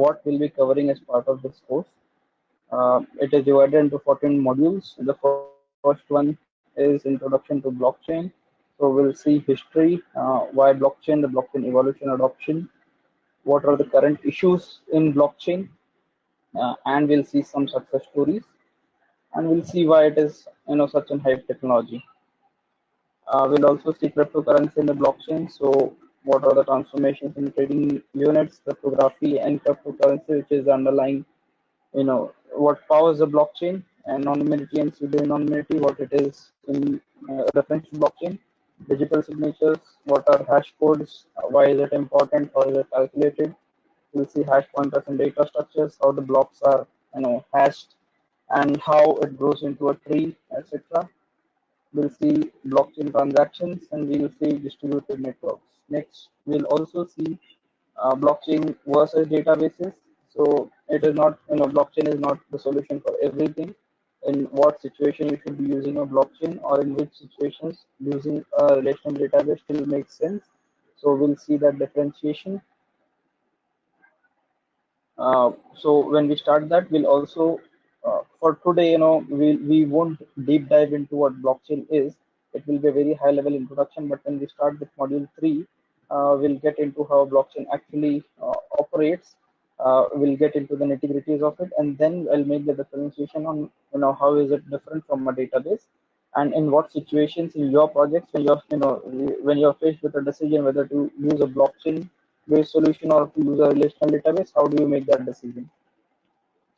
what we'll be covering as part of this course. It is divided into 14 modules. The first one is introduction to blockchain. So we'll see history, why blockchain, the blockchain evolution, adoption, what are the current issues in blockchain, and we'll see some success stories, and we'll see why it is such an hype technology. We'll also see cryptocurrency in the blockchain. So what are the transformations in trading units, cryptography, and cryptocurrency, which is the underlying, what powers the blockchain, and anonymity and pseudo-anonymity, what it is in reference to blockchain, digital signatures, what are hash codes, why is it important, how is it calculated. We'll see hash pointers and data structures, how the blocks are, hashed, and how it grows into a tree, etc. We'll see blockchain transactions, and we'll see distributed networks. Next, we'll also see blockchain versus databases. So it is not, blockchain is not the solution for everything. In what situation you should be using a blockchain, or in which situations using a relational database still makes sense. So we'll see that differentiation. So when we start that, we'll also, for today, we won't deep dive into what blockchain is. It will be a very high level introduction, but when we start with module 3, we'll get into how blockchain actually operates. We'll get into the nitty-gritties of it, and then I'll make the differentiation on, how is it different from a database, and in what situations in your projects when you're faced with a decision whether to use a blockchain based solution or to use a relational database, how do you make that decision?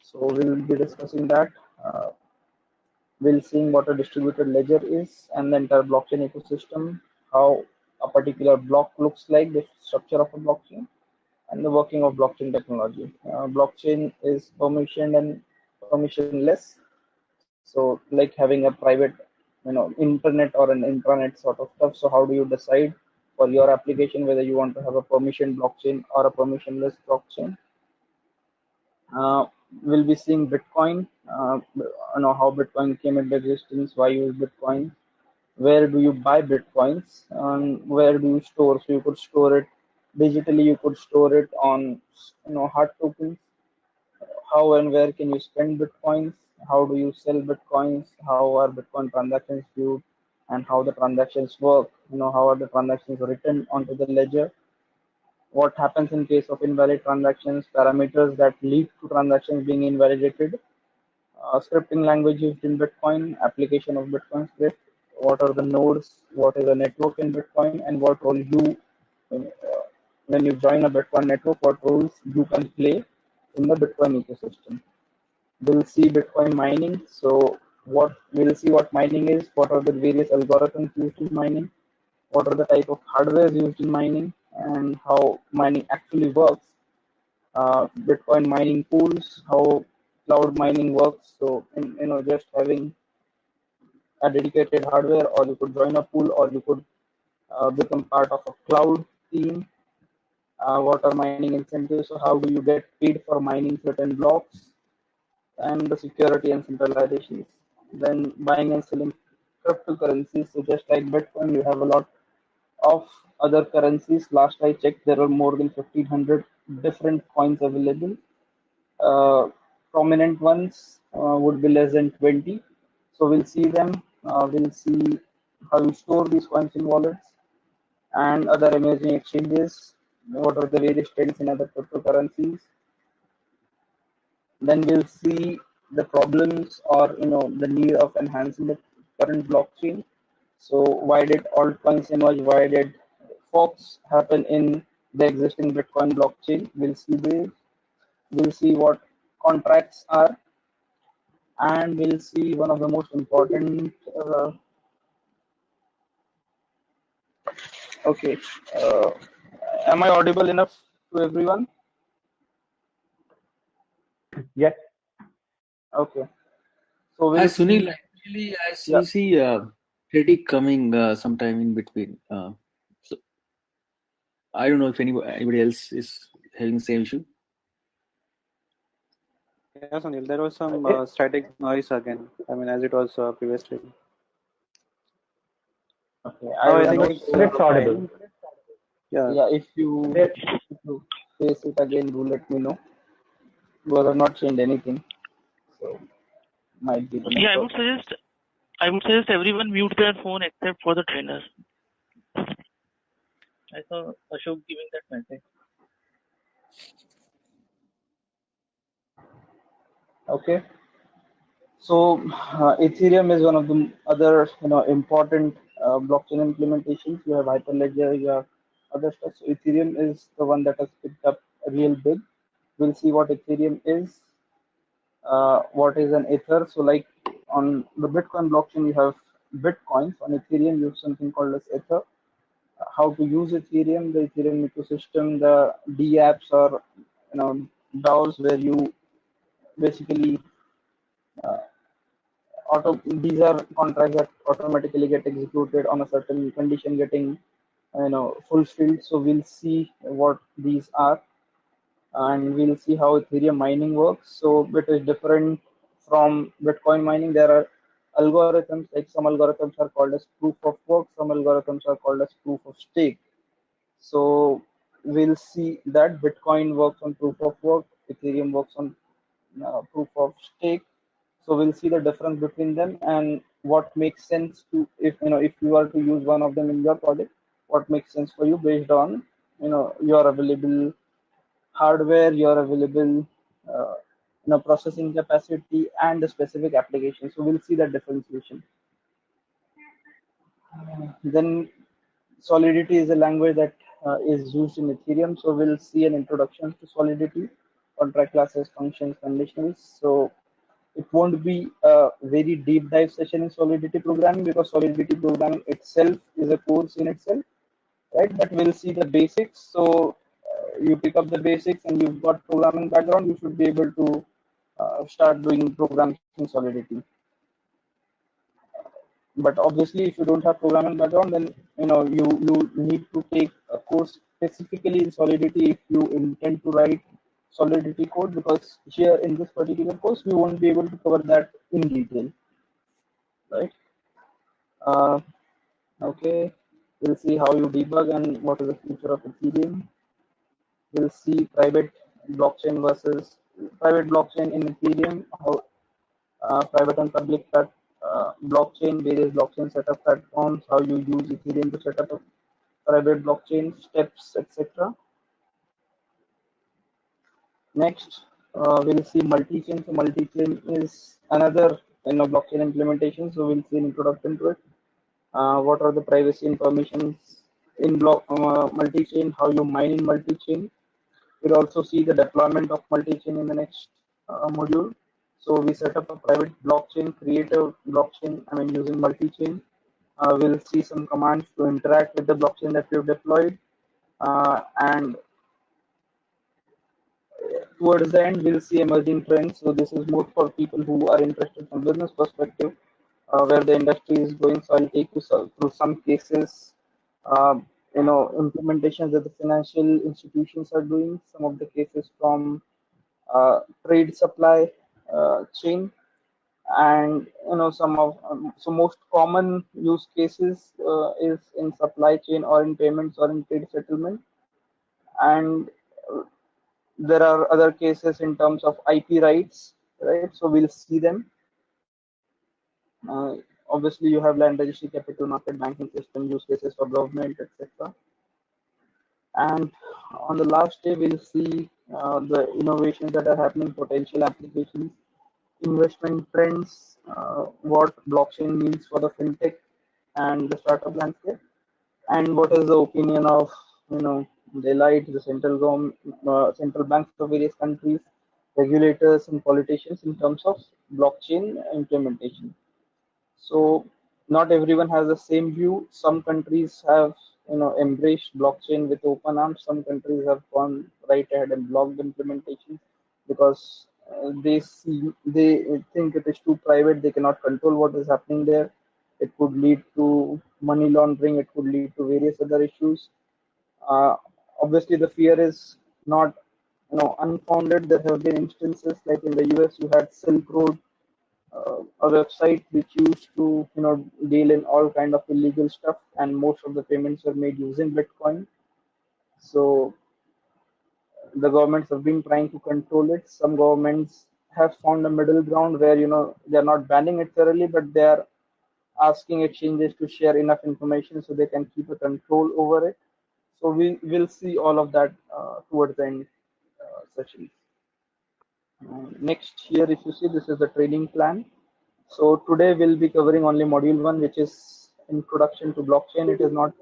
So we'll be discussing that. We'll see what a distributed ledger is and the entire blockchain ecosystem, how a particular block looks like, the structure of a blockchain, and the working of blockchain technology. Blockchain is permissioned and permissionless. So like having a private, internet or an intranet sort of stuff. So how do you decide for your application whether you want to have a permission blockchain or a permissionless blockchain? We'll be seeing Bitcoin, how Bitcoin came into existence, why use Bitcoin, where do you buy Bitcoins, and where do you store. So you could store it digitally, you could store it on, hard tokens. How and where can you spend Bitcoins? How do you sell Bitcoins? How are Bitcoin transactions viewed, and how the transactions work? How are the transactions written onto the ledger? What happens in case of invalid transactions, parameters that lead to transactions being invalidated, scripting language used in Bitcoin, application of Bitcoin script, what are the nodes, what is a network in Bitcoin, and what role you, when you join a Bitcoin network, what roles you can play in the Bitcoin ecosystem. We'll see Bitcoin mining. So we'll see what mining is, what are the various algorithms used in mining, what are the type of hardware used in mining, and how mining actually works. Bitcoin mining pools, how cloud mining works. So just having a dedicated hardware, or you could join a pool, or you could become part of a cloud team. What are mining incentives? So how do you get paid for mining certain blocks, and the security and centralizations. Then buying and selling cryptocurrencies. So just like Bitcoin, you have a lot of other currencies. Last I checked, there are more than 1,500 different coins available. Prominent ones would be less than 20. So we'll see them. We'll see how you store these coins in wallets and other emerging exchanges. What are the various trends in other cryptocurrencies? Then we'll see the problems, or the need of enhancing the current blockchain. So why did altcoins emerge? Why did forks happen in the existing Bitcoin blockchain? We'll see this. We'll see what contracts are, and we'll see one of the most important. Okay, am I audible enough to everyone? Yes. Okay. So Hi, Sunil. Actually, we see critic coming sometime in between. So I don't know if anybody else is having the same issue. Yes, Sunil. There was some static noise again. I mean, as it was previously. Okay, I think it's audible. Yeah. Yeah, if you face it again, do let me know. because I've not changed anything. So might be the Yeah, network. I would suggest everyone mute their phone except for the trainers. I saw Ashok giving that message. Okay. So Ethereum is one of the other important blockchain implementations. You have Hyperledger, you have other stuff. So Ethereum is the one that has picked up real big. We'll see what Ethereum is, what is an Ether. So like on the Bitcoin blockchain, you have Bitcoins. On Ethereum, you have something called as Ether. How to use Ethereum, the Ethereum ecosystem, the DApps or DAOs where you basically these are contracts that automatically get executed on a certain condition getting fulfilled. So we'll see what these are, and we'll see how Ethereum mining works. So it is different from Bitcoin mining. There are algorithms, like some algorithms are called as proof of work, some algorithms are called as proof of stake. So we'll see that Bitcoin works on proof of work, Ethereum works on proof of stake. So we'll see the difference between them and what makes sense to, if you are to use one of them in your project, what makes sense for you based on your available hardware, your available uh, processing capacity and the specific application. So we'll see that differentiation. Then Solidity is a language that is used in Ethereum. So we'll see an introduction to Solidity, contract classes, functions, conditionals. So it won't be a very deep dive session in Solidity programming because Solidity programming itself is a course in itself, right? But we'll see the basics. So you pick up the basics and you've got programming background, you should be able to start doing programs in Solidity. But obviously, if you don't have programming background, then you need to take a course specifically in Solidity if you intend to write Solidity code, because here in this particular course we won't be able to cover that in detail, right? uh, okay, we'll see how you debug and what is the future of Ethereum. We'll see private blockchain in Ethereum, how private and public blockchain, various blockchain setup platforms, how you use Ethereum to set up a private blockchain, steps, etc. Next, we'll see multi-chain. So multi-chain is another blockchain implementation. So we'll see an introduction to it. What are the privacy informations in multi-chain? How you mine in multi-chain? We'll also see the deployment of multi-chain in the next module. So we set up a private blockchain, create a blockchain, using multi-chain. We'll see some commands to interact with the blockchain that we've deployed. And towards the end, we'll see emerging trends. So this is more for people who are interested from business perspective, where the industry is going. So I'll take you through some cases, implementations that the financial institutions are doing, some of the cases from trade supply chain, and some of so most common use cases is in supply chain or in payments or in trade settlement, and there are other cases in terms of IP rights, right? So we'll see them. Obviously, you have land registry, capital market, banking system, use cases for government, etc. And on the last day, we'll see the innovations that are happening, potential applications, investment trends, what blockchain means for the fintech and the startup landscape, and what is the opinion of Deloitte, the central banks of various countries, regulators, and politicians in terms of blockchain implementation. So not everyone has the same view. Some countries have embraced blockchain with open arms. Some countries have gone right ahead and blocked implementation because they think it is too private. They cannot control what is happening there. It could lead to money laundering. It could lead to various other issues. Uh, Obviously, the fear is not unfounded. There have been instances like in the US, you had Silk Road, a website which used to deal in all kind of illegal stuff, and most of the payments were made using Bitcoin. So The governments have been trying to control it. Some governments have found a middle ground where they're not banning it thoroughly, but they are asking exchanges to share enough information so they can keep a control over it. So we will see all of that towards the end sessions. Next here, if you see, this is the training plan. So today we'll be covering only module 1, which is introduction to blockchain. It is not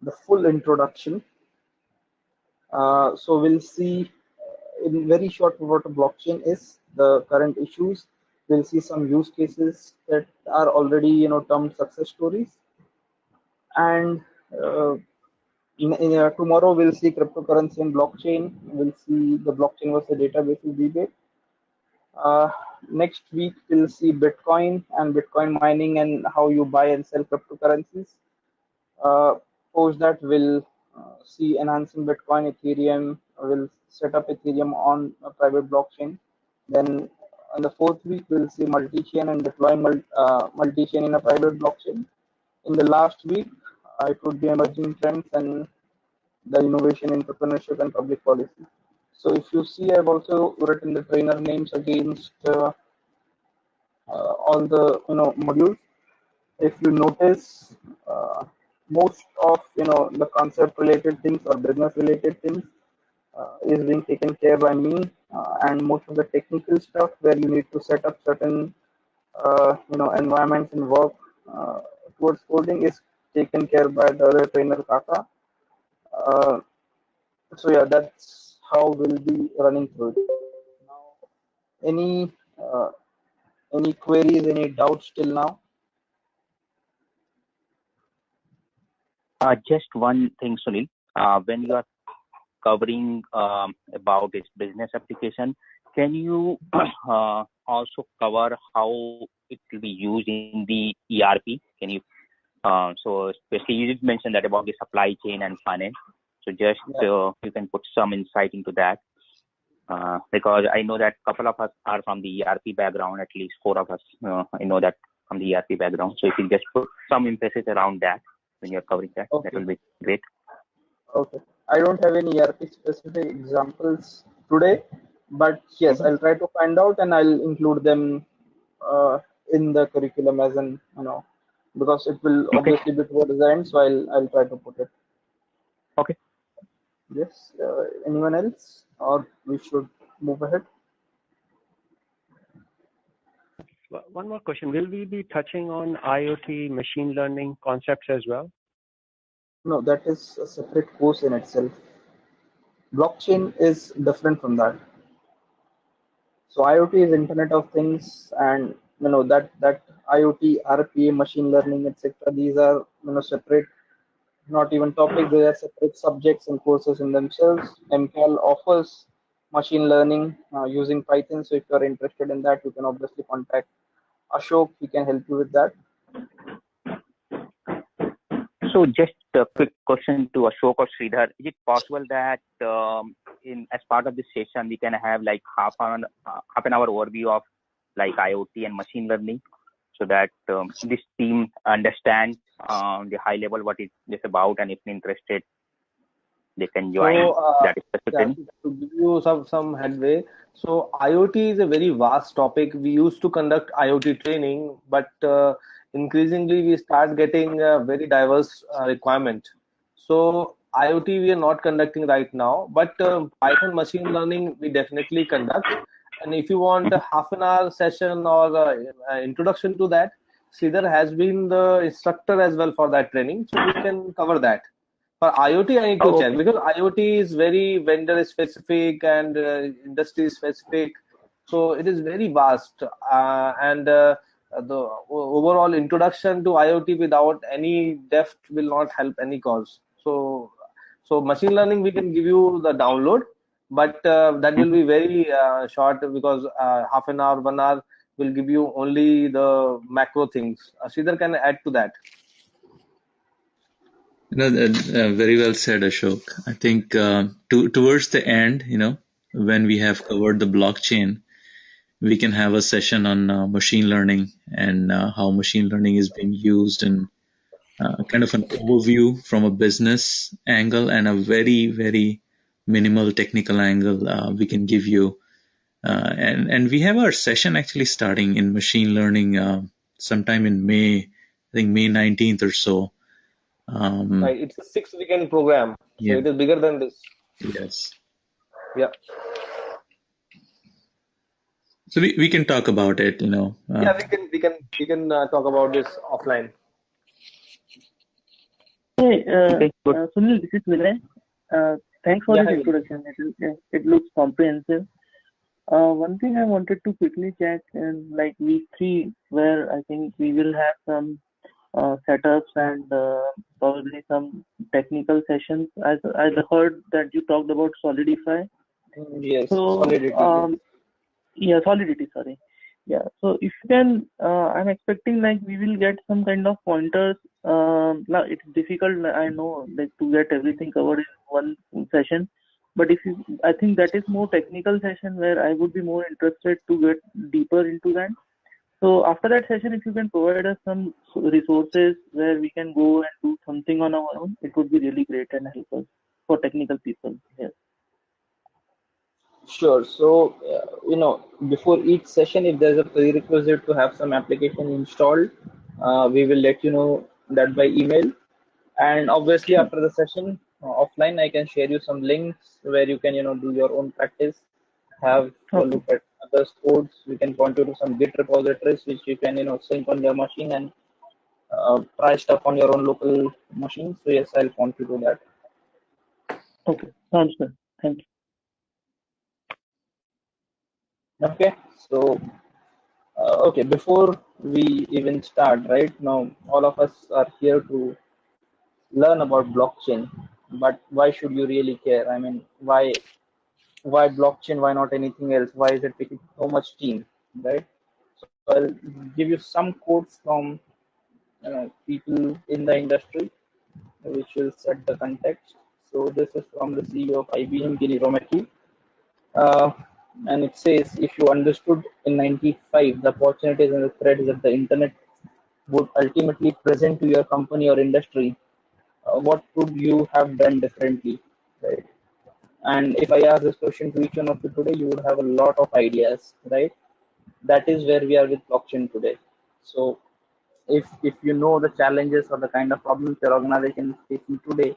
the full introduction. So we'll see in very short what a blockchain is, the current issues. We'll see some use cases that are already termed success stories, and tomorrow we'll see cryptocurrency and blockchain. We'll see the blockchain versus databases debate. Uh, Next week we'll see Bitcoin and Bitcoin mining and how you buy and sell cryptocurrencies. Uh, Post that we'll see enhancing Bitcoin, Ethereum. We'll set up Ethereum on a private blockchain. Then in the fourth week we'll see multi-chain and deploying multi-chain in a private blockchain. In the last week, it would be emerging trends and the innovation, entrepreneurship, and public policy. So if you see, I've also written the trainer names against all the modules. If you notice, most of the concept related things or business related things is being taken care by me, and most of the technical stuff where you need to set up certain environments and work uh, towards coding is taken care by the other trainer Kaka. Uh, so yeah, that's how we'll be running through it. Now, any uh, any queries, any doubts till now? Just one thing, Sunil. When you are covering about this business application, can you also cover how it will be used in the ERP? Can you? So especially you did mention that about the supply chain and finance. So just you can put some insight into that. Because I know that a couple of us are from the ERP background, at least 4 of us. I know that from the ERP background. So if you just put some emphasis around that when you're covering that, that will be great. Okay. I don't have any ERP specific examples today, but yes, I'll try to find out and I'll include them in the curriculum as an because it will obviously be towards the end, so I'll try to put it. Okay. Yes. Anyone else, or we should move ahead? One more question. Will we be touching on IoT machine learning concepts as well? No, that is a separate course in itself. Blockchain is different from that. So IoT is Internet of Things, and that IoT, RPA, machine learning, etc. These are separate, not even topics. They are separate subjects and courses in themselves. MCAL offers machine learning using Python. So if you are interested in that, you can obviously contact Ashok. He can help you with that. So just a quick question to Ashok or Sridhar. Is it possible that as part of this session, we can have like half an hour overview of like IoT and machine learning so that this team understands the high level what it is about, and if interested, they can join that specific to give you some headway. So IoT is a very vast topic. We used to conduct IoT training, but increasingly we start getting a very diverse requirement. So IoT we are not conducting right now, but Python machine learning we definitely conduct. And if you want a half an hour session or introduction to that, Sridhar has been the instructor as well for that training, so we can cover that. For IoT, I need to check because IoT is very vendor specific and industry specific, so it is very vast. And the overall introduction to IoT without any depth will not help any cause. So machine learning we can give you the download, but that will be very short because half an hour, 1 hour will give you only the macro things. Sridhar can add to that. Very well said, Ashok. I think towards the end, when we have covered the blockchain, we can have a session on machine learning and how machine learning is being used, and kind of an overview from a business angle and a very, very minimal technical angle we can give you. And we have our session actually starting in machine learning sometime in May, I think May 19th or so. Right, it's a 6 weekend program, so Yeah. it is bigger than this. Yes. Yeah. So we can talk about it, Yeah, we can talk about this offline. Hey, Okay, good. Sunil, this is Vinay. Thanks for Yeah, this hi, Vinay. introduction. It looks comprehensive. One thing I wanted to quickly check in like week 3, where I think we will have some setups and probably some technical sessions. I heard that you talked about Solidify. Yes, So Solidity. yeah, Solidity, sorry. Yeah, so if you can, I'm expecting like we will get some kind of pointers. Now it's difficult, I know, like to get everything covered in one session. But if you, I think that is more technical session where I would be more interested to get deeper into that. So after that session, if you can provide us some resources where we can go and do something on our own, it would be really great and help us for technical people. Yes. Sure. So, before each session, if there's a prerequisite to have some application installed, we will let you know that by email. And obviously, Sure. after the session offline, I can share you some links where you can, do your own practice, have a Okay. look at others' codes. We can point you to some Git repositories which you can, sync on your machine and try stuff on your own local machine. So yes, I'll point you to that. Okay. Sounds good. Thank you. Okay. So okay, before we even start, right now, all of us are here to learn about blockchain. But why should you really care? I mean, why blockchain? Why not anything else? Why is it taking so much steam, right? So I'll give you some quotes from people in the industry, which will set the context. So this is from the CEO of IBM, Gini Rometty. Uh, and it says, if you understood in 95 the opportunities and the threats that the internet would ultimately present to your company or industry, what would you have done differently, right? And if I ask this question to each one of you today, you would have a lot of ideas, right? That is where we are with blockchain today. So if you know the challenges or the kind of problems your organization is facing today,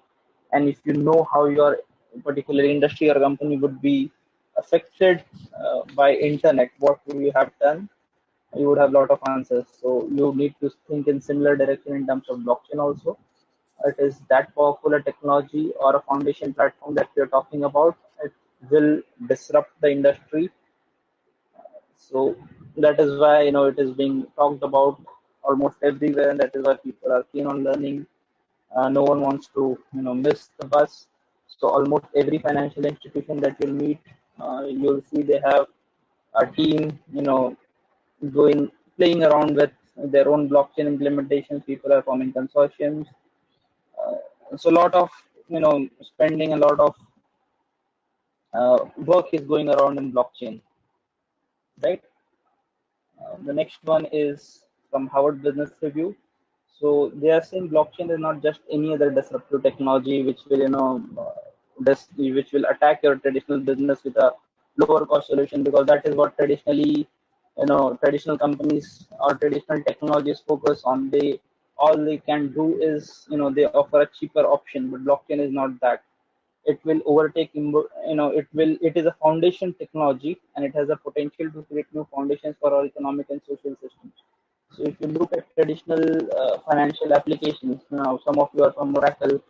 and if you know how your particular industry or company would be affected by internet, what would you have done? You would have a lot of answers. So you need to think in similar direction in terms of blockchain also. It is that powerful a technology or a foundation platform that we are talking about. It will disrupt the industry. So that is why it is being talked about almost everywhere, and that is why people are keen on learning. No one wants to miss the bus. So almost every financial institution that you'll meet, you'll see they have a team going playing around with their own blockchain implementations. People are forming consortiums. So a lot of spending, a lot of work is going around in blockchain, right? The next one is from Harvard Business Review. So they are saying blockchain is not just any other disruptive technology which will which will attack your traditional business with a lower cost solution, because that is what traditionally traditional companies or traditional technologies focus on. They all they can do is they offer a cheaper option, but blockchain is not that. It will overtake it is a foundation technology, and it has a potential to create new foundations for our economic and social systems. So if you look at traditional financial applications, now some of you are from Oracle.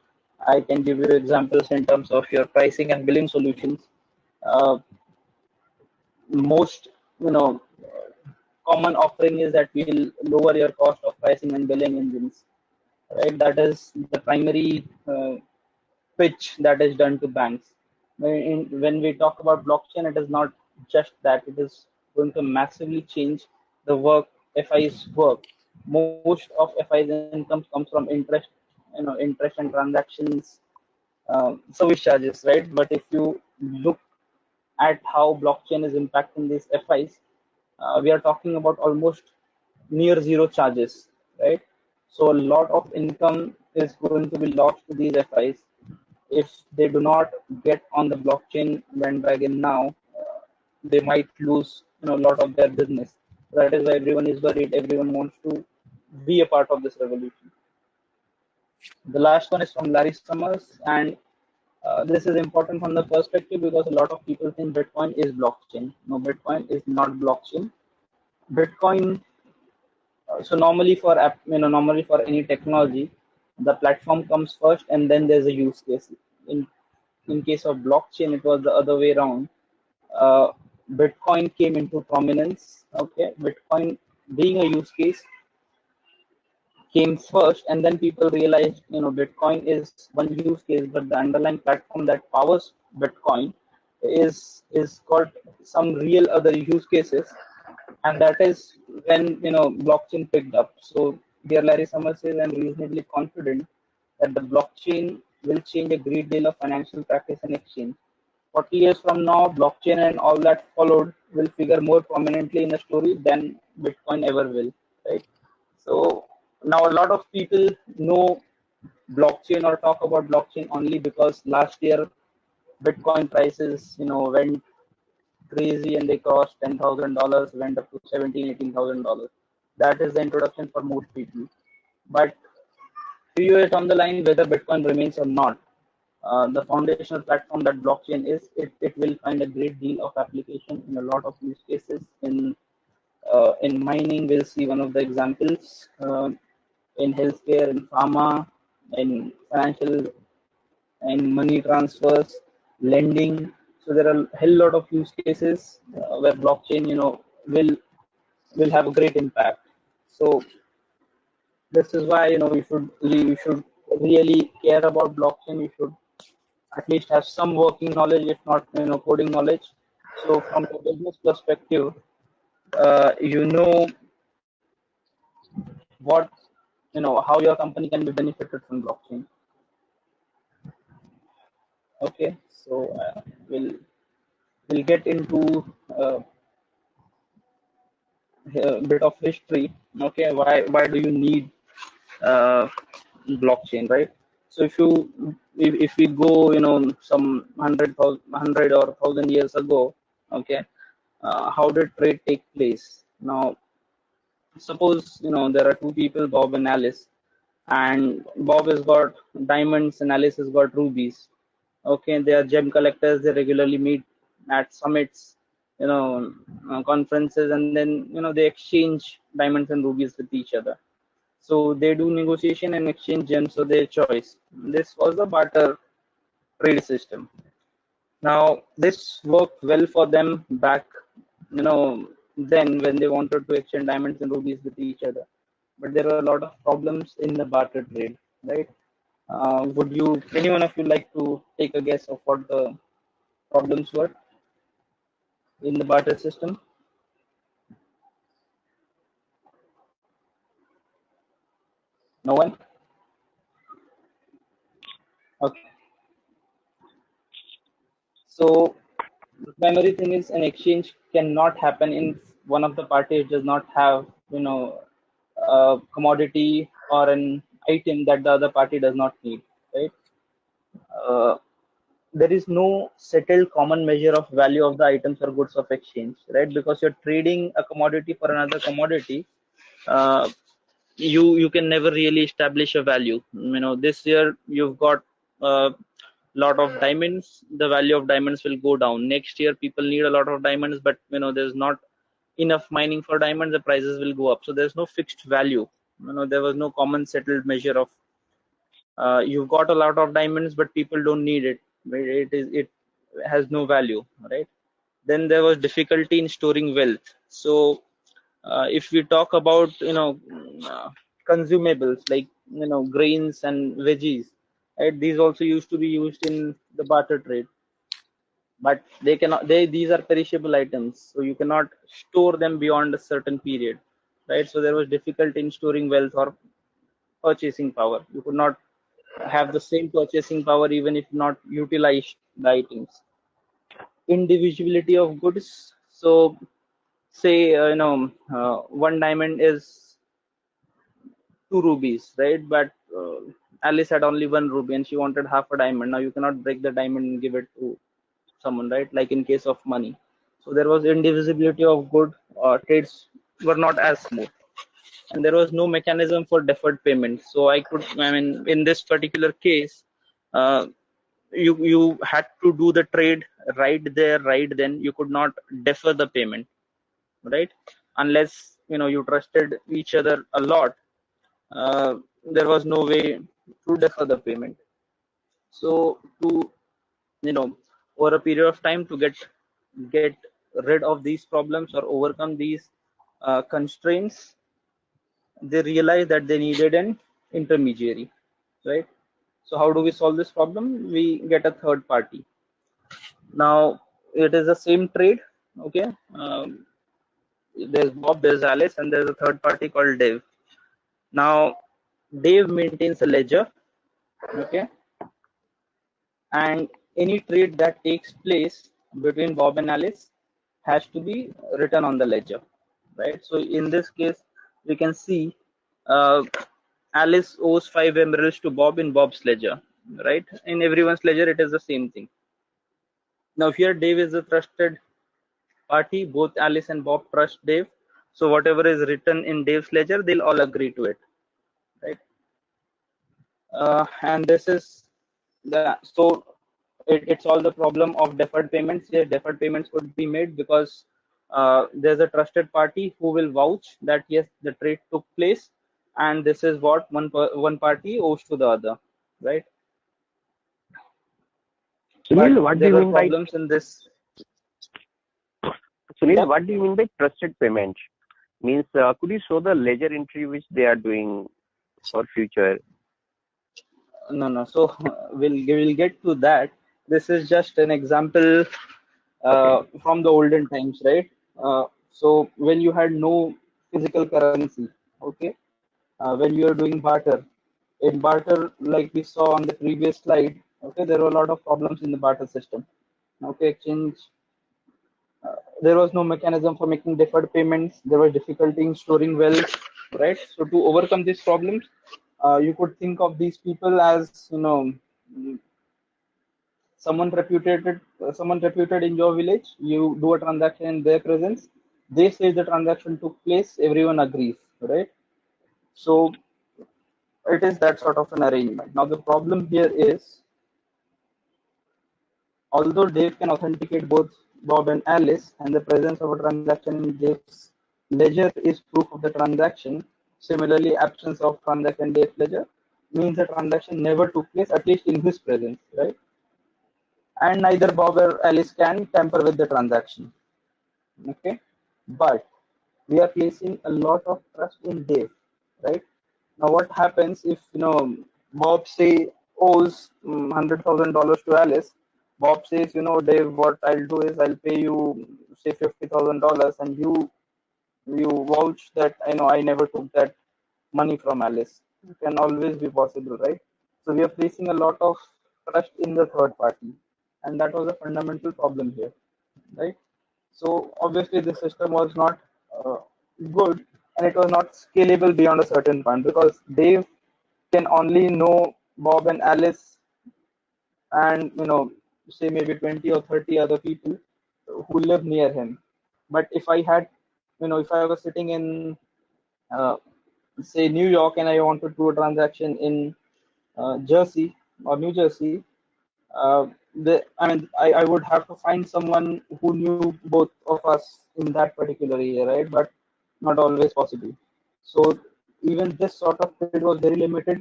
I can give you examples in terms of your pricing and billing solutions. uh, Most common offering is that will lower your cost of pricing and billing engines, right? That is the primary pitch that is done to banks. When we talk about blockchain, it is not just that. It is going to massively change the work FIs work. Most of FIs income comes from interest, interest and transactions, service charges, right? But if you look at how blockchain is impacting these FIs, we are talking about almost near zero charges, right? So a lot of income is going to be lost to these FIs if they do not get on the blockchain bandwagon now, they might lose a lot of their business. That is why everyone is worried. Everyone wants to be a part of this revolution. The last one is from Larry Summers, and this is important from the perspective because a lot of people think Bitcoin is blockchain. No, Bitcoin is not blockchain. Bitcoin. So normally for normally for any technology, the platform comes first, and then there's a use case. In in case of blockchain, it was the other way around. Uh, Bitcoin came into prominence. Okay, Bitcoin being a use case came first, and then people realized, Bitcoin is one use case, but the underlying platform that powers Bitcoin is called some real other use cases, and that is when blockchain picked up. So here Larry Summers says, I'm reasonably confident that the blockchain will change a great deal of financial practice and exchange. 40 years from now, blockchain and all that followed will figure more prominently in the story than Bitcoin ever will, right? So now a lot of people know blockchain or talk about blockchain only because last year Bitcoin prices, went crazy and they crossed $10,000, went up to 17, $18,000. That is the introduction for most people. But few years down the line, whether Bitcoin remains or not, the foundational platform that blockchain is, it will find a great deal of application in a lot of use cases. In mining, we'll see one of the examples. In healthcare, in pharma, in financial and money transfers, lending. So there are a hell lot of use cases where blockchain, will have a great impact. So this is why we should really care about blockchain. We should at least have some working knowledge, if not coding knowledge. So from the business perspective, you know what how your company can be benefited from blockchain. Okay, so we'll get into a bit of history. Okay, why do you need uh, blockchain, right? So if we go some 100 or 1,000 years ago, okay, how did trade take place? Now suppose there are two people, Bob and Alice, and Bob has got diamonds and Alice has got rubies. Okay, they are gem collectors. They regularly meet at summits, conferences, and then they exchange diamonds and rubies with each other. So they do negotiation and exchange gems of their choice. This was the barter trade system. Now this worked well for them back, then when they wanted to exchange diamonds and rubies with each other. But there were a lot of problems in the barter trade, right? Would you, any one of you, like to take a guess of what the problems were in the barter system? No one? Okay. So the primary thing is an exchange cannot happen in one of the parties does not have, a commodity or an item that the other party does not need, right? Uh, there is no settled common measure of value of the items or goods of exchange, right? Because you're trading a commodity for another commodity. Uh, you can never really establish a value. This year you've got a lot of diamonds. The value of diamonds will go down. Next year people need a lot of diamonds, but there's not enough mining for diamonds. The prices will go up. So there's no fixed value. There was no common settled measure of you've got a lot of diamonds but people don't need it. It has no value, right? Then there was difficulty in storing wealth. So if we talk about uh, consumables like grains and veggies, right, these also used to be used in the barter trade, but they cannot, these are perishable items, so you cannot store them beyond a certain period, right? So there was difficulty in storing wealth or purchasing power. You could not have the same purchasing power even if not utilize the items. Individuality of goods. So say one diamond is 2 rupees, right? But Alice had only 1 rupee and she wanted half a diamond. Now you cannot break the diamond and give it to someone, right? Like in case of money. So there was indivisibility of good. Trades were not as smooth, and there was no mechanism for deferred payment. So I mean, in this particular case, uh, you had to do the trade right there, right then. You could not defer the payment, right? Unless you trusted each other a lot, there was no way to defer the payment. So to over a period of time, to get rid of these problems or overcome these constraints, they realized that they needed an intermediary, right? So how do we solve this problem? We get a third party. Now it is the same trade, okay? There's Bob, there's Alice, and there's a third party called Dave. Now Dave maintains a ledger, okay? And any trade that takes place between Bob and Alice has to be written on the ledger, right? So in this case, we can see uh, Alice owes 5 emeralds to Bob in Bob's ledger, right? In everyone's ledger, it is the same thing. Now here, Dave is a trusted party. Both Alice and Bob trust Dave. So whatever is written in Dave's ledger, they'll all agree to it, right? And this is so it solves the problem of deferred payments. Yes, deferred payments could be made because there's a trusted party who will vouch that yes, the trade took place, and this is what one party owes to the other, right? But Sunil, what do there you were mean by problems in this. Sunil? Yep. What do you mean by trusted payment? Means could you show the ledger entry which they are doing for future? No. So we'll get to that. This is just an example from the olden times, right? So when you had no physical currency, okay, when you are doing barter, in barter, like we saw on the previous slide, okay, there were a lot of problems in the barter system. Okay, exchange. There was no mechanism for making deferred payments. There was difficulty in storing wealth, right? So to overcome these problems, you could think of these people as someone reputed in your village. You do a transaction in their presence. They say the transaction took place. Everyone agrees, right? So it is that sort of an arrangement. Now the problem here is, although Dave can authenticate both Bob and Alice, and the presence of a transaction in Dave's ledger is proof of the transaction, similarly, absence of transaction in Dave's ledger means the transaction never took place, at least in his presence, right? And neither Bob or Alice can tamper with the transaction. Okay, but we are placing a lot of trust in Dave, right? Now, what happens if Bob say owes $100,000 to Alice? Bob says, Dave, what I'll do is I'll pay you say $50,000, and you vouch that I never took that money from Alice. It can always be possible, right? So we are placing a lot of trust in the third party, and that was a fundamental problem here, right? So obviously the system was not uh, good, and it was not scalable beyond a certain point, because Dave can only know Bob and Alice and say maybe 20 or 30 other people who live near him. But if I had, if I was sitting in uh, say New York and I wanted to do a transaction in Jersey or New Jersey, I would have to find someone who knew both of us in that particular area, right? But not always possible. So even this sort of trade was very limited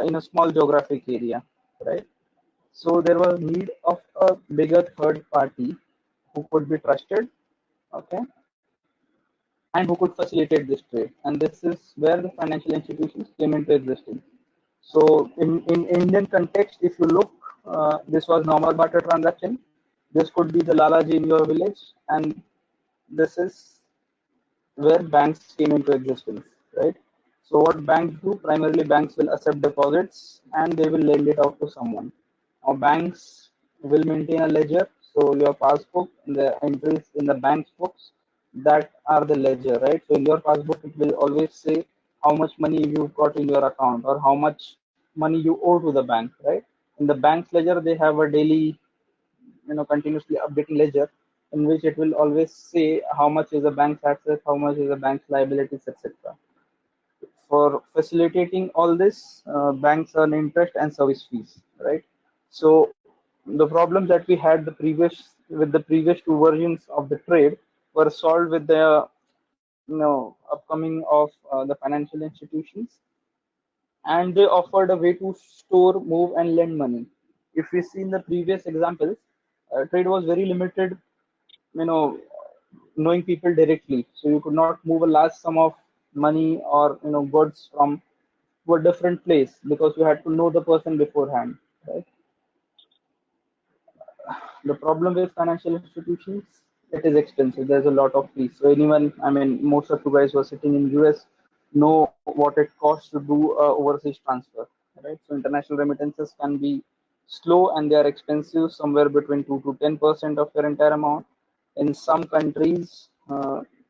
in a small geographic area, right? So there was need of a bigger third party who could be trusted, okay, and who could facilitate this trade. And this is where the financial institutions came into existence. So in Indian context, if you look, this was normal barter transaction. This could be the Lalaji in your village, and this is where banks came into existence, right? So what banks do, primarily banks will accept deposits and they will lend it out to someone. Now banks will maintain a ledger, so your passbook, the entries in the bank's books, that are the ledger, right? So in your passbook, it will always say how much money you've got in your account, or how much money you owe to the bank, right? In the bank's ledger, they have a daily, continuously updating ledger in which it will always say how much is the bank's assets, how much is the bank's liabilities, etc. For facilitating all this, banks earn interest and service fees, right? So the problems that we had the previous two versions of the trade were solved with the upcoming of the financial institutions, and they offered a way to store, move, and lend money. If we see in the previous examples, trade was very limited, you know, knowing people directly. So you could not move a large sum of money or goods from to a different place because you had to know the person beforehand, right? The problem with financial institutions, it is expensive. There's a lot of fees. So anyone, I mean, most of you guys who are sitting in US know what it costs to do overseas transfer, right? So international remittances can be slow and they are expensive, somewhere between 2 to 10% of your entire amount. In some countries,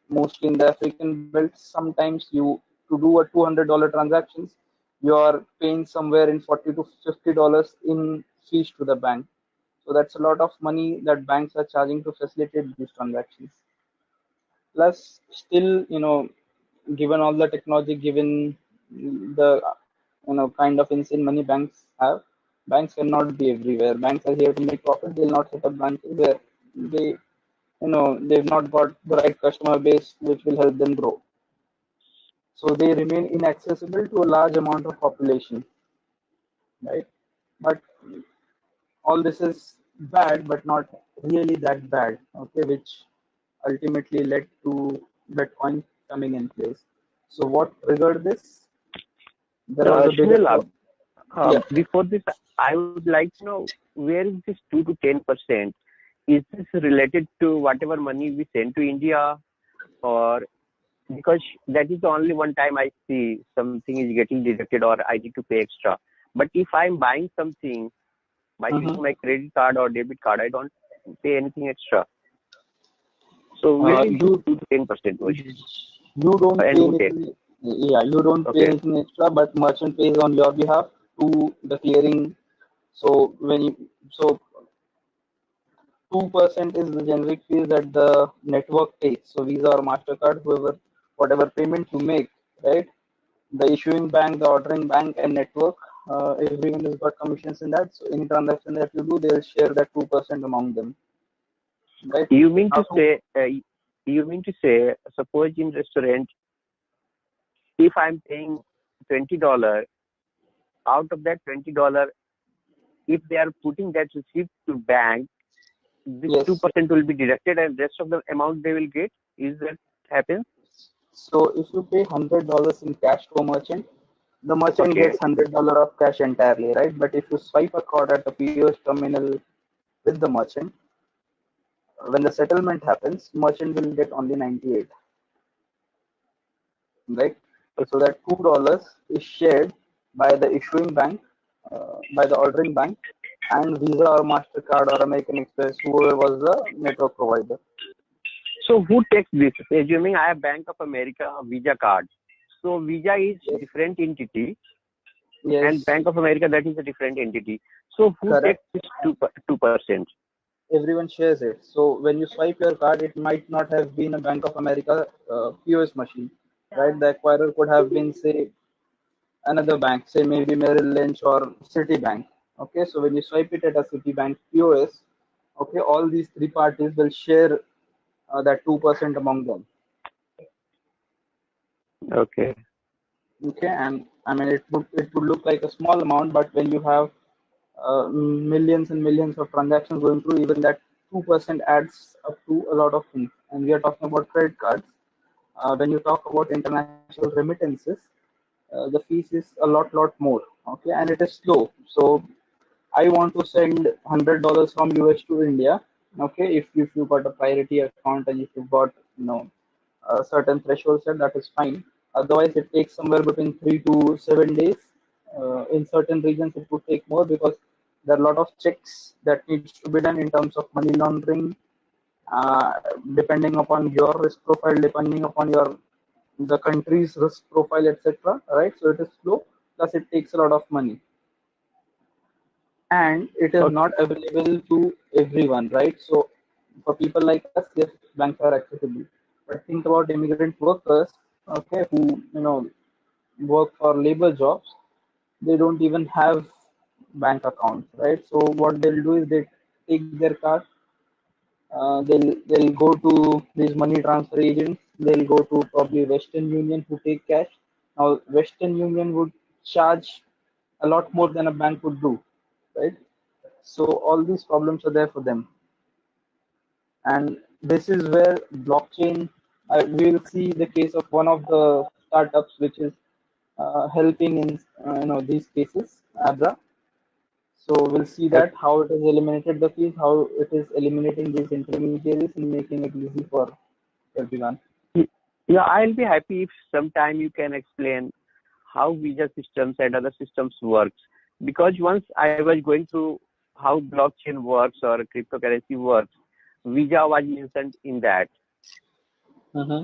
mostly in the African belt, sometimes you to do a $200 transactions, you are paying somewhere in $40 to $50 in fees to the bank. So that's a lot of money that banks are charging to facilitate these transactions. Plus, still, given all the technology, given the kind of insane money banks have, banks cannot be everywhere. Banks are here to make profit. They'll not set up branches where they've not got the right customer base which will help them grow. So they remain inaccessible to a large amount of population, right? But all this is bad, but not really that bad, okay, which ultimately led to Bitcoin coming in place. So what triggered this? There was a bigger Sunil, problem. Yeah. before this, I would like to know where is this 2 to 10%? Is this related to whatever money we send to India, or because that is the only one time I see something is getting deducted or I need to pay extra. But if I'm buying something by using my credit card or debit card, I don't pay anything extra. So where is You 2 to 10%? you don't pay And anything. Yeah, you don't pay okay, anything extra, but merchant pays on your behalf to the clearing. So when you so 2% is the generic fees that the network pays. So Visa or Mastercard, whoever, whatever payment you make, right? The issuing bank, the ordering bank, and network, everyone has got commissions in that. So any transaction that you do, they'll share that 2% among them, right? you mean Now, to say, suppose in restaurant, if I'm paying $20, out of that $20, if they are putting that receipt to bank, this yes. 2% will be deducted, and rest of the amount they will get. Is that happens? So if you pay $100 in cash to a merchant, the merchant Okay. gets $100 of cash entirely, right? But if you swipe a card at the POS terminal with the merchant, when the settlement happens, merchant will get only 98, right? So that $2 is shared by the issuing bank, by the ordering bank, and Visa or Mastercard or American Express, whoever was the network provider. So who takes this? Assuming I have Bank of America Visa card. So Visa is Yes. different entity, Yes. and Bank of America, that is a different entity. So who Correct. takes this 2%? Everyone shares it. So when you swipe your card, it might not have been a Bank of America POS machine, right? The acquirer could have been, say, another bank, say maybe Merrill Lynch or Citibank. Okay, so when you swipe it at a Citibank POS, okay, all these three parties will share that 2% among them. Okay. Okay, and I mean it would look like a small amount, but when you have millions and millions of transactions going through, even that 2% adds up to a lot of things. And we are talking about credit cards. When you talk about international remittances, the fees is a lot more. Okay, and it is slow. So I want to send $100 from US to India. Okay, if you got a priority account and if you got a certain threshold set, that is fine. Otherwise, it takes somewhere between 3 to 7 days. In certain regions, it would take more because there are a lot of checks that needs to be done in terms of money laundering, uh, depending upon your risk profile, depending upon your the country's risk profile, etc. Right, so it is slow. Plus, it takes a lot of money. and it is not available to everyone, right? So for people like us, yes, banks are accessible. But think about immigrant workers, okay, who work for labor jobs. They don't even have bank accounts, right? So what they'll do is they take their card, they'll go to these money transfer agents. They'll go to probably Western Union who take cash. Now Western Union would charge a lot more than a bank would do, right? So all these problems are there for them, and this is where blockchain. We will see the case of one of the startups which is helping in these cases, Abra. So we'll see that how it has eliminated the fees, how it is eliminating these intermediaries and making it easy for everyone. Yeah, I'll be happy if sometime you can explain how visa systems and other systems works. Because once I was going through how blockchain works or cryptocurrency works, visa was mentioned in that. Mm-hmm.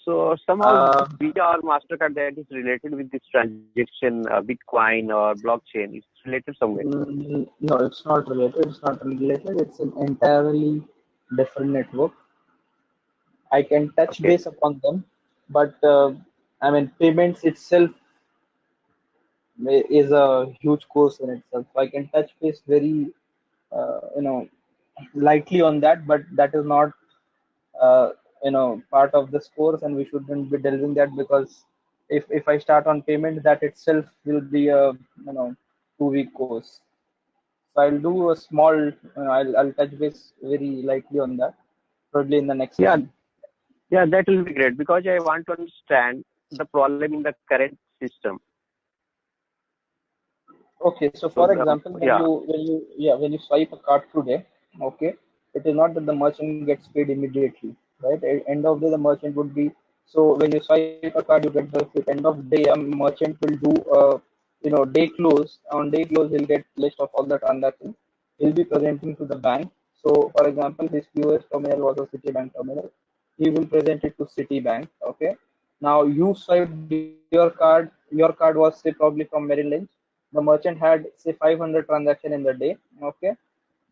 So somehow Visa or Mastercard that is related with this transaction, Bitcoin or blockchain is related somewhere. No, it's not related. It's not related. It's an entirely different network. I can touch Okay. base upon them, but I mean, payments itself is a huge course in itself. So I can touch base very, lightly on that, but that is not, part of this course, and we shouldn't be delving that because if I start on payment, that itself will be a 2 week course. So I'll do a small, I'll touch base very lightly on that, probably in the next Yeah, session. yeah, that will be great because I want to understand the problem in the current system. Okay, so So for example, yeah, when you swipe a card today, okay, it is not that the merchant gets paid immediately, right? At end of the day, the merchant would be, so when you swipe a card, you get the receipt. End of day, a merchant will do day close. On day close, he'll get list of all the transactions. He'll be presenting to the bank. So for example, his POS terminal was a Citibank terminal. He will present it to Citibank. Okay. Now you swiped your card was say probably from Merrill Lynch. The merchant had say 500 transactions in the day. Okay,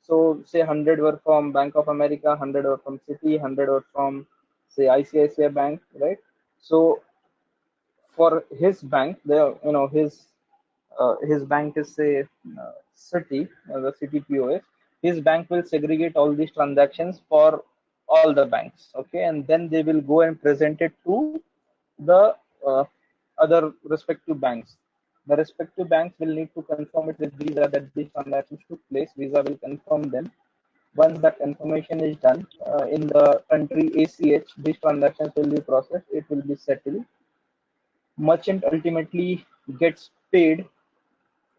so say 100 were from Bank of America, 100 were from Citi, 100 were from say ICICI Bank, right? So for his bank, his bank is say Citi, the Citi POS. His bank will segregate all these transactions for all the banks, okay, and then they will go and present it to the other respective banks. The respective banks will need to confirm it with Visa that these transactions took place. Visa will confirm them. Once that confirmation is done, in the country ACH, these transactions will be processed. It will be settled. Merchant ultimately gets paid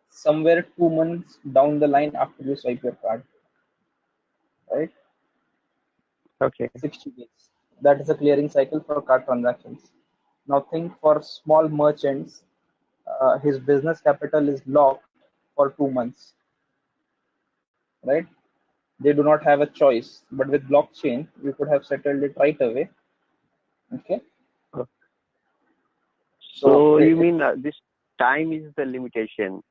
somewhere 2 months down the line after you swipe your card, right? okay. 60 days. That is a clearing cycle for card transactions. Now think for small merchants, his business capital is locked for 2 months, right? They do not have a choice. But with blockchain, you could have settled it right away. Okay. So So you mean this time is the limitation?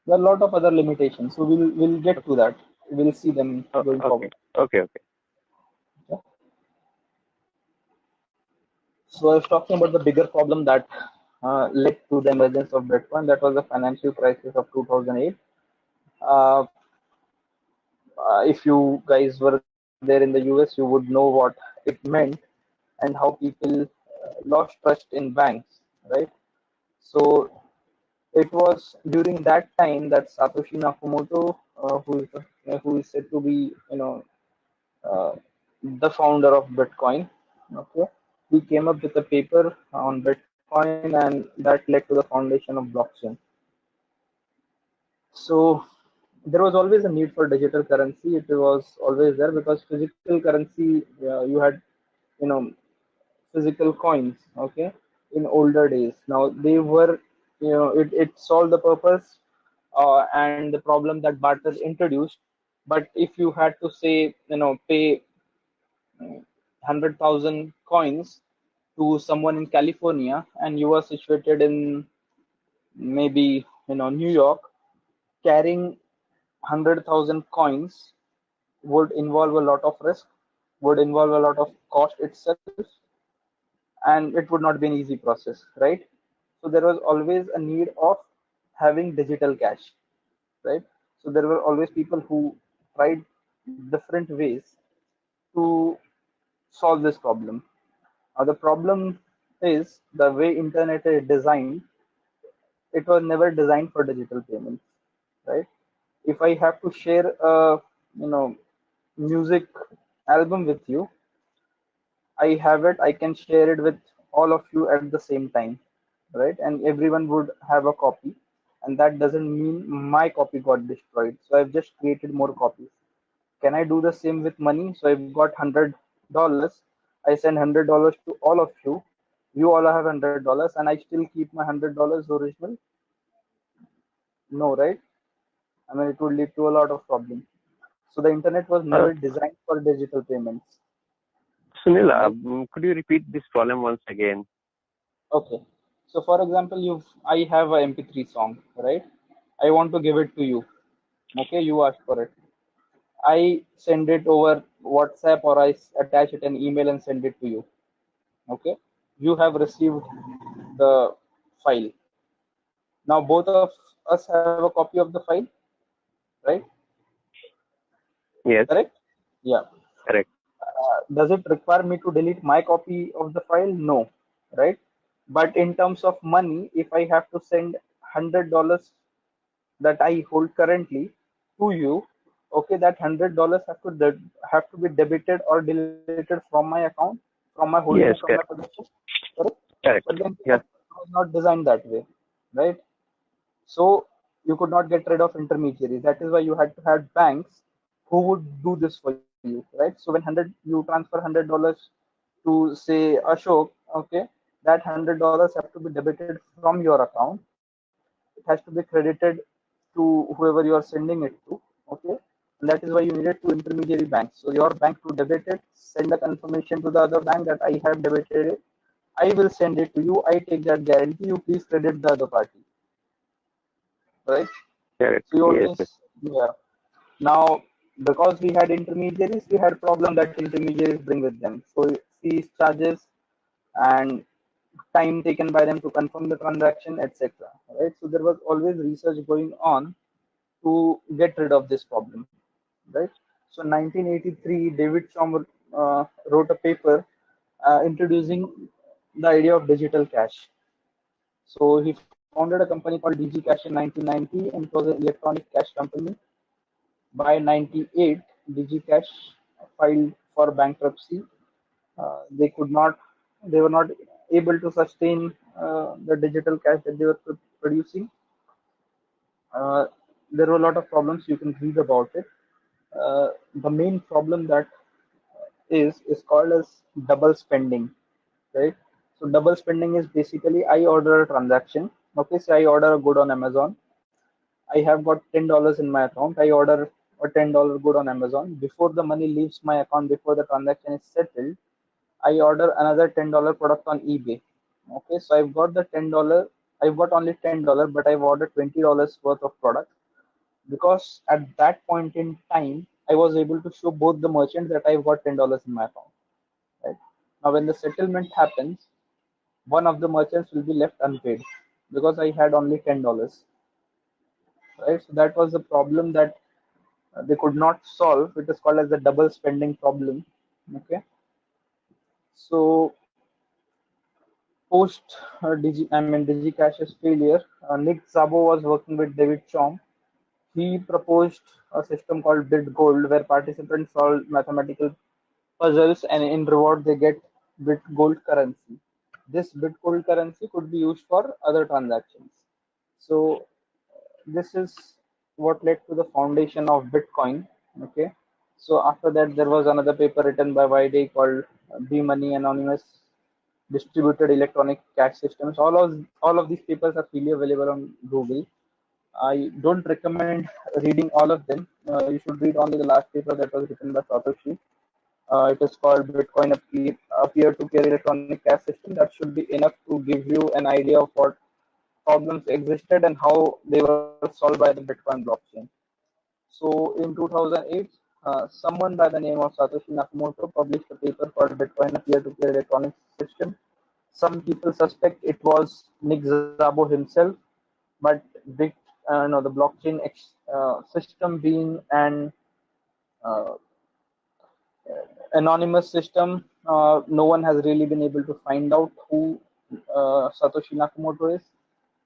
there are a lot of other limitations. So we'll get to that. We'll see them going Okay, forward. okay. Okay? So I was talking about the bigger problem that led to the emergence of Bitcoin. That was the financial crisis of 2008. Uh, if you guys were there in the US, you would know what it meant and how people lost trust in banks, right? So it was during that time that Satoshi Nakamoto, who is said to be, uh, the founder of Bitcoin, okay, he came up with a paper on Bitcoin, and that led to the foundation of blockchain. So there was always a need for digital currency. It was always there because physical currency, you had, you know, physical coins, okay, in older days. Now they were, it solved the purpose and the problem that barter introduced. But if you had to say, pay 100,000 coins to someone in California and you were situated in maybe New York, carrying 100,000 coins would involve a lot of risk, would involve a lot of cost itself, and it would not be an easy process, right? So there was always a need of having digital cash, right? So there were always people who tried different ways to solve this problem. The problem is the way internet is designed, it was never designed for digital payments, right? If I have to share a you know music album with you, I have it, I can share it with all of you at the same time, right? And everyone would have a copy, and that doesn't mean my copy got destroyed. So I've just created more copies. Can I do the same with money? So I've got $100. I send $100 to all of you. You all have $100, and I still keep my $100 original. No, right? I mean, it would lead to a lot of problems. So the internet was Uh, never designed for digital payments, Sunil, right? could you repeat this problem once again? Okay. So for example, I have a MP3 song, right? I want to give it to you. Okay, you ask for it. I send it over WhatsApp or attach it an email and send it to you. Okay. You have received the file. Now both of us have a copy of the file, right? Yes, Correct? Yeah. correct. Does it require me to delete my copy of the file? No, right? But in terms of money, if I have to send $100 that I hold currently to you, okay, that $100 have to be debited or deleted from my account, from my holding, from Yes, my correct. possession, correct? Correct. But the internet Yes. was not designed that way, right? So you could not get rid of intermediaries. That is why you had to have banks who would do this for you, right? So when you transfer $100 to say Ashok, okay, that $100 have to be debited from your account. It has to be credited to whoever you are sending it to, okay, and that is why you needed two intermediary banks. So your bank to debit it, send a confirmation to the other bank that I have debited it. I will send it to you. I take that guarantee. You please credit the other party, right? Correct. So you Yes. always, yeah. Now, because we had intermediaries, we had problem that intermediaries bring with them. So fees, charges, and time taken by them to confirm the transaction, etc. Right. So there was always research going on to get rid of this problem. Right. So 1983, David Chaum wrote a paper introducing the idea of digital cash. So he founded a company called DG Cash in 1990, and it was an electronic cash company. By 98, DigiCash filed for bankruptcy. They were not able to sustain the digital cash that they were producing. Uh, there were a lot of problems. You can read about it. The main problem that is called as double spending, right? So double spending is basically I order a transaction. Okay, so I order a good on Amazon. I have got $10 in my account. I order a $10 good on Amazon. Before the money leaves my account, before the transaction is settled, I order another $10 product on eBay. Okay, so I've got the $10. I've got only $10, but I've ordered $20 worth of product because at that point in time, I was able to show both the merchants that I've got $10 in my account. Right now, when the settlement happens, one of the merchants will be left unpaid because I had only $10. Right, so that was the problem that they could not solve. It is called as the double spending problem. Okay, so post DigiCash's failure, Nick Szabo was working with David Chaum. He proposed a system called Bit Gold, where participants solve mathematical puzzles, and in reward they get Bit Gold currency. This Bit Gold currency could be used for other transactions. So this is what led to the foundation of Bitcoin. Okay, so after that there was another paper written by YD called B-Money Anonymous Distributed Electronic Cash Systems. All of these papers are freely available on Google. I don't recommend reading all of them. You should read only the last paper that was written by Satoshi. It is called Bitcoin, a peer-to-peer electronic cash system. That should be enough to give you an idea of what problems existed and how they were solved by the Bitcoin blockchain. So in 2008, someone by the name of Satoshi Nakamoto published a paper called Bitcoin, a peer-to-peer electronic system. Some people suspect it was Nick Szabo himself, but the blockchain system being an uh, anonymous system, no one has really been able to find out who Satoshi Nakamoto is.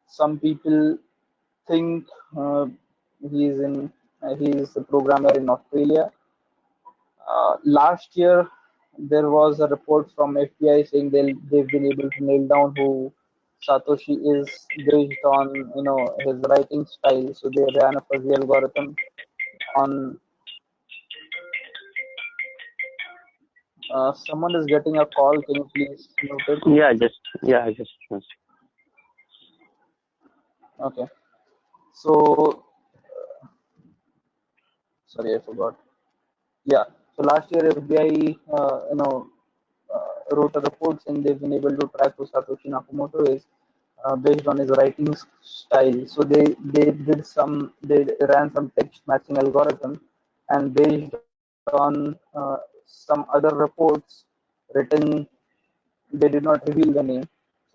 Some people think he is in he is a programmer in Australia. Last year, there was a report from FBI saying they've been able to nail down who Satoshi is based on his writing style. So they ran a fuzzy algorithm on. Someone is getting a call. Can you please mute it? Just Okay. So sorry, I forgot. Yeah. So last year, FBI, wrote a report saying they've been able to track who Satoshi Nakamoto is based on his writing style. So they ran some text matching algorithm, and based on some other reports written, they did not reveal the name.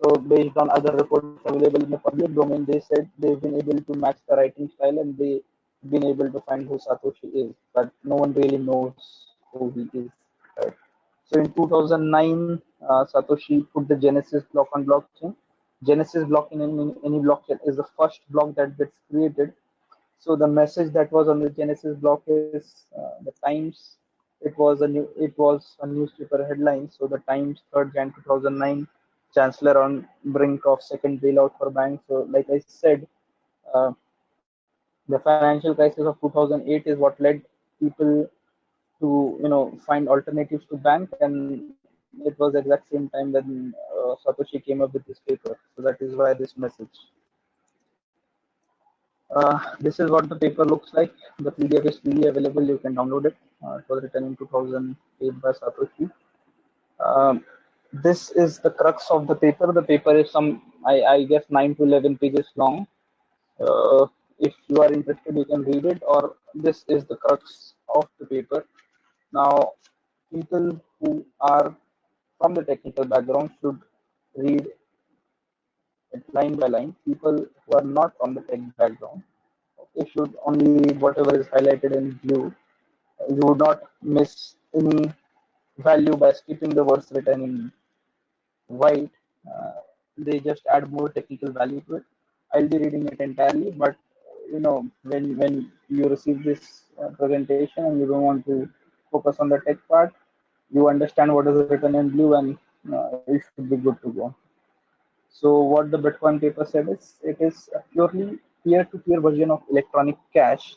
So based on other reports available in the public domain, they said they've been able to match the writing style and they've been able to find who Satoshi is, but no one really knows who he is. Right? So in 2009, Satoshi put the Genesis block on blockchain. Genesis block in any blockchain is the first block that gets created. So the message that was on the Genesis block is the Times. It was a newspaper headline. So the Times, 3rd Jan 2009, Chancellor on brink of second bailout for banks. So like I said, uh, the financial crisis of 2008 is what led people to find alternatives to bank, and it was the exact same time when Satoshi came up with this paper. So that is why this message. This is what the paper looks like. The PDF is freely available. You can download it. It was written in 2008 by Satoshi. This is the crux of the paper. The paper is I guess, 9 to 11 pages long. If you are interested, you can read it, or this is the crux of the paper. Now, people who are from the technical background should read it line by line. People who are not from the tech background, they should only read whatever is highlighted in blue. You would not miss any value by skipping the words written in white. Uh, they just add more technical value to it. I'll be reading it entirely, but when you receive this presentation and you don't want to focus on the tech part, you understand what is written in blue, and you should be good to go. So what the Bitcoin paper said is it is a purely peer-to-peer version of electronic cash.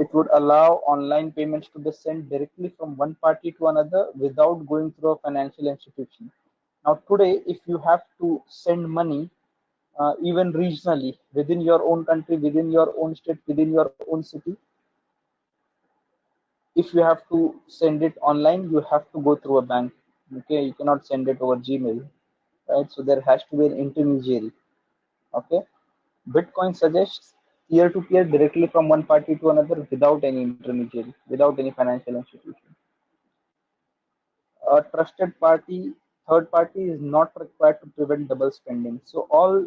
It would allow online payments to be sent directly from one party to another without going through a financial institution. Now, today, if you have to send money, even regionally, within your own country, within your own state, within your own city, if you have to send it online, you have to go through a bank. Okay, you cannot send it over Gmail, right? So there has to be an intermediary. Okay, Bitcoin suggests peer-to-peer directly from one party to another without any intermediary, without any financial institution. A trusted party, third party is not required to prevent double spending. So all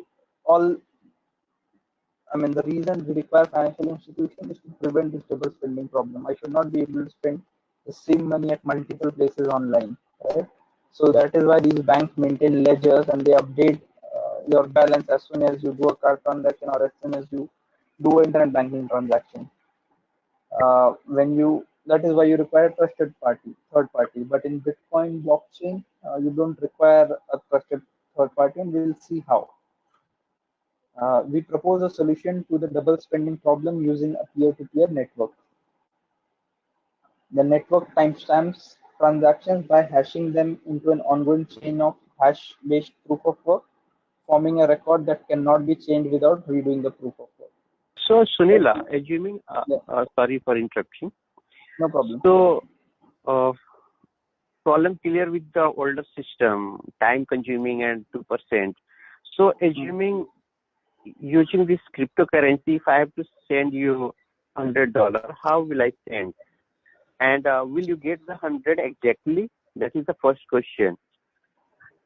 the reason we require financial institution is to prevent this double spending problem. I should not be able to spend the same money at multiple places online, right? So that is why these banks maintain ledgers and they update your balance as soon as you do a card transaction or as soon as you do an internet banking transaction. When you That is why you require a trusted party, third party. But in Bitcoin blockchain, you don't require a trusted third party, and we'll see how. We propose a solution to the double spending problem using a peer-to-peer network. The network timestamps transactions by hashing them into an ongoing chain of hash-based proof of work, forming a record that cannot be changed without redoing the proof of work. So, Sunila, assuming, Yeah. sorry for interrupting. No problem. So, problem clear with the older system, time consuming and 2%. So, assuming using this cryptocurrency, if I have to send you $100, how will I send? And will you get the 100 exactly? That is the first question.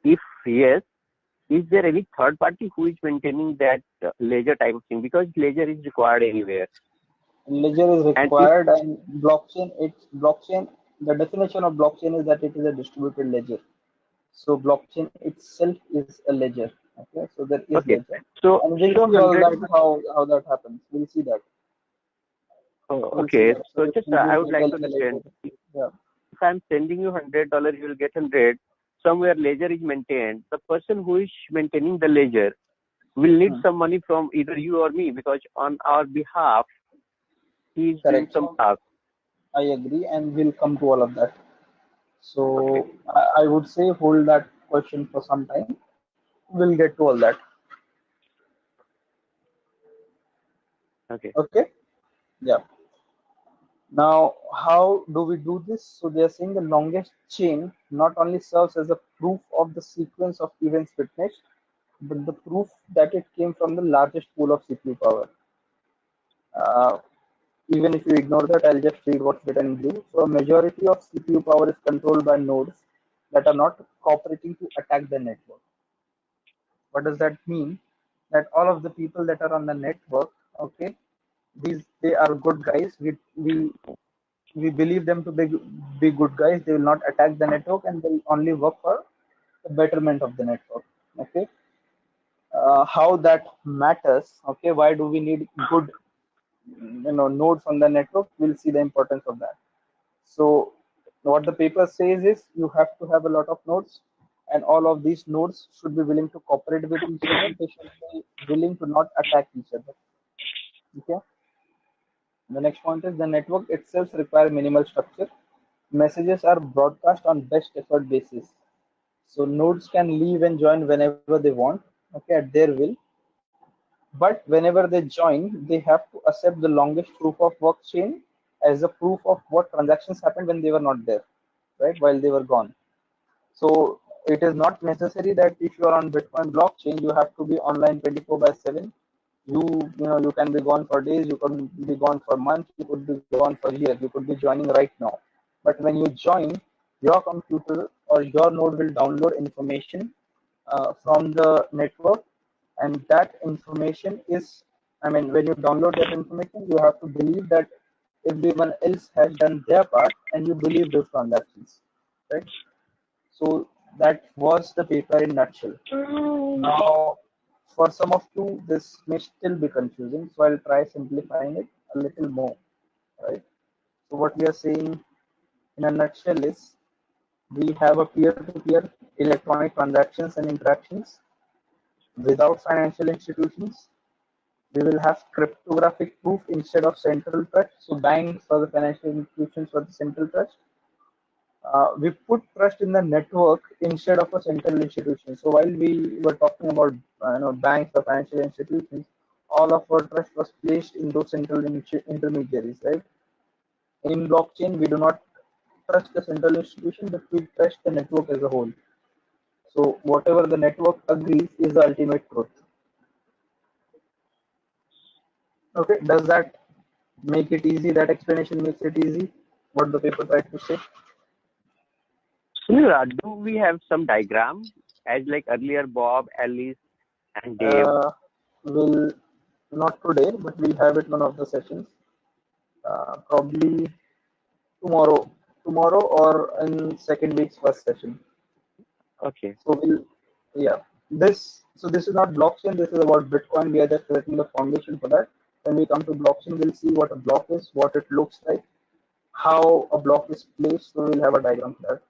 If yes, is there any third party who is maintaining that ledger type of thing? Because ledger is required anywhere. Ledger is And if required, and blockchain. The definition of blockchain is that it is a distributed ledger. So blockchain itself is a ledger. Okay, so there is okay, ledger, so and we'll see all 100. that how that happens. We'll see that. Oh, We'll see okay, that. So so we'll just give I you would like to details later. understand. Yeah. If I'm sending you $100, you will get 100. Somewhere ledger is maintained. The person who is maintaining the ledger will need some money from either you or me, because on our behalf he is doing Correct. some So task. I agree, and we'll come to all of that. Okay, So I would say hold that question for some time. We'll get to all that. okay. Okay. Yeah. Now, how do we do this? So they are saying the longest chain not only serves as a proof of the sequence of events witnessed, but the proof that it came from the largest pool of CPU power. Uh, Even if you ignore that, I'll just read what's written in blue. So a majority of CPU power is controlled by nodes that are not cooperating to attack the network. What does that mean? That all of the people that are on the network, okay, they are good guys. We believe them to be good guys. They will not attack the network, and they'll only work for the betterment of the network. Okay, how that matters? Okay, why do we need good nodes on the network? We'll see the importance of that. So what the paper says is you have to have a lot of nodes, and all of these nodes should be willing to cooperate with each other. They should be willing to not attack each other. Okay. The next point is the network itself requires minimal structure. Messages are broadcast on best effort basis. So nodes can leave and join whenever they want, okay, at their will. But whenever they join, they have to accept the longest proof of work chain as a proof of what transactions happened when they were not there, right? While they were gone. So it is not necessary that if you are on Bitcoin blockchain, you have to be online 24/7. You can be gone for days, you can be gone for months, you could be gone for years, you could be joining right now. But when you join, your computer or your node will download information from the network, and that information is, I mean, when you download that information, you have to believe that everyone else has done their part, and you believe those transactions, right? So that was the paper in nutshell. Now, for some of you, this may still be confusing, so I'll try simplifying it a little more, right? So what we are saying in a nutshell is we have a peer-to-peer electronic transactions and interactions without financial institutions. We will have cryptographic proof instead of central trust. So banks or the financial institutions for the central trust. We put trust in the network instead of a central institution. So while we were talking about banks or financial institutions, all of our trust was placed in those central intermediaries, right? In blockchain, we do not trust the central institution, but we trust the network as a whole. So whatever the network agrees is the ultimate truth. Okay, does that make it easy? That explanation makes it easy. What the paper tried to say. Sunil, do we have some diagram as like earlier Bob, Alice, and Dave? Will not today, but we'll have it one of the sessions. Probably tomorrow, or in second week's first session. Okay. So yeah. This is not blockchain. This is about Bitcoin. We are just setting the foundation for that. When we come to blockchain, we'll see what a block is, what it looks like, how a block is placed. So we'll have a diagram for that.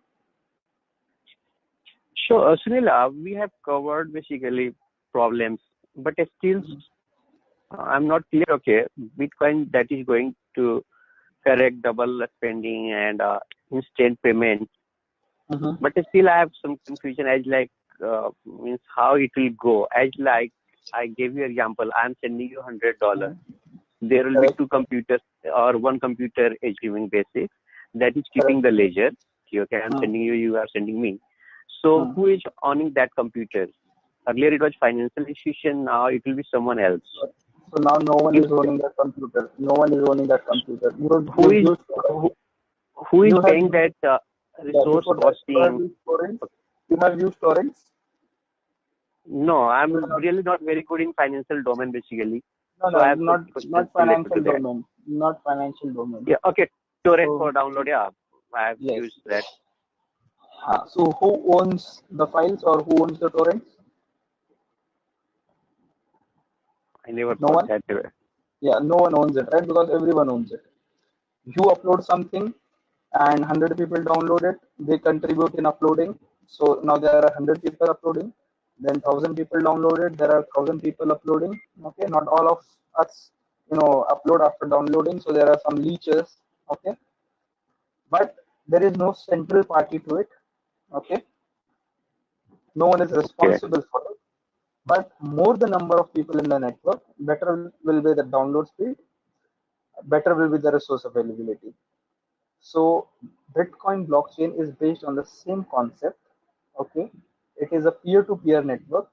So, Sunil, we have covered basically problems, but still, I'm not clear. Okay, Bitcoin that is going to correct double spending and instant payment, but still I have some confusion as like means how it will go. As like I gave you example, I'm sending you $100. There will be two computers or one computer assuming basic that is keeping the ledger. Okay, I'm sending you, you are sending me. So who is owning that computer? Earlier it was financial institution. Now it will be someone else. So now no one If is owning that computer. No one is owning that computer. who is who is you have paying that resource before that you have costing? used torrents. You have used torrents. No, I'm really not very good in financial domain basically. No, So I have not questions related financial to that. domain. Not financial domain. Yeah, okay. Torrent So for download. Yeah, I have yes. used that. So who owns the files or who owns the torrents? I never No thought one. that way. Yeah, no one owns it, right? Because everyone owns it. You upload something and 100 people download it, they contribute in uploading. So now there are 100 people uploading, then 1,000 people download it, there are 1,000 people uploading. Okay, not all of us, upload after downloading, so there are some leeches. Okay, but there is no central party to it. Okay, no one is Okay. responsible for it. But more the number of people in the network, better will be the download speed, better will be the resource availability. So Bitcoin blockchain is based on the same concept. Okay, it is a peer-to-peer network.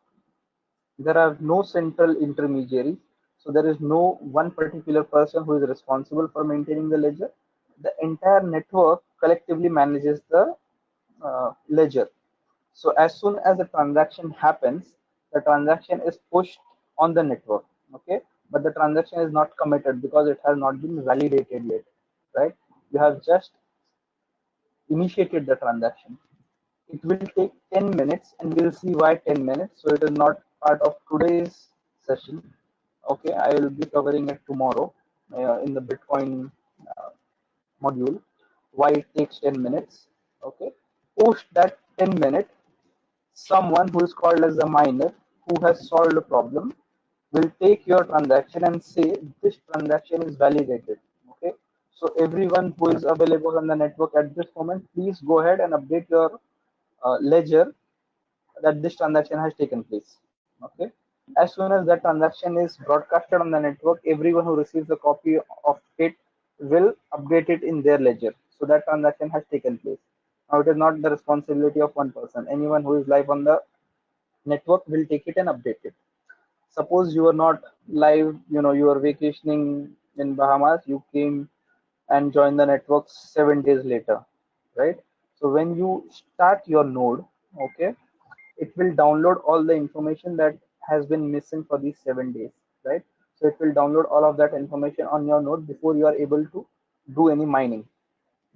There are no central intermediaries. So there is no one particular person who is responsible for maintaining the ledger. The entire network collectively manages the ledger. So as soon as a transaction happens, the transaction is pushed on the network. Okay, but the transaction is not committed because it has not been validated yet, right? You have just initiated the transaction. It will take 10 minutes and we'll see why 10 minutes. So it is not part of today's session. Okay, I will be covering it tomorrow in the Bitcoin uh, module. Why it takes 10 minutes. Okay, post that 10 minute, someone who is called as a miner who has solved a problem will take your transaction and say this transaction is validated. Okay, so everyone who is available on the network at this moment, please go ahead and update your ledger that this transaction has taken place. Okay, as soon as that transaction is broadcasted on the network, everyone who receives a copy of it will update it in their ledger, so that transaction has taken place. Now it is not the responsibility of one person. Anyone who is live on the network will take it and update it. Suppose you are not live, you are vacationing in Bahamas, you came and joined the network 7 days later, right? So when you start your node, okay, it will download all the information that has been missing for these 7 days, right? So it will download all of that information on your node before you are able to do any mining.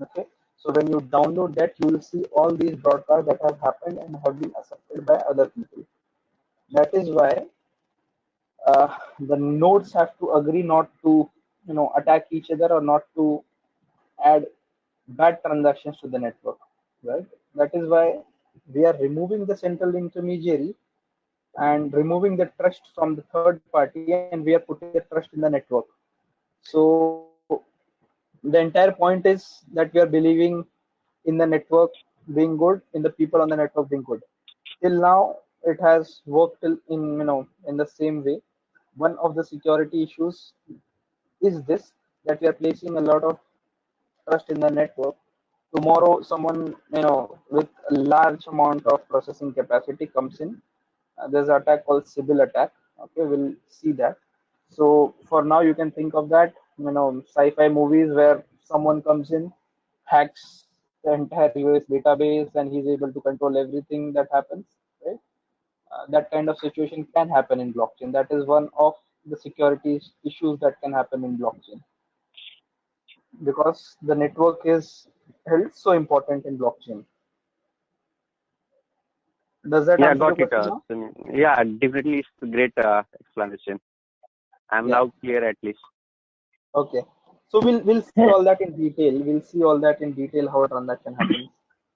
Okay, so when you download that, you will see all these broadcasts that have happened and have been accepted by other people. That is why the nodes have to agree not to attack each other or not to add bad transactions to the network, right? That is why we are removing the central intermediary and removing the trust from the third party, and we are putting the trust in the network. So the entire point is that we are believing in the network being good, in the people on the network being good. Till now it has worked in the same way. One of the security issues is this, that we are placing a lot of trust in the network. Tomorrow someone with a large amount of processing capacity comes in. There's an attack called Sybil attack. Okay, we'll see that. So for now you can think of that, sci-fi movies where someone comes in, hacks the entire US database, and he's able to control everything that happens, right? That kind of situation can happen in blockchain. That is one of the security issues that can happen in blockchain, because the network is held so important in blockchain. Does that Yeah, answer your got it. question now? Yeah, definitely it's a great explanation. I'm Yeah. now clear at least. Okay. So we'll see all that in detail. We'll see all that in detail how a transaction happens.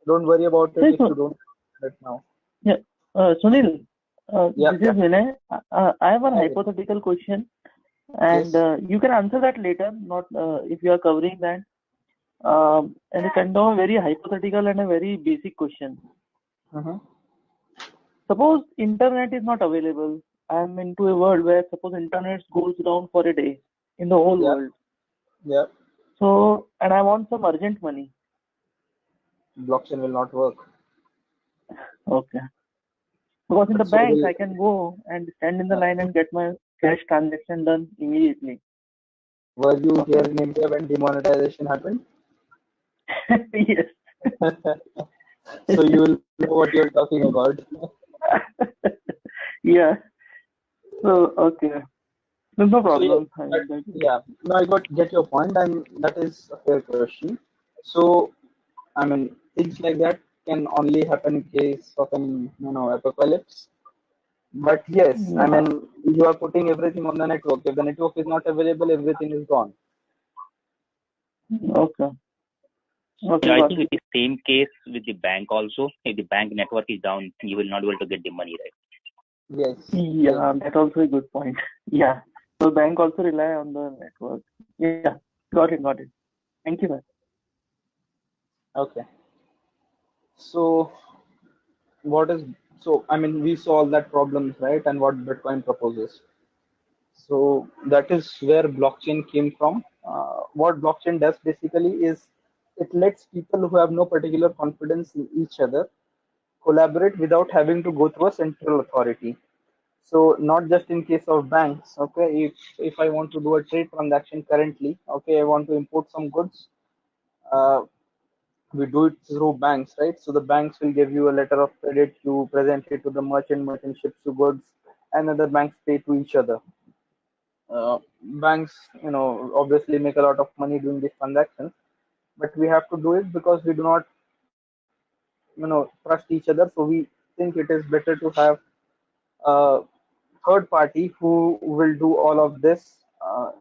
Don't worry about it Yes, if you don't right now. yeah. Sunil, Yeah, this yeah. is Vinay. I have a Hi, Vinay. hypothetical question, and Yes. you can answer that later, not if you are covering that. And it's kind of a very hypothetical and a very basic question. Mm-hmm. Suppose internet is not available. I'm into a world where suppose internet goes down for a day in the whole Yeah, world. yeah. So, and I want some urgent money. Blockchain will not work. Okay. Because in the So bank, I can go and stand in the line and get my cash transaction done immediately. were you here in India when demonetization happened? Yes. So you will know what you're talking about. Yeah. So, okay. No So problem. yeah, no, I get your point, and that is a fair question. So I mean, things like that can only happen in case of an apocalypse. But yes, I Yeah. mean, you are putting everything on the network. If the network is not available, everything is gone. Okay. Okay, Yeah, I got think it. it is same case with the bank also. If the bank network is down, you will not be able to get the money, right? Yes, yes. Yeah, that's also a good point. Yeah. So bank also rely on the network. Yeah. Got it. Thank you, man. Okay. So what is so? I mean, we solve that problems, right? And what Bitcoin proposes. So that is where blockchain came from. What blockchain does basically is it lets people who have no particular confidence in each other collaborate without having to go through a central authority. So not just in case of banks, okay, if I want to do a trade transaction currently, okay, I want to import some goods, uh, we do it through banks, right? So the banks will give you a letter of credit, you present it to the merchant, merchant ships you goods, and other banks pay to each other. Banks, obviously make a lot of money doing these transactions, but we have to do it because we do not, trust each other. So we think it is better to have a third party who will do all of this,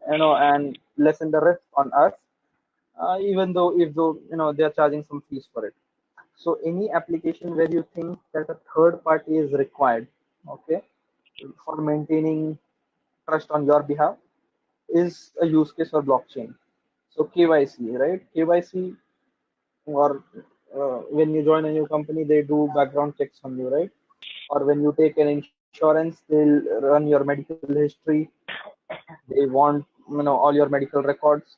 and lessen the risk on us, even though if though they are charging some fees for it. So any application where you think that a third party is required, okay, for maintaining trust on your behalf is a use case for blockchain. So KYC, right? KYC, or when you join a new company, they do background checks on you, right? Or when you take an insurance, they'll run your medical history. They want all your medical records.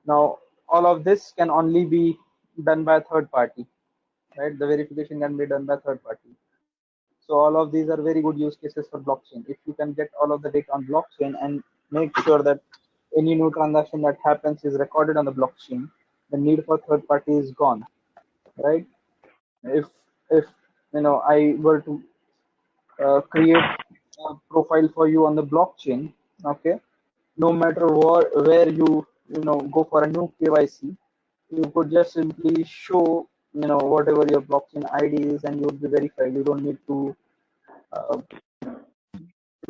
Now, all of this can only be done by a third party, right? The verification can be done by third party. So all of these are very good use cases for blockchain. If you can get all of the data on blockchain and make sure that any new transaction that happens is recorded on the blockchain, the need for third party is gone, right? If I were to create a profile for you on the blockchain, okay, no matter where you go for a new KYC, you could just simply show whatever your blockchain ID is, and you would be verified. You don't need to uh,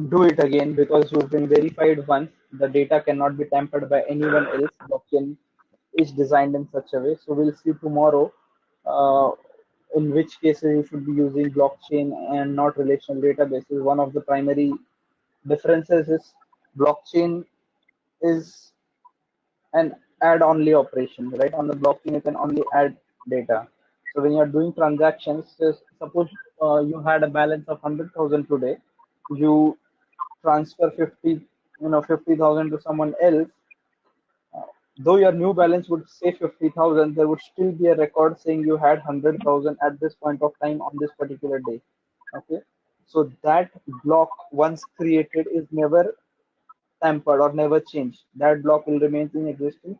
do it again because you've been verified once. The data cannot be tampered by anyone else. Blockchain is designed in such a way. So we'll see tomorrow uh, in which cases you should be using blockchain and not relational databases. One of the primary differences is blockchain is an add-only operation, right? On the blockchain, you can only add data. So when you're doing transactions, suppose you had a balance of 100,000 today, you transfer 50,000 to someone else. Though your new balance would say 50,000, there would still be a record saying you had 100,000 at this point of time on this particular day. Okay, so that block once created is never tampered or never changed. That block will remain in existence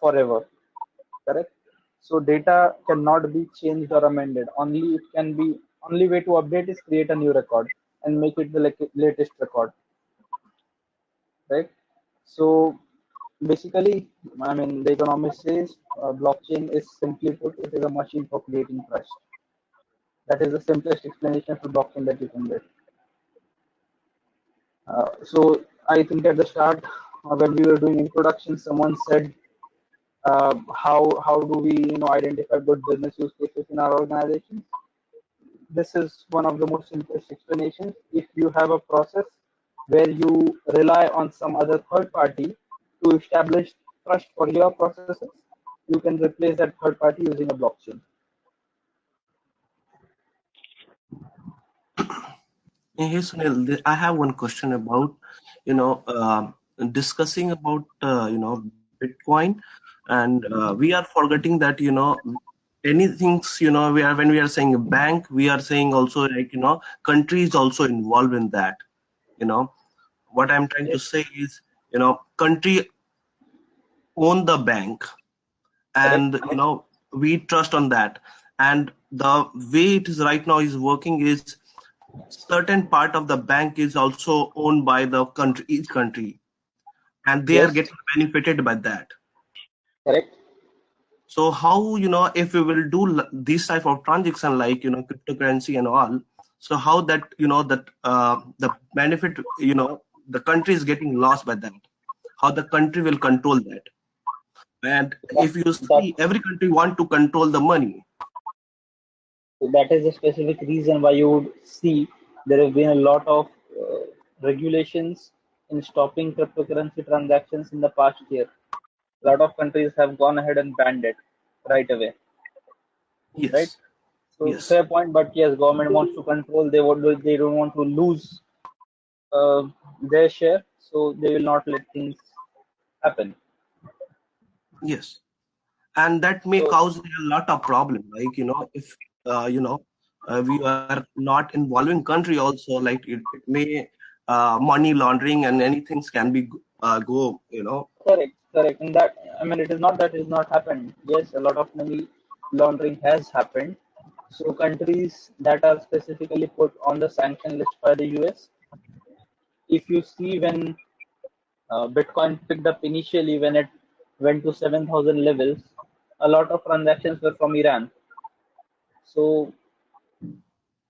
forever. Correct. So data cannot be changed or amended. Only way to update is create a new record and make it the latest record. Right. So basically, I mean, the economist says blockchain is simply put, it is a machine for creating trust. That is the simplest explanation for blockchain that you can get. So I think at the start, when we were doing introduction, someone said, how do we identify good business use cases in our organization? This is one of the most simplest explanations. If you have a process where you rely on some other third party to establish trust for your processes, you can replace that third party using a blockchain. Hey Sunil, I have one question about, discussing about, Bitcoin, and we are forgetting that, anything, when we are saying bank, we are saying also like, country is also involved in that. What I'm trying to Yes, say is, country own the bank, correct. and we trust on that. And the way it is right now is working is certain part of the bank is also owned by the country, each country, and they are Yes, getting benefited by that. correct. So how, if we will do this type of transaction like, cryptocurrency and all, so how that, that the benefit, the country is getting lost by that, how the country will control that. And That if you that see, every country want to control the money. that is a specific reason why you would see there have been a lot of regulations in stopping cryptocurrency transactions in the past year. A lot of countries have gone ahead and banned it right away, right? Yes, So yes, fair point, but yes, government wants to control. They don't want to lose uh, their share, so they will not let things happen. yes. And that may So cause a lot of problem, like, if we are not involving country also, like it may money laundering and anything can be go, correct, correct. And that, I mean, it is not that it has not happened. Yes, a lot of money laundering has happened. So countries that are specifically put on the sanction list by the US, if you see when Bitcoin picked up initially when it went to 7,000 levels, a lot of transactions were from Iran. So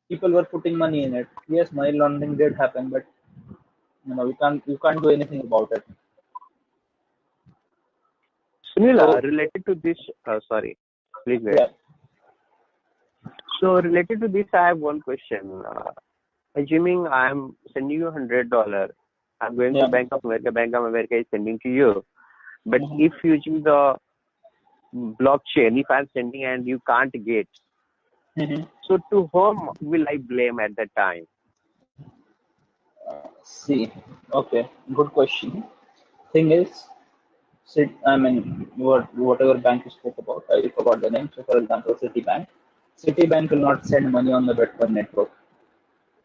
people were putting money in it. Yes, money laundering did happen, but you can't do anything about it. Sunil, So related to this, sorry, please go ahead. yeah. So related to this, I have one question. Assuming I am sending you $100, I'm going to Yeah. Bank of America. Bank of America is sending to you. But Mhm. if using the blockchain, if I'm sending and you can't get, Mhm. so to whom will I blame at that time? See, okay, good question. Thing is, I mean, whatever bank you spoke about, I forgot the name. So, for example, Citibank. Citibank will not send money on the Bitcoin network.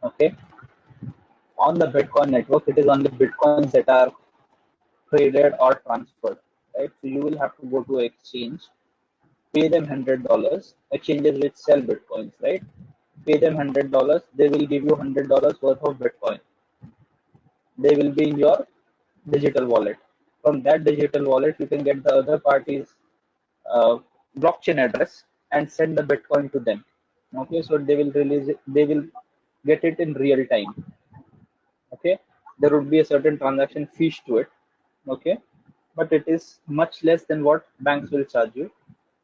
Okay, on the Bitcoin network, it is only Bitcoins that are traded or transferred, right? So you will have to go to exchange, pay them $100. Exchanges which sell Bitcoins, right? Pay them $100. They will give you $100 worth of Bitcoin. They will be in your digital wallet. From that digital wallet, you can get the other party's uh, blockchain address and send the Bitcoin to them. Okay, so they will release it. They will get it in real time. Okay, there would be a certain transaction fees to it. Okay, but it is much less than what banks will charge you.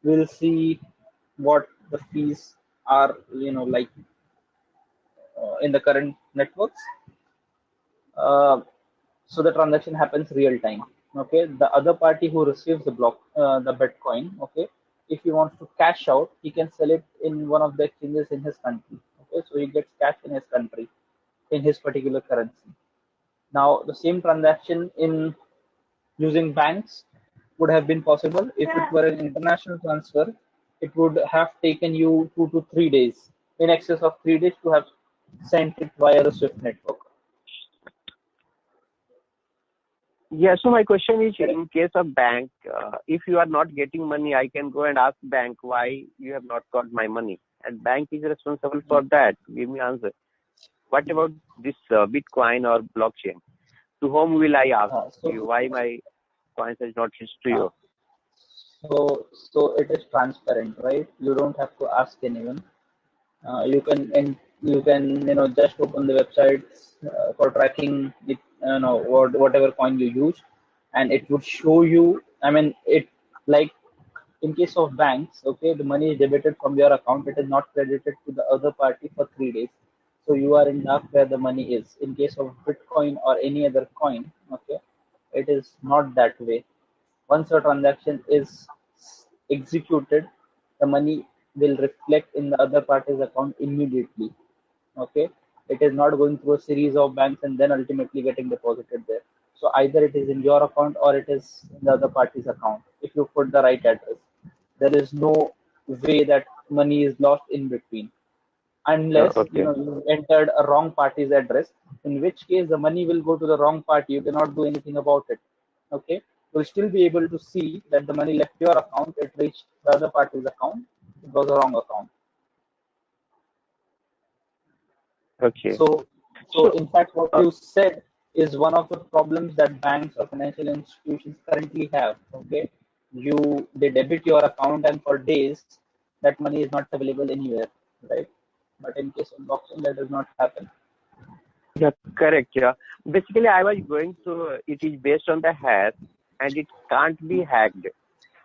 We'll see what the fees are. Like in the current networks. Uh, so the transaction happens real time. Okay, the other party who receives the Bitcoin, okay, if he wants to cash out, he can sell it in one of the exchanges in his country. Okay, so he gets cash in his country in his particular currency. Now the same transaction in using banks would have been possible if it were an international transfer. It would have taken you 2 to 3 days, in excess of 3 days, to have sent it via the Swift network. Yeah, so my question is, Correct? in case of bank, if you are not getting money, I can go and ask bank why you have not got my money. And bank is responsible for that. Give me answer. What about this Bitcoin or blockchain? To whom will I ask Uh, you so why my coins has not reached to uh, you? so it is transparent, right? You don't have to ask anyone. You can just open the website for tracking it, whatever coin you use, and it would show you. I mean, it, like, in case of banks, okay, the money is debited from your account. It is not credited to the other party for 3 days. So you are in dark where the money is. In case of Bitcoin or any other coin, okay, it is not that way. Once a transaction is executed, the money will reflect in the other party's account immediately. Okay, it is not going through a series of banks and then ultimately getting deposited there. So either it is in your account or it is in the other party's account if you put the right address. There is no way that money is lost in between, unless Okay. you entered a wrong party's address, in which case the money will go to the wrong party. You cannot do anything about it. Okay, you'll still be able to see that the money left your account, it reached the other party's account, it was a wrong account. Okay. So So in fact, what uh, you said is one of the problems that banks or financial institutions currently have. Okay, they debit your account, and for days that money is not available anywhere, right? But in case of blockchain, that does not happen. yeah, correct. Yeah. Basically, I was going through. It is based on the hash, and it can't be hacked.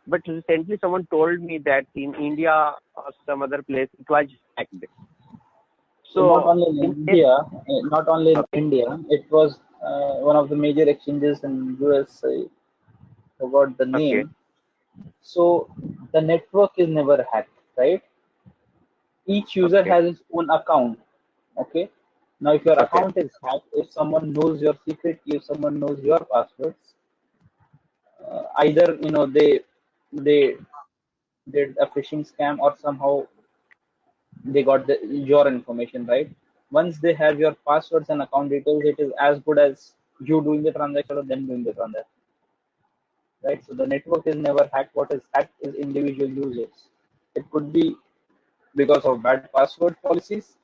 But recently, someone told me that in India or some other place it was hacked. So not So only in in case, India, not only in okay, India, it was one of the major exchanges in US. I forgot the okay, name. So the network is never hacked, right? Each user okay, has its own account. Okay. Now, if your okay, account is hacked, if someone knows your secret key, if someone knows your passwords, either they did a phishing scam, or somehow they got your information, right? Once they have your passwords and account details, it is as good as you doing the transaction or them doing the transaction, right? So the network is never hacked. What is hacked is individual users. It could be because of bad password policies.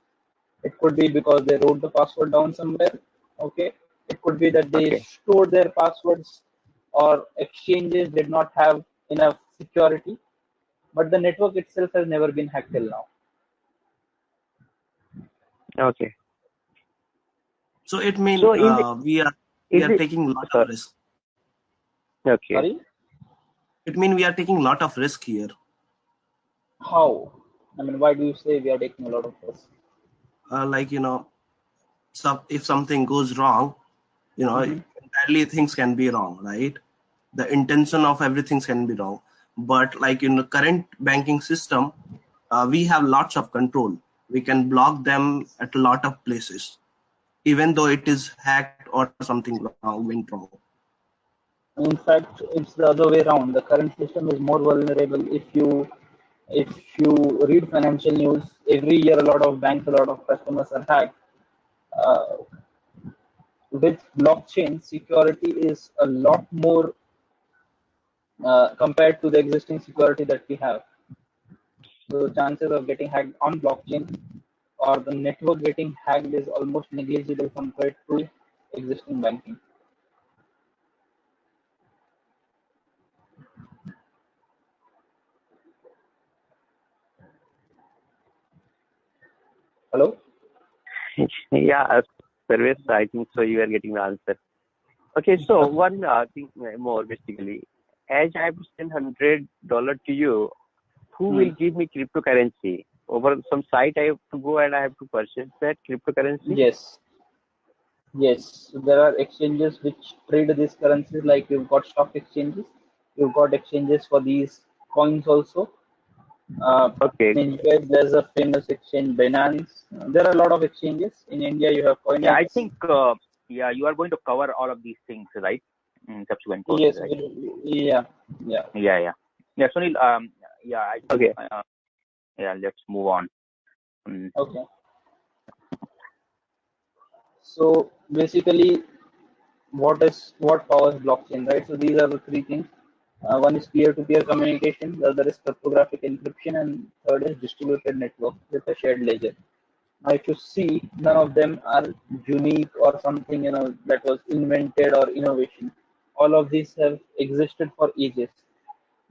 It could be because they wrote the password down somewhere. Okay. It could be that they okay, stored their passwords, or exchanges did not have enough security. But the network itself has never been hacked till now. So okay. it means So in we is are it taking a lot of sorry? risk. Okay. Sorry? It means we are taking a lot of risk here. How? I mean, why do you say we are taking a lot of risk? Like so if something goes wrong, Mm-hmm. entirely things can be wrong, right? The intention of everything can be wrong, but like in the current banking system, we have lots of control. We can block them at a lot of places, even though it is hacked or something wrong went wrong. In fact, it's the other way around. The current system is more vulnerable. If you read financial news every year, a lot of banks, a lot of customers are hacked. Uh, with blockchain, security is a lot more compared to the existing security that we have. So the chances of getting hacked on blockchain, or the network getting hacked, is almost negligible compared to existing banking. Hello? Yeah, service. I think so. You are getting the answer. Okay. So one thing more basically, as I have to send $100 to you, who Hmm. will give me cryptocurrency? Over some site I have to go and I have to purchase that cryptocurrency? Yes. Yes, so there are exchanges which trade these currencies. Like you've got stock exchanges, you've got exchanges for these coins also. Okay. In US, there's a famous exchange, Binance. There are a lot of exchanges. In India, you have Yeah, I CoinEx. think yeah, you are going to cover all of these things, right? In subsequent courses, Yes, right? yeah, yeah. Yeah. Sunil, yeah, I think Okay. yeah, let's move on. Okay. So basically, what powers blockchain, right? So these are the three things. One is peer-to-peer communication, the other is cryptographic encryption, and third is distributed network with a shared ledger. Now, if you see, none of them are unique or something that was invented or innovation. All of these have existed for ages.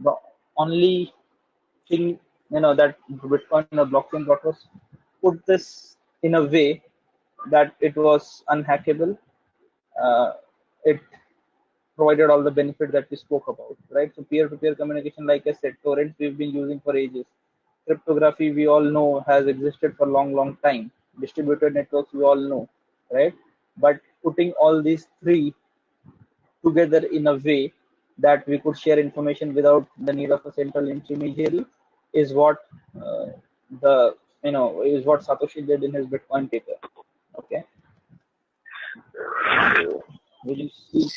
The only thing that Bitcoin or blockchain brought was put this in a way that it was unhackable. Uh, it provided all the benefits that we spoke about, right? So peer-to-peer communication, like I said, torrents we've been using for ages. Cryptography, we all know, has existed for a long, long time. Distributed networks, we all know, right? But putting all these three together in a way that we could share information without the need of a central intermediary is what the is what Satoshi did in his Bitcoin paper. Okay, so when you see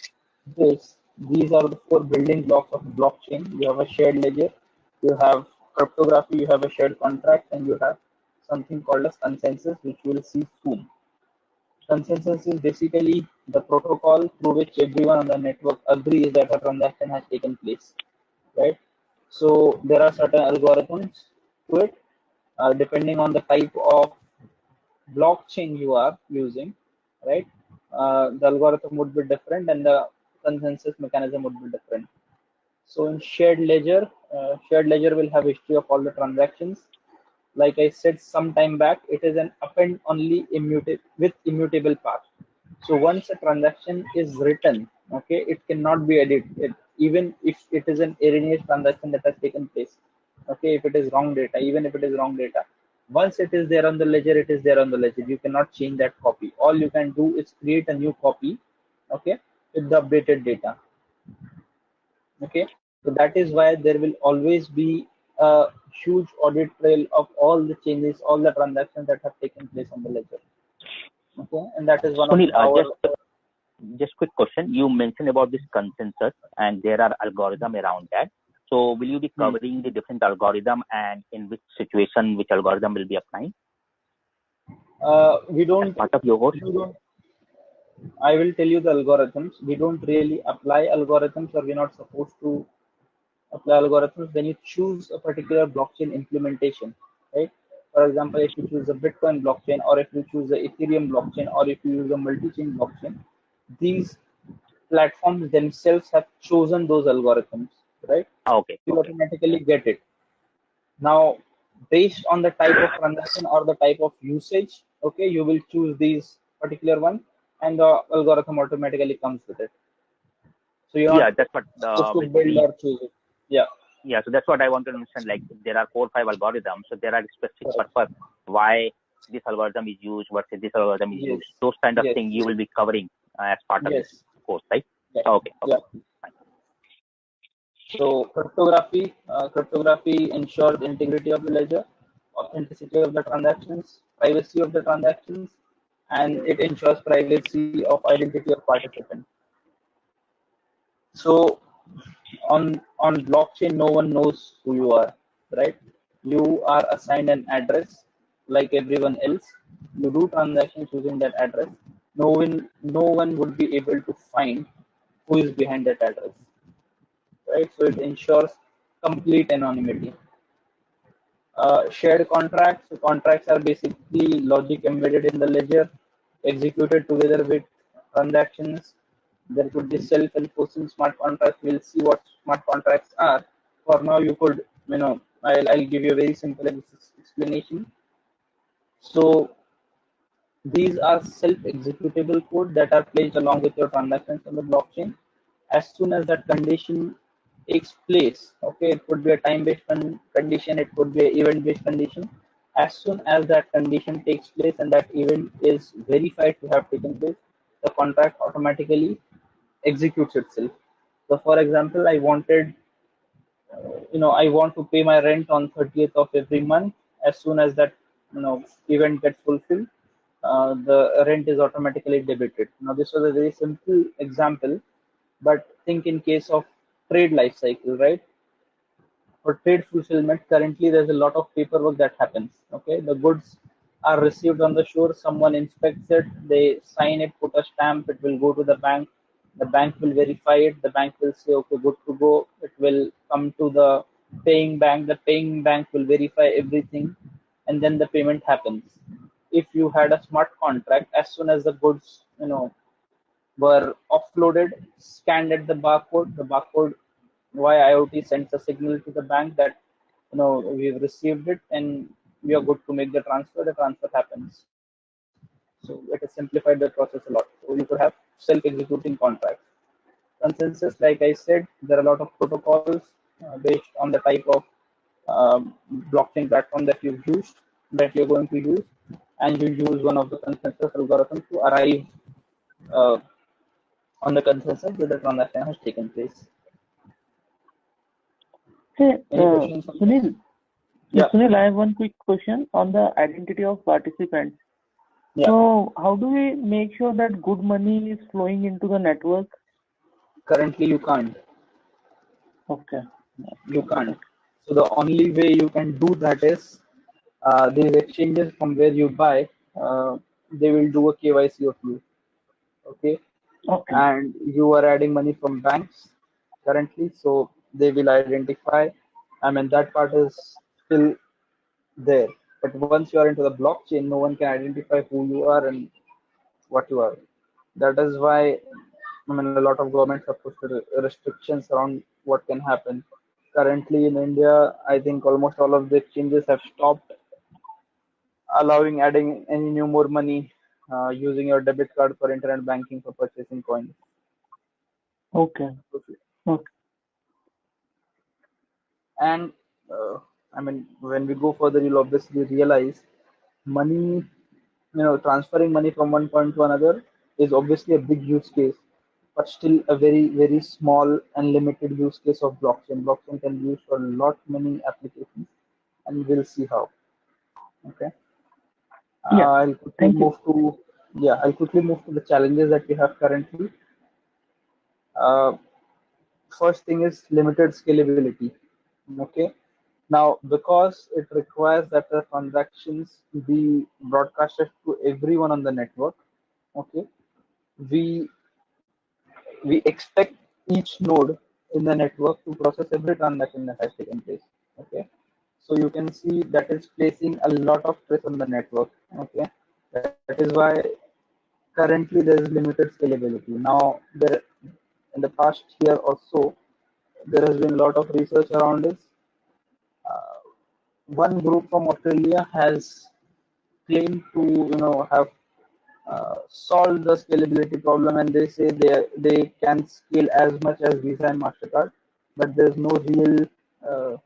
this, these are the four building blocks of blockchain. You have a shared ledger, you have cryptography, you have a shared contract and you have something called as consensus, which we will see soon. Consensus is basically the protocol through which everyone on the network agrees that a transaction has taken place, right? So there are certain algorithms to it, depending on the type of blockchain you are using, right? The algorithm would be different and the consensus mechanism would be different. So in shared ledger will have history of all the transactions. Like I said some time back, it is an append only immutable path. So once a transaction is written, okay, it cannot be edited, even if it is an erroneous transaction that has taken place. Okay, if it is wrong data, even if it is wrong data, once it is there on the ledger, it is there on the ledger. You cannot change that copy. All you can do is create a new copy, okay, with the updated data. Okay, so that is why there will always be a huge audit trail of all the changes, all the transactions that have taken place on the ledger. Okay, and that is one of Sunil, our just quick question. You mentioned about this consensus, and there are algorithm around that. So, will you be covering the different algorithm, and in which situation, which algorithm will be applying? We don't. As part of your course? I will tell you the algorithms. We don't really apply algorithms, or we're not supposed to apply algorithms when you choose a particular blockchain implementation, right? For example, if you choose a Bitcoin blockchain, or if you choose a Ethereum blockchain, or if you use a multi-chain blockchain, these platforms themselves have chosen those algorithms, right? Okay. You automatically get it. Now, based on the type of transaction or the type of usage, okay, you will choose these particular one, and the algorithm automatically comes with it. So you're not that's what supposed to build or choose it. Yeah. Yeah, so that's what I want to understand. Like, there are 4 or 5 algorithms, so there are specific purpose why this algorithm is used versus this algorithm is used. Those kind of things you will be covering as part of this course, right? Yeah. Okay. Yeah. So cryptography ensures integrity of the ledger, authenticity of the transactions, privacy of the transactions, and it ensures privacy of identity of participant. So on blockchain, no one knows who you are, right? You are assigned an address like everyone else. You do transactions using that address. No one would be able to find who is behind that address, right? So it ensures complete anonymity. Shared contracts. So contracts are basically logic embedded in the ledger, executed together with transactions. There could be self-enforcing smart contracts. We'll see what smart contracts are. For now, you could, I'll give you a very simple explanation. So these are self-executable code that are placed along with your transactions on the blockchain. As soon as that condition takes place, okay, it could be a time-based condition, it could be an event-based condition. As soon as that condition takes place and that event is verified to have taken place, the contract automatically executes itself. So, for example, I want to pay my rent on 30th of every month. As soon as that event gets fulfilled, the rent is automatically debited. Now, this was a very simple example, but think in case of trade life cycle, right? For trade fulfillment, currently there's a lot of paperwork that happens. Okay, the goods are received on the shore, someone inspects it, they sign it, put a stamp, it will go to the bank will verify it, the bank will say, okay, good to go, it will come to the paying bank will verify everything, and then the payment happens. If you had a smart contract, as soon as the goods, were offloaded, scanned at the barcode via IoT sends a signal to the bank that we've received it and we are good to make the transfer happens. So it has simplified the process a lot. So you could have self-executing contracts. Consensus, like I said, there are a lot of protocols based on the type of blockchain platform that you're going to use, and you use one of the consensus algorithms to arrive uh, on the consensus that the transaction has taken place. Hey, Any questions on this? Sunil, Yeah. Sunil, I have one quick question on the identity of participants. Yeah. So, how do we make sure that good money is flowing into the network? Currently, you can't. Okay. You can't. So the only way you can do that is these exchanges from where you buy, they will do a KYC of you. Okay, Okay. and you are adding money from banks currently, so they will identify. I mean, that part is still there. But once you are into the blockchain, no one can identify who you are and what you are. That is why, I mean, a lot of governments have put restrictions around what can happen. Currently in India, I think almost all of the exchanges have stopped allowing adding any new more money using your debit card for internet banking for purchasing coins. Okay. Okay. And I mean, when we go further, you'll obviously realize money, transferring money from one point to another is obviously a big use case, but still a very, very small and limited use case of blockchain. Blockchain can be used for a lot many applications, and we'll see how. Okay. Yeah. I'll quickly Thank you. move to I'll quickly move to the challenges that we have currently. Uh, First thing is limited scalability. Okay. Now, because it requires that the transactions be broadcasted to everyone on the network, okay, we we expect each node in the network to process every transaction that has taken place. Okay, so you can see that is placing a lot of stress on the network. Okay, that is why currently there is limited scalability. Now, there in the past year or so, there has been a lot of research around this. Uh, One group from Australia has claimed to have solved the scalability problem, and they say they can scale as much as Visa and Mastercard, but there's no real uh,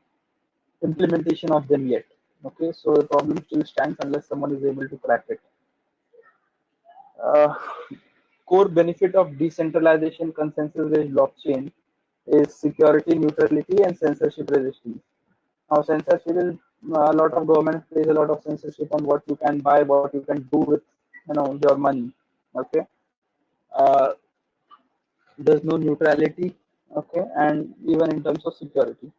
implementation of them yet. Okay, so the problem still stands unless someone is able to crack it. Uh, Core benefit of decentralization consensus-based blockchain is security, neutrality, and censorship resistance. Now, censorship is a lot of government plays a lot of censorship on what you can buy, what you can do with your money. Okay, uh, there's no neutrality. Okay, and even in terms of security.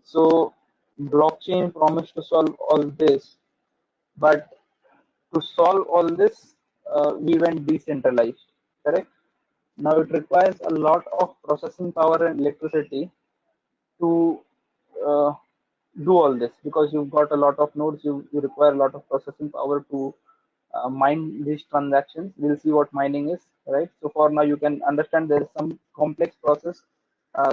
So, blockchain promised to solve all this, but to solve all this, we went decentralized. Correct. Now it requires a lot of processing power and electricity to uh, do all this because you've got a lot of nodes. You require a lot of processing power to mine these transactions. We'll see what mining is, right? So for now, you can understand there is some complex process,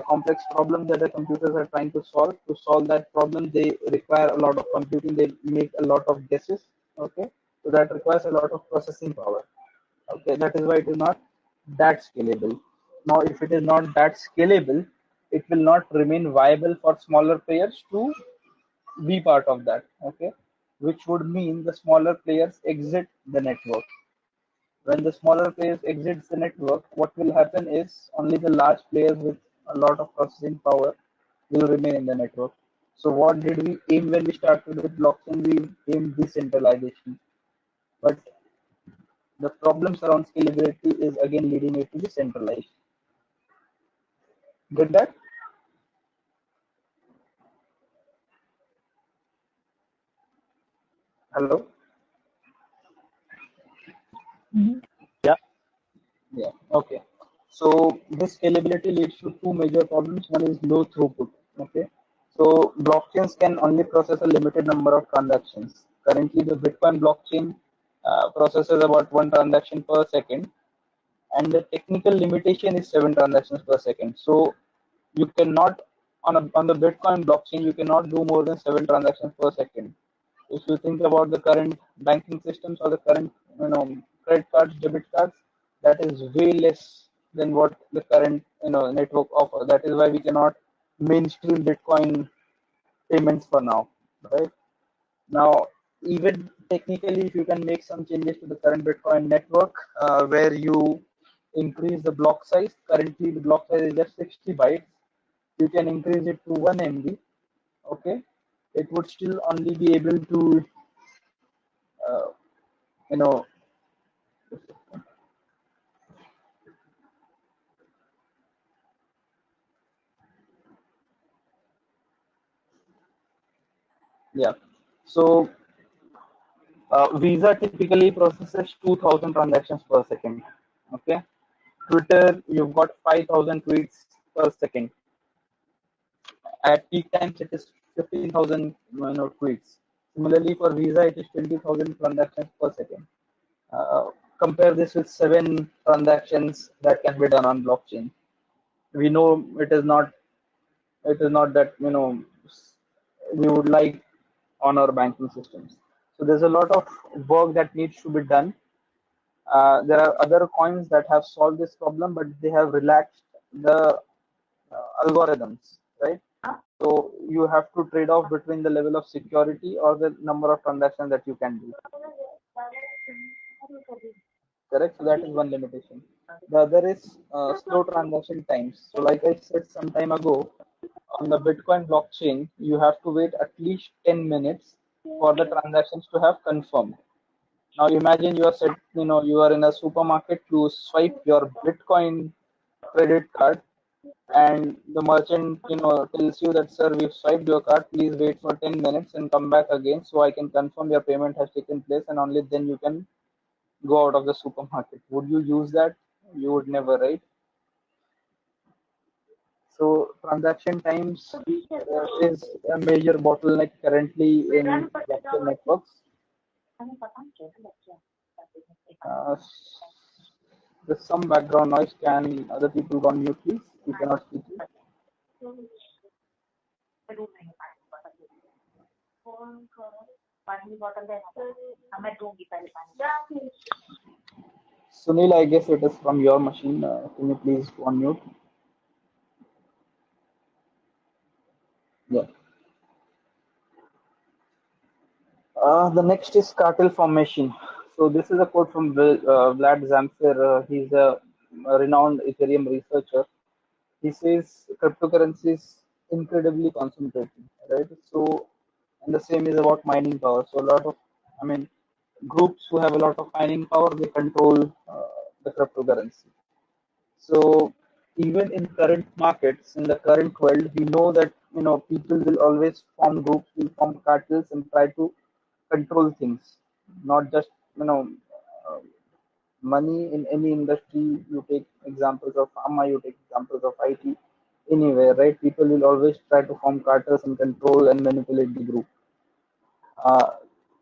complex problem that the computers are trying to solve. To solve that problem, they require a lot of computing. They make a lot of guesses. Okay, so that requires a lot of processing power. Okay, that is why it is not that scalable. Now, if it is not that scalable, it will not remain viable for smaller players to be part of that. Okay, which would mean the smaller players exit the network. When the smaller players exit the network, what will happen is only the large players with a lot of processing power will remain in the network. So what did we aim when we started with blockchain? We aimed decentralization. But the problems around scalability is again leading it to be centralized. Get that? Hello? Mhm. Yeah. Yeah. Okay. So this scalability leads to two major problems. One is low throughput. Okay. So blockchains can only process a limited number of transactions. Currently, the Bitcoin blockchain processes about one transaction per second, and the technical limitation is 7 transactions per second. So you cannot on the Bitcoin blockchain you cannot do more than 7 transactions per second. If you think about the current banking systems or the current credit cards, debit cards, that is way less than what the current network offers. That is why we cannot mainstream Bitcoin payments for now, right? Now, even technically, if you can make some changes to the current Bitcoin network, where you increase the block size, currently the block size is just 60 bytes, you can increase it to 1 MB, okay? It would still only be able to, uh, you know, Yeah. So Visa typically processes 2,000 transactions per second. Okay. Twitter, you've got 5,000 tweets per second. At peak times, it is 15,000 tweets. Similarly, for Visa, it is 20,000 transactions per second. Compare this with 7 transactions that can be done on blockchain. We know it is not that we would like on our banking systems. So there's a lot of work that needs to be done. There are other coins that have solved this problem, but they have relaxed the algorithms, right? So you have to trade off between the level of security or the number of transactions that you can do. Correct. So that is one limitation. The other is slow transaction times. So like I said some time ago, on the Bitcoin blockchain, you have to wait at least 10 minutes for the transactions to have confirmed. Now imagine you are you are in a supermarket, you swipe your Bitcoin credit card, and the merchant tells you that, sir, we've swiped your card, please wait for 10 minutes and come back again so I can confirm your payment has taken place, and only then you can go out of the supermarket. Would you use that? You would never, right? So transaction times is a major bottleneck currently in blockchain networks. Uh, there's some background noise. Can other people go on mute, please? You cannot speak. Sunil, I guess it is from your machine. Can you please go on mute? Yeah. The next is cartel formation. So this is a quote from Vlad Zamfir. He's a renowned Ethereum researcher. He says cryptocurrency is incredibly concentrated, right? So, and the same is about mining power. So a lot of, I mean, groups who have a lot of mining power, they control the cryptocurrency. So even in current markets, in the current world, we know that people will always form groups, will form cartels, and try to control things. Not just uh, money in any industry. You take examples of pharma, you take examples of IT, anywhere, right? People will always try to form cartels and control and manipulate the group. Uh,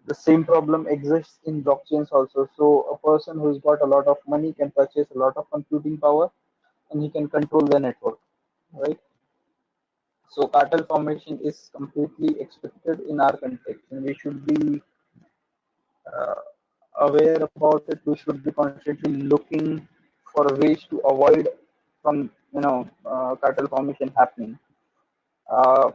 the same problem exists in blockchains also. So a person who's got a lot of money can purchase a lot of computing power, and he can control the network, right? So cartel formation is completely expected in our context, and we should be uh, aware about it. We should be constantly looking for ways to avoid from cartel formation happening. Uh,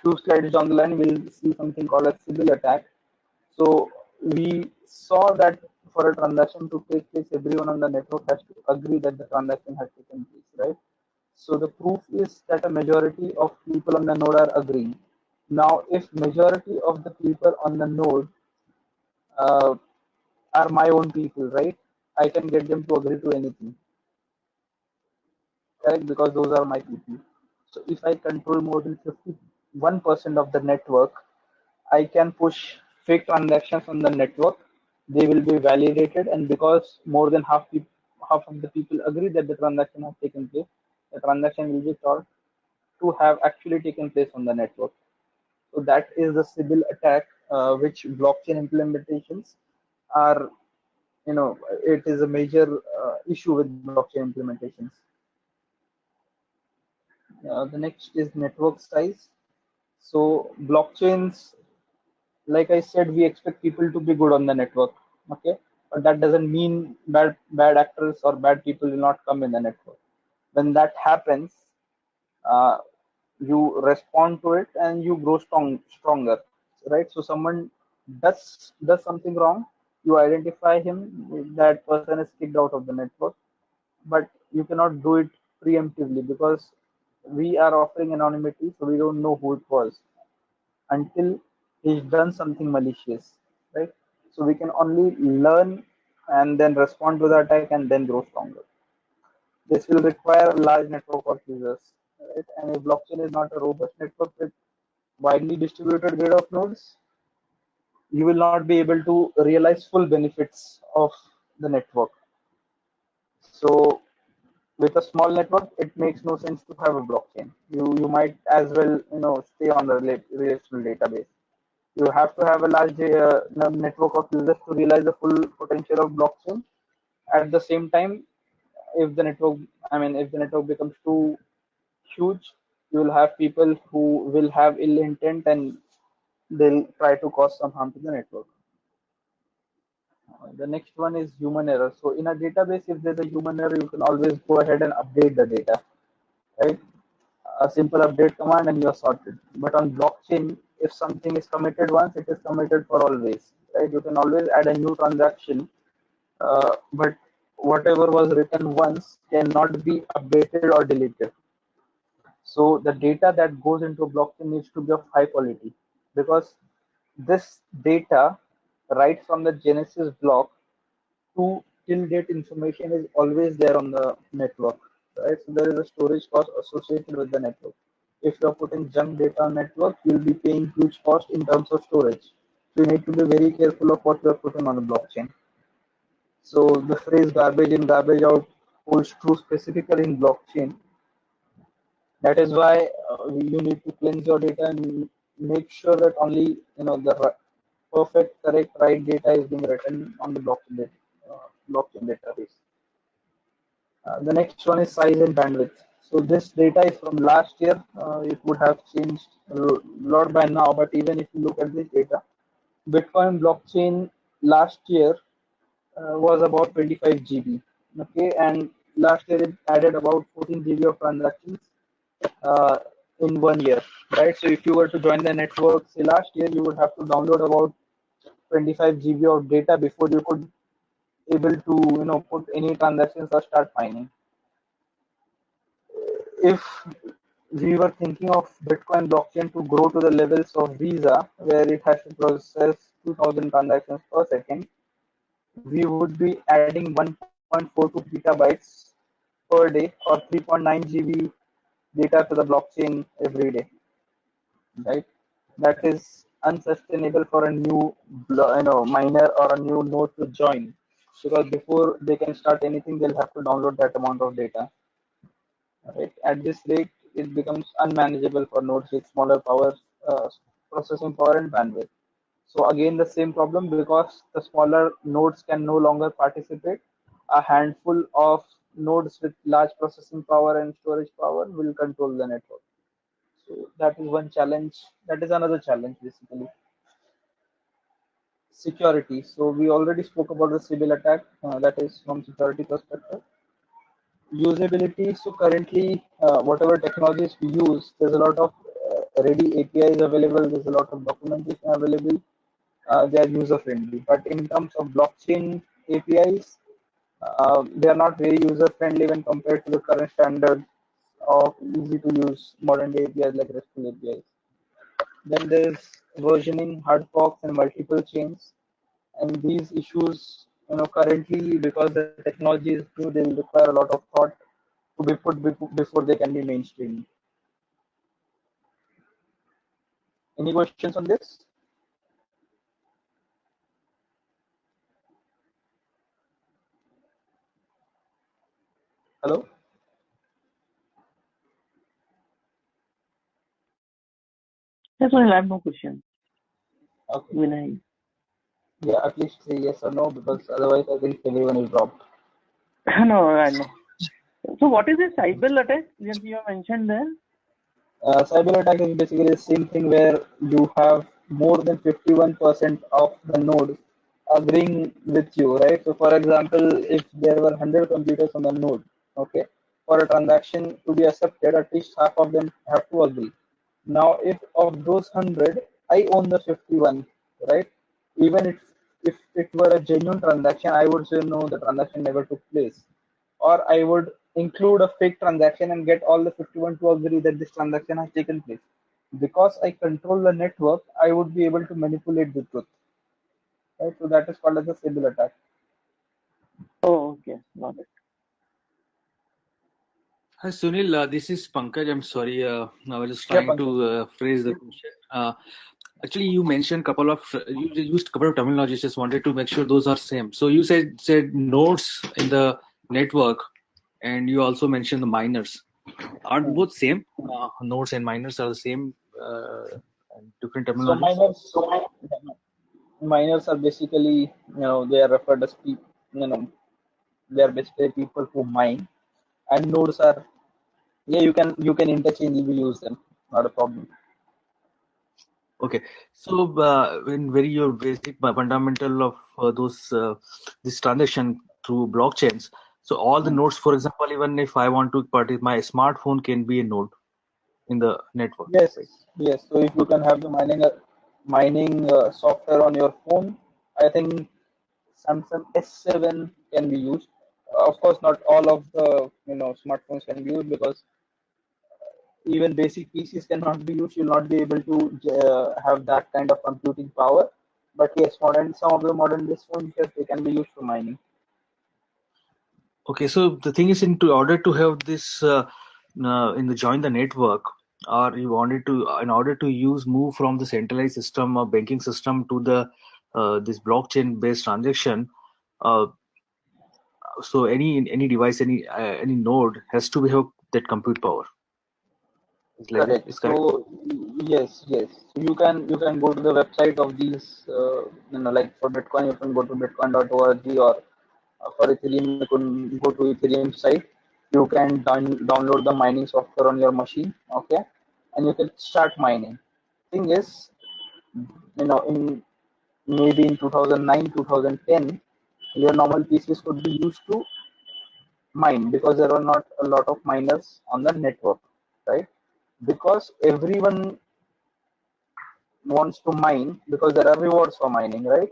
Two slides down the line, we'll see something called a Sybil attack. So we saw that for a transaction to take place, everyone on the network has to agree that the transaction has taken place, right? So the proof is that a majority of people on the node are agreeing. Now, if majority of the people on the node uh, are my own people, right? I can get them to agree to anything, correct? Because those are my people. So if I control more than 51% of the network, I can push fake transactions on the network. They will be validated, and because more than half of the people agree that the transaction has taken place, the transaction will be thought to have actually taken place on the network. So that is the Sybil attack, which blockchain implementations are. It is a major issue with blockchain implementations. The next is network size. So blockchains, like I said, we expect people to be good on the network. Okay, but that doesn't mean bad actors or bad people will not come in the network. When that happens, uh, you respond to it and you grow stronger, right? So someone does something wrong, you identify him, that person is kicked out of the network, but you cannot do it preemptively because we are offering anonymity, so we don't know who it was until he's done something malicious, right? So we can only learn and then respond to the attack and then grow stronger. This will require a large network of users. right? And if blockchain is not a robust network with widely distributed grid of nodes, you will not be able to realize full benefits of the network. So with a small network, it makes no sense to have a blockchain. You might as well stay on the relational database. You have to have a large network of users to realize the full potential of blockchain. At the same time, if the network becomes too huge, you will have people who will have ill intent and they'll try to cause some harm to the network. The next one is human error. So in a database, if there's a human error, you can always go ahead and update the data, right? A simple update command and you're sorted. But on blockchain, if something is committed once, it is committed for always, right? You can always add a new transaction, but whatever was written once cannot be updated or deleted. So the data that goes into blockchain needs to be of high quality, because this data, right from the genesis block to till date information, is always there on the network, right? So there is a storage cost associated with the network. If you're putting junk data on network, you'll be paying huge cost in terms of storage. So you need to be very careful of what you're putting on the blockchain. So the phrase garbage in, garbage out holds true specifically in blockchain. That is why you need to cleanse your data and make sure that only the perfect, correct, right data is being written on the blockchain database. The next one is size and bandwidth. So this data is from last year. It would have changed a lot by now, but even if you look at this data, Bitcoin blockchain last year was about 25 GB. Okay, and last year it added about 14 GB of transactions uh, in 1 year, right? So if you were to join the network, say last year, you would have to download about 25 GB of data before you could able to put any transactions or start mining. If we were thinking of Bitcoin blockchain to grow to the levels of Visa, where it has to process 2,000 transactions per second, we would be adding 1.42 petabytes per day or 3.9 GB data to the blockchain every day, right? That is unsustainable for a new miner or a new node to join, because before they can start anything, they'll have to download that amount of data. Right? At this rate, it becomes unmanageable for nodes with smaller power, processing power, and bandwidth. So again, the same problem, because the smaller nodes can no longer participate. A handful of nodes with large processing power and storage power will control the network. So that is one challenge. That is another challenge, basically. Security. So we already spoke about the Sybil attack. That is from security perspective. Usability. So currently, whatever technologies we use, there's a lot of ready APIs available. There's a lot of documentation available. They are user friendly. But in terms of blockchain APIs, they are not very user friendly when compared to the current standard of easy to use modern day APIs like RESTful APIs. Then there's versioning, hard forks, and multiple chains. And these issues, currently, because the technology is new, they will require a lot of thought to be put before they can be mainstream. Any questions on this? Hello? Yes, well, I have no question. Okay. Vinay. Yeah, at least say yes or no, because otherwise I think everyone is dropped. No, I know. So what is a cyber attack that you have mentioned there? Cyber attack is basically the same thing where you have more than 51% of the node agreeing with you, right? So for example, if there were 100 computers on the node, okay, for a transaction to be accepted, at least half of them have to agree. Now, if of those 100, I own the 51, right? Even if it were a genuine transaction, I would say no, the transaction never took place. Or I would include a fake transaction and get all the 51 to agree that this transaction has taken place. Because I control the network, I would be able to manipulate the truth. Right? So that is called as a Sybil attack. Oh, okay, got it. Hi, Sunil. This is Pankaj. I'm sorry. I was just Yeah, trying Pankaj. to phrase the question. Actually, you mentioned you used a couple of terminologies. Just wanted to make sure those are same. So you said nodes in the network, and you also mentioned the miners. Are Hmm. both same? Nodes and miners are the same, and different So terminologies. miners are basically, they are referred as people, they are basically people who mine, and nodes are, yeah, you can interchangeably use them, not a problem. Okay, so in very your basic fundamental of those this transaction through blockchains. So all the Hmm. nodes, for example, even if I want to my smartphone can be a node in the network, Yes, right? yes. So if you can have the mining software on your phone, I think Samsung S7 can be used. Of course, not all of the smartphones can be used, because even basic PCs cannot be used. You'll not be able to have that kind of computing power. But yes, some of the modern based phones, yes, they can be used for mining. Okay, so the thing is, in order to have this in the join the network, or you wanted to in order to move from the centralized system or banking system to the this blockchain based transaction. Uh, so any device, any node has to have that compute power. Is like that? Correct. Is correct? So yes, yes. So you can go to the website of these. Like for Bitcoin, you can go to bitcoin.org, or for Ethereum, you can go to Ethereum site. You can download the mining software on your machine. Okay, and you can start mining. Thing is, in maybe in 2009, 2010, your normal PCs could be used to mine, because there were not a lot of miners on the network, right? Because everyone wants to mine, because there are rewards for mining, right?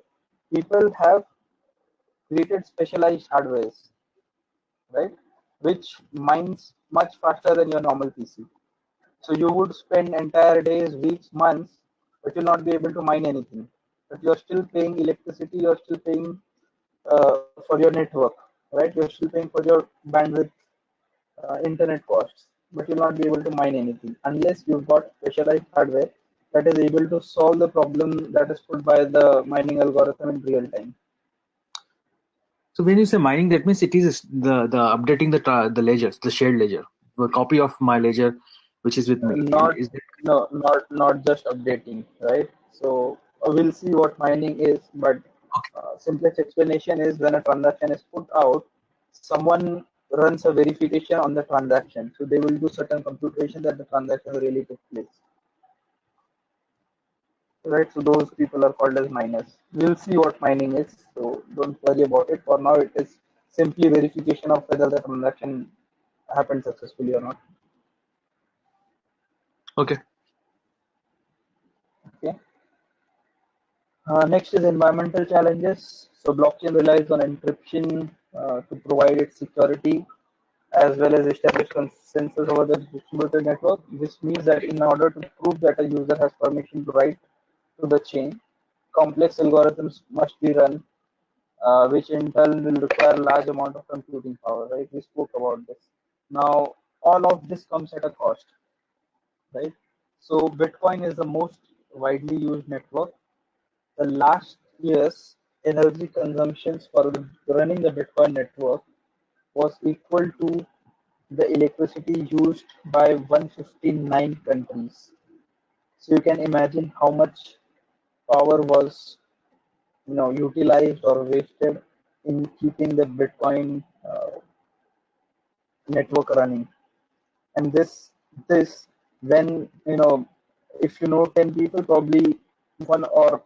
People have created specialized hardwares, right, which mines much faster than your normal PC. So you would spend entire days, weeks, months, but you'll not be able to mine anything. But you're still paying electricity, you're still paying for your network, right? You're still paying for your bandwidth, internet costs, but you'll not be able to mine anything unless you've got specialized hardware that is able to solve the problem that is put by the mining algorithm in real time. So when you say mining, that means it is the updating the ledgers, the shared ledger, the copy of my ledger, which is with me. Not Is that no, not just updating, right? So we'll see what mining is, but simplest explanation is when a transaction is put out, someone runs a verification on the transaction. So they will do certain computation that the transaction really took place, right? So those people are called as miners. We'll see what mining is, so don't worry about it. For now, it is simply verification of whether the transaction happened successfully or not. okay? Okay. Next is environmental challenges. So blockchain relies on encryption to provide its security, as well as establish consensus over the distributed network. This means that in order to prove that a user has permission to write to the chain, complex algorithms must be run, which in turn will require large amount of computing power. Right? We spoke about this. Now, all of this comes at a cost, right? So Bitcoin is the most widely used network. The last year's energy consumptions for running the Bitcoin network was equal to the electricity used by 159 countries. So you can imagine how much power was utilized or wasted in keeping the Bitcoin network running. And this when if 10 people, probably one or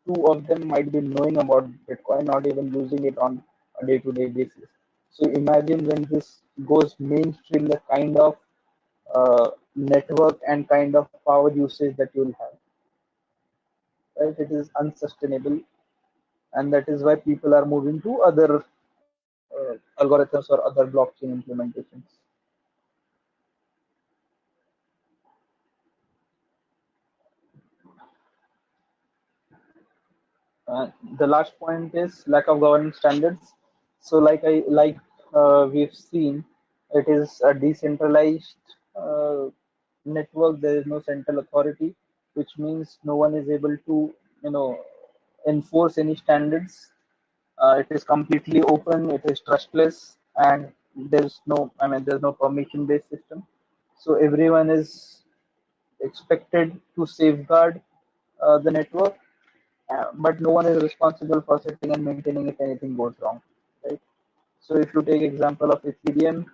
two of them might be knowing about Bitcoin, not even using it on a day-to-day basis. So imagine when this goes mainstream, the kind of network and kind of power usage that you'll have. Right? It is unsustainable, and that is why people are moving to other algorithms or other blockchain implementations. The last point is lack of governance standards. So, we've seen, It is a decentralized network. There is no central authority, which means no one is able to, you know, enforce any standards. It is completely open. It is trustless, and there's no permission-based system. So everyone is expected to safeguard the network, but no one is responsible for setting and maintaining if anything goes wrong, right? So if you take example of Ethereum,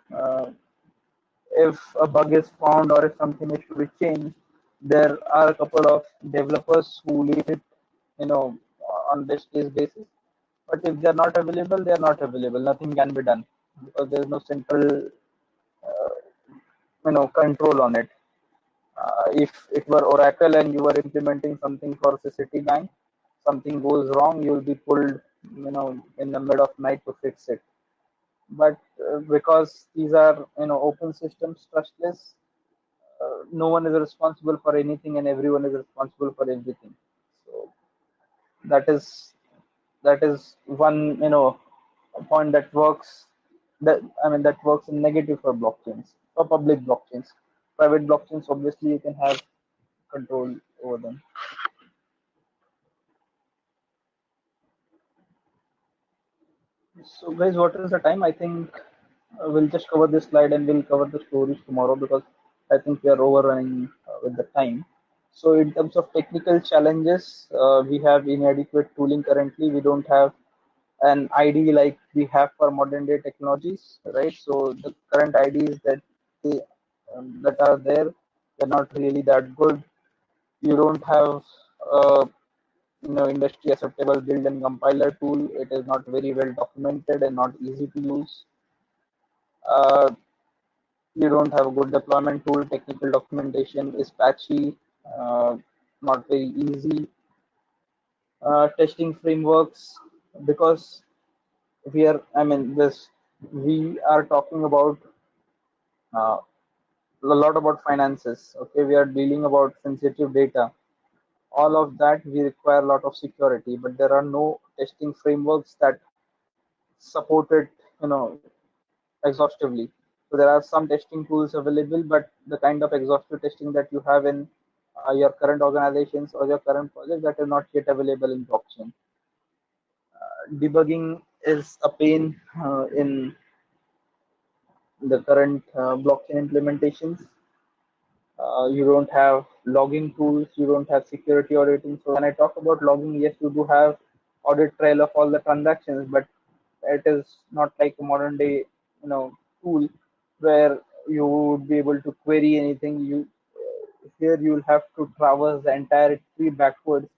if a bug is found or if something is to be changed, there are a couple of developers who leave it, you know, on this case basis. But if they are not available, they are not available. Nothing can be done because there is no central, control on it. If it were Oracle and you were implementing something for the Citibank, something goes wrong, you'll be pulled, in the mid of night to fix it. But because these are, open systems, trustless, no one is responsible for anything and everyone is responsible for everything. So that is one, point that works. That works in negative for blockchains, for public blockchains. Private blockchains, obviously, you can have control over them. So, guys, what is the time? I think we'll just cover this slide and we'll cover the stories tomorrow because I think we are overrunning with the time. So, in terms of technical challenges, we have inadequate tooling currently. We don't have an ID like we have for modern day technologies, right? So, the current IDs they, that are there, they're not really that good. You don't have industry acceptable build and compiler tool. It is not very well documented and not easy to use. uh, you don't have a good deployment tool. Technical documentation is patchy, uh, not very easy. Testing frameworks, because we are talking about uh, a lot about finances. Okay, we are dealing about sensitive data. All of that we require a lot of security, but there are no testing frameworks that support it, exhaustively. So there are some testing tools available, but the kind of exhaustive testing that you have in your current organizations or your current project, that is not yet available in blockchain. Debugging is a pain in the current blockchain implementations. You don't have logging tools, you don't have security auditing. So when I talk about logging, yes, you do have audit trail of all the transactions, but it is not like a modern day, tool where you would be able to query anything. Here you'll have to traverse the entire tree backwards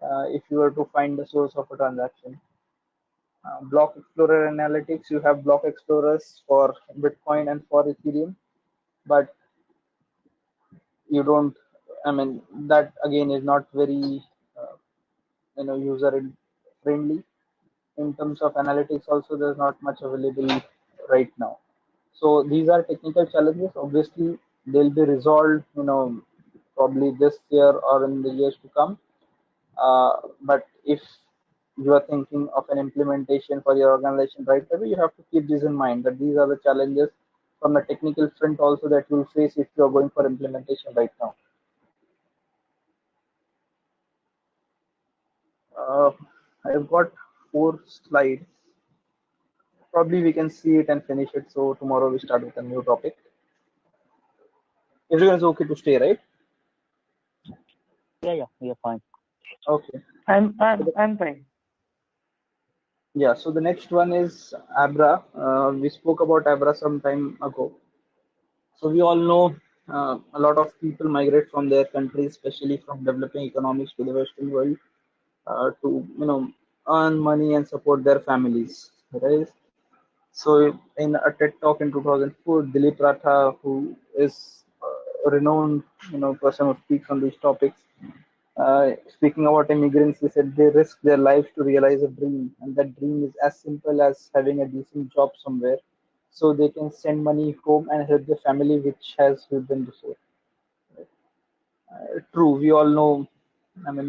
if you were to find the source of a transaction. Block Explorer analytics, you have block explorers for Bitcoin and for Ethereum, but you don't. That again is not very user friendly. In terms of analytics also, there's not much available right now. So these are technical challenges. Obviously, they'll be resolved, probably this year or in the years to come. But if you are thinking of an implementation for your organization right away, you have to keep this in mind that these are the challenges from the technical front also that you'll face if you are going for implementation right now. Uh, I've got 4 slides. Probably we can see it and finish it. So tomorrow we start with a new topic. Everyone is okay to stay, right? Yeah, we are fine. Okay. I'm fine. Yeah. So the next one is Abra. We spoke about Abra some time ago. So we all know a lot of people migrate from their countries, especially from developing economies to the Western world, to earn money and support their families. Right. So in a TED talk in 2004, Dilip Ratha, who is a renowned person who speaks on these topics, speaking about immigrants, he said they risk their lives to realize a dream, and that dream is as simple as having a decent job somewhere, so they can send money home and help the family which has helped them before. True, we all know.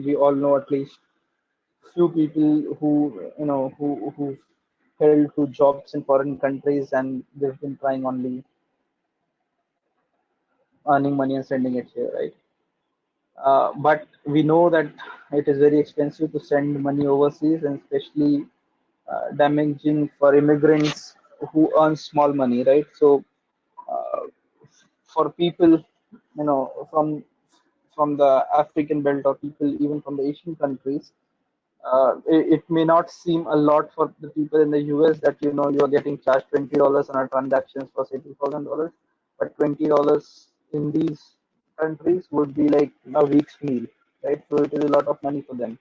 We all know at least few people who held to jobs in foreign countries, and they've been trying only earning money and sending it here, right? But we know that it is very expensive to send money overseas, and especially damaging for immigrants who earn small money, right? So uh, for people, from the African belt, or people even from the Asian countries, it may not seem a lot for the people in the US that you are getting charged $20 on a transaction for say $2,000, but $20 in these countries would be like a week's meal, right? So it is a lot of money for them.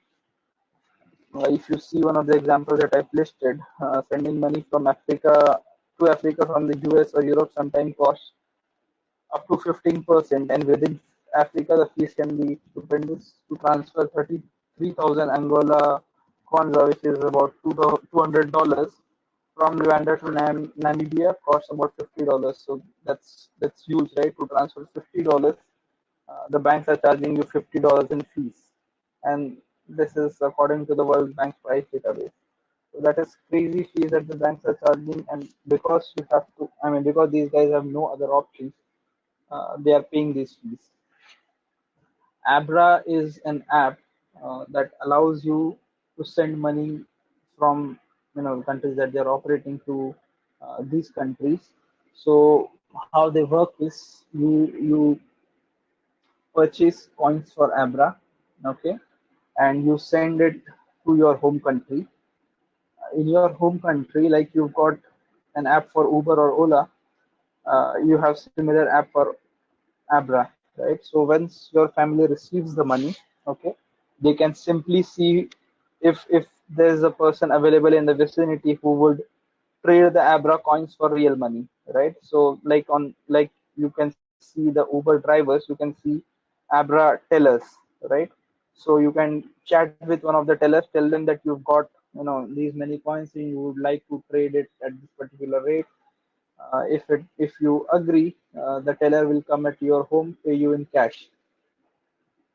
If you see one of the examples that I've listed, sending money from Africa to Africa from the US or Europe sometimes costs up to 15%, and within Africa, the fees can be stupendous. To transfer 33,000 Angola kwanza, which is about $200, from Rwanda to Namibia, costs about $50. So that's huge, right? To transfer $50, the banks are charging you $50 in fees, and this is according to the World Bank's price database. So that is crazy fees that the banks are charging, and because you have to, I mean, because these guys have no other options, they are paying these fees. Abra is an app that allows you to send money from countries that they are operating to these countries. So how they work is you purchase coins for Abra, okay, and you send it to your home country. In your home country, like you've got an app for Uber or Ola, you have similar app for Abra, right? So once your family receives the money, okay, they can simply see if there's a person available in the vicinity who would trade the Abra coins for real money, right? So like you can see the Uber drivers, you can see Abra tellers, right? So you can chat with one of the tellers, tell them that you've got these many coins and you would like to trade it at this particular rate. If you agree, the teller will come at your home, pay you in cash.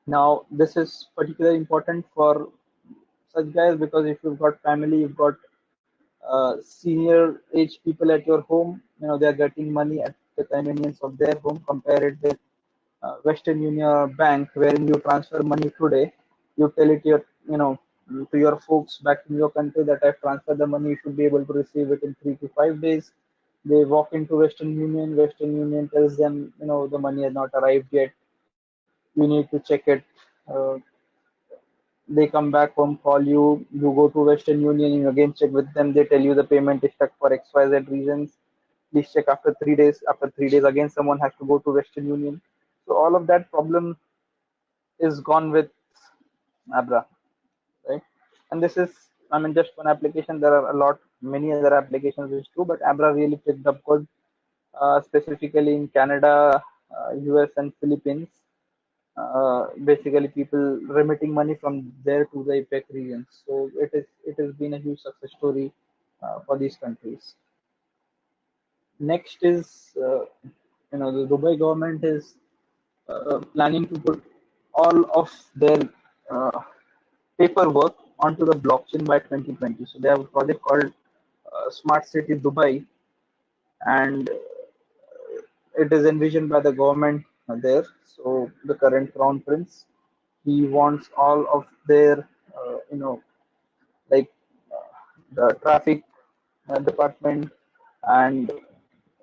Now this is particularly important for such guys, because if you've got family, you've got senior age people at your home, they are getting money at the convenience of their home. Compare it with Western Union or bank, wherein you transfer money today, you tell it to your folks back in your country that I've transferred the money, you should be able to receive it in 3 to 5 days. They walk into Western Union, Western Union tells them, the money has not arrived yet, you need to check it. uh, they come back home, call you, you go to Western Union, you again check with them, they tell you the payment is stuck for XYZ reasons. Please check after 3 days. After 3 days, again someone has to go to Western Union. So all of that problem is gone with Abra, right? And this is, I mean, just one application. There are many other applications which do, but Abra really picked up good, specifically in Canada, US, and Philippines. Basically, people remitting money from there to the APEC regions. So it has been a huge success story for these countries. Next is, the Dubai government is planning to put all of their uh, paperwork onto the blockchain by 2020. So they have a project called Smart City Dubai, and it is envisioned by the government there. So the current crown prince, he wants all of their, like the traffic department and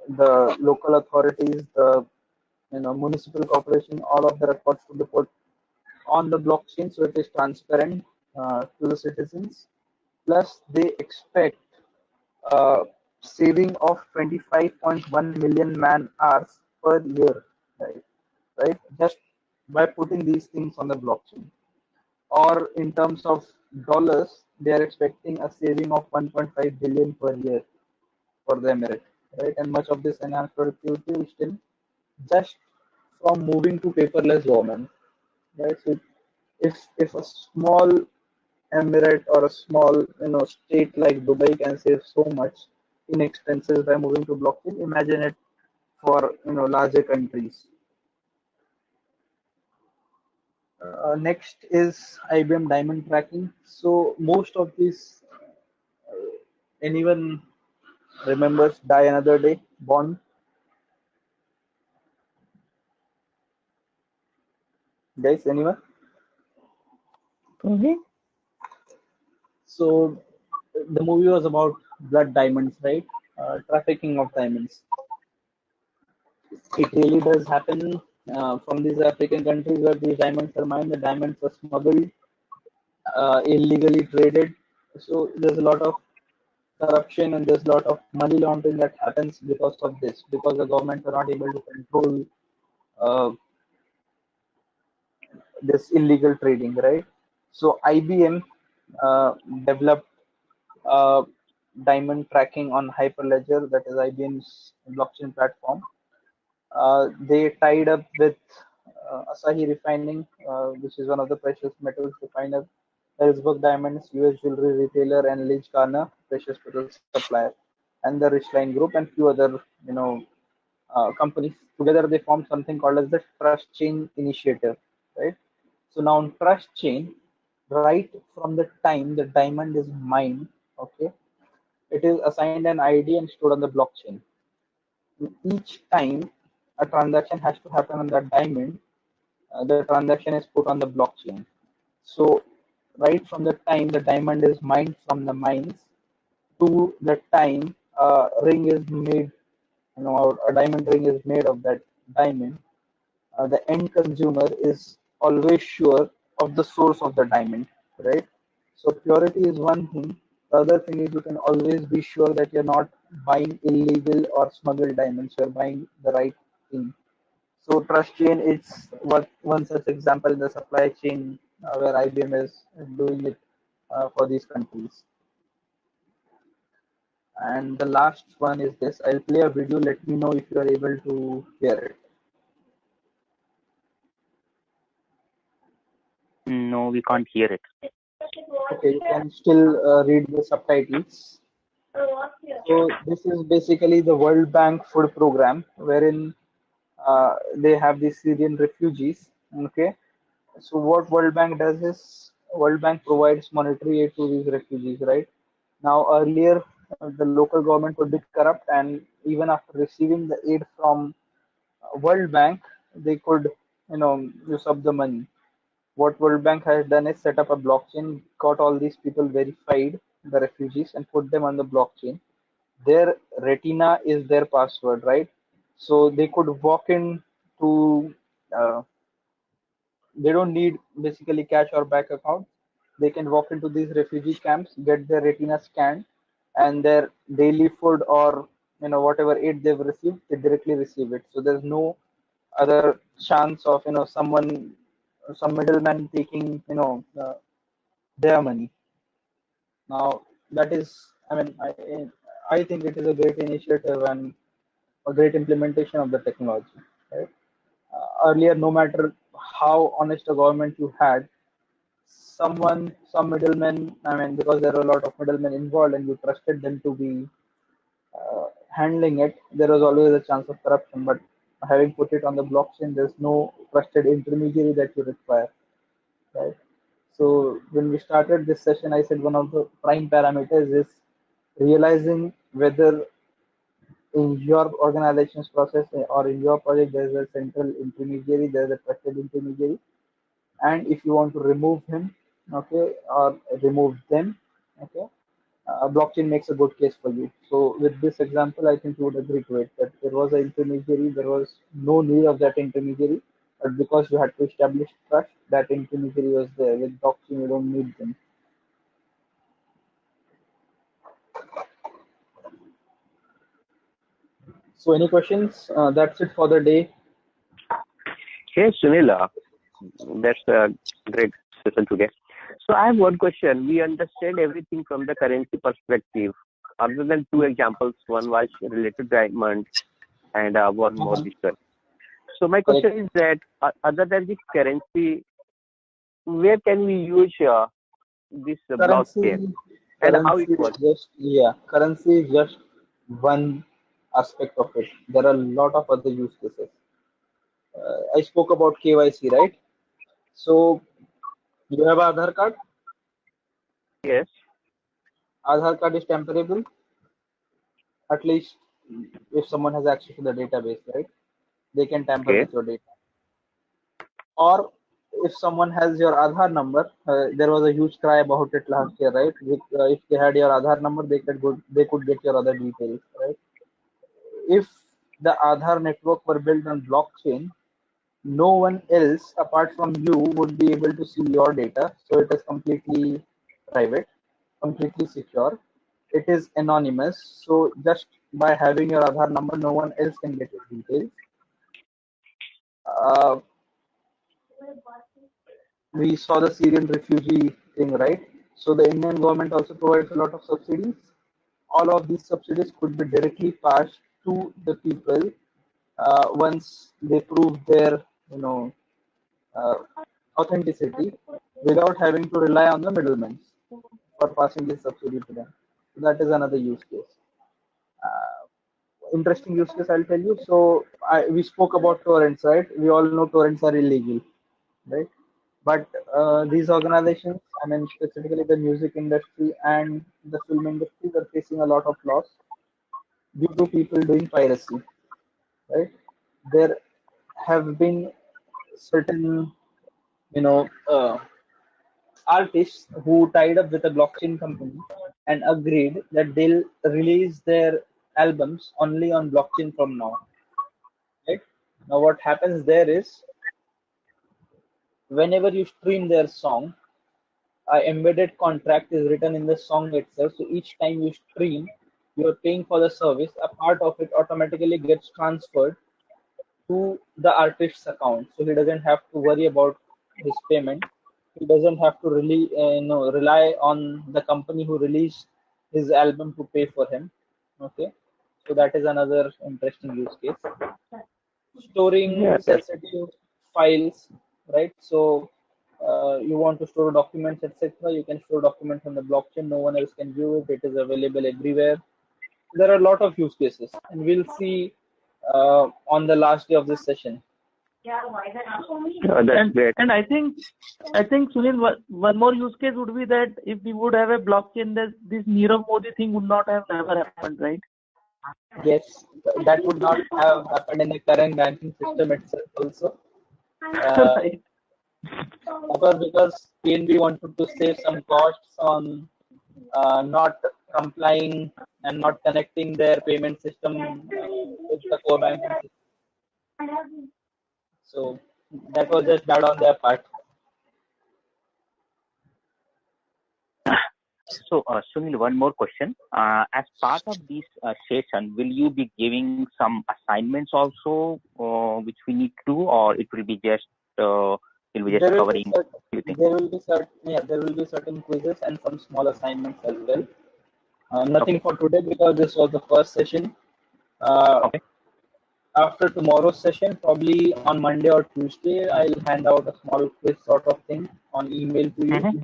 the local authorities, the municipal corporation, all of the records to be put on the blockchain, so it is transparent to the citizens. Plus, they expect uh, saving of 25.1 million man hours per year, right? Right, just by putting these things on the blockchain. Or in terms of dollars, they are expecting a saving of 1.5 billion per year for the emirate, right? And much of this enhanced productivity will still just from moving to paperless government, right? So if a small emirate or a small state like Dubai can save so much in expenses by moving to blockchain, imagine it for larger countries. Next is IBM diamond tracking. So most of these Anyone remembers Die Another Day? Bond? Guys, anyone? So the movie was about blood diamonds, right? Trafficking of diamonds. It really does happen from these African countries where these diamonds are mined. The diamonds are smuggled, illegally traded. So there's a lot of corruption and there's a lot of money laundering that happens because of this, because the governments are not able to control uh, this illegal trading, right? So IBM uh, developed uh, diamond tracking on Hyperledger, that is IBM's blockchain platform. They tied up with Asahi Refining, which is one of the precious metals refiner, Ellsberg Diamonds, US jewelry retailer, and Lynch Garner, precious metals supplier, and the Richline Group, and few other, companies. Together, they formed something called as the Trust Chain Initiative, right? So now on Trust Chain, right from the time the diamond is mined, okay, it is assigned an ID and stored on the blockchain. Each time a transaction has to happen on that diamond, the transaction is put on the blockchain. So right from the time the diamond is mined from the mines to the time a ring is made, or a diamond ring is made of that diamond, the end consumer is always sure of the source of the diamond, right? So purity is one thing. The other thing is you can always be sure that you're not buying illegal or smuggled diamonds. You're buying the right thing. So trust chain is what one such example in the supply chain where IBM is doing it for these countries. And the last one is this. I'll play a video. Let me know if you are able to hear it. No, we can't hear it. Okay, you can still read the subtitles. So this is basically the World Bank food program, wherein they have the Syrian refugees. Okay, so what World Bank does is World Bank provides monetary aid to these refugees, right? Now earlier the local government could be corrupt, and even after receiving the aid from World Bank, they could, use up the money. What World Bank has done is set up a blockchain, got all these people verified, the refugees, and put them on the blockchain. Their retina is their password, right? So they could walk in to, uh, they don't need basically cash or bank account. They can walk into these refugee camps, get their retina scanned, and their daily food or whatever aid they've received, they directly receive it. So there's no other chance of some middleman taking their money. Now that is, I think it is a great initiative and a great implementation of the technology. Right? Earlier, no matter how honest a government you had, some middlemen, because there were a lot of middlemen involved, and you trusted them to be handling it, there was always a chance of corruption. But having put it on the blockchain, there's no trusted intermediary that you require, right? So when we started this session, I said one of the prime parameters is realizing whether in your organization's process or in your project there's a central intermediary, there's a trusted intermediary, and if you want to remove him, okay, or remove them, okay, blockchain makes a good case for you. So with this example, I think you would agree to it that there was an intermediary, there was no need of that intermediary, but because you had to establish trust, that intermediary was there. With blockchain, you don't need them. So any questions? That's it for the day. Hey, Sunil, that's a great session today. So I have one question. We understand everything from the currency perspective, other than two examples. One was related to diamond, and one more this one. So my question is that other than this currency, where can we use this blockchain and how it works? Currency is just one aspect of it. There are a lot of other use cases. I spoke about KYC, right? So you have an Aadhaar card? Yes. Aadhaar card is temporable, at least if someone has access to the database, right? They can tamper Okay. with your data. Or if someone has your Aadhaar number, there was a huge cry about it last year, right? If they had your Aadhaar number, they could get your other details, right? If the Aadhaar network were built on blockchain, no one else apart from you would be able to see your data. So it is completely private, completely secure. It is anonymous. So just by having your Aadhaar number, no one else can get your details. Uh, we saw the Syrian refugee thing, right? So the Indian government also provides a lot of subsidies. All of these subsidies could be directly passed to the people once they prove their, you know, uh, authenticity without having to rely on the middlemen for passing this subsidy to them. So that is another use case. Interesting use case, I'll tell you. So we spoke about torrents, right? We all know torrents are illegal, right? But these organizations, I mean, specifically the music industry and the film industry, are facing a lot of loss due to people doing piracy, right? There have been certain, you know, artists who tied up with a blockchain company and agreed that they'll release their albums only on blockchain from now, right? Now, what happens there is whenever you stream their song, a embedded contract is written in the song itself. So each time you stream, you're paying for the service. A part of it automatically gets transferred to the artist's account, so he doesn't have to worry about his payment. He doesn't have to really, rely on the company who released his album to pay for him. Okay, so that is another interesting use case. Storing Yeah. sensitive files, right? So you want to store documents, etc. You can store documents on the blockchain. No one else can view it. It is available everywhere. There are a lot of use cases, and we'll see on the last day of this session. That's great. And I think Sunil, one more use case would be that if we would have a blockchain, this Nirav Modi thing would not have never happened, right? Yes, that would not have happened in the current banking system itself also. Right. Because PNB wanted to save some costs on not complying and not connecting their payment system with the core banking system. So that was just bad on their part. So, Sunil, one more question. As part of this session, will you be giving some assignments also, which we need to do, or it will be just covering? There will be certain quizzes and some small assignments as well. Nothing for today because this was the first session. Okay. After tomorrow's session, probably on Monday or Tuesday, I'll hand out a small quiz sort of thing on email to you,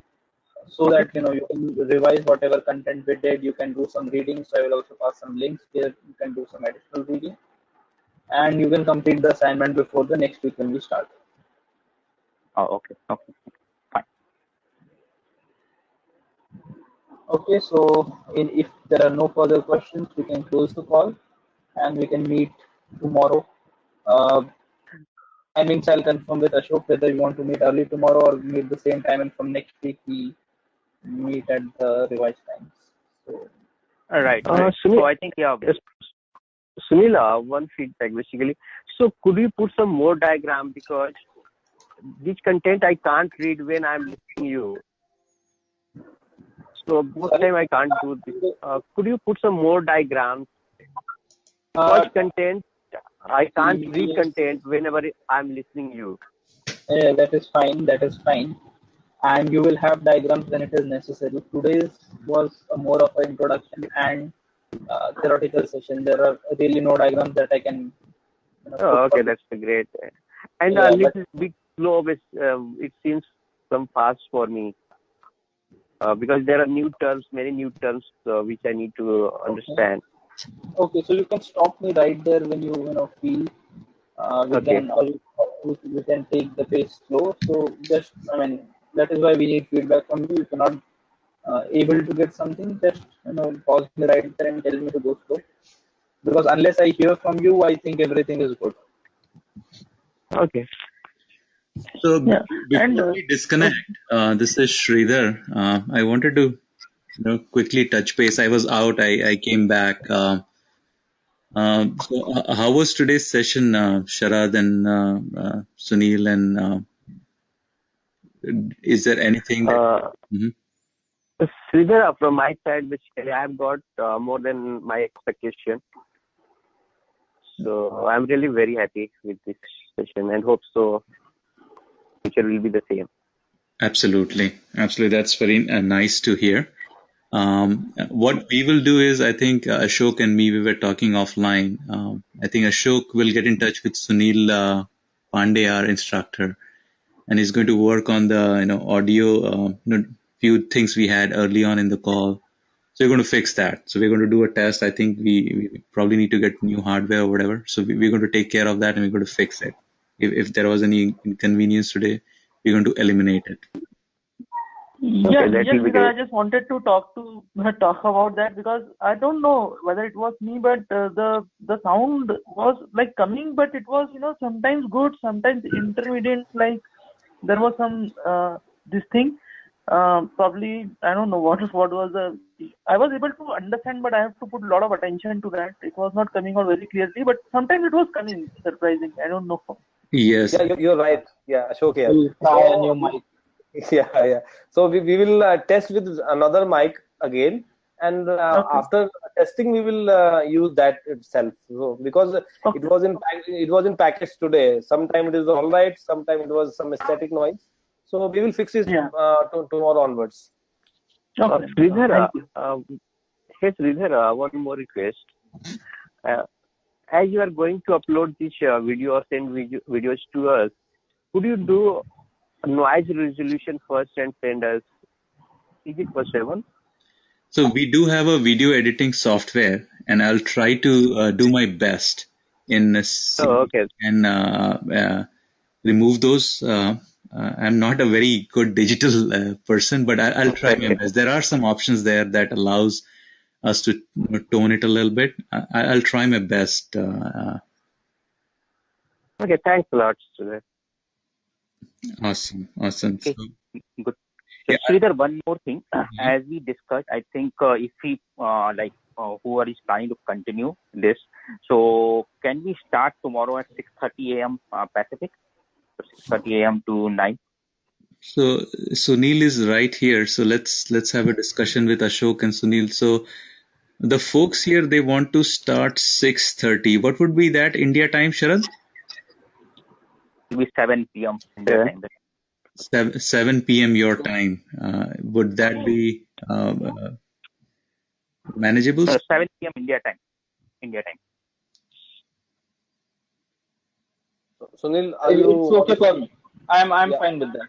so that you can revise whatever content we did. You can do some reading. So I will also pass some links here. You can do some additional reading, and you can complete the assignment before the next week when we start. Oh, okay. Okay. Fine. Okay, so if there are no further questions, we can close the call and we can meet tomorrow. I mean, I'll confirm with Ashok whether you want to meet early tomorrow or meet the same time, and from next week we meet at the revised times. So, All right. Sunil, So I think Sunil, one feedback basically. So could you put some more diagram, because this content I can't read when I'm listening you. So most time I can't do this. Could you put some more diagrams? Because content I can't read content whenever I'm listening you. yeah, that is fine. That is fine. And you will have diagrams when it is necessary. Today's was more of an introduction and theoretical session. There are really no diagrams that I can. Okay, that's great. And a little bit slow. It seems some fast for me because there are new terms, many new terms which I need to understand. Okay, so you can stop me right there when you feel we can take the pace slow. So just, I mean, that is why we need feedback from you. You cannot able to get something, just pause me right there and tell me to go slow. Because unless I hear from you, I think everything is good. Okay. So Yeah, and before we disconnect, this is Sridhar. I wanted to quickly touch base. I was out. I came back. How was today's session, Sharad and Sunil? And is there anything that? Mhm. Sridhar, from my side, basically, I have got more than my expectation. So I'm really very happy with this session and hope so future will be the same. Absolutely, absolutely. That's very nice to hear. What we will do is, I think Ashok and me, we were talking offline. I think Ashok will get in touch with Sunil Pandey, our instructor, and he's going to work on the audio, few things we had early on in the call. So we're going to fix that. So we're going to do a test. I think we probably need to get new hardware or whatever. So we're going to take care of that and we're going to fix it. If there was any inconvenience today, we're going to eliminate it. yeah, Okay, that yes, will be because I great. just wanted to talk about that because I don't know whether it was me, but the sound was like coming, but it was sometimes good, sometimes intermediate. Like there was some this thing. Probably I don't know what was the. I was able to understand, but I have to put a lot of attention to that. It was not coming out very clearly, but sometimes it was coming. Surprising. I don't know. Yes. Yeah, you're right. Yeah, Ashok here. You try a new So mic. yeah, yeah. So we will test with another mic again, and Okay. after testing, we will use that itself. So because Okay. it was in package today. Sometime it is all right. Sometime it was some static noise. So we will fix it Yeah. tomorrow onwards. Okay. Sridhar, Thank you. hey Sridhar, one more request. As you are going to upload this video or send videos to us, could you do noise resolution first and send us? Is it possible? So we do have a video editing software, and I'll try to do my best in Oh, seeing okay. and remove those. I'm not a very good digital person, but I'll try my best. There are some options there that allows us to tone it a little bit. I'll try my best. Okay, thanks a lot, Sridhar. Awesome. So, Okay, good. So, yeah, Sridhar, one more thing. As we discussed, I think if we whoever is planning to continue this, so can we start tomorrow at 6:30 a.m. Pacific, 6:30 a.m. to 9? so Sunil is right here. So let's have a discussion with Ashok and Sunil. So the folks here, they want to start 6:30. What would be that India time, Sharad? It will be 7 p.m. India time. 7 p.m. your time. Would that be manageable? 7 p.m. India time. India time. Sunil, are It's you? okay for me. I'm Yeah. fine with that.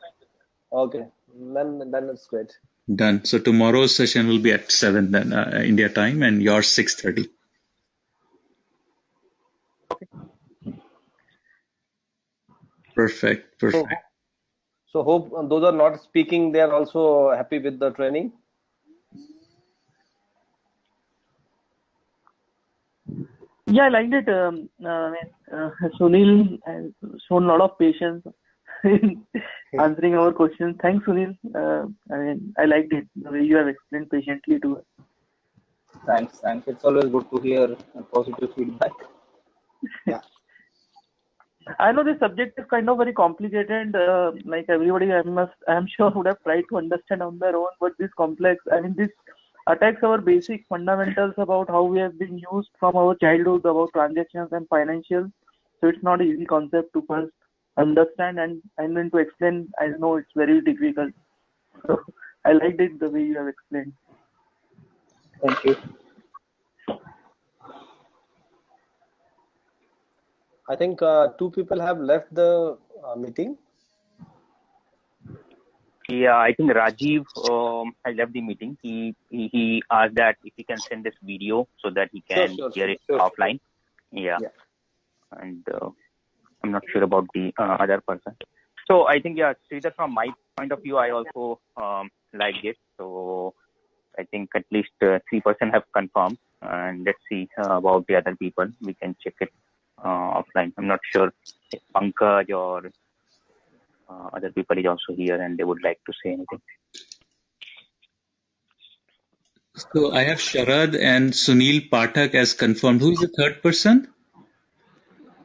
Okay. Then it's great. Done. So tomorrow's session will be at 7 then, India time, and yours 6:30. Perfect. So hope those are not speaking. They are also happy with the training. Yeah, I liked it. Sunil has shown a lot of patience in answering our questions. Thanks, Sunil. I liked it the way you have explained patiently to us. Thanks. It's always good to hear positive feedback. Yeah. I know this subject is kind of very complicated. Like everybody, I'm sure would have tried to understand on their own, but this complex. I mean, this attacks our basic fundamentals about how we have been used from our childhood about transactions and financials. So it's not an easy concept to first understand and then to explain. I know it's very difficult. So I liked it the way you have explained. Thank you. I think two people have left the meeting. Yeah, I think Rajiv has left the meeting. He asked that if he can send this video so that he can hear it offline. Yeah. And I'm not sure about the other person. So I think, yeah, Sridhar, from my point of view, I also like it. So I think at least 3% have confirmed, and let's see about the other people. We can check it offline. I'm not sure if Pankaj or other people is also here and they would like to say anything. So I have Sharad and Sunil Pathak as confirmed. Who is the third person?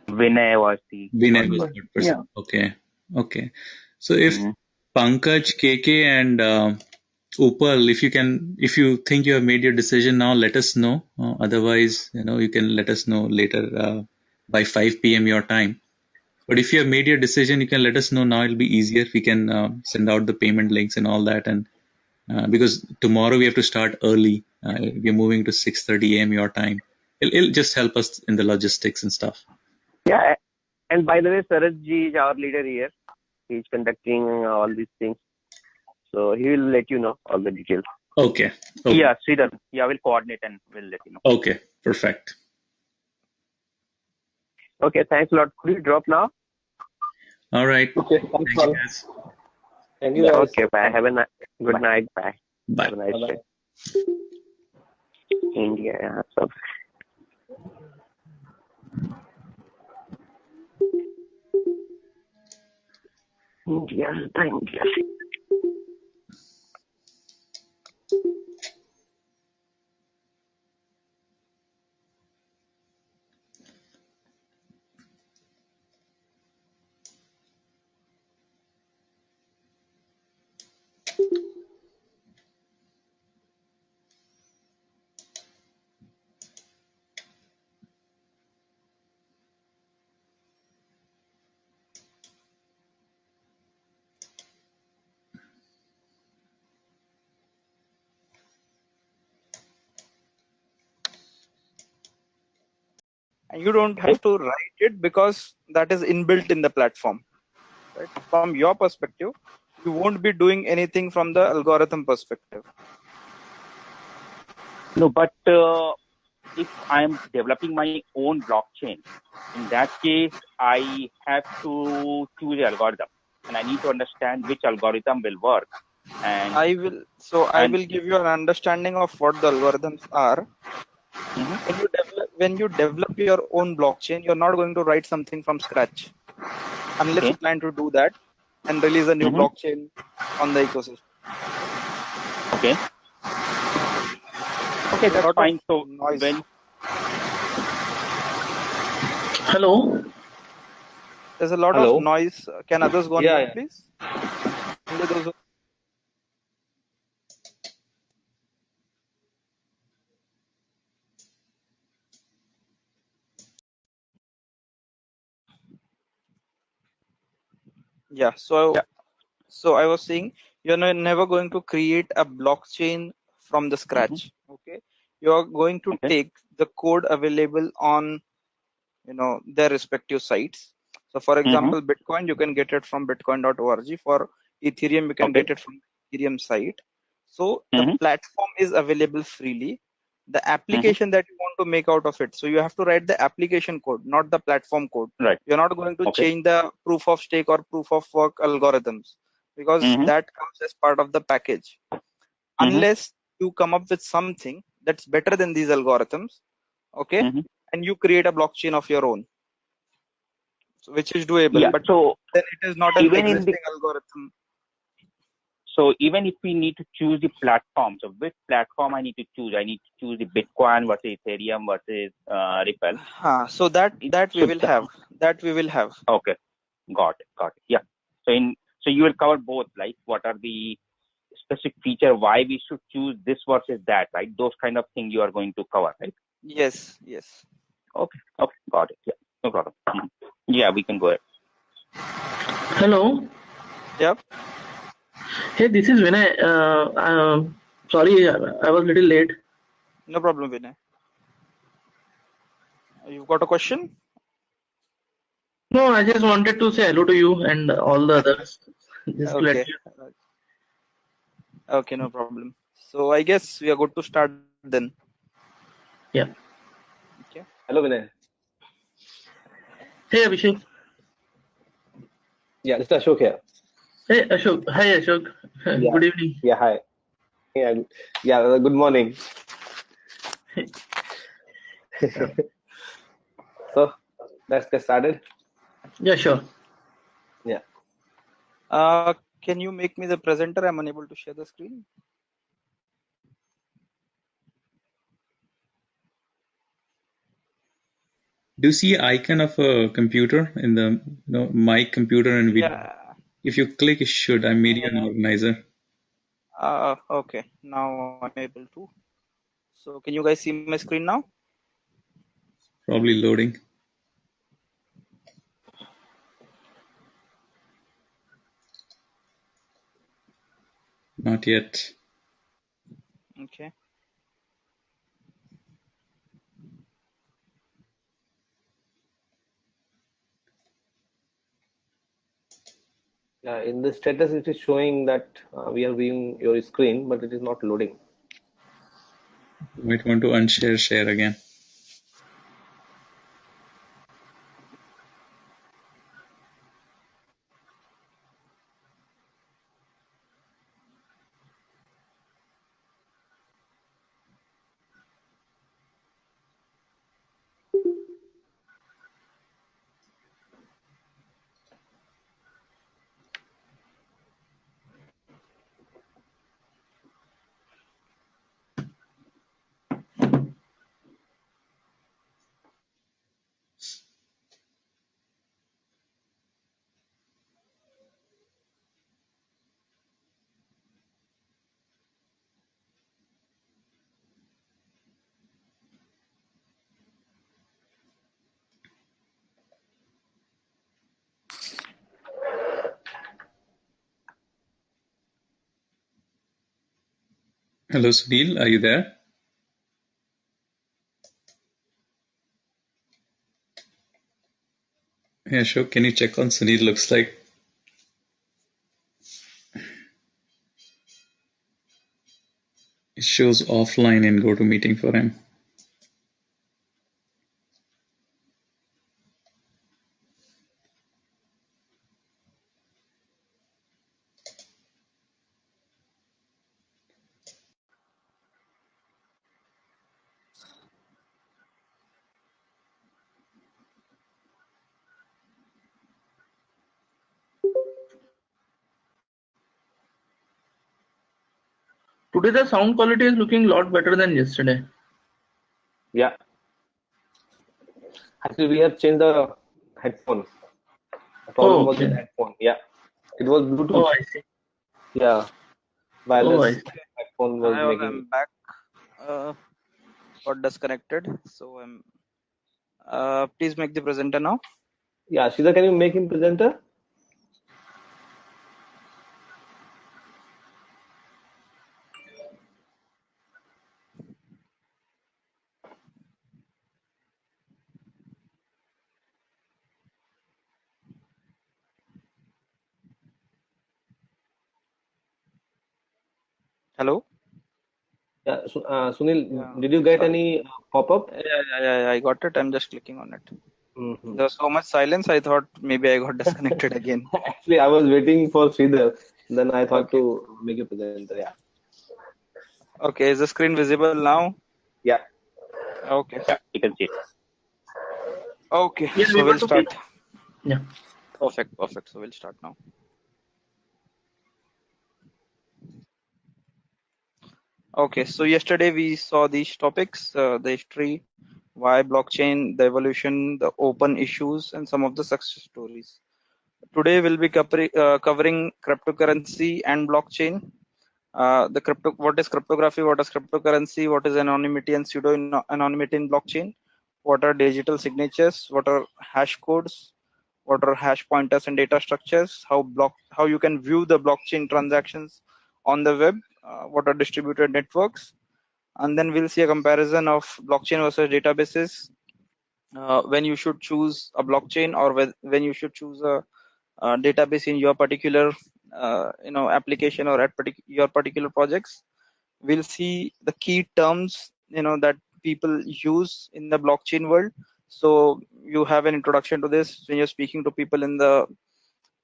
Vinay was the Vinay was third person. Okay. Okay. So if Pankaj, KK, and Upal, if you think you have made your decision now, let us know. Otherwise, you can let us know later by 5 p.m. your time. But if you have made your decision, you can let us know now. It'll be easier. We can send out the payment links and all that. And because tomorrow we have to start early, we're moving to 6:30 a.m. your time. It'll just help us in the logistics and stuff. Yeah, and by the way, Saraj ji is our leader here. He's conducting all these things. So he will let you know all the details. Okay. Yeah, Sridhar. Yeah, we'll coordinate and we'll let you know. Okay, perfect. Okay, thanks a lot. Could you drop now? All right. Okay, Thank you, guys. Thank you, guys. Okay, bye. Have a good night. Bye. Bye. Have a nice Bye-bye. day. India, yeah, so. India, India. And you don't have to write it because that is inbuilt in the platform. Right? From your perspective, you won't be doing anything from the algorithm perspective. No, but if I'm developing my own blockchain, in that case, I have to choose the algorithm, and I need to understand which algorithm will work. And I will give you an understanding of what the algorithms are. When you develop your own blockchain, you're not going to write something from scratch unless you plan to do that and release a new blockchain on the ecosystem. Okay. Okay, that's fine. So when Hello. There's a lot of noise. Can others go on mute, please? Only those who... Yeah. So I was saying, you're never going to create a blockchain from the scratch. Okay. You're going to take the code available on their respective sites. So for example, Bitcoin, you can get it from bitcoin.org. For Ethereum, you can get it from Ethereum site. So the platform is available freely. The application that you want to make out of it. So you have to write the application code, not the platform code. Right. You're not going to change the proof of stake or proof of work algorithms because that comes as part of the package. Unless you come up with something that's better than these algorithms, okay, and you create a blockchain of your own, which is doable. But so then it is not an existing algorithm. So even if we need to choose the platform, so which platform I need to choose? I need to choose the Bitcoin versus Ethereum versus Ripple. So that we will have. That we will have. Okay, got it. Yeah. So you will cover both, like what are the specific feature, why we should choose this versus that, right? Those kind of things you are going to cover, right? Yes. Okay, got it. Yeah, no problem. Yeah, we can go ahead. Hello. Yep. Hey, this is Vinay. Sorry, I was a little late. No problem, Vinay. You've got a question? No, I just wanted to say hello to you and all the others. Just to let you. Okay, no problem. So I guess we are good to start then. Yeah. Okay. Hello, Vinay. Hey, Abhishek. Yeah, this is Ashok here. Hey, Ashok. Hi, Ashok. Yeah. Good evening. Yeah, hi. Yeah, yeah. Good morning. So let's get started. Yeah, sure. Yeah. Can you make me the presenter? I'm unable to share the screen. Do you see icon of a computer in the mic, computer, and video? Yeah. If you click, it should. I made you an organizer. Okay. Now I'm able to. So can you guys see my screen now? Probably loading. Not yet. Okay. Yeah. In the status, it is showing that we are viewing your screen, but it is not loading. You might want to unshare, share again. Hello, Sunil. Are you there? Yeah, sure. Can you check on Sunil? Looks like it shows offline in GoToMeeting for him. Today the sound quality is looking a lot better than yesterday. Yeah. Actually, we have changed the headphone. The problem Oh, was with okay. headphone. Yeah. It was Bluetooth. Oh, I see. Yeah. Oh, I Wireless see. headphone was Hi all, making. I'm back. Got disconnected. So I'm. Please make the presenter now. Yeah. Shida, can you make him presenter? Hello. Yeah. Sunil, Yeah. did you get Sorry. any pop-up? Yeah. I got it. I'm just clicking on it. Mm-hmm. There was so much silence. I thought maybe I got disconnected again. Actually, I was waiting for Sridhar. Then I thought Okay. to make a presenter. Yeah. Okay. Is the screen visible now? Yeah. Okay. Yeah, you can see it. Okay. Yeah, So we we'll got to start. click. Yeah. Perfect. So we'll start now. Okay. So yesterday we saw these topics: the history, why blockchain, the evolution, the open issues, and some of the success stories. Today we'll be covering cryptocurrency and blockchain. What is cryptography? What is cryptocurrency? What is anonymity and pseudo anonymity in blockchain? What are digital signatures? What are hash codes? What are hash pointers and data structures? How you can view the blockchain transactions on the web? What are distributed networks? And then we'll see a comparison of blockchain versus databases. When you should choose a blockchain or when you should choose a database in your particular application or at your particular projects. We'll see the key terms that people use in the blockchain world. So you have an introduction to this when you're speaking to people in the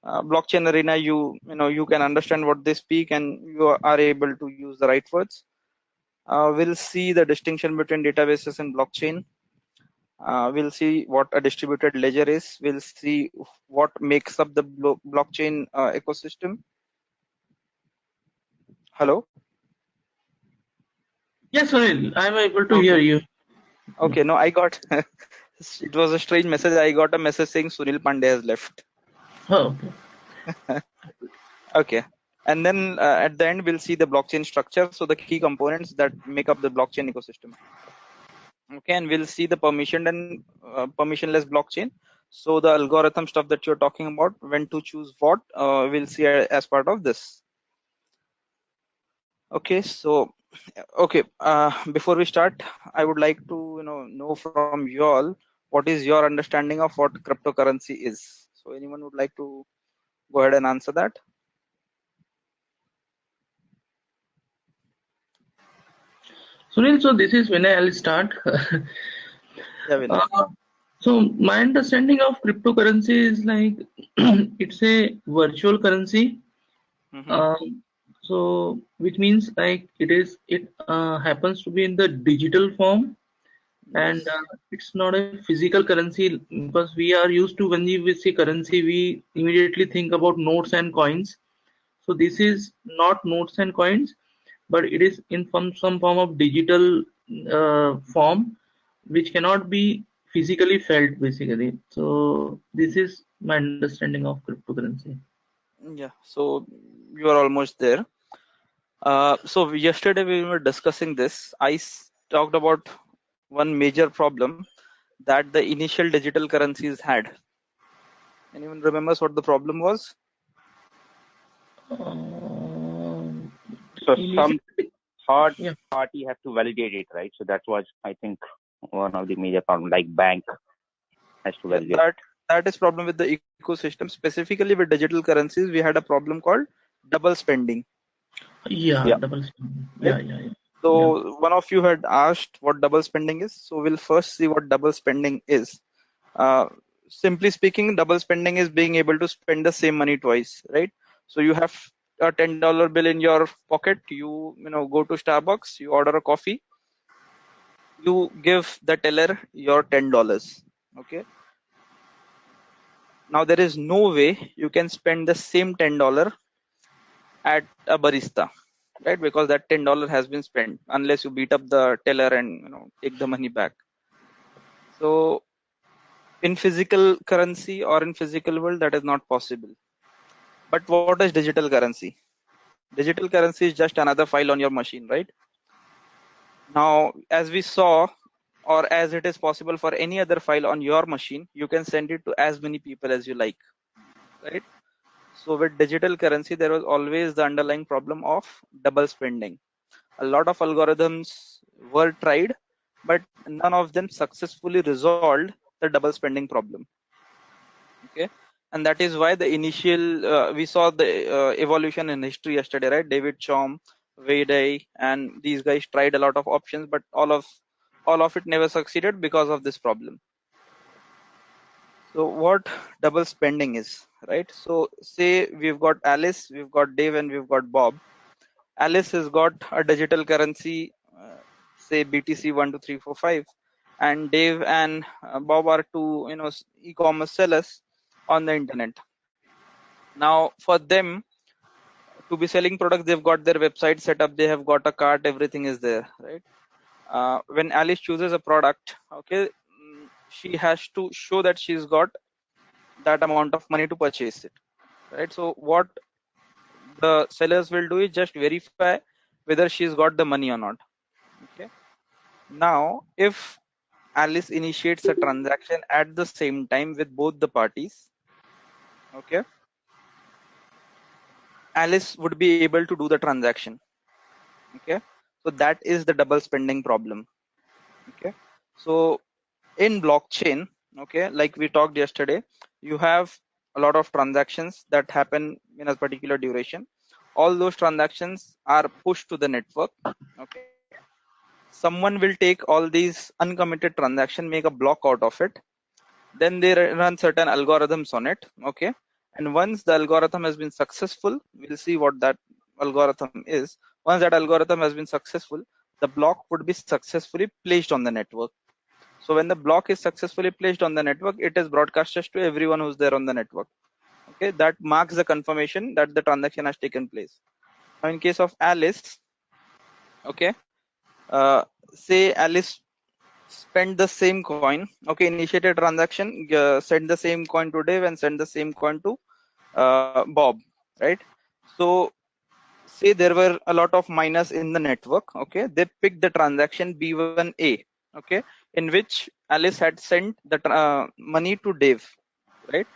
blockchain arena, you can understand what they speak and you are able to use the right words. We'll see the distinction between databases and blockchain. We'll see what a distributed ledger is. We'll see what makes up the blockchain ecosystem. Hello? Yes, Sunil, I'm able to Okay. hear you. Okay, no, I got it was a strange message. I got a message saying Sunil Pandey has left. Oh, okay. Okay. And then at the end, we'll see the blockchain structure. So the key components that make up the blockchain ecosystem. Okay, and we'll see the permissioned and permissionless blockchain. So the algorithm stuff that you're talking about, when to choose what, we'll see as part of this. Okay, so before we start, I would like to know from you all what is your understanding of what cryptocurrency is. So anyone would like to go ahead and answer that? Sunil, so this is when I'll start. Yeah, Vinay. So my understanding of cryptocurrency is like it's a virtual currency. So which means like it happens to be in the digital form, and it's not a physical currency, because we are used to, when we say currency, we immediately think about notes and coins. So this is not notes and coins, but it is in some form of digital form, which cannot be physically felt basically. So this is my understanding of cryptocurrency. Yeah, so you are almost there. So yesterday we were discussing this. I talked about one major problem that the initial digital currencies had. Anyone remembers what the problem was? So some third Yeah. party have to validate it, right? So that was, I think, one of the major problems. Like bank has to validate. That is problem with the ecosystem. Specifically with digital currencies, we had a problem called double spending. Yeah. Double spending. Right? Yeah. So one of you had asked what double spending is. So we'll first see what double spending is. Simply speaking, double spending is being able to spend the same money twice, right? So you have a $10 bill in your pocket. You go to Starbucks, you order a coffee, you give the teller your $10. Okay. Now there is no way you can spend the same $10 at a barista, right? Because that $10 has been spent unless you beat up the teller and take the money back. So in physical currency or in physical world, that is not possible. But what is digital currency? Digital currency is just another file on your machine, right? Now, as we saw, or as it is possible for any other file on your machine, you can send it to as many people as you like, right? So with digital currency, there was always the underlying problem of double spending. A lot of algorithms were tried, but none of them successfully resolved the double spending problem. Okay, and that is why the initial we saw the evolution in history yesterday, right? David Chaum, Wei Dai, and these guys tried a lot of options, but all of it never succeeded because of this problem. So what double spending is, right? So say we've got Alice, we've got Dave, and we've got Bob. Alice has got a digital currency, say BTC 12345, and Dave and Bob are two e-commerce sellers on the internet. Now for them to be selling products, they've got their website set up, they have got a cart, everything is there, right? When Alice chooses a product, okay, she has to show that she's got that amount of money to purchase it, right? So what the sellers will do is just verify whether she's got the money or not. Okay. Now, if Alice initiates a transaction at the same time with both the parties, okay, Alice would be able to do the transaction. Okay. So that is the double spending problem. Okay. So in blockchain, okay, like we talked yesterday, you have a lot of transactions that happen in a particular duration. All those transactions are pushed to the network. Okay. Someone will take all these uncommitted transactions, make a block out of it. Then they run certain algorithms on it. Okay. And once the algorithm has been successful, we'll see what that algorithm is. Once that algorithm has been successful, the block would be successfully placed on the network. So when the block is successfully placed on the network, it is broadcasted to everyone who's there on the network. Okay, that marks the confirmation that the transaction has taken place. Now, in case of Alice, okay, say Alice spent the same coin. Okay, initiated transaction, send the same coin to Dave and send the same coin to Bob, right? So say there were a lot of miners in the network. Okay, they picked the transaction B1A. Okay, in which Alice had sent the money to Dave, right?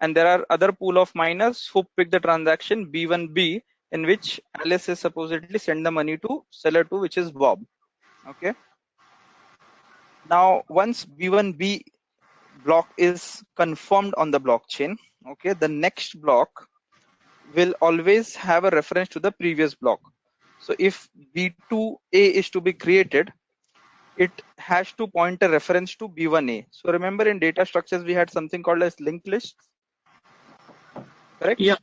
And there are other pool of miners who pick the transaction B1B, in which Alice is supposedly send the money to seller 2, which is Bob. Okay. Now, once B1B block is confirmed on the blockchain, okay, the next block will always have a reference to the previous block. So if B2A is to be created, it has to point a reference to B1A. So remember, in data structures, we had something called as linked lists, correct? Yeah.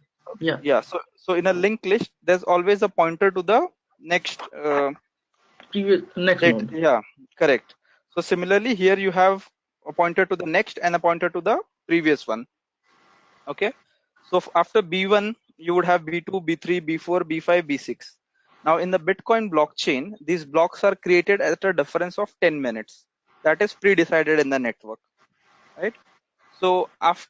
Yeah. So in a linked list, there's always a pointer to the next Previous next date. node. Yeah, correct. So similarly, here you have a pointer to the next and a pointer to the previous one. Okay. So after B1, you would have B2, B3, B4, B5, B6. Now in the Bitcoin blockchain, these blocks are created at a difference of 10 minutes. That is pre-decided in the network, right? So after,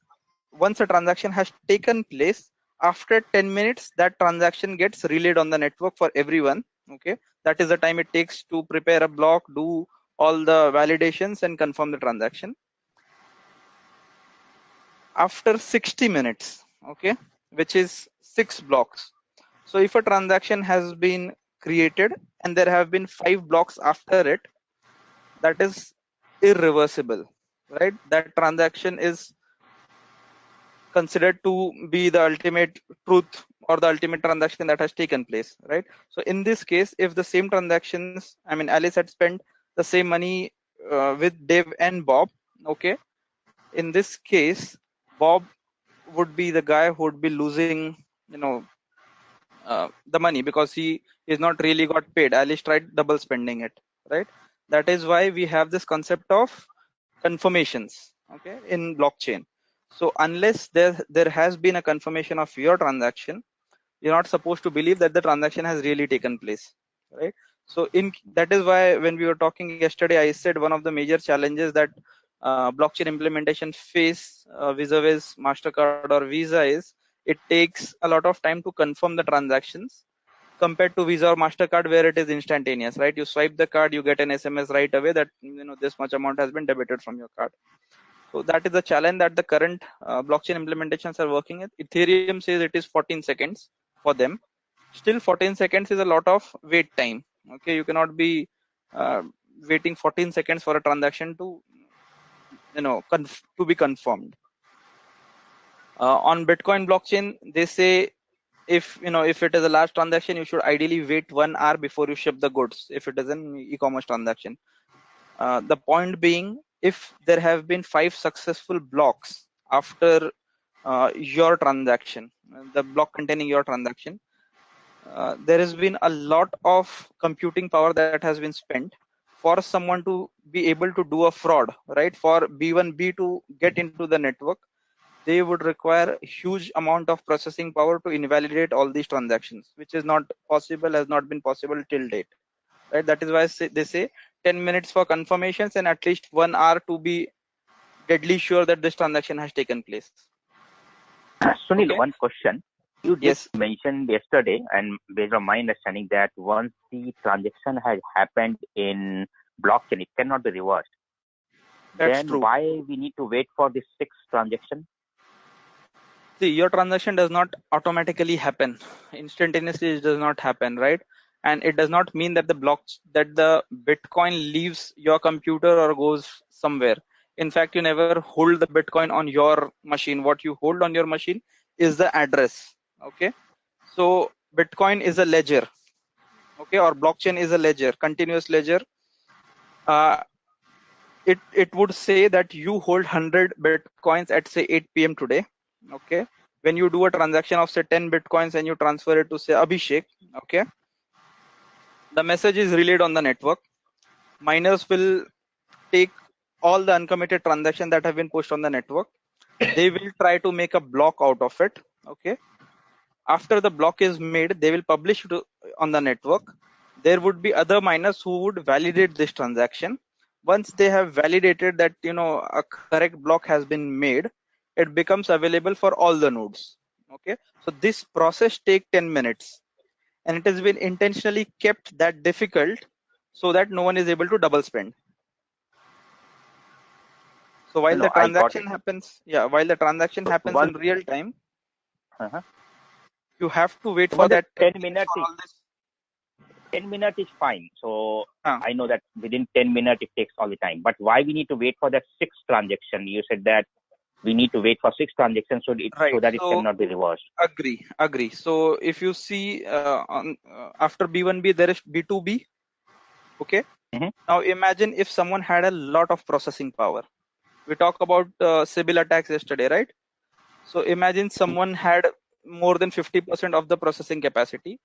once a transaction has taken place, after 10 minutes, that transaction gets relayed on the network for everyone. Okay, that is the time it takes to prepare a block, do all the validations and confirm the transaction. After 60 minutes, okay, which is 6 blocks. So if a transaction has been created and there have been 5 blocks after it, that is irreversible, right? That transaction is considered to be the ultimate truth or the ultimate transaction that has taken place, right? So in this case, if the same transactions, I mean, Alice had spent the same money with Dave and Bob, okay, in this case, Bob would be the guy who would be losing, the money, because he is not really got paid. Alice tried double spending it, right? That is why we have this concept of confirmations, okay, in blockchain. So unless there has been a confirmation of your transaction, you're not supposed to believe that the transaction has really taken place, right? So that is why when we were talking yesterday, I said one of the major challenges that blockchain implementation face vis-a-vis MasterCard or Visa is it takes a lot of time to confirm the transactions compared to Visa or MasterCard, where it is instantaneous, right? You swipe the card, you get an SMS right away that this much amount has been debited from your card. So that is the challenge that the current blockchain implementations are working with. Ethereum says it is 14 seconds for them. Still, 14 seconds is a lot of wait time. Okay, you cannot be waiting 14 seconds for a transaction to to be confirmed. On Bitcoin blockchain, they say if it is a large transaction, you should ideally wait 1 hour before you ship the goods if it is an e-commerce transaction. The point being, if there have been 5 successful blocks after your transaction, the block containing your transaction, there has been a lot of computing power that has been spent for someone to be able to do a fraud, right? For B1B to get into the network, they would require a huge amount of processing power to invalidate all these transactions, which is not possible, has not been possible till date, right? That is why they say 10 minutes for confirmations and at least 1 hour to be deadly sure that this transaction has taken place. Sunil, Okay. one question. You did Yes. mention yesterday, and based on my understanding, that once the transaction has happened in blockchain, it cannot be reversed. That's Then true. why we need to wait for the sixth transaction? See, your transaction does not automatically happen instantaneously. It does not happen, right? And it does not mean that the Bitcoin leaves your computer or goes somewhere. In fact, you never hold the Bitcoin on your machine. What you hold on your machine is the address. Okay. So Bitcoin is a ledger. Okay, or blockchain is a ledger, continuous ledger. It would say that you hold 100 Bitcoins at say 8 p.m. today. Okay, when you do a transaction of say 10 bitcoins and you transfer it to say Abhishek, okay, the message is relayed on the network. Miners will take all the uncommitted transactions that have been pushed on the network. They will try to make a block out of it. Okay. After the block is made, they will publish it on the network. There would be other miners who would validate this transaction. Once they have validated that a correct block has been made, it becomes available for all the nodes. Okay. So this process takes 10 minutes, and it has been intentionally kept that difficult so that no one is able to double spend. So while the transaction happens, while the transaction happens in real time, you have to wait for that 10 minutes. 10 minutes is fine. So I know that within 10 minutes it takes all the time. But why we need to wait for that 6th transaction? You said that we need to wait for 6 transactions so that it cannot be reversed. Agree. So if you see after B1B there is B2B. Okay. Now imagine if someone had a lot of processing power. We talked about Sybil attacks yesterday, right? So imagine someone had more than 50% of the processing capacity.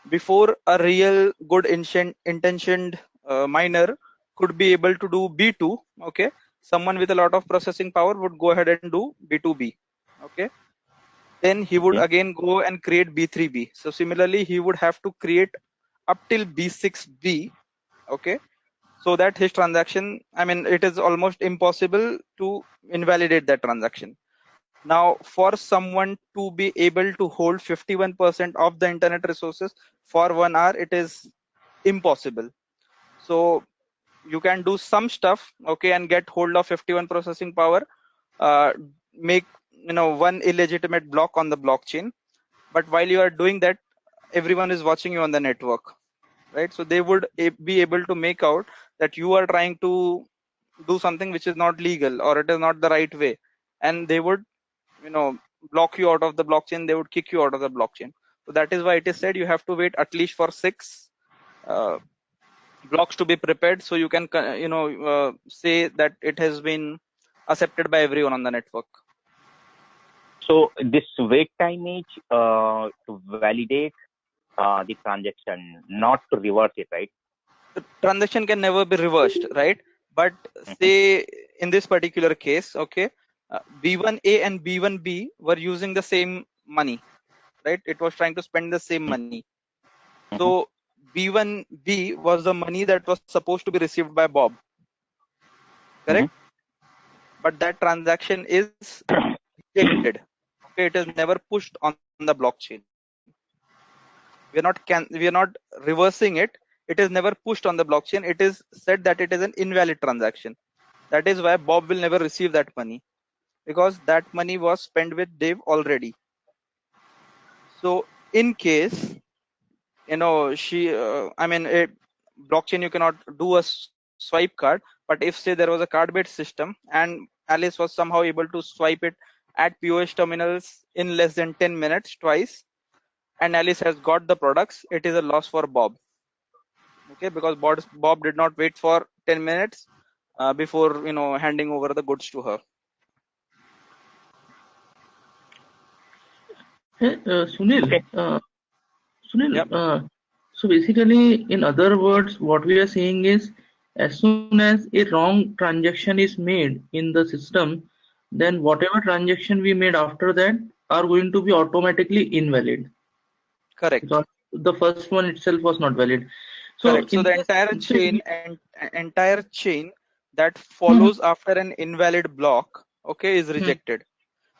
Before a real good intentioned miner could be able to do B2, okay, someone with a lot of processing power would go ahead and do B2B. Okay. Then he would again go and create B3B. So similarly, he would have to create up till B6B. Okay. So that his transaction, it is almost impossible to invalidate that transaction. Now, for someone to be able to hold 51% of the internet resources for 1 hour, it is impossible. So you can do some stuff, okay, and get hold of 51 processing power, make one illegitimate block on the blockchain. But while you are doing that, everyone is watching you on the network, right? So they would be able to make out that you are trying to do something which is not legal or it is not the right way, and they would block you out of the blockchain. They would kick you out of the blockchain. So that is why it is said you have to wait at least for 6 blocks to be prepared, so you can say that it has been accepted by everyone on the network. So this wait time is to validate the transaction, not to reverse it, right? The transaction can never be reversed, right? But say in this particular case, okay, B1A and B1B were using the same money, right? It was trying to spend the same money. So B1B was the money that was supposed to be received by Bob, correct? But that transaction is rejected. Okay, it is never pushed on the blockchain. We are not reversing it. It is never pushed on the blockchain. It is said that it is an invalid transaction. That is why Bob will never receive that money, because that money was spent with Dave already. So in case blockchain you cannot do a swipe card, but if say there was a card based system and Alice was somehow able to swipe it at POS terminals in less than 10 minutes twice, and Alice has got the products, it is a loss for Bob. Okay, because Bob did not wait for 10 minutes before handing over the goods to her. Hey, Sunil. So basically, in other words, what we are saying is, as soon as a wrong transaction is made in the system, then whatever transaction we made after that are going to be automatically invalid. Correct. Because the first one itself was not valid. Correct. So the entire chain that follows after an invalid block, okay, is rejected.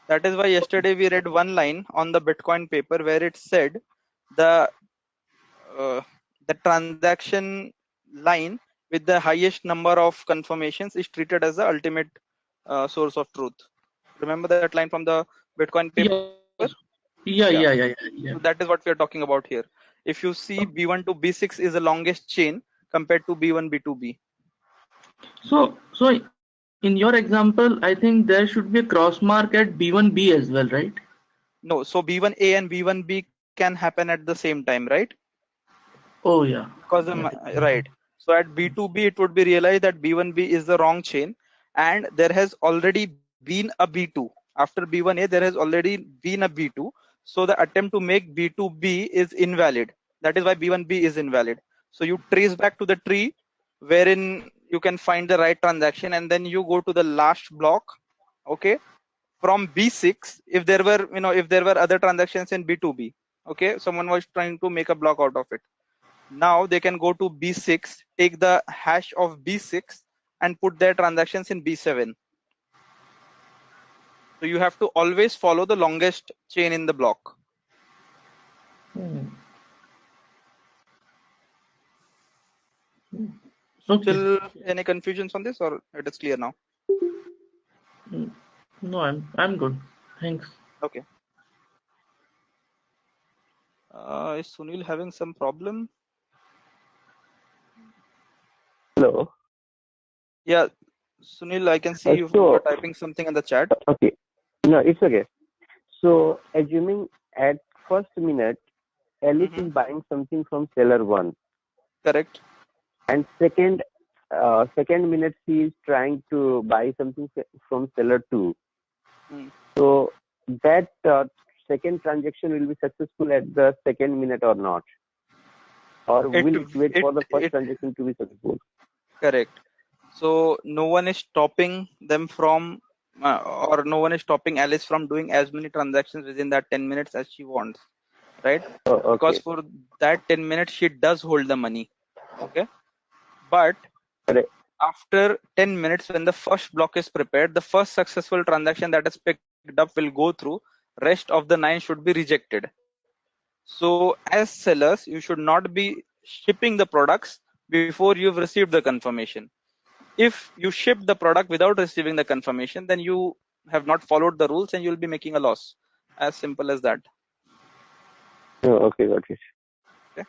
That is why yesterday we read one line on the Bitcoin paper where it said the transaction line with the highest number of confirmations is treated as the ultimate source of truth. Remember that line from the Bitcoin paper? Yeah. So that is what we are talking about here. If you see B1 to B6 is the longest chain compared to B1, B2B. So in your example, I think there should be a cross mark at B1B as well, right? No, so B1A and B1B can happen at the same time, right? Oh yeah. Because right. So at B2B, it would be realized that B1B is the wrong chain, and there has already been a B2 After B1A, there has already been a B2. So the attempt to make B2B is invalid. That is why B1B is invalid. So you trace back to the tree wherein you can find the right transaction, and then you go to the last block. Okay. From B6, if there were, if there were other transactions in B2B, okay, someone was trying to make a block out of it. Now they can go to B6, take the hash of B6 and put their transactions in B7. So you have to always follow the longest chain in the block. Still any confusions on this, or it is clear now? No, I'm good. Thanks. Okay. Is Sunil having some problem? Hello. Yeah, Sunil, I can see you are typing something in the chat. Okay. No, it's okay. So assuming at first minute, Alice is buying something from seller 1. Correct. And second minute she is trying to buy something from seller 2. So that second transaction will be successful at the second minute or not? Or will it wait for the first transaction to be successful? Correct. So no one is stopping them from, or no one is stopping Alice from doing as many transactions within that 10 minutes as she wants, right? Okay. Because for that 10 minutes, she does hold the money. Okay. But after 10 minutes, when the first block is prepared, the first successful transaction that is picked up will go through. Rest of the 9 should be rejected. So as sellers, you should not be shipping the products before you've received the confirmation. If you ship the product without receiving the confirmation, then you have not followed the rules and you'll be making a loss. As simple as that. Oh, okay, got it. Okay.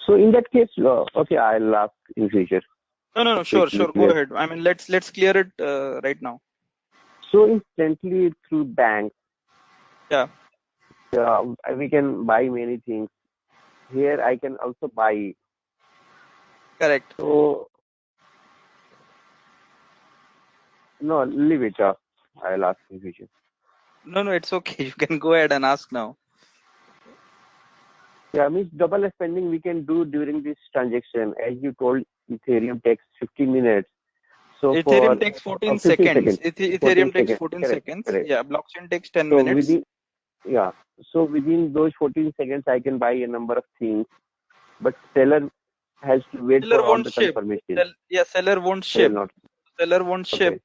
So in that case, okay, I'll ask in future. No, sure, go ahead. I mean, let's clear it right now. So instantly through banks, we can buy many things. Here I can also buy. Correct. So no, leave it. I'll ask in future. No, it's okay. You can go ahead and ask now. Yeah, means double spending we can do during this transaction. As you told, Ethereum takes 15 minutes. So Ethereum takes 14 seconds. Ethereum takes 14 seconds. Correct. Yeah, blockchain takes 10 minutes. So within those 14 seconds, I can buy a number of things, but seller has to wait for all the confirmation. Seller won't ship. Seller won't ship.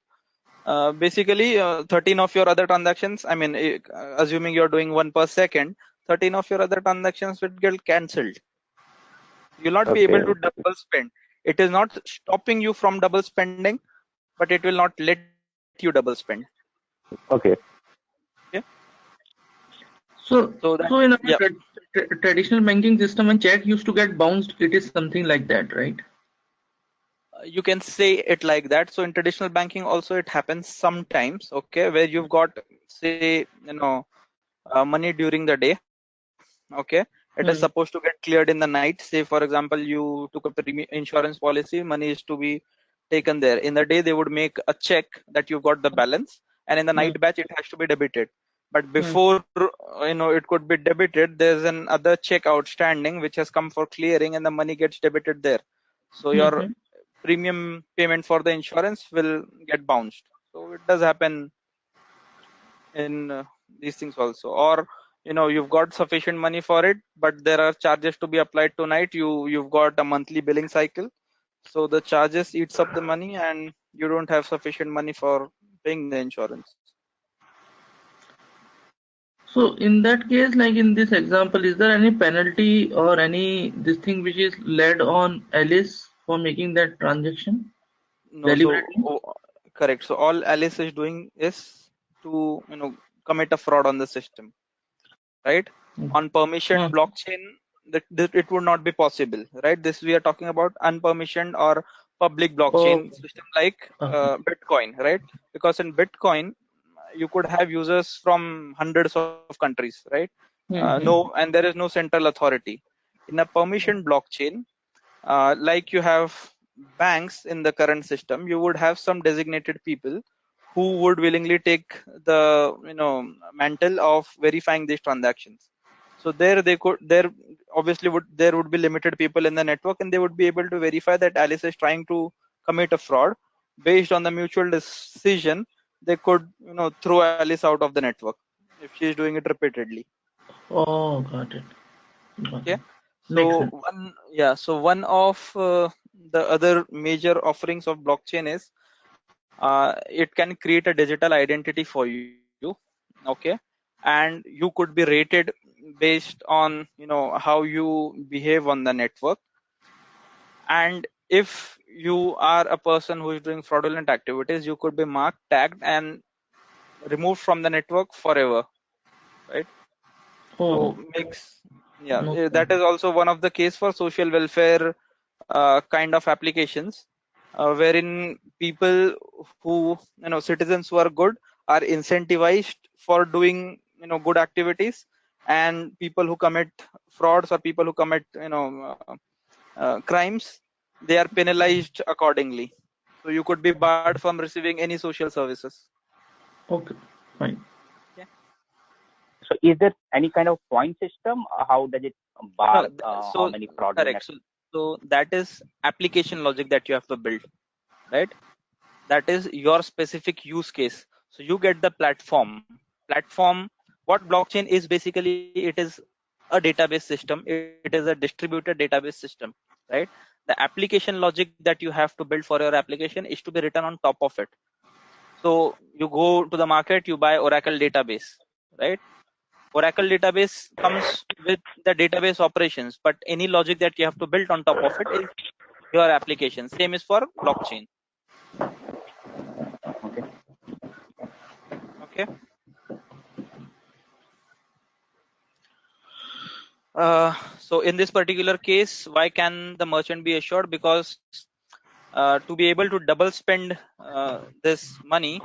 Basically, 13 of your other transactions, I mean, assuming you're doing 1 per second, 13 of your other transactions will get cancelled. You'll not be able to double spend. It is not stopping you from double spending, but it will not let you double spend. Okay. So in a traditional banking system, when check used to get bounced, it is something like that, right? You can say it like that. So in traditional banking also it happens sometimes, okay, where you've got, say, money during the day, okay, it is supposed to get cleared in the night. Say for example, you took a insurance policy, money is to be taken there. In the day they would make a check that you've got the balance, and in the night batch it has to be debited. But before it could be debited, there's an other check outstanding which has come for clearing, and the money gets debited there. So your premium payment for the insurance will get bounced. So it does happen in these things also. Or you've got sufficient money for it, but there are charges to be applied tonight. You've got a monthly billing cycle, so the charges eats up the money, and you don't have sufficient money for paying the insurance. So in that case, like in this example, is there any penalty or any this thing which is laid on Alice for making that transaction? No, correct. So all Alice is doing is to commit a fraud on the system, right? On permissioned blockchain, that it would not be possible, right? This we are talking about unpermissioned or public blockchain system like Bitcoin, right? Because in Bitcoin you could have users from hundreds of countries, right? And there is no central authority. In a permissioned blockchain, like you have banks in the current system, you would have some designated people who would willingly take the mantle of verifying these transactions. So there obviously would be limited people in the network, and they would be able to verify that Alice is trying to commit a fraud. Based on the mutual decision, they could throw Alice out of the network if she is doing it repeatedly. Oh, got it. Okay. Makes So sense. one of the other major offerings of blockchain is it can create a digital identity for you. Okay. And you could be rated based on how you behave on the network. And if you are a person who is doing fraudulent activities, you could be marked, tagged, and removed from the network forever, right? Oh, So no. that is also one of the case for social welfare kind of applications, wherein people who citizens who are good are incentivized for doing good activities, and people who commit frauds or people who commit crimes, they are penalized accordingly. So you could be barred from receiving any social services. Okay, fine. Okay. So is there any kind of point system? How does it bar how many fraudulent? Correct. So that is application logic that you have to build, right? That is your specific use case. So you get the platform. What blockchain is basically, it is a database system. It is a distributed database system, right? The application logic that you have to build for your application is to be written on top of it. So you go to the market, you buy Oracle database, right? Oracle database comes with the database operations, but any logic that you have to build on top of it is your application. Same is for blockchain. Okay. So in this particular case, why can the merchant be assured? Because to be able to double spend this money,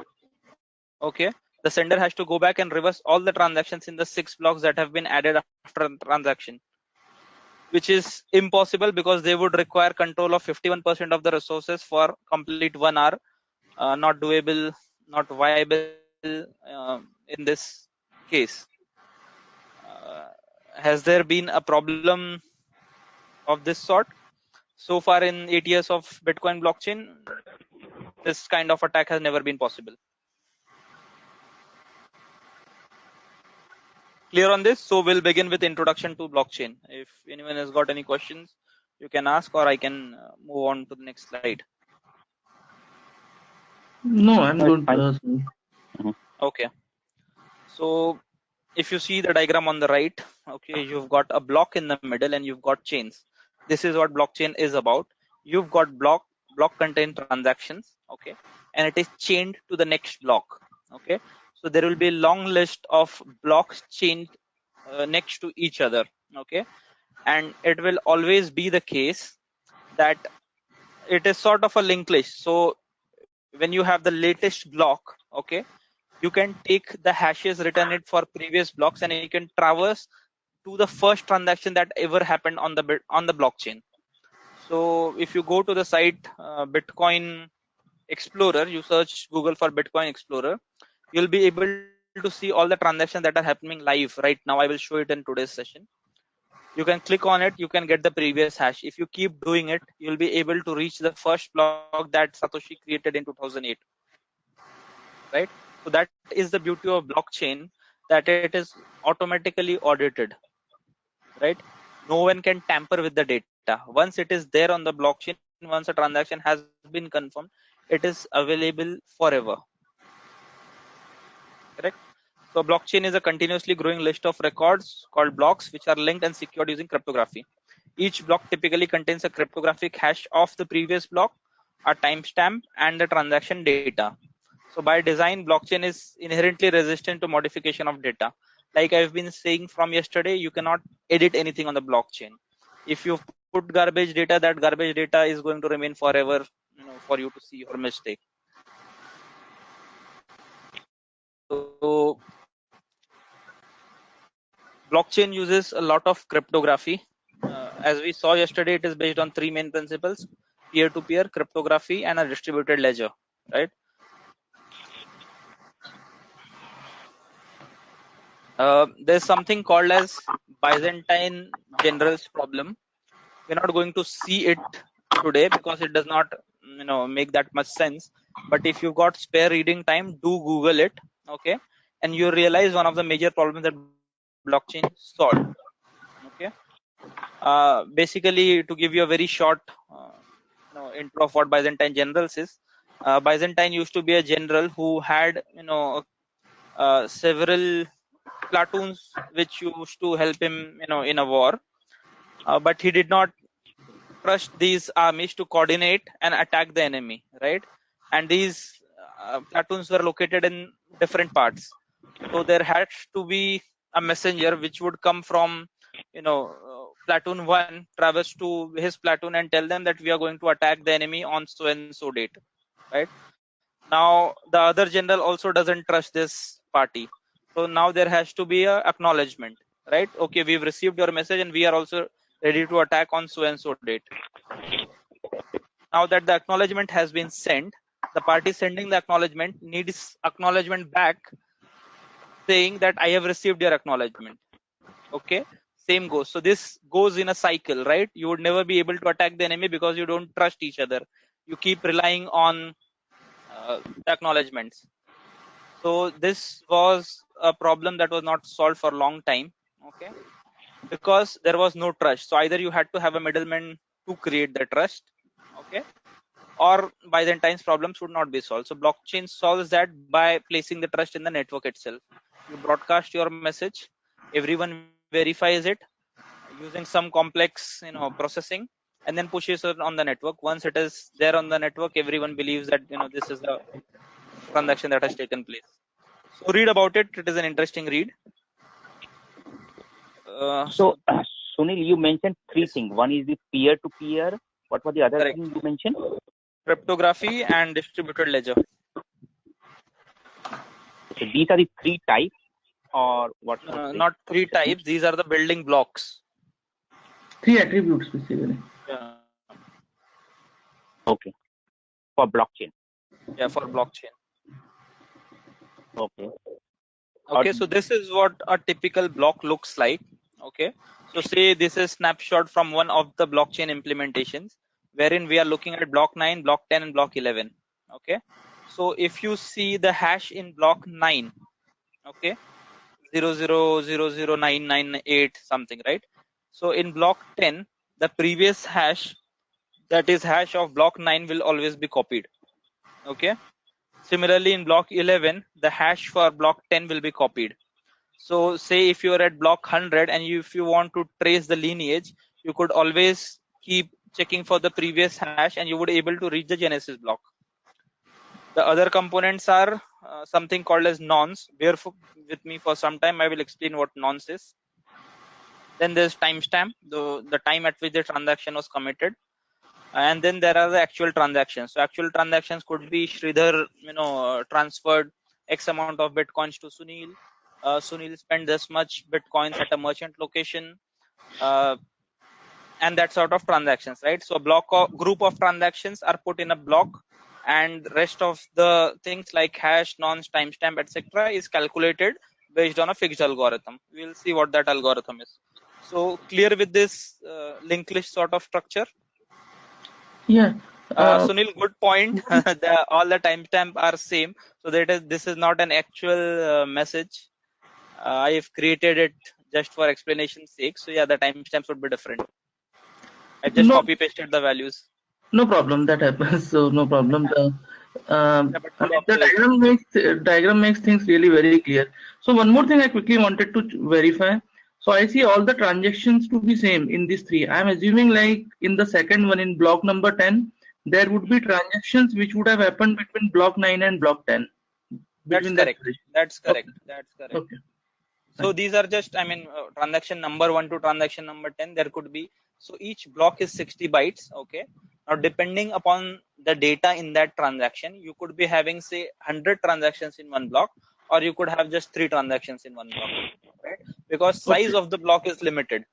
okay, the sender has to go back and reverse all the transactions in the 6 blocks that have been added after a transaction, which is impossible because they would require control of 51% of the resources for complete 1 hour. Not doable, not viable in this case. Has there been a problem of this sort? So far in 8 years of Bitcoin blockchain, this kind of attack has never been possible. Clear on this? So we'll begin with introduction to blockchain. If anyone has got any questions, you can ask, or I can move on to the next slide. No, I'm good. Okay. So if you see the diagram on the right, okay, you've got a block in the middle and you've got chains. This is what blockchain is about. You've got block contain transactions, okay, and it is chained to the next block, okay. So there will be a long list of blocks chained next to each other, okay, and it will always be the case that it is sort of a linked list. So when you have the latest block, okay, you can take the hashes, return it for previous blocks, and you can traverse to the first transaction that ever happened on the blockchain. So if you go to the site Bitcoin Explorer, you search Google for Bitcoin Explorer, you'll be able to see all the transactions that are happening live right now. I will show it in today's session. You can click on it, you can get the previous hash. If you keep doing it, you'll be able to reach the first block that Satoshi created in 2008, right? So that is the beauty of blockchain, that it is automatically audited, right? No one can tamper with the data. Once it is there on the blockchain, once a transaction has been confirmed, it is available forever, correct? So blockchain is a continuously growing list of records called blocks, which are linked and secured using cryptography. Each block typically contains a cryptographic hash of the previous block, a timestamp, and the transaction data. So by design, blockchain is inherently resistant to modification of data. Like I've been saying from yesterday, you cannot edit anything on the blockchain. If you put garbage data, that garbage data is going to remain forever, for you to see your mistake. So blockchain uses a lot of cryptography. As we saw yesterday, it is based on 3 main principles: peer-to-peer, cryptography, and a distributed ledger, right? There's something called as Byzantine generals problem. We're not going to see it today because it does not make that much sense. But if you've got spare reading time, do Google it, okay, and you realize one of the major problems that blockchain solved. Okay, basically, to give you a very short intro of what Byzantine generals is, Byzantine used to be a general who had several platoons which used to help him in a war, but he did not trust these armies to coordinate and attack the enemy, right? And these platoons were located in different parts, so there had to be a messenger which would come from platoon 1, traverse to his platoon and tell them that we are going to attack the enemy on so and so date, right? Now the other general also doesn't trust this party, so now there has to be a acknowledgement, right? Okay, we've received your message and we are also ready to attack on so and so date. Now that the acknowledgement has been sent, the party sending the acknowledgement needs acknowledgement back saying that I have received your acknowledgement. Okay, same goes. So this goes in a cycle, right? You would never be able to attack the enemy because you don't trust each other. You keep relying on the acknowledgements. So this was a problem that was not solved for a long time, okay, because there was no trust. So either you had to have a middleman to create the trust, okay, or Byzantine's problems would not be solved. So blockchain solves that by placing the trust in the network itself. You broadcast your message, everyone verifies it using some complex processing, and then pushes it on the network. Once it is there on the network, everyone believes that this is the transaction that has taken place. So read about it. It is an interesting read. So Sunil, you mentioned three things. One is the peer-to-peer. What was the other correct. thing you mentioned? Cryptography and distributed ledger. So these are the three types, or what? Not three types. These are the building blocks. Three attributes, basically. Yeah. Okay. For blockchain. Yeah, for blockchain. Okay. Okay, so this is what a typical block looks like. Okay, so say this is snapshot from one of the blockchain implementations, wherein we are looking at block 9, block 10, and block 11. Okay, so if you see the hash in block 9, okay, 00009998 something, right? So in block 10, the previous hash, that is hash of block 9, will always be copied. Okay, similarly in block 11, the hash for block 10 will be copied. So say if you're at block 100 and if you want to trace the lineage, you could always keep checking for the previous hash and you would be able to reach the genesis block. The other components are something called as nonce. Bear with me for some time. I will explain what nonce is. Then there's timestamp, the time at which the transaction was committed. And then there are the actual transactions. So actual transactions could be Sridhar, transferred X amount of bitcoins to Sunil. Sunil spent this much bitcoins at a merchant location, and that sort of transactions, right? So group of transactions are put in a block, and rest of the things like hash, nonce, timestamp, etc. is calculated based on a fixed algorithm. We'll see what that algorithm is. So clear with this linked list sort of structure? Yeah. Sunil, good point. All the timestamp are same, so this is not an actual message. I've created it just for explanation's sake. So yeah, the timestamps would be different. I just copy pasted the values. No problem, that happens. So no problem. The diagram makes things really very clear. So one more thing I quickly wanted to verify. So I see all the transactions to be same in these three. I'm assuming like in the second one, in block number 10, there would be transactions which would have happened between block 9 and block 10. That's correct. That's correct. Okay. That's correct. Okay. So these are just, transaction number 1 to transaction number 10. There could be, so each block is 60 bytes. Okay. Now, depending upon the data in that transaction, you could be having, say, 100 transactions in one block, or you could have just 3 transactions in one block, right? Because size of the block is limited.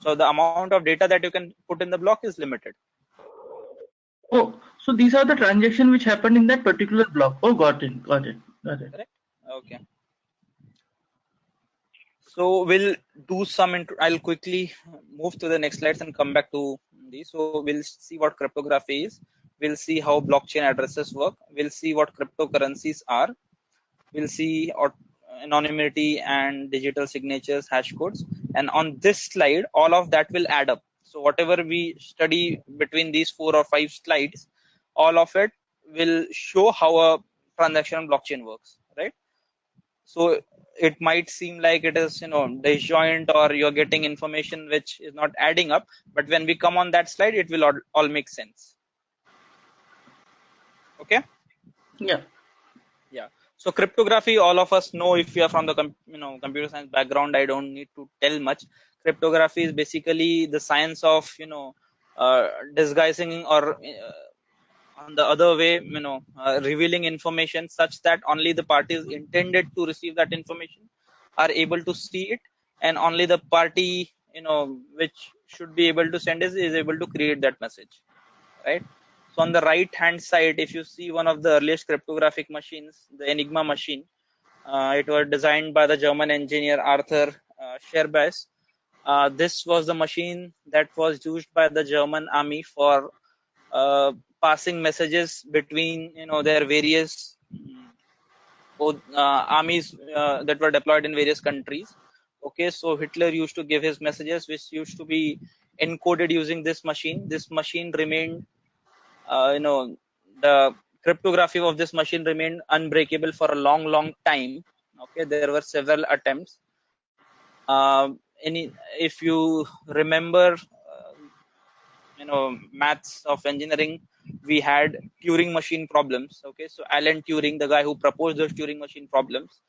So the amount of data that you can put in the block is limited. Oh, so these are the transactions which happened in that particular block. Oh, got it. Correct? Okay. So we'll do some. I'll quickly move to the next slides and come back to these. So we'll see what cryptography is. We'll see how blockchain addresses work. We'll see what cryptocurrencies are. We'll see anonymity and digital signatures, hash codes. And on this slide, all of that will add up. So whatever we study between these 4 or 5 slides, all of it will show how a transaction on blockchain works, right? So it might seem like it is, disjoint, or you're getting information which is not adding up. But when we come on that slide, it will all make sense. Okay. Yeah. Yeah. So cryptography, all of us know. If you are from the computer science background, I don't need to tell much. Cryptography is basically the science of disguising, or on the other way, revealing information such that only the parties intended to receive that information are able to see it, and only the party which should be able to send is able to create that message, right? So on the right hand side, if you see one of the earliest cryptographic machines, the Enigma machine, it was designed by the German engineer Arthur Scherbas. This was the machine that was used by the German army for passing messages between their various armies that were deployed in various countries. Okay, so Hitler used to give his messages, which used to be encoded using this machine. This machine remained, the cryptography of this machine remained unbreakable for a long time. Okay, there were several attempts. If you remember, maths of engineering, we had Turing machine problems. Okay, so Alan Turing, the guy who proposed those Turing machine problems,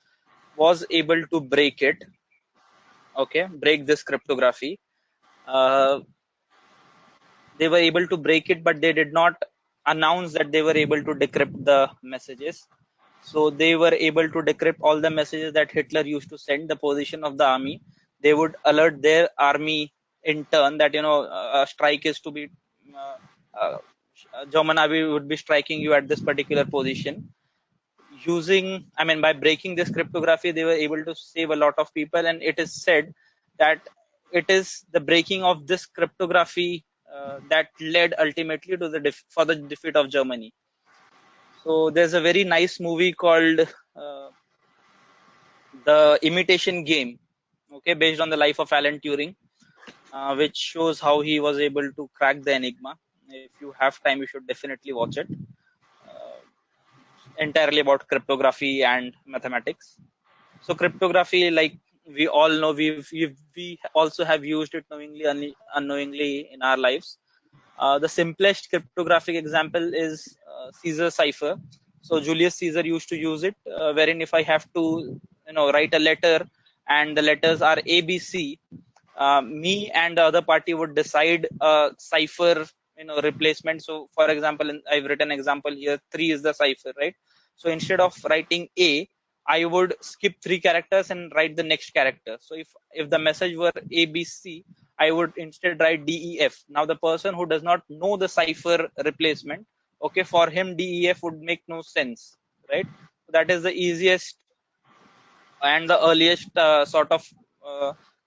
was able to break it. Okay, break this cryptography. They were able to break it, but they did not announce that they were able to decrypt the messages. So they were able to decrypt all the messages that Hitler used to send, the position of the army. They would alert their army in turn that a strike is to be uh, German army would be striking you at this particular position. By breaking this cryptography, they were able to save a lot of people, and it is said that it is the breaking of this cryptography that led ultimately to for the defeat of Germany. So there's a very nice movie called The Imitation Game, okay, based on the life of Alan Turing, which shows how he was able to crack the Enigma. If you have time, you should definitely watch it. Entirely about cryptography and mathematics. So cryptography, like we all know, we also have used it knowingly, unknowingly in our lives. The simplest cryptographic example is Caesar cipher. So Julius Caesar used to use it, wherein if I have to, write a letter and the letters are ABC, me and the other party would decide a cipher, replacement. So for example, I've written example here, 3 is the cipher, right? So instead of writing A, I would skip 3 characters and write the next character. So if the message were ABC, I would instead write DEF. Now the person who does not know the cipher replacement, okay, for him DEF would make no sense, right? That is the easiest and the earliest sort of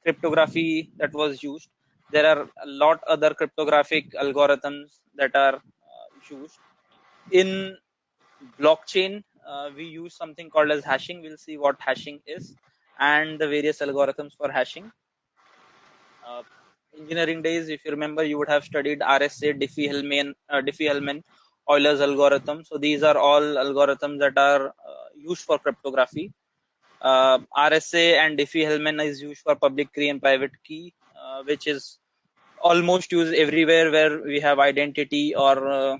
cryptography that was used. There are a lot other cryptographic algorithms that are used. In blockchain, we use something called as hashing. We'll see what hashing is and the various algorithms for hashing. Engineering days, if you remember, you would have studied RSA, Diffie-Hellman, Euler's algorithm. So these are all algorithms that are used for cryptography. RSA and Diffie-Hellman is used for public key and private key, which is almost used everywhere where we have identity or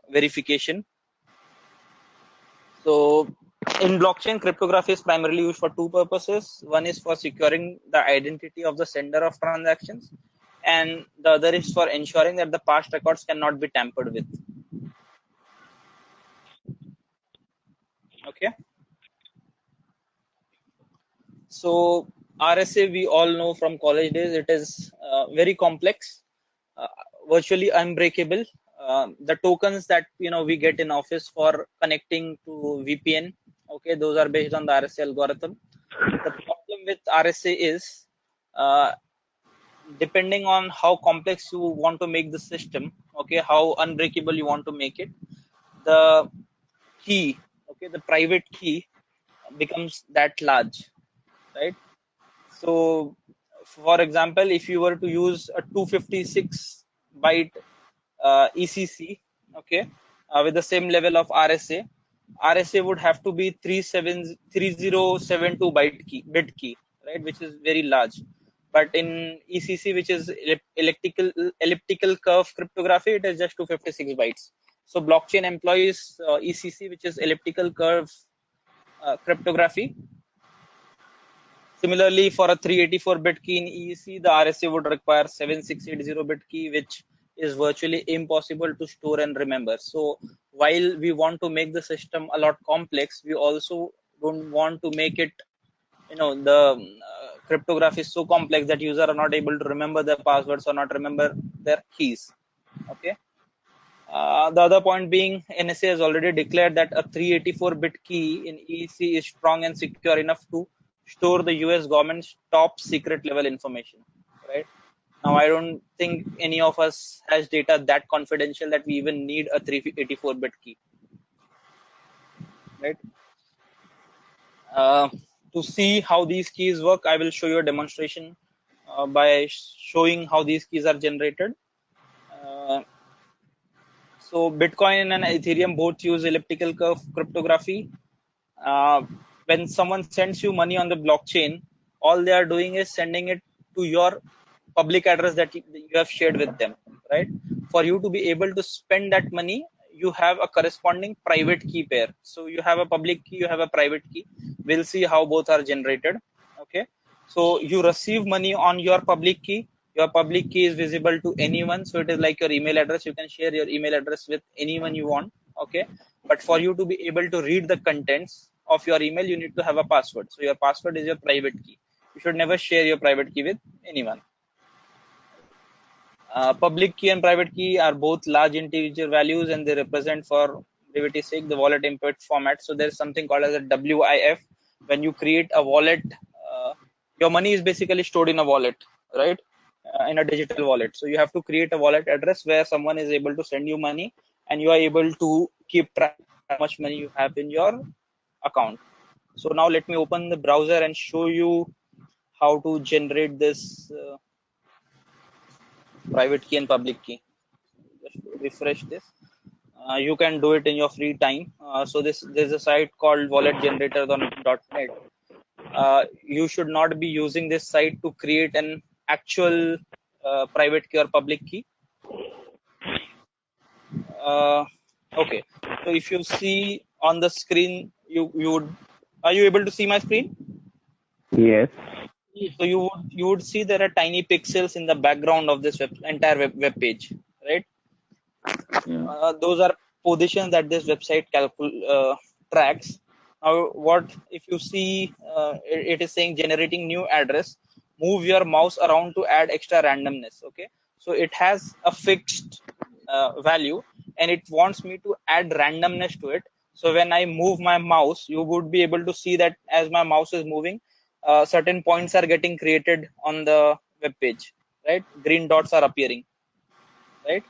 verification. So in blockchain, cryptography is primarily used for 2 purposes. One is for securing the identity of the sender of transactions, and the other is for ensuring that the past records cannot be tampered with. Okay. So RSA, we all know from college days, it is very complex, virtually unbreakable. The tokens that we get in office for connecting to VPN, okay, those are based on the RSA algorithm. The problem with RSA is, depending on how complex you want to make the system, okay, how unbreakable you want to make it, the key, okay, the private key becomes that large, right? So, for example, if you were to use a 256 byte ECC, okay, with the same level of RSA would have to be 3072 bit key, right, which is very large. But in ECC, which is elliptical curve cryptography, it is just 256 bytes. So blockchain employs ECC, which is elliptical curve cryptography. Similarly, for a 384-bit key in EEC, the RSA would require 7680-bit key, which is virtually impossible to store and remember. So while we want to make the system a lot complex, we also don't want to make it, the cryptography is so complex that users are not able to remember their passwords or not remember their keys. Okay. The other point being, NSA has already declared that a 384-bit key in EEC is strong and secure enough to store the US government's top secret level information, right? Now, I don't think any of us has data that confidential that we even need a 384-bit key, right? To see how these keys work, I will show you a demonstration by showing how these keys are generated. So Bitcoin and Ethereum both use elliptical curve cryptography. When someone sends you money on the blockchain, all they are doing is sending it to your public address that you have shared with them, right? For you to be able to spend that money, you have a corresponding private key pair. So you have a public key, you have a private key. We'll see how both are generated. Okay. So you receive money on your public key. Your public key is visible to anyone. So it is like your email address. You can share your email address with anyone you want. Okay. But for you to be able to read the contents of your email, you need to have a password. So your password is your private key. You should never share your private key with anyone. Public key and private key are both large integer values, and they represent, for brevity's sake, the wallet input format. So there's something called as a WIF. When you create a wallet, your money is basically stored in a wallet, right? In a digital wallet. So you have to create a wallet address where someone is able to send you money, and you are able to keep track of how much money you have in your account. So now let me open the browser and show you how to generate this private key and public key. Just refresh this. You can do it in your free time. So there's a site called walletgenerator.net. You should not be using this site to create an actual private key or public key. Okay. So if you see on the screen, you would, are you able to see my screen? Yes. So you would see there are tiny pixels in the background of this entire web page, right? Yeah. Those are positions that this website tracks. Now, what if you see it is saying generating new address, move your mouse around to add extra randomness. Okay, so it has a fixed value, and it wants me to add randomness to it. So when I move my mouse, you would be able to see that as my mouse is moving, certain points are getting created on the web page, right? Green dots are appearing, right?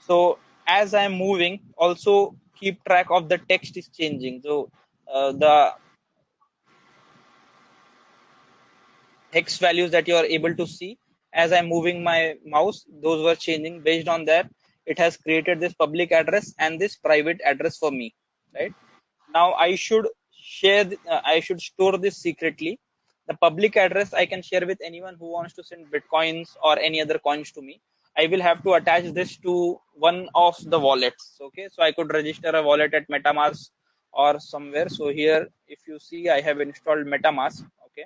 So as I'm moving, also keep track of the text is changing. So the hex values that you are able to see as I'm moving my mouse, those were changing. Based on that, it has created this public address and this private address for me, right? Now I should share, I should store this secretly. The public address I can share with anyone who wants to send bitcoins or any other coins to me. I will have to attach this to one of the wallets. Okay, so I could register a wallet at MetaMask or somewhere. So here, if you see, I have installed MetaMask. Okay,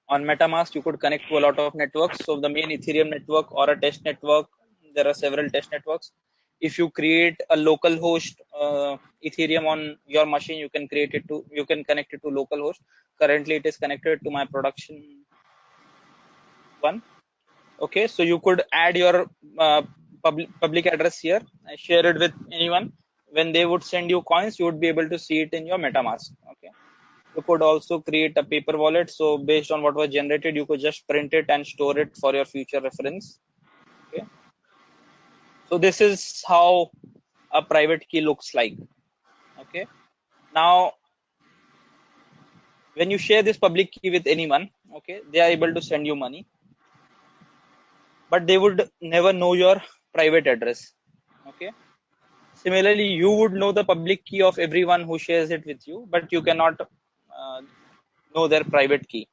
on MetaMask, you could connect to a lot of networks. So the main Ethereum network or a test network, there are several test networks. If you create a local host Ethereum on your machine, you can connect it to local host. Currently, it is connected to my production one. Okay, so you could add your public address here and share it with anyone. When they would send you coins, you would be able to see it in your MetaMask. Okay, You could also create a paper wallet. So based on what was generated, you could just print it and store it for your future reference. Okay. So this is how a private key looks like. Okay. Now, when you share this public key with anyone, okay, they are able to send you money, but they would never know your private address. Okay. Similarly, you would know the public key of everyone who shares it with you, but you cannot know their private key.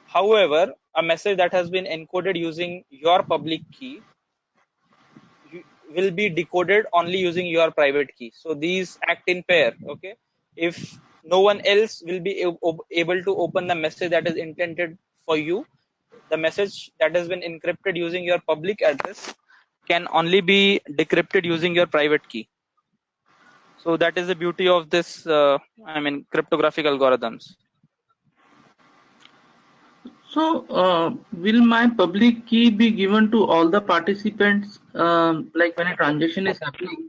However, a message that has been encoded using your public key will be decoded only using your private key. So these act in pair. Okay. If no one else will be able to open the message that is intended for you, the message that has been encrypted using your public address can only be decrypted using your private key. So that is the beauty of this, cryptographic algorithms. So, will my public key be given to all the participants, like when a transaction is happening?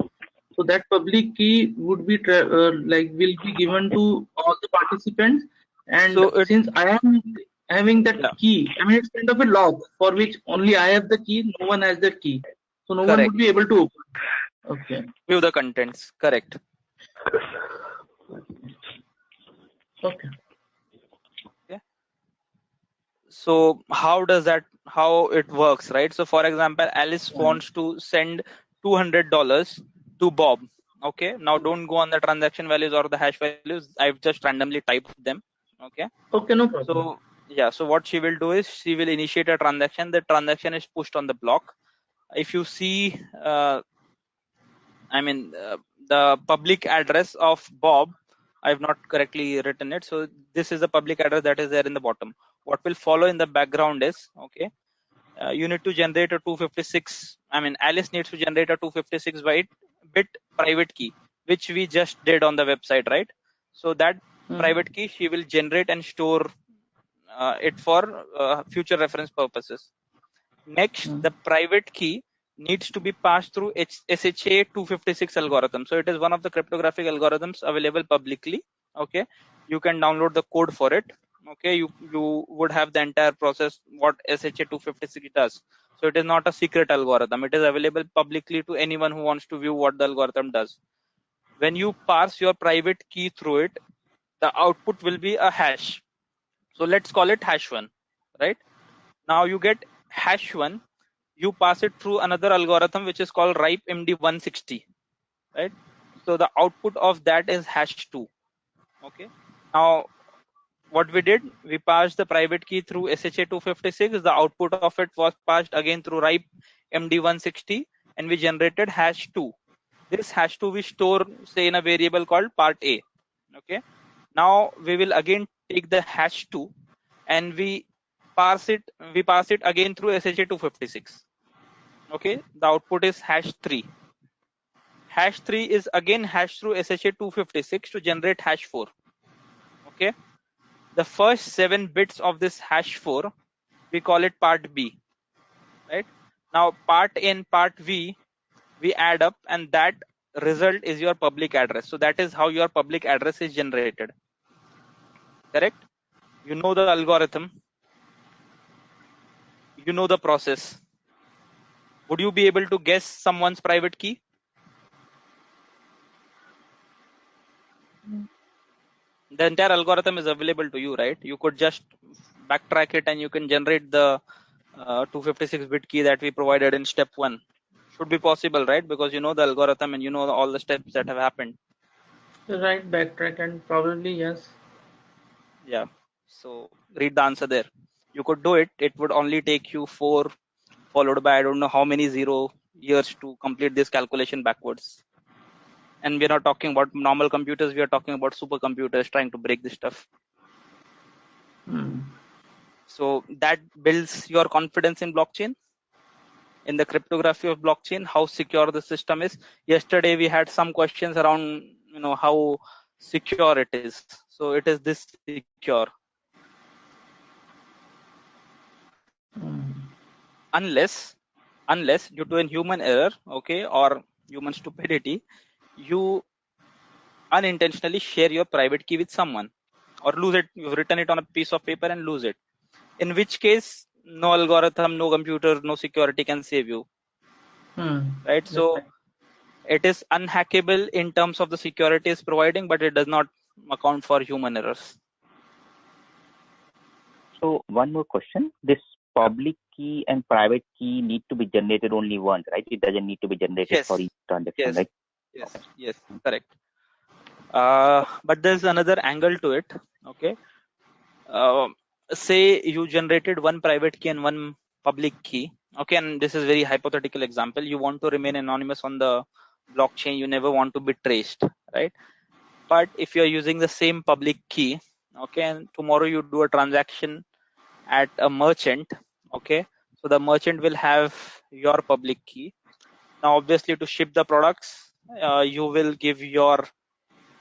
So that public key would be will be given to all the participants. And So since I am having that yeah, key, I mean it's kind of a lock for which only I have the key. No one has that key, so no one correct. would be able to open. Okay. View the contents. Correct. Okay. So how it works, right? So for example, Alice wants to send $200 to Bob. Okay, now don't go on the transaction values or the hash values. I've just randomly typed them. Okay. Okay, no problem. So yeah, so what she will do is she will initiate a transaction. The transaction is pushed on the block. If you see, the public address of Bob, I've not correctly written it. So this is the public address that is there in the bottom. What will follow in the background is, okay, you need to generate a 256. Alice needs to generate a 256 bit private key, which we just did on the website, right? So that private key she will generate and store it for future reference purposes. Next, the private key needs to be passed through SHA 256 algorithm. So it is one of the cryptographic algorithms available publicly. Okay, you can download the code for it. Okay, you would have the entire process what SHA 256 does. So it is not a secret algorithm. It is available publicly to anyone who wants to view what the algorithm does. When you pass your private key through it, the output will be a hash. So let's call it hash1, right? Now you get hash1, you pass it through another algorithm which is called ripe MD160, right? So the output of that is hash2. Okay. Now what we did, we passed the private key through SHA 256. The output of it was passed again through ripe MD160, and we generated hash2. This hash2 we store, say, in a variable called part A. Okay. Now we will again take the hash2 and we pass it again through SHA 256. Okay, the output is hash3. Hash3 is again hashed through SHA 256 to generate hash4. Okay, the first 7 bits of this hash4, we call it part B, right? Now part A and part V, we add up, and that result is your public address. So that is how your public address is generated. Correct? You know the algorithm, you know the process. Would you be able to guess someone's private key? The entire algorithm is available to you, right? You could just backtrack it and you can generate the 256-bit key that we provided in step 1. Should be possible, right? Because you know the algorithm and you know all the steps that have happened. Right, backtrack and probably yes. Yeah. So read the answer there. You could do it. It would only take you 4 followed by I don't know how many 0 years to complete this calculation backwards. And we're not talking about normal computers. We are talking about supercomputers trying to break this stuff. So that builds your confidence in blockchain, in the cryptography of blockchain, how secure the system is. Yesterday we had some questions around, how secure it is. So it is this secure. Unless due to a human error, okay, or human stupidity, you unintentionally share your private key with someone. or lose it. You've written it on a piece of paper and lose it. In which case, no algorithm, no computer, no security can save you, right? That's So right. it is unhackable in terms of the security is providing, but it does not account for human errors. So one more question. This public key and private key need to be generated only once, right? It doesn't need to be generated for Yes, each transaction, yes, right? yes, Okay. yes, correct. But there's another angle to it. Okay. Uh, say you generated one private key and one public key. Okay, and this is very hypothetical example. You want to remain anonymous on the blockchain. You never want to be traced, right? But if you're using the same public key, okay, and tomorrow you do a transaction at a merchant, okay, so the merchant will have your public key. Now, obviously, to ship the products, you will give your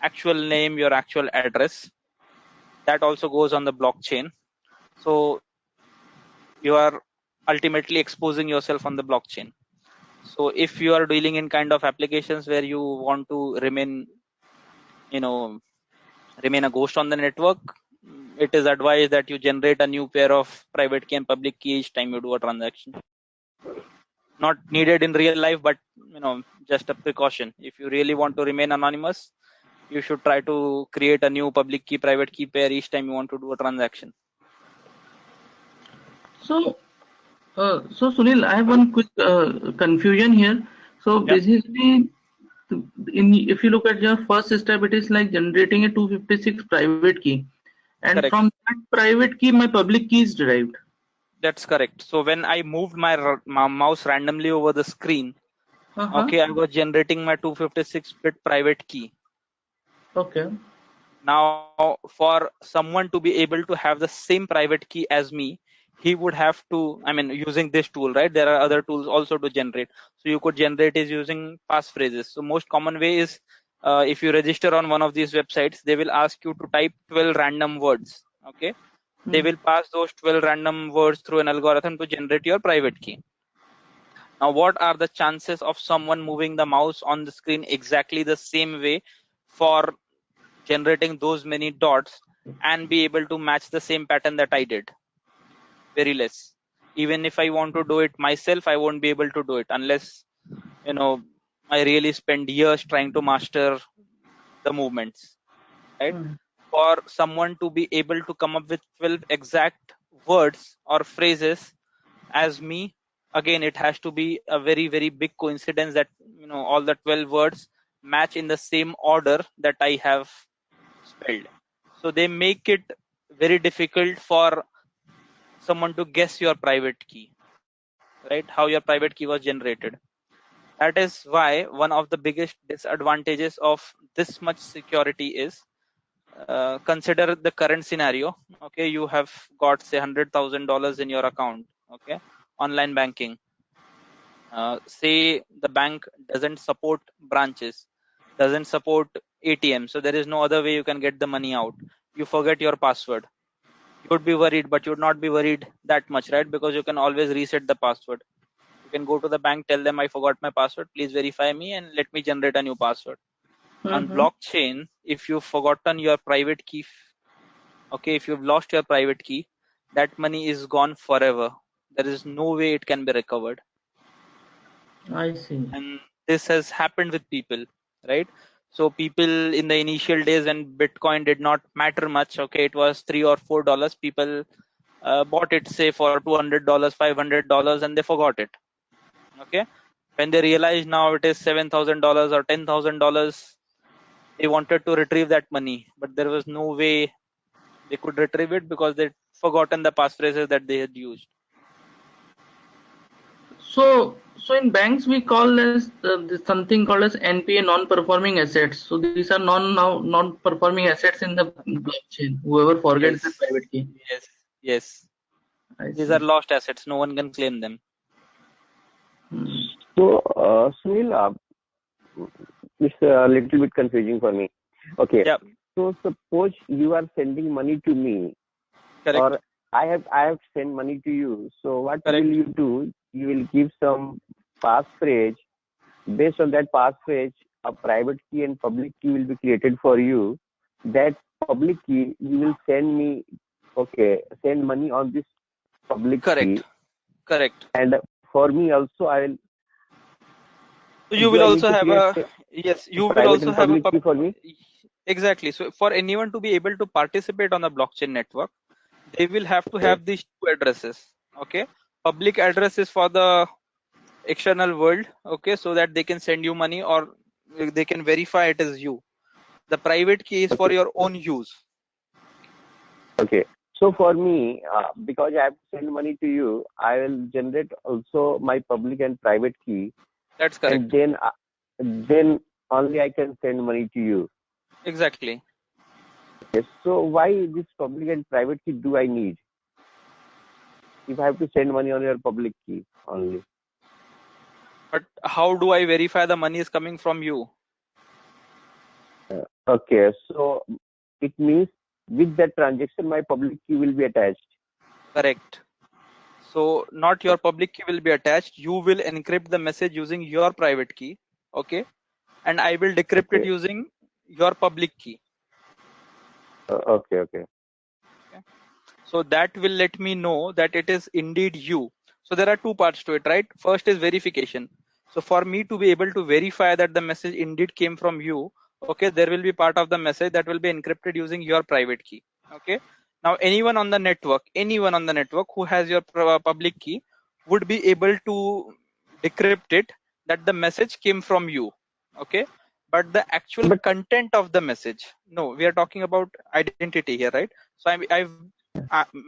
actual name, your actual address. That also goes on the blockchain. So you are ultimately exposing yourself on the blockchain. So if you are dealing in kind of applications where you want to remain, remain a ghost on the network, it is advised that you generate a new pair of private key and public key each time you do a transaction. Not needed in real life, but just a precaution. If you really want to remain anonymous, you should try to create a new public key private key pair each time you want to do a transaction. So, so Sunil, I have one quick confusion here. So Yep. basically, if you look at your first step, it is like generating a 256 private key, and Correct. from that private key, my public key is derived. That's correct. So when I moved my mouse randomly over the screen, okay, I was generating my 256-bit private key. Okay. Now, for someone to be able to have the same private key as me, he would have to, using this tool, right? There are other tools also to generate. So you could generate is using passphrases. So most common way is if you register on one of these websites, they will ask you to type 12 random words. Okay. They will pass those 12 random words through an algorithm to generate your private key. Now, what are the chances of someone moving the mouse on the screen exactly the same way for generating those many dots and be able to match the same pattern that I did? Very less. Even if I want to do it myself, I won't be able to do it unless, I really spend years trying to master the movements, right? For someone to be able to come up with 12 exact words or phrases as me, again, it has to be a very, very big coincidence that, all the 12 words match in the same order that I have spelled. So they make it very difficult for someone to guess your private key, right? How your private key was generated. That is why one of the biggest disadvantages of this much security is, consider the current scenario. Okay, you have got say $100,000 in your account. Okay, online banking. Say the bank doesn't support branches, doesn't support ATM, so there is no other way you can get the money out. You forget your password. You would be worried, but you would not be worried that much, right? Because you can always reset the password. You can go to the bank, tell them I forgot my password, please verify me and let me generate a new password. On blockchain, if you've forgotten your private key, okay, if you've lost your private key, that money is gone forever. There is no way it can be recovered. I see. And this has happened with people, right? So people in the initial days when Bitcoin did not matter much, okay, it was $3 or $4, people bought it say for $200, $500, and they forgot it. Okay, when they realized now it is $7,000 or $10,000, they wanted to retrieve that money, but there was no way they could retrieve it because they'd forgotten the passphrases that they had used. So in banks we call as something called as NPA, non-performing assets. So these are non-performing assets in the blockchain. Whoever forgets the Yes, private key. yes. I These see. are lost assets. No one can claim them. So, Sunil, it's a little bit confusing for me. Okay. Yeah. So suppose you are sending money to me, Correct. or I have sent money to you. So what Correct. will you do? You will give some passphrase. Based on that passphrase, a private key and public key will be created for you. That public key, you will send me, send money on this public Correct. key, Correct. and for me also, I will. So you Do will I need also to have create a, yes, you will private also and have a public key for me? exactly. So for anyone to be able to participate on the blockchain network, they will have to Okay. have these two addresses. Okay. Public address is for the external world. Okay. So that they can send you money or they can verify it as you. The private key is for Okay. your own use. Okay. So for me, because I have to send money to you, I will generate also my public and private key, That's and correct. then only I can send money to you. Exactly. Okay. So why this public and private key do I need if I have to send money on your public key only? But how do I verify the money is coming from you? Okay. So it means with that transaction, my public key will be attached. Correct. So not your public key will be attached. You will encrypt the message using your private key. Okay. And I will decrypt it Okay. using your public key. Okay. Okay. So that will let me know that it is indeed you. So there are two parts to it, right? First is verification. So for me to be able to verify that the message indeed came from you, okay, there will be part of the message that will be encrypted using your private key. Okay. Now anyone on the network who has your public key would be able to decrypt it that the message came from you. Okay. But the actual But content of the message, no, we are talking about identity here, right? So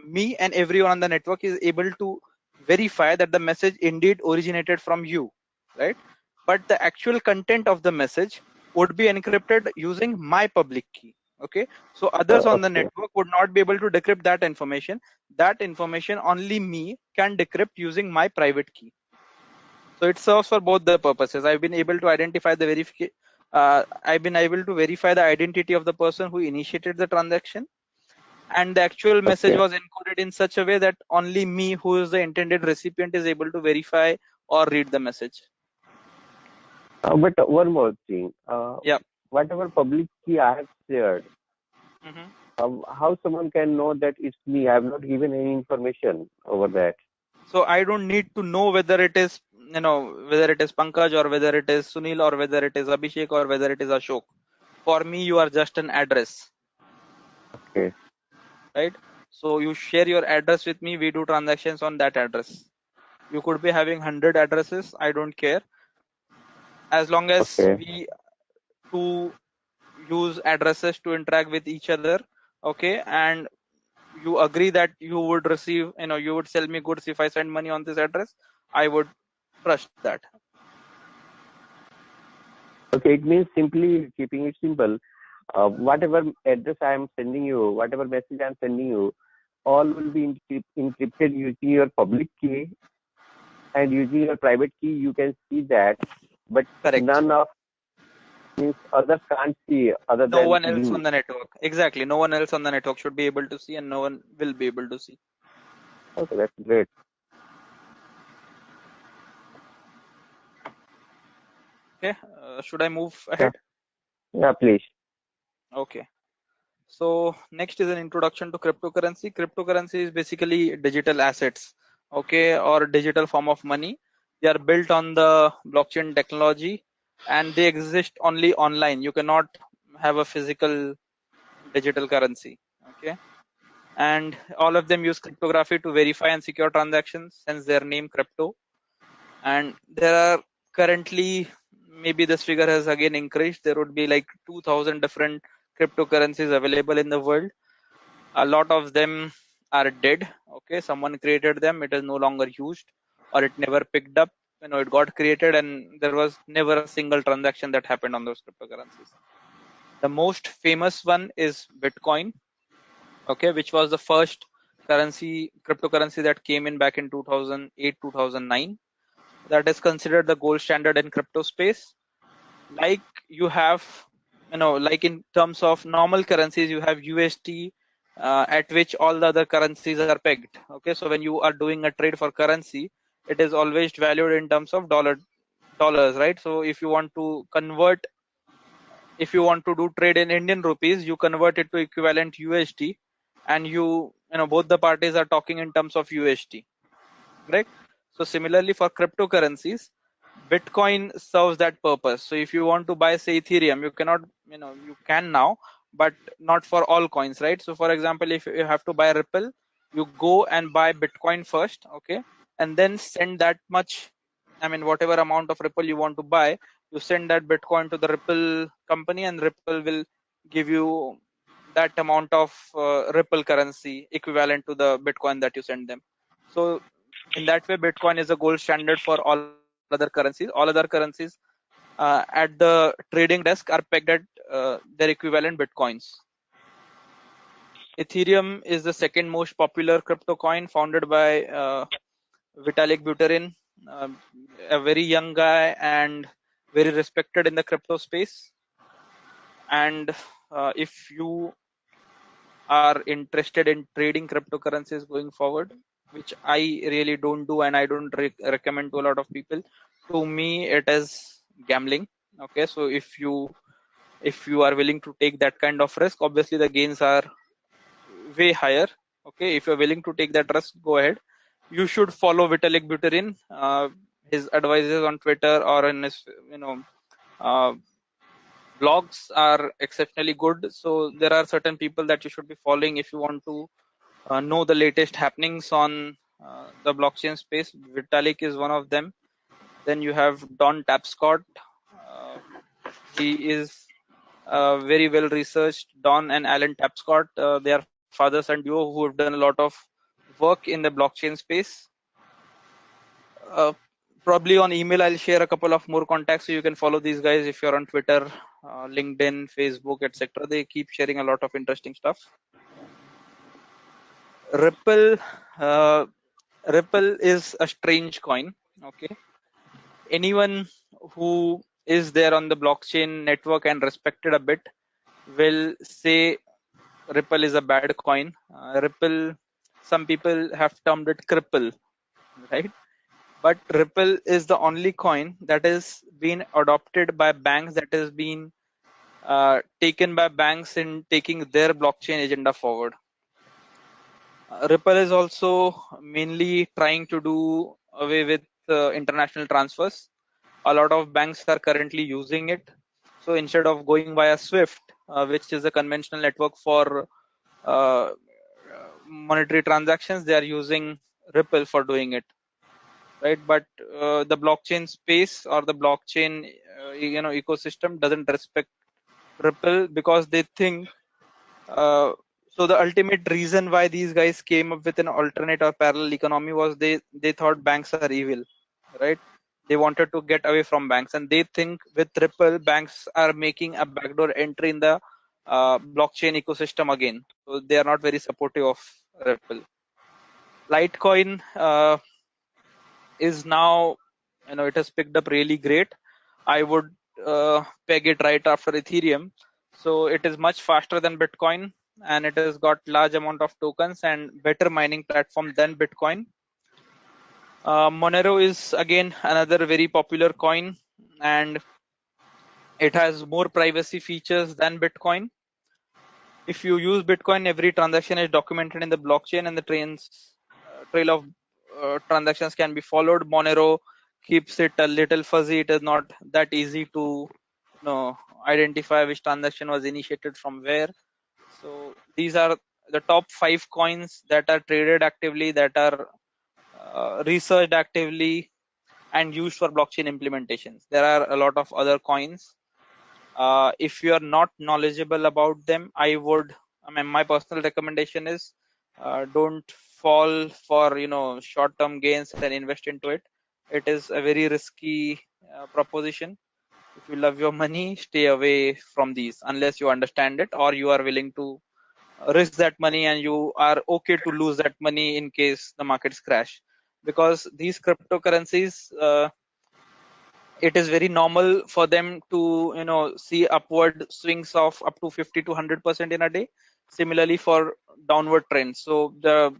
me and everyone on the network is able to verify that the message indeed originated from you, right? But the actual content of the message would be encrypted using my public key. Okay. So others on the okay. network would not be able to decrypt that information. That information only me can decrypt using my private key. So it serves for both the purposes. I've been able to identify the verification. I've been able to verify the identity of the person who initiated the transaction, and the actual message Okay. was encoded in such a way that only me, who is the intended recipient, is able to verify or read the message. But one more thing. Yeah. Whatever public key I have shared, Hmm. how someone can know that it's me? I have not given any information over that. So I don't need to know whether it is, whether it is Pankaj or whether it is Sunil or whether it is Abhishek or whether it is Ashok. For me, you are just an address, Okay. right? So you share your address with me. We do transactions on that address. You could be having 100 addresses. I don't care. As long as Okay. we to use addresses to interact with each other, okay, and you agree that you would receive, you would sell me goods if I send money on this address, I would trust that. Okay. It means simply keeping it simple. Whatever address I am sending you, whatever message I am sending you, all will be encrypted using your public key, and using your private key you can see that, but Correct. none of means others can't see other No than one else on you. the network, exactly, no one else on the network should be able to see, and no one will be able to see. Okay, that's great. Okay. Should I move Yeah, ahead? yeah, please. Okay. So next is an introduction to cryptocurrency. Cryptocurrency is basically digital assets, okay, or digital form of money. They are built on the blockchain technology, and they exist only online. You cannot have a physical digital currency, okay. And all of them use cryptography to verify and secure transactions, hence their name crypto. And there are currently, maybe this figure has again increased, there would be like 2000 different cryptocurrencies available in the world. A lot of them are dead, okay, someone created them, it is no longer used, or it never picked up, it got created and there was never a single transaction that happened on those cryptocurrencies. The most famous one is Bitcoin, okay, which was the first cryptocurrency that came in back in 2008 2009. That is considered the gold standard in crypto space. Like you have, like in terms of normal currencies, you have USD, at which all the other currencies are pegged. Okay, so when you are doing a trade for currency, it is always valued in terms of dollars, right? So if you want to convert if you want to do trade in Indian rupees, you convert it to equivalent USD, and you know both the parties are talking in terms of USD, right? So similarly for cryptocurrencies, Bitcoin serves that purpose. So if you want to buy, say, Ethereum, you cannot, you can now, but not for all coins, right? So for example, if you have to buy Ripple, you go and buy Bitcoin first, okay, and then send that much, whatever amount of Ripple you want to buy, you send that Bitcoin to the Ripple company, and Ripple will give you that amount of Ripple currency equivalent to the Bitcoin that you send them. So in that way, Bitcoin is a gold standard for all other currencies. All other currencies at the trading desk are pegged at their equivalent Bitcoins. Ethereum is the second most popular crypto coin, founded by Vitalik Buterin, uh, a very young guy and very respected in the crypto space. And if you are interested in trading cryptocurrencies going forward, which I really don't do and I don't recommend to a lot of people, to me it is gambling. Okay, so if you are willing to take that kind of risk, obviously the gains are way higher. Okay, if you're willing to take that risk, go ahead. You should follow Vitalik Buterin, his advices on Twitter or in his uh, blogs are exceptionally good. So there are certain people that you should be following if you want to know the latest happenings on the blockchain space. Vitalik is one of them. Then you have Don Tapscott. He is very well researched. Don and Alan Tapscott, they are fathers and duo who have done a lot of work in the blockchain space. Probably on email, I'll share a couple of more contacts so you can follow these guys if you're on Twitter, LinkedIn, Facebook, etc. They keep sharing a lot of interesting stuff. Ripple, Ripple is a strange coin. Okay, anyone who is there on the blockchain network and respected a bit will say Ripple is a bad coin. Ripple, some people have termed it cripple, right? But Ripple is the only coin that is been adopted by banks, that has been taken by banks in taking their blockchain agenda forward. Ripple is also mainly trying to do away with international transfers. A lot of banks are currently using it. So instead of going via Swift, which is a conventional network for uh, monetary transactions, they are using Ripple for doing it, right? But the blockchain space or the blockchain ecosystem doesn't respect Ripple because they think so the ultimate reason why these guys came up with an alternate or parallel economy was they thought banks are evil, right? They wanted to get away from banks, and they think with Ripple, banks are making a backdoor entry in the blockchain ecosystem again. So they are not very supportive of Ripple. Litecoin is now, it has picked up really great. I would peg it right after Ethereum. So it is much faster than Bitcoin, and it has got large amount of tokens and better mining platform than Bitcoin. Monero is again another very popular coin, and it has more privacy features than Bitcoin. If you use Bitcoin, every transaction is documented in the blockchain, and the trail of transactions can be followed. Monero keeps it a little fuzzy. It is not that easy to identify which transaction was initiated from where. So these are the top 5 coins that are traded actively, that are researched actively and used for blockchain implementations. There are a lot of other coins. If you are not knowledgeable about them, my personal recommendation is don't fall for short-term gains and invest into it. It is a very risky proposition. If you love your money, stay away from these unless you understand it or you are willing to risk that money and you are okay to lose that money in case the markets crash. Because these cryptocurrencies, it is very normal for them to see upward swings of up to 50 to 100% in a day. Similarly for downward trends. So the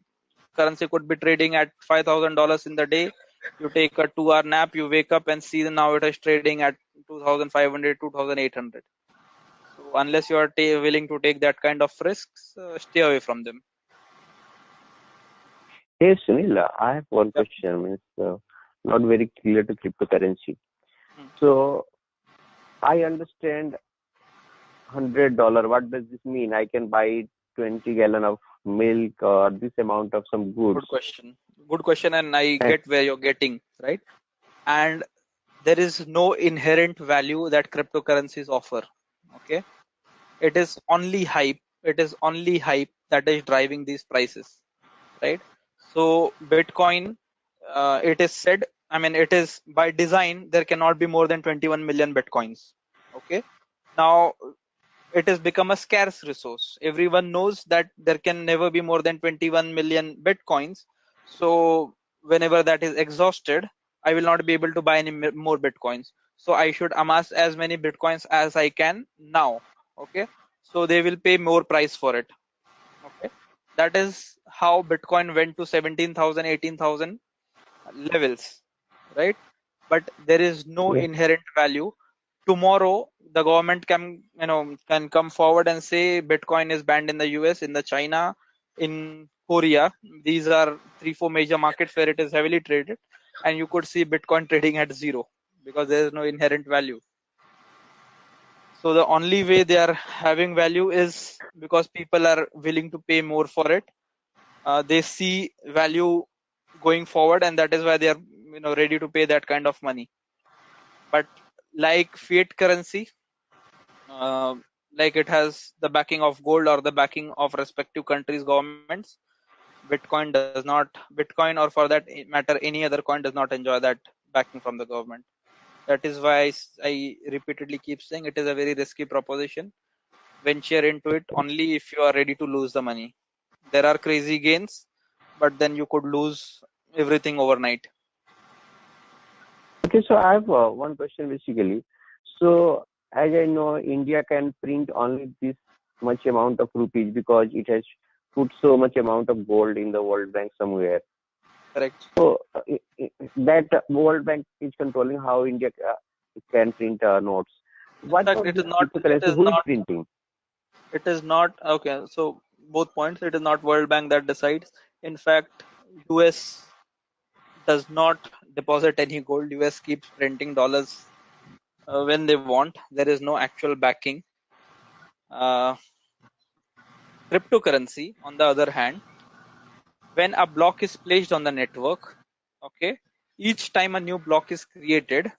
currency could be trading at $5,000 in the day. You take a 2-hour nap, you wake up and see that now it is trading at 2,500, 2,800. So unless you are willing to take that kind of risks, stay away from them. Hey Sunil, I have one Yep. question. Not very clear to cryptocurrency. Hmm. So I understand $100. What does this mean? I can buy 20 gallon of milk or this amount of some goods. Good question. Good question, and I And get where you're getting, right? And there is no inherent value that cryptocurrencies offer. Okay, it is only hype. It is only hype that is driving these prices, right? So Bitcoin, it is said, I mean, it is by design, there cannot be more than 21 million Bitcoins. Okay. Now it has become a scarce resource. Everyone knows that there can never be more than 21 million Bitcoins. So whenever that is exhausted, I will not be able to buy any more Bitcoins. So I should amass as many Bitcoins as I can now. Okay. So they will pay more price for it. Okay. That is how Bitcoin went to 17,000, 18,000 levels, right? But there is no yeah, inherent value. Tomorrow, the government can come forward and say Bitcoin is banned in the US, in the China, in Korea. These are 3-4 major markets where it is heavily traded, and you could see Bitcoin trading at zero because there is no inherent value. So the only way they are having value is because people are willing to pay more for it. They see value going forward, and that is why they are ready to pay that kind of money. But like fiat currency, uh, like it has the backing of gold or the backing of respective countries' governments, Bitcoin, or for that matter any other coin, does not enjoy that backing from the government. That is why I repeatedly keep saying it is a very risky proposition. Venture into it only if you are ready to lose the money. There are crazy gains, but then you could lose everything overnight. okay, so I have one question basically. So as I know, India can print only this much amount of rupees because it has put so much amount of gold in the World Bank somewhere. Correct. So that World Bank is controlling how India can print notes. In What fact, about it this is not. It cryptocurrency? is Who is not. printing? It is not okay. So both points. It is not World Bank that decides. In fact, US does not deposit any gold. US keeps printing dollars when they want. There is no actual backing. Uh, Cryptocurrency, on the other hand, when a block is placed on the network, okay, each time a new block is created,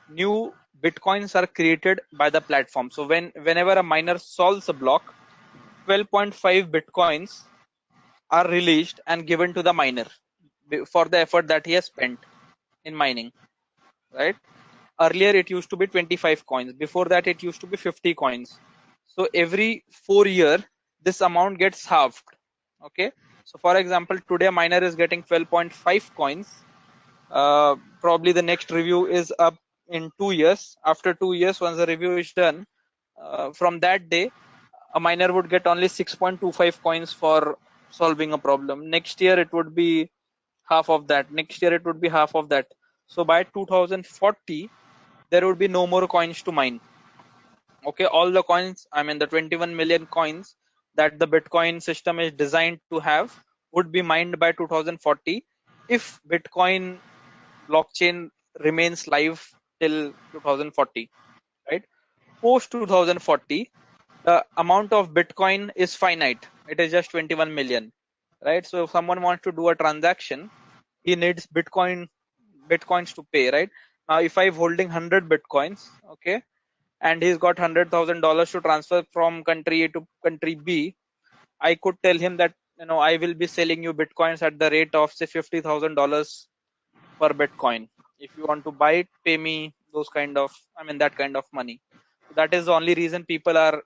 new Bitcoins are created by the platform. So whenever a miner solves a block, 12.5 Bitcoins are released and given to the miner for the effort that he has spent in mining, right? Earlier it used to be 25 coins. Before that it used to be 50 coins. So every 4 year this amount gets halved. Okay. So for example, today a miner is getting 12.5 coins. Probably the next review is up in 2 years. After 2 years, once the review is done, from that day, a miner would get only 6.25 coins for solving a problem. Next year it would be half of that. Next year it would be half of that. So by 2040, there would be no more coins to mine. Okay, all the coins, I mean the 21 million coins that the Bitcoin system is designed to have would be mined by 2040 if Bitcoin blockchain remains live till 2040, right? Post 2040, the amount of Bitcoin is finite. It is just 21 million, right? So if someone wants to do a transaction, he needs bitcoins to pay, right? Now, if I'm holding 100 Bitcoins, okay, and he's got $100,000 to transfer from country A to country B, I could tell him that I will be selling you Bitcoins at the rate of say $50,000 per Bitcoin. If you want to buy it, pay me that kind of money. That is the only reason people are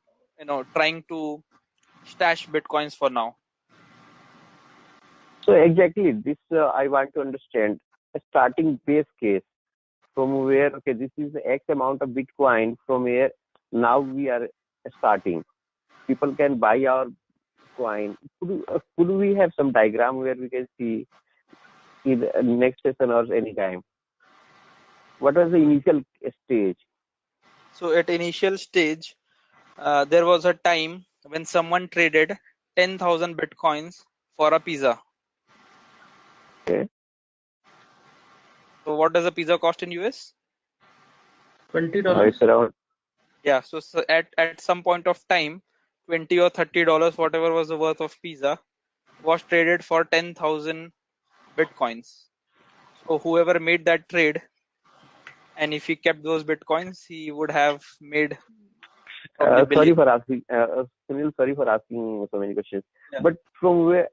trying to stash Bitcoins for now. So exactly this I want to understand a starting base case from where okay this is the X amount of Bitcoin from where now we are starting. People can buy our coin. Could we have some diagram where we can see in the next session or any time? What was the initial stage? So at initial stage, there was a time when someone traded 10,000 bitcoins for a pizza. Okay. So what does a pizza cost in US? $20. It's around. Yeah, so at some point of time, $20 or $30, whatever was the worth of pizza, was traded for 10,000 bitcoins. So whoever made that trade, and if he kept those bitcoins, he would have made probably Sorry billion. for asking, Sunil. Sorry for asking so many questions. Yeah. But from where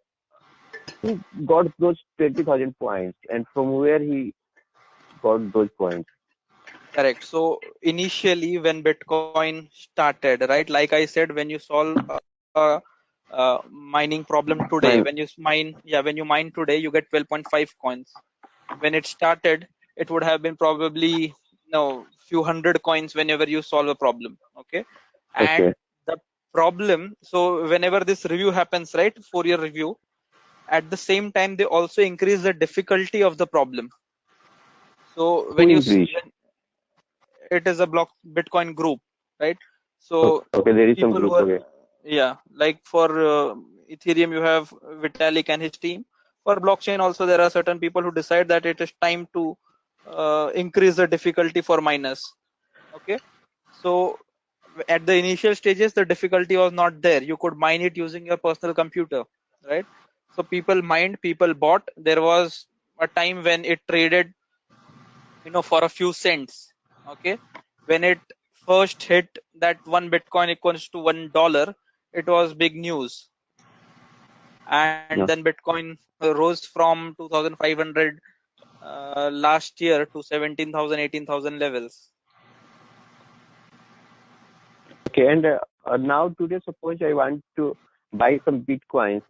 he got those 20,000 points, and from where he got those points? Correct. So initially, when Bitcoin started, right, like I said, when you solve a mining problem today, Fine. when you mine today, you get 12.5 coins. When it started, it would have been probably few hundred coins whenever you solve a problem. Okay, Okay. and the problem. So whenever this review happens, right, 4-year review, at the same time they also increase the difficulty of the problem. So Who when increased? it is a block Bitcoin group, right? So Okay, there is some people who group. are, Okay. like for Ethereum, you have Vitalik and his team. For blockchain also, there are certain people who decide that it is time to increase the difficulty for miners. Okay, so at the initial stages, the difficulty was not there. You could mine it using your personal computer, right? So people mined, people bought. There was a time when it traded for a few cents. Okay, when it first hit that one Bitcoin equals to $1, it was big news. And Yeah. then Bitcoin rose from 2,500 last year to 17,000, 18,000 levels. Okay, and now today, suppose I want to buy some bitcoins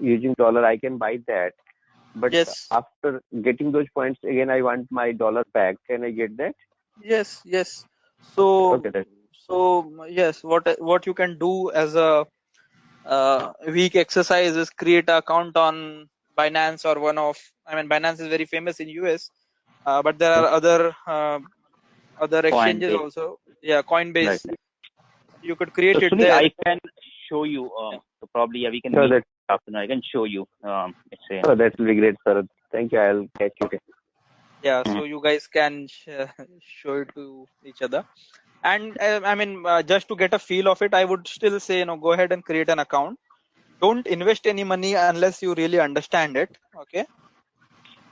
using dollar, I can buy that. But Yes, after getting those points, again, I want my dollar back. Can I get that? yes. Okay, So, that. yes, what you can do as a week exercise is create an account on Binance or Binance is very famous in US, but there are other exchanges Coinbase. also. Yeah, Right. Coinbase. You could So create it Sunil, there. I can show you. Yeah, So probably we can So meet that. afternoon. I can show you. It's a Oh, that will be great, sir. Thank you. I'll catch you. Okay. yeah. So you guys can show it to each other. And just to get a feel of it, I would still say, go ahead and create an account. Don't invest any money unless you really understand it. Okay,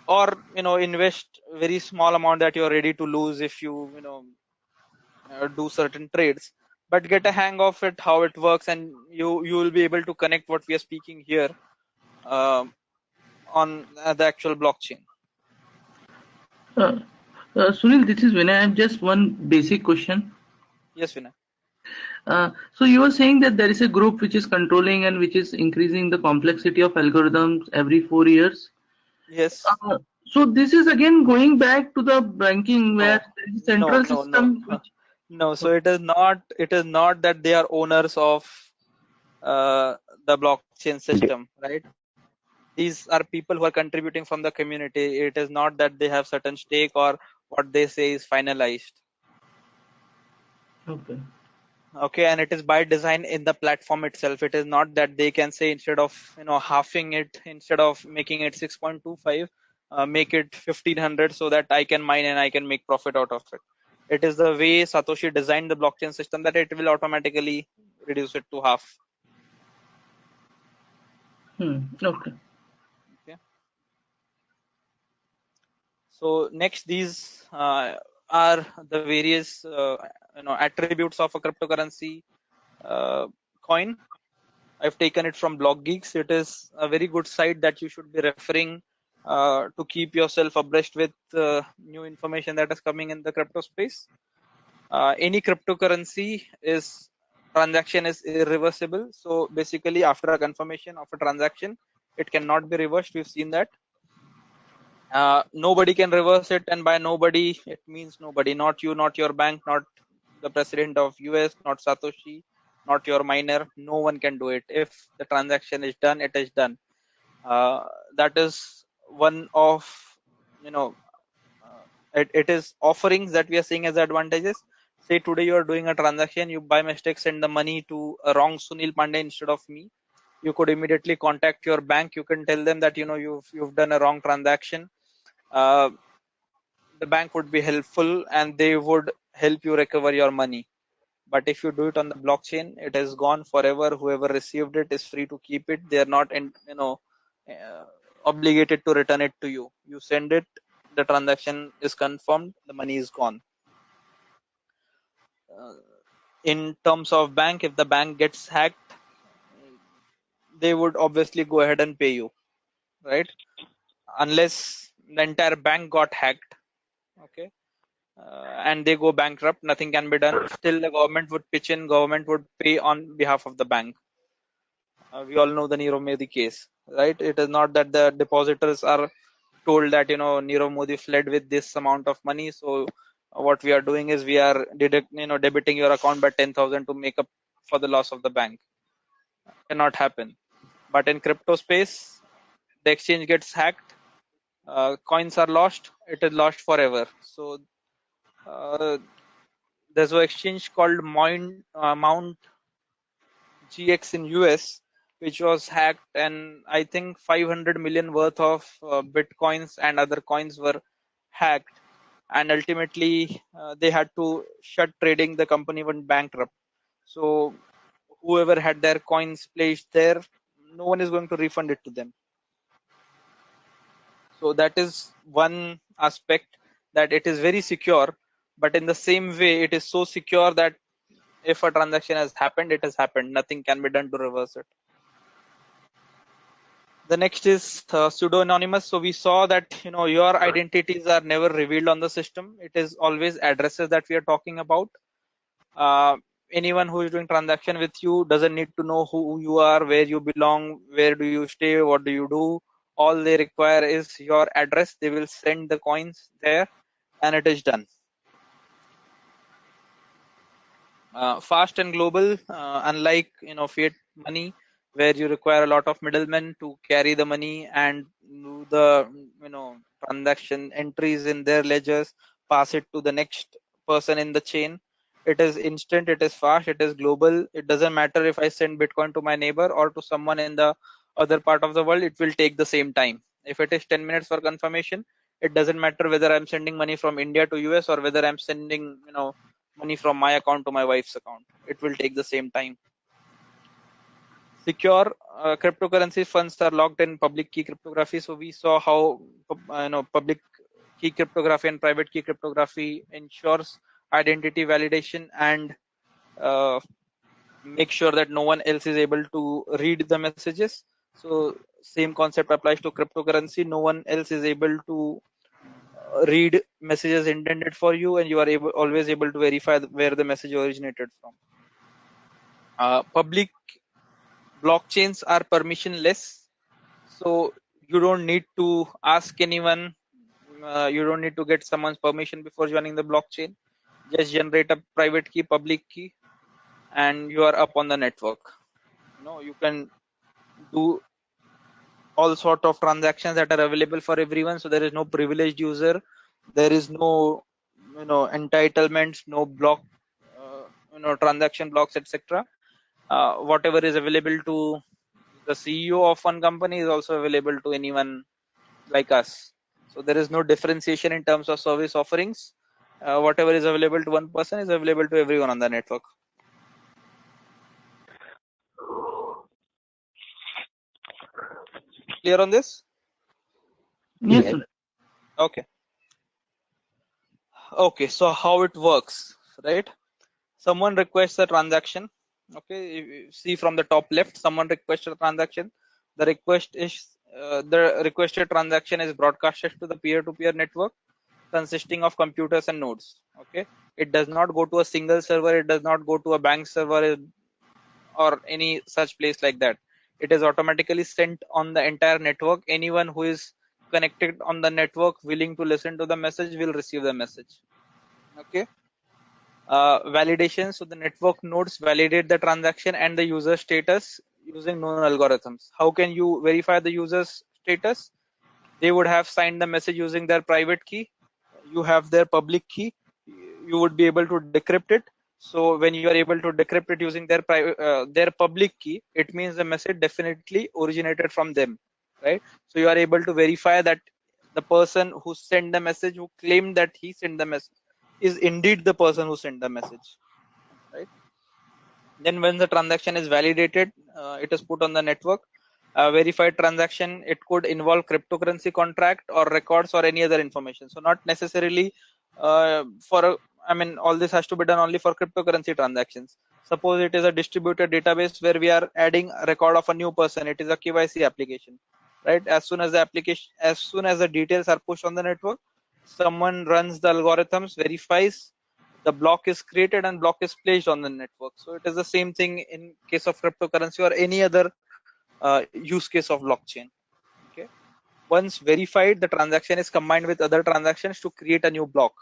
or invest very small amount that you're ready to lose if you do certain trades, but get a hang of it, how it works, and you will be able to connect what we are speaking here um on the actual blockchain. Sunil, this is when I have just one basic question. Yes, Vinay. So you were saying that there is a group which is controlling and which is increasing the complexity of algorithms every 4 years. Yes. So this is again going back to the banking where No, there is a no, central no, no. system which. No, so it is not that they are owners of the blockchain system, right? These are people who are contributing from the community. It is not that they have certain stake or what they say is finalized. Okay. Okay, and it is by design in the platform itself. It is not that they can say, instead of halving it, instead of making it 6.25, make it 1,500 so that I can mine and I can make profit out of it. It is the way Satoshi designed the blockchain system that it will automatically reduce it to half. Okay. Okay. So next, these are the various attributes of a cryptocurrency coin. I've taken it from Blog Geeks. It is a very good site that you should be referring to keep yourself abreast with new information that is coming in the crypto space. Any cryptocurrency transaction is irreversible. So basically, after a confirmation of a transaction, it cannot be reversed. We've seen that. Nobody can reverse it, and by nobody, it means nobody. Not you, not your bank, not the president of US, not Satoshi, not your miner. No one can do it. If the transaction is done, it is done. That is one of it is offerings that we are seeing as advantages. Say today you are doing a transaction, you by mistake send the money to a wrong Sunil Pandey instead of me. You could immediately contact your bank. You can tell them that you've done a wrong transaction. The bank would be helpful and they would help you recover your money. But if you do it on the blockchain, it is gone forever. Whoever received it is free to keep it. They are not obligated to return it to you. You send it, the transaction is confirmed, the money is gone. In terms of bank, if the bank gets hacked, they would obviously go ahead and pay you, right? Unless the entire bank got hacked, okay, and they go bankrupt, nothing can be done. Still, the government would pitch in, government would pay on behalf of the bank. We all know the Nirav Modi case, right? It is not that the depositors are told that Nirav Modi fled with this amount of money, so what we are doing is we are debiting your account by 10,000 to make up for the loss of the bank. Cannot happen. But in crypto space, the exchange gets hacked, coins are lost, it is lost forever. So there's an exchange called Mount GX in US, which was hacked, and I think 500 million worth of bitcoins and other coins were hacked, and ultimately they had to shut trading. The company went bankrupt. So whoever had their coins placed there, no one is going to refund it to them. So that is one aspect, that it is very secure, but in the same way it is so secure that if a transaction has happened, it has happened. Nothing can be done to reverse it. The next is pseudo-anonymous. So we saw that your identities are never revealed on the system. It is always addresses that we are talking about. Anyone who is doing transaction with you doesn't need to know who you are, where you belong, where do you stay, what do you do. All they require is your address. They will send the coins there, and it is done. Fast and global, unlike fiat money, where you require a lot of middlemen to carry the money and do the transaction entries in their ledgers, pass it to the next person in the chain. It is instant, it is fast, it is global. It doesn't matter if I send Bitcoin to my neighbor or to someone in the other part of the world, it will take the same time. If it is 10 minutes for confirmation, it doesn't matter whether I'm sending money from India to US or whether I'm sending money from my account to my wife's account. It will take the same time. Secure cryptocurrency funds are locked in public key cryptography. So we saw how public key cryptography and private key cryptography ensures identity validation and make sure that no one else is able to read the messages. So same concept applies to cryptocurrency. No one else is able to read messages intended for you, and you are always able to verify where the message originated from. Public blockchains are permissionless, so you don't need to ask anyone. You don't need to get someone's permission before joining the blockchain. Just generate a private key, public key, and you are up on the network. You can do all sort of transactions that are available for everyone. So there is no privileged user. There is no entitlements, no block, transaction blocks, etc. Whatever is available to the CEO of one company is also available to anyone like us. So there is no differentiation in terms of service offerings. Whatever is available to one person is available to everyone on the network. Clear on this? Yes, sir. Okay. Okay, so how it works, right? Someone requests a transaction. Okay, you see from the top left, someone requests a transaction. The requested transaction is broadcasted to the peer-to-peer network consisting of computers and nodes. Okay, it does not go to a single server. It does not go to a bank server or any such place like that. It is automatically sent on the entire network. Anyone who is connected on the network willing to listen to the message will receive the message. Okay. Validation. So the network nodes validate the transaction and the user status using known algorithms. How can you verify the user's status? They would have signed the message using their private key. You have their public key. you would be able to decrypt it. So when you are able to decrypt it using their private, their public key, it means the message definitely originated from them, right? So you are able to verify that the person who sent the message, who claimed that he sent the message, is indeed the person who sent the message, right? Then when the transaction is validated, it is put on the network. A verified transaction, it could involve cryptocurrency contract or records or any other information. So not necessarily all this has to be done only for cryptocurrency transactions. Suppose it is a distributed database where we are adding a record of a new person. It is a KYC application, right? As soon as the details are pushed on the network, someone runs the algorithms, verifies, the block is created and block is placed on the network. So it is the same thing in case of cryptocurrency or any other use case of blockchain. Okay. Once verified, the transaction is combined with other transactions to create a new block.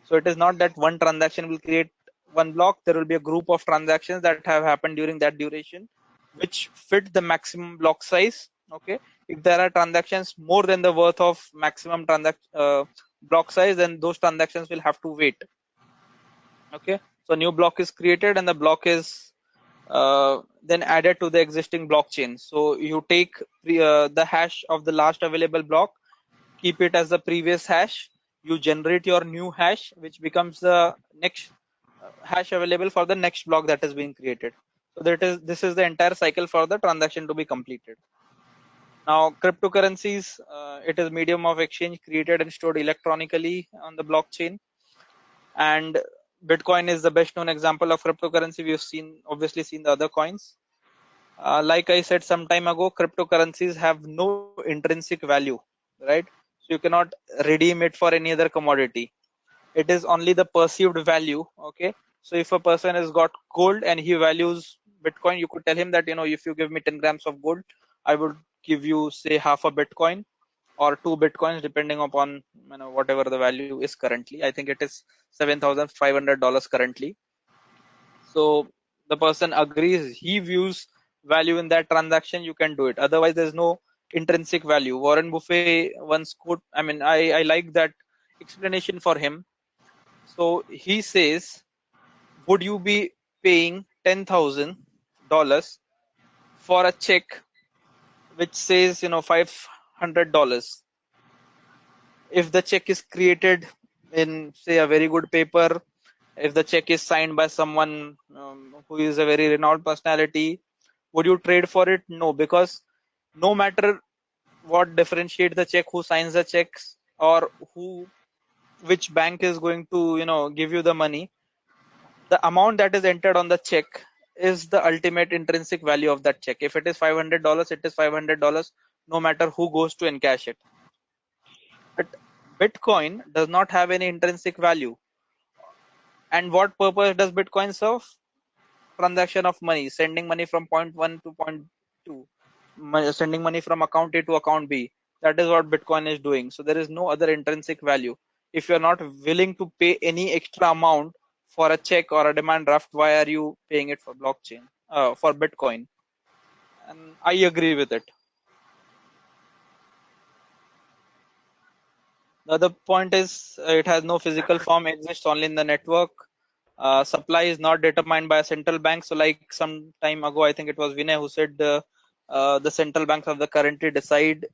So it is not that one transaction will create one block. There will be a group of transactions that have happened during that duration, which fit the maximum block size. Okay. If there are transactions more than the worth of maximum block size, then those transactions will have to wait. Okay, so new block is created and the block is then added to the existing blockchain. So you take the hash of the last available block, keep it as the previous hash, you generate your new hash, which becomes the next hash available for the next block that is being created. So this is the entire cycle for the transaction to be completed. Now cryptocurrencies, it is medium of exchange created and stored electronically on the blockchain. And Bitcoin is the best known example of cryptocurrency. We've obviously seen the other coins. Like I said some time ago, cryptocurrencies have no intrinsic value, right? So you cannot redeem it for any other commodity. It is only the perceived value. Okay. So if a person has got gold and he values Bitcoin, you could tell him that, if you give me 10 grams of gold, I would give you, say, half a Bitcoin or 2 Bitcoins, depending upon whatever the value is currently. I think it is $7,500 currently. So the person agrees, he views value in that transaction, you can do it. Otherwise, there's no intrinsic value. Warren Buffett once quote, I like that explanation for him. So he says, would you be paying $10,000 for a check which says, $500? If the check is created in, say, a very good paper, if the check is signed by someone who is a very renowned personality, would you trade for it? No, because no matter what differentiate the check, who signs the checks, or which bank is going to give you the money, the amount that is entered on the check is the ultimate intrinsic value of that check. If it is $500, it is $500, no matter who goes to encash it. But Bitcoin does not have any intrinsic value. And what purpose does Bitcoin serve? Transaction of money, sending money from point 1 to point 2, sending money from account A to account B. That is what Bitcoin is doing. So there is no other intrinsic value. If you're not willing to pay any extra amount for a check or a demand draft, why are you paying it for blockchain, for Bitcoin? And I agree with it. The other point is it has no physical form, exists only in the network. Supply is not determined by a central bank. So like some time ago, I think it was Vinay who said the central banks of the country decide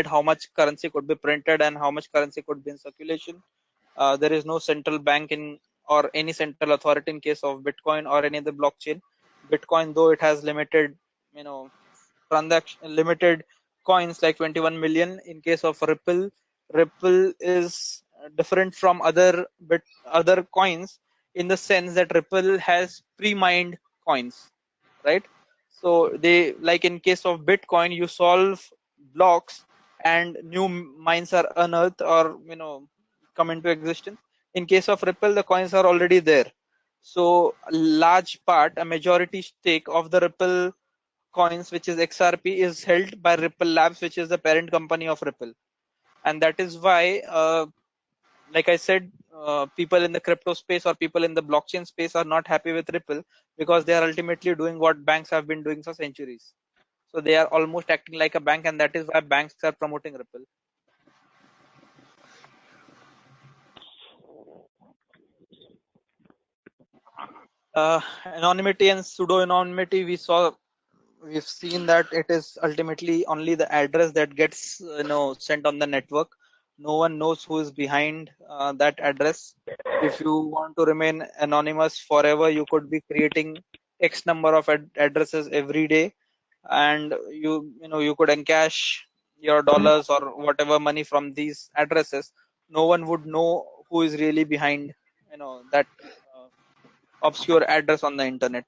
how much currency could be printed and how much currency could be in circulation. There is no central bank or any central authority in case of Bitcoin or any other blockchain. Bitcoin, though it has limited, limited coins like 21 million. In case of Ripple is different from other coins in the sense that Ripple has pre-mined coins, right? So they, like in case of Bitcoin, you solve blocks and new mines are unearthed or come into existence. In case of Ripple, the coins are already there. So a majority stake of the Ripple coins, which is XRP, is held by Ripple Labs, which is the parent company of Ripple. And that is why, like I said, people in the crypto space or people in the blockchain space are not happy with Ripple because they are ultimately doing what banks have been doing for centuries. So they are almost acting like a bank, and that is why banks are promoting Ripple. Anonymity and pseudo anonymity, we've seen that it is ultimately only the address that gets sent on the network. No one knows who is behind that address. If you want to remain anonymous forever, you could be creating x number of addresses every day, and you could encash your dollars or whatever money from these addresses. No one would know who is really behind that uh, obscure address on the internet.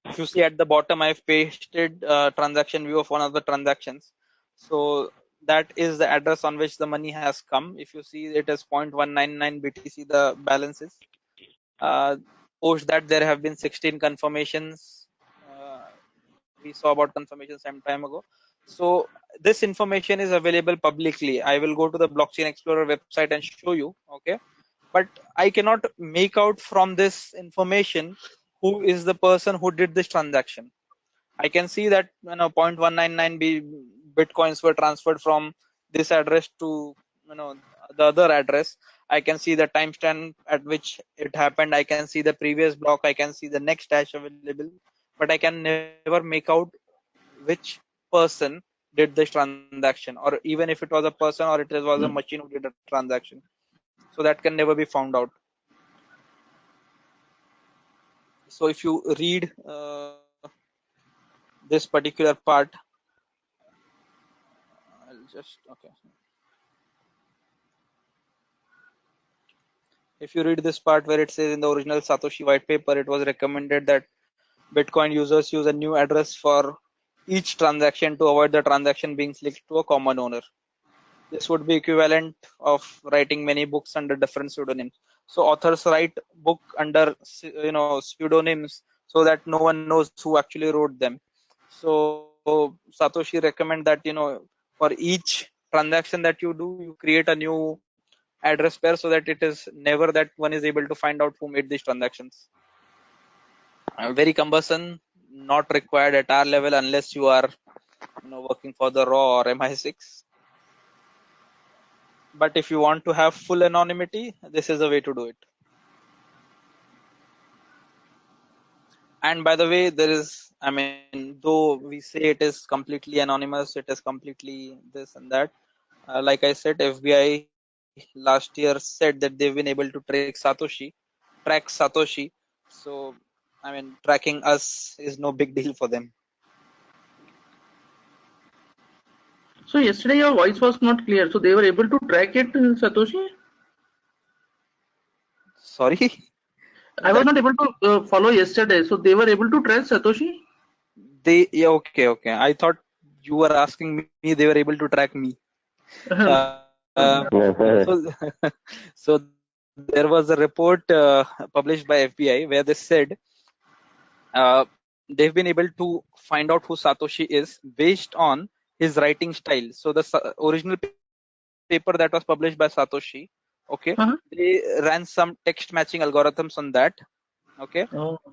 If you see at the bottom, I've pasted transaction view of one of the transactions. So that is the address on which the money has come. If you see, it is 0.199 BTC, the balances. Post that, there have been 16 confirmations. We saw about confirmation some time ago. So this information is available publicly. I will go to the Blockchain Explorer website and show you. Okay, but I cannot make out from this information who is the person who did this transaction. I can see that 0.199 bitcoins were transferred from this address to the other address. I can see the timestamp at which it happened. I can see the previous block. I can see the next hash available, but I can never make out which person did this transaction, or even if it was a person or it was a machine who did a transaction. So that can never be found out. So if you read this particular part, I'll just if you read this part where it says in the original Satoshi white paper, it was recommended that Bitcoin users use a new address for each transaction to avoid the transaction being linked to a common owner. This would be equivalent of writing many books under different pseudonyms. So authors write book under pseudonyms so that no one knows who actually wrote them. So Satoshi recommend that for each transaction that you do, you create a new address pair so that it is never that one is able to find out who made these transactions. Very cumbersome, not required at our level unless you are working for the raw or MI6. But if you want to have full anonymity, this is a way to do it. And by the way, there is, though we say it is completely anonymous, it is completely this and that. Like I said, FBI last year said that they've been able to track Satoshi. So, tracking us is no big deal for them. So yesterday your voice was not clear. So they were able to track it, Satoshi? Sorry? I was not able to follow yesterday. So they were able to track Satoshi? Okay. I thought you were asking me, they were able to track me. So there was a report published by FBI where they said they've been able to find out who Satoshi is based on his writing style. So the original paper that was published by Satoshi, they ran some text matching algorithms on that.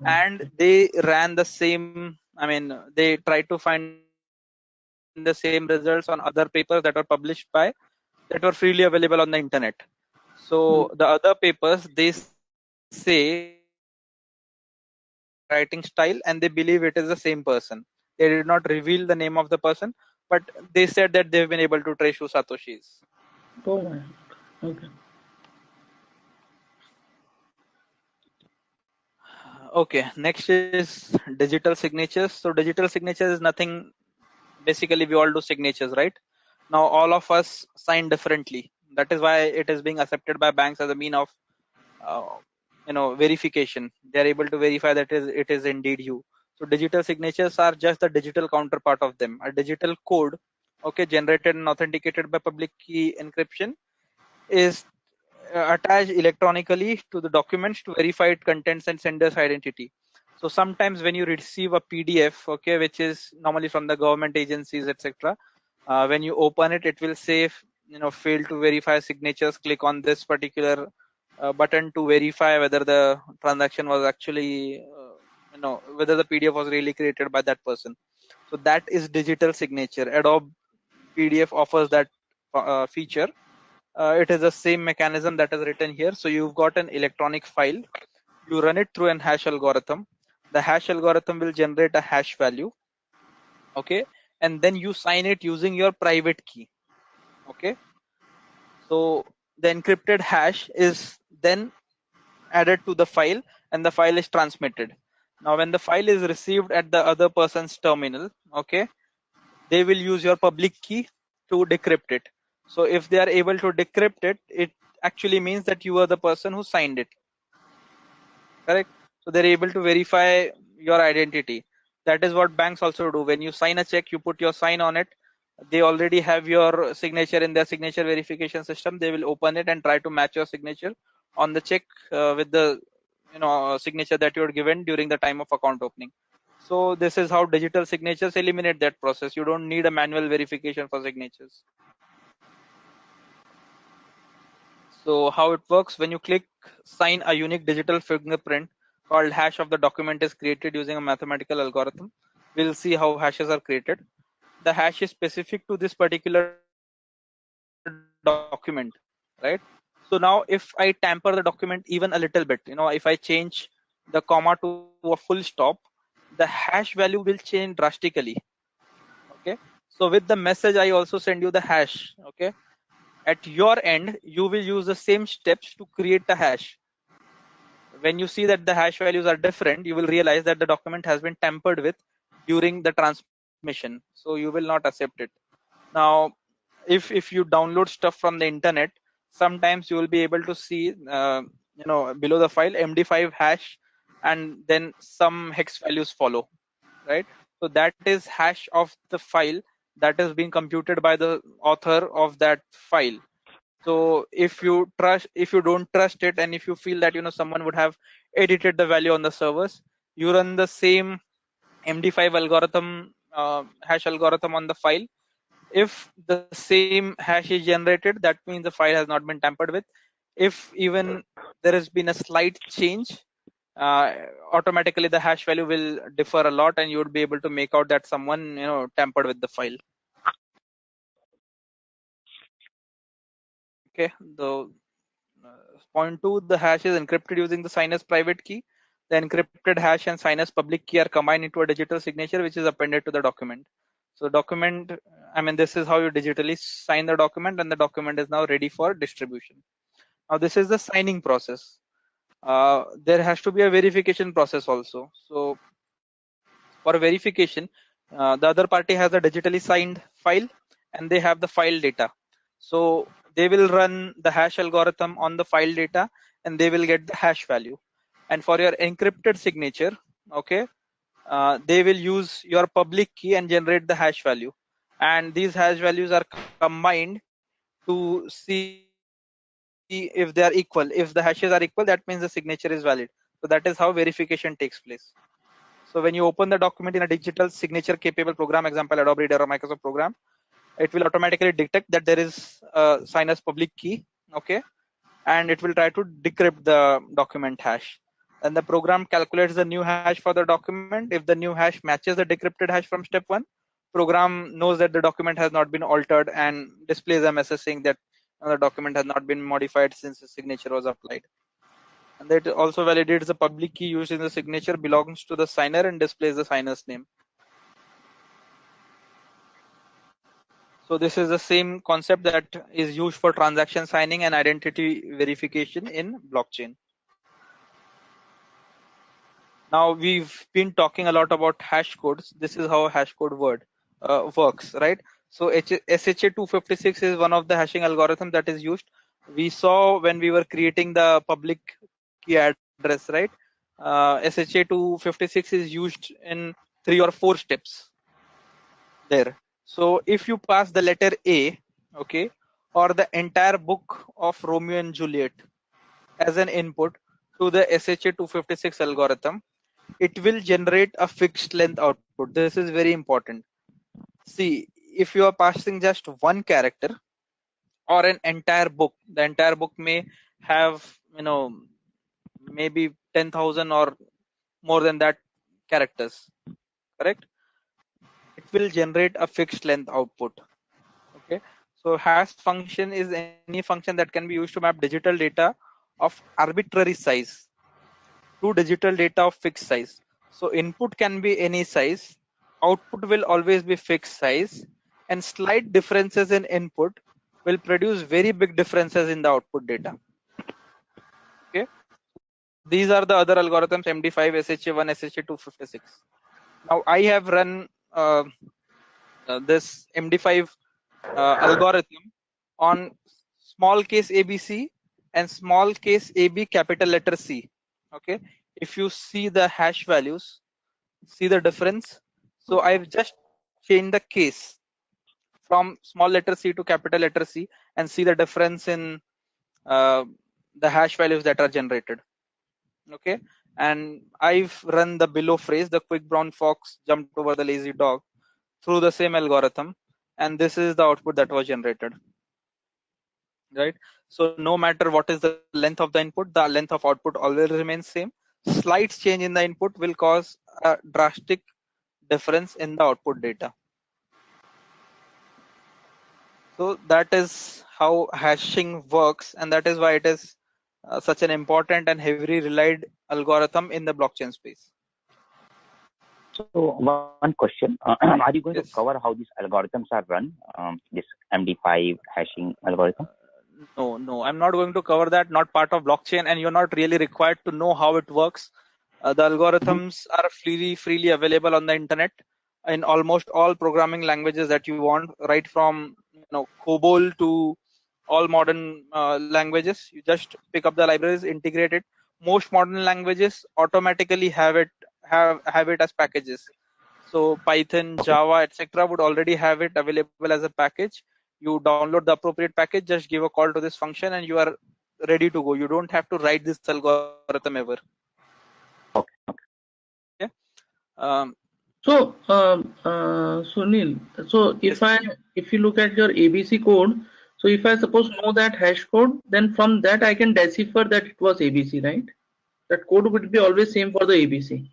And they ran the same, they tried to find the same results on other papers that were published by, that were freely available on the internet. So the other papers, they say that Satoshi is writing style and they believe it is the same person. They did not reveal the name of the person, but they said that they've been able to trace who Satoshi is. Oh my. Okay. Okay, next is digital signatures. So digital signatures is nothing. Basically, we all do signatures, right? Now, all of us sign differently. That is why it is being accepted by banks as a mean of, verification. They are able to verify that it is indeed you. So digital signatures are just the digital counterpart of them. A digital code, generated and authenticated by public key encryption, is attached electronically to the documents to verify its contents and sender's identity. So sometimes when you receive a PDF, which is normally from the government agencies, etc., when you open it, it will say, fail to verify signatures. Click on this particular button to verify whether the transaction was actually, whether the PDF was really created by that person. So that is digital signature. Adobe PDF offers that feature. It is the same mechanism that is written here. So you've got an electronic file You run it through an hash algorithm. The hash algorithm will generate a hash value. Okay. And then you sign it using your private key. Okay. So the encrypted hash is then added to the file and the file is transmitted. Now when the file is received at the other person's terminal, okay, they will use your public key to decrypt it. So if they are able to decrypt it, it actually means that you are the person who signed it. Correct? So they're able to verify your identity. That is what banks also do. When you sign a check, you put your sign on it. They already have your signature in their signature verification system. They will open it and try to match your signature on the check with the signature that you are given during the time of account opening. So this is how digital signatures eliminate that process. You don't need a manual verification for signatures. So how it works, when you click sign, a unique digital fingerprint called hash of the document is created using a mathematical algorithm. We'll see how hashes are created. The hash is specific to this particular document, right? So now if I tamper the document even a little bit, if I change the comma to a full stop, the hash value will change drastically. Okay. So with the message, I also send you the hash. Okay. At your end, you will use the same steps to create the hash. When you see that the hash values are different, you will realize that the document has been tampered with during the transmission. So you will not accept it. Now, if you download stuff from the internet, sometimes you will be able to see below the file MD5 hash and then some hex values follow, right? So that is hash of the file that is being computed by the author of that file. So if you don't trust it, and if you feel that someone would have edited the value on the servers, you run the same MD5 algorithm, hash algorithm on the file. If the same hash is generated, that means the file has not been tampered with. If even there has been a slight change, automatically the hash value will differ a lot, and you would be able to make out that someone tampered with the file. Okay. The point 2, the hash is encrypted using the signer's private key. The encrypted hash and signer's public key are combined into a digital signature, which is appended to the document. So document, this is how you digitally sign the document, and the document is now ready for distribution. Now this is the signing process. There has to be a verification process also. So for verification, the other party has a digitally signed file and they have the file data. So they will run the hash algorithm on the file data and they will get the hash value. And for your encrypted signature, okay, they will use your public key and generate the hash value. And these hash values are combined to see if they are equal. If the hashes are equal, that means the signature is valid. So that is how verification takes place. So when you open the document in a digital signature capable program, example Adobe Reader or Microsoft program, it will automatically detect that there is a signer's public key, okay, and it will try to decrypt the document hash. And the program calculates the new hash for the document. If the new hash matches the decrypted hash from step 1, program knows that the document has not been altered and displays a message saying that the document has not been modified since the signature was applied. And that also validates the public key used in the signature belongs to the signer and displays the signer's name. So this is the same concept that is used for transaction signing and identity verification in blockchain. Now we've been talking a lot about hash codes. This is how a hash code works, right? So SHA-256 is one of the hashing algorithms that is used. We saw when we were creating the public key address, right? SHA-256 is used in 3 or 4 steps there. So if you pass the letter A, okay, or the entire book of Romeo and Juliet as an input to the SHA-256 algorithm, it will generate a fixed length output. This is very important. See, if you are passing just one character or an entire book, the entire book may have, maybe 10,000 or more than that characters, correct? It will generate a fixed length output. Okay. So hash function is any function that can be used to map digital data of arbitrary size. two digital data of fixed size. So input can be any size, output will always be fixed size, and slight differences in input will produce very big differences in the output data. Okay, so these are the other algorithms: MD5, SHA1, SHA256. Now I have run this MD5 algorithm on small case ABC and small case AB capital letter C. Okay, if you see the hash values, see the difference. So I've just changed the case from small letter C to capital letter C and see the difference in uh, the hash values that are generated. Okay, and I've run the below phrase: the quick brown fox jumped over the lazy dog, through the same algorithm, and this is the output that was generated. Right, so no matter what is the length of the input, the length of output always remains same. Slight change in the input will cause a drastic difference in the output data. So that is how hashing works, and that is why it is such an important and heavily relied algorithm in the blockchain space. So one question: are you going to Yes. cover how these algorithms are run? This MD5 hashing algorithm? No, I'm not going to cover that. Not part of blockchain, and you're not really required to know how it works. The algorithms are freely available on the internet in almost all programming languages that you want, right from COBOL to all modern languages. You just pick up the libraries, integrate it. Most modern languages automatically have it as packages. So Python, Java, etc. would already have it available as a package. You download the appropriate package, just give a call to this function, and you are ready to go. You don't have to write this algorithm ever. Okay. So, Sunil, so if you look at your ABC code, so if I suppose know that hash code, then from that I can decipher that it was ABC, right? That code would be always same for the ABC.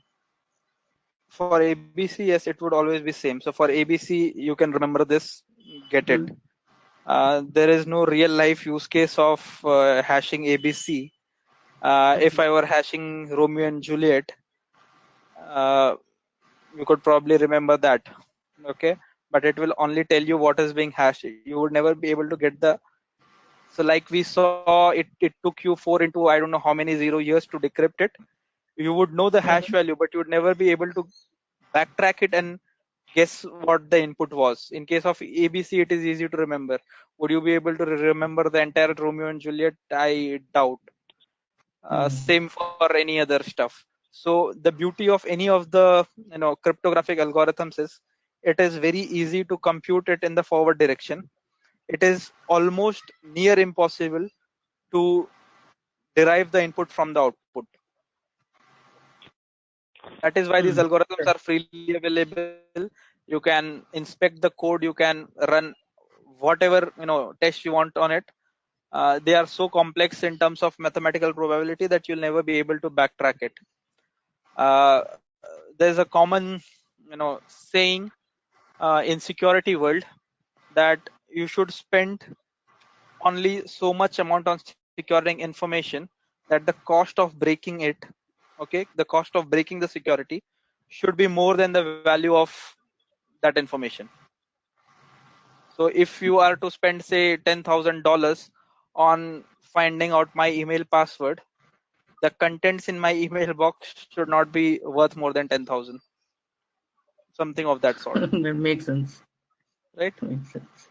For ABC, yes, it would always be same. So for ABC, you can remember this, get it. There is no real life use case of hashing ABC. If I were hashing Romeo and Juliet, you could probably remember that. Okay, but it will only tell you what is being hashed. You would never be able to get the. So like we saw, it took you 4 into I don't know how many 0 years to decrypt it. You would know the hash value, but you would never be able to backtrack it and guess what the input was. In case of ABC, it is easy to remember. Would you be able to remember the entire Romeo and Juliet? I doubt. Same for any other stuff. So the beauty of any of the cryptographic algorithms is it is very easy to compute it in the forward direction. It is almost near impossible to derive the input from the output. That is why these algorithms are freely available. You can inspect the code, you can run whatever test you want on it. They are so complex in terms of mathematical probability that you'll never be able to backtrack it. There's a common saying in security world that you should spend only so much amount on securing information that the cost of breaking it, okay, the cost of breaking the security should be more than the value of that information. So if you are to spend say $10,000 on finding out my email password, the contents in my email box should not be worth more than 10,000. Something of that sort. That makes sense. Right? Makes sense.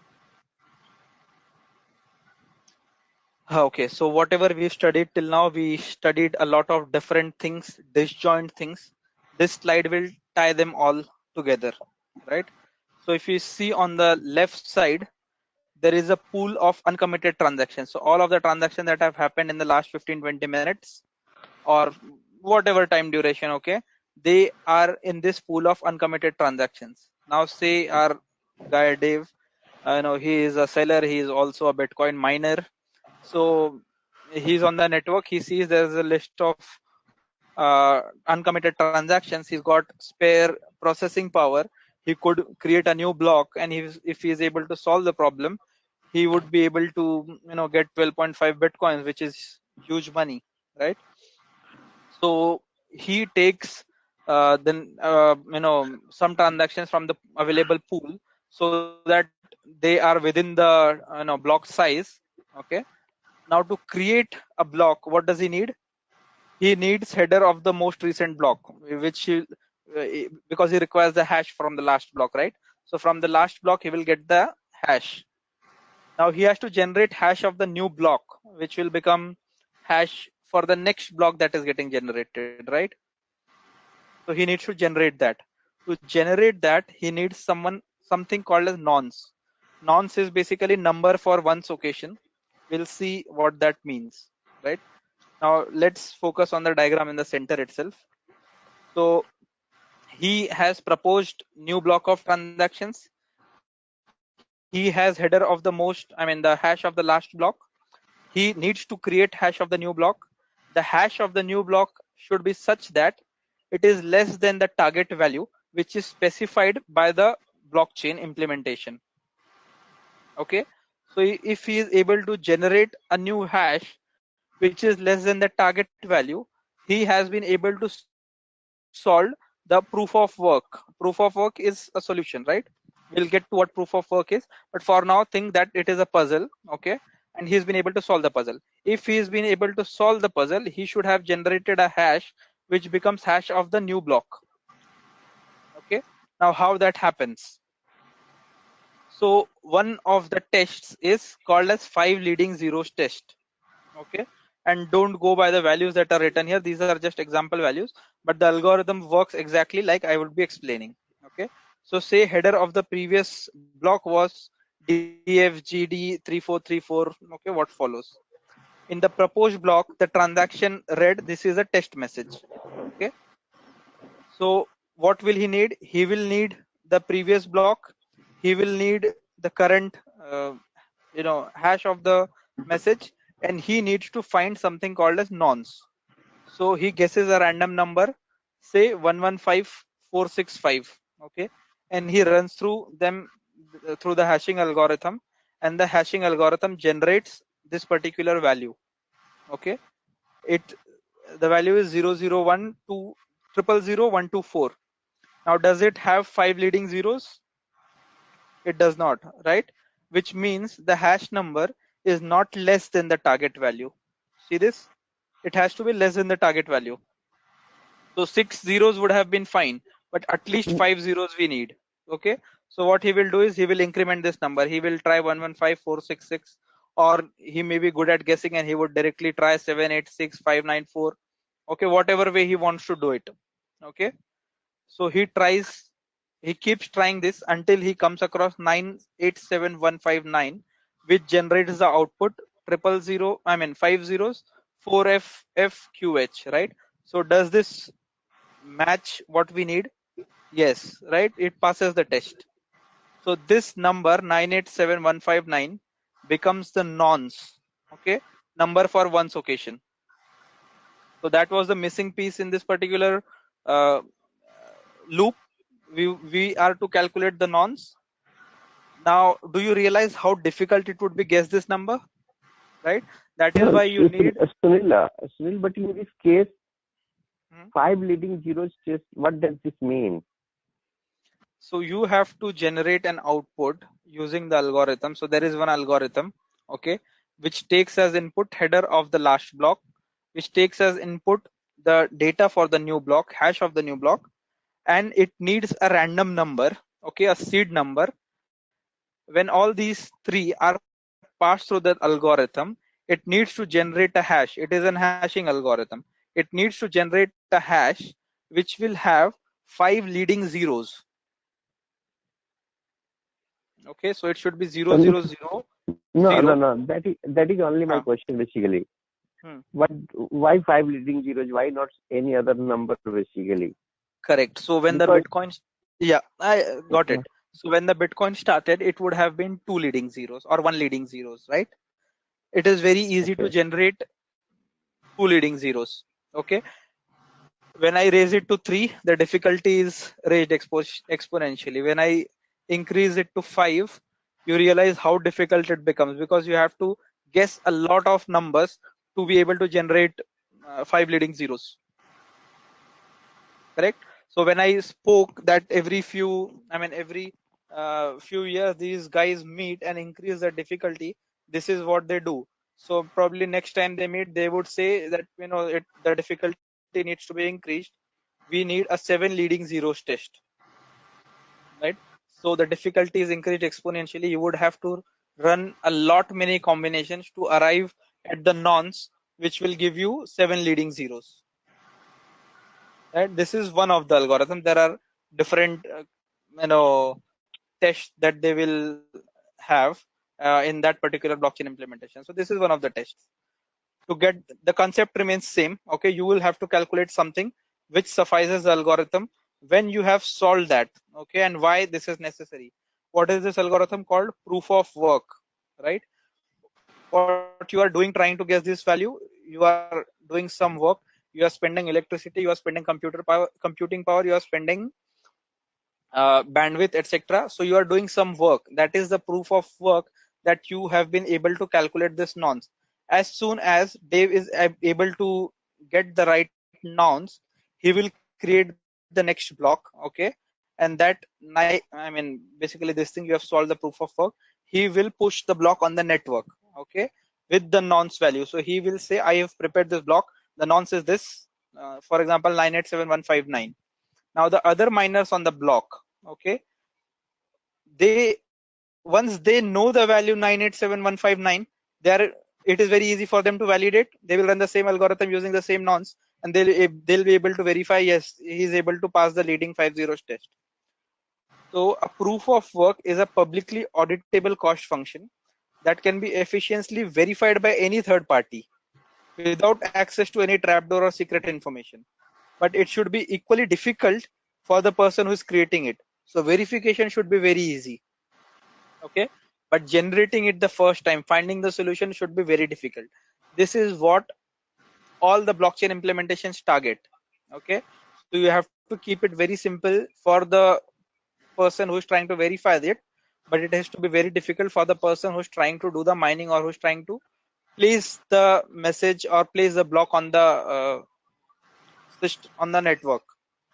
Okay, so whatever we've studied till now, we studied a lot of different things, disjoint things. This slide will tie them all together, right? So if you see on the left side, there is a pool of uncommitted transactions. So all of the transactions that have happened in the last 15-20 minutes or whatever time duration, okay, they are in this pool of uncommitted transactions. Now say our guy Dave, he is a seller, he is also a Bitcoin miner. So he's on the network, he sees there's a list of uncommitted transactions, he's got spare processing power, he could create a new block, and if he is able to solve the problem, he would be able to get 12.5 Bitcoins, which is huge money, right? So he takes some transactions from the available pool so that they are within the block size. Okay. Now to create a block, what does he need? He needs header of the most recent block, which because he requires the hash from the last block, right? So from the last block he will get the hash. Now he has to generate hash of the new block, which will become hash for the next block that is getting generated, right? So he needs to generate that. To generate that, he needs something called as nonce. Nonce is basically number for one's occasion. We'll see what that means, right? Now let's focus on the diagram in the center itself. So he has proposed new block of transactions. He has header of the hash of the last block. He needs to create hash of the new block. The hash of the new block should be such that it is less than the target value, which is specified by the blockchain implementation. Okay. So if he is able to generate a new hash, which is less than the target value, he has been able to solve the proof of work. Proof of work is a solution, right? We'll get to what proof of work is, but for now think that it is a puzzle. Okay. And he's been able to solve the puzzle. If he's been able to solve the puzzle, he should have generated a hash which becomes hash of the new block. Okay. Now how that happens? So one of the tests is called as 5 leading zeros test. Okay. And don't go by the values that are written here. These are just example values, but the algorithm works exactly like I would be explaining. Okay. So say header of the previous block was DFGD3434. Okay. What follows? In the proposed block, the transaction read, this is a test message. Okay. So what will he need? He will need the previous block. He will need the current, hash of the message, and he needs to find something called as nonce. So he guesses a random number, say 115465. Okay, and he runs through them through the hashing algorithm, and the hashing algorithm generates this particular value. Okay, the value is 001200124. Now, does it have 5 leading zeros? It does not, right? Which means the hash number is not less than the target value. See this? It has to be less than the target value. So 6 zeros would have been fine, but at least 5 zeros we need. Okay. So what he will do is he will increment this number. He will try 115466, or he may be good at guessing and he would directly try 786594. Okay. Whatever way he wants to do it. Okay. So he keeps trying this until he comes across 987159, which generates the output 5 zeros 4FFQH, right? So does this match what we need? Yes, right? It passes the test. So this number 987159 becomes the nonce, okay, number for one's occasion. So that was the missing piece in this particular loop. We are to calculate the nonce. Now, do you realize how difficult it would be guess this number? Right? That is why you need Sunil, but in this case, 5 leading zeros test, what does this mean? So you have to generate an output using the algorithm. So there is one algorithm, okay, which takes as input header of the last block, which takes as input the data for the new block, hash of the new block, and it needs a random number, okay, a seed number. When all these three are passed through the algorithm, it needs to generate a hash. It is an hashing algorithm. It needs to generate a hash which will have 5 leading zeros. Okay, so it should be 000. No. That is only my question basically. Why 5 leading zeros? Why not any other number basically? Correct. So when the Bitcoin, I got it. So when the Bitcoin started, it would have been 2 leading zeros or 1 leading zeros, right? It is very easy to generate 2 leading zeros. Okay. When I raise it to 3, the difficulty is raised exponentially. When I increase it to 5, you realize how difficult it becomes, because you have to guess a lot of numbers to be able to generate 5 leading zeros. correct? So when I spoke that every few years these guys meet and increase the difficulty, this is what they do. So probably next time they meet, they would say that the difficulty needs to be increased. We need a 7 leading zeros test, right? So the difficulty is increased exponentially. You would have to run a lot many combinations to arrive at the nonce, which will give you 7 leading zeros. Right? This is one of the algorithm. There are different tests that they will have in that particular blockchain implementation. So this is one of the tests. To get the concept remains same. Okay, you will have to calculate something which suffices the algorithm when you have solved that. Okay, and why this is necessary. What is this algorithm called? Proof of work, right? What you are doing trying to guess this value, you are doing some work, you are spending electricity, you are spending computing power, you are spending bandwidth, etc. So you are doing some work. That is the proof of work that you have been able to calculate this nonce. As soon as Dave is able to get the right nonce, he will create the next block. Okay, and that basically this thing you have solved the proof of work. He will push the block on the network. Okay, with the nonce value. So he will say, I have prepared this block. The nonce is this. For example, 987.159. Now the other miners on the block, okay, they once they know the value 987.159, they are it is very easy for them to validate. They will run the same algorithm using the same nonce, and they'll be able to verify, yes, he is able to pass the leading 5 zeros test. So a proof of work is a publicly auditable cost function that can be efficiently verified by any third party without access to any trapdoor or secret information. But it should be equally difficult for the person who is creating it. So verification should be very easy. Okay, but generating it the first time, finding the solution should be very difficult. This is what all the blockchain implementations target. Okay, so you have to keep it very simple for the person who is trying to verify it, but it has to be very difficult for the person who's trying to do the mining or who's trying to place the message or place the block on the network,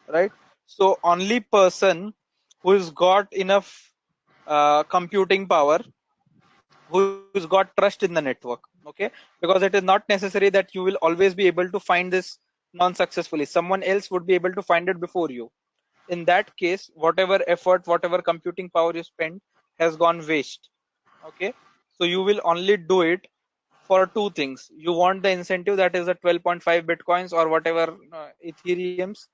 right? So only person who's got enough computing power, who's got trust in the network, okay, because it is not necessary that you will always be able to find this non-successfully. Someone else would be able to find it before you. In that case, whatever effort, whatever computing power you spend has gone waste. Okay, so you will only do it for two things. You want the incentive, that is the 12.5 bitcoins or whatever ethereums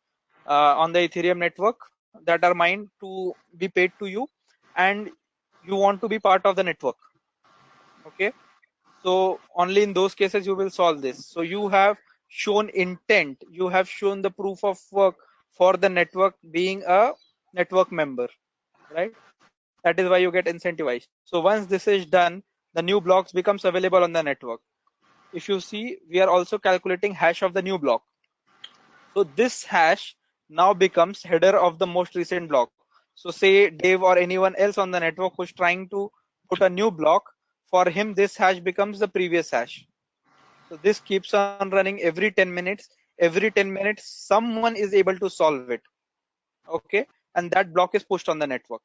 on the ethereum network that are mined to be paid to you, and you want to be part of the network. Okay, so only in those cases you will solve this. So you have shown intent, you have shown the proof of work for the network being a network member, right? That is why you get incentivized. So once this is done, the new blocks becomes available on the network. If you see, we are also calculating hash of the new block. So this hash now becomes header of the most recent block. So say Dave or anyone else on the network who's trying to put a new block, for him this hash becomes the previous hash. So this keeps on running every 10 minutes. Every 10 minutes, someone is able to solve it. Okay, and that block is pushed on the network.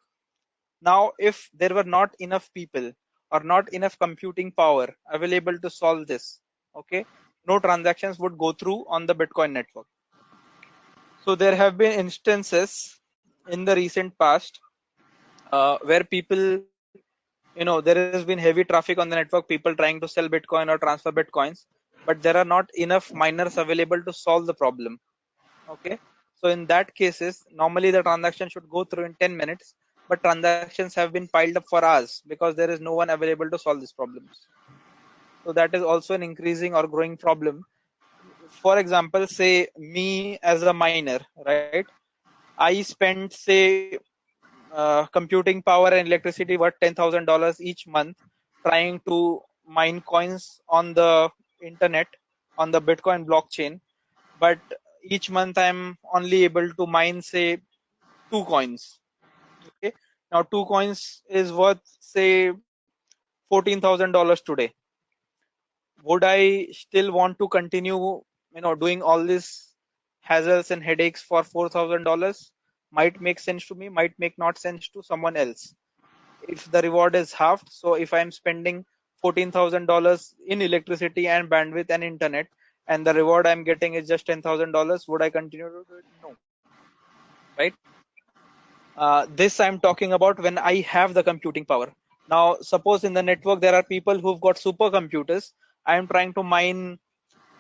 Now, if there were not enough people or not enough computing power available to solve this, okay, no transactions would go through on the Bitcoin network. So there have been instances in the recent past where people, there has been heavy traffic on the network, people trying to sell Bitcoin or transfer Bitcoins, but there are not enough miners available to solve the problem. Okay, so in that cases, normally the transaction should go through in 10 minutes, but transactions have been piled up for hours because there is no one available to solve these problems. So that is also an increasing or growing problem. For example, say me as a miner, right? I spend, say, computing power and electricity worth $10,000 each month trying to mine coins on the internet, on the Bitcoin blockchain. But each month I'm only able to mine, say, 2 coins. Okay, now 2 coins is worth, say, $14,000 today. Would I still want to continue, doing all this hassles and headaches for $4,000 might make sense to me, might make not sense to someone else. If the reward is halved, so if I'm spending $14,000 in electricity and bandwidth and internet, and the reward I'm getting is just $10,000, would I continue to do it? No, right? This I'm talking about when I have the computing power. Now, suppose in the network there are people who've got supercomputers. I'm trying to mine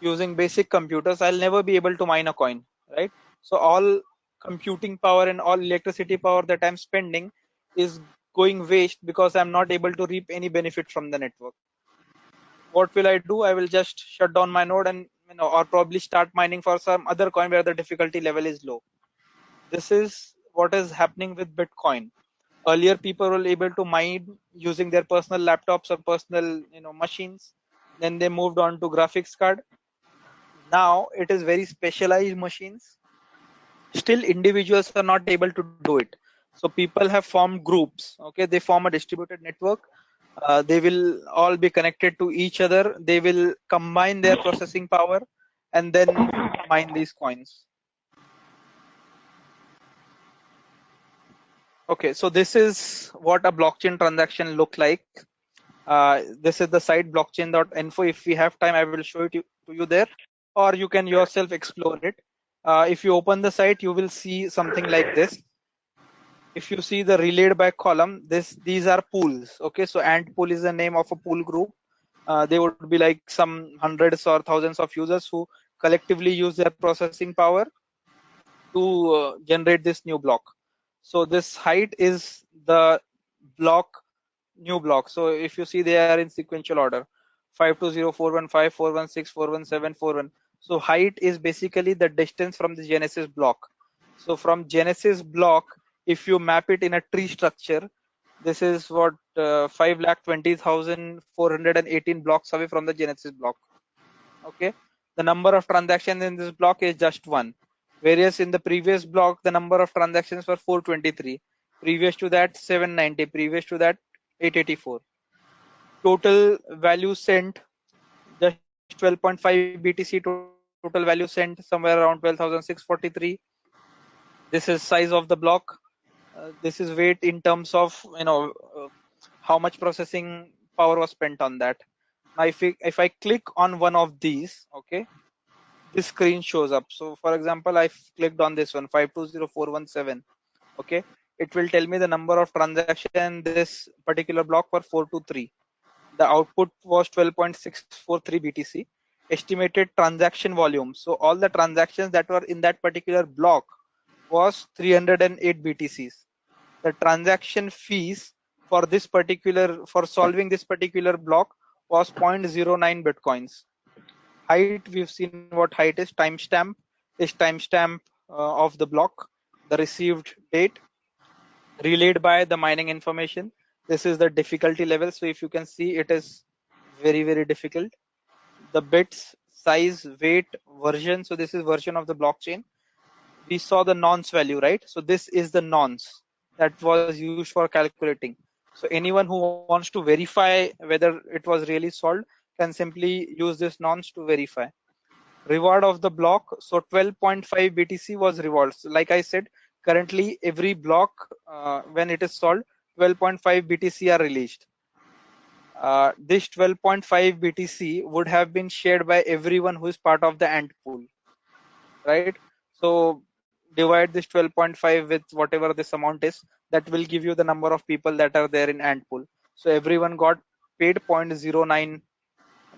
using basic computers. I'll never be able to mine a coin, right? So all computing power and all electricity power that I'm spending is going waste because I'm not able to reap any benefit from the network. What will I do? I will just shut down my node and or probably start mining for some other coin where the difficulty level is low. This is what is happening with Bitcoin. Earlier, people were able to mine using their personal laptops or personal machines. Then they moved on to graphics card. Now it is very specialized machines. Still, individuals are not able to do it. So people have formed groups. Okay, they form a distributed network. They will all be connected to each other. They will combine their processing power and then mine these coins. Okay, so this is what a blockchain transaction look like. This is the site blockchain.info. If we have time, I will show it to you there, or you can yourself explore it. If you open the site, you will see something like this. If you see the relayed by column, these are pools. Okay, so ant pool is the name of a pool group. They would be like some hundreds or thousands of users who collectively use their processing power to generate this new block. So this height is the new block. So if you see, they are in sequential order: 520415416411741. 41741. So height is basically the distance from the genesis block. So from genesis block, if you map it in a tree structure, this is what 5,20,418 blocks away from the genesis block. Okay, the number of transactions in this block is just one, whereas in the previous block the number of transactions were 423, previous to that 790, previous to that 884. Total value sent just 12.5 BTC. Total value sent somewhere around 12,643. This is size of the block. This is weight in terms of how much processing power was spent on that. Now if I click on one of these, okay, this screen shows up. So for example, I've clicked on this one, 520417. Okay, it will tell me the number of transactions this particular block for 423. The output was 12.643 BTC. Estimated transaction volume, so all the transactions that were in that particular block was 308 BTCs. The transaction fees for solving this particular block was 0.09 Bitcoins. Height, we've seen what height is. Timestamp of the block, the received date, relayed by the mining information. This is the difficulty level. So if you can see, it is very, very difficult. The bits, size, weight, version. So this is version of the blockchain. We saw the nonce value, right? So this is the nonce that was used for calculating. So anyone who wants to verify whether it was really solved can simply use this nonce to verify. Reward of the block, so 12.5 BTC was reward. So like I said, currently every block when it is solved, 12.5 BTC are released. This 12.5 BTC would have been shared by everyone who is part of the ant pool, right? So divide this 12.5 with whatever this amount is, that will give you the number of people that are there in ant pool. So everyone got paid 0.09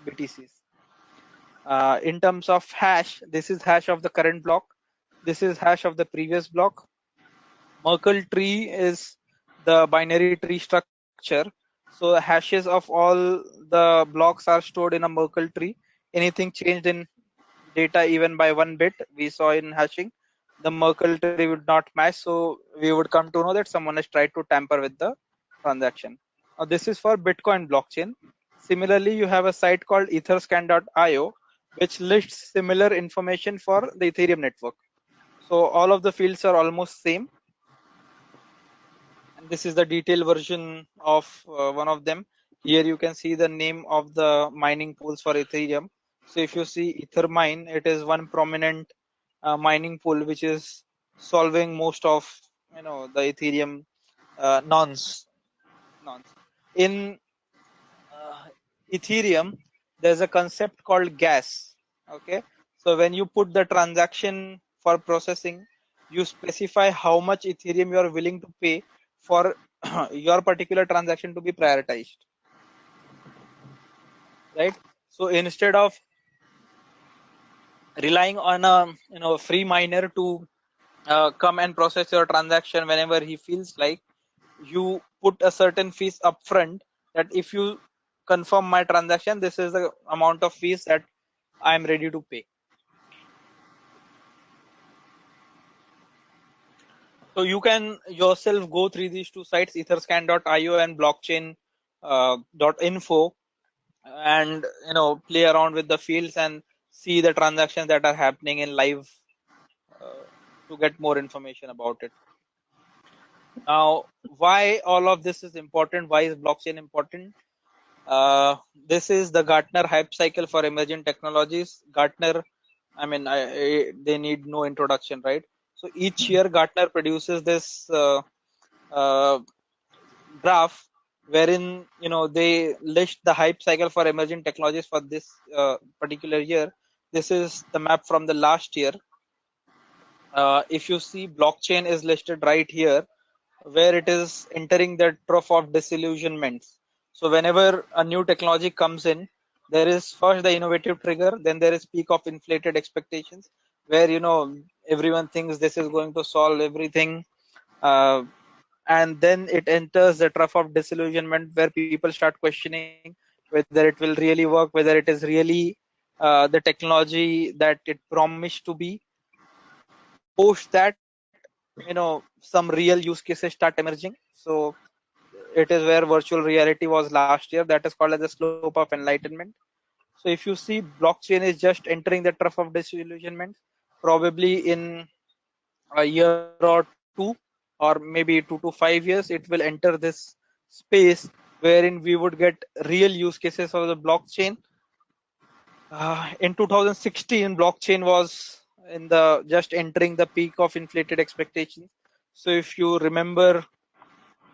BTCs. In terms of hash, this is hash of the current block. This is hash of the previous block. Merkle tree is the binary tree structure. So hashes of all the blocks are stored in a Merkle tree. Anything changed in data even by 1 bit, we saw in hashing, the Merkle tree would not match. So we would come to know that someone has tried to tamper with the transaction. Now this is for Bitcoin blockchain. Similarly, you have a site called etherscan.io, which lists similar information for the Ethereum network. So all of the fields are almost same. And this is the detailed version of one of them. Here you can see the name of the mining pools for Ethereum. So if you see Ethermine, it is one prominent mining pool which is solving most of the Ethereum nonce. In Ethereum, there's a concept called gas. Okay, so when you put the transaction for processing, you specify how much Ethereum you are willing to pay for your particular transaction to be prioritized, right? So instead of relying on a free miner to come and process your transaction whenever he feels like, you put a certain fees upfront that if you confirm my transaction, this is the amount of fees that I am ready to pay. So you can yourself go through these two sites, etherscan.io and blockchain.info, and play around with the fields and see the transactions that are happening in live to get more information about it. Now, why all of this is important? Why is blockchain important? This is the Gartner hype cycle for emerging technologies. Gartner, they need no introduction, right? So each year Gartner produces this graph wherein they list the hype cycle for emerging technologies for this particular year. This is the map from the last year. If you see, blockchain is listed right here, where it is entering the trough of disillusionments. So whenever a new technology comes in, there is first the innovative trigger, then there is peak of inflated expectations, where everyone thinks this is going to solve everything, and then it enters the trough of disillusionment, where people start questioning whether it will really work, whether it is really the technology that it promised to be. Post that, some real use cases start emerging. So it is where virtual reality was last year. That is called as the slope of enlightenment. So if you see, blockchain is just entering the trough of disillusionment. Probably in a year or two, or maybe 2 to 5 years, it will enter this space wherein we would get real use cases of the blockchain. In 2016, blockchain was in the just entering the peak of inflated expectations. So if you remember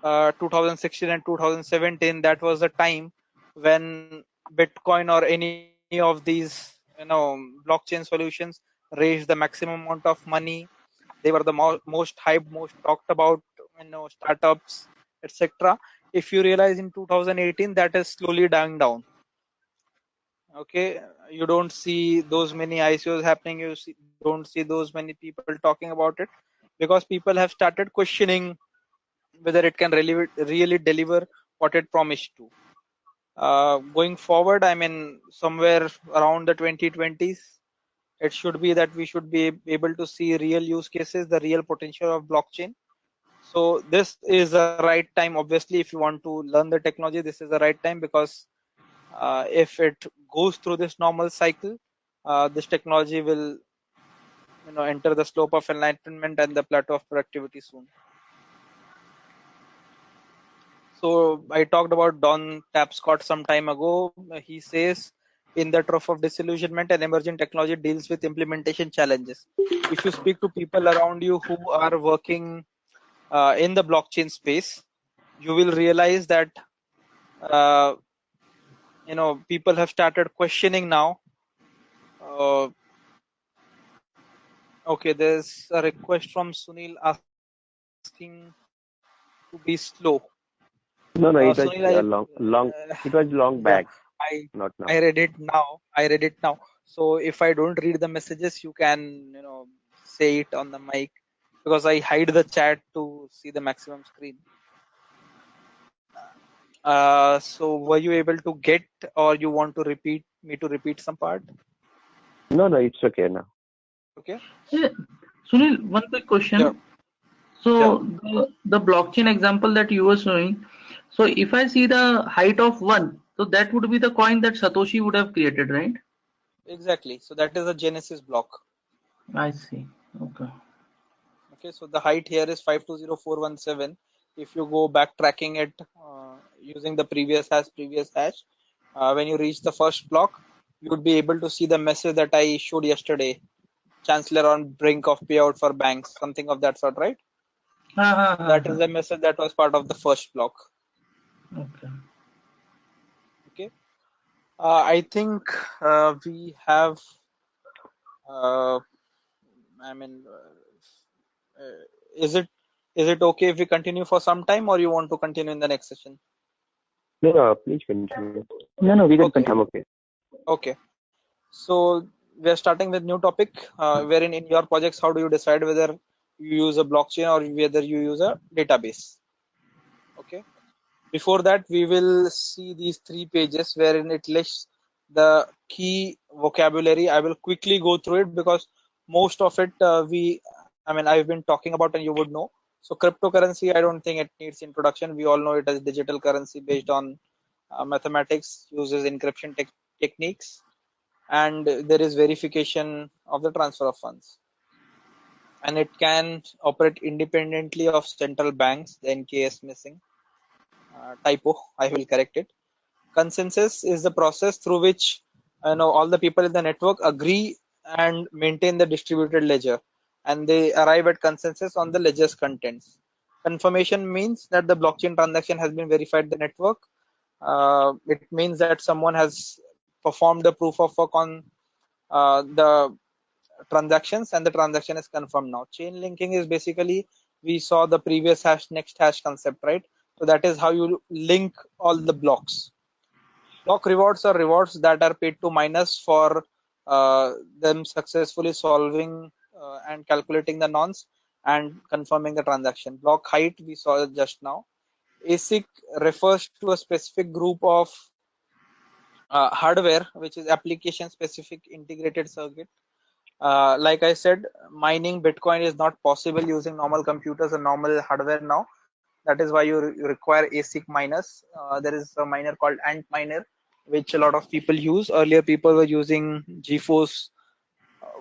2016 and 2017, that was the time when Bitcoin or any of these blockchain solutions raised the maximum amount of money. They were the most hyped, most talked about startups, etc. If you realize, in 2018, that is slowly dying down. Okay, you don't see those many ICOs happening, don't see those many people talking about it, because people have started questioning whether it can really deliver what it promised to. Going forward, somewhere around the 2020s, it should be that we should be able to see real use cases, the real potential of blockchain. So this is the right time. Obviously, if you want to learn the technology, this is the right time, because if it goes through this normal cycle, this technology will enter the slope of enlightenment and the plateau of productivity soon. So I talked about Don Tapscott some time ago. He says, in the trough of disillusionment, an emerging technology deals with implementation challenges. If you speak to people around you who are working in the blockchain space, you will realize that people have started questioning now. Okay, there's a request from Sunil asking to be slow. No, no, it was Sunil, it was long yeah, back, not now. I read it now. So if I don't read the messages, you can say it on the mic, because I hide the chat to see the maximum screen. So were you able to get, or you want to repeat some part? No, no, it's okay now. Okay. Yeah. Sunil, one quick question. Yeah. So the blockchain example that you were showing, so if I see the height of 1, so that would be the coin that Satoshi would have created, right? Exactly. So that is a Genesis block. I see. Okay. Okay. So the height here is 520417. If you go backtracking it using the previous hash, when you reach the first block, you would be able to see the message that I showed yesterday. chancellor on brink of payout for banks, something of that sort, right? That is the message that was part of the first block. Okay. Okay. I think we have. I mean, is it okay if we continue for some time, or you want to continue in the next session? No, please continue. No, we can Okay. I'm continue. okay. Okay. So we are starting with new topic, wherein in your projects, how do you decide whether you use a blockchain or whether you use a database? Okay. Before that, we will see these 3 pages wherein it lists the key vocabulary. I will quickly go through it because most of it I've been talking about and you would know. So cryptocurrency, I don't think it needs introduction. We all know it as digital currency based on mathematics, uses encryption techniques, and there is verification of the transfer of funds. And it can operate independently of central banks. The NKS missing. Typo, I will correct it. Consensus is the process through which all the people in the network agree and maintain the distributed ledger, and they arrive at consensus on the ledger's contents. Confirmation means that the blockchain transaction has been verified the network. It means that someone has performed the proof of work on the transactions, and the transaction is confirmed now. Chain linking is basically, we saw the previous hash next hash concept, right? So that is how you link all the blocks. Block rewards are rewards that are paid to miners for them successfully solving and calculating the nonce and confirming the transaction. Block height, we saw it just now. ASIC refers to a specific group of hardware, which is application specific integrated circuit. Like I said, mining Bitcoin is not possible using normal computers and normal hardware now. That is why you require ASIC miners. There is a miner called Ant Miner, which a lot of people use. Earlier, people were using GeForce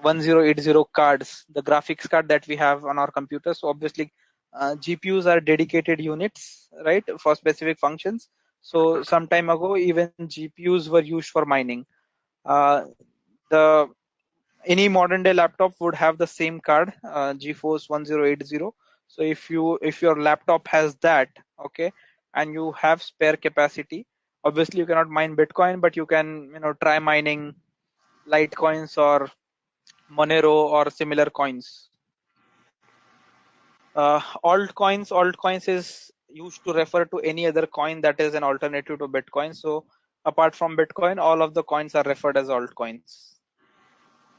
1080 cards, the graphics card that we have on our computers. So obviously, GPUs are dedicated units, right, for specific functions. So some time ago, even GPUs were used for mining. The Any modern day laptop would have the same card, GeForce 1080. So if your laptop has that, okay, and you have spare capacity, obviously you cannot mine Bitcoin, but you can try mining Litecoins or Monero or similar coins. Altcoins is used to refer to any other coin that is an alternative to Bitcoin. So apart from Bitcoin, all of the coins are referred as altcoins.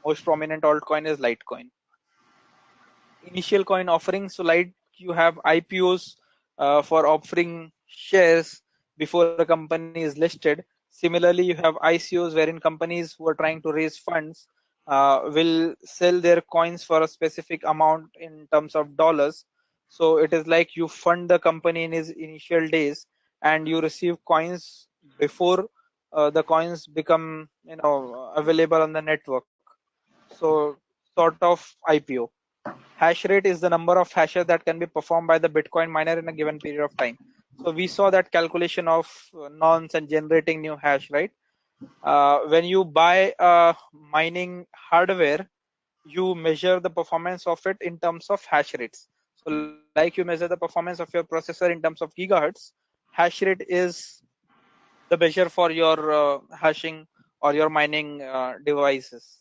Most prominent altcoin is Litecoin. Initial coin offering, so like you have IPOs for offering shares before a company is listed. Similarly, you have ICOs wherein companies who are trying to raise funds will sell their coins for a specific amount in terms of dollars. So it is like you fund the company in its initial days and you receive coins before the coins become available on the network. So sort of IPO. Hash rate is the number of hashes that can be performed by the Bitcoin miner in a given period of time. So we saw that calculation of nonce and generating new hash, right? When you buy mining hardware, you measure the performance of it in terms of hash rates. So like you measure the performance of your processor in terms of gigahertz, hash rate is the measure for your hashing or your mining devices.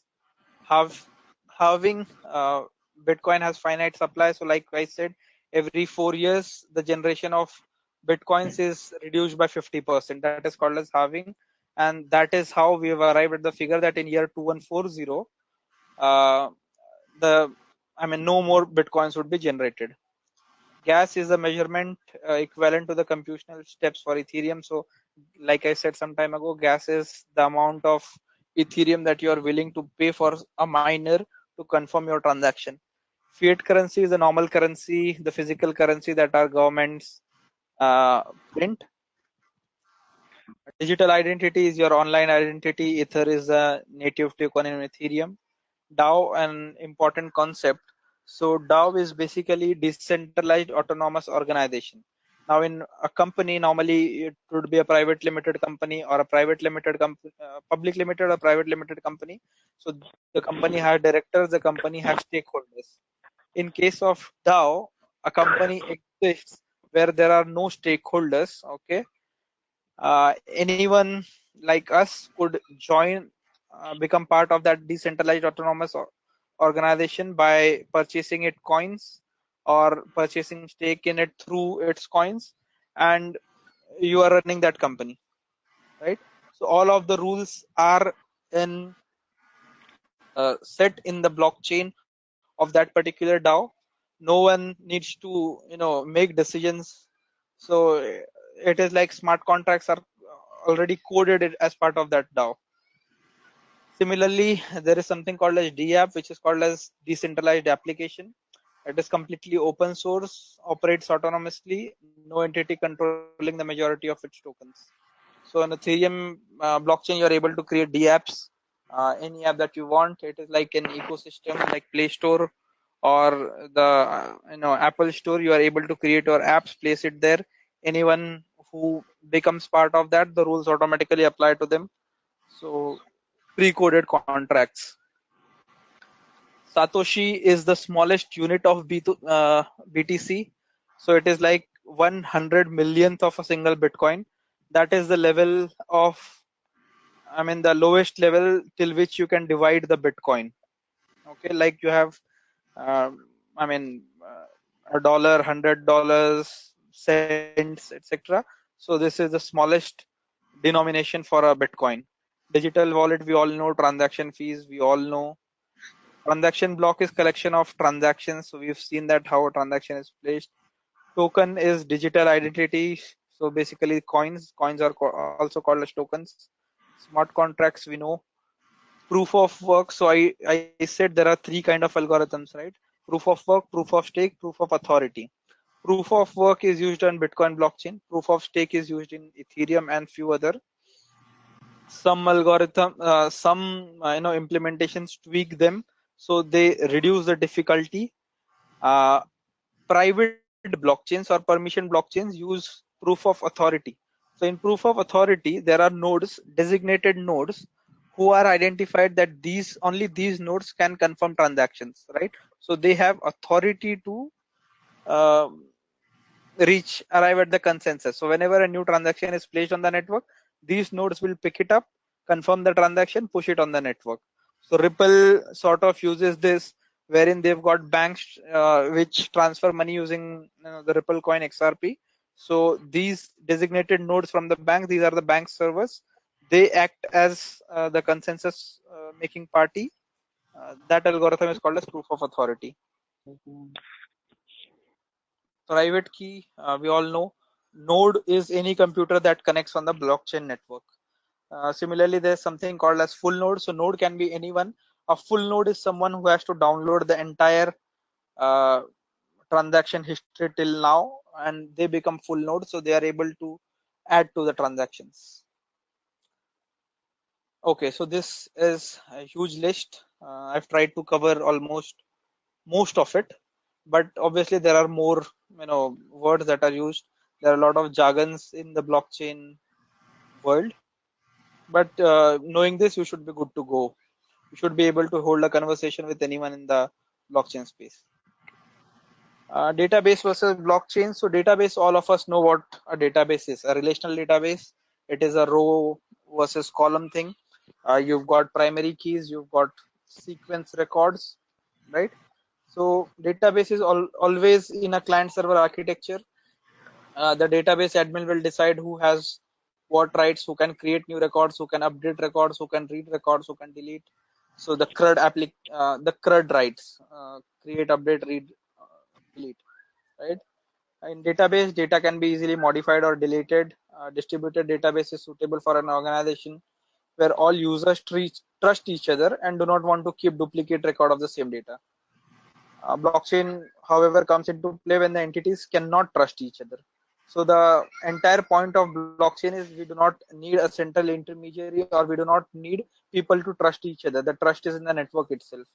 Having Bitcoin has finite supply, so like I said, every 4 years the generation of Bitcoins is reduced by 50%. That is called as halving, and that is how we have arrived at the figure that in year 2140 uh, no more Bitcoins would be generated. Gas is a measurement equivalent to the computational steps for Ethereum. So like I said some time ago, gas is the amount of Ethereum that you are willing to pay for a miner to confirm your transaction. Fiat currency is the normal currency, the physical currency that our governments print. Digital identity is your online identity. Ether is a native token in Ethereum. DAO, an important concept. So DAO is basically decentralized autonomous organization. Now, in a company, normally it would be a private limited company or a private limited company, public limited or private limited company. So the company has directors, the company has stakeholders. In case of DAO, a company exists where there are no stakeholders. Okay, anyone like us could join, become part of that decentralized autonomous organization by purchasing it coins or purchasing stake in it through its coins, and you are running that company, right? So all of the rules are in set in the blockchain of that particular DAO. No one needs to make decisions. So it is like smart contracts are already coded as part of that DAO. Similarly, there is something called as DApp, which is called as decentralized application. It is completely open source, operates autonomously, no entity controlling the majority of its tokens. So on Ethereum blockchain, you are able to create DApps, any app that you want. It is like an ecosystem, like Play Store or the Apple Store. You are able to create your apps, place it there. Anyone who becomes part of that, the rules automatically apply to them. So pre-coded contracts. Satoshi is the smallest unit of BTC. So it is like 100 millionth of a single Bitcoin. That is the level of, the lowest level till which you can divide the Bitcoin. Okay, like you have, a dollar, $100, cents, etc. So this is the smallest denomination for a Bitcoin. Digital wallet, we all know. Transaction fees, we all know. Transaction block is collection of transactions. So we've seen that how a transaction is placed. Token is digital identity. So basically coins are also called as tokens. Smart contracts, we know. Proof of work. So I said there are three kind of algorithms, right? Proof of work, proof of stake, proof of authority. Proof of work is used on Bitcoin blockchain. Proof of stake is used in Ethereum and few other. Some algorithm, implementations tweak them, so they reduce the difficulty. Private blockchains or permission blockchains use proof of authority. So in proof of authority, there are nodes, designated nodes, who are identified that only these nodes can confirm transactions, right? So they have authority to uh, arrive at the consensus. So whenever a new transaction is placed on the network, these nodes will pick it up, confirm the transaction, push it on the network. So Ripple sort of uses this, wherein they've got banks which transfer money using the Ripple coin XRP. So these designated nodes from the bank, these are the bank servers. They act as the consensus making party. That algorithm is called as proof of authority. Private key, we all know. Node is any computer that connects on the blockchain network. Similarly, there's something called as full node. So node can be anyone. A full node is someone who has to download the entire uh, transaction history till now, and they become full node. So they are able to add to the transactions. Okay, so this is a huge list. I've tried to cover almost most of it, but obviously there are more words that are used. There are a lot of jargons in the blockchain world, but knowing this, you should be good to go. You should be able to hold a conversation with anyone in the blockchain space. Database versus blockchain. So database, all of us know what a database is. A relational database, it is a row versus column thing. You've got primary keys, you've got sequence records, right? So database is always in a client server architecture. The database admin will decide who has what rights, who can create new records, who can update records, who can read records, who can delete. So the CRUD rights, create, update, read, delete, right? In database, data can be easily modified or deleted. Distributed database is suitable for an organization where all users trust each other and do not want to keep duplicate record of the same data. Blockchain, however, comes into play when the entities cannot trust each other. So the entire point of blockchain is we do not need a central intermediary, or we do not need people to trust each other. The trust is in the network itself.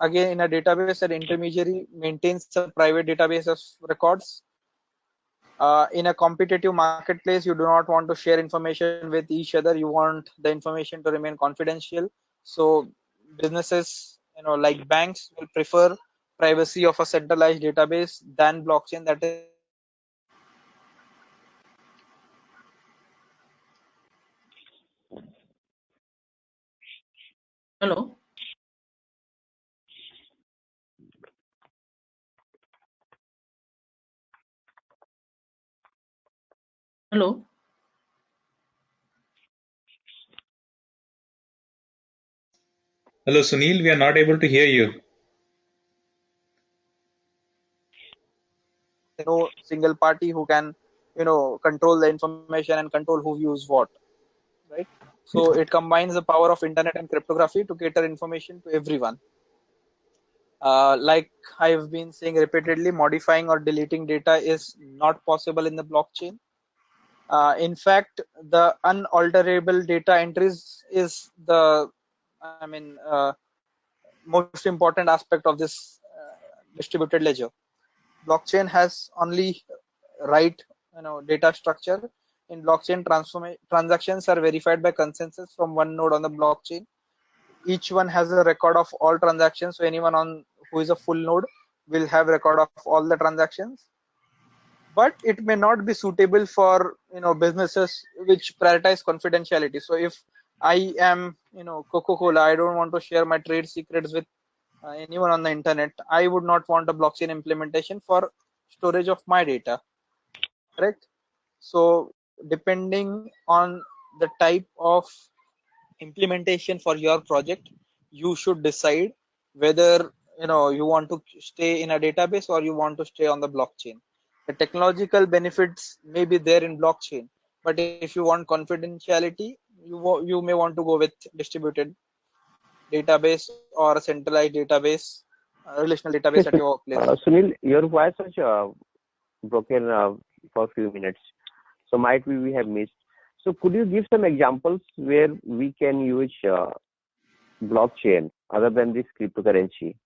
Again, in a database, an intermediary maintains a private database of records. In a competitive marketplace, you do not want to share information with each other. You want the information to remain confidential. So businesses, like banks, will prefer privacy of a centralized database than blockchain that is Hello. Hello. Hello, Sunil. We are not able to hear you. no single party who can control the information and control who views what, right? So it combines the power of internet and cryptography to cater information to everyone. Like I've been saying repeatedly, modifying or deleting data is not possible in the blockchain. In fact, the unalterable data entries is the, most important aspect of this distributed ledger. Blockchain has only right, data structure. In blockchain, transactions are verified by consensus from one node on the blockchain. Each one has a record of all transactions, so anyone on who is a full node will have record of all the transactions. But it may not be suitable for businesses which prioritize confidentiality. So if I am Coca-Cola, I don't want to share my trade secrets with anyone on the internet. I would not want a blockchain implementation for storage of my data, correct? So depending on the type of implementation for your project, you should decide whether you want to stay in a database or you want to stay on the blockchain. The technological benefits may be there in blockchain, but if you want confidentiality, you may want to go with distributed database or a centralized database, relational database at your workplace. Sunil, your voice was broken for a few minutes, so might we have missed. So could you give some examples where we can use blockchain other than this cryptocurrency?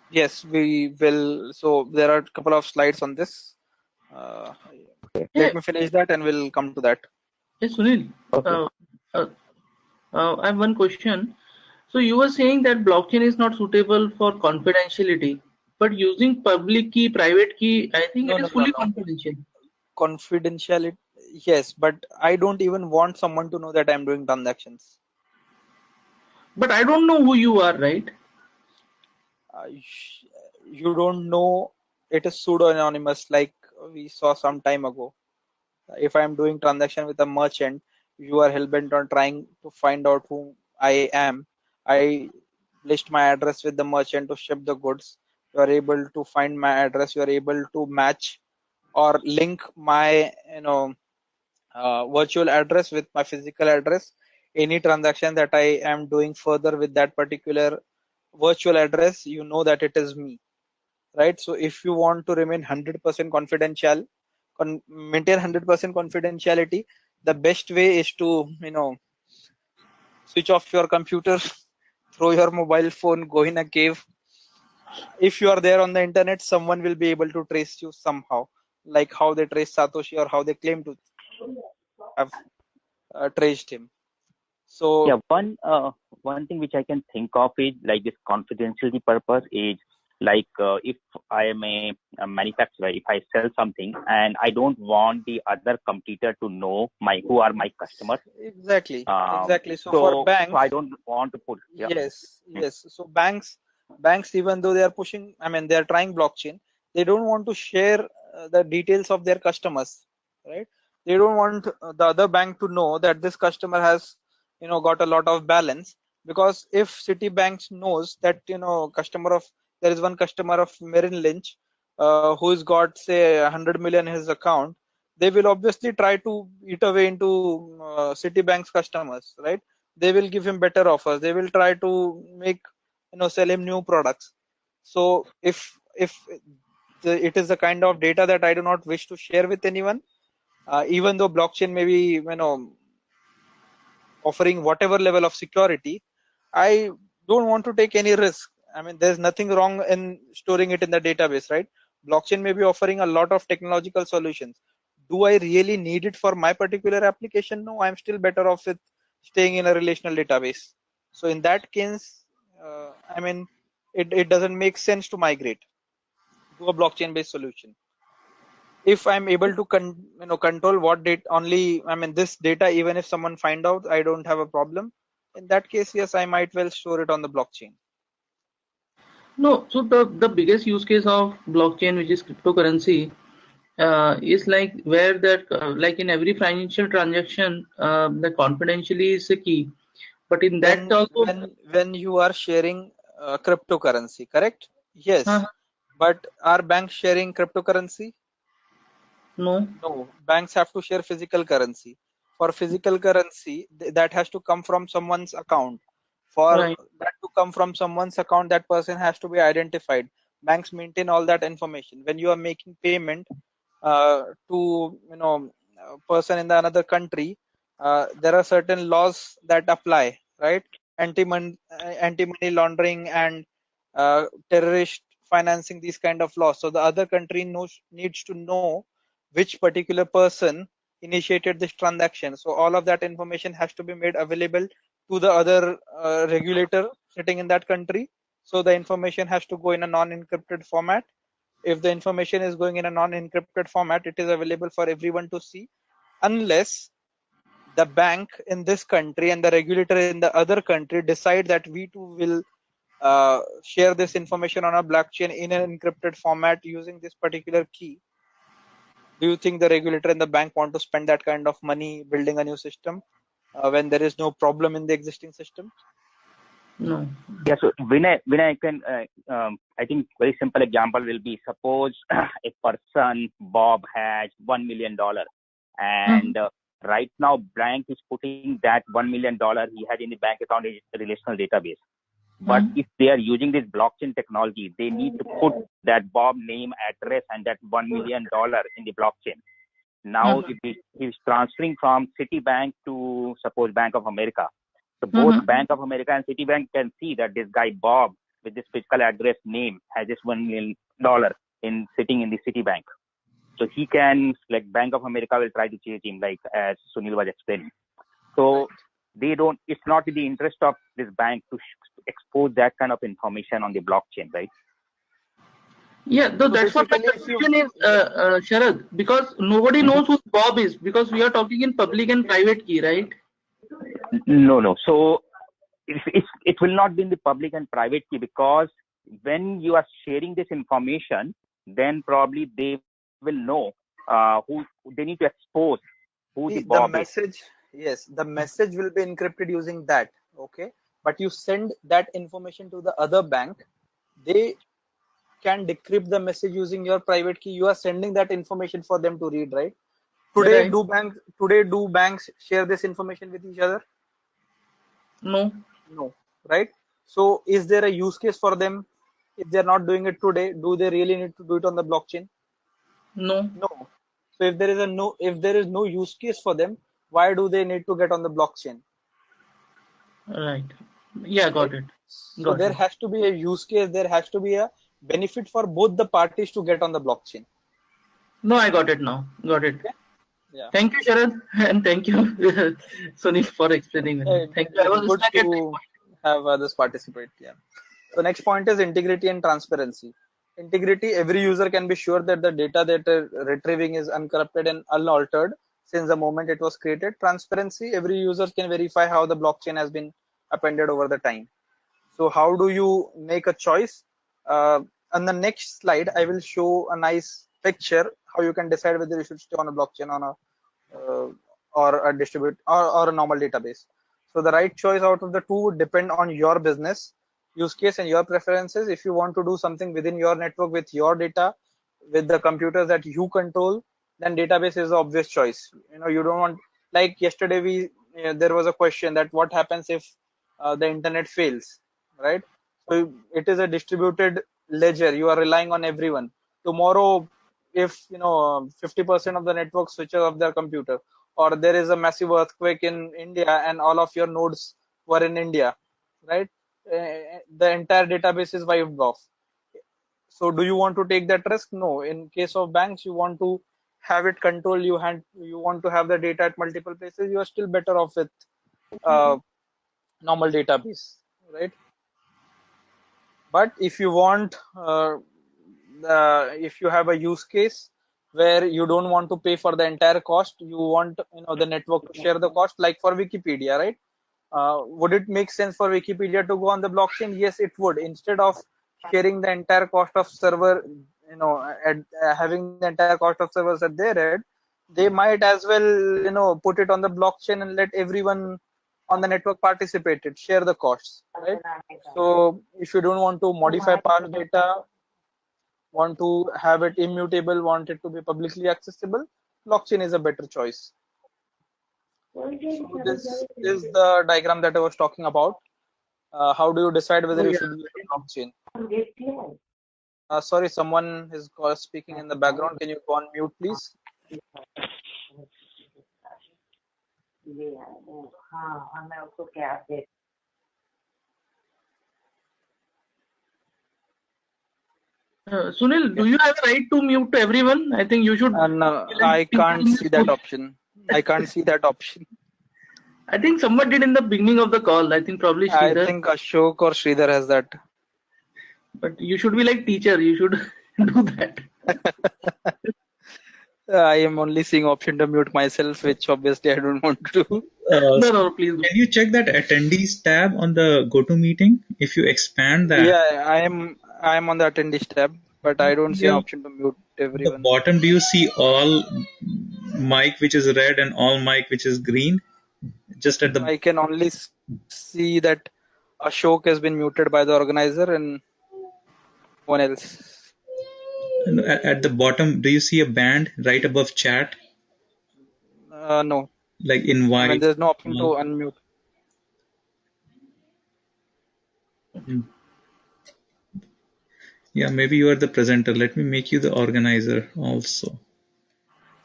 Yes, we will. So there are a couple of slides on this. Uh, Okay. Let me finish that and we'll come to that. Yes, Sunil. Okay. I have one question. So you were saying that blockchain is not suitable for confidentiality, but using public key, private key, I think it is fully confidential. Confidentiality, yes, but I don't even want someone to know that I'm doing transactions. But I don't know who you are, right? You don't know. It is pseudo anonymous, like we saw some time ago. If I'm doing transaction with a merchant, you are hellbent on trying to find out who I am. I list my address with the merchant to ship the goods. You are able to find my address. You are able to match or link my virtual address with my physical address. Any transaction that I am doing further with that particular virtual address, you know that it is me, right? So if you want to remain 100% confidential, maintain 100% confidentiality, the best way is to switch off your computer, throw your mobile phone, go in a cave. If you are there on the internet, someone will be able to trace you somehow, like how they trace Satoshi or how they claim to have traced him. So yeah, one thing which I can think of is like this confidentiality purpose is like if I am a manufacturer, if I sell something and I don't want the other competitor to know who are my customers. Exactly. So so for banks, so I don't want to put. Yeah. yes. So banks, even though they are pushing, they are trying blockchain. They don't want to share the details of their customers, right? They don't want the other bank to know that this customer has, got a lot of balance. Because if Citibank knows that customer of there is one customer of Merrill Lynch who's got say 100 million in his account, they will obviously try to eat away into Citibank's customers, right? They will give him better offers. They will try to make sell him new products. So if it is the kind of data that I do not wish to share with anyone, even though blockchain may be offering whatever level of security, I don't want to take any risk. There's nothing wrong in storing it in the database, right? Blockchain may be offering a lot of technological solutions. do I really need it for my particular application? No, I'm still better off with staying in a relational database. So in that case, I mean, it doesn't make sense to migrate to a blockchain based solution. If I'm able to control what data only, I mean, this data, even if someone find out, I don't have a problem. In that case, yes, I might well store it on the blockchain. No, so the biggest use case of blockchain, which is cryptocurrency, is like where that like in every financial transaction, the confidentially is the key. But in that When also, when you are sharing cryptocurrency, correct? uh, Yes, but are banks sharing cryptocurrency? no, No, banks have to share physical currency. For physical currency, that has to come from someone's account. For right, that to come from someone's account, that person has to be identified. Banks maintain all that information. When you are making payment to a person in the another country, there are certain laws that apply, right? Anti-money laundering and terrorist financing, these kind of laws. So the other country needs to know which particular person initiated this transaction. So all of that information has to be made available to the other regulator sitting in that country. So the information has to go in a non-encrypted format. If the information is going in a non-encrypted format, it is available for everyone to see, unless the bank in this country and the regulator in the other country decide that we too will share this information on a blockchain in an encrypted format using this particular key. Do you think the regulator and the bank want to spend that kind of money building a new system when there is no problem in the existing system? no. Yeah, so Vinay, I can, I think very simple example will be, suppose a person, Bob, has $1 million, and right now bank is putting that $1 million he had in the bank account in a relational database. But if they are using this blockchain technology, they need to put that Bob name, address, and that $1 million in the blockchain. Now, if he's transferring from Citibank to, suppose, Bank of America, so both Bank of America and Citibank can see that this guy Bob with this physical address name has this $1 million in sitting in the Citibank. So he can, like, Bank of America will try to chase him, like as Sunil was explaining. So they don't. It's not in the interest of this bank to expose that kind of information on the blockchain, right? Yeah, though So that's what my basically, if you confusion is, Sharad, because nobody knows who Bob is, because we are talking in public and private key, right? No. So it will not be in the public and private key, because when you are sharing this information, then probably they will know who they need to expose who the see the Bob is. message, yes, the message will be encrypted using that. Okay, but you send that information to the other bank, they can decrypt the message using your private key. You are sending that information for them to read, right? Right. Today do banks share this information with each other? No. No, right? So is there a use case for them? If they're not doing it today, do they really need to do it on the blockchain? No. No. So if there is no use case for them, why do they need to get on the blockchain? Right. Yeah, Right? got it. So Got there it. has to be a use case, there has to be a benefit for both the parties to get on the blockchain. No, I got it now. Got it. Okay? Yeah. Thank you, Sharad, and thank you, Sunil, for explaining. Thank you. I It's was good stuck at that to have others participate. Yeah. So next point is integrity and transparency. Integrity, every user can be sure that the data that they're retrieving is uncorrupted and unaltered since the moment it was created. Transparency, every user can verify how the blockchain has been appended over the time. So how do you make a choice? On the next slide, I will show a nice picture how you can decide whether you should stay on a blockchain on a or a distribute or a normal database. So the right choice out of the two would depend on your business use case and your preferences. If you want to do something within your network with your data, with the computers that you control, then database is the obvious choice. You don't want, like yesterday there was a question that what happens if the internet fails, right? So it is a distributed ledger. You are relying on everyone. Tomorrow, if 50% of the network switches off their computer, or there is a massive earthquake in India and all of your nodes were in India, right? The entire database is wiped off. So do you want to take that risk? No. In case of banks, you want to have it controlled, you want to have the data at multiple places, you are still better off with normal database, right? But if you want, if you have a use case where you don't want to pay for the entire cost, you want the network to share the cost, like for Wikipedia, right? Would it make sense for Wikipedia to go on the blockchain? Yes, it would. Instead of sharing the entire cost of server, having the entire cost of servers at their end, they might as well, put it on the blockchain and let everyone on the network participate it, share the costs, right? So if you don't want to modify past data, want to have it immutable, want it to be publicly accessible, blockchain is a better choice. So this is the diagram that I was talking about. How do you decide whether you should use a blockchain? Sorry, someone is speaking in the background. Can you go on mute, please? Sunil, do you have a right to mute everyone? I think you should. No, I can't see that option. I can't see that option. I think someone did in the beginning of the call. I think probably Sridhar. I think Ashok or Sridhar has that. But you should be like teacher. You should do that. I am only seeing option to mute myself, which obviously I don't want to do. No, please. Can you check that attendees tab on the GoToMeeting? If you expand that. Yeah, I am on the attendees tab, but I don't see an option to mute everyone. At the bottom, do you see all mic which is red and all mic which is green? Just at the. I can only see that Ashok has been muted by the organizer and no one else. At the bottom, do you see a band right above chat? No. Like in white. I mean, there's no option to unmute. Yeah, maybe you are the presenter. Let me make you the organizer also.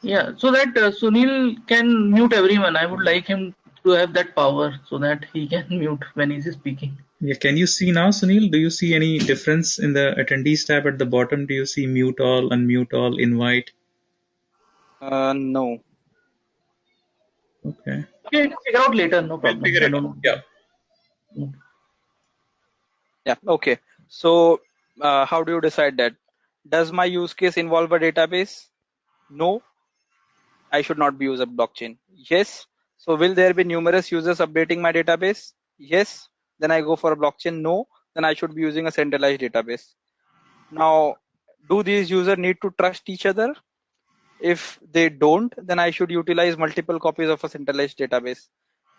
Yeah, so that Sunil can mute everyone. I would like him to have that power so that he can mute when he's speaking. Yeah, can you see now, Sunil? Do you see any difference in the attendees tab at the bottom? Do you see mute all, unmute all, invite? No. Okay. Okay, figure out later. No problem. We'll figure it out. Yeah. Yeah. Okay. So, how do you decide that? Does my use case involve a database? No. I should not be using a blockchain. Yes. So, will there be numerous users updating my database? Yes. Then I go for a blockchain. No. Then I should be using a centralized database. Now, do these users need to trust each other? If they don't, then I should utilize multiple copies of a centralized database.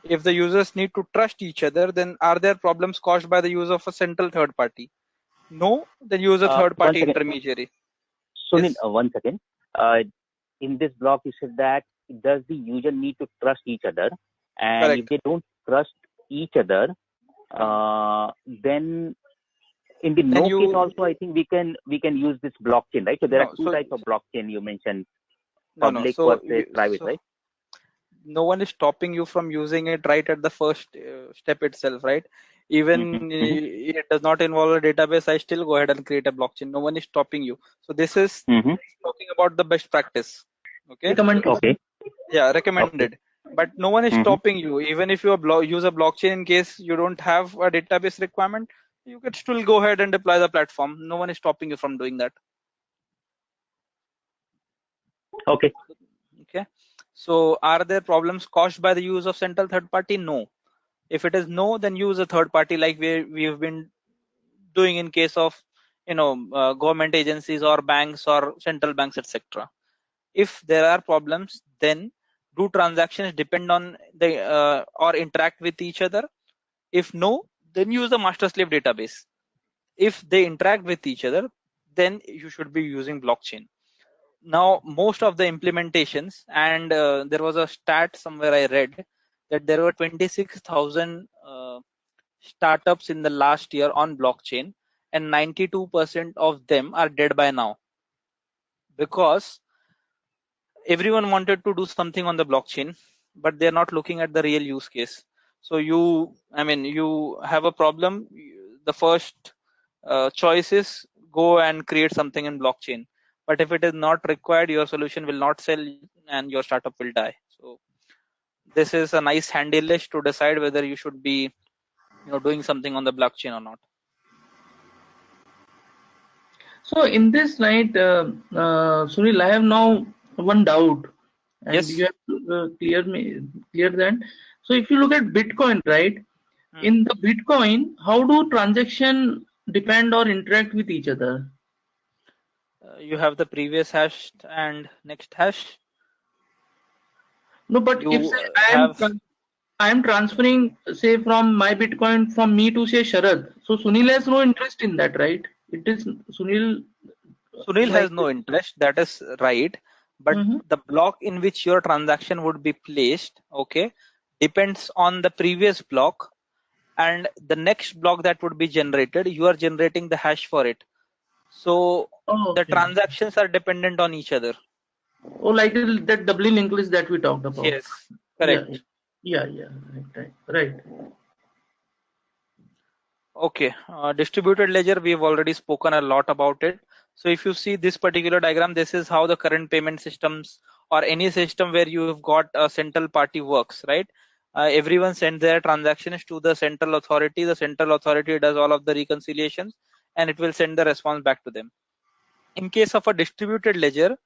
If the users need to trust each other, then are there problems caused by the use of a central third party? No, then use a third party intermediary. Sunil, Yes. 1 second. In this block, you said that does the user need to trust each other? And Correct. if they don't trust each other, then in the no case also, I think we can use this blockchain, right? So there are two types of blockchain you mentioned, public versus private, right? No one is stopping you from using it right at the first step itself, right? Even it does not involve a database, I still go ahead and create a blockchain. No one is stopping you. So this is talking about the best practice. Okay. Recommended. Okay. Yeah, recommended. But no one is stopping you. Even if you use a blockchain in case you don't have a database requirement, you could still go ahead and deploy the platform. No one is stopping you from doing that. Okay. Okay. So are there problems caused by the use of central third party? No. If it is no, then use a third party like we've been doing in case of government agencies or banks or central banks, etc. If there are problems, then do transactions depend on the or interact with each other? If no, then use the master slave database. If they interact with each other, then you should be using blockchain. Now, most of the implementations, and there was a stat somewhere I read that there were 26,000 startups in the last year on blockchain, and 92% of them are dead by now because everyone wanted to do something on the blockchain, but they're not looking at the real use case. So you have a problem. The first choice is go and create something in blockchain. But if it is not required, your solution will not sell and your startup will die. So this is a nice handy list to decide whether you should be doing something on the blockchain or not. So in this, right, Sunil, I have now one doubt, and Yes. you have to clear that. So if you look at Bitcoin, right, in the Bitcoin, how do transaction depend or interact with each other? You have the previous hash and next hash. No, but You if say have I am transferring, say, from my Bitcoin from me to say Sharad, so Sunil has no interest in that, right? It is Sunil. Sunil Like, has no interest, that is right, but the block in which your transaction would be placed, okay, depends on the previous block, and the next block that would be generated, you are generating the hash for it. So the transactions are dependent on each other. Oh, like that doubly linked list that we talked about. Yes, correct. Yeah, right. Okay, distributed ledger, we've already spoken a lot about it. So if you see this particular diagram, this is how the current payment systems or any system where you've got a central party works, right? Everyone sends their transactions to the central authority. The central authority does all of the reconciliations and it will send the response back to them. In case of a distributed ledger,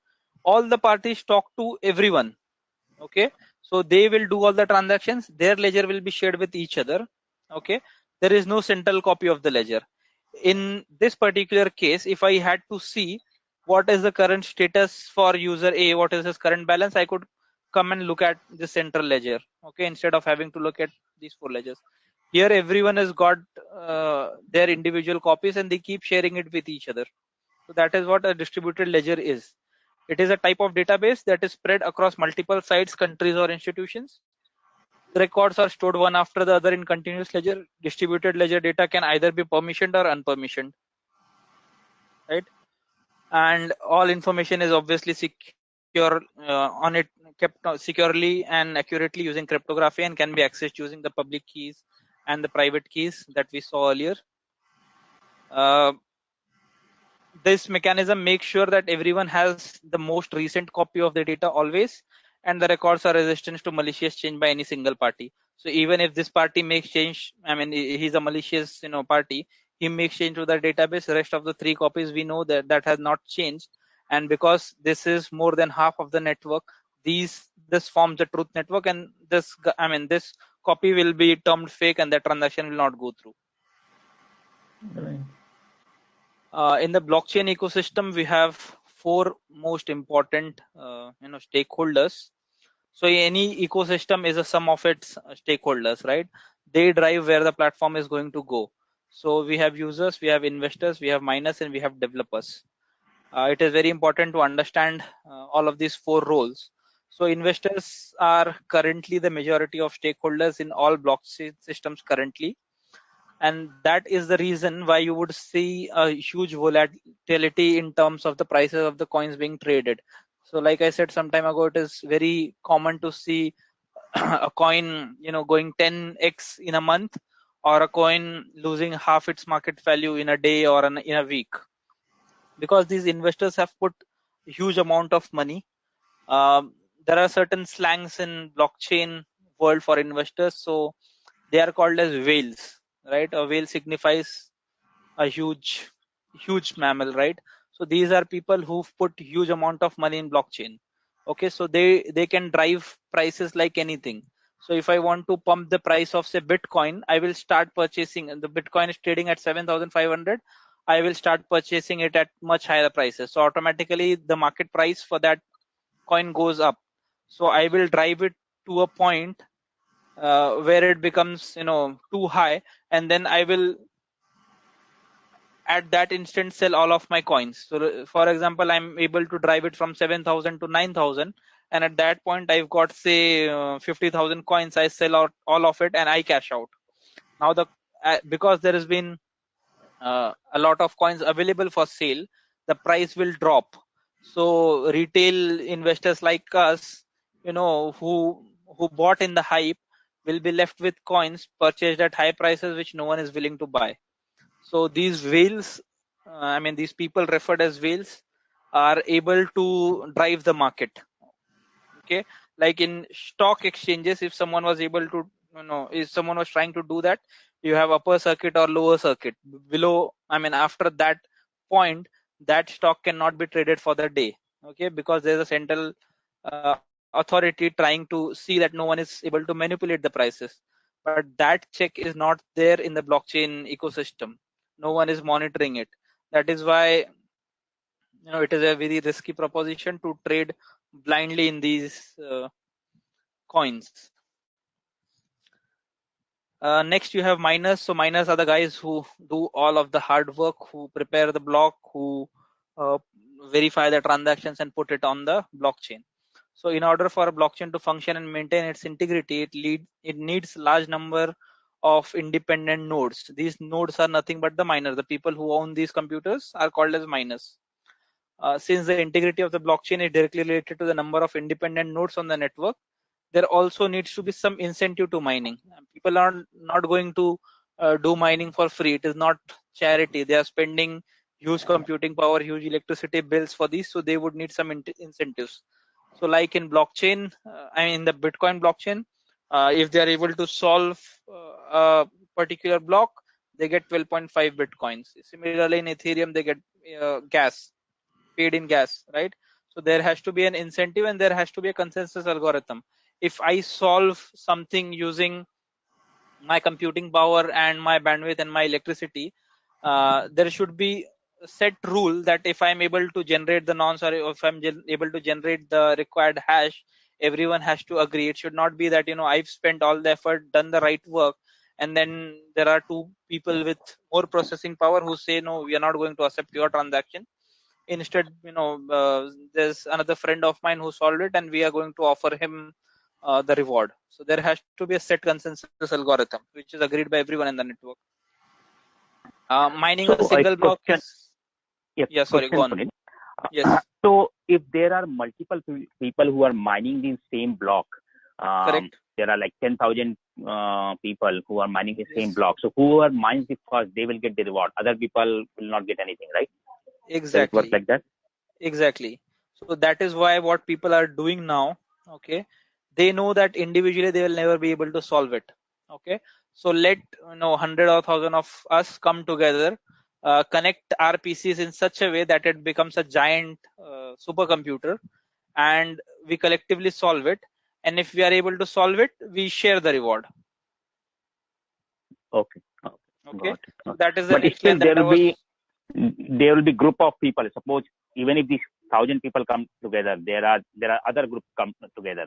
all the parties talk to everyone. Okay, so they will do all the transactions, their ledger will be shared with each other. Okay, there is no central copy of the ledger. In this particular case, if I had to see what is the current status for user A, what is his current balance, I could come and look at the central ledger, okay, instead of having to look at these 4 ledgers. Here everyone has got their individual copies and they keep sharing it with each other. So that is what a distributed ledger is. It is a type of database that is spread across multiple sites, countries, or institutions. The records are stored one after the other in continuous ledger. Distributed ledger data can either be permissioned or unpermissioned, right? And all information is obviously secure on it, kept securely and accurately using cryptography, and can be accessed using the public keys and the private keys that we saw earlier. This mechanism makes sure that everyone has the most recent copy of the data always, and the records are resistant to malicious change by any single party. So even if this party makes change, I mean, he's a malicious party, he makes change to the database, the rest of the 3 copies we know that has not changed. And because this is more than half of the network, this forms the truth network, and this copy will be termed fake and the transaction will not go through. Right. In the blockchain ecosystem, we have 4 most important stakeholders. So any ecosystem is a sum of its stakeholders, right? They drive where the platform is going to go. So we have users, we have investors, we have miners, and we have developers. It is very important to understand all of these 4 roles. So investors are currently the majority of stakeholders in all blockchain systems currently. And that is the reason why you would see a huge volatility in terms of the prices of the coins being traded. So like I said some time ago, it is very common to see a coin going 10x in a month, or a coin losing half its market value in a day or in a week, because these investors have put huge amount of money. There are certain slangs in blockchain world for investors, so they are called as whales, right? A whale signifies a huge mammal, right? So these are people who've put huge amount of money in blockchain. Okay, so they can drive prices like anything. So if I want to pump the price of say Bitcoin, I will start purchasing, and the Bitcoin is trading at 7,500. I will start purchasing it at much higher prices. So automatically the market price for that coin goes up. So I will drive it to a point where it becomes too high, and then I will at that instant sell all of my coins. So for example, I'm able to drive it from 7,000 to 9,000, and at that point I've got say 50,000 coins. I sell out all of it and I cash out. Now because there has been a lot of coins available for sale, the price will drop. So retail investors like us, who bought in the hype, will be left with coins purchased at high prices which no one is willing to buy. So these whales, these people referred as whales, are able to drive the market. Okay, like in stock exchanges, if someone was able to, if someone was trying to do that, you have upper circuit or lower circuit. Below, I mean, after that point, that stock cannot be traded for the day. Okay, because there's a central authority trying to see that no one is able to manipulate the prices. But that check is not there in the blockchain ecosystem. No one is monitoring it. That is why it is a very risky proposition to trade blindly in these coins. Next you have miners. So miners are the guys who do all of the hard work, who prepare the block, who verify the transactions and put it on the blockchain. So in order for a blockchain to function and maintain its integrity, it needs large number of independent nodes. These nodes are nothing but the miners. The people who own these computers are called as miners. Since the integrity of the blockchain is directly related to the number of independent nodes on the network, there also needs to be some incentive to mining. People are not going to do mining for free. It is not charity. They are spending huge computing power, huge electricity bills for these, so they would need some incentives. So like in blockchain, I mean in the Bitcoin blockchain, if they are able to solve a particular block, they get 12.5 Bitcoins. Similarly in Ethereum, they get gas, paid in gas, right? So there has to be an incentive and there has to be a consensus algorithm. If I solve something using my computing power and my bandwidth and my electricity, there should be a set rule that if I'm able to generate the nonce, or if I'm able to generate the required hash, everyone has to agree. It should not be that I've spent all the effort, done the right work, and then there are two people with more processing power who say no, we are not going to accept your transaction. Instead, there's another friend of mine who solved it and we are going to offer him the reward. So there has to be a set consensus algorithm which is agreed by everyone in the network. Mining So a single block question, is sorry, go on. Sunil. Yes. So if there are multiple people who are mining the same block, Correct. there are like 10,000 people who are mining the same Yes. block. So whoever mines the first, they will get the reward. Other people will not get anything, right? Exactly. Does it work like that? Exactly. So that is why what people are doing now, okay, they know that individually they will never be able to solve it. Okay, so let 100 or 1,000 of us come together, connect our PCs in such a way that it becomes a giant supercomputer, and we collectively solve it. And if we are able to solve it, we share the reward. Okay. Okay, Got it. so that is the But next still, line that I was. there will be group of people. Suppose even if these 1,000 people come together, there are other groups come together.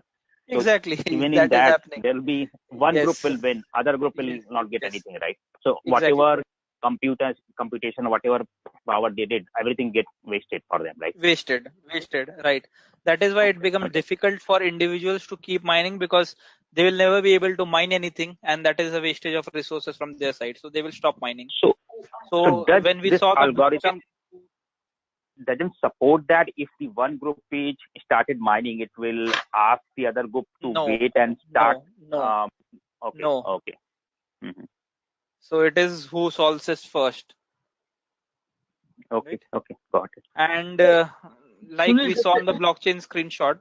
So Exactly. even That in is that, happening. there will be one Yes. group will win, other group will Yes. not get Yes. anything, right? So Exactly. whatever computation, whatever power they did, everything gets wasted for them, right? Wasted, right. That is why it becomes difficult for individuals to keep mining, because they will never be able to mine anything, and that is a wastage of resources from their side. So they will stop mining. So does When we this saw the algorithm doesn't support that if the one group page started mining, it will ask the other group to wait and start? No. Okay. No. Okay. Mm-hmm. So it is who solves this first. Okay. Right? Okay. Got it. And like we saw on the blockchain screenshot,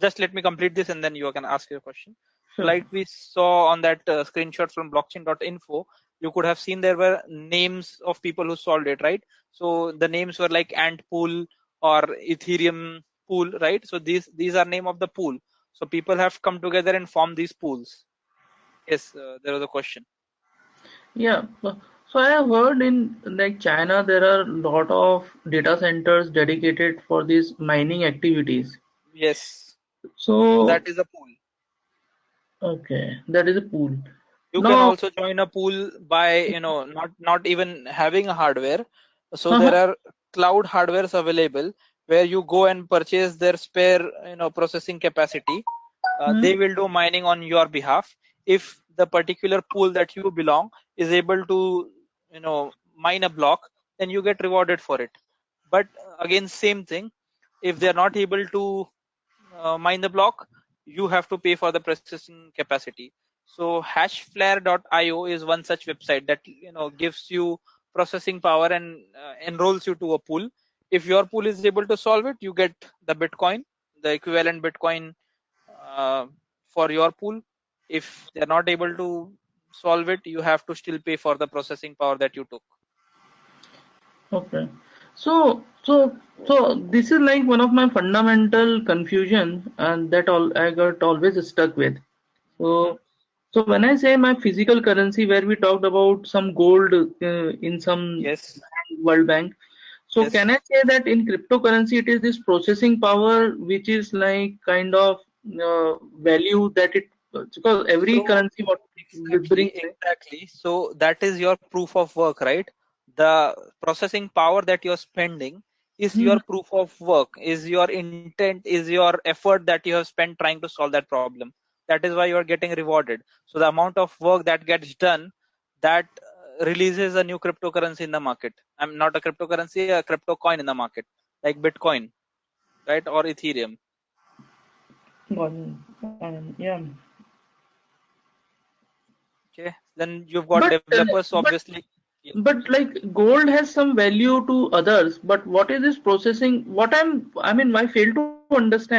just let me complete this and then you can ask your question. So like we saw on that screenshot from blockchain.info, you could have seen there were names of people who solved it, right? So the names were like Ant Pool or Ethereum Pool, right? So these are name of the pool. So people have come together and formed these pools. Yes, there was a question. Yeah, so I have heard in like China there are a lot of data centers dedicated for these mining activities. Yes. So that is a pool. Okay, that is a pool. You can Now, also join a pool by not even having a hardware. So there are cloud hardwares available where you go and purchase their spare processing capacity. They will do mining on your behalf. If the particular pool that you belong is able to mine a block, then you get rewarded for it. But again, same thing, if they are not able to mine the block, you have to pay for the processing capacity. So hashflare.io is one such website that gives you processing power and enrolls you to a pool. If your pool is able to solve it, you get the Bitcoin, the equivalent Bitcoin for your pool. If they're not able to solve it, you have to still pay for the processing power that you took. Okay. So this is like one of my fundamental confusion, and that all I got always stuck with. So so when I say my physical currency, where we talked about some gold in some Yes. World Bank. So Yes. can I say that in cryptocurrency it is this processing power which is like kind of value that it, because every So currency what brings, exactly. So that is your proof of work, right? The processing power that you're spending is right? your proof of work, is your intent, is your effort that you have spent trying to solve that problem. That is why you are getting rewarded. So the amount of work that gets done, that releases a new cryptocurrency in the market. I'm not a cryptocurrency, a crypto coin in the market, like Bitcoin, right, or Ethereum. Yeah. Okay, then you've got But developers, obviously. but like gold has some value to others, but what is this processing? I mean, I fail to understand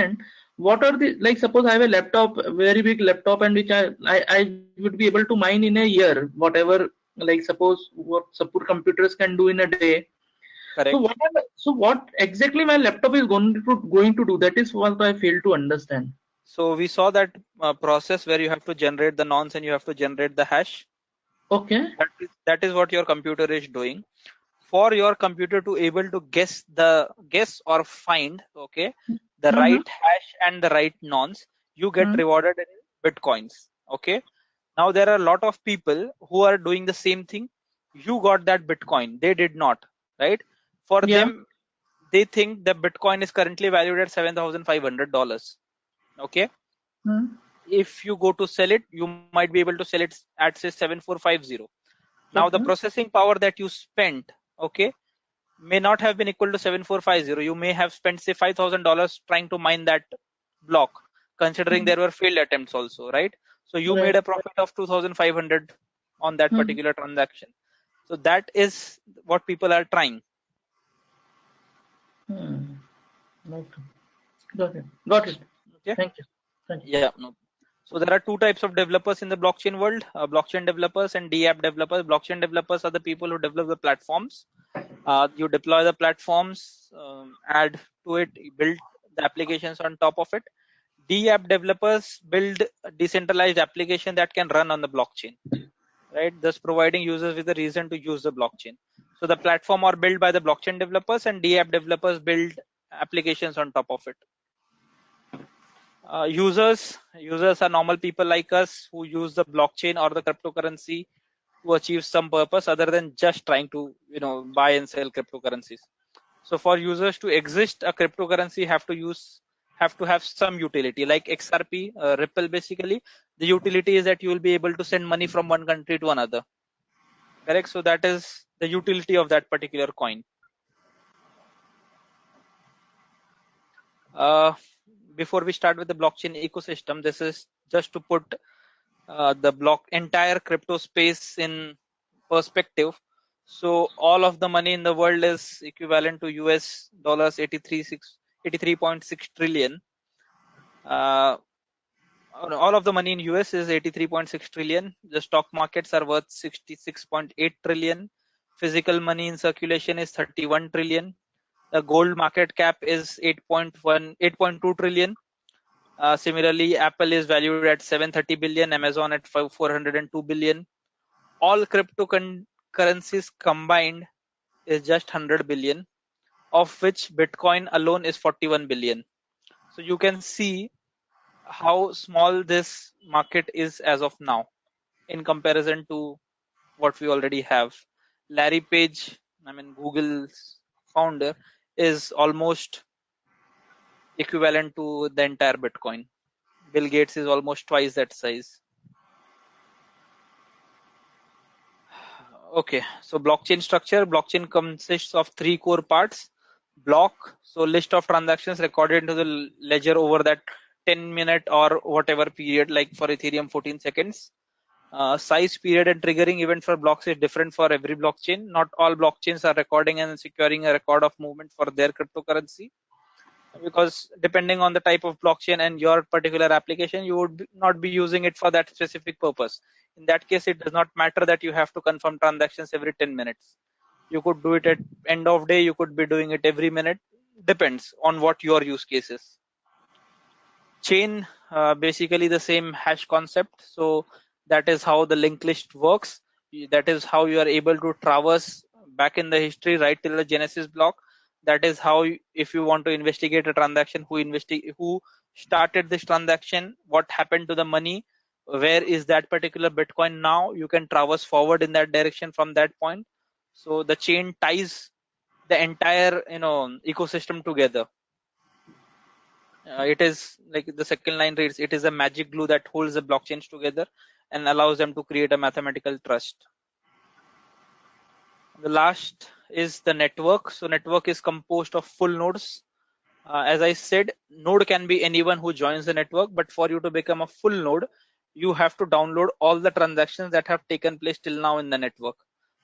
what are the, like suppose I have a laptop, a very big laptop, and which I would be able to mine in a year, whatever, like suppose what supercomputers can do in a day. So Correct. so what exactly my laptop is going to do? That is what I fail to understand. So we saw that process where you have to generate the nonce and you have to generate the hash. Okay. That is what your computer is doing. For your computer to able to guess or find, okay, the Mm-hmm. right hash and the right nonce, you get Mm-hmm. rewarded in Bitcoins. Okay. Now there are a lot of people who are doing the same thing. You got that Bitcoin. They did not, right? For Yeah. them, they think that Bitcoin is currently valued at $7,500. Okay. Mm-hmm. If you go to sell it, you might be able to sell it at say 7450. Now the Okay. processing power that you spent, okay, may not have been equal to 7450. You may have spent say $5,000 trying to mine that block, considering there were failed attempts also, right? So you Right. made a profit of 2500 on that Mm-hmm. particular transaction. So that is what people are trying. Hmm. Okay. Got it. Got it. Okay. Thank you. Thank you. Yeah, no. So there are two types of developers in the blockchain world: blockchain developers and DApp developers. Blockchain developers are the people who develop the platforms. You deploy the platforms, add to it, build the applications on top of it. DApp developers build a decentralized application that can run on the blockchain, right? Thus providing users with a reason to use the blockchain. So the platform are built by the blockchain developers, and DApp developers build applications on top of it. Users are normal people like us who use the blockchain or the cryptocurrency to achieve some purpose other than just trying to buy and sell cryptocurrencies. So for users to exist, a cryptocurrency have to have some utility, like XRP, Ripple. Basically the utility is that you will be able to send money from one country to another, correct? So that is the utility of that particular coin. uh, before we start with the blockchain ecosystem, this is just to put the entire crypto space in perspective. So all of the money in the world is equivalent to US dollars 83.6 trillion. All of the money in US is 83.6 trillion. The stock markets are worth 66.8 trillion. Physical money in circulation is 31 trillion. The gold market cap is 8.2 trillion. Similarly, Apple is valued at 730 billion, Amazon at 402 billion. All cryptocurrencies combined is just 100 billion, of which Bitcoin alone is 41 billion. So you can see how small this market is as of now in comparison to what we already have. Larry Page, Google's founder, is almost equivalent to the entire Bitcoin. Bill Gates is almost twice that size. Okay, so blockchain structure. Blockchain consists of three core parts. Block, so list of transactions recorded into the ledger over that 10-minute or whatever period, like for Ethereum 14 seconds. Size, period, and triggering event for blocks is different for every blockchain. Not all blockchains are recording and securing a record of movement for their cryptocurrency, because depending on the type of blockchain and your particular application, you would not be using it for that specific purpose. In that case, it does not matter that you have to confirm transactions every 10 minutes. You could do it at end of day, you could be doing it every minute, depends on what your use case is. Chain, basically the same hash concept. So that is how the linked list works. That is how you are able to traverse back in the history right till the genesis block. That is how, if you want to investigate a transaction, who started this transaction, what happened to the money, where is that particular Bitcoin now, you can traverse forward in that direction from that point. So the chain ties the entire ecosystem together. It is like the second line reads, it is a magic glue that holds the blockchains together and allows them to create a mathematical trust. The last is the network. So network is composed of full nodes. As I said, node can be anyone who joins the network, but for you to become a full node, you have to download all the transactions that have taken place till now in the network.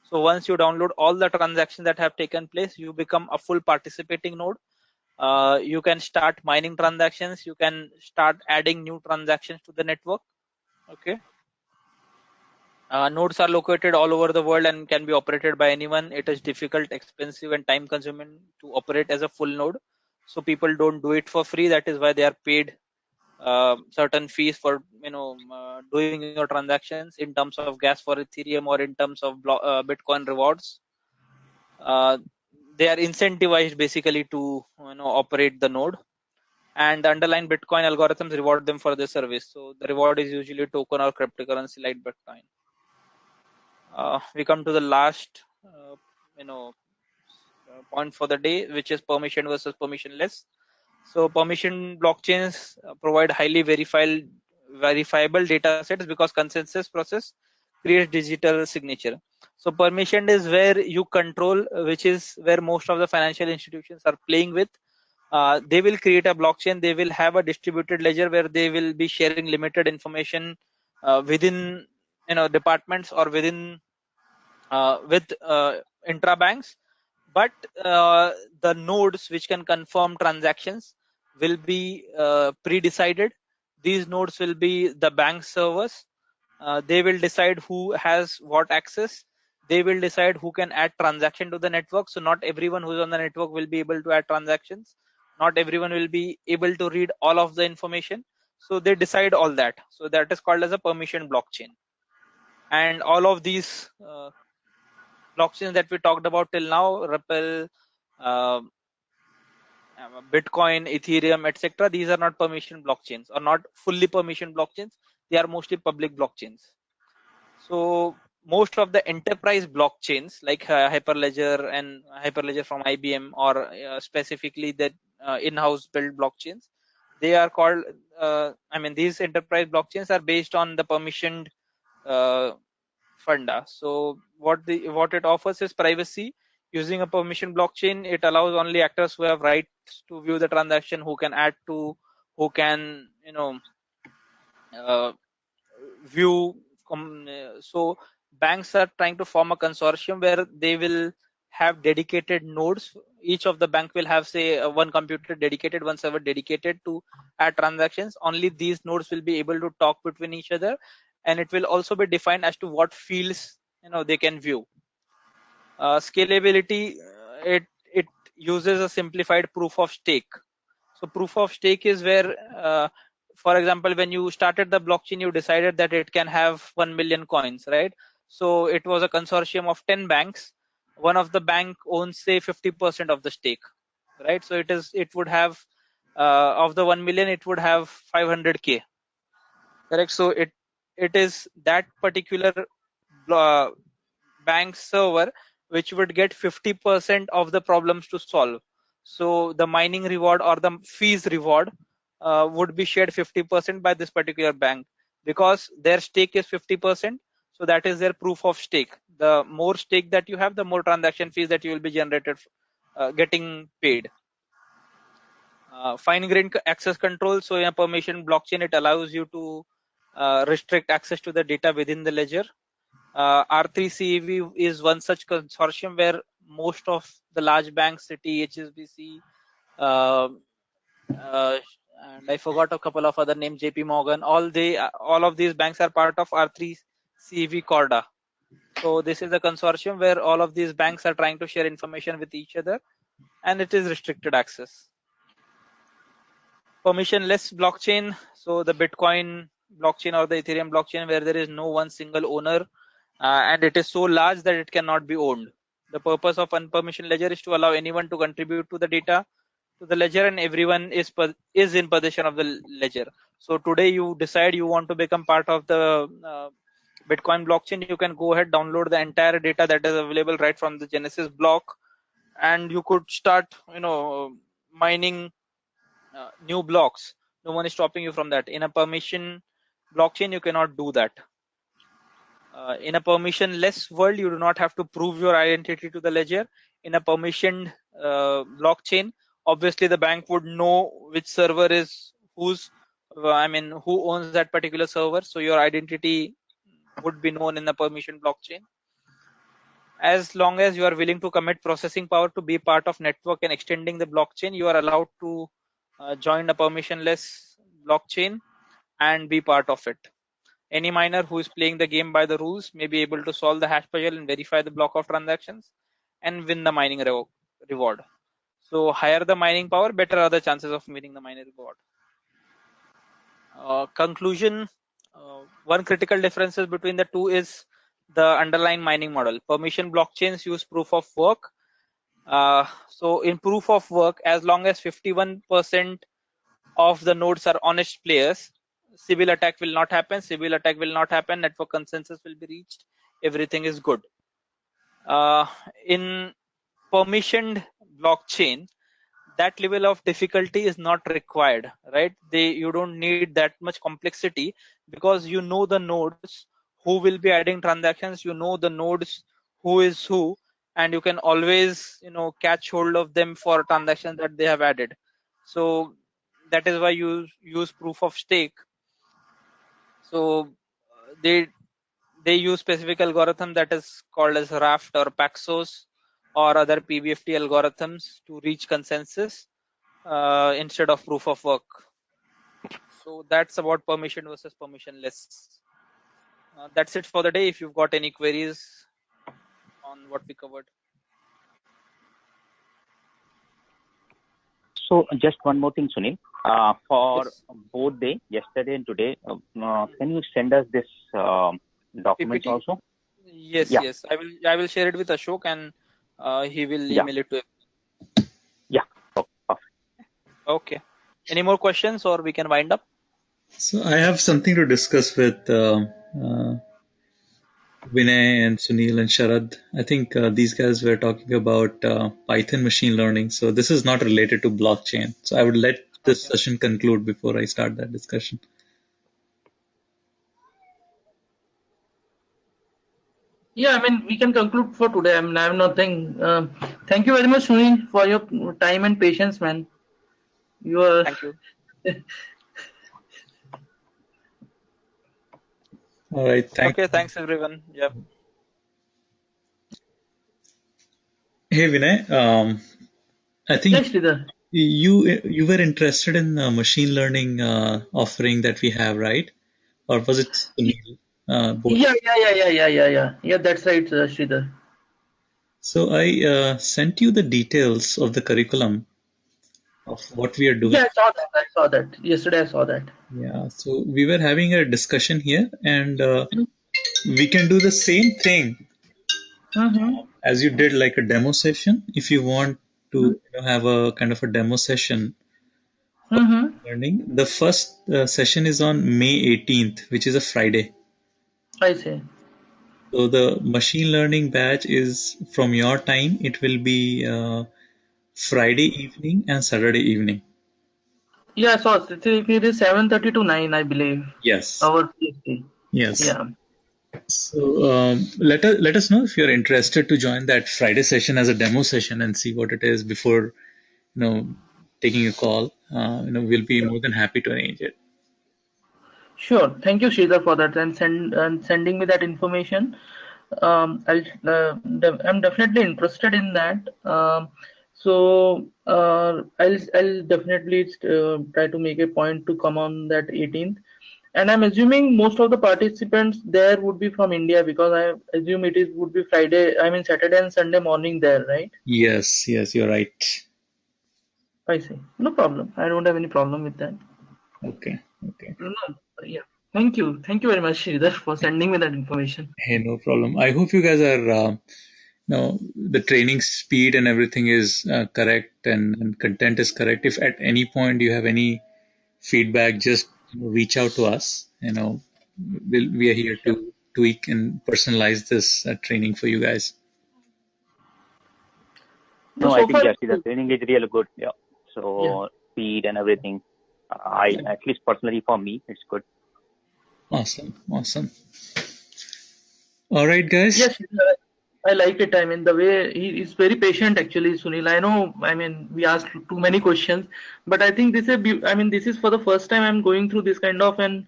So once you download all the transactions that have taken place, you become a full participating node. You can start mining transactions, you can start adding new transactions to the network. Okay. Nodes are located all over the world and can be operated by anyone. It is difficult, expensive, and time consuming to operate as a full node. So people don't do it for free. That is why they are paid certain fees for doing your transactions in terms of gas for Ethereum or in terms of Bitcoin rewards. They are incentivized basically to operate the node, and the underlying Bitcoin algorithms reward them for their service. So the reward is usually token or cryptocurrency like Bitcoin. We come to the last point for the day, which is permission versus permissionless. So permission blockchains provide highly verifiable data sets because consensus process creates digital signature. So permission is where you control, which is where most of the financial institutions are playing with. They will create a blockchain. They will have a distributed ledger where they will be sharing limited information within departments or within with intra banks, but the nodes which can confirm transactions will be pre-decided. These nodes will be the bank servers. They will decide who has what access. They will decide who can add transaction to the network. So not everyone who's on the network will be able to add transactions. Not everyone will be able to read all of the information. So they decide all that. So that is called as a permission blockchain. And all of these blockchains that we talked about till now, Ripple, uh, Bitcoin, Ethereum, etc., these are not permission blockchains or not fully permission blockchains. They are mostly public blockchains. So most of the enterprise blockchains like Hyperledger and Hyperledger from IBM, or specifically the in-house built blockchains, they are called, these enterprise blockchains are based on the permissioned funda. So what it offers is privacy. Using a permission blockchain, it allows only actors who have rights to view the transaction, who can add to, who can view. So banks are trying to form a consortium where they will have dedicated nodes. Each of the bank will have, say, one computer dedicated, one server dedicated to add transactions. Only these nodes will be able to talk between each other, and it will also be defined as to what fields they can view. Scalability, it uses a simplified proof of stake. So proof of stake is where, for example, when you started the blockchain, you decided that it can have 1 million coins, right? So it was a consortium of 10 banks. One of the bank owns, say, 50% of the stake, right? So it would have, of the 1 million, it would have 500K, correct? So it is that particular bank server which would get 50% of the problems to solve. So the mining reward or the fees reward would be shared 50% by this particular bank because their stake is 50%. So that is their proof of stake. The more stake that you have, the more transaction fees that you will be generated, getting paid. Fine grained access control. So in a permission blockchain, it allows you to restrict access to the data within the ledger. R3CEV is one such consortium where most of the large banks, Citi, HSBC, and I forgot a couple of other names, JP Morgan, all of these banks are part of R3CEV Corda. So this is a consortium where all of these banks are trying to share information with each other, and it is restricted access. Permissionless blockchain, so the Bitcoin blockchain or the Ethereum blockchain where there is no one single owner, and it is so large that it cannot be owned. The purpose of unpermissioned ledger is to allow anyone to contribute to the data to the ledger, and everyone is in possession of the ledger. So today you decide you want to become part of the Bitcoin blockchain, you can go ahead, download the entire data that is available right from the Genesis block, and you could start mining new blocks. No one is stopping you from that. In a permission blockchain, you cannot do that. In a permissionless world, you do not have to prove your identity to the ledger. In a permissioned blockchain, obviously the bank would know which server is who owns that particular server. So your identity would be known in the permission blockchain. As long as you are willing to commit processing power to be part of network and extending the blockchain, you are allowed to join a permissionless blockchain and be part of it. Any miner who is playing the game by the rules may be able to solve the hash puzzle and verify the block of transactions and win the mining reward. So higher the mining power, better are the chances of winning the mining reward. Conclusion, one critical difference between the two is the underlying mining model. Permission blockchains use proof of work. So in proof of work, as long as 51% of the nodes are honest players, Sybil attack will not happen. Sybil attack will not happen. Network consensus will be reached. Everything is good. In permissioned blockchain, that level of difficulty is not required, right? You don't need that much complexity because you know the nodes who will be adding transactions, you know the nodes who is who, and you can always catch hold of them for transactions that they have added. So that is why you use proof of stake. So they use specific algorithm that is called as Raft or Paxos or other PBFT algorithms to reach consensus instead of proof of work. So that's about permission versus permissionless. That's it for the day. If you've got any queries on what we covered. So just one more thing, Sunil. For Yes. both day, yesterday and today, can you send us this document PPT? also? Yes, Yeah. yes. I will share it with Ashok and he will email it to him. Yeah. Oh, perfect. Okay. Any more questions or we can wind up? So I have something to discuss with Vinay and Sunil and Sharad. I think these guys were talking about Python machine learning. So this is not related to blockchain. So I would let this session conclude before I start that discussion. Yeah, I mean, we can conclude for today. I mean, I have nothing. Thank you very much, Sunil, for your time and patience, man. You are. Thank you. All right. Okay, thanks everyone. Yeah. Hey Vinay, I think Yes, Sridhar. you were interested in machine learning offering that we have, right? Or was it Sunil? Both. Yeah, that's right, Sridhar. So I sent you the details of the curriculum of what we are doing. Yeah, I saw that. Yesterday I saw that. Yeah, so we were having a discussion here, and we can do the same thing as you did, like a demo session. If you want to have a kind of a demo session of learning, the first session is on May 18th, which is a Friday. I see. So the machine learning batch is from your time. It will be Friday evening and Saturday evening. Yeah, I saw it. It is 7:30 to 9, I believe. Yes. Our PhD. Yes. Yeah. So let us know if you're interested to join that Friday session as a demo session and see what it is before taking a call. We'll be more than happy to arrange it. Sure. Thank you, Sridhar, for that and sending me that information. I'm definitely interested in that. I'll definitely try to make a point to come on that 18th. And I'm assuming most of the participants there would be from India because I assume would be Friday, I mean Saturday and Sunday morning there, right? Yes, yes, you're right. I see. No problem. I don't have any problem with that. Okay, okay. No, yeah. Thank you. Thank you very much, Sridhar, for sending me that information. Hey, no problem. I hope you guys are, the training speed and everything is correct and content is correct. If at any point you have any feedback, just reach out to us. We are here Sure. to tweak and personalize this training for you guys. No, No, I so think far, yes, the training is really good. Yeah. yeah. So speed and everything. I at least personally for me, it's good. Awesome, awesome. All right, guys. Yes, I like it. I mean, the way he is very patient, actually, Sunil. I know. I mean, we asked too many questions, but I think I mean, this is for the first time I'm going through this kind of an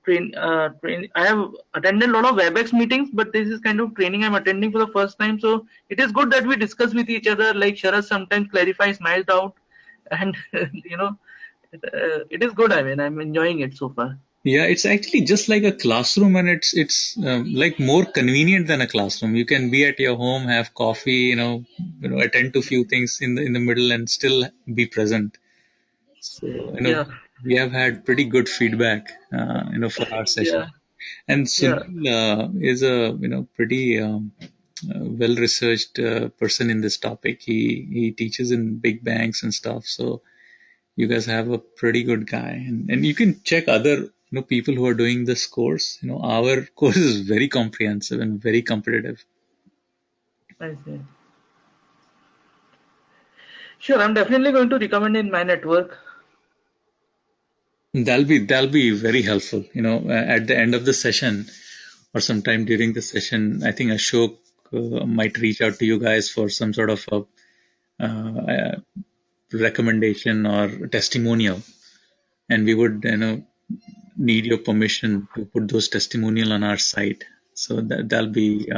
train. I have attended a lot of WebEx meetings, but this is kind of training I'm attending for the first time. So it is good that we discuss with each other. Like Sharad sometimes clarifies my doubt, and it is good. I mean, I'm enjoying it so far. Yeah, it's actually just like a classroom, and it's like more convenient than a classroom. You can be at your home, have coffee, attend to few things in the middle, and still be present. So Yeah, we have had pretty good feedback, for our session. yeah, And yeah. Sunil is a pretty well researched person in this topic. He teaches in big banks and stuff. So you guys have a pretty good guy, and you can check other people who are doing this course. Our course is very comprehensive and very competitive. I see. Sure, I'm definitely going to recommend in my network. That'll be very helpful. At the end of the session or sometime during the session, I think Ashok might reach out to you guys for some sort of a recommendation or testimonial, and we would need your permission to put those testimonial on our site. So that'll be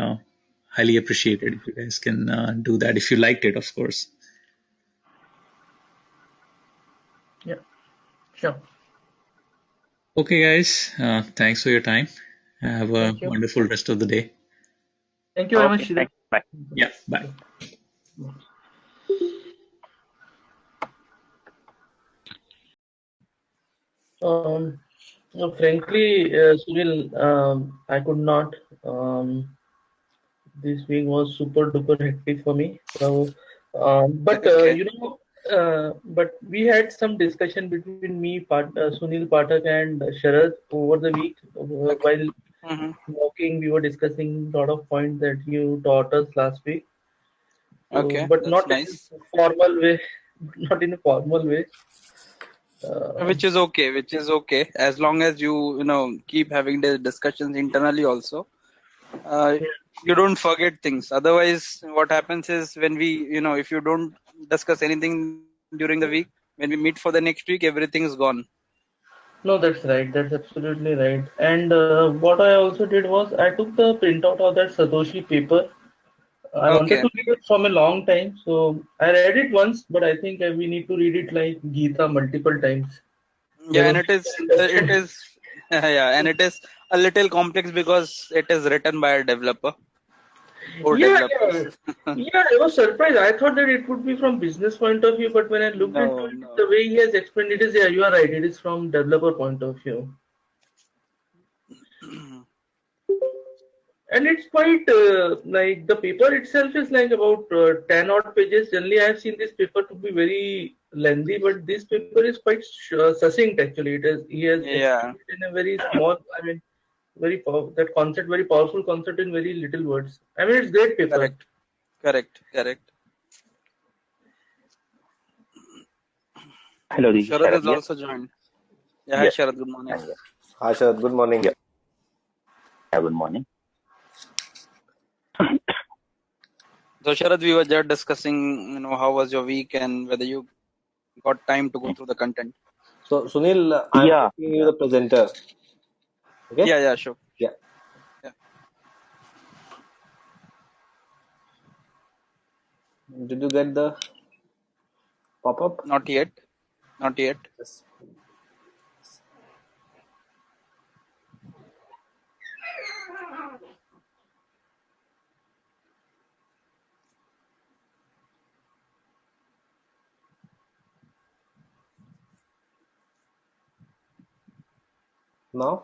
highly appreciated if you guys can do that, if you liked it, of course. Yeah, sure. Okay, guys, thanks for your time. Have a Thank you. wonderful rest of the day. Thank you very much, Okay, Sridhar. thanks. Bye. Yeah, bye. Frankly, Sunil, I could not. This week was super duper hectic for me. So, Okay. but we had some discussion between me, Sunil Pathak, and Sharad over the week. Okay. While Mm-hmm. walking, we were discussing a lot of points that you taught us last week. So, Okay, but that's not in nice. a formal way. Not in a formal way. Which is okay, as long as you keep having the discussions internally also. You don't forget things. Otherwise, what happens is when if you don't discuss anything during the week, when we meet for the next week, everything is gone. No, that's right. That's absolutely right. And what I also did was I took the printout of that Satoshi paper. I wanted Okay. to read it from a long time, so I read it once, but I think we need to read it like Gita multiple times. Yeah, Then and only we can it understand. is, yeah, and it is a little complex because it is written by a developer or Yeah, developers. yeah, yeah. I was surprised. I thought that it would be from business point of view, but when I looked into No, it, no. the way he has explained it is, yeah, you are right. It is from developer point of view. And it's quite like the paper itself is like about 10 odd pages. Generally, I have seen this paper to be very lengthy, but this paper is quite succinct actually. He has Yeah, explained it in a very small, I mean, that concept, very powerful concept in very little words. I mean, it's great paper. correct, correct. Hello, this is Sharad Sharad. has Yes. also joined. Yeah, hi Yes. Sharad, good morning. I'm here. Hi, Sharad. Good morning. Yeah. Good morning. So Sharad, we were just discussing, how was your week and whether you got time to go through the content. So Sunil, I'm Yeah, making you the presenter. Okay? Yeah, sure. Yeah. Yeah. Did you get the pop-up? Not yet. Not yet. Yes. Now?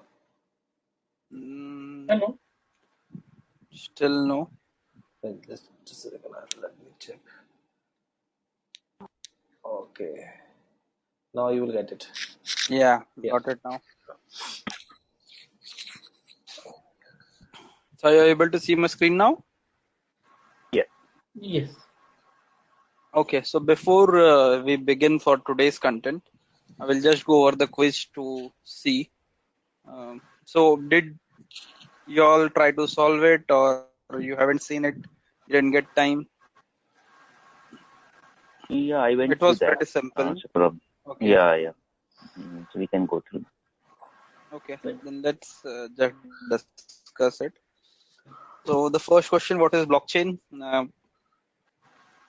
Hello. Still no. Wait, just a second. Let me check. Okay. Now you will get it. Yeah, Yeah. got it now. So are you able to see my screen now? Yes. Okay, so before we begin for today's content, I will just go over the quiz to see. So did you all try to solve it, or you haven't seen it? You didn't get time? yeah, I went It through was that. pretty simple. Okay. Yeah. So we can go through. Okay, then let's just discuss it. So the first question, what is blockchain? Can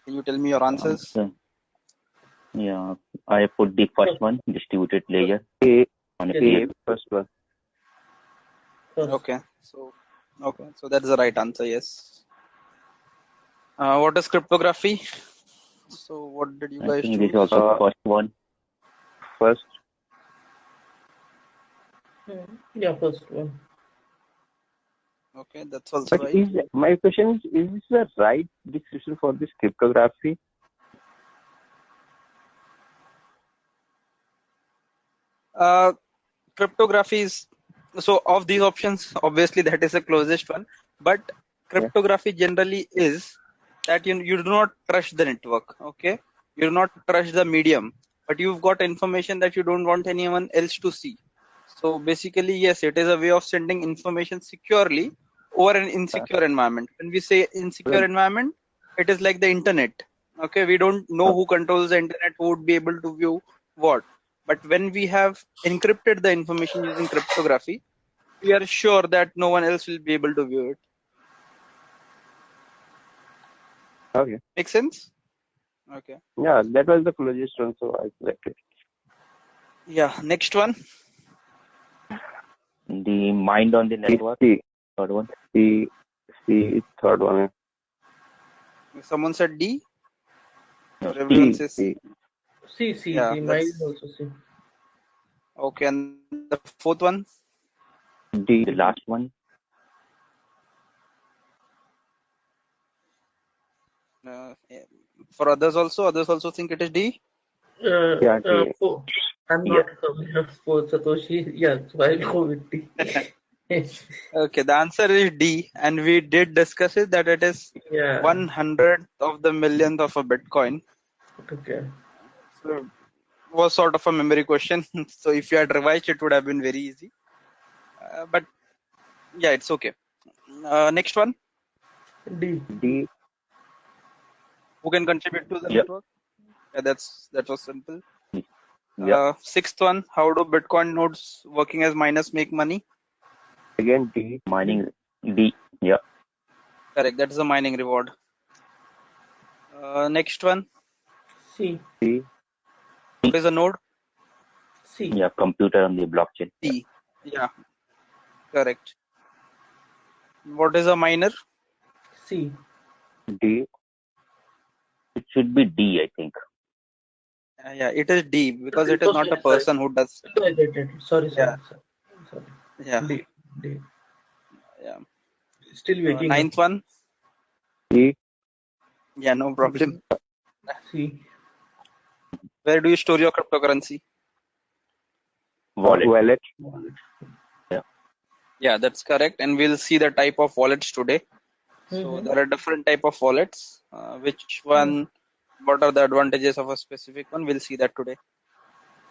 you tell me your answers? So, yeah, I put the first one, distributed ledger. On A, first one. Okay, so that's the right answer. Yes. What is cryptography? So what did you I guys think this is choose? also first one. First, Yeah, first one. Okay, that's also but right. my question is this the right description for this cryptography? Cryptography is, so of these options, obviously that is the closest one. But cryptography generally is that you do not trust the network. Okay, you do not trust the medium, but you've got information that you don't want anyone else to see. So basically, yes, it is a way of sending information securely over an insecure environment. When we say insecure environment, it is like the internet. Okay, we don't know who controls the internet, who would be able to view what. But when we have encrypted the information using cryptography, we are sure that no one else will be able to view it. Okay. Make sense? Okay. Yeah, that was the closest one, so I selected. Yeah. Next one. The mind on the network. C, Third one. C, third one. Someone said D. No, Or everyone says C. C. Yeah, The mine that's is also C. okay. And the fourth one. D, the last one. Yeah. For others also think it is D. Yeah, D. Four. I'm not aware of four Satoshi. Yeah, so I'll go with D. Okay, the answer is D, and we did discuss it that it is Yeah. 100th of the millionth of a Bitcoin. Okay. So it was sort of a memory question. So if you had revised, it would have been very easy. But yeah, it's okay. Next one. D. D. Who can contribute to the Yep. network? Yeah, that was simple. Yeah. Sixth one. How do Bitcoin nodes working as miners make money? Again D. Mining. D. Yeah. Correct. That is a mining reward. Next one. C. C. What is a node? C. Yeah. Computer on the blockchain. C. Yeah. Correct. What is a miner? C. D. It should be D, I think. Yeah, it is D because it is not a Sorry. person who does. Sorry. Yeah. Yeah. D. Yeah. Still waking Ninth one. C. Yeah, no problem. C. Where do you store your cryptocurrency? Wallet. Yeah, that's correct. And we'll see the type of wallets today. So there are different type of wallets. Which one? What are the advantages of a specific one? We'll see that today.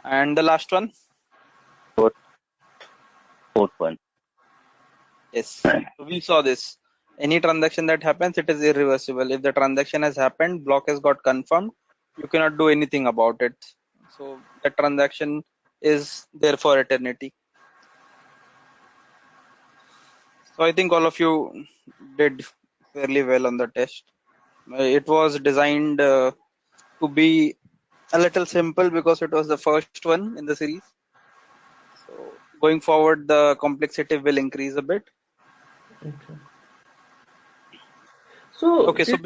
And the last one. Fourth one. Yes. So we saw this. Any transaction that happens, it is irreversible. If the transaction has happened, block has got confirmed, you cannot do anything about it. So that transaction is there for eternity. So I think all of you did fairly well on the test. It was designed to be a little simple because it was the first one in the series. So going forward, the complexity will increase a bit. Okay. So Okay, so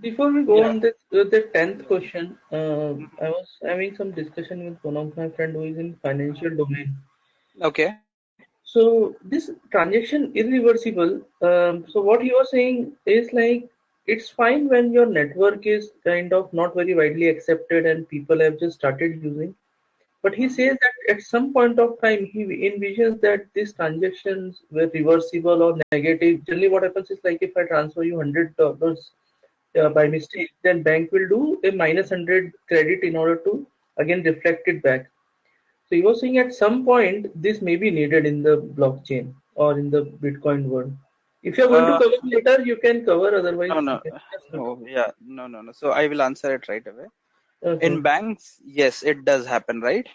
before we go yeah, on this the 10th question, I was having some discussion with one of my friend who is in financial domain. okay. So this transaction irreversible. So what you are saying is like it's fine when your network is kind of not very widely accepted and people have just started using. But he says that at some point of time he envisions that these transactions were reversible or negative. Generally, what happens is like if I transfer you $100 by mistake, then bank will do a -100 credit in order to again reflect it back. So you were saying at some point this may be needed in the blockchain or in the Bitcoin world. If you're going to Uh, cover later, you can cover. Otherwise, no, you no, can just no, yeah, no. So I will answer it right away. okay. In banks, yes, it does happen, right?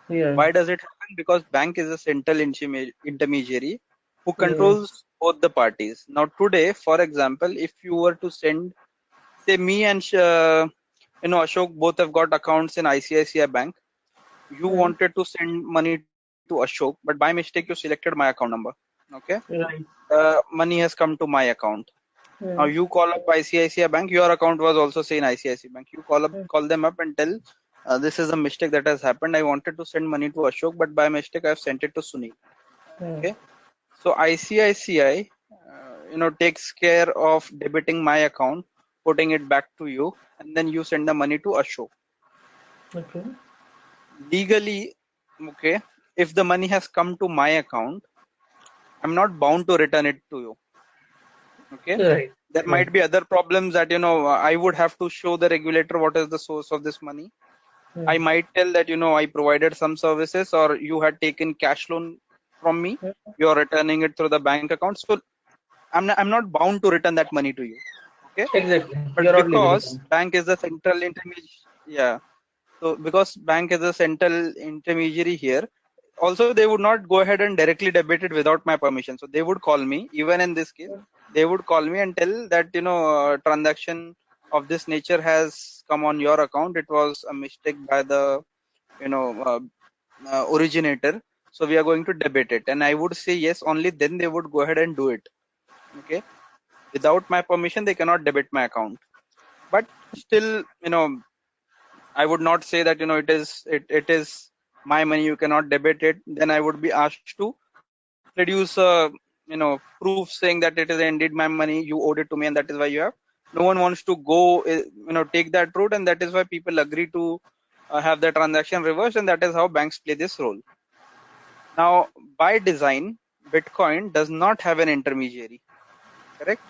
Yeah. Why does it happen? Because bank is a central intermediary who Yeah. controls both the parties. Now today, for example, if you were to send, say me and Ashok both have got accounts in ICICI Bank. You Yeah. wanted to send money to Ashok, but by mistake you selected my account number. Okay, Right. money has come to my account. Now Yeah. you call up ICICI Bank. Your account was also say in ICICI Bank. You call them up and tell, this is a mistake that has happened. I wanted to send money to Ashok, but by mistake I've sent it to Sunil. Yeah. Okay, so ICICI, takes care of debiting my account, putting it back to you, and then you send the money to Ashok. Okay. Legally, okay, if the money has come to my account, I'm not bound to return it to you. Okay, Right. there Right. might be other problems that I would have to show the regulator what is the source of this money. Yeah. I might tell that I provided some services, or you had taken cash loan from me, Yeah. you're returning it through the bank account, so I'm not bound to return that money to you. Okay, Exactly. but You're not legally because bound. bank is the central intermediary, yeah, so because bank is a central intermediary here, also they would not go ahead and directly debit it without my permission. So they would call me, even in this case, they would call me and tell that transaction of this nature has come on your account. It was a mistake by the you know uh, originator. So we are going to debit it, and I would say yes. Only then they would go ahead and do it. Okay, without my permission, they cannot debit my account. But still, I would not say that it is my money, you cannot debit it. Then I would be asked to produce proof saying that it is indeed my money, you owed it to me, and that is why you have. No one wants to go take that route, and that is why people agree to have the transaction reversed, and that is how banks play this role. Now, by design, Bitcoin does not have an intermediary, correct?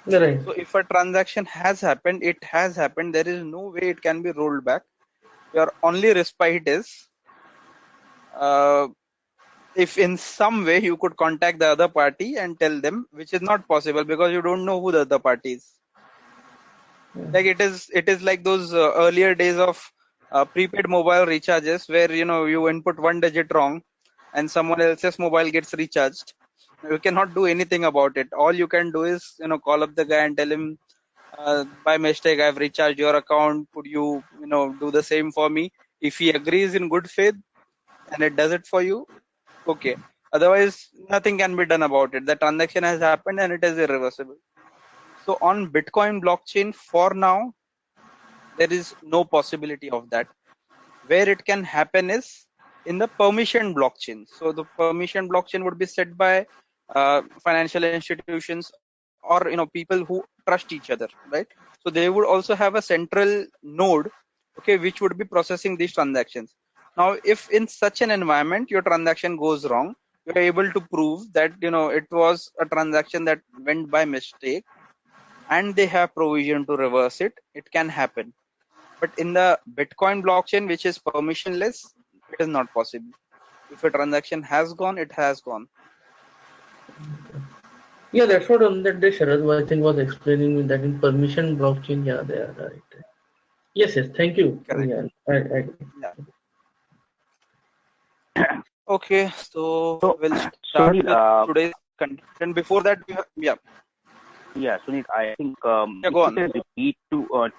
Right. So if a transaction has happened, it has happened. There is no way it can be rolled back. Your only respite is uh, if in some way you could contact the other party and tell them, which is not possible because you don't know who the other party is. Like it is like those earlier days of prepaid mobile recharges where you input one digit wrong and someone else's mobile gets recharged. You cannot do anything about it. All you can do is call up the guy and tell him, by mistake I've recharged your account, could you do the same for me? If he agrees in good faith and it does it for you, okay. Otherwise, nothing can be done about it. The transaction has happened and it is irreversible. So on Bitcoin blockchain, for now, there is no possibility of that. Where it can happen is in the permission blockchain. So the permission blockchain would be set by financial institutions or people who trust each other, right? So they would also have a central node, okay, which would be processing these transactions. Now, if in such an environment your transaction goes wrong, you're able to prove that it was a transaction that went by mistake, and they have provision to reverse it. It can happen. But in the Bitcoin blockchain, which is permissionless, it is not possible. If a transaction has gone, it has gone. Yeah, that's what on that day Sharad I think was explaining me that in permission blockchain, yeah, they are right. Yes, yes, thank you. Correct. Yeah, I agree. Yeah. Okay, so So, we'll start Sunil, with today's content. Before that, we have, yeah, Sunil, I think yeah, if go you on. can repeat two or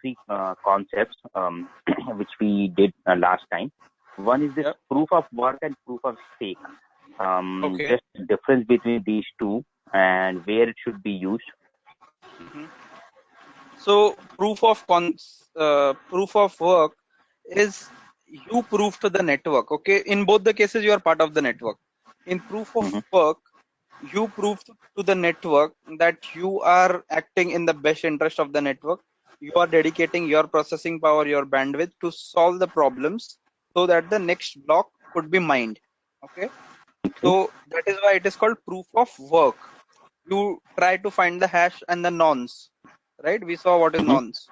three concepts which we did last time. One is this Yep. proof of work and proof of stake. Okay. Just the difference between these two and where it should be used. So proof of work is you prove to the network. Okay, in both the cases, you are part of the network. In proof of work, you prove to the network that you are acting in the best interest of the network. You are dedicating your processing power, your bandwidth to solve the problems so that the next block could be mined. Okay, so that is why it is called proof of work. You try to find the hash and the nonce, right? We saw what is nonce.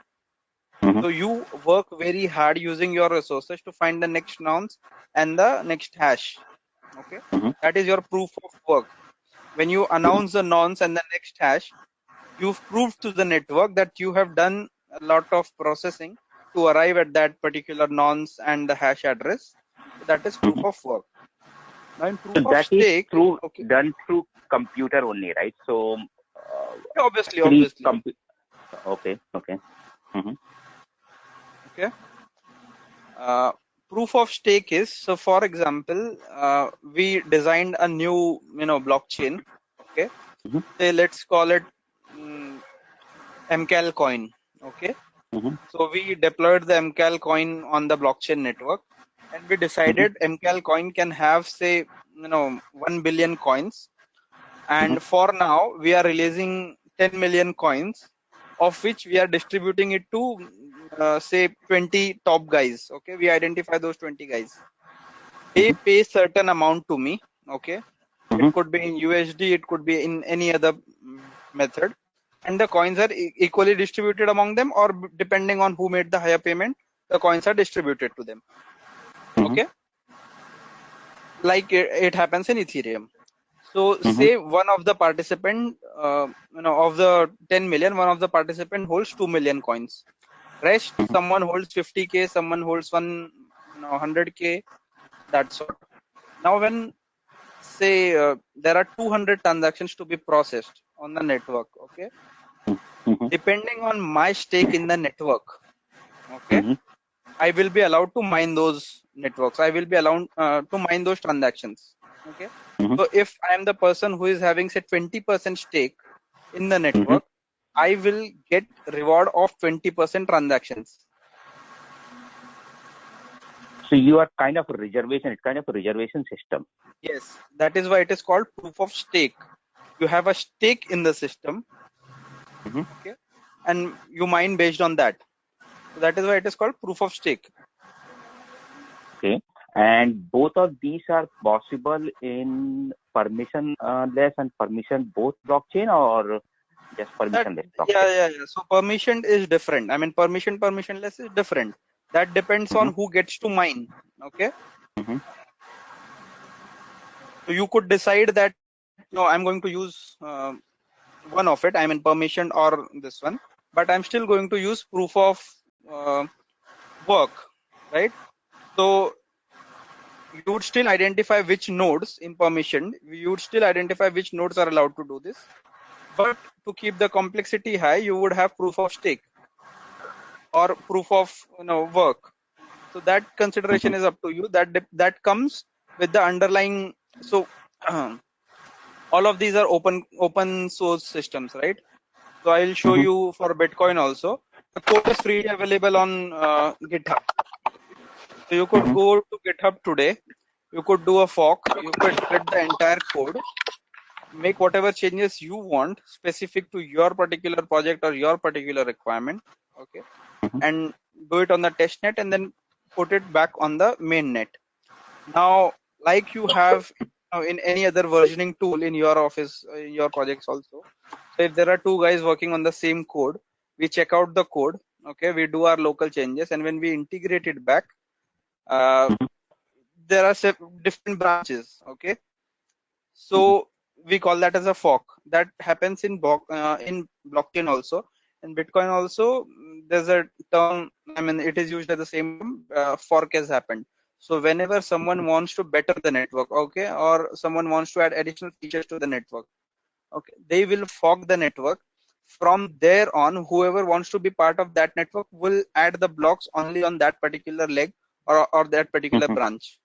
So you work very hard using your resources to find the next nonce and the next hash. Okay, that is your proof of work. When you announce the nonce and the next hash, you've proved to the network that you have done a lot of processing to arrive at that particular nonce and the hash address. So that is proof of work. Now in proof So of that is stake, okay, done through computer only, right? So yeah, obviously, actually, obviously. okay. Okay. Proof of stake is, so for example, we designed a new blockchain. Okay, say let's call it MCAL coin. Okay, so we deployed the MCAL coin on the blockchain network, and we decided MCAL coin can have, say, 1 billion coins, and for now we are releasing 10 million coins, of which we are distributing it to say 20 top guys. Okay, we identify those 20 guys. They pay certain amount to me. Okay, it could be in USD, it could be in any other method, and the coins are equally distributed among them, or depending on who made the higher payment, the coins are distributed to them. Okay, like it happens in Ethereum. So say one of the participant, of the 10 million, one of the participant holds 2 million coins. Rest, someone holds 50K, someone holds 100K, that sort. Now when, say, there are 200 transactions to be processed on the network, okay, depending on my stake in the network, okay, I will be allowed to mine those networks. I will be allowed to mine those transactions. Okay. So if I am the person who is having, say, 20% stake in the network, I will get reward of 20% transactions. So you are kind of a reservation. It's kind of a reservation system. Yes, that is why it is called proof of stake. You have a stake in the system, okay, and you mine based on that. So that is why it is called proof of stake. Okay, and both of these are possible in permissionless and permission both blockchain, or just permissionless blockchain? Yeah. So permission is different. I mean, permissionless is different. That depends on who gets to mine. Okay. So you could decide that, no, I'm going to use one of it. I mean, permission or this one, but I'm still going to use proof of work, right? So you would still identify which nodes in permission. You would still identify which nodes are allowed to do this. But to keep the complexity high, you would have proof of stake or proof of work. So that consideration is up to you. That comes with the underlying. So all of these are open source systems, right? So I'll show you for Bitcoin also. The code is freely available on GitHub. So you could go to GitHub today. You could do a fork. You could split the entire code, make whatever changes you want specific to your particular project or your particular requirement. Okay, and do it on the test net and then put it back on the main net. Now, like you have in any other versioning tool in your office, in your projects also. So if there are two guys working on the same code, we check out the code. Okay, we do our local changes, and when we integrate it back, there are different branches. Okay, so we call that as a fork. That happens in blockchain also. In Bitcoin also, there's a term. I mean, it is used as the same term. Fork has happened. So whenever someone wants to better the network, okay, or someone wants to add additional features to the network, okay, they will fork the network. From there on, whoever wants to be part of that network will add the blocks only on that particular leg or that particular Mm-hmm. branch.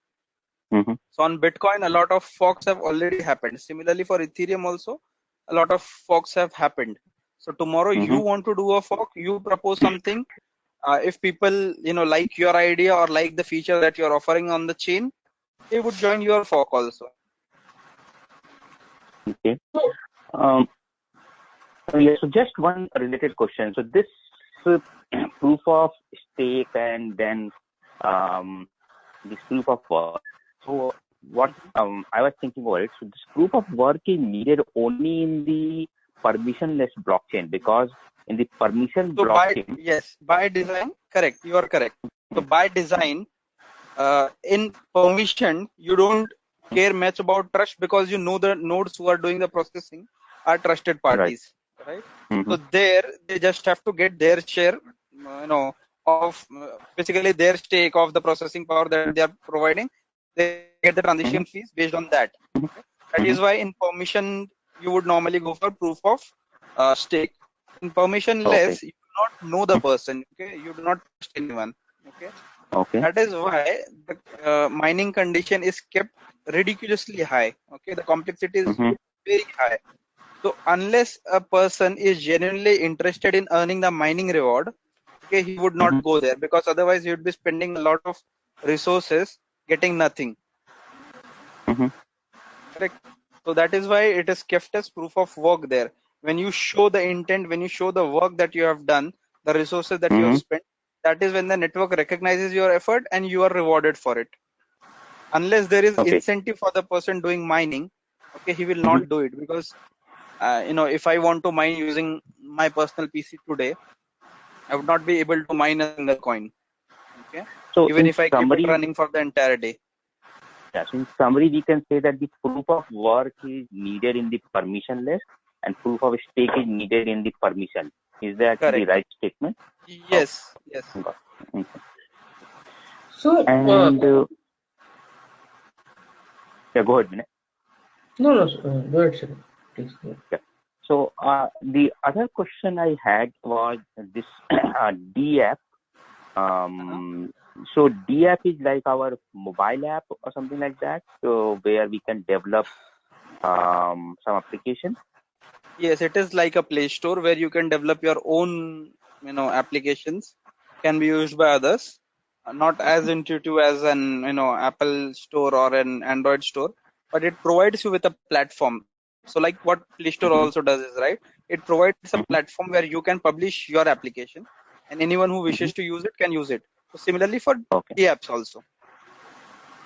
Mm-hmm. So on Bitcoin, a lot of forks have already happened. Similarly for Ethereum also, a lot of forks have happened. So tomorrow you Mm-hmm. want to do a fork, you propose something. If people like your idea or like the feature that you're offering on the chain, they would join your fork also. Okay. Um, yeah, so just one related question. So this uh, proof of stake and then this proof of work. So what I was thinking about it. So this proof of work is needed only in the permissionless blockchain, because in the permission So blockchain. by design, correct, you are correct. So by design, in permission, you don't care much about trust because you know the nodes who are doing the processing are trusted Right. parties, right? Mm-hmm. So there they just have to get their share, of basically their stake of the processing power that they are providing. They get the transaction Mm-hmm. fees based on that. Okay? That is Mm-hmm. why in permission you would normally go for proof of stake. In Okay. permissionless, you do not know the person. Okay, you do not trust anyone. Okay, Okay. that is why the mining condition is kept ridiculously high. Okay, the complexity is Mm-hmm. very high. So unless a person is genuinely interested in earning the mining reward, okay, he would Mm-hmm. not go there, because otherwise he would be spending a lot of resources getting nothing. Mm-hmm. Correct. So that is why it is kept as proof of work there. When you show the intent, when you show the work that you have done, the resources that you have Mm-hmm. spent, that is when the network recognizes your effort and you are rewarded for it. Unless there is Okay. incentive for the person doing mining, okay, he will Mm-hmm. not do it, because if I want to mine using my personal PC today, I would not be able to mine a single coin. Okay, So even in if I keep it summary, running for the entire day. yes, in summary, we can say that the proof of work is needed in the permissionless and proof of stake is needed in the permission. Is that the Correct. right statement? Okay. Yes. Yes. Got it. So, And yeah, go ahead, Vinay. no, no, go ahead, sir. Please. Go ahead. Yeah. So the other question I had was this DApp. So DApp is like our mobile app or something like that, so where we can develop some application. Yes, it is like a Play Store where you can develop your own, applications, can be used by others. Not as intuitive as an, Apple Store or an Android store, but it provides you with a platform. So like what Play Store also Mm-hmm. does is, right, it provides a Mm-hmm. platform where you can publish your application and anyone who wishes Mm-hmm. to use it can use it. So similarly for Okay. DApps also.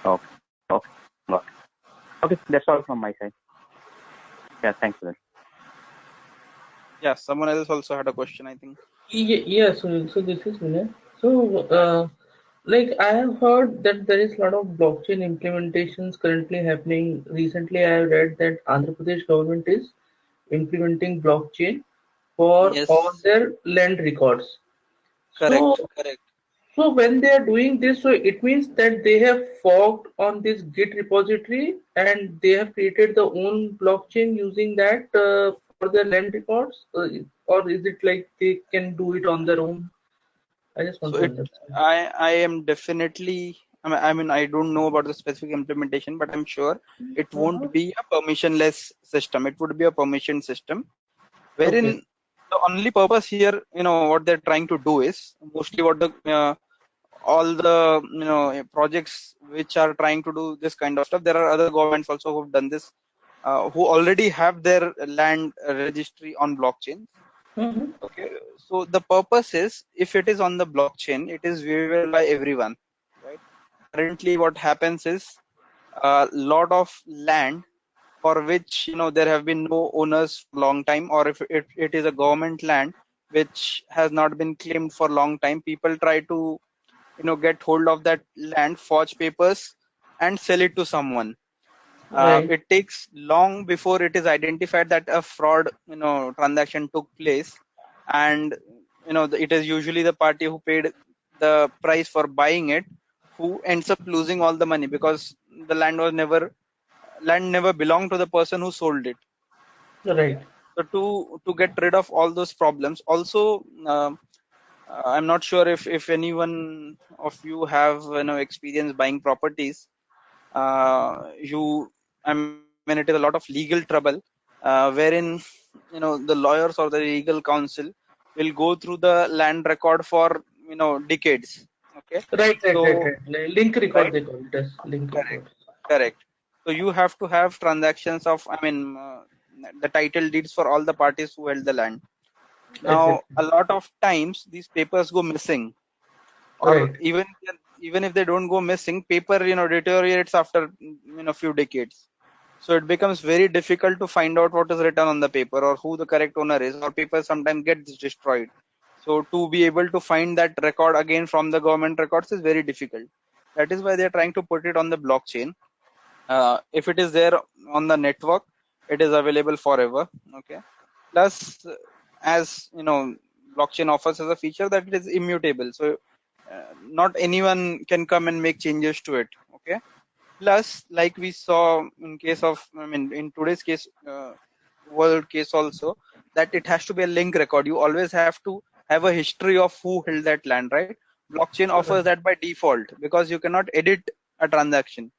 Okay. Okay. Got it. Okay. That's all from my side. Yeah. Thanks for that. Yeah, someone else also had a question, I think. Yeah, so this is Vinay. So, like I have heard that there is a lot of blockchain implementations currently happening. Recently, I have read that Andhra Pradesh government is implementing blockchain for all Yes, their land records. So, correct. so when they are doing this, so it means that they have forked on this Git repository and they have created their own blockchain using that for their land records, or is it like they can do it on their own? I just want So to it, understand. I am definitely, I mean, I don't know about the specific implementation, but I'm sure it Uh-huh. won't be a permissionless system. It would be a permission system, Okay. wherein the only purpose here, what they're trying to do is mostly what the all the projects which are trying to do this kind of stuff. There are other governments also who've done this, who already have their land registry on blockchain. Mm-hmm. Okay, so the purpose is, if it is on the blockchain, it is viewable by everyone, right? Currently, what happens is a lot of land for which there have been no owners for long time, or if it is a government land which has not been claimed for long time, people try to get hold of that land, forge papers, and sell it to someone. Right. It takes long before it is identified that a fraud transaction took place, and it is usually the party who paid the price for buying it who ends up losing all the money because the land never belonged to the person who sold it. Right. So to get rid of all those problems, also I'm not sure if anyone of you have experience buying properties. I mean, it is a lot of legal trouble, wherein the lawyers or the legal counsel will go through the land record for decades. Okay, Right. so Link record, right, they call it as link correct, record. correct. So you have to have transactions of, the title deeds for all the parties who held the land. Now, Exactly. a lot of times these papers go missing, or Right. even if they don't go missing, paper deteriorates after few decades. So it becomes very difficult to find out what is written on the paper or who the correct owner is, or paper sometimes gets destroyed. So to be able to find that record again from the government records is very difficult. That is why they are trying to put it on the blockchain. If it is there on the network, it is available forever. Okay. Plus, as blockchain offers as a feature that it is immutable. So not anyone can come and make changes to it. Okay. Plus, like we saw in case of, in today's case, world case also, that it has to be a link record. You always have to have a history of who held that land, right? Blockchain offers Right. that by default because you cannot edit a transaction.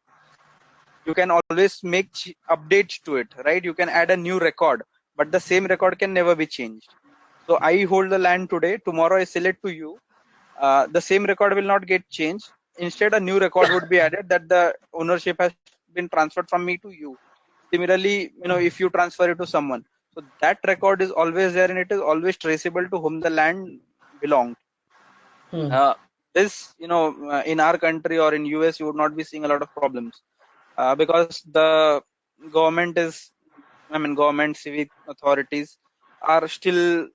You can always make updates to it, right? You can add a new record, but the same record can never be changed. So I hold the land today, tomorrow I sell it to you. The same record will not get changed. Instead, a new record would be added that the ownership has been transferred from me to you. Similarly, if you transfer it to someone, so that record is always there and it is always traceable to whom the land belonged. Hmm. This, in our country or in US, you would not be seeing a lot of problems because the government is, government civic authorities are still,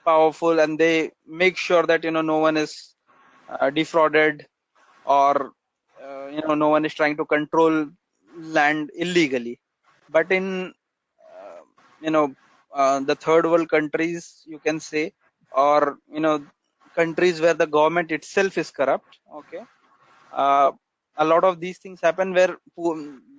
powerful, and they make sure that no one is defrauded, or no one is trying to control land illegally. But in uh, you know the third world countries, you can say, or countries where the government itself is corrupt, okay, uh, a lot of these things happen where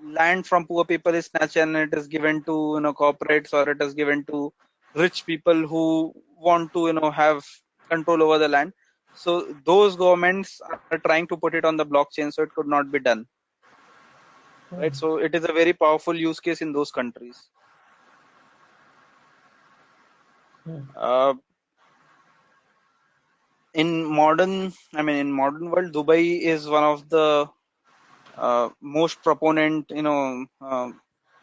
land from poor people is snatched and it is given to corporates, or it is given to rich people who want to have control over the land. So those governments are trying to put it on the blockchain so it could not be done, right? So it is a very powerful use case in those countries. uh, in modern world, Dubai is one of the most proponent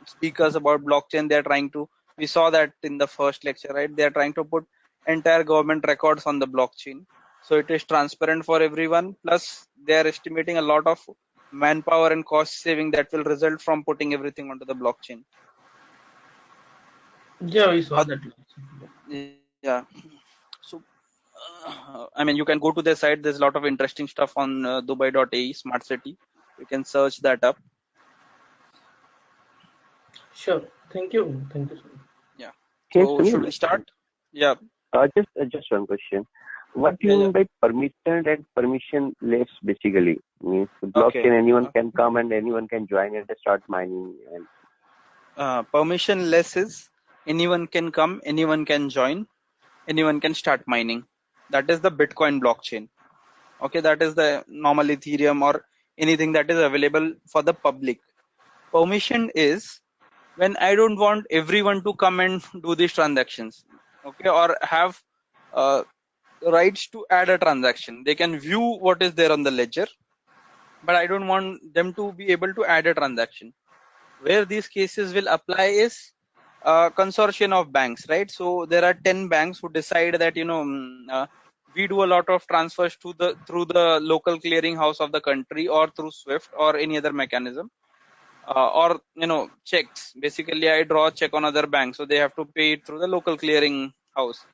speakers about blockchain. They are trying to, we saw that in the first lecture, right? They are trying to put entire government records on the blockchain, so it is transparent for everyone. Plus they are estimating a lot of manpower and cost saving that will result from putting everything onto the blockchain. Yeah, we saw that. Yeah. So you can go to their site. There's a lot of interesting stuff on dubai.ae smart city. You can search that up. Sure. Thank you. Thank you so much. Yeah. Hey, So should we Sunil, start? Yeah. just one question. What do you mean by permission and permissionless? Basically, means the blockchain, anyone can come and anyone can join and start mining. And Permissionless is anyone can come, anyone can join, anyone can start mining. That is the Bitcoin blockchain. Okay, that is the normal Ethereum or anything that is available for the public. Permission is when I don't want everyone to come and do these transactions, okay, or have uh, rights to add a transaction. They can view what is there on the ledger, but I don't want them to be able to add a transaction. Where these cases will apply is a consortium of banks, right? So there are 10 banks who decide that we do a lot of transfers to the through the local clearing house of the country, or through Swift or any other mechanism, or checks. Basically, I draw a check on other banks, so they have to pay it through the local clearing house.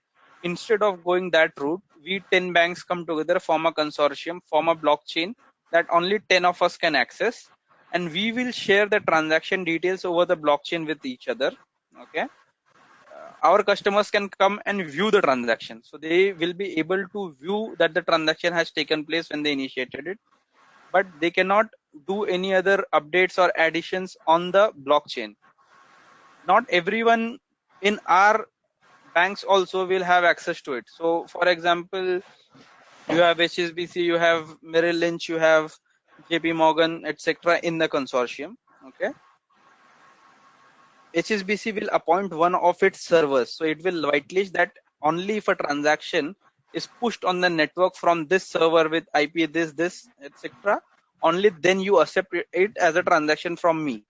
Instead of going that route, we 10 banks come together, form a consortium, form a blockchain that only 10 of us can access, and we will share the transaction details over the blockchain with each other. Okay. our customers can come and view the transaction. So they will be able to view that the transaction has taken place when they initiated it, but they cannot do any other updates or additions on the blockchain. Not everyone in our banks also will have access to it. So for example, you have HSBC, you have Merrill Lynch, you have JP Morgan, etc. in the consortium. Okay. HSBC will appoint one of its servers. So it will whitelist that only if a transaction is pushed on the network from this server with IP this, etc. Only then you accept it as a transaction from me.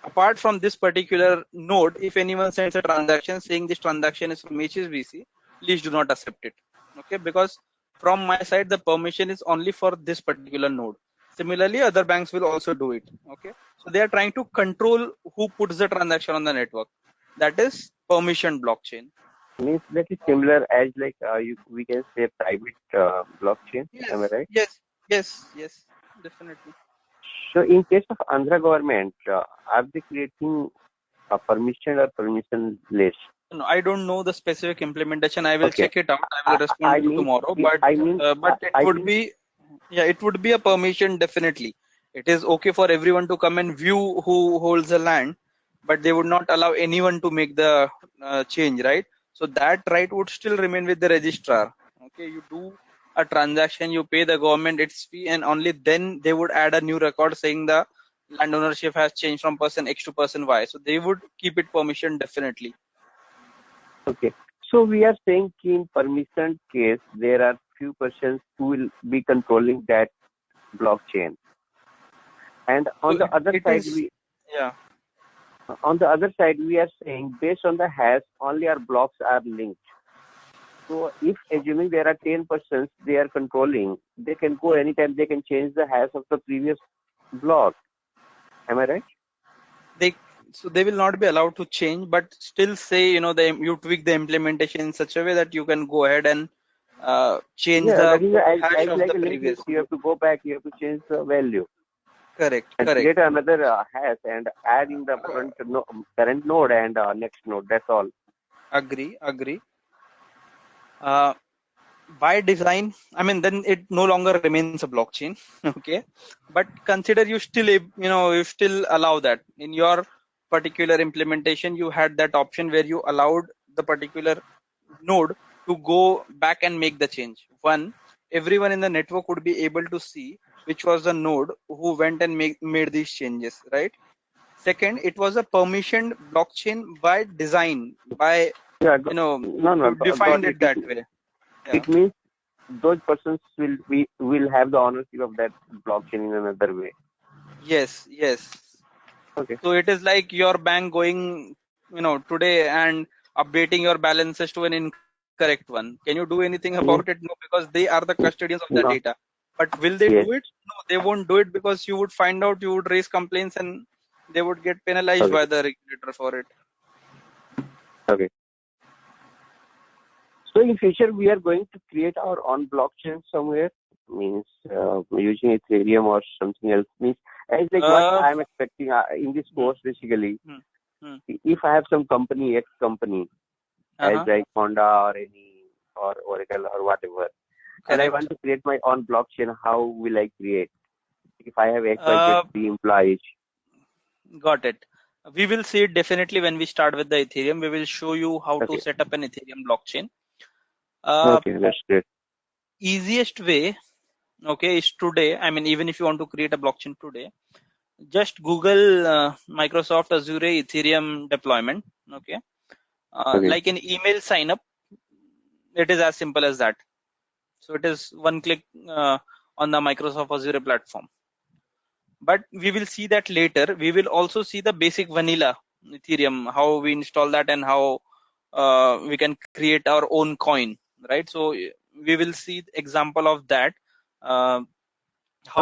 Apart from this particular node, if anyone sends a transaction saying this transaction is from HSBC, please do not accept it. Okay, because from my side, the permission is only for this particular node. Similarly, other banks will also do it. Okay, so they are trying to control who puts the transaction on the network. That is permission blockchain. Means that is similar as like we can say private blockchain. Yes, Am I right? yes, definitely. So in case of Andhra government, are they creating a permission or permissionless? No, I don't know the specific implementation. I will Okay. check it out. I will respond to you tomorrow. But it would be a permission definitely. It is okay for everyone to come and view who holds the land, but they would not allow anyone to make the change, right? So that right would still remain with the registrar. Okay, you do a transaction, you pay the government its fee, and only then they would add a new record saying the land ownership has changed from person X to person Y. So they would keep it permission definitely. Okay. So we are saying in permission case, there are few persons who will be controlling that blockchain. And on the other side, we are saying based on the hash, only our blocks are linked. So if assuming there are 10 persons they are controlling, they can go anytime, they can change the hash of the previous block. Am I right? They will not be allowed to change, but still say, you tweak the implementation in such a way that you can go ahead and change the hash of the previous. You have to go back, you have to change the value. Correct. Create another hash and add in the current node and next node. That's all. Agree. By design, I mean, then it no longer remains a blockchain. Okay, but consider you still allow that in your particular implementation. You had that option where you allowed the particular node to go back and make the change. One, everyone in the network would be able to see which was the node who went and made these changes, right? Second, it was a permissioned blockchain by design, by defined it that way. It means those persons will have the ownership of that blockchain in another way. Yes. Okay. So it is like your bank going, today and updating your balances to an incorrect one. Can you do anything about it? No, because they are the custodians of the data. But will they do it? No, they won't do it, because you would find out, you would raise complaints, and they would get penalized by the regulator for it. Okay. So in future, we are going to create our own blockchain somewhere, means using Ethereum or something else. Means as like what I'm expecting in this course, basically. If I have some company, X company, as like Honda or Oracle or whatever, and I want to create my own blockchain, how will I create? If I have X, Y, Z employees. Got it. We will see it definitely when we start with the Ethereum. We will show you how to set up an Ethereum blockchain. Okay, that's great. Easiest way, is today. I mean, even if you want to create a blockchain today, just Google Microsoft Azure Ethereum deployment. Okay. Like an email sign up. It is as simple as that. So it is one click on the Microsoft Azure platform. But we will see that later. We will also see the basic vanilla Ethereum, how we install that and how we can create our own coin, right? So we will see example of that. How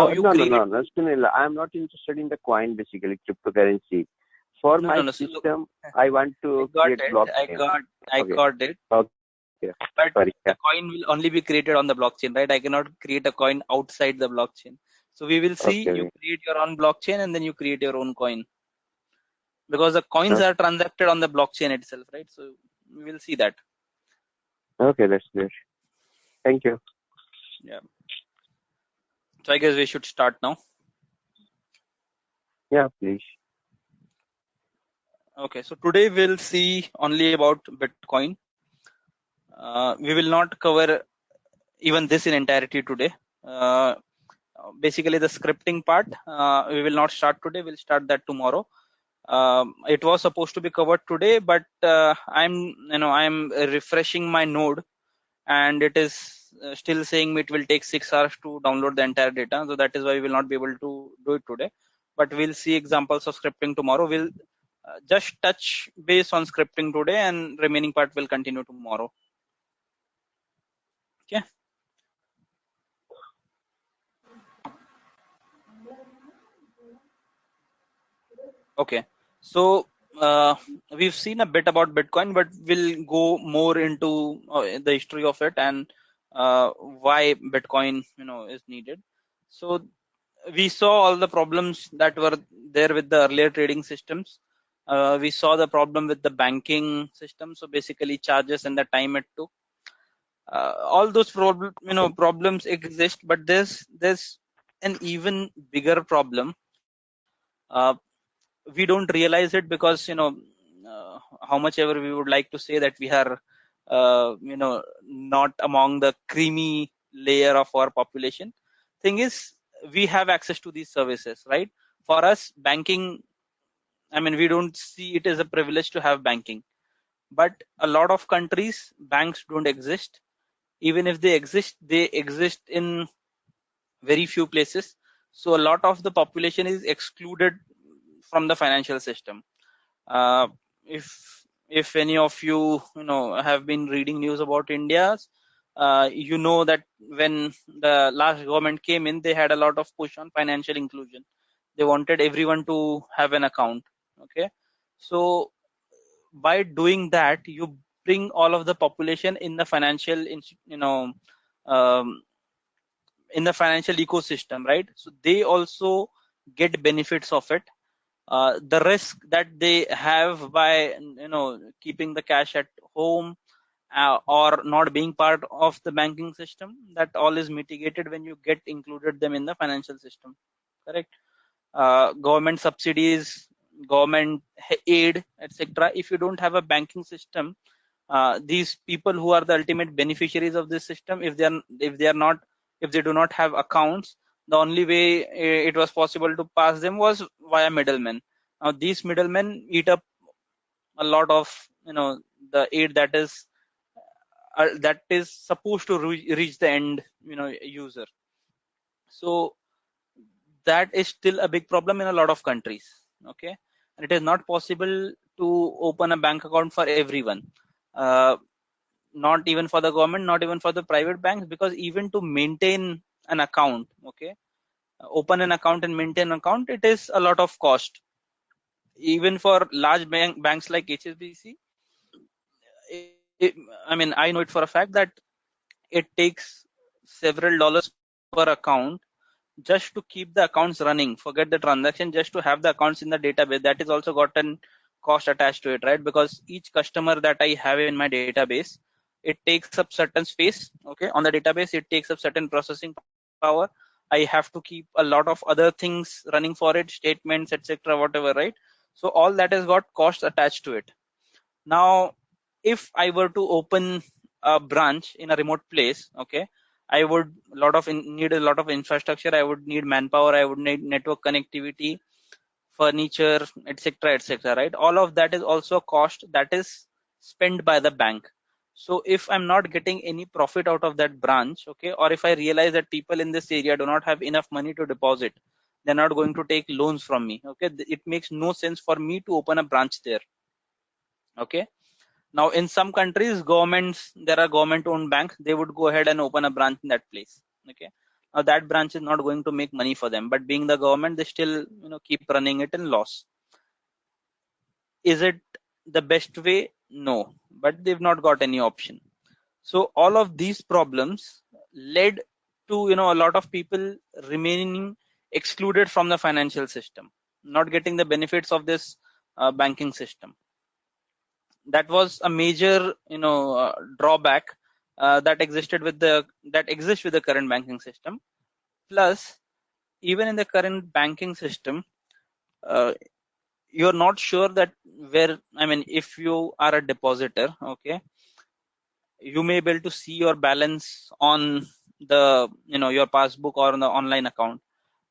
you create. No, Sunil, I'm not interested in the coin, basically cryptocurrency. For my system, I want to create blockchain. I got it. Okay. But the coin will only be created on the blockchain, right? I cannot create a coin outside the blockchain. So we will see you create your own blockchain and then you create your own coin. Because the coins are transacted on the blockchain itself, right? So we'll see that. Okay, that's great. Thank you. Yeah. So I guess we should start now. Yeah, please. Okay, so today we'll see only about Bitcoin. We will not cover even this in entirety today. Basically, the scripting part we will not start today. We'll start that tomorrow. It was supposed to be covered today, but I'm refreshing my node, and it is still saying it will take 6 hours to download the entire data. So that is why we will not be able to do it today. But we'll see examples of scripting tomorrow. We'll just touch base on scripting today, and remaining part will continue tomorrow. Okay. Okay. So we've seen a bit about Bitcoin, but we'll go more into the history of it and why Bitcoin, is needed. So we saw all the problems that were there with the earlier trading systems. We saw the problem with the banking system. So basically, charges and the time it took. All those problems exist, but there's an even bigger problem. We don't realize it because how much ever we would like to say that we are not among the creamy layer of our population. Thing is, we have access to these services, right? For us, banking, we don't see it as a privilege to have banking, but a lot of countries, banks don't exist. Even if they exist in very few places. So a lot of the population is excluded from the financial system. Uh, if any of you have been reading news about India, you know that when the last government came in, they had a lot of push on financial inclusion. They wanted everyone to have an account. Okay, so by doing that, you bring all of the population in the financial, um, in the financial ecosystem, right? So they also get benefits of it. The risk that they have by keeping the cash at home or not being part of the banking system, that all is mitigated when you get included them in the financial system, correct? Government subsidies, government aid, etc. If you don't have a banking system, these people who are the ultimate beneficiaries of this system, if they do not have accounts, the only way it was possible to pass them was via middlemen. Now these middlemen eat up a lot of the aid that is supposed to reach the end user. So that is still a big problem in a lot of countries. Okay, and it is not possible to open a bank account for everyone. Uh, Not even for the government, not even for the private banks, because even to maintain an account, okay, open an account and maintain an account, it is a lot of cost. Even for large banks like HSBC, I know it for a fact that it takes several dollars per account just to keep the accounts running. Forget the transaction, just to have the accounts in the database. That is also got an cost attached to it, right? Because each customer that I have in my database, it takes up certain space, okay, on the database. It takes up certain processing power. I have to keep a lot of other things running for it, statements, etc., whatever, right? So all that has got cost attached to it. Now if I were to open a branch in a remote place, okay, I would need a lot of infrastructure. I would need manpower. I would need network connectivity, furniture, etc., right? All of that is also a cost that is spent by the bank. So if I'm not getting any profit out of that branch, okay, or if I realize that people in this area do not have enough money to deposit, they're not going to take loans from me, okay, it makes no sense for me to open a branch there. Okay, now in some countries, there are government owned banks, they would go ahead and open a branch in that place. Okay, now that branch is not going to make money for them, but being the government, they still keep running it in loss. Is it the best way? No, but they've not got any option. So all of these problems led to a lot of people remaining excluded from the financial system, not getting the benefits of this banking system. that was a major drawback that exists with the current banking system. Plus, even in the current banking system, you're not sure that if you are a depositor, okay, you may be able to see your balance on the your passbook or on the online account.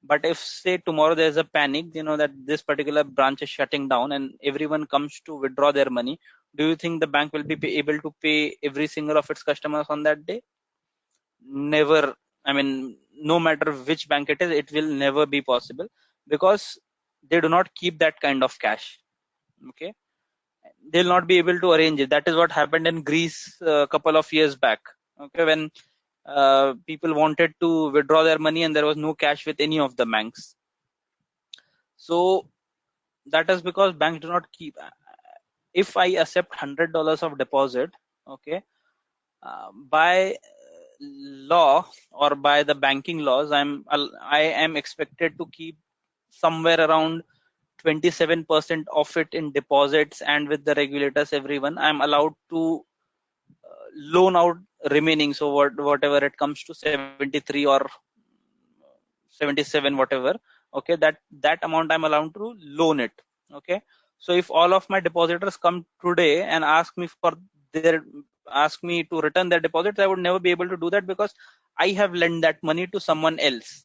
But if say tomorrow there's a panic, that this particular branch is shutting down and everyone comes to withdraw their money, do you think the bank will be able to pay every single of its customers on that day? Never. No matter which bank it is, it will never be possible, because they do not keep that kind of cash. Okay, they'll not be able to arrange it. That is what happened in Greece a couple of years back. Okay, when people wanted to withdraw their money and there was no cash with any of the banks. So that is because banks do not keep. If I accept $100 of deposit, okay, by law or by the banking laws, I am expected to keep somewhere around 27% of it in deposits, and with the regulators, everyone, I'm allowed to loan out remaining. So whatever it comes to 73 or 77, whatever, okay, that amount I'm allowed to loan it. Okay, so if all of my depositors come today and ask me to return their deposits, I would never be able to do that, because I have lent that money to someone else.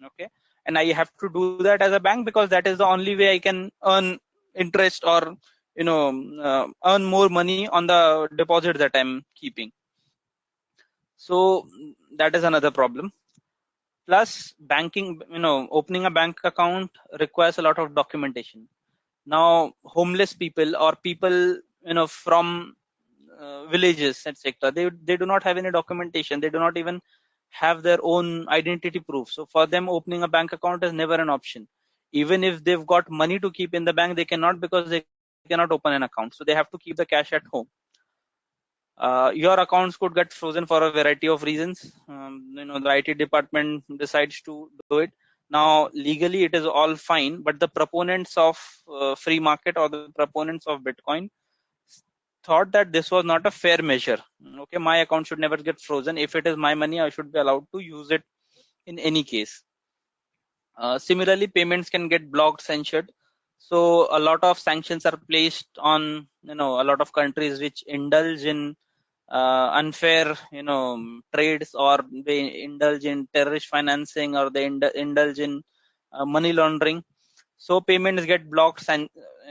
Okay, and I have to do that as a bank, because that is the only way I can earn interest or earn more money on the deposit that I'm keeping. So that is another problem. Plus, banking, opening a bank account requires a lot of documentation. Now, homeless people or people from villages, etc., they do not have any documentation. They do not even have their own identity proof. So for them, opening a bank account is never an option. Even if they've got money to keep in the bank, they cannot, because they cannot open an account. So they have to keep the cash at home. Your accounts could get frozen for a variety of reasons. The IT department decides to do it. Now, legally, it is all fine, but the proponents of free market or the proponents of Bitcoin thought that this was not a fair measure. Okay, my account should never get frozen. If it is my money, I should be allowed to use it in any case. Similarly, payments can get blocked, censored. So a lot of sanctions are placed on a lot of countries which indulge in unfair trades, or they indulge in terrorist financing, or they indulge in money laundering. So payments get blocked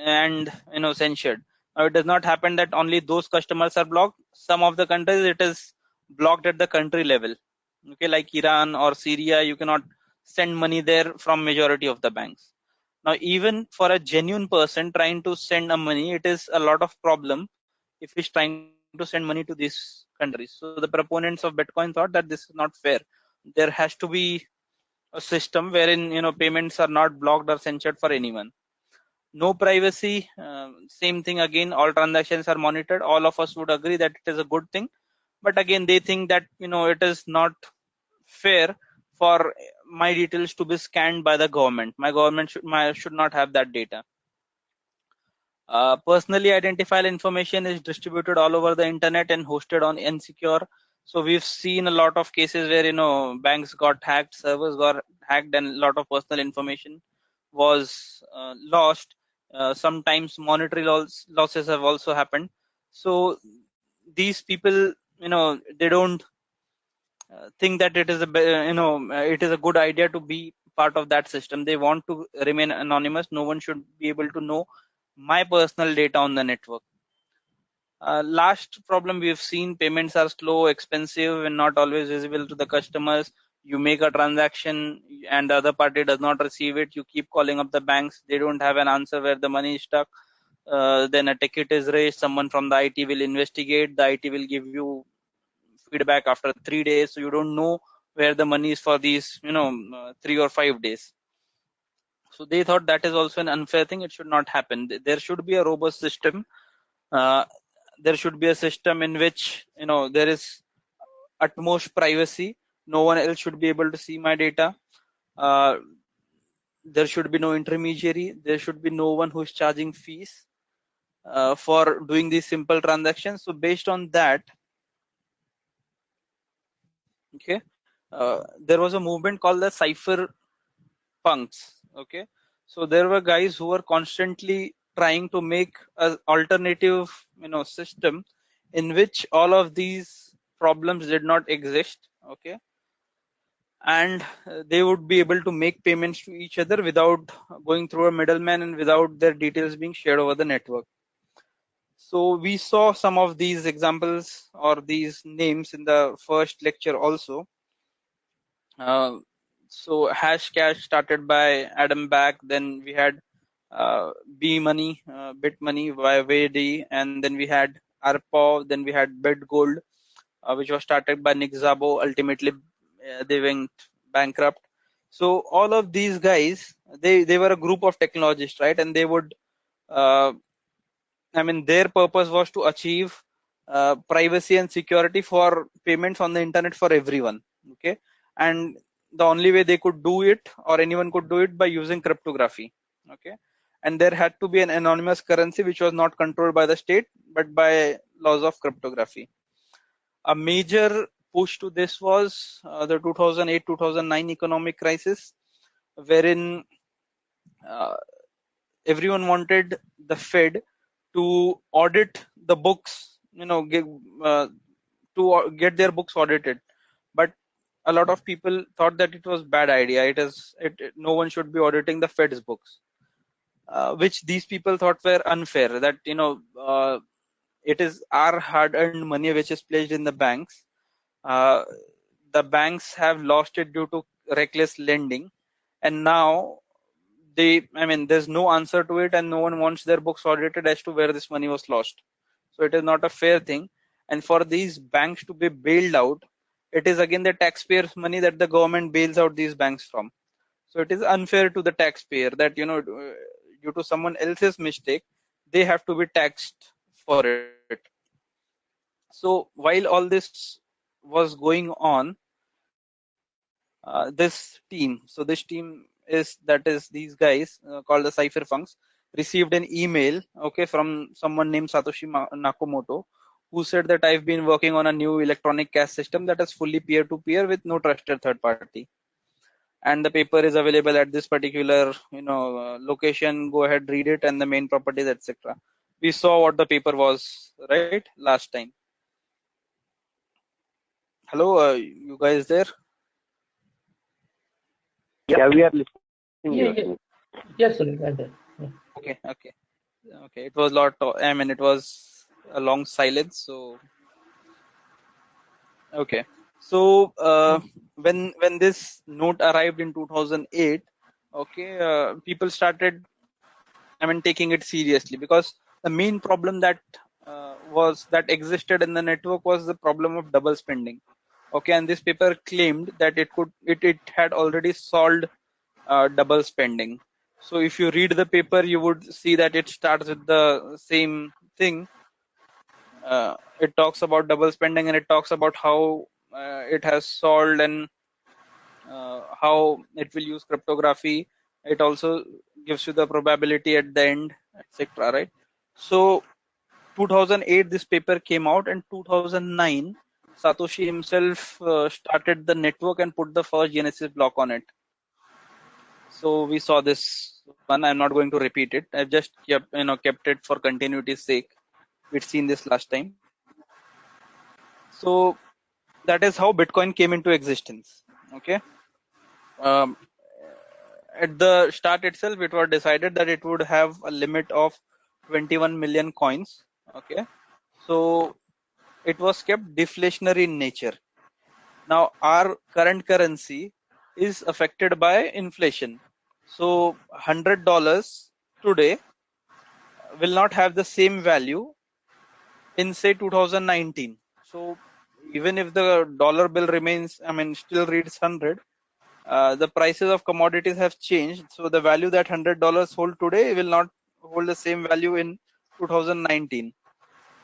and censured. Now, it does not happen that only those customers are blocked. Some of the countries, it is blocked at the country level. Okay, like Iran or Syria, you cannot send money there from majority of the banks. Now, even for a genuine person trying to send a money, it is a lot of problem if he's trying to send money to these countries. So the proponents of Bitcoin thought that this is not fair. There has to be a system wherein payments are not blocked or censored for anyone. No privacy, same thing again. All transactions are monitored. All of us would agree that it is a good thing, but again, they think that it is not fair for my details to be scanned by the government. My government should not have that data. Personally identifiable information is distributed all over the internet and hosted on insecure. So we've seen a lot of cases where banks got hacked, servers got hacked, and a lot of personal information was lost. Sometimes monetary losses have also happened. So these people, they don't think that it is it is a good idea to be part of that system. They want to remain anonymous. No one should be able to know my personal data on the network. Last problem we've seen, payments are slow, expensive, and not always visible to the customers. You make a transaction and the other party does not receive it. You keep calling up the banks. They don't have an answer where the money is stuck. Then a ticket is raised. Someone from the IT will investigate. The IT will give you feedback after 3 days. So you don't know where the money is for these 3 or 5 days. So they thought that is also an unfair thing. It should not happen. There should be a robust system. There should be a system in which there is utmost privacy. No one else should be able to see my data. There should be no intermediary. There should be no one who is charging fees. for doing these simple transactions. So based on that, okay, there was a movement called the cipher punks. Okay, so there were guys who were constantly trying to make an alternative, system in which all of these problems did not exist. Okay, and they would be able to make payments to each other without going through a middleman and without their details being shared over the network. So we saw some of these examples or these names in the first lecture also. So Hashcash started by Adam Back, then we had B Money, Bit Money by VD, and then we had Arpaw, then we had BitGold, which was started by Nick Szabo. Ultimately, they went bankrupt. So all of these guys, they were a group of technologists, right? And they would, their purpose was to achieve privacy and security for payments on the internet for everyone. Okay, and the only way they could do it, or anyone could do it, by using cryptography. Okay, and there had to be an anonymous currency which was not controlled by the state but by laws of cryptography. A major push to this was the 2008-2009 economic crisis, wherein everyone wanted the Fed to audit the books, to get their books audited. But a lot of people thought that it was bad idea. No one should be auditing the Fed's books, which these people thought were unfair. That it is our hard-earned money which is placed in the banks. The banks have lost it due to reckless lending, and now there's no answer to it, and no one wants their books audited as to where this money was lost. So it is not a fair thing. And for these banks to be bailed out, it is again the taxpayers' money that the government bails out these banks from. So it is unfair to the taxpayer that, due to someone else's mistake, they have to be taxed for it. So while all this was going on, this team, these guys called the cypherpunks, received an email, okay, from someone named Satoshi Nakamoto, who said that I've been working on a new electronic cash system that is fully peer-to-peer with no trusted third party. And the paper is available at this particular location. Go ahead, read it, and the main properties, etc. We saw what the paper was, right, last time. Hello, you guys there? Yeah, we are listening. Yeah. Yes, Sunil, right there. Yeah. Okay. It was it was a long silence. So, okay. So when this note arrived in 2008, okay, people started, taking it seriously, because the main problem that existed in the network was the problem of double spending. Okay, and this paper claimed that it had already solved double spending. So if you read the paper, you would see that it starts with the same thing. It talks about double spending, and it talks about how it has solved, and how it will use cryptography. It also gives you the probability at the end, etc. Right? So 2008 this paper came out, and 2009 Satoshi himself started the network and put the first Genesis block on it. So we saw this one. I'm not going to repeat it. I've just kept it for continuity's sake. We'd seen this last time. So that is how Bitcoin came into existence. Okay. At the start itself, it was decided that it would have a limit of 21 million coins. Okay. So it was kept deflationary in nature. Now our current currency is affected by inflation. So $100 today will not have the same value in, say, 2019. So even if the dollar bill remains, still reads 100, the prices of commodities have changed. So the value that $100 hold today will not hold the same value in 2019.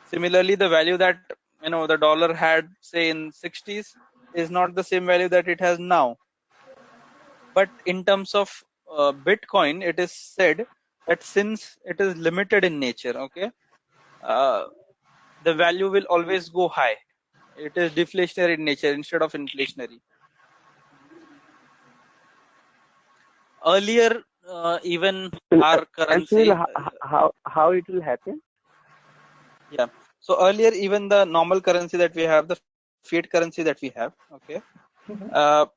Similarly, the value that the dollar had, say, in 60s is not the same value that it has now. But in terms of Bitcoin, it is said that since it is limited in nature, okay, the value will always go high. It is deflationary in nature instead of inflationary. Earlier, even our And Sunil, currency, how it will happen? yeah. So earlier, even the normal currency that we have, the fiat currency that we have, okay,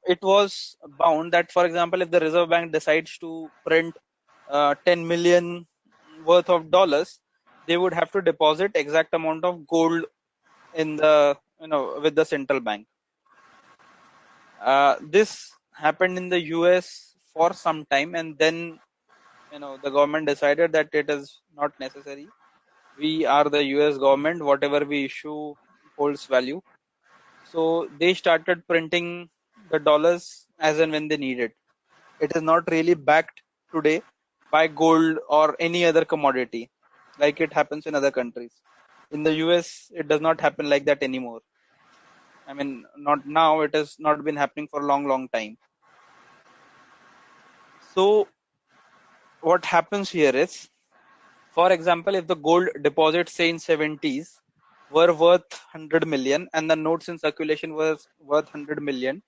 it was bound that, for example, if the Reserve Bank decides to print 10 million worth of dollars, they would have to deposit exact amount of gold in the, with the central bank. This happened in the US for some time, and then the government decided that it is not necessary. We are the US government, whatever we issue holds value. So they started printing the dollars as and when they need it. It is not really backed today by gold or any other commodity like it happens in other countries. In the US, it does not happen like that anymore. I mean, not now, it has not been happening for a long, long time. So what happens here is, for example, if the gold deposits, say in 70s, were worth 100 million and the notes in circulation was worth 100 million,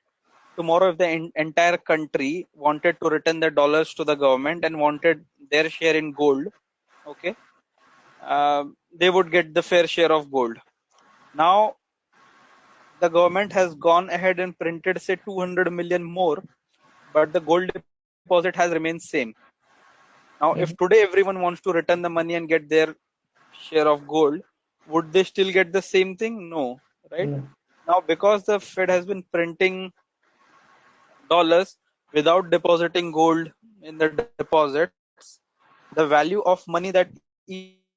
tomorrow if the entire country wanted to return their dollars to the government and wanted their share in gold, okay, they would get the fair share of gold. Now, the government has gone ahead and printed, say, 200 million more, but the gold deposit has remained same. Now, if today everyone wants to return the money and get their share of gold, would they still get the same thing? No, right? Now, because the Fed has been printing dollars without depositing gold in the deposits, the value of money that each one of you hold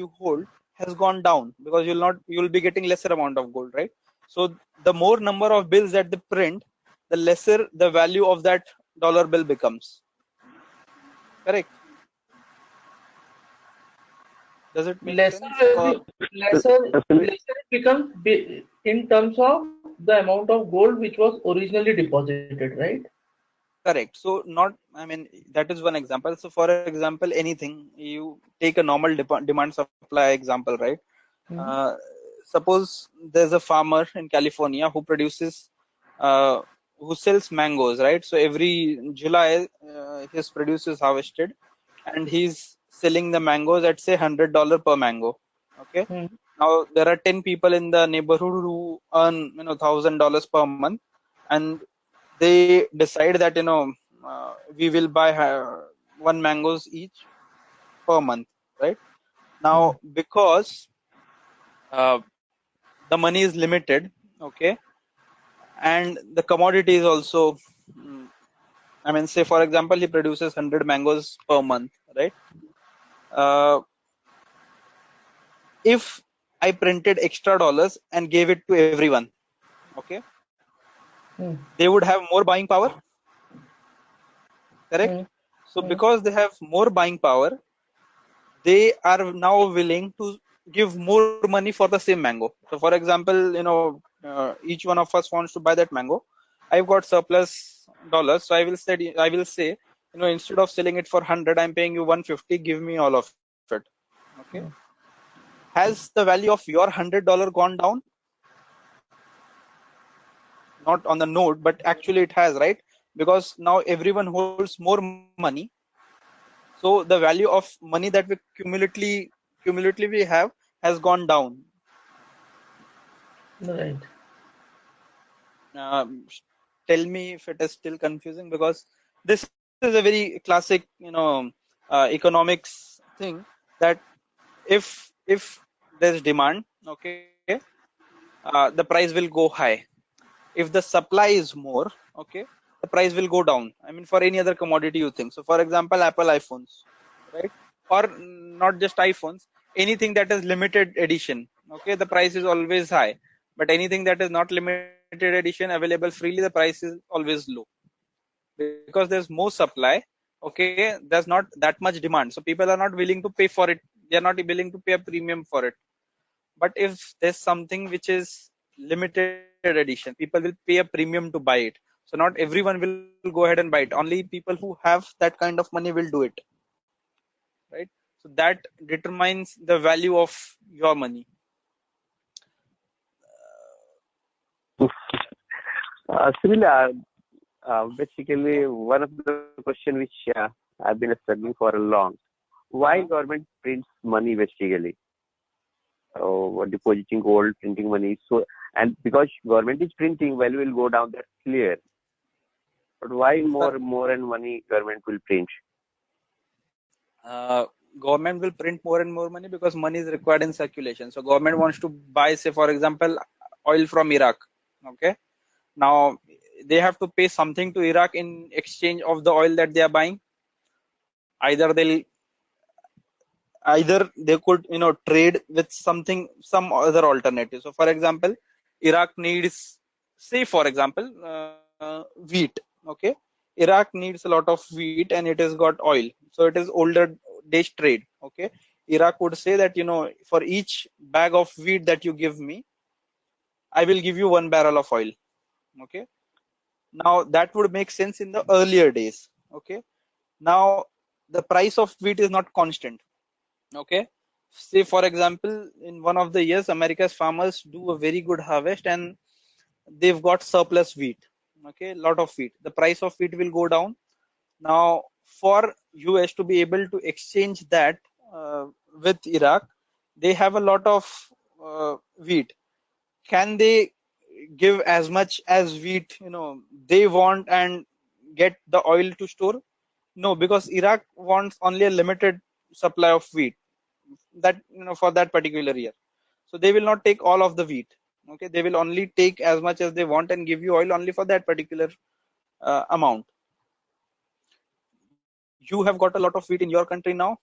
has gone down, because you'll be getting lesser amount of gold, right? So the more number of bills that they print, the lesser the value of that dollar bill becomes. Correct? Does it make Lesser sense? will Or be lesser it becomes in terms of the amount of gold which was originally deposited, right? correct. So not, I mean, that is one example. So for example, anything, you take a normal demand supply example, right? Uh, suppose there's a farmer in California who produces, uh, who sells mangoes, right? So every July, his produce is harvested, and he's selling the mangoes at, say, $100 per mango. Okay. Now there are 10 people in the neighborhood who earn, $1,000 per month, and they decide that, we will buy one mangoes each per month, right? Now, because the money is limited, okay, and the commodity is also, mm, I mean, say for example, he produces 100 mangoes per month, right? Uh, if I printed extra dollars and gave it to everyone, okay, they would have more buying power, correct? So because they have more buying power, they are now willing to give more money for the same mango. So for example, each one of us wants to buy that mango. I've got surplus dollars, so I will say, instead of selling it for 100, I'm paying you 150. Give me all of it. Okay. Has the value of your $100 gone down? Not on the note, but actually it has, right? Because now everyone holds more money. So the value of money that we cumulatively have has gone down. Right. Tell me if it is still confusing, because this is a very classic, economics thing, that if there's demand, okay, the price will go high. If the supply is more, okay, the price will go down. I mean, for any other commodity you think. So for example, Apple iPhones, right? Or not just iPhones, anything that is limited edition, okay, the price is always high. But anything that is not limited edition, available freely, the price is always low, because there's more supply, okay, there's not that much demand, so people are not willing to pay for it. They are not willing to pay a premium for it. But if there's something which is limited edition, people will pay a premium to buy it. So not everyone will go ahead and buy it. Only people who have that kind of money will do it, right? So So that determines the value of your money. Similar, basically, one of the question which I've been struggling for a long. Why government prints money basically? Depositing gold, printing money. So, and because government is printing, value will go down. That's clear. But why more and money government will print? Government will print more and more money because money is required in circulation. So government wants to buy, say for example, oil from Iraq. Okay. Now they have to pay something to Iraq in exchange of the oil that they are buying. Either they could trade with some other alternative. So for example, Iraq needs, say for example, wheat. Okay. Iraq needs a lot of wheat and it has got oil. So it is older days trade. Okay. Iraq would say that, for each bag of wheat that you give me, I will give you 1 barrel of oil. Okay. Now that would make sense in the earlier days. Okay. Now the price of wheat is not constant. Okay. Say for example, in one of the years, America's farmers do a very good harvest and they've got surplus wheat. Okay. A lot of wheat. The price of wheat will go down. Now for US to be able to exchange that with Iraq, they have a lot of wheat. Can they give as much as wheat they want and get the oil to store? No, because Iraq wants only a limited supply of wheat that for that particular year. So they will not take all of the wheat. Okay, they will only take as much as they want and give you oil only for that particular amount. You have got a lot of wheat in your country now.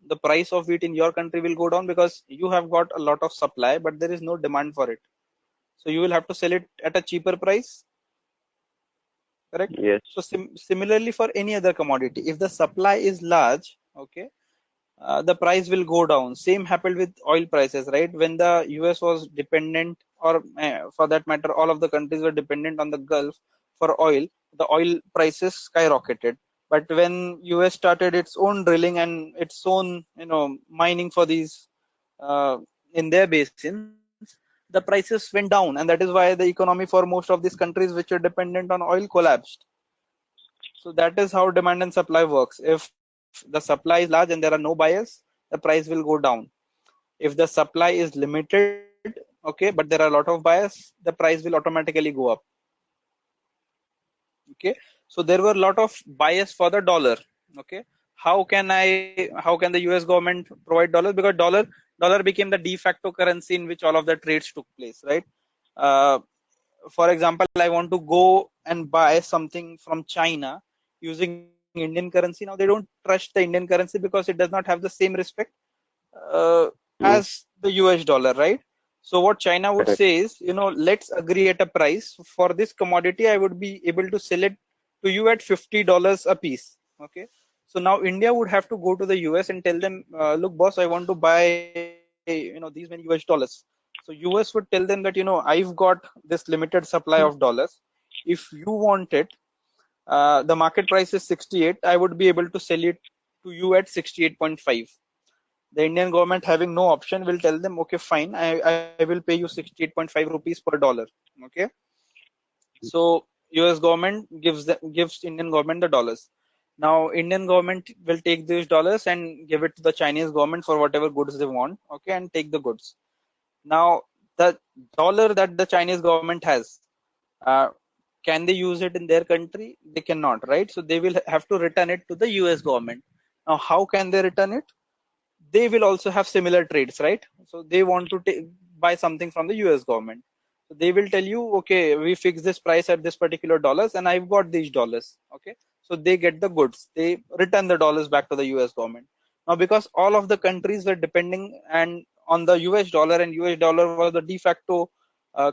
The price of wheat in your country will go down because you have got a lot of supply, but there is no demand for it. So you will have to sell it at a cheaper price. Correct? Yes. So similarly for any other commodity, if the supply is large, okay, the price will go down. Same happened with oil prices, right? When the US was dependent, or for that matter, all of the countries were dependent on the Gulf for oil, the oil prices skyrocketed. But when US started its own drilling and its own, mining for these in their basins, the prices went down, and that is why the economy for most of these countries which are dependent on oil collapsed. So that is how demand and supply works. If the supply is large and there are no buyers, the price will go down. If the supply is limited, okay, but there are a lot of buyers, the price will automatically go up. Okay, so there were a lot of buyers for the dollar. Okay, how can the US government provide dollars? Because dollar became the de facto currency in which all of the trades took place, right? For example, I want to go and buy something from China using Indian currency. Now they don't trust the Indian currency because it does not have the same respect as the US dollar, right? So what China would say is, let's agree at a price for this commodity. I would be able to sell it to you at $50 a piece. Okay. So now India would have to go to the US and tell them, look, boss, I want to buy, these many US dollars. So US would tell them that, I've got this limited supply of dollars. If you want it, the market price is 68. I would be able to sell it to you at 68.5. The Indian government, having no option, will tell them, okay, fine, I will pay you 68.5 rupees per dollar. Okay. So US government gives Indian government the dollars. Now Indian government will take these dollars and give it to the Chinese government for whatever goods they want. Okay, and take the goods. Now the dollar that the Chinese government has, can they use it in their country? They cannot, right? So they will have to return it to the US government. Now how can they return it? They will also have similar trades, right? So they want to buy something from the US government. So they will tell you, okay, we fix this price at this particular dollars and I've got these dollars. Okay. So they get the goods. They return the dollars back to the US government. Now, because all of the countries were depending and on the US dollar, and US dollar was the de facto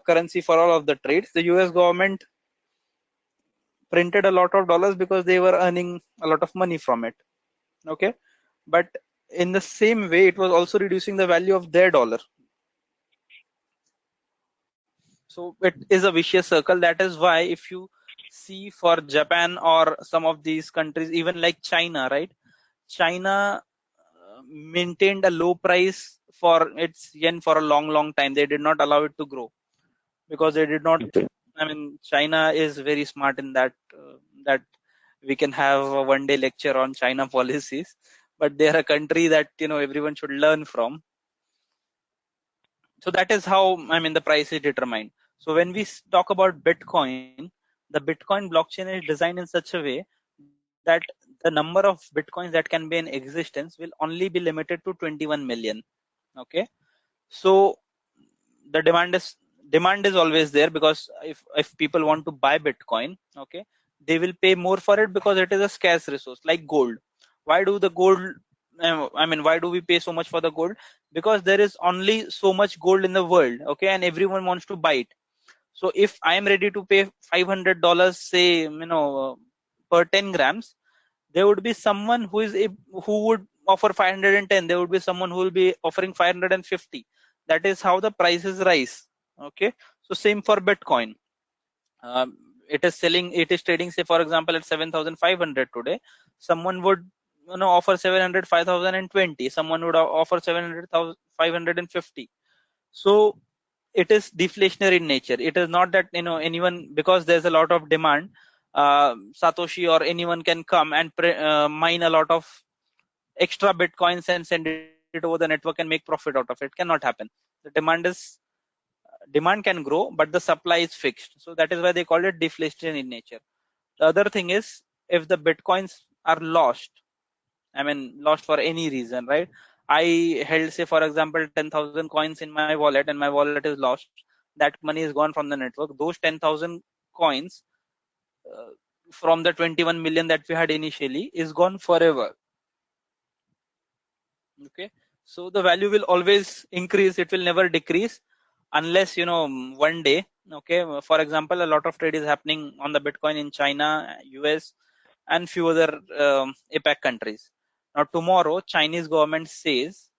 currency for all of the trades, the US government printed a lot of dollars because they were earning a lot of money from it. Okay. But in the same way, it was also reducing the value of their dollar. So it is a vicious circle. That is why if you see for Japan or some of these countries, even like China, right? China maintained a low price for its yen for a long time. They did not allow it to grow because they did not. Okay. I mean, China is very smart in that we can have a one-day lecture on China policies, but they are a country that everyone should learn from. So that is how the price is determined. So when we talk about Bitcoin, the Bitcoin blockchain is designed in such a way that the number of Bitcoins that can be in existence will only be limited to 21 million. Okay, so the demand is always there, because if people want to buy Bitcoin, okay, they will pay more for it because it is a scarce resource like gold. Why do the gold why do we pay so much for the gold? Because there is only so much gold in the world, okay, and everyone wants to buy it. So if I am ready to pay $500, say, per 10 grams, there would be someone who would offer 510. There would be someone who will be offering 550. That is how the prices rise. Okay, so same for Bitcoin. It is trading, say for example, at 7,500 today. Someone would offer 700, 5,020. Someone would offer 700,000, 550. So it is deflationary in nature. It is not that anyone, because there's a lot of demand, Satoshi or anyone can come and mine a lot of extra Bitcoins and send it over the network and make profit out of it. Cannot happen. The demand can grow, but the supply is fixed. So that is why they call it deflation in nature. The other thing is, if the Bitcoins are lost, lost for any reason, right? I held, say for example, 10,000 coins in my wallet, and my wallet is lost. That money is gone from the network. Those 10,000 coins uh, from the 21 million that we had initially is gone forever. Okay, so the value will always increase. It will never decrease unless one day, okay, for example, a lot of trade is happening on the Bitcoin in China, US, and few other APAC countries. Now tomorrow Chinese government says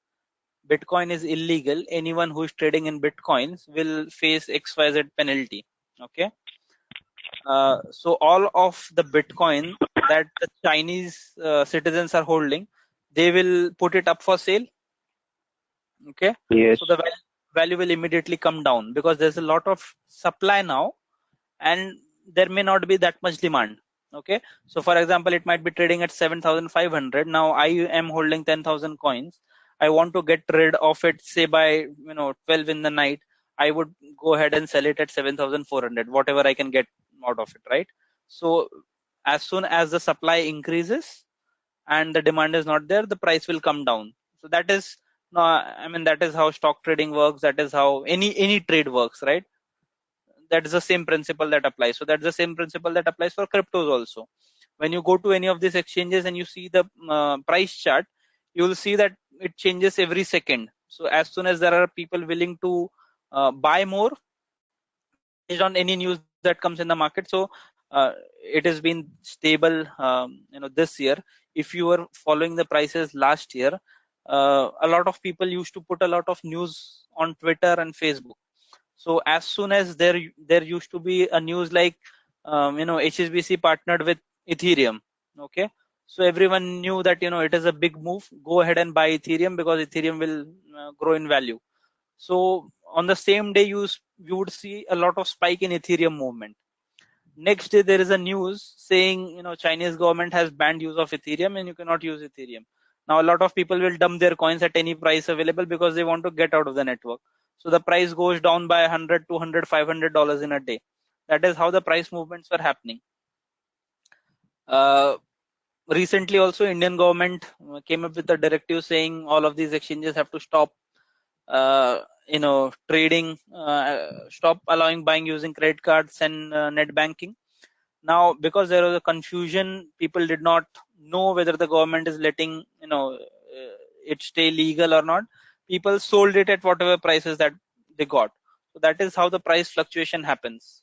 Bitcoin is illegal. Anyone who is trading in Bitcoins will face XYZ penalty. Okay, so all of the Bitcoin that the Chinese citizens are holding, they will put it up for sale. Okay, Yes. so the value will immediately come down because there's a lot of supply now, and there may not be that much demand. Okay, so for example, it might be trading at 7,500. Now I am holding 10,000 coins. I want to get rid of it, say by 12 in the night. I would go ahead and sell it at 7,400, whatever I can get out of it, right? So as soon as the supply increases and the demand is not there, the price will come down. So that is no, that is how stock trading works. That is how any trade works, right? That is the same principle that applies. So that's the same principle that applies for cryptos also. When you go to any of these exchanges and you see the price chart, you will see that it changes every second. So as soon as there are people willing to buy more based on any news that comes in the market, so it has been stable this year. If you were following the prices last year, a lot of people used to put a lot of news on Twitter and Facebook. So as soon as there used to be a news like HSBC partnered with Ethereum, okay, so everyone knew that it is a big move. Go ahead and buy Ethereum because Ethereum will grow in value. So on the same day, you would see a lot of spike in Ethereum movement. Next day there is a news saying Chinese government has banned use of Ethereum and you cannot use Ethereum. Now a lot of people will dump their coins at any price available because they want to get out of the network. So the price goes down by 100, 200, $500 in a day. That is how the price movements were happening. Recently also Indian government came up with a directive saying all of these exchanges have to stop trading, stop allowing buying using credit cards and net banking. Now because there was a confusion, people did not know whether the government is letting it stay legal or not. People sold it at whatever prices that they got. So that is how the price fluctuation happens.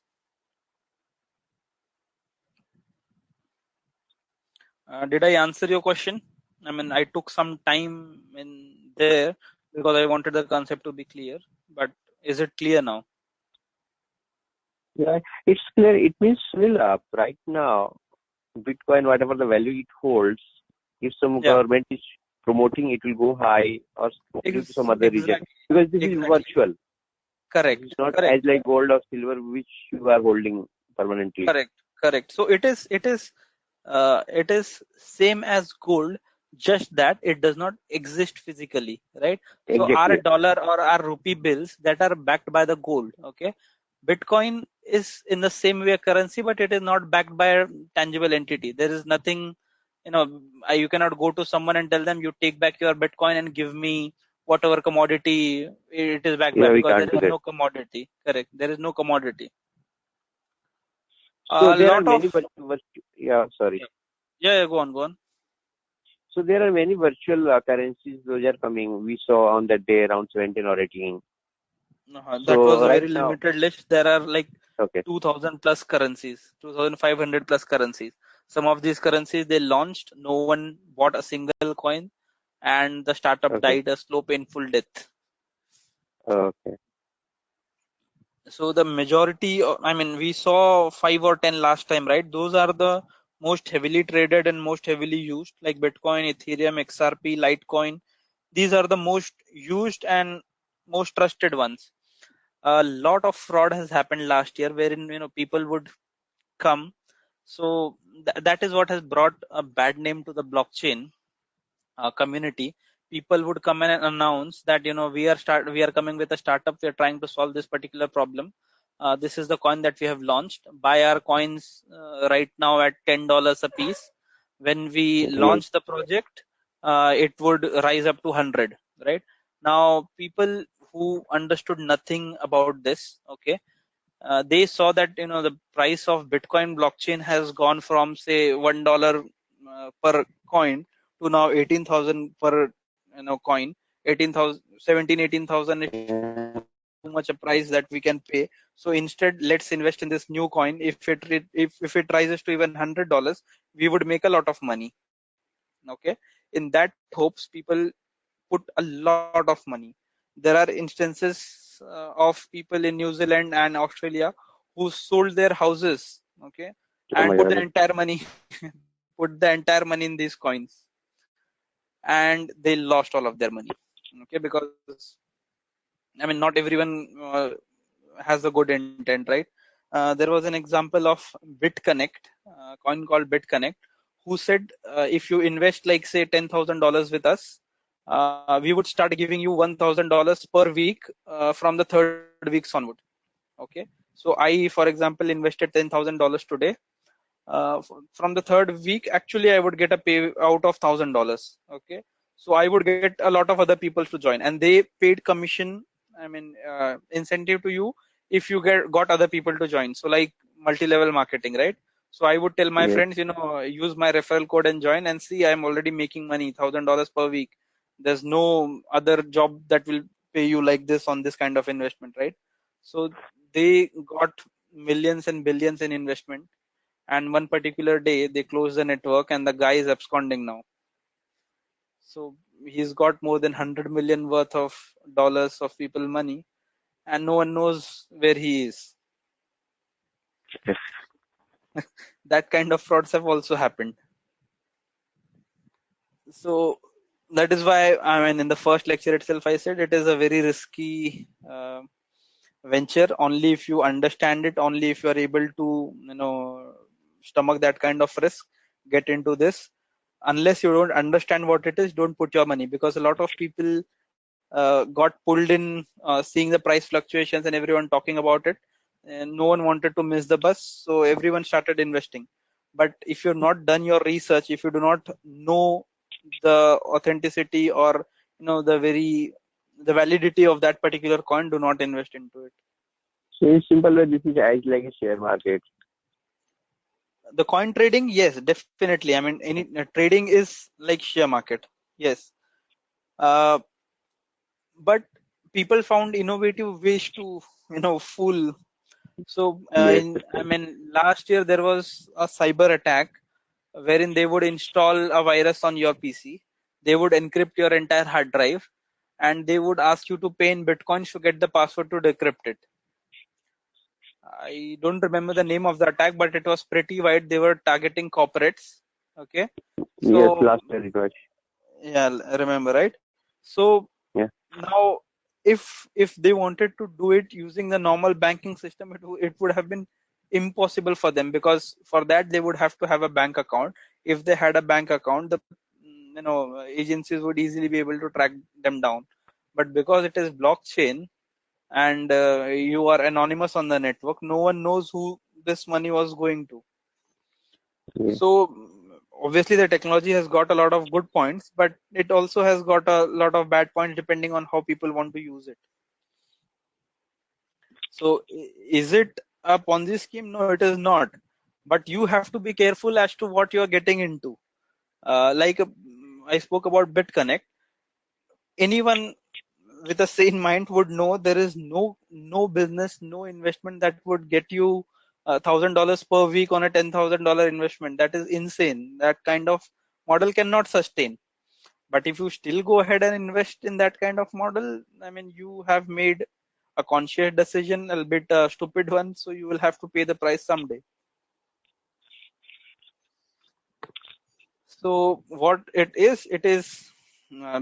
Did I answer your question? I took some time in there because I wanted the concept to be clear, but is it clear now? Yeah, it's clear. It means right now, Bitcoin, whatever the value it holds, if some Yeah. government is promoting, it will go high or due to some other reason. Exactly. Because this is virtual. Correct. It's not Correct. as like gold or silver which you are holding permanently. Correct. So it is same as gold, just that it does not exist physically, right? So our Exactly. dollar or our rupee bills that are backed by the gold, okay? Bitcoin is in the same way a currency, but it is not backed by a tangible entity. There is nothing, you cannot go to someone and tell them you take back your Bitcoin and give me whatever commodity it is backed by, Yeah, we because can't there do is that. no commodity. Correct. There is no commodity. So A there are lot many of sorry. yeah, go on. So there are many virtual currencies those are coming. We saw on that day around 17 or 18. That was So a right very now, limited list. There are like okay. 2000 plus currencies, 2500 plus currencies. Some of these currencies they launched, no one bought a single coin, and the startup Okay. died a slow, painful death. Okay. So the majority, we saw 5 or 10 last time, right? Those are the most heavily traded and most heavily used, like Bitcoin, Ethereum, XRP, Litecoin. These are the most used and most trusted ones. A lot of fraud has happened last year, wherein people would come. So that is what has brought a bad name to the blockchain community. People would come in and announce that we are coming with a startup, we are trying to solve this particular problem. This is the coin that we have launched. Buy our coins right now at $10 a piece. When we Yes. launch the project, it would rise up to 100, right? Now people who understood nothing about this, okay, they saw that the price of Bitcoin blockchain has gone from say $1 per coin to now 18,000 per coin. 18,000, 17, 18,000 is too much a price that we can pay. So instead, let's invest in this new coin. If it rises to even $100, we would make a lot of money. Okay, in that hopes, people put a lot of money. There are instances of people in New Zealand and Australia who sold their houses, okay, Oh and my put the God. entire money, put the entire money in these coins, and they lost all of their money. Okay, because not everyone has a good intent, right? There was an example of BitConnect, a coin called BitConnect, who said if you invest like say $10,000 with us, we would start giving you $1,000 per week from the 3rd weeks onward. Okay, so I, for example, invested $10,000 today. From the 3rd week, actually, I would get a payout of $1,000. Okay, so I would get a lot of other people to join, and they paid commission. Incentive to you if you got other people to join. So like multi-level marketing, right? So I would tell my Yes. friends, use my referral code and join, and see, I'm already making money, $1,000 per week. There's no other job that will pay you like this on this kind of investment, right? So they got millions and billions in investment, and one particular day they closed the network and the guy is absconding now. So he's got more than 100 million worth of dollars of people money, and no one knows where he is. Yes. That kind of frauds have also happened. So that is why in the first lecture itself I said it is a very risky venture. Only if you understand it, only if you are able to stomach that kind of risk, get into this. Unless you don't understand what it is, don't put your money, because a lot of people got pulled in seeing the price fluctuations and everyone talking about it, and no one wanted to miss the bus, so everyone started investing. But if you've not done your research, if you do not know the authenticity or the validity of that particular coin, do not invest into it. So in simple way, this is as like a share market. The coin trading, yes, definitely. Any trading is like share market, yes. uh, but people found innovative ways to fool. So Yes. Yes. last year there was a cyber attack wherein they would install a virus on your PC. They would encrypt your entire hard drive, and they would ask you to pay in bitcoins to get the password to decrypt it. I don't remember the name of the attack, but it was pretty wide. They were targeting corporates. Okay, Yes. so Last year it was. Yeah, I remember, right? So Yeah. now, if they wanted to do it using the normal banking system, it would have been impossible for them, because for that they would have to have a bank account. If they had a bank account, the agencies would easily be able to track them down. But because it is blockchain and you are anonymous on the network, no one knows who this money was going to. Yeah. So obviously the technology has got a lot of good points, but it also has got a lot of bad points depending on how people want to use it. So is it a Ponzi scheme? No, it is not. But you have to be careful as to what you are getting into. I spoke about BitConnect. Anyone with a sane mind would know there is no business, no investment that would get you $1,000 per week on a $10,000 investment. That is insane. That kind of model cannot sustain. But if you still go ahead and invest in that kind of model, I mean, you have made a conscious decision, a bit stupid one, so you will have to pay the price someday. So what it is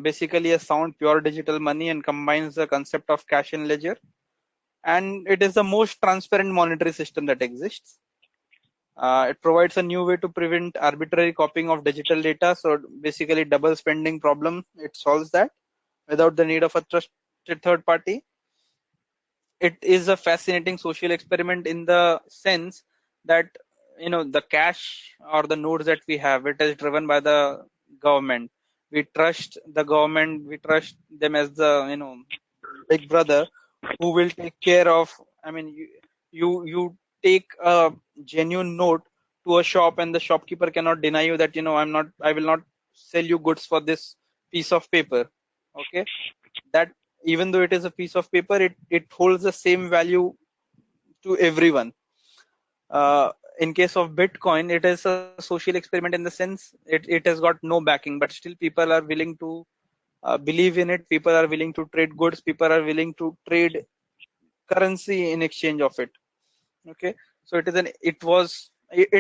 basically a sound pure digital money and combines the concept of cash and ledger. And it is the most transparent monetary system that exists. It provides a new way to prevent arbitrary copying of digital data. So basically double spending problem, it solves that without the need of a trusted third party. It is a fascinating social experiment in the sense that the cash or the nodes that we have, it is driven by the government. We trust the government, we trust them as the big brother who will take care of. I mean, you take a genuine note to a shop and the shopkeeper cannot deny you that I will not sell you goods for this piece of paper. Okay, that even though it is a piece of paper, it holds the same value to everyone. In case of Bitcoin, it is a social experiment in the sense it has got no backing, but still people are willing to believe in it. People are willing to trade goods. People are willing to trade currency in exchange of it. Okay, so it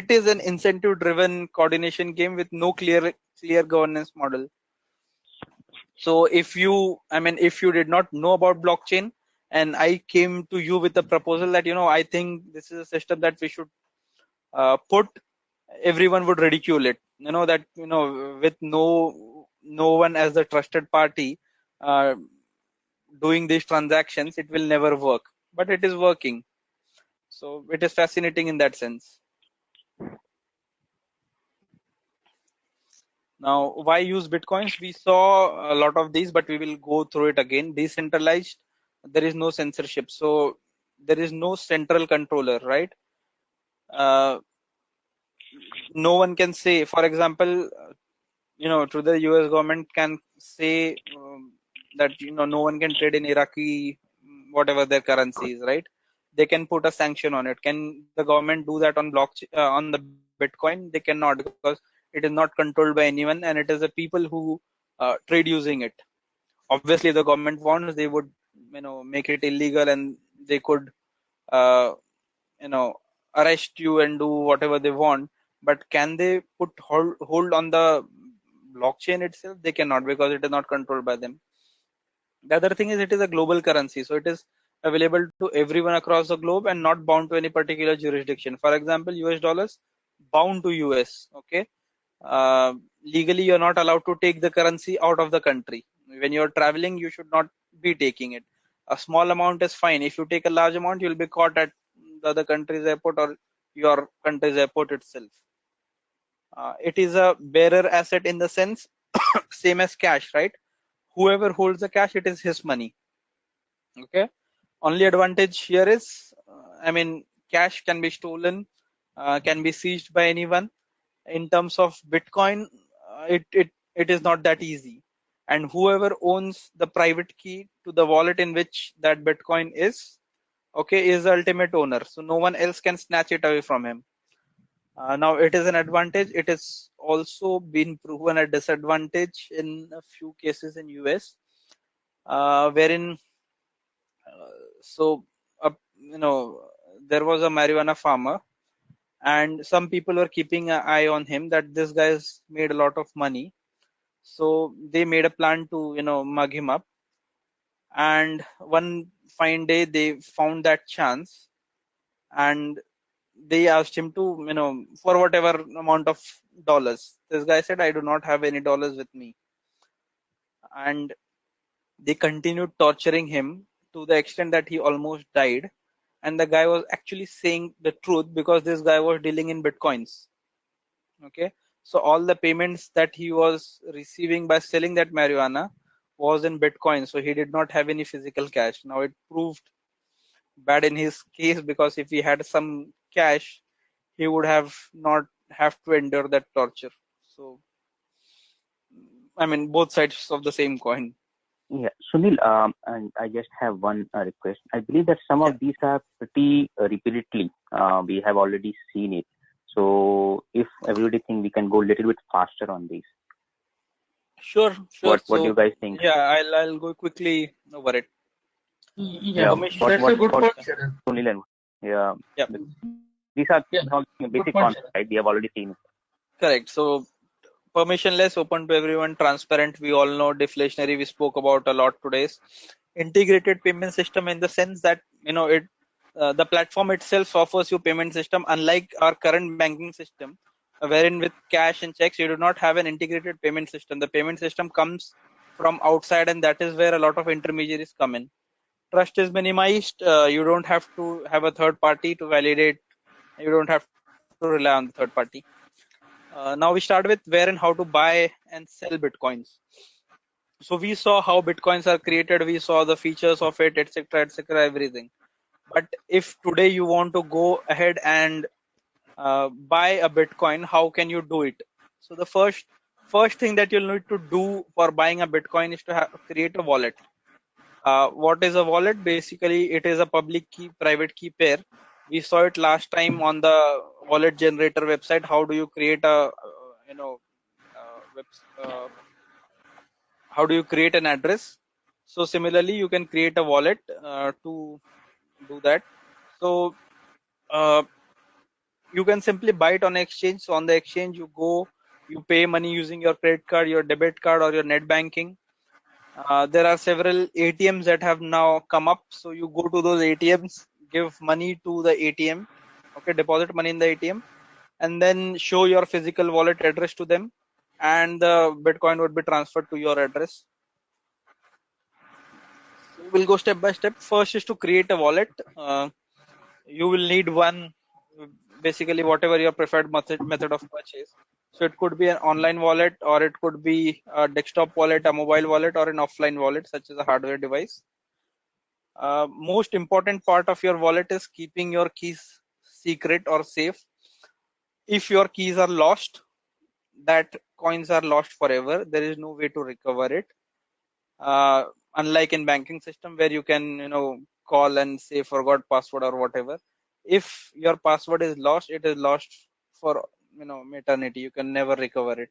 is an incentive driven coordination game with no clear governance model. So if you did not know about blockchain and I came to you with a proposal that I think this is a system that we should put, everyone would ridicule it. That with no one as the trusted party uh, doing these transactions, it will never work. But it is working. So it is fascinating in that sense. Now, why use Bitcoins? We saw a lot of these, but we will go through it again. Decentralized, there is no censorship. So there is no central controller, right? No one can say, for example, to the US government can say that, no one can trade in Iraqi, whatever their currency is, right? They can put a sanction on it. Can the government do that on blockchain, on the Bitcoin? They cannot, because it is not controlled by anyone and it is the people who trade using it. Obviously, if the government wants, they would, make it illegal and they could, uh, you know, arrest you and do whatever they want. But can they put hold on the blockchain itself? They cannot, because it is not controlled by them. The other thing is it is a global currency, so it is available to everyone across the globe and not bound to any particular jurisdiction. For example, US dollars bound to US. Okay, legally you're not allowed to take the currency out of the country. When you're traveling, you should not be taking it. A small amount is fine. If you take a large amount, you'll be caught at the other country's airport or your country's airport itself. It is a bearer asset in the sense same as cash, right? Whoever holds the cash, it is his money. Okay, only advantage here is cash can be stolen, can be seized by anyone. In terms of Bitcoin, it is not that easy, and whoever owns the private key to the wallet in which that Bitcoin is, okay, is the ultimate owner, so no one else can snatch it away from him. Now it is an advantage. It is also been proven a disadvantage in a few cases in US, wherein so there was a marijuana farmer and some people were keeping an eye on him that this guy's made a lot of money. So they made a plan to mug him up, and one fine day they found that chance, and they asked him to for whatever amount of dollars. This guy said, I do not have any dollars with me, and they continued torturing him to the extent that he almost died. And the guy was actually saying the truth because this guy was dealing in bitcoins. Okay, so all the payments that he was receiving by selling that marijuana was in bitcoin, so he did not have any physical cash. Now it proved bad in his case, because if he had some cash, he would have not have to endure that torture. So I mean, both sides of the same coin. Yeah, Sunil, and I just have one request. I believe that some of these are pretty repeatedly. We have already seen it. So if everybody think we can go a little bit faster on these. Sure. What So do you guys think? yeah, I'll go quickly over it. Yeah, Permission. that's a good point, Sharon. Sunil and Yeah. These are Yeah, basic point, concepts, right? We have already seen it. Correct. So permissionless, open to everyone, transparent. We all know deflationary. We spoke about a lot today. Integrated payment system, in the sense that it the platform itself offers you payment system, unlike our current banking system, wherein with cash and checks you do not have an integrated payment system. The payment system comes from outside, and that is where a lot of intermediaries come in. Trust is minimized. You don't have to have a third party to validate. You don't have to rely on the third party. Now we start with where and how to buy and sell bitcoins. So we saw how bitcoins are created, we saw the features of it, etc., everything. But if today you want to go ahead and buy a bitcoin, how can you do it? So the first thing that you'll need to do for buying a bitcoin is to create a wallet. What is a wallet? Basically, it is a public key private key pair. We saw it last time on the wallet generator website. How do you create a how do you create an address? So similarly, you can create a wallet to do that. So you can simply buy it on exchange. So on the exchange, you go, you pay money using your credit card, your debit card, or your net banking. There are several ATMs that have now come up. So you go to those ATMs, give money to the ATM, okay, deposit money in the ATM, and then show your physical wallet address to them, and the Bitcoin would be transferred to your address. So we'll go step by step. First is to create a wallet. You will need one, basically whatever your preferred method of purchase. So it could be an online wallet, or it could be a desktop wallet, a mobile wallet, or an offline wallet, such as a hardware device. Most important part of your wallet is keeping your keys secret or safe. If your keys are lost, that coins are lost forever. There is no way to recover it. Unlike in banking system, where you can call and say forgot password or whatever. If your password is lost, it is lost for eternity. You can never recover it.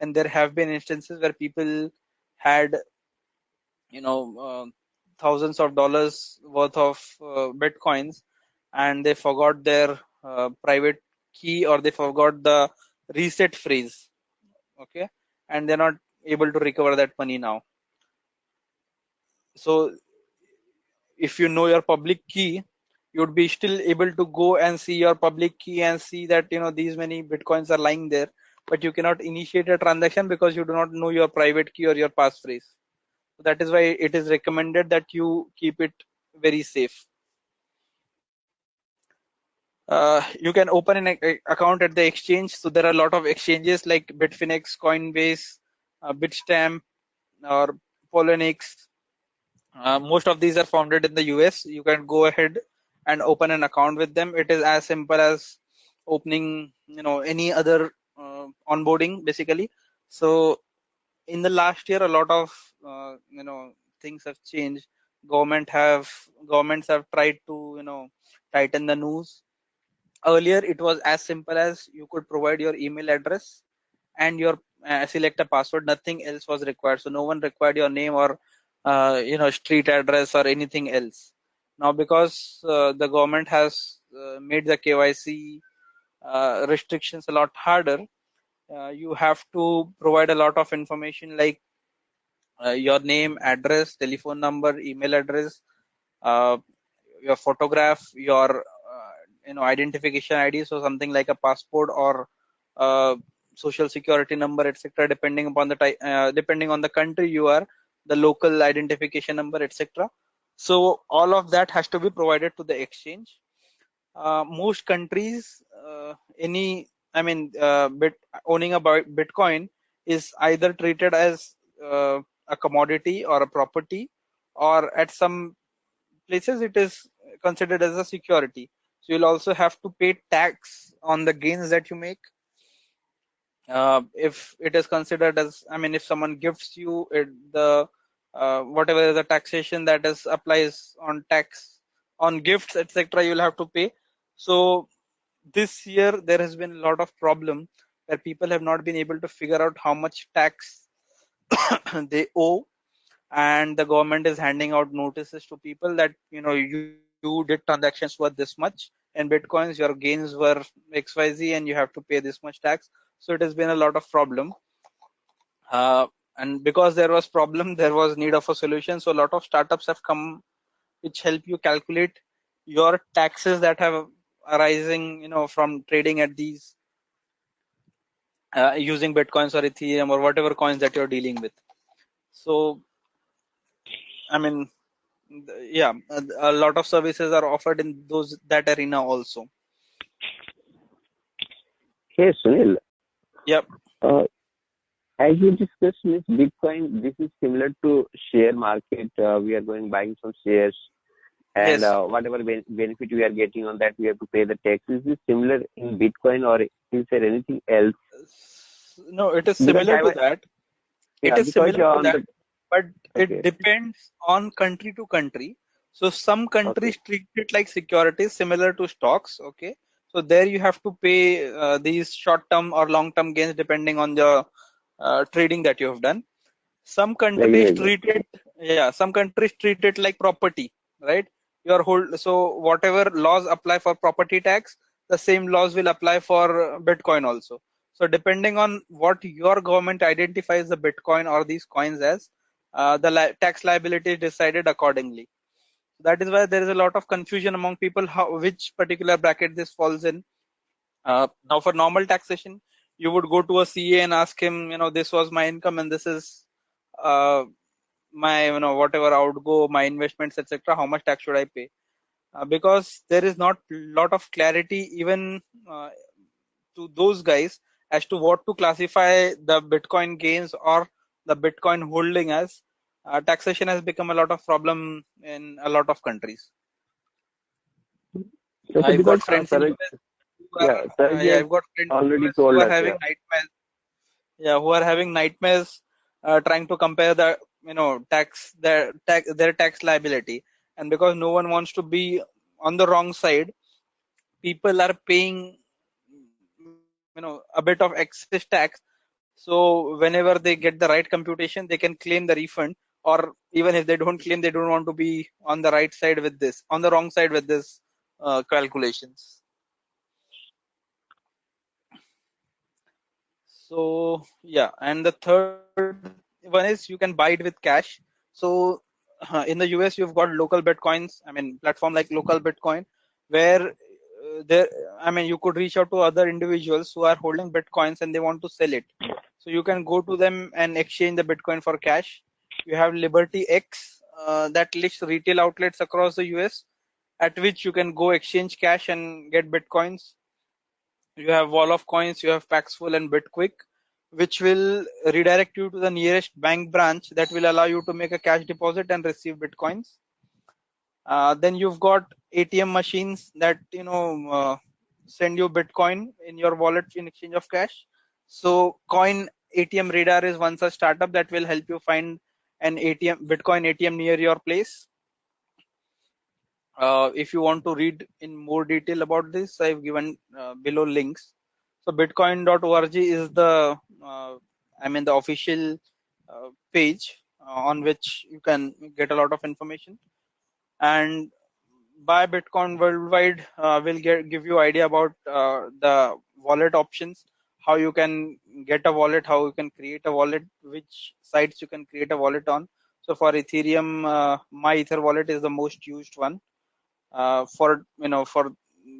And there have been instances where people had thousands of dollars worth of bitcoins, and they forgot their private key, or they forgot the reset phrase, okay, and they're not able to recover that money now. So if you know your public key, you'd be still able to go and see your public key and see that these many bitcoins are lying there, but you cannot initiate a transaction because you do not know your private key or your passphrase. So that is why it is recommended that you keep it very safe. You can open an account at the exchange. So there are a lot of exchanges like Bitfinex, Coinbase, Bitstamp, or Poloniex. Most of these are founded in the US. You can go ahead and open an account with them. It is as simple as opening any other onboarding, basically. So in the last year, a lot of things have changed. Governments have tried to tighten the noose. Earlier it was as simple as you could provide your email address and your select a password. Nothing else was required. So no one required your name or street address or anything else. Now because the government has made the KYC restrictions a lot harder, you have to provide a lot of information like your name, address, telephone number, email address, uh, your photograph, your identification ID, so something like a passport or uh, social security number, etc. Depending upon the type, depending on the country you are, the local identification number, etc. So all of that has to be provided to the exchange. Most countries, owning a Bitcoin is either treated as a commodity or a property, or at some places it is considered as a security. So you'll also have to pay tax on the gains that you make. If it is considered as, if someone gifts you it, the whatever the taxation that is applies on tax on gifts, etc., you'll have to pay. So this year there has been a lot of problem where people have not been able to figure out how much tax they owe, and the government is handing out notices to people that you did transactions worth this much in bitcoins, your gains were xyz, and you have to pay this much tax. So it has been a lot of problem, and because there was problem, there was need of a solution. So a lot of startups have come which help you calculate your taxes that have arising from trading at these using bitcoins or ethereum or whatever coins that you're dealing with. So I mean, yeah, a lot of services are offered in that arena also. Hey, Sunil. Yep. As you discussed with Bitcoin, this is similar to share market. We are going buying some shares, and Yes. whatever benefit we are getting on that, we have to pay the tax. Is this similar in Bitcoin, or is there anything else? No, it is Because similar to that. Yeah, It is because similar to on that, the but okay. it depends on country to country. So some countries treat it like securities similar to stocks. Okay, so there you have to pay these short-term or long-term gains depending on the trading that you have done. Some countries treat it, some countries treat it like property, right? So whatever laws apply for property tax, the same laws will apply for Bitcoin also. So depending on what your government identifies the Bitcoin or these coins as, the tax liability is decided accordingly. That is why there is a lot of confusion among people which particular bracket this falls in. Now for normal taxation, you would go to a CA and ask him, this was my income and this is my whatever outgo, my investments, etc., how much tax should I pay? Because there is not lot of clarity even to those guys as to what to classify the Bitcoin gains or the Bitcoin holding as. Taxation has become a lot of problem in a lot of countries. I've got friends in US I've got friends in US who are having nightmares. Yeah, who are having nightmares trying to compare the their tax liability, and because no one wants to be on the wrong side, people are paying a bit of excess tax. So whenever they get the right computation, they can claim the refund, or even if they don't claim, they don't want to be on the right side with this, on the wrong side with this calculations. So yeah, and the third one is you can buy it with cash. So in the US, you've got local bitcoins. Platform like local Bitcoin, where there, you could reach out to other individuals who are holding bitcoins and they want to sell it. So you can go to them and exchange the bitcoin for cash. You have Liberty X that lists retail outlets across the US, at which you can go exchange cash and get bitcoins. You have Wall of Coins, you have Paxful and BitQuick, which will redirect you to the nearest bank branch that will allow you to make a cash deposit and receive bitcoins. Then you've got ATM machines that send you Bitcoin in your wallet in exchange of cash. So Coin ATM Radar is one such startup that will help you find an Bitcoin ATM near your place. If you want to read in more detail about this, I've given below links. So bitcoin.org is the the official page on which you can get a lot of information. And Buy Bitcoin Worldwide will give you idea about the wallet options, how you can get a wallet, how you can create a wallet, which sites you can create a wallet on. So for Ethereum, my Ether wallet is the most used one. For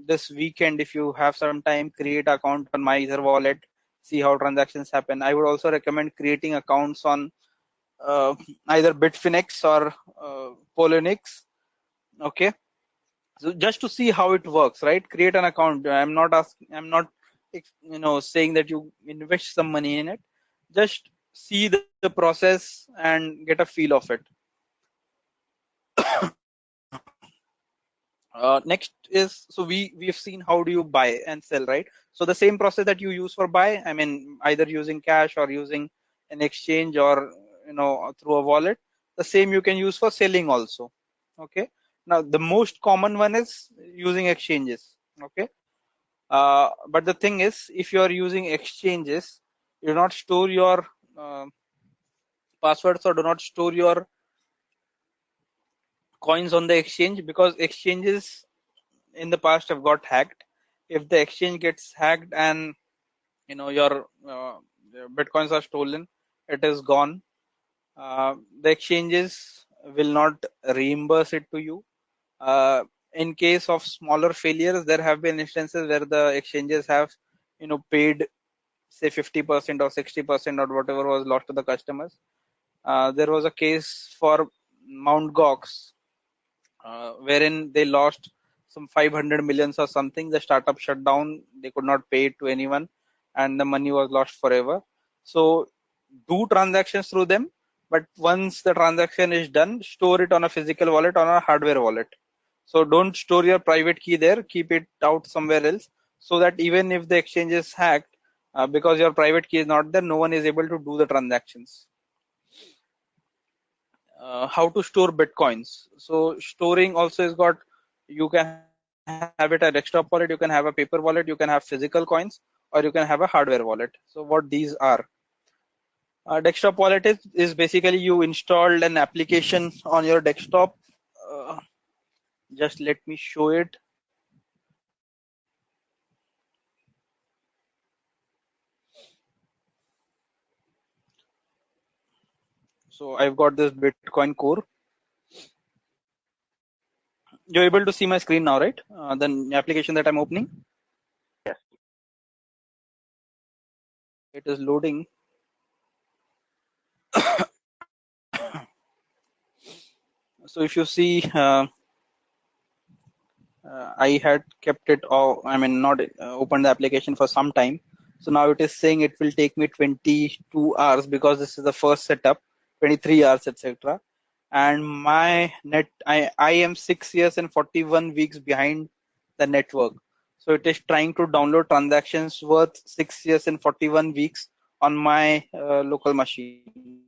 this weekend, if you have some time, create account on my Ether wallet, see how transactions happen. I would also recommend creating accounts on either Bitfinex or Poloniex. Okay, so just to see how it works, right? Create an account. I'm not saying that you invest some money in it. Just see the process and get a feel of it. Next is, so we have seen how do you buy and sell, right? So the same process that you use for buy, I mean, either using cash or using an exchange or through a wallet, the same you can use for selling also. Okay, now the most common one is using exchanges. Okay, but the thing is, if you are using exchanges, you do not store your passwords or do not store your coins on the exchange, because exchanges in the past have got hacked. If the exchange gets hacked and your bitcoins are stolen, it is gone. The exchanges will not reimburse it to you. In case of smaller failures, there have been instances where the exchanges have paid say 50% or 60% or whatever was lost to the customers. There was a case for Mount Gox wherein they lost some 500 millions or something. The startup shut down, they could not pay it to anyone, and the money was lost forever. So do transactions through them, but once the transaction is done, store it on a physical wallet, on a hardware wallet. So don't store your private key there, keep it out somewhere else, so that even if the exchange is hacked, because your private key is not there, no one is able to do the transactions. How to store bitcoins? So storing also is got, you can have it a desktop wallet, you can have a paper wallet, you can have physical coins, or you can have a hardware wallet. So what these are, desktop wallet is basically you installed an application on your desktop. uh, just let me show it. So I've got this Bitcoin core. You're able to see my screen now, right? The application that I'm opening. Yes. It is loading. So if you see, I had kept it all, I mean, not opened the application for some time. So now it is saying it will take me 22 hours because this is the first setup, 23 hours, etc. And my net, I am 6 years and 41 weeks behind the network. So it is trying to download transactions worth 6 years and 41 weeks on my local machine.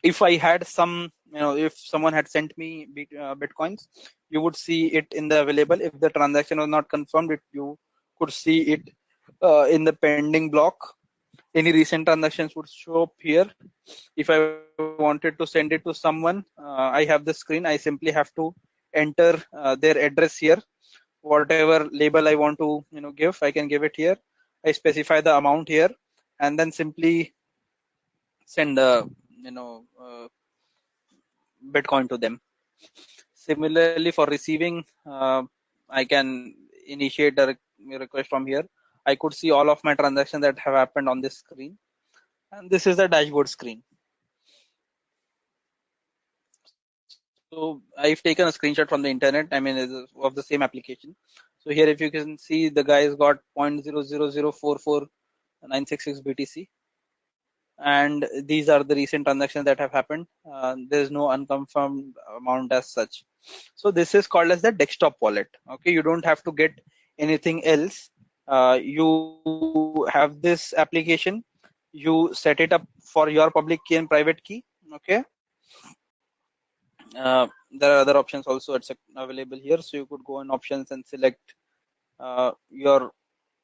If I had some, if someone had sent me bitcoins, you would see it in the available. If the transaction was not confirmed, you could see it in the pending block. Any recent transactions would show up here. If I wanted to send it to someone, I have the screen. I simply have to enter their address here. Whatever label I want to give, I can give it here. I specify the amount here, and then simply send Bitcoin to them. Similarly, for receiving, I can initiate a request from here. I could see all of my transactions that have happened on this screen, and this is the dashboard screen. So I've taken a screenshot from the internet, I mean, of the same application. So here, if you can see, the guy's got 0.00044,966 BTC. And these are the recent transactions that have happened. There's no unconfirmed amount as such. So this is called as the desktop wallet. Okay, you don't have to get anything else. You have this application, you set it up for your public key and private key. Okay, there are other options also available here. So you could go in options and select your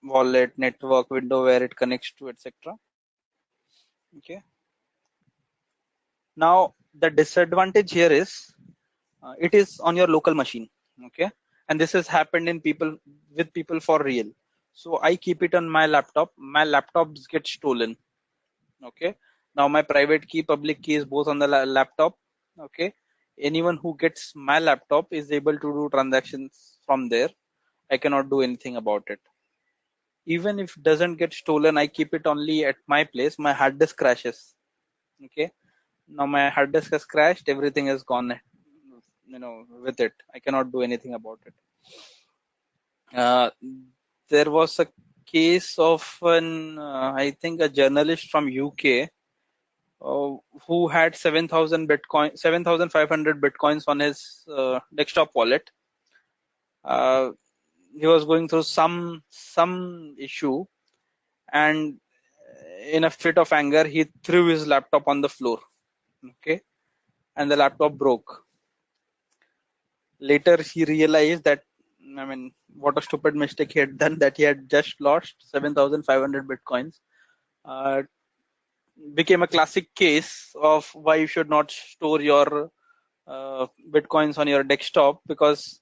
wallet, network, window where it connects to, etc. Okay. Now the disadvantage here is it is on your local machine. Okay, and this has happened in people for real. So I keep it on my laptop. My laptops get stolen. Okay. Now my private key, public key is both on the laptop. Okay. Anyone who gets my laptop is able to do transactions from there. I cannot do anything about it. Even if it doesn't get stolen, I keep it only at my place. My hard disk crashes. Okay. Now my hard disk has crashed. Everything is gone. With it, I cannot do anything about it. There was a case of I think a journalist from UK who had 7,500 bitcoins on his desktop wallet. He was going through some issue, and in a fit of anger, he threw his laptop on the floor. Okay, and the laptop broke. Later, he realized that, what a stupid mistake he had done, that he had just lost 7,500 bitcoins. Became a classic case of why you should not store your bitcoins on your desktop, because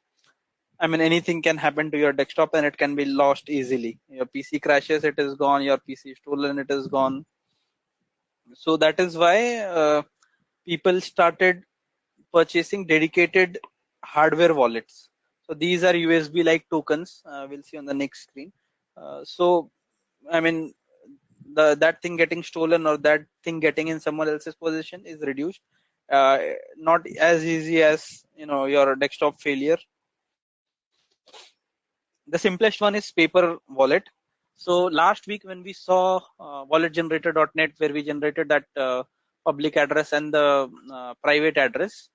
anything can happen to your desktop and it can be lost easily. Your PC crashes, it is gone. Your PC is stolen, it is gone. So that is why people started purchasing dedicated hardware wallets. So these are USB like tokens. We'll see on the next screen. So that thing getting stolen or that thing getting in someone else's possession is reduced. Not as easy as your desktop failure. The simplest one is paper wallet. So last week when we saw walletgenerator.net, where we generated that public address and the private address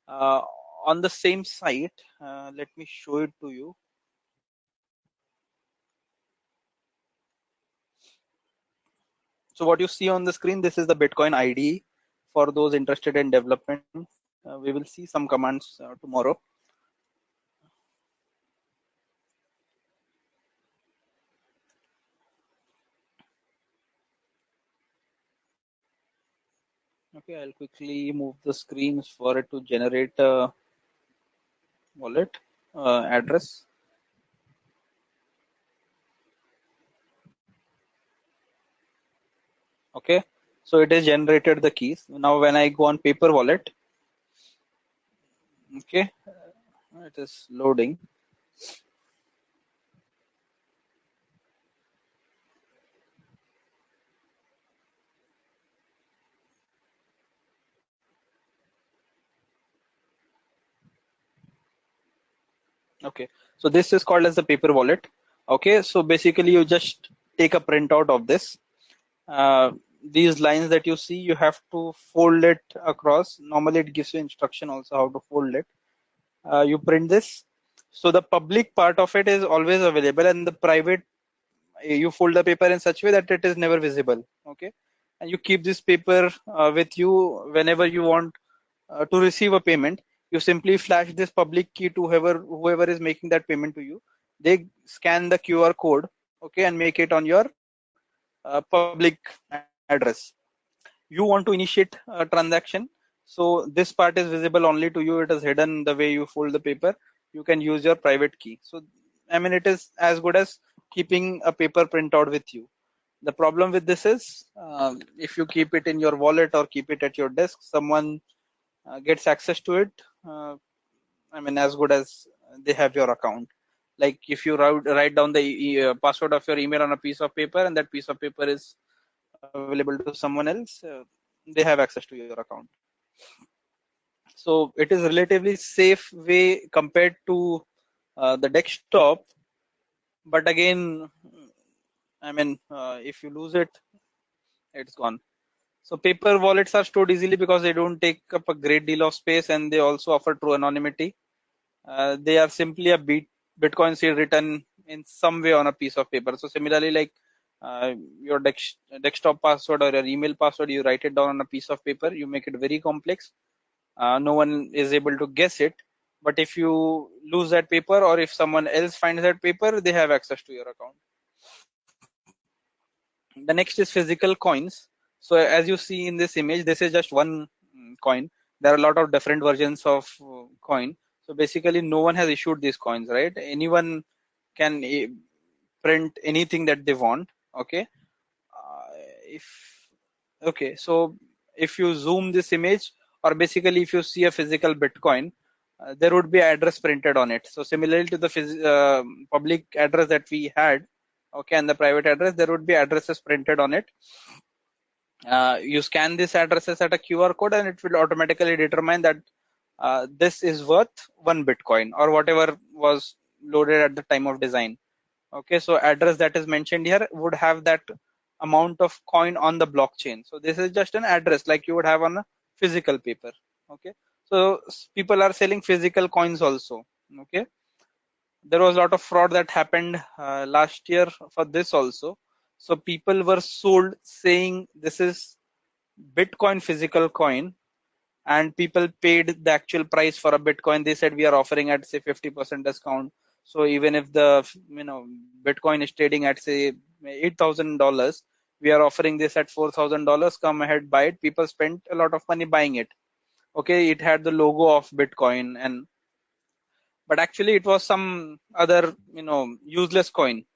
on the same site, let me show it to you. So what you see on the screen, this is the Bitcoin ID for those interested in development. We will see some commands tomorrow. Okay, I'll quickly move the screens for it to generate a wallet address. Okay, so it has generated the keys. Now when I go on paper wallet, okay, it is loading. Okay, so this is called as the paper wallet. Okay, so basically you just take a printout of this. These lines that you see, you have to fold it across. Normally it gives you instruction also how to fold it. You print this. So the public part of it is always available, and the private, you fold the paper in such a way that it is never visible. Okay, and you keep this paper with you whenever you want to receive a payment. You simply flash this public key to whoever is making that payment to you. They scan the QR code, okay, and make it on your public address. You want to initiate a transaction, so this part is visible only to you. It is hidden the way you fold the paper. You can use your private key. So it is as good as keeping a paper printout with you. The problem with this is if you keep it in your wallet or keep it at your desk, someone gets access to it. As good as they have your account. Like if you write down the password of your email on a piece of paper, and that piece of paper is available to someone else, they have access to your account. So it is relatively safe way compared to the desktop. But again, if you lose it, it's gone. So paper wallets are stored easily because they don't take up a great deal of space, and they also offer true anonymity. They are simply a Bitcoin seed written in some way on a piece of paper. So similarly, like your desktop password or your email password, you write it down on a piece of paper. You make it very complex. No one is able to guess it. But if you lose that paper, or if someone else finds that paper, they have access to your account. The next is physical coins. So as you see in this image, this is just one coin. There are a lot of different versions of coin. So basically, no one has issued these coins, right? Anyone can print anything that they want. Okay, if okay, so if you zoom this image, or basically if you see a physical Bitcoin, there would be address printed on it. So similarly to the public address that we had, okay, and the private address, there would be addresses printed on it. You scan these addresses at a QR code, and it will automatically determine that this is worth 1 Bitcoin or whatever was loaded at the time of design. Okay, so address that is mentioned here would have that amount of coin on the blockchain. So this is just an address like you would have on a physical paper. Okay, so people are selling physical coins also. Okay, there was a lot of fraud that happened last year for this also. So people were sold saying this is Bitcoin physical coin, and people paid the actual price for a Bitcoin. They said we are offering at say 50% discount. So even if the Bitcoin is trading at say $8,000, we are offering this at $4,000. Come ahead, buy it. People spent a lot of money buying it. Okay, it had the logo of Bitcoin, but actually it was some other useless coin.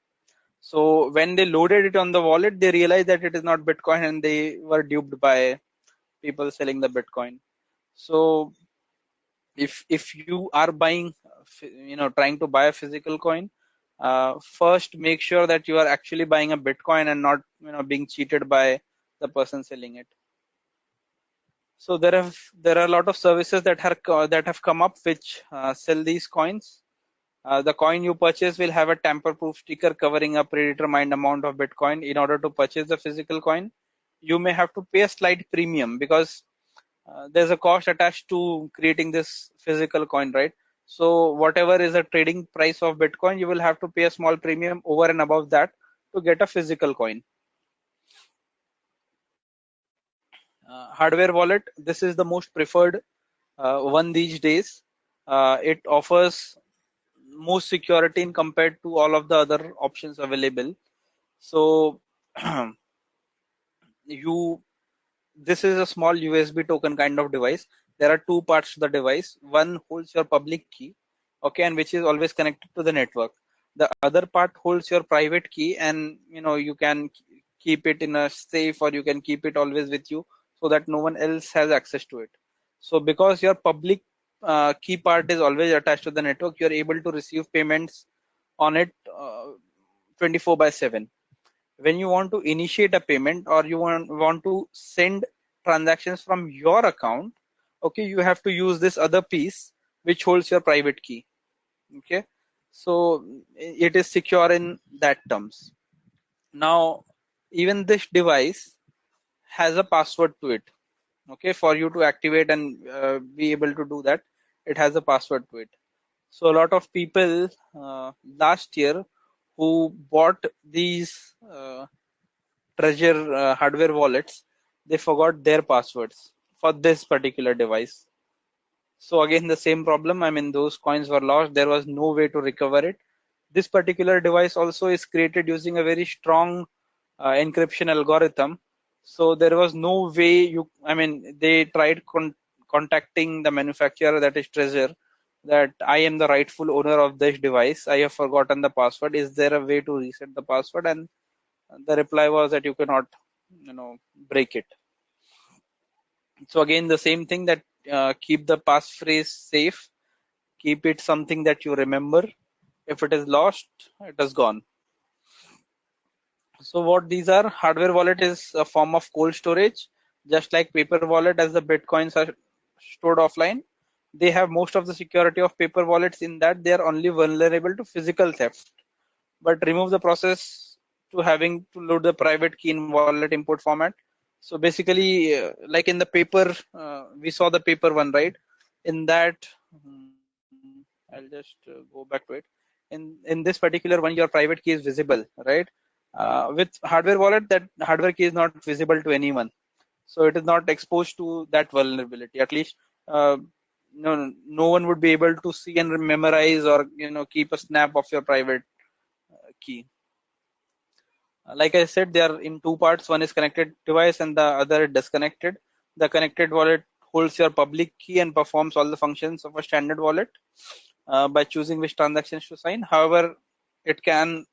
So when they loaded it on the wallet, they realized that it is not Bitcoin, and they were duped by people selling the Bitcoin. So if you are buying, trying to buy a physical coin, first make sure that you are actually buying a Bitcoin and not being cheated by the person selling it. So there are a lot of services that have come up which sell these coins. The coin you purchase will have a tamper-proof sticker covering a predetermined amount of Bitcoin. In order to purchase the physical coin, you may have to pay a slight premium because there's a cost attached to creating this physical coin, right? So whatever is a trading price of Bitcoin, you will have to pay a small premium over and above that to get a physical coin. Hardware wallet, this is the most preferred one these days. It offers most security in compared to all of the other options available. So this is a small USB token kind of device. There are two parts to the device. One holds your public key, okay, and which is always connected to the network. The other part holds your private key, and you can keep it in a safe, or you can keep it always with you so that no one else has access to it. So because your public key part is always attached to the network, you're able to receive payments on it 24/7. When you want to initiate a payment, or you want to send transactions from your account, okay, you have to use this other piece which holds your private key. Okay, so it is secure in that terms. Now even this device has a password to it. Okay, for you to activate and be able to do that, it has a password to it. So a lot of people last year who bought these treasure hardware wallets, they forgot their passwords for this particular device. So again, the same problem. I mean, those coins were lost. There was no way to recover it. This particular device also is created using a very strong encryption algorithm. So there was no way they tried contacting the manufacturer, that is Treasure, that I am the rightful owner of this device. I have forgotten the password. Is there a way to reset the password? And the reply was that you cannot break it. So again, the same thing, that keep the passphrase safe, keep it something that you remember. If it is lost, it is gone. So what these are, hardware wallet is a form of cold storage, just like paper wallet. As the Bitcoins are stored offline, they have most of the security of paper wallets in that they are only vulnerable to physical theft, but remove the process to having to load the private key in wallet input format. So basically, like in the paper, we saw the paper one, right? In that, I'll just go back to it. In this particular one, your private key is visible, right? With hardware wallet, that hardware key is not visible to anyone, so it is not exposed to that vulnerability. At least, no one would be able to see and memorize, or keep a snap of your private key. Like I said, they are in two parts. One is connected device and the other disconnected. The connected wallet holds your public key and performs all the functions of a standard wallet by choosing which transactions to sign. However, it can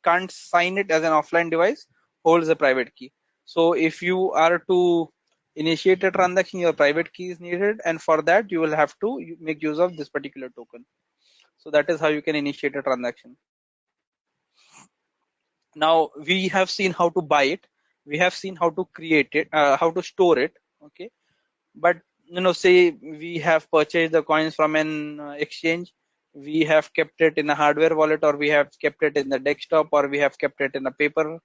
can't sign it as an offline device holds a private key. So if you are to initiate a transaction, your private key is needed, and for that you will have to make use of this particular token. So that is how you can initiate a transaction. Now we have seen how to buy it, we have seen how to create it, how to store it, okay. But say we have purchased the coins from an exchange, we have kept it in a hardware wallet, or we have kept it in the desktop, or we have kept it in a paper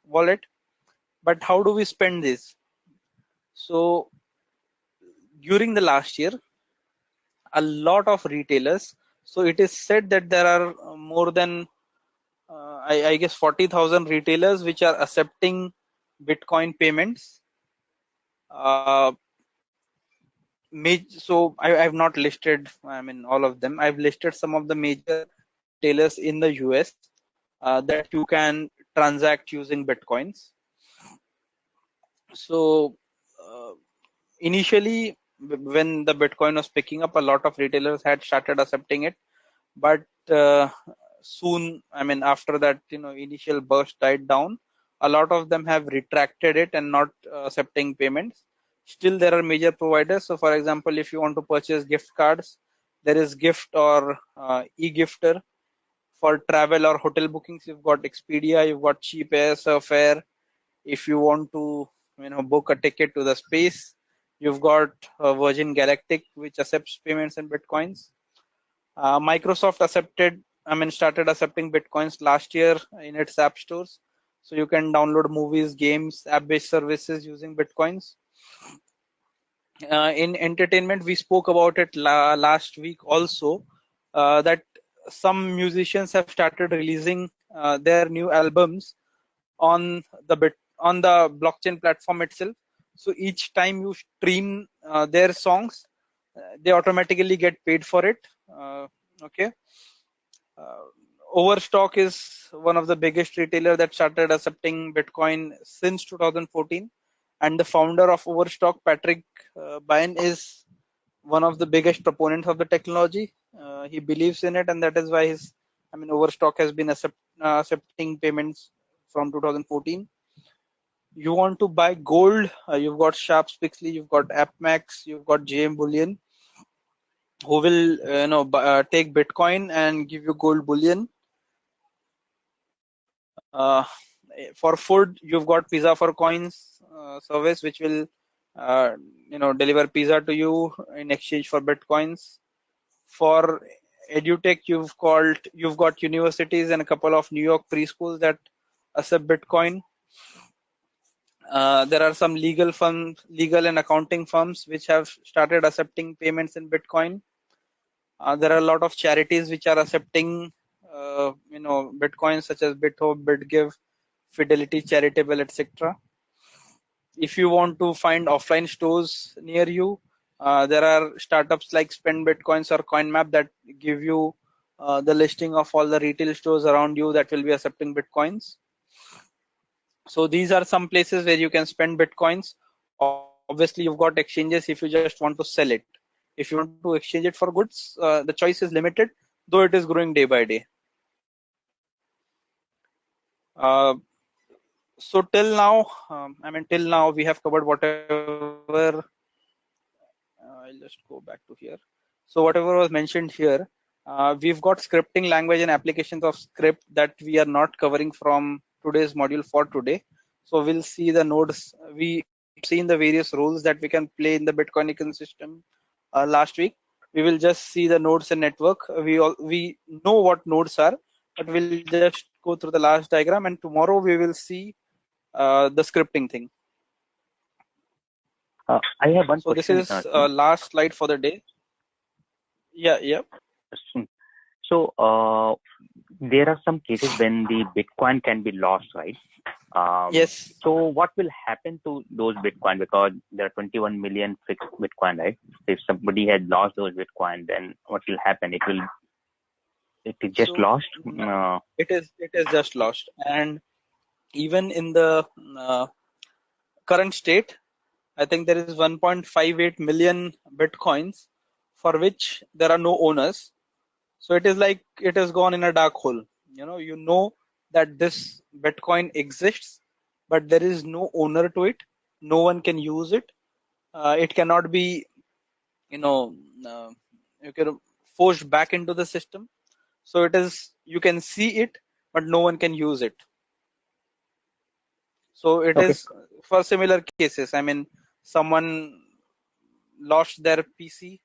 wallet. But how do we spend this? So during the last year, a lot of retailers, so it is said that there are more than I guess 40,000 retailers which are accepting Bitcoin payments. So I have not listed, all of them. I've listed some of the major retailers in the US that you can transact using Bitcoins. So initially, when the Bitcoin was picking up, a lot of retailers had started accepting it, but soon, after that, initial burst died down, a lot of them have retracted it and not accepting payments. Still, there are major providers. So, for example, if you want to purchase gift cards, there is Gift or e-Gifter. For travel or hotel bookings, you've got Expedia, you've got Cheap Air, Surfair. If you want to, book a ticket to the space, you've got Virgin Galactic, which accepts payments in Bitcoins. Microsoft started accepting Bitcoins last year in its app stores. So you can download movies, games, app-based services using Bitcoins. In entertainment, we spoke about it last week also, that some musicians have started releasing their new albums on the blockchain platform itself. So each time you stream their songs, they automatically get paid for it. Okay. Overstock is one of the biggest retailer that started accepting Bitcoin since 2014, and the founder of Overstock, Patrick Byrne, is one of the biggest proponents of the technology. He believes in it, and that is why Overstock has been accepting payments from 2014. You want to buy gold, you've got Sharps Pixley, you've got AppMax, you've got JM Bullion, who will take Bitcoin and give you gold bullion. For food, you've got Pizza for Coins service, which will deliver pizza to you in exchange for Bitcoins. For edutech, you've got universities and a couple of New York preschools that accept Bitcoin. There are some legal and accounting firms which have started accepting payments in Bitcoin. There are a lot of charities which are accepting Bitcoin, such as BitHope, BitGive, Fidelity Charitable, etc. If you want to find offline stores near you, there are startups like Spend Bitcoins or CoinMap that give you the listing of all the retail stores around you that will be accepting Bitcoins. So these are some places where you can spend Bitcoins. Obviously, you've got exchanges if you just want to sell it. If you want to exchange it for goods, the choice is limited, though it is growing day by day. So till now we have covered whatever. I'll just go back to here. So whatever was mentioned here, we've got scripting language and applications of script that we are not covering from today's module for today. So we'll see the nodes. We have seen the various roles that we can play in the Bitcoin ecosystem last week. We will just see the nodes and network. We know what nodes are, but we'll just go through the last diagram, and tomorrow we will see the scripting thing. I have one so question. This is last slide for the day. Yeah. So there are some cases when the Bitcoin can be lost, right? Yes. So what will happen to those Bitcoin? Because there are 21 million fixed Bitcoin, right? If somebody had lost those Bitcoin, then what will happen? It is just lost. It is just lost, and even in the current state, I think there is 1.58 million Bitcoins for which there are no owners. So it is like it has gone in a dark hole. You know that this Bitcoin exists, but there is no owner to it. No one can use it. It cannot be, you know, uh, you can forced back into the system. So it is, you can see it, but no one can use it. So it Okay. is for similar cases. I mean, someone lost their PC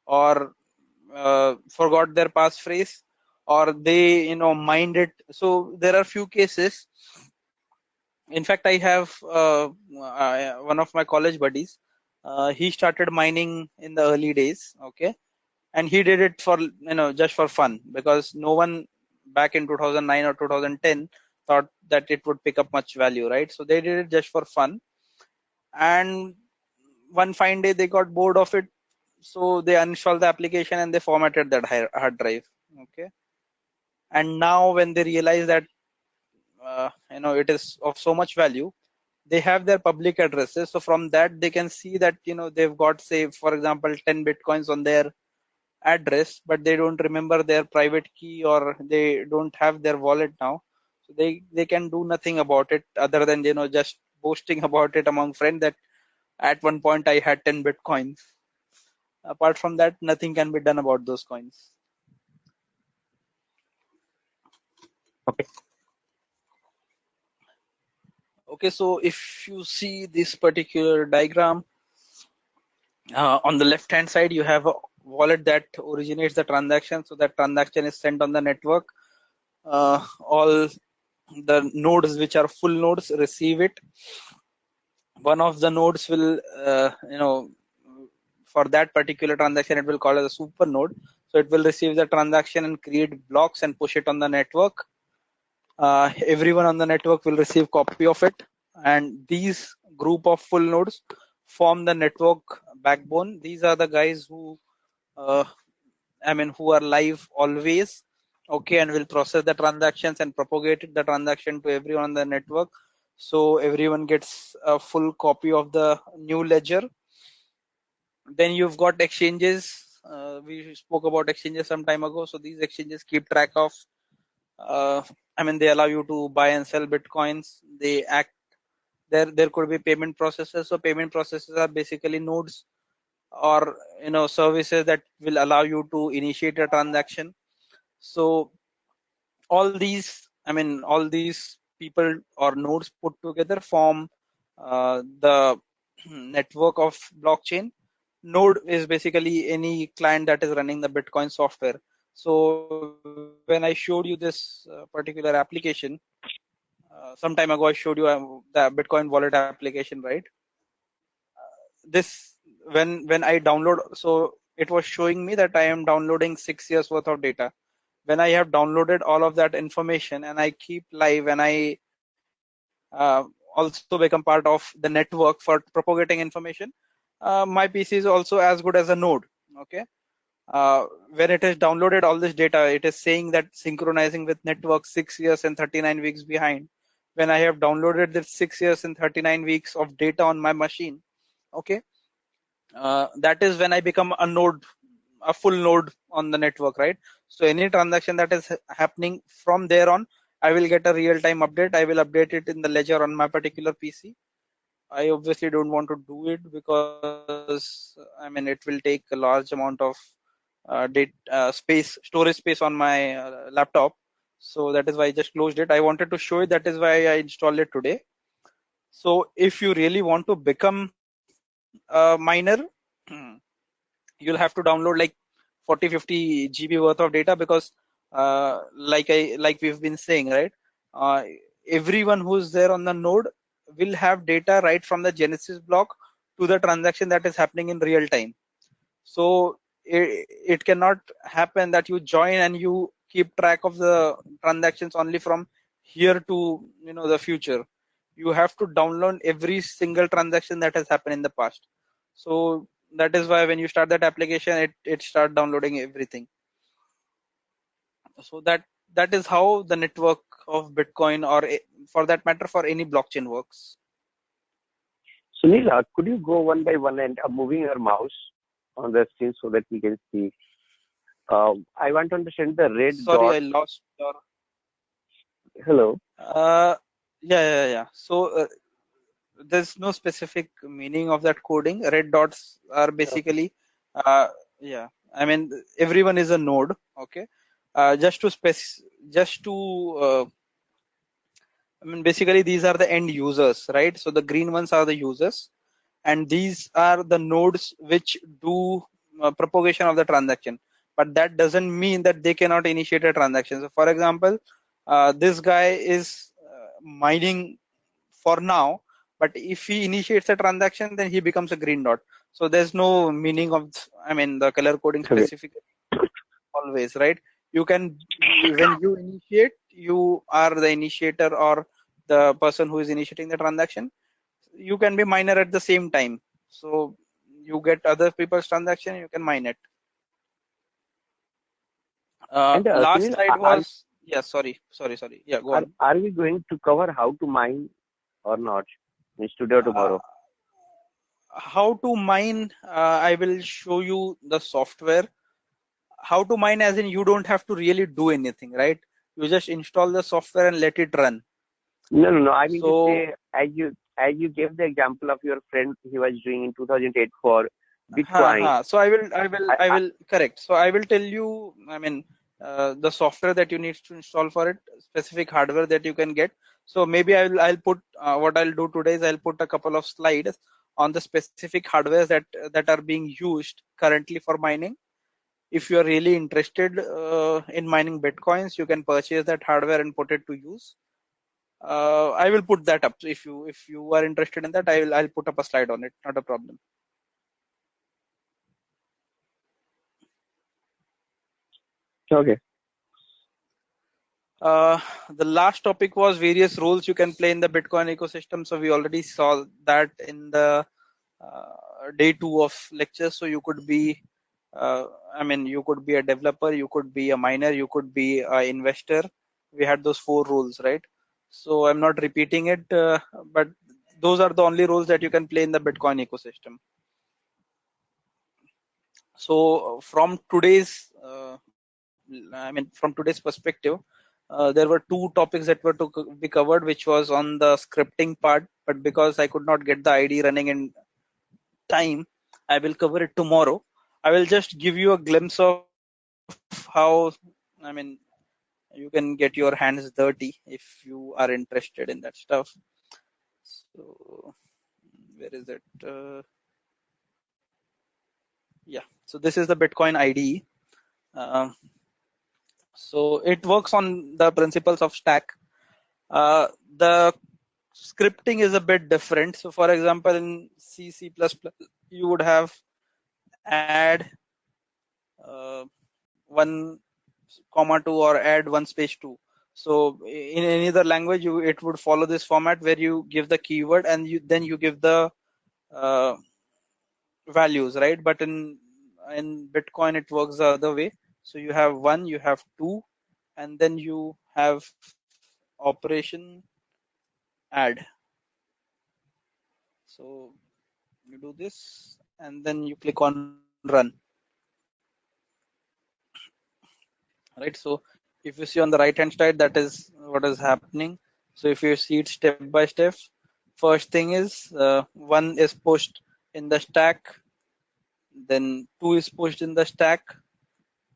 or forgot their passphrase, or they, mined it. So there are few cases. In fact, I have one of my college buddies. He started mining in the early days. Okay, and he did it for, just for fun, because no one back in 2009 or 2010 thought that it would pick up much value, right? So they did it just for fun, and one fine day they got bored of it, so they uninstalled the application and they formatted that hard drive. Okay, and now when they realize that it is of so much value, they have their public addresses. So from that they can see that they've got, say for example, 10 bitcoins on their address, but they don't remember their private key, or they don't have their wallet now. So they can do nothing about it other than just boasting about it among friends that at one point I had 10 bitcoins. Apart from that, nothing can be done about those coins. Okay. Okay, so if you see this particular diagram, on the left hand side you have a wallet that originates the transaction. So that transaction is sent on the network. All the nodes which are full nodes receive it. One of the nodes will, for that particular transaction, it will call as a super node. So it will receive the transaction and create blocks and push it on the network. Everyone on the network will receive copy of it, and these group of full nodes form the network backbone. These are the guys who, who are live always, okay, and will process the transactions and propagate the transaction to everyone on the network. So everyone gets a full copy of the new ledger. Then you've got exchanges. We spoke about exchanges some time ago. So these exchanges keep track of, they allow you to buy and sell bitcoins. They act there could be payment processes. So payment processes are basically nodes or services that will allow you to initiate a transaction. So all these people or nodes put together form the network of blockchain. Node is basically any client that is running the Bitcoin software. So when I showed you this particular application some time ago, I showed you the Bitcoin wallet application, right? This when I download, so it was showing me that I am downloading 6 years worth of data. When I have downloaded all of that information and I keep live, and I also become part of the network for propagating information, my PC is also as good as a node. Okay. When it is downloaded all this data, it is saying that synchronizing with network 6 years and 39 weeks behind. When I have downloaded this 6 years and 39 weeks of data on my machine, okay, that is when I become a node, a full node on the network, right? So any transaction that is happening from there on, I will get a real-time update. I will update it in the ledger on my particular PC. I obviously don't want to do it because it will take a large amount of storage space on my laptop. So that is why I just closed it. I wanted to show it. That is why I installed it today. So if you really want to become a miner, you'll have to download like 40-50 GB worth of data, because like we've been saying, right? Uh, Everyone who's there on the node will have data right from the Genesis block to the transaction that is happening in real time. So it cannot happen that you join and you keep track of the transactions only from here to the future. You have to download every single transaction that has happened in the past. So that is why when you start that application, it start downloading everything. So that is how the network of Bitcoin, or for that matter for any blockchain, works. Sunil, could you go one by one and moving your mouse on the screen so that we can see? I want to understand the red Sorry, dot. I lost your Hello. Yeah. So there's no specific meaning of that coding. Red dots are basically, yeah. I mean, everyone is a node. Okay. Just to I mean, basically these are the end users, right? So the green ones are the users, and these are the nodes which do propagation of the transaction. But that doesn't mean that they cannot initiate a transaction. So for example, this guy is mining for now, but if he initiates a transaction, then he becomes a green dot. So there's no meaning of, I mean, the color coding Okay. specifically always, right? You can, when you initiate, you are the initiator or the person who is initiating the transaction. You can be miner at the same time. So you get other people's transaction, you can mine it. And Last Sunil, slide was, yeah, sorry. Yeah, go on. are we going to cover how to mine or not in today or tomorrow? How to mine, I will show you the software. How to mine as in you don't have to really do anything, right? You just install the software and let it run. No. I mean So, to say, as you gave the example of your friend, he was doing in 2008 for Bitcoin. So I will correct. So I will tell you, I mean, the software that you need to install for it, specific hardware that you can get. So maybe I'll put what I'll do today is I'll put a couple of slides on the specific hardware that are being used currently for mining. If you are really interested in mining bitcoins, you can purchase that hardware and put it to use. I will put that up. So if you are interested in that, I'll put up a slide on it. Not a problem. Okay. The last topic was various roles you can play in the Bitcoin ecosystem. So we already saw that in the day 2 of lecture. So you could be, you could be a developer, you could be a miner, you could be an investor. We had those 4 roles, right? So I'm not repeating it, but those are the only roles that you can play in the Bitcoin ecosystem. So from today's, from today's perspective, there were 2 topics that were to be covered, which was on the scripting part, but because I could not get the ID running in time, I will cover it tomorrow. I will just give you a glimpse of how, you can get your hands dirty if you are interested in that stuff. So where is it? Yeah, so this is the Bitcoin IDE. So it works on the principles of stack. The scripting is a bit different. So for example, in C++, you would have add 1, 2 or add 1 space 2. So in any other language, it would follow this format where you give the keyword and then you give the values, right? But in Bitcoin, it works the other way. So you have 1, you have 2, and then you have operation add. So you do this and then you click on run, right? So if you see on the right hand side, that is what is happening. So if you see it step by step, first thing is 1 is pushed in the stack, then 2 is pushed in the stack,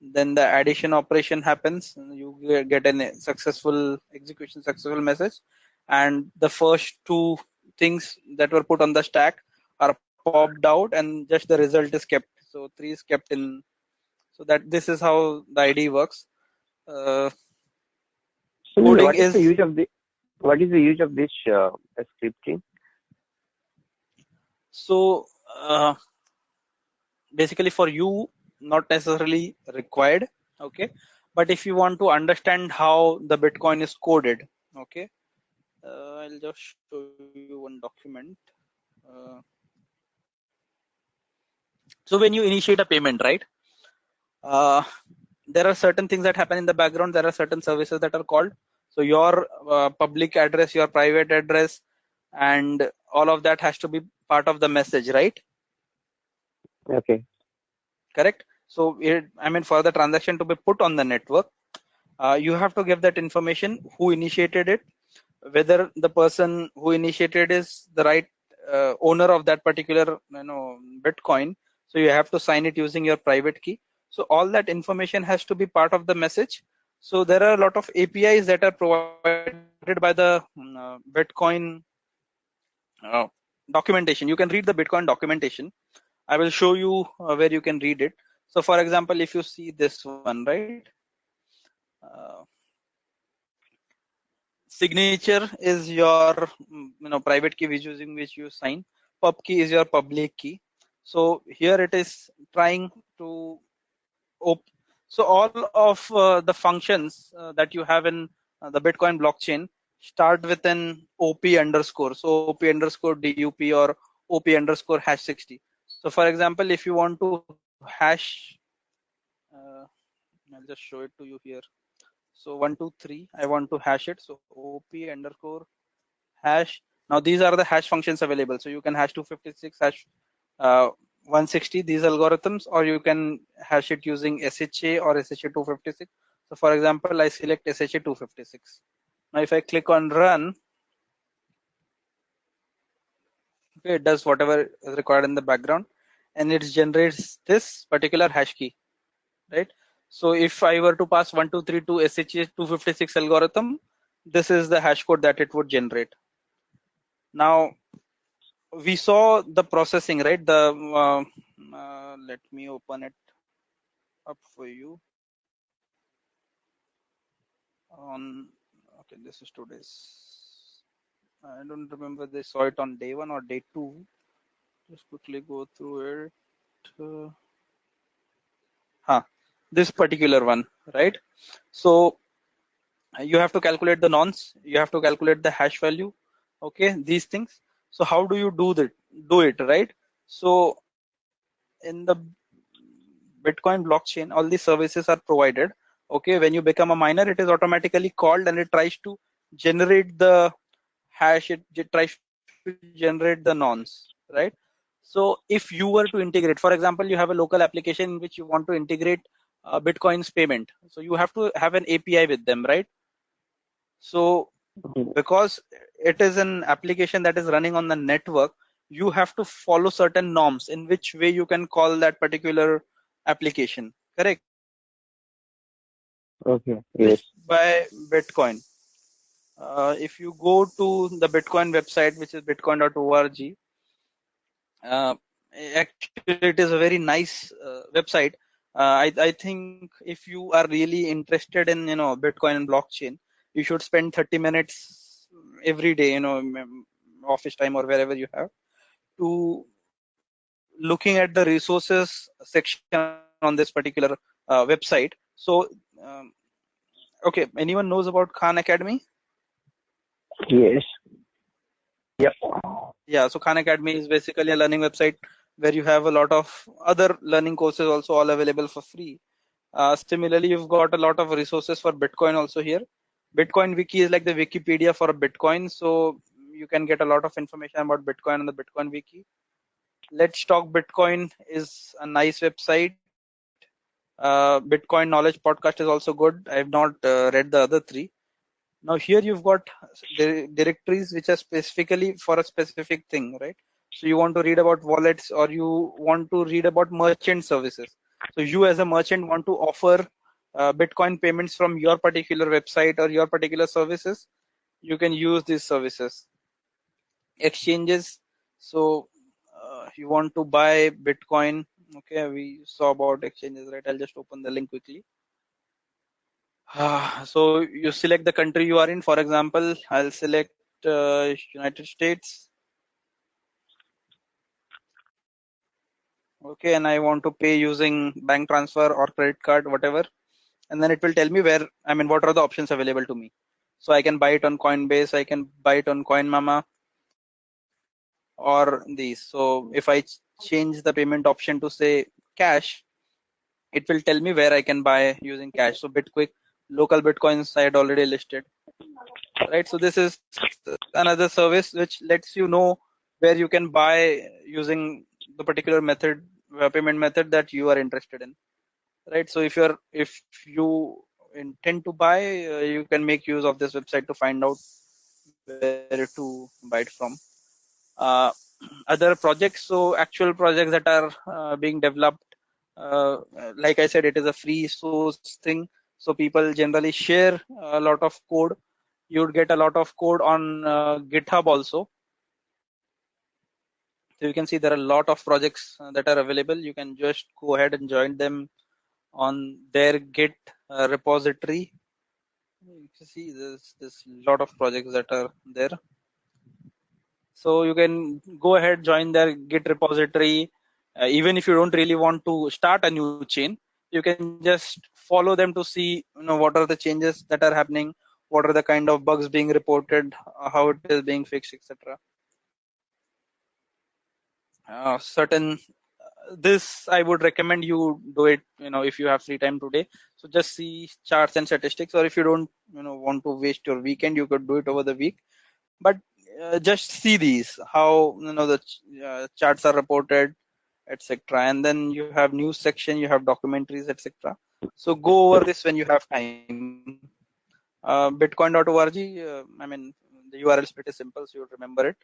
then the addition operation happens, and you get a successful execution, successful message, and the first 2 things that were put on the stack are popped out and just the result is kept. So 3 is kept in. So that this is how the ID works. Sunil, Coding what is the is use of this scripting? so basically for you, not necessarily required, okay, but if you want to understand how the Bitcoin is coded, okay, I'll just show you one document. So when you initiate a payment, right, there are certain things that happen in the background. There are certain services that are called. So your public address, your private address, and all of that has to be part of the message, right? Okay. Correct. So for the transaction to be put on the network, You have to give that information, who initiated it, whether the person who initiated is the right owner of that particular Bitcoin. So you have to sign it using your private key. So all that information has to be part of the message. So there are a lot of APIs that are provided by the Bitcoin documentation. You can read the Bitcoin documentation. I will show you where you can read it. So for example, if you see this one, right? Uh, Signature is your private key using which you sign. Pub key is your public key. So here it is trying to so all of the functions that you have in the Bitcoin blockchain start with an OP underscore. So OP underscore DUP or OP underscore hash 60. So for example, if you want to hash, I'll just show it to you here. So 123, I want to hash it. So OP underscore hash. Now these are the hash functions available. So you can hash 256, hash 160, these algorithms, or you can hash it using SHA or SHA 256. So for example, I select SHA 256. Now if I click on run, okay, it does whatever is required in the background, and it generates this particular hash key, right? So if I were to pass 123 to SHA 256 algorithm, this is the hash code that it would generate. Now we saw the processing, right? Let me open it up for you. Okay, this is today's. I don't remember they saw it on day 1 or day 2. Just quickly go through it. This particular one, right? So you have to calculate the nonce, you have to calculate the hash value, okay, these things. So how do you do it, right? So in the Bitcoin blockchain, all these services are provided. Okay, when you become a miner, it is automatically called and it tries to generate the hash, it tries to generate the nonce, right? So if you were to integrate, for example, you have a local application in which you want to integrate Bitcoin's payment. So you have to have an API with them, right? So because it is an application that is running on the network, you have to follow certain norms in which way you can call that particular application, correct? Okay. Yes. By Bitcoin. If you go to the Bitcoin website, which is bitcoin.org, actually it is a very nice website. I think if you are really interested in Bitcoin and blockchain, you should spend 30 minutes every day, office time or wherever you have, to looking at the resources section on this particular website. So okay, anyone knows about Khan Academy? Yes. Yep. Yeah, so Khan Academy is basically a learning website where you have a lot of other learning courses also all available for free. Similarly, you've got a lot of resources for Bitcoin also here. Bitcoin Wiki is like the Wikipedia for Bitcoin, so you can get a lot of information about Bitcoin on the Bitcoin Wiki. Let's Talk Bitcoin is a nice website. Bitcoin Knowledge Podcast is also good. I have not read the other 3. Now here you've got directories which are specifically for a specific thing, right? So you want to read about wallets, or you want to read about merchant services. So you as a merchant want to offer Bitcoin payments from your particular website or your particular services, you can use these services. Exchanges. So you want to buy Bitcoin. Okay, we saw about exchanges, right? I'll just open the link quickly. So you select the country you are in. For example, I'll select United States. Okay, and I want to pay using bank transfer or credit card, whatever. And then it will tell me what are the options available to me. So I can buy it on Coinbase, I can buy it on CoinMama, or these. So if I change the payment option to say cash, it will tell me where I can buy using cash. So Bitquick, local Bitcoins I had already listed. Right, so this is another service which lets you know where you can buy using the particular method, payment method that you are interested in. Right, so if intend to buy, you can make use of this website to find out where to buy it from. Uh, Other projects, so actual projects that are being developed, like I said, it is a free source thing, so people generally share a lot of code. You would get a lot of code on GitHub also. So you can see there are a lot of projects that are available. You can just go ahead and join them on their Git repository. You can see there's a lot of projects that are there. So you can go ahead, join their Git repository. Even if you don't really want to start a new chain, you can just follow them to see, what are the changes that are happening, what are the kind of bugs being reported, how it is being fixed, etc. This I would recommend you do it, if you have free time today. So just see charts and statistics, or if you don't, want to waste your weekend, you could do it over the week. But just see these, how the charts are reported, etc. And then you have news section, you have documentaries, etc. So go over this when you have time. Bitcoin.org, I mean, the URL is pretty simple, so you'll remember it.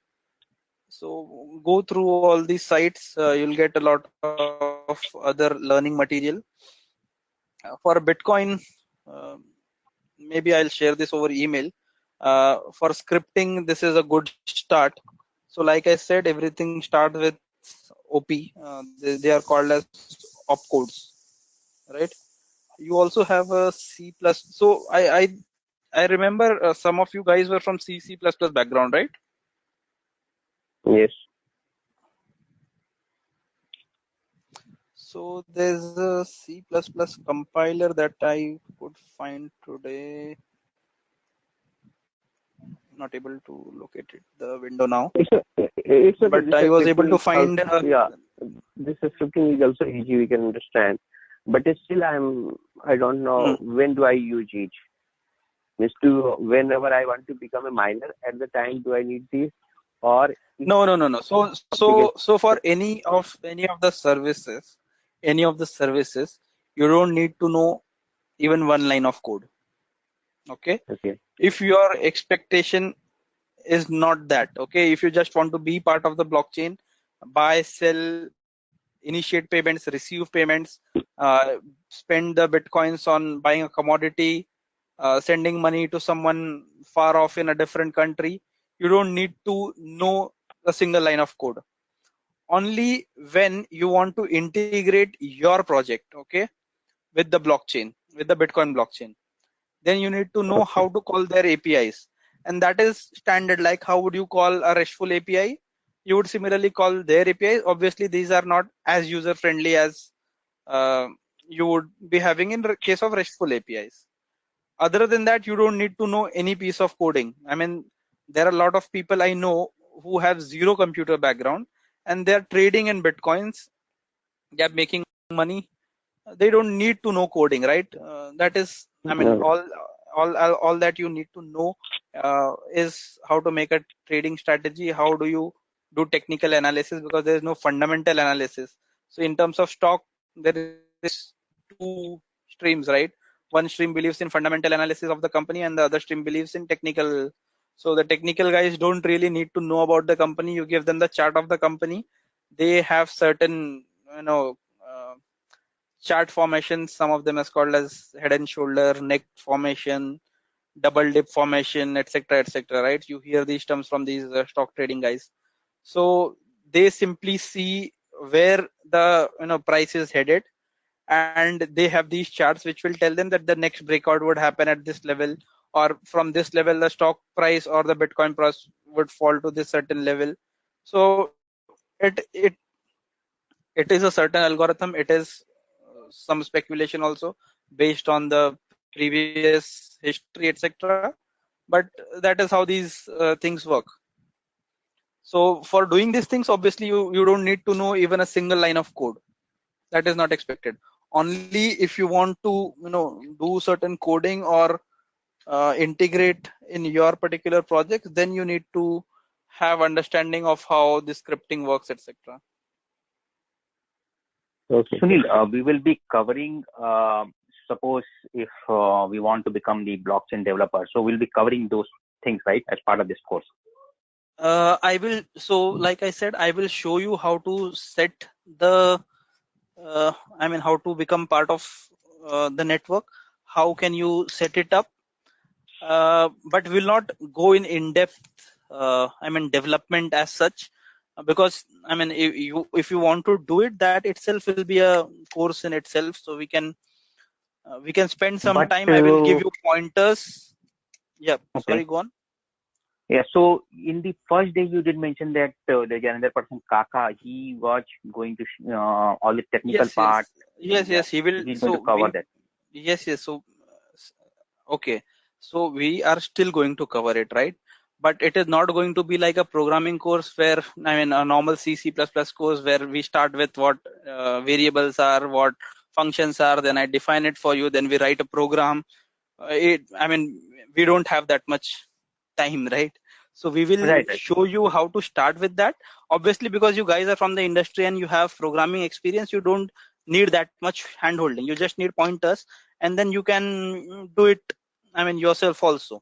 So go through all these sites, you'll get a lot of other learning material. For Bitcoin, uh, maybe I'll share this over email. For scripting, this is a good start. So like I said, everything starts with OP. They are called as opcodes, right? You also have a C++. So I remember some of you guys were from C++ background, right? Yes. So there's a C++ compiler that I could find today. Not able to locate it, the window now. It's okay. But I was able to find. This scripting is also easy. We can understand, but still, I don't know when do I use each. Means to whenever I want to become a miner, at the time do I need this, or No. So for any of the services, you don't need to know even one line of code. Okay. If your expectation is not that, okay, if you just want to be part of the blockchain, buy, sell, initiate payments, receive payments, spend the bitcoins on buying a commodity, sending money to someone far off in a different country, you don't need to know a single line of code. Only when you want to integrate your project, okay, with the blockchain, with the Bitcoin blockchain, then you need to know how to call their APIs. And that is standard. Like, how would you call a RESTful API? You would similarly call their APIs. Obviously, these are not as user friendly as you would be having in case of RESTful APIs. Other than that, you don't need to know any piece of coding. I mean, there are a lot of people I know who have zero computer background and they're trading in Bitcoins. They're making money. They don't need to know coding, right? That is, I mean, all that you need to know is how to make a trading strategy. How do you do technical analysis? Because there is no fundamental analysis. So in terms of stock, there is two streams, right? One stream believes in fundamental analysis of the company, and the other stream believes in technical. So the technical guys don't really need to know about the company. You give them the chart of the company. They have certain, chart formations. Some of them is called as head and shoulder, neck formation, double dip formation, etc., etc. Right? You hear these terms from these stock trading guys. So they simply see where the price is headed, and they have these charts which will tell them that the next breakout would happen at this level, or from this level the stock price or the Bitcoin price would fall to this certain level. So it is a certain algorithm. It is some speculation also based on the previous history, etc. But that is how these things work. So for doing these things, obviously you don't need to know even a single line of code. That is not expected. Only if you want to do certain coding or integrate in your particular project, then you need to have understanding of how the scripting works, etc. Sunil, we will be covering suppose if we want to become the blockchain developer, so we'll be covering those things, right, as part of this course. I will. So, like I said, I will show you how to set the. How to become part of the network. How can you set it up? But we'll not go in depth. Development as such, because if you want to do it, that itself will be a course in itself. So we can spend some But, time. I will give you pointers. Yeah. Okay. Sorry, go on. Yeah. So in the first day, you did mention that there's another person, Kaka. He was going to all the technical Yes, part. yes. He will. He's going to cover that. Yes. So, okay. So we are still going to cover it, right? But it is not going to be like a programming course where, a normal C++ course where we start with what variables are, what functions are, then I define it for you, then we write a program. We don't have that much time, right? So we will show you how to start with that. Obviously, because you guys are from the industry and you have programming experience, you don't need that much hand-holding. You just need pointers, and then you can do it, yourself also.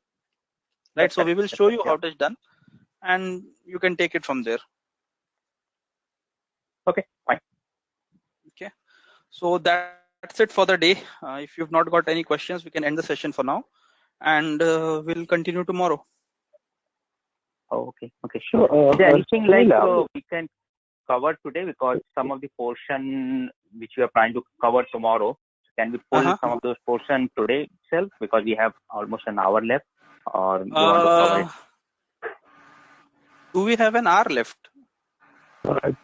Right? So we will show you how it is done, and you can take it from there. Okay, fine. Okay. So that's it for the day. If you've not got any questions, we can end the session for now, and we'll continue tomorrow. Okay, sure. Is there anything like we can cover today, because some of the portion which we are trying to cover tomorrow, can we pull some of those portion today itself, because we have almost an hour left, or you want to cover it? Do we have an hour left?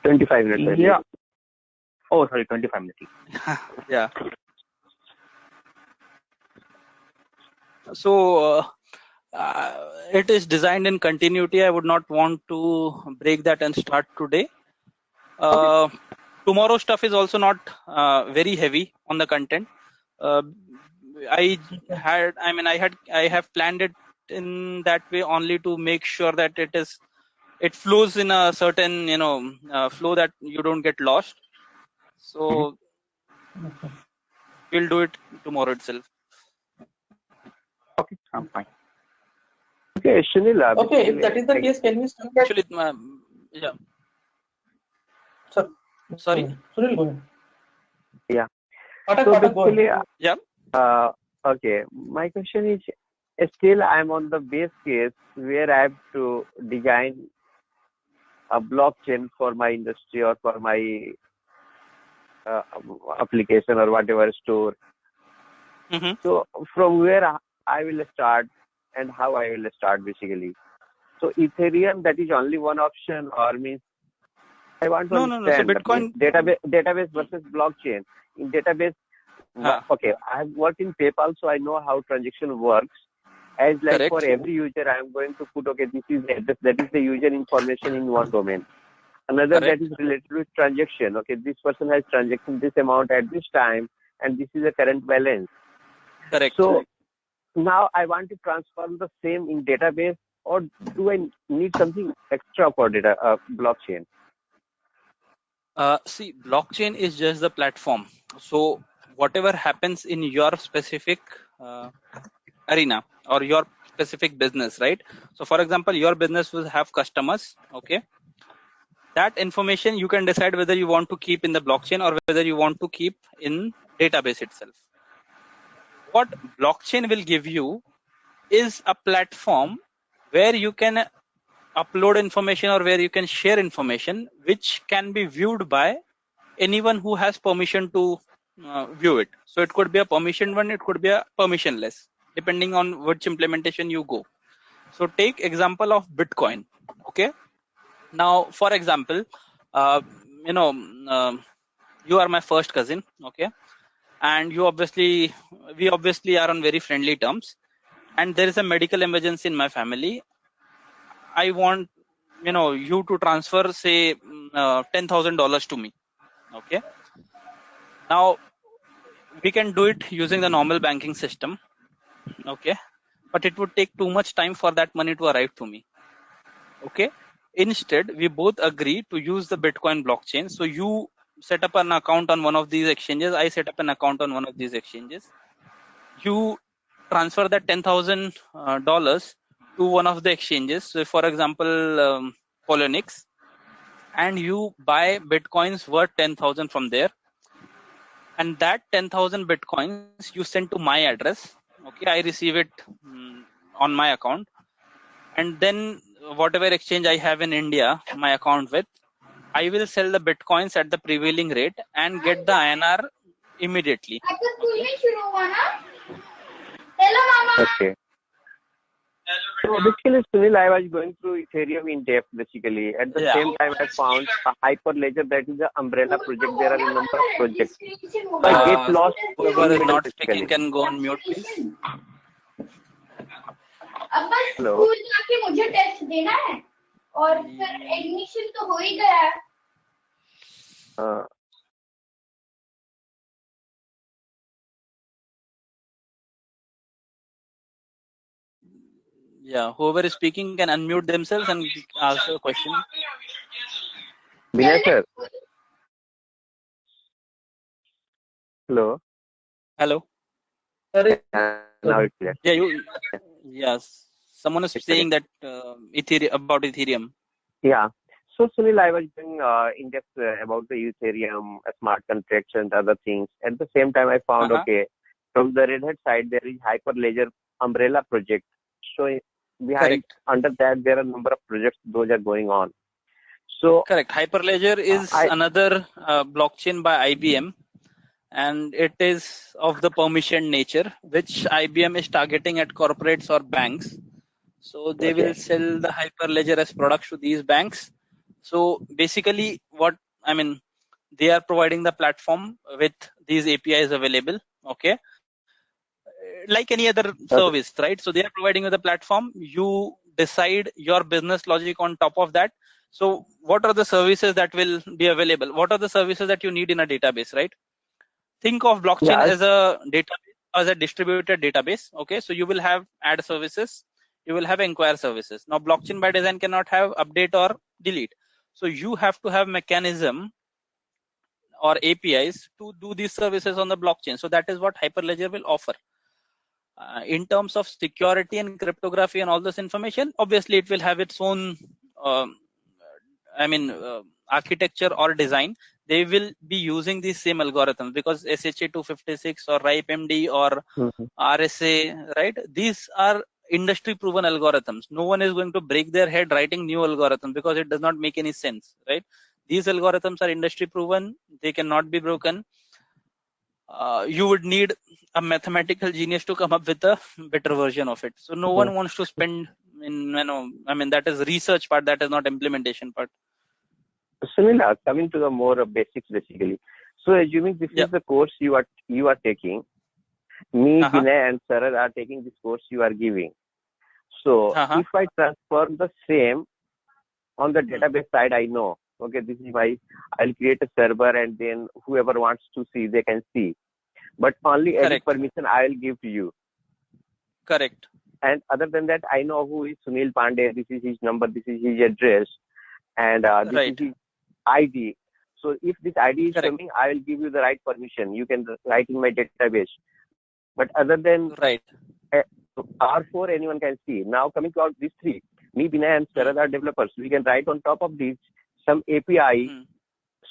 25 minutes. Yeah. Oh, sorry, 25 minutes. Yeah. So it is designed in continuity. I would not want to break that and start today. Tomorrow stuff is also not very heavy on the content. I have planned it in that way only to make sure that it flows in a certain flow that you don't get lost. So we'll do it tomorrow itself. Okay, I'm fine. Okay, Sunil. Okay, if that is the case, can we start? Actually, yeah. Sorry. Sunil, go ahead. Yeah. So basically, yeah. Okay. My question is, still I'm on the base case where I have to design a blockchain for my industry or for my application or whatever store. Mm-hmm. So from where I will start and how I will start basically. So Ethereum, that is only one option, or means I want to understand. So Bitcoin database versus blockchain. In database, okay, I have worked in PayPal, so I know how transaction works. As like Correct. For every user, I am going to put, okay, this is the address, that is the user information in one domain. Another Correct. that is related to transaction. Okay, this person has transacted this amount at this time, and this is the current balance. Correct. So now I want to transform the same in database, or do I need something extra for blockchain? See, blockchain is just the platform. So whatever happens in your specific arena or your specific business, right? So for example, your business will have customers, okay? That information you can decide whether you want to keep in the blockchain or whether you want to keep in database itself. What blockchain will give you is a platform where you can upload information or where you can share information which can be viewed by anyone who has permission to view it. So it could be a permission one, it could be a permissionless, depending on which implementation you go. So take example of Bitcoin. Okay. Now, for example, you are my first cousin. Okay. And we obviously are on very friendly terms. And there is a medical emergency in my family. I want, you to transfer, say, $10,000 to me. Okay. Now, we can do it using the normal banking system. Okay. But it would take too much time for that money to arrive to me. Okay. Instead, we both agree to use the Bitcoin blockchain. So you set up an account on one of these exchanges. I set up an account on one of these exchanges. you transfer that $10,000 to one of the exchanges. So, for example, Poloniex, and you buy bitcoins worth 10,000 from there. And that 10,000 bitcoins you send to my address. Okay, I receive it on my account, and then whatever exchange I have in India, my account with, I will sell the bitcoins at the prevailing rate and get the INR immediately. Okay. So basically, Sunil, I was going through Ethereum in depth basically. At the Yeah. same time, I found a Hyperledger, that is the umbrella project. There are a number of projects. So I get lost Whoever in is middle not speaking basically. can go on mute, please. अब बस Hello. School जाके मुझे test देना है और फिर admission तो हो ही गया है. Yeah, whoever is speaking can unmute themselves and ask a question. Vinay sir. Hello. Hello. Sorry. Now it's clear. Yeah, yes. Someone is saying that about Ethereum. Yeah. So Sunil, I was doing in depth about the Ethereum, smart contracts and other things. At the same time, I found okay, from the Red Hat side there is Hyperledger umbrella project. So behind under that there are a number of projects those are going on. So correct. Hyperledger is another blockchain by IBM, and it is of the permission nature, which IBM is targeting at corporates or banks. So they will sell the Hyperledger as products to these banks. So basically, they are providing the platform with these APIs available. Okay, like any other service, right? So they are providing you the platform. You decide your business logic on top of that. So what are the services that will be available? What are the services that you need in a database, right? Think of blockchain as a database, as a distributed database. Okay, so you will have add services, you will have inquire services. Now blockchain by design cannot have update or delete. So you have to have mechanism or APIs to do these services on the blockchain. So that is what Hyperledger will offer. In terms of security and cryptography and all this information, obviously it will have its own architecture or design. They will be using these same algorithms because SHA-256 or RIPE-MD or RSA, right? These are industry proven algorithms. No one is going to break their head writing new algorithms because it does not make any sense, right? These algorithms are industry proven. They cannot be broken. You would need a mathematical genius to come up with a better version of it. So no one wants to spend that is research part, that is not implementation part. Sunil, coming to the more basics basically. So assuming this is the course you are taking, me, Vinay and Sarad are taking this course you are giving. So if I transfer the same on the database side, I know, okay, this is I'll create a server and then whoever wants to see, they can see. But only edit permission I'll give to you. Correct. And other than that, I know who is Sunil Pandey, this is his number, this is his address, and this is his ID. So if this ID is coming, I will give you the right permission. You can write in my database. But other than R4, anyone can see. Now coming to these three, me, Vinay and Sarad are developers. We can write on top of these some API.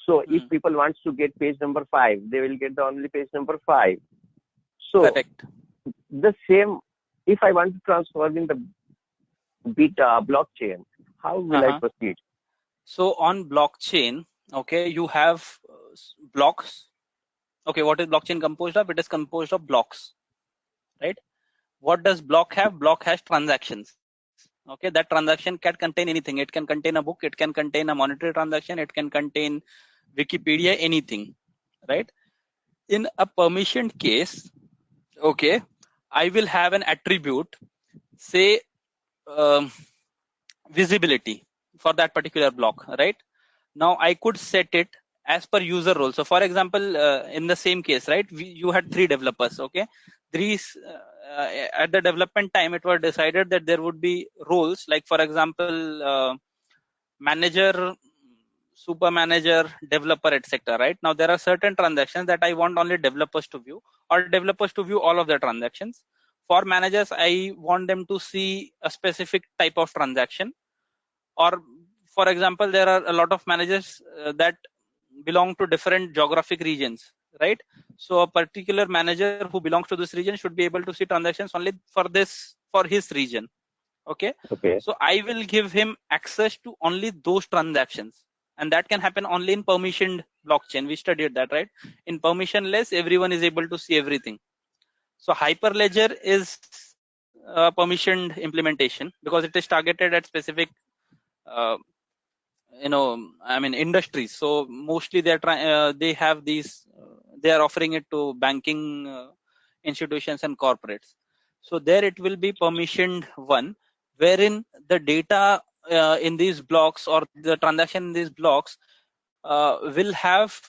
So if people want to get page number 5, they will get the only page number 5. So the same, if I want to transfer in the blockchain, how will I proceed? So on blockchain, okay, you have blocks. Okay, what is blockchain composed of? It is composed of blocks, right? What does block have? Block has transactions. Okay, that transaction can contain anything. It can contain a book, it can contain a monetary transaction, it can contain Wikipedia, anything, right? In a permissioned case, okay, I will have an attribute, say visibility for that particular block, right? Now I could set it as per user role. So for example, in the same case, right, you had 3 developers, okay? At the development time, it was decided that there would be roles, like for example, manager super manager, developer, etc. Right now, there are certain transactions that I want only developers to view, or developers to view all of the transactions. For managers, I want them to see a specific type of transaction. Or, for example, there are a lot of managers that belong to different geographic regions, right? So a particular manager who belongs to this region should be able to see transactions only for his region. Okay. So I will give him access to only those transactions, and that can happen only in permissioned blockchain. We studied that, right? In permissionless, everyone is able to see everything. So Hyperledger is a permissioned implementation because it is targeted at specific industries. So mostly they have these they are offering it to banking institutions and corporates. So there it will be permissioned one, wherein the data in these blocks or the transaction in these blocks will have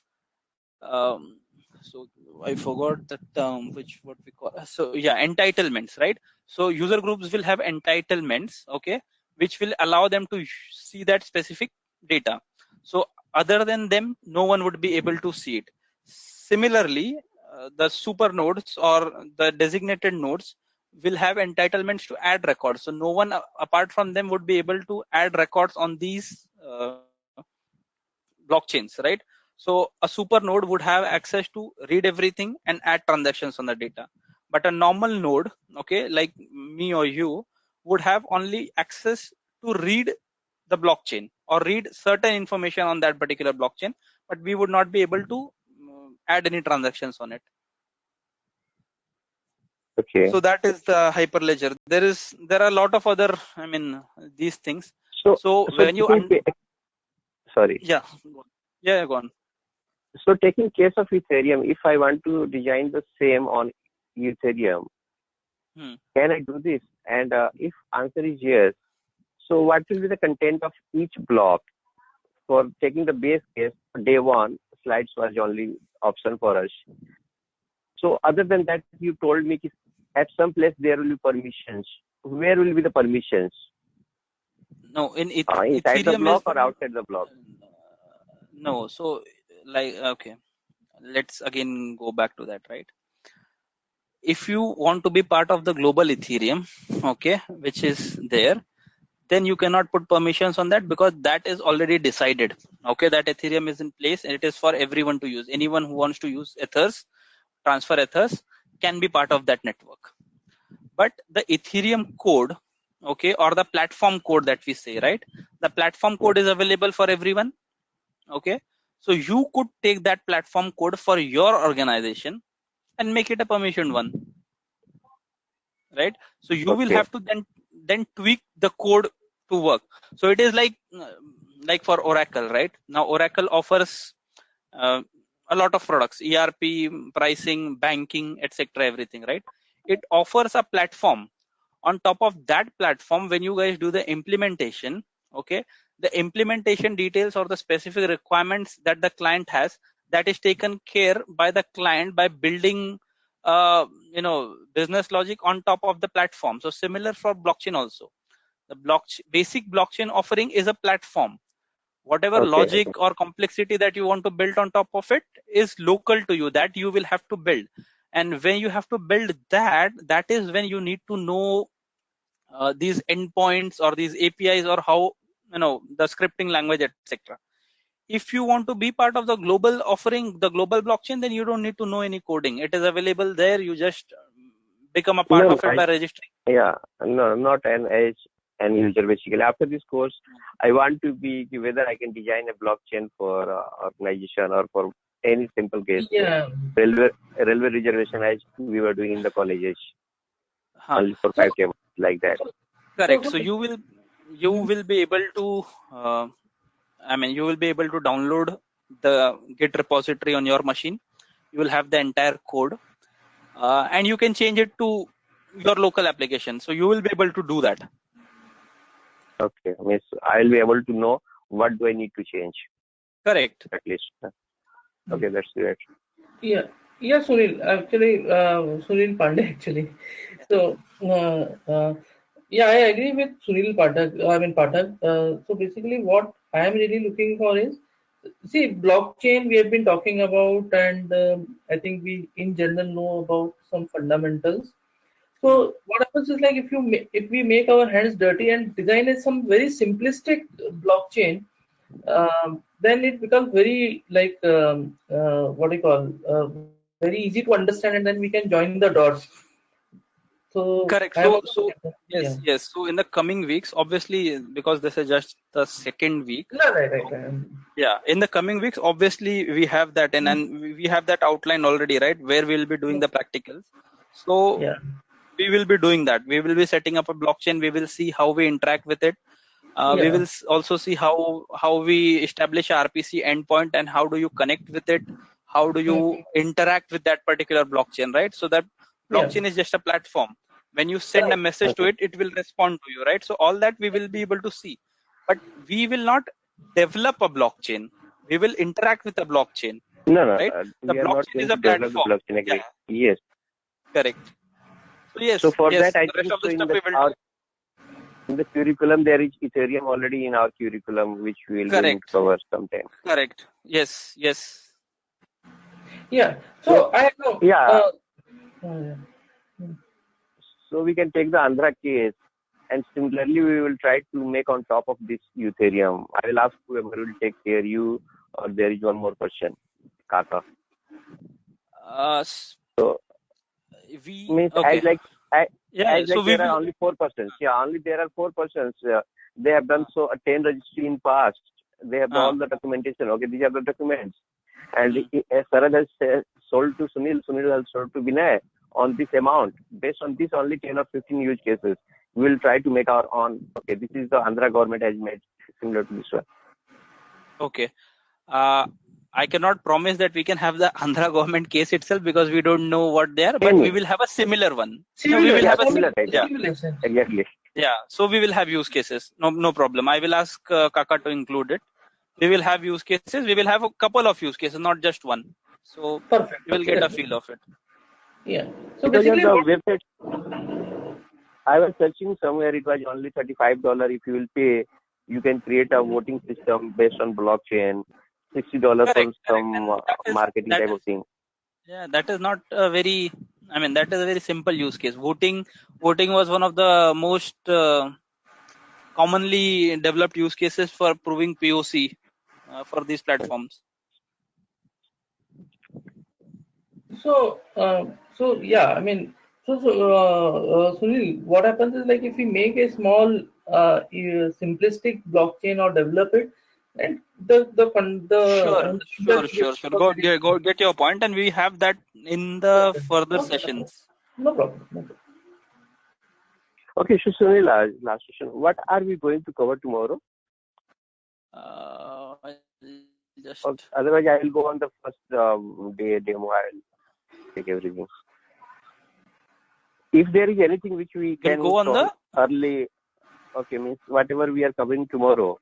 so I forgot the term, what we call, so yeah, entitlements, right? So user groups will have entitlements, okay, which will allow them to see that specific data. So other than them, no one would be able to see it. Similarly, the super nodes or the designated nodes will have entitlements to add records. So no one apart from them would be able to add records on these blockchains, right? So a super node would have access to read everything and add transactions on the data. But a normal node, okay, like me or you, would have only access to read the blockchain or read certain information on that particular blockchain, but we would not be able to add any transactions on it. Okay. So that is the Hyperledger. There are a lot of other, these things. So when you sorry. Yeah, go on. So taking case of Ethereum, if I want to design the same on Ethereum, can I do this? And if answer is yes, so what will be the content of each block? For taking the base case, day one, slides was only option for us. So other than that, you told me at some place there will be permissions. Where will be the permissions? No, inside Ethereum the block or outside the block? No, so okay, let's again go back to that, right? If you want to be part of the global Ethereum, okay, which is there, then you cannot put permissions on that because that is already decided. Okay, that Ethereum is in place and it is for everyone to use. Anyone who wants to use Ethers, transfer Ethers, can be part of that network. But the Ethereum code, okay, or the platform code that we say, right? The platform code is available for everyone. Okay, so you could take that platform code for your organization and make it a permissioned one, right? So you will have to then tweak the code to work. So it is like for Oracle, right? Now Oracle offers a lot of products, ERP, pricing, banking, etc., everything, right? It offers a platform. On top of that platform, when you guys do the implementation, okay, the implementation details or the specific requirements that the client has, that is taken care by the client by building business logic on top of the platform. So similar for blockchain also. The basic blockchain offering is a platform. Whatever logic or complexity that you want to build on top of it is local to you, that you will have to build. And when you have to build that is when you need to know these endpoints or these APIs or how the scripting language, etc. If you want to be part of the global offering, the global blockchain, then you don't need to know any coding. It is available there. You just become a part of it by registering. Yeah, no, not an user basically. After this course, I want to be whether I can design a blockchain for organization or for any simple case. Yeah. Railway reservation as we were doing in the colleges. Only for 5 tables like that. Correct. So you will be able to you will be able to download the Git repository on your machine. You will have the entire code and you can change it to your local application. So you will be able to do that. Okay, means I'll be able to know what do I need to change. Correct. At least. Okay, that's great. Yeah, Sunil. Actually, Sunil Pandey. Actually, so yeah, I agree with Sunil Pathak. So basically, what I am really looking for is see, blockchain we have been talking about, and I think we in general know about some fundamentals. So what happens is like if we make our hands dirty and design some very simplistic blockchain, then it becomes very like what do you call very easy to understand, and then we can join the dots. So I Correct. have also yeah. Yes. So in the coming weeks, obviously, because this is just the second week. No, right. Yeah, in the coming weeks, obviously we have that, and we have that outline already, right? Where we'll be doing the practicals. So Yeah. we will be doing that. We will be setting up a blockchain. We will see how we interact with it. We will also see how we establish a RPC endpoint and how do you connect with it. How do you interact with that particular blockchain, right? So that blockchain is just a platform. When you send a message to it, it will respond to you, right? So all that we will be able to see, but we will not develop a blockchain. We will interact with a blockchain. No, right? The we are not blockchain going is a to develop the platform. blockchain. Agree. Yeah, Yes. correct. So yes, So for yes, that, I the rest think of the so stuff we will do. in the curriculum there is Ethereum already in our curriculum, which we will going to cover sometime. Correct. Yes. Yeah. So I know. Yeah. Yeah. So we can take the Andhra case, and similarly we will try to make on top of this Ethereum. I will ask whoever will take care you, or there is one more question, Kaka. So we means okay. there are only 4 persons. Yeah, only there are 4 persons. They have done 10 registry in past. They have all the documentation. Okay, these are the documents. And as Sarad has sold to Sunil has sold to Vinay on this amount. Based on this, only 10 or 15 use cases. We will try to make our own. Okay, this is the Andhra government has made similar to this one. Okay. I cannot promise that we can have the Andhra government case itself because we don't know what they are, but we will have a similar one. Similar, exactly. Yeah, so we will have use cases. No problem. I will ask Kaka to include it. We will have use cases. We will have a couple of use cases, not just one. So you will get a feel of it. Yeah. So because basically, on the website, I was searching somewhere. It was only $35. If you will pay, you can create a voting system based on blockchain. $60 for some marketing type of thing. Yeah, that is not a very. I mean, that is a very simple use case. Voting was one of the most commonly developed use cases for proving POC for these platforms. So yeah, I mean, Sunil, what happens is like if we make a small simplistic blockchain or develop it, and Sure. Go get your point, and we have that in the further sessions. No problem. Okay, so Sunil, last question. What are we going to cover tomorrow? Otherwise, I will go on the first day demo. I will take everything. If there is anything which we can go on the early, okay, means whatever we are covering tomorrow,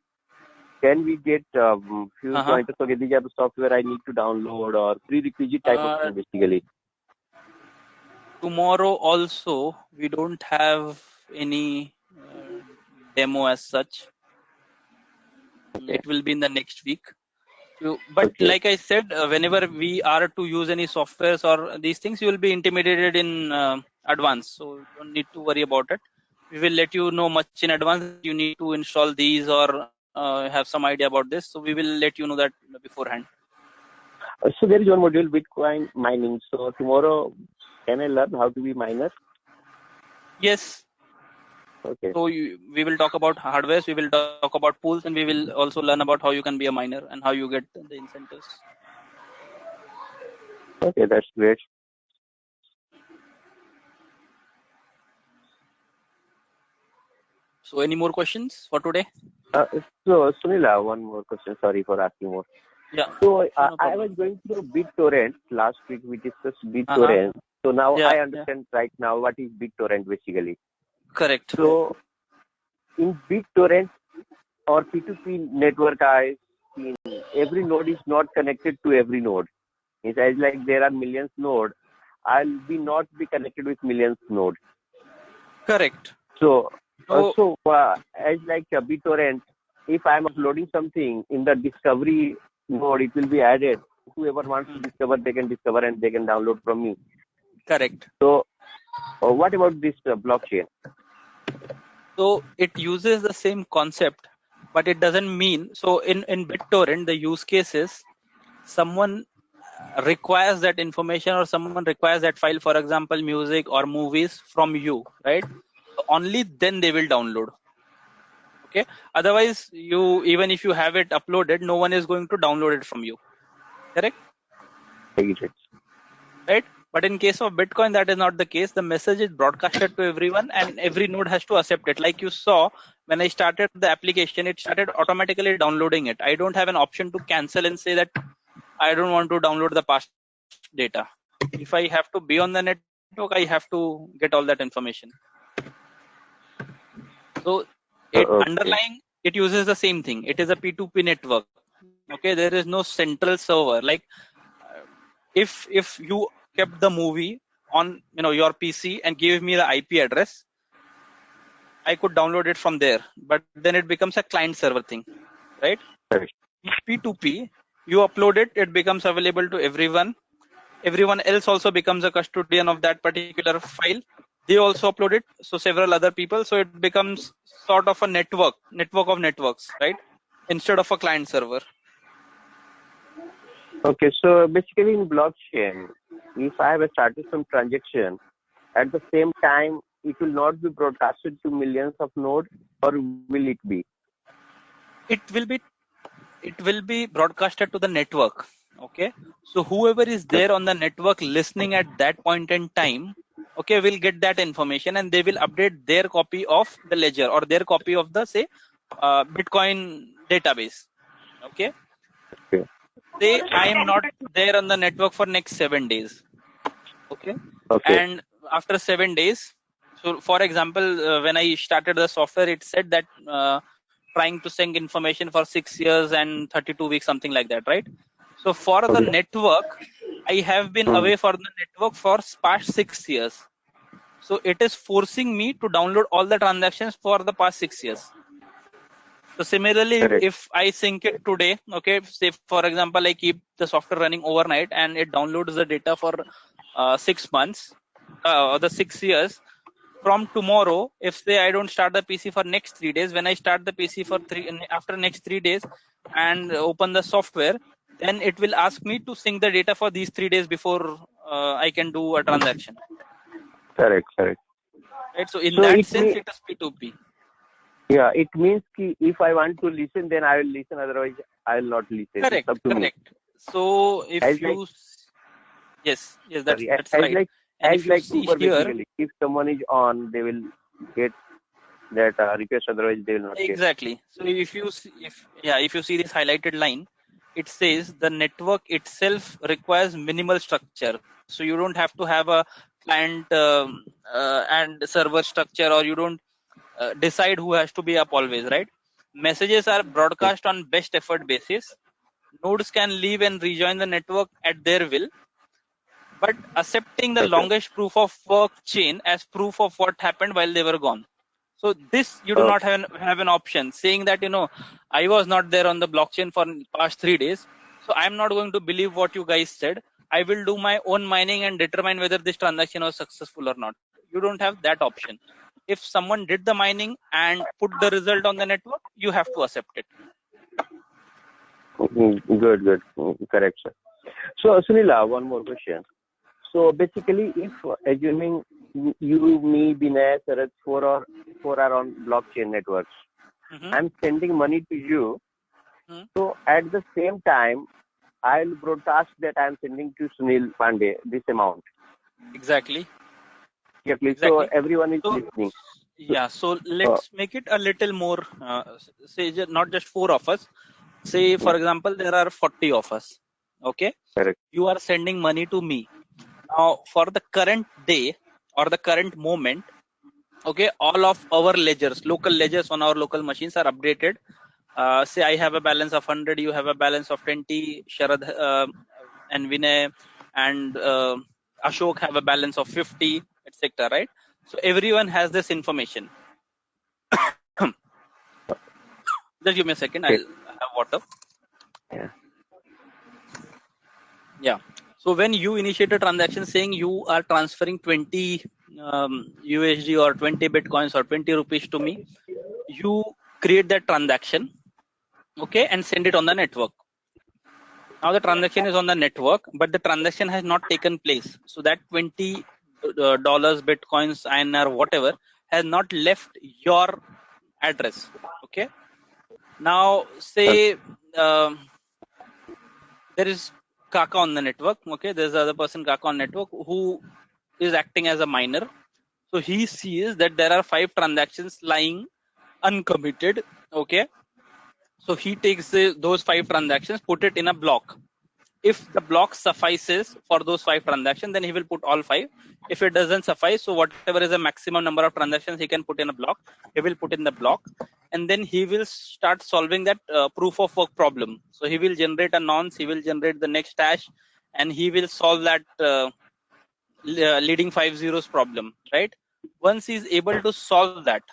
can we get few pointers? Okay, these are the software I need to download or prerequisite type of thing basically. Tomorrow also we don't have any demo as such. Okay. It will be in the next week. But like I said, whenever we are to use any softwares or these things, you will be intimidated in advance. So you don't need to worry about it. We will let you know much in advance. You need to install these or have some idea about this. So we will let you know that beforehand. So there is one module, Bitcoin mining. So tomorrow, can I learn how to be miner? Yes. Okay. So we will talk about hardware, we will talk about pools, and we will also learn about how you can be a miner and how you get the incentives. Okay, that's great. So any more questions for today? So Sunila, one more question. Sorry for asking more. Yeah. So I was going through BitTorrent last week. We discussed BitTorrent. So now I understand right now what is BitTorrent basically. Correct. So in BitTorrent or P2P network, I seen every node is not connected to every node. It's as like there are millions nodes. I'll not be connected with millions nodes. Correct. So as like BitTorrent, if I'm uploading something in the discovery node, it will be added. Whoever wants to discover, they can discover and they can download from me. Correct. So, what about this blockchain? So it uses the same concept, but it doesn't mean, so in BitTorrent, the use case is someone requires that information or someone requires that file, for example, music or movies from you, right? So only then they will download. Okay. Otherwise, even if you have it uploaded, no one is going to download it from you. Correct? Right? But in case of Bitcoin, that is not the case. The message is broadcasted to everyone and every node has to accept it. Like you saw, when I started the application, it started automatically downloading it. I don't have an option to cancel and say that I don't want to download the past data. If I have to be on the network, I have to get all that information. So underlying, it uses the same thing. It is a P2P network. Okay, there is no central server. Like if you kept the movie on your PC and gave me the IP address, I could download it from there. But then it becomes a client server thing, right? P2P, you upload it, it becomes available to everyone. Everyone else also becomes a custodian of that particular file. They also upload it, so several other people. So it becomes sort of a network of networks, right? Instead of a client server. Okay, so basically in blockchain, if I have started some transaction, at the same time, it will not be broadcasted to millions of nodes, or will it be? It will be broadcasted to the network. Okay, so whoever is there on the network listening at that point in time, okay, will get that information and they will update their copy of the ledger or their copy of the Bitcoin database. Okay. Say I am not there on the network for next 7 days. Okay. And after 7 days, so for example, when I started the software, it said that trying to send information for 6 years and 32 weeks, something like that, right? So for the network, I have been away from the network for past 6 years. So it is forcing me to download all the transactions for the past 6 years. So similarly, if I sync it today, okay, say for example, I keep the software running overnight and it downloads the data for 6 months, or the 6 years. From tomorrow, if say I don't start the PC for next 3 days, when I start the PC for after next 3 days and open the software, then it will ask me to sync the data for these 3 days before I can do a transaction. Correct. Right. So in that sense, it is P2P. Yeah, it means if I want to listen, then I will listen. Otherwise, I will not listen. Correct. So if you, yes, that's right. As like Uber, basically, if someone is on, they will get that request. Otherwise, they will not get. Exactly. So if you see this highlighted line, it says the network itself requires minimal structure. So you don't have to have a client and server structure, or you don't decide who has to be up always, right? Messages are broadcast on best effort basis. Nodes can leave and rejoin the network at their will, but accepting the longest proof of work chain as proof of what happened while they were gone. So this you do not have an option saying that I was not there on the blockchain for past 3 days, so I'm not going to believe what you guys said. I will do my own mining and determine whether this transaction was successful or not. You don't have that option. If someone did the mining and put the result on the network, you have to accept it. Good. Correct, sir. So, Sunila, one more question. So, basically, if assuming you, me, Binay, Sarath, four are on blockchain networks, I'm sending money to you. So, at the same time, I'll broadcast that I'm sending to Sunil Pandey this amount. Exactly. So, everyone is listening. Yeah, so let's make it a little more, say not just 4 of us. Say, for example, there are 40 of us. Okay. Correct. You are sending money to me. Now, for the current day or the current moment, okay, all of our ledgers, local ledgers on our local machines are updated. Say I have a balance of 100, you have a balance of 20, Sharad and Vinay and Ashok have a balance of 50, etc. Right? So everyone has this information. Just give me a second. I'll have water. Yeah. Yeah. So when you initiate a transaction saying you are transferring 20 USD or 20 Bitcoins or 20 rupees to me, you create that transaction, okay, and send it on the network. Now the transaction is on the network, but the transaction has not taken place. So that $20, Bitcoins, INR, whatever, has not left your address. Okay. Now say there is Kaka on the network. Okay, there's the other person Kaka on network who is acting as a miner. So he sees that there are 5 transactions lying uncommitted. Okay. So he takes those 5 transactions, put it in a block. If the block suffices for those 5 transactions, then he will put all 5. If it doesn't suffice, so whatever is the maximum number of transactions he can put in a block, he will put in the block. And then he will start solving that proof of work problem. So he will generate a nonce, he will generate the next hash, and he will solve that leading 5 zeros problem, right? Once he is able to solve that,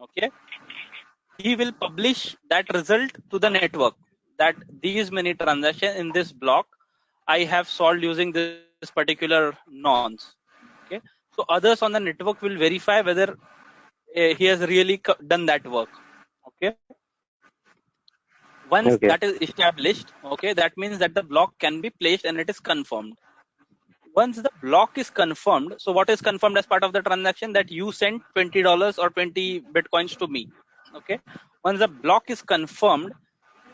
okay, he will publish that result to the network that these many transactions in this block I have solved using this particular nonce. Okay, so others on the network will verify whether he has really done that work. Okay, once Okay. that is established, okay, that means that the block can be placed and it is confirmed. Once the block is confirmed, so what is confirmed as part of the transaction? That you sent $20 or 20 Bitcoins to me. Okay, once the block is confirmed,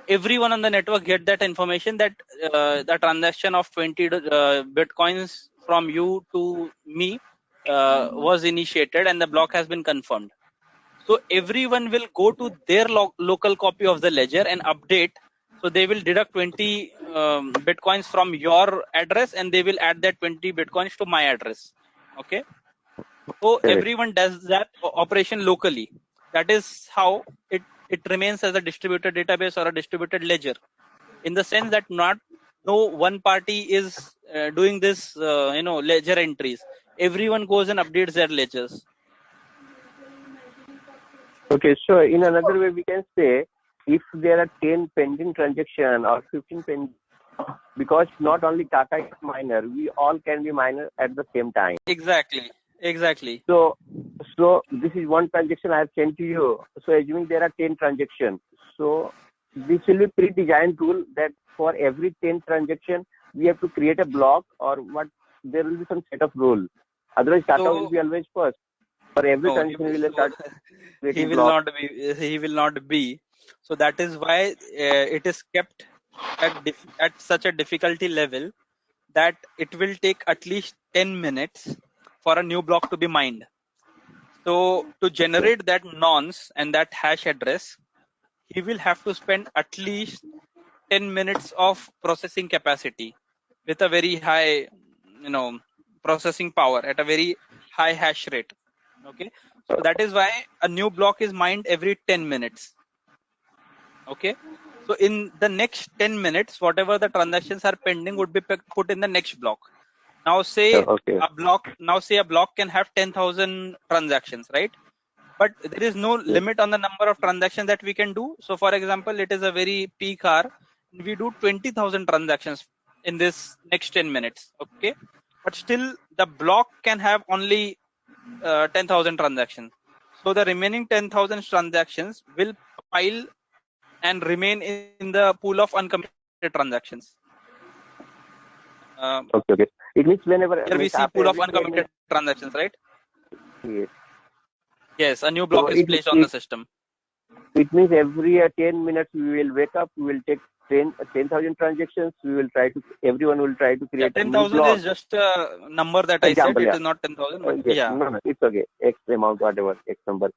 everyone on the network get that information that the transaction of 20 Bitcoins from you to me was initiated and the block has been confirmed. So everyone will go to their local copy of the ledger and update. So they will deduct 20 Bitcoins from your address and they will add that 20 Bitcoins to my address. Okay. So Correct. everyone does that operation locally. That is how it remains as a distributed database or a distributed ledger, in the sense that no one party is doing this ledger entries. Everyone goes and updates their ledgers. Okay, so in another way, we can say if there are 10 pending transaction or 15 pending, because not only Kaka is miner, we all can be miner at the same time. Exactly. So this is one transaction I have sent to you. So assuming there are 10 transactions, so this will be pre-designed rule that for every 10 transaction we have to create a block, or what, there will be some set of rule. Otherwise, Kaka will be always first. For every transaction, we will start creating blocks. He will not be. So that is why it is kept at such a difficulty level that it will take at least 10 minutes for a new block to be mined. So to generate that nonce and that hash address, he will have to spend at least 10 minutes of processing capacity with a very high, processing power at a very high hash rate. Okay. So that is why a new block is mined every 10 minutes. Okay. So in the next 10 minutes, whatever the transactions are pending would be put in the next block. Now say a block can have 10,000 transactions, right? But there is no limit on the number of transactions that we can do. So for example, it is a very peak hour. We do 20,000 transactions in this next 10 minutes. Okay. But still the block can have only 10,000 transactions. So the remaining 10,000 transactions will pile and remain in the pool of uncommitted transactions. Okay. It means whenever here we see pool of uncommitted transactions, right? Yes. Yes, a new block is placed on the system. It means every 10 minutes we will wake up, we will take 10,000 transactions. Everyone will try to create 10,000 is just a number that I said. It is not 10,000. But yes. No, it's okay. X amount, whatever, X number.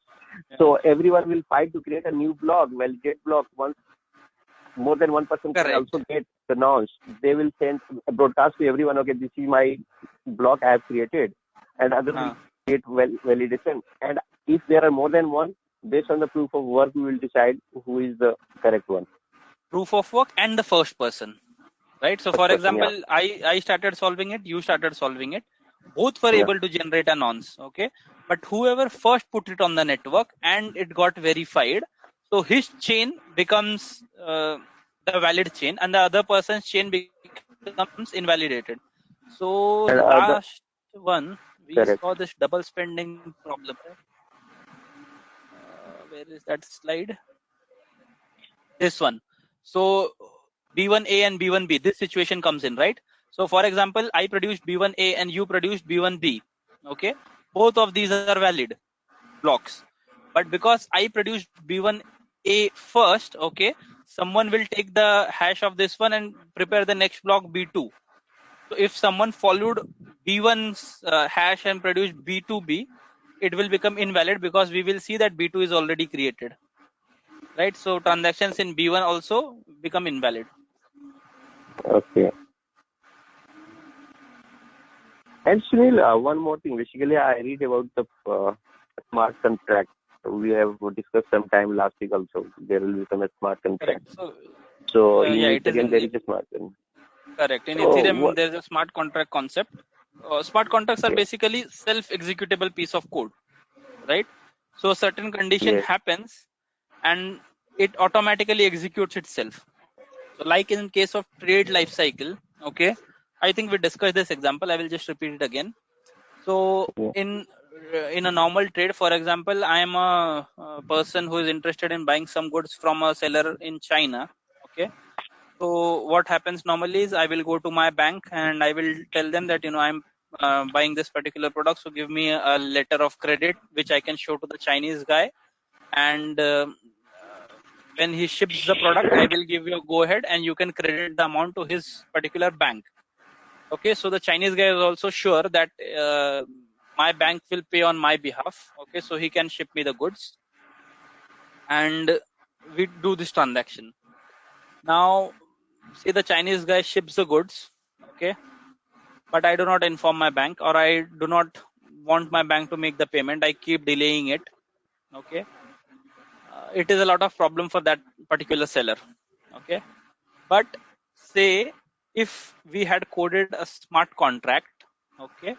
Yeah. So everyone will fight to create a new block. Validate block. Once more than one person can also get the nonce, they will send a broadcast to everyone. Okay, this is my block I have created, and others will create validation. And if there are more than one, based on the proof of work, we will decide who is the correct one. Proof of work and the first person, right? So for example, I started solving it, you started solving it. Both were able to generate a nonce, okay? But whoever first put it on the network and it got verified, so his chain becomes the valid chain and the other person's chain becomes becomes invalidated. So And last one, we correct. saw this double spending problem. Where is that slide? This one. So B1A and B1B, this situation comes in, right? So for example, I produced B1A and you produced B1B. Okay, both of these are valid blocks, but because I produced B1A first, okay, someone will take the hash of this one and prepare the next block B2. So if someone followed B1's hash and produced B2B, it will become invalid because we will see that B2 is already created, right? So transactions in B1 also become invalid. Okay. And Sunil, one more thing. Basically, I read about the smart contract. We have discussed sometime last week also. There will become a smart contract. Correct. So in Yeah, it is Ethereum, in there is a smart contract. correct. In So Ethereum, there's a smart contract concept. Smart contracts are basically self-executable piece of code, right? So a certain condition yes. happens and it automatically executes itself. So like in case of trade life cycle, okay, I think we discussed this example. I will just repeat it again. So Yeah. in a normal trade, for example, I am a person who is interested in buying some goods from a seller in China. Okay. So what happens normally is I will go to my bank and I will tell them that I'm buying this particular product. So give me a letter of credit which I can show to the Chinese guy, and when he ships the product, I will give you a go ahead and you can credit the amount to his particular bank. Okay, so the Chinese guy is also sure that my bank will pay on my behalf. Okay, so he can ship me the goods and we do this transaction. Now, say the Chinese guy ships the goods, okay, but I do not inform my bank, or I do not want my bank to make the payment. I keep delaying it. Okay, it is a lot of problem for that particular seller. Okay, but say if we had coded a smart contract, okay,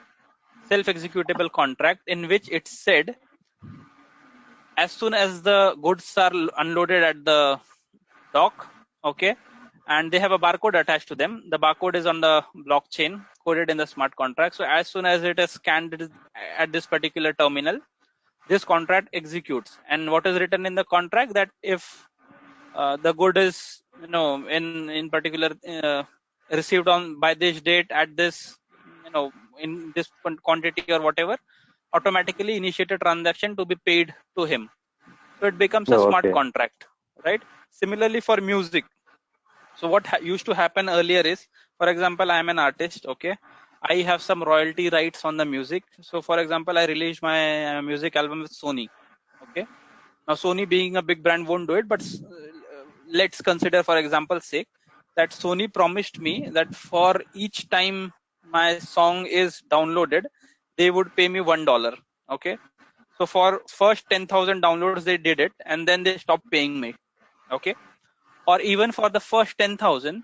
self-executable contract in which it said as soon as the goods are unloaded at the dock, okay, and they have a barcode attached to them. The barcode is on the blockchain coded in the smart contract. So as soon as it is scanned at this particular terminal, this contract executes. And what is written in the contract, that if the good is in particular received on by this date at this in this quantity or whatever, automatically initiate a transaction to be paid to him. So it becomes a No, smart okay. contract, right? Similarly for music. So what used to happen earlier is, for example, I am an artist, okay, I have some royalty rights on the music. So for example, I released my music album with Sony, okay. Now Sony being a big brand won't do it, but let's consider for example's sake that Sony promised me that for each time my song is downloaded, they would pay me $1. Okay. So for first 10,000 downloads, they did it and then they stopped paying me. Okay. Or even for the first 10,000,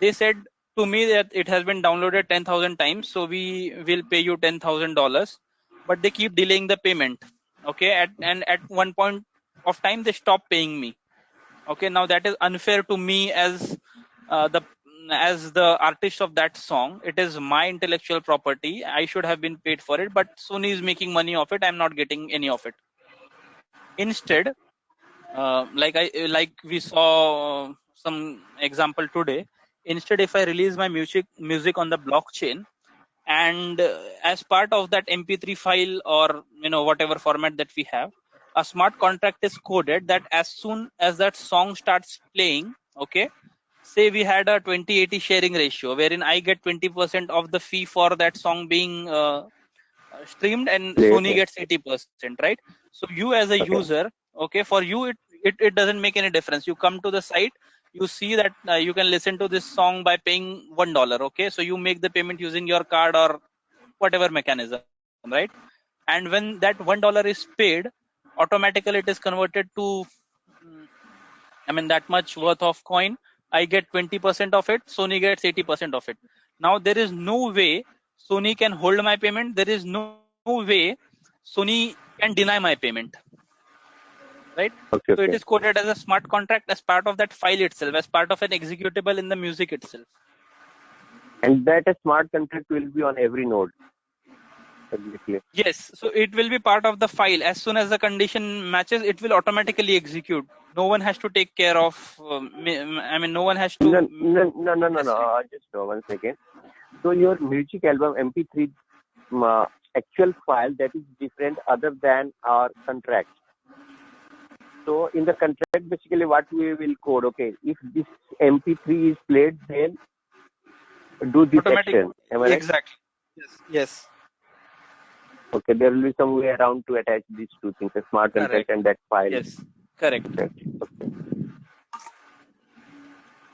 they said to me that it has been downloaded 10,000 times. So we will pay you $10,000, but they keep delaying the payment. Okay. And at one point of time, they stop paying me. Okay. Now that is unfair to me as the artist of that song. It is my intellectual property. I should have been paid for it, but Sony is making money of it. I'm not getting any of it. Instead, like we saw some example today. Instead, if I release my music on the blockchain, and as part of that MP3 file or whatever format that we have, a smart contract is coded that as soon as that song starts playing, okay, say we had a 20/80 sharing ratio wherein I get 20% of the fee for that song being streamed and Sony Yes. gets 80%, right? So you as a Okay. user, okay, for you it doesn't make any difference. You come to the site, you see that you can listen to this song by paying $1. Okay, so you make the payment using your card or whatever mechanism, right? And when that $1 is paid, automatically it is converted to that much worth of coin. I get 20% of it, Sony gets 80% of it. Now there is no way Sony can hold my payment. There is no way Sony can deny my payment, right? So Okay. it is Okay. coded as a smart contract as part of that file itself, as part of an executable in the music itself. And that a smart contract will be on every node. Exactly. Yes, so it will be part of the file. As soon as the condition matches, it will automatically execute. No one has to take care of. I mean, no one has to. No. Just one second. So your music album MP3 actual file that is different other than our contract. So in the contract, basically what we will code, okay, if this MP3 is played, then do this Automatic. action. Am I right? Exactly. Yes. Okay, there will be some way around to attach these two things, a smart contract Correct. and that file. Yes. Correct.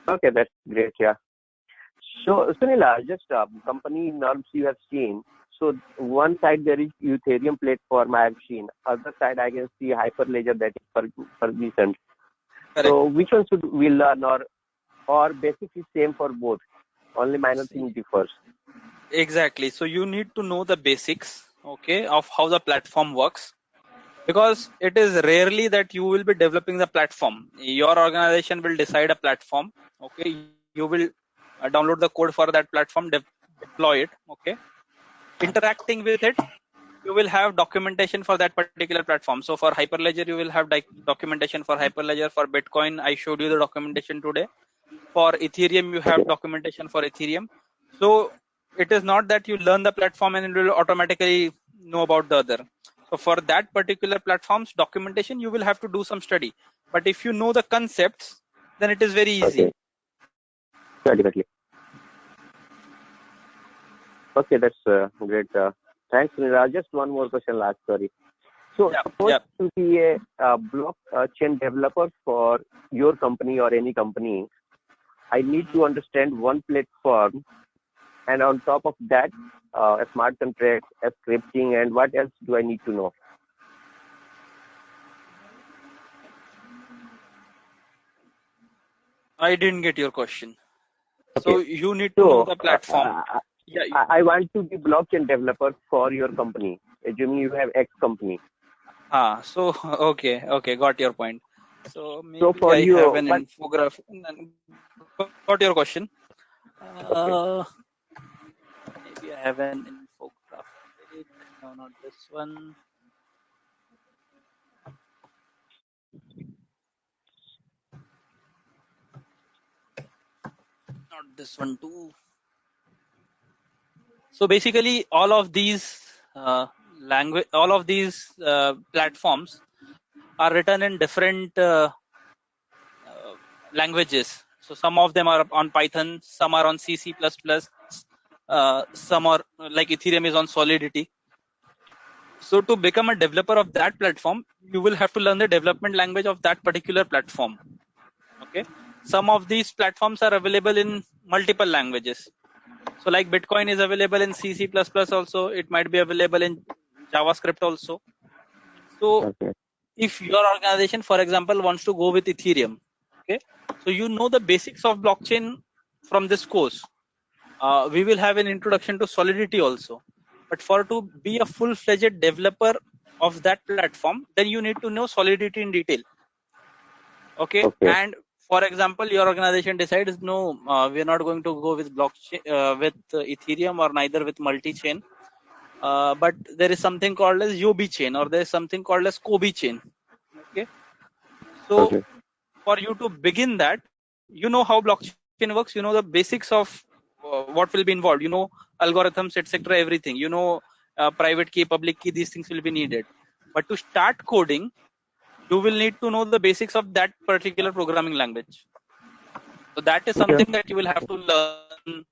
Okay, that's great. Yeah. So Sunila, just company norms you have seen. So one side there is Ethereum platform I have seen. Other side I can see Hyperledger that is permission. So which one should we learn, or basically same for both? Only minor thing differs. Exactly. So you need to know the basics, okay, of how the platform works, because it is rarely that you will be developing the platform. Your organization will decide a platform, okay. You will download the code for that platform, deploy it, okay. Interacting with it, you will have documentation for that particular platform. So for Hyperledger, you will have documentation for Hyperledger. For Bitcoin, I showed you the documentation today. For Ethereum, you have documentation for Ethereum. So it is not that you learn the platform and it will automatically know about the other. So for that particular platform's documentation, you will have to do some study. But if you know the concepts, then it is very easy. Exactly. Okay, that's great. Thanks, Sunila. Just one more question last, sorry. So suppose to be a blockchain developer for your company or any company, I need to understand one platform, and on top of that, a smart contract, a scripting, and what else do I need to know? I didn't get your question. Okay. So you need to know the platform. I want to be blockchain developer for your company. Assuming you have X company. So okay, got your point. So maybe for I you, have an infographic. Got your question. Maybe I have an infographic. No, not this one. Not this one too. So basically, all of these platforms are written in different languages. So some of them are on Python, some are on C++, some are like Ethereum is on Solidity. So to become a developer of that platform, you will have to learn the development language of that particular platform. Okay. Some of these platforms are available in multiple languages. So like Bitcoin is available in C++ also. It might be available in JavaScript also. So if your organization, for example, wants to go with Ethereum, okay, so you know the basics of blockchain from this course. We will have an introduction to Solidity also. But for to be a full-fledged developer of that platform, then you need to know Solidity in detail. Okay. And for example, your organization decides, no, we are not going to go with blockchain, with Ethereum or neither with Multichain. But there is something called as Yobi chain, or there is something called as Kobe chain. Okay. So for you to begin that, you know how blockchain works, you know the basics of what will be involved, you know algorithms, etc., everything, you know private key, public key, these things will be needed. But to start coding, you will need to know the basics of that particular programming language. So that is something that you will have to learn.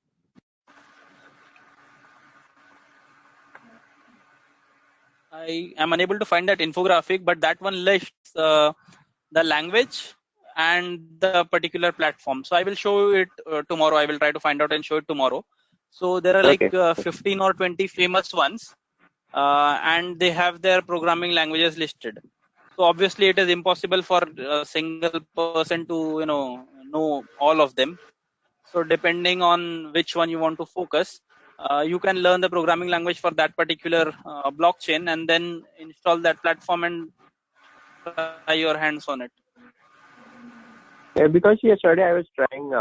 I am unable to find that infographic, but that one lists the language and the particular platform. So I will show it tomorrow. I will try to find out and show it tomorrow. So there are like 15 or 20 famous ones, and they have their programming languages listed. So obviously it is impossible for a single person to know all of them. So depending on which one you want to focus, you can learn the programming language for that particular blockchain and then install that platform and try your hands on it. Because yesterday I was trying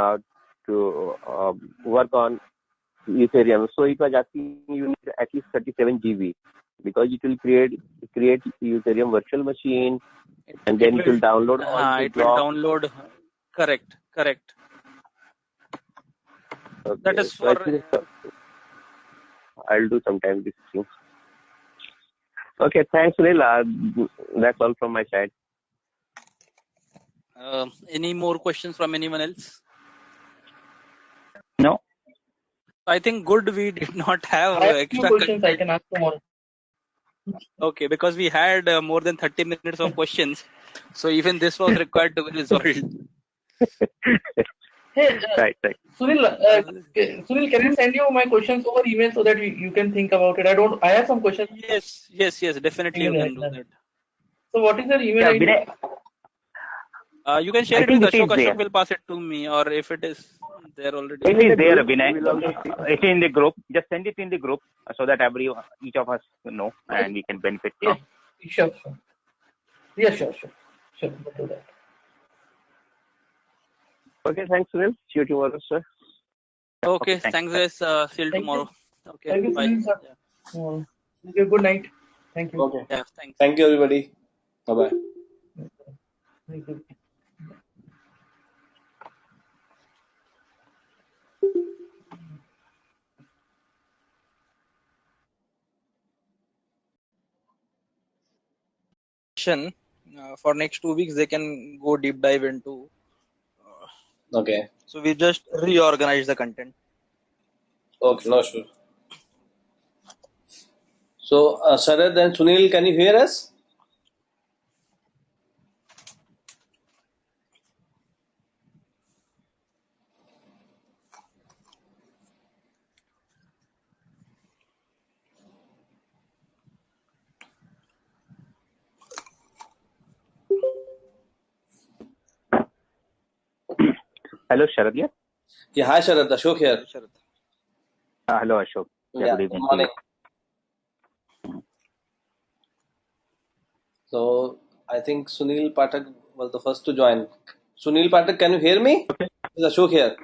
to work on Ethereum. So it was asking you need at least 37 GB because it will create Ethereum virtual machine, and then it will download all the it will blocks. download. Correct. That Okay, is so I for think I'll do sometime this thing. Okay, thanks, Sunil. That's all from my side. any more questions from anyone else? No. I think good we did not have I have few extra questions I content. can ask tomorrow. Okay, because we had more than 30 minutes of questions, so even this was required to be resolved. Hey, Right. Sunil, can I send you my questions over email so that you can think about it? I have some questions. Yes, definitely you can do that. So what is your email Yeah, ID? You can share I it with think it is Ashok. there. Ashok will pass it to me, or if it is there already. It is there, Vinay. We will also see. It's in the group. Just send it in the group so that each of us know and we can benefit from. Sure. Yeah, sure. We'll do that. Okay, thanks, Sunil. See you tomorrow, sir. Okay, thanks guys. See you tomorrow. Okay, Thank you, bye. Sunil, sir. Okay, good night. Thank you. Okay. Yeah, thanks. Thank you, everybody. Bye bye. Thank you. For next 2 weeks, they can go deep dive into. Okay. So we just reorganize the content. Okay, no, sure. So, Sarad and Sunil, can you hear us? Hello, Sharad. Yeah, hi Sharad, Ashok here. Hello, Ashok. Yeah, Good evening. good morning. So, I think Sunil Pathak was the first to join. Sunil Pathak, can you hear me? This is Ashok here.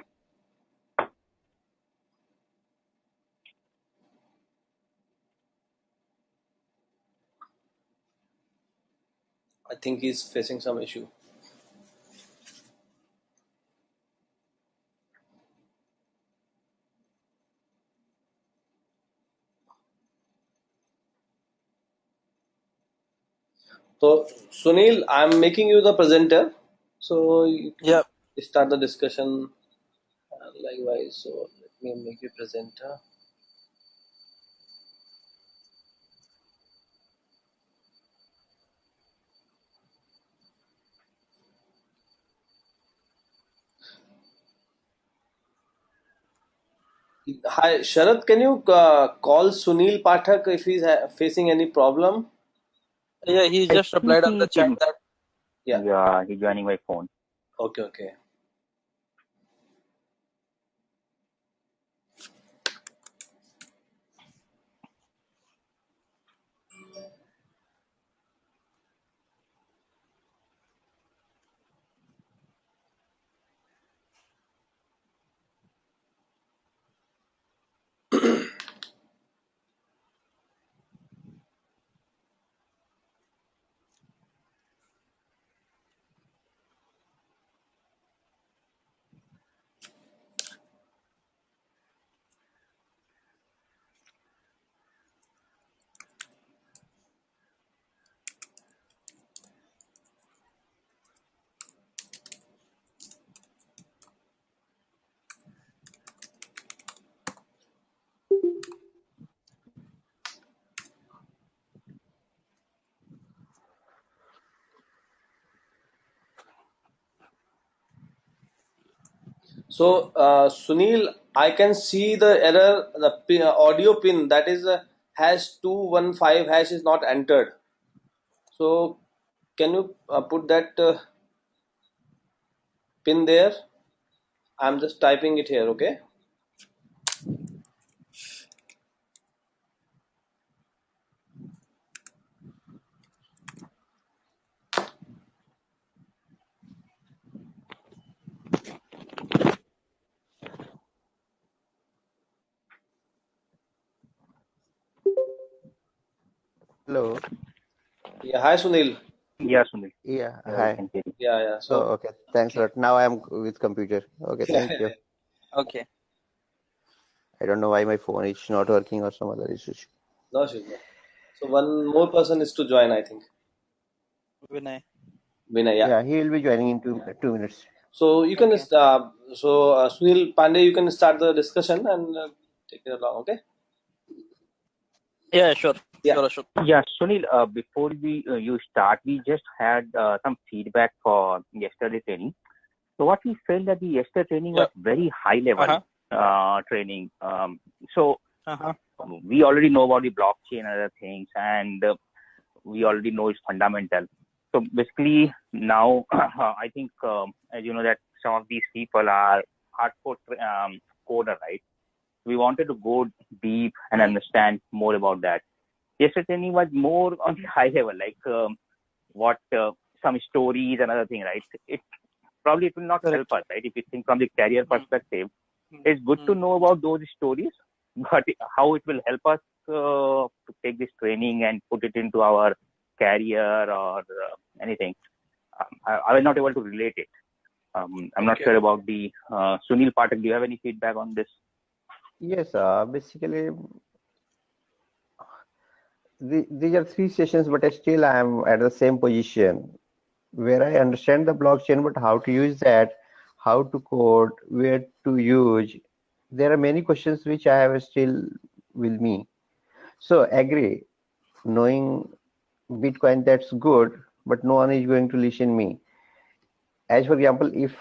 I think he's facing some issue. So, Sunil, I'm making you the presenter. So, you can start the discussion likewise. So, let me make you presenter. Hi, Sharad, can you call Sunil Pathak if he's facing any problem? Yeah, he just replied on the chat that. Yeah, he's joining by phone. Okay. So, Sunil, I can see the error, the audio pin that is hash 215 hash is not entered. So, can you put that pin there? I'm just typing it here, okay? Hello. Yeah, hi Sunil. Yeah, Sunil. Yeah, Yeah, we hi. can hear you. Yeah. Oh, So okay. Thanks a Okay. lot. Now I am with computer. Okay, yeah, thank you. Okay. I don't know why my phone is not working or some other issues. no issues, no. So one more person is to join, I think. Vinay. Vinay, yeah. Yeah, he will be joining in 2 minutes. So you can Okay. Sunil Pandey, you can start the discussion and take it along. Okay. Yeah, sure. Yeah. Sure, Ashok. Yeah, Sunil, before you start, we just had some feedback for yesterday training. So what we felt that the yesterday training Yeah. was very high level training. So Uh-huh. we already know about the blockchain and other things, and we already know its fundamental. So basically now, I think, as you know, that some of these people are hardcore coder, right? We wanted to go deep and understand more about that. Yesterday training was more on the high level, like what some stories and other thing, right? It will not help Correct. us, right? If you think from the career Mm, perspective, mm, it's good to mm. know about those stories, but how it will help us to take this training and put it into our career or anything, I was not able to relate it. I'm not Okay. sure about the Sunil Patel. Do you have any feedback on this? Yes, basically, these are 3 sessions, but still I am at the same position where I understand the blockchain, but how to use that, how to code, where to use. There are many questions which I have still with me. So agree, knowing Bitcoin, that's good, but no one is going to listen me. As for example, if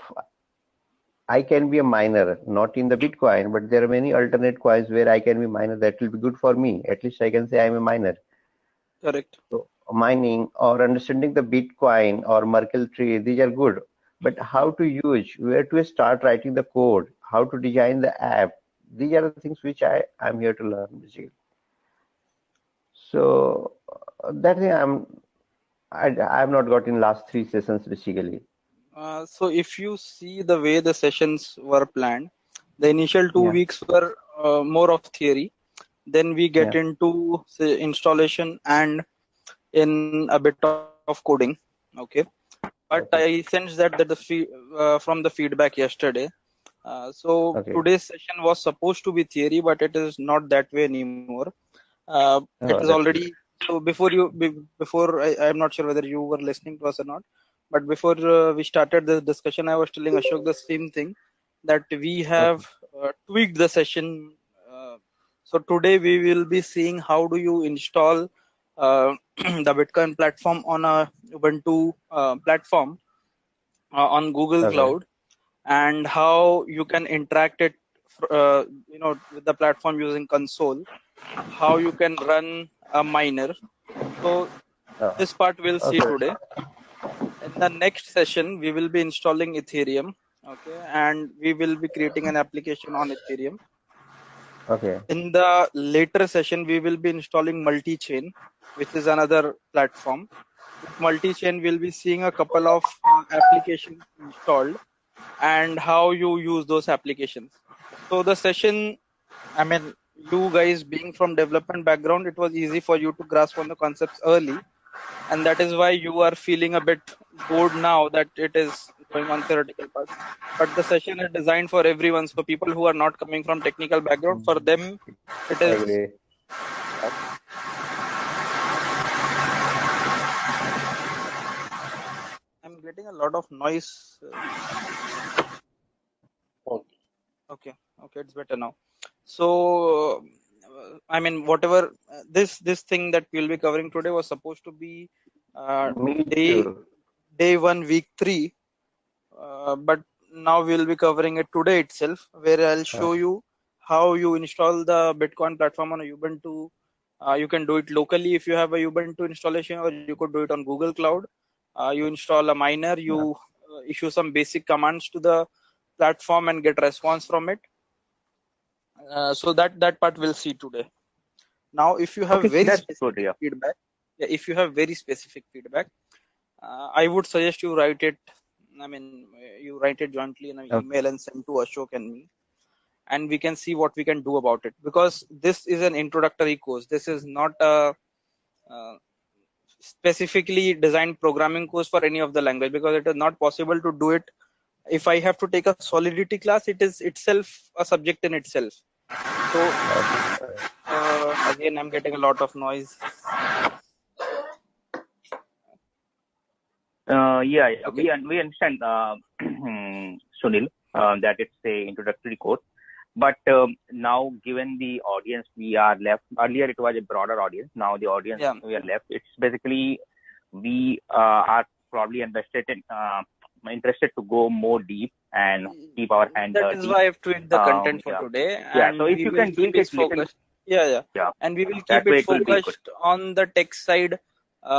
I can be a miner, not in the Bitcoin, but there are many alternate coins where I can be miner. That will be good for me. At least I can say I'm a miner. Correct. So mining or understanding the Bitcoin or Merkle tree, these are good. But how to use, where to start writing the code, how to design the app, these are the things which I'm here to learn basically. So that thing I have not got in last 3 sessions basically. So if you see the way the sessions were planned, the initial two Yeah, weeks were more of theory. Then we get yeah, into say, installation and in a bit of coding. Okay. But I okay, sense that from the feedback yesterday. So okay. today's session was supposed to be theory, but it is not that way anymore. It is Oh, that's already good. so before I'm not sure whether you were listening to us or not, but before we started the discussion, I was telling Ashok the same thing that we Okay, have tweaked the session. Uh, so today we will be seeing how do you install the Bitcoin platform on a Ubuntu platform on Google okay, Cloud, and how you can interact it, with the platform using console. How you can run a miner. So oh, this part we'll see okay, today. In the next session, we will be installing Ethereum, okay, and we will be creating an application on Ethereum. okay, In the later session, we will be installing Multichain, which is another platform. With Multichain, we'll be seeing a couple of applications installed and how you use those applications. So the session, I mean, you guys being from development background, it was easy for you to grasp on the concepts early, and that is why you are feeling a bit bored now that it is going on theoretical parts. But the session is designed for everyone. So people who are not coming from technical background, for them, it is. agree. I'm getting a lot of noise. Okay. Okay, it's better now. So, I mean, whatever this thing that we'll be covering today was supposed to be Me day too. day 1, week 3, but now we'll be covering it today itself, where I'll show Okay. you how you install the Bitcoin platform on a Ubuntu. You can do it locally if you have a Ubuntu installation, or you could do it on Google Cloud. You install a miner, you issue some basic commands to the platform and get response from it. So that part we'll see today. Now, if you have Okay, very that's good. specific Yeah. feedback, yeah, if you have very specific feedback, I would suggest you write it. I mean, you write it jointly in an Okay. email and send to Ashok and me, and we can see what we can do about it. Because this is an introductory course. This is not a specifically designed programming course for any of the language, because it is not possible to do it. If I have to take a Solidity class, it is itself a subject in itself. So again, I'm getting a lot of noise. Yeah, Okay. we understand, Sunil, that it's a introductory course. But now, given the audience we are left, earlier it was a broader audience. Now the audience we are left, it's basically we are probably interested to go more deep and keep our hand That dirty. is why I've tweaked the content for today, Yeah, and so if we you will can keep brief it it little. focused. Yeah. And we will keep That way it it will be good. focused on the tech side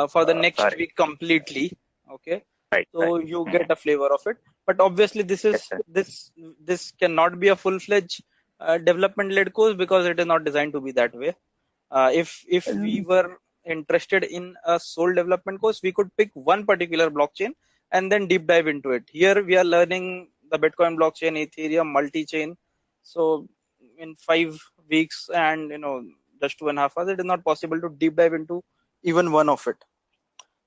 for the next week completely. Okay. Right. So you get a flavor of it. But obviously, this cannot be a full-fledged development-led course, because it is not designed to be that way. If we were interested in a sole development course, we could pick one particular blockchain and then deep dive into it. Here we are learning the Bitcoin blockchain, Ethereum, Multichain. So in 5 weeks and just 2.5 hours, it is not possible to deep dive into even one of it.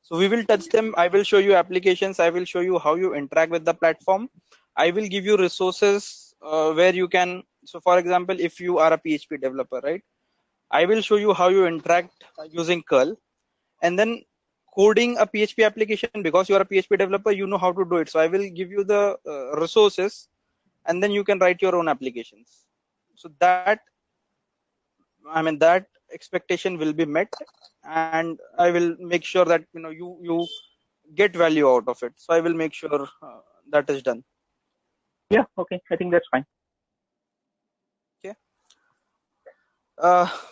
So we will touch them. I will show you applications. I will show you how you interact with the platform. I will give you resources where you can. So for example, if you are a PHP developer, right? I will show you how you interact using curl, and then coding a PHP application, because you are a PHP developer, you know how to do it. So I will give you the resources, and then you can write your own applications. So that expectation will be met, and I will make sure that you get value out of it. So I will make sure that is done. Yeah. Okay. I think that's fine. Okay.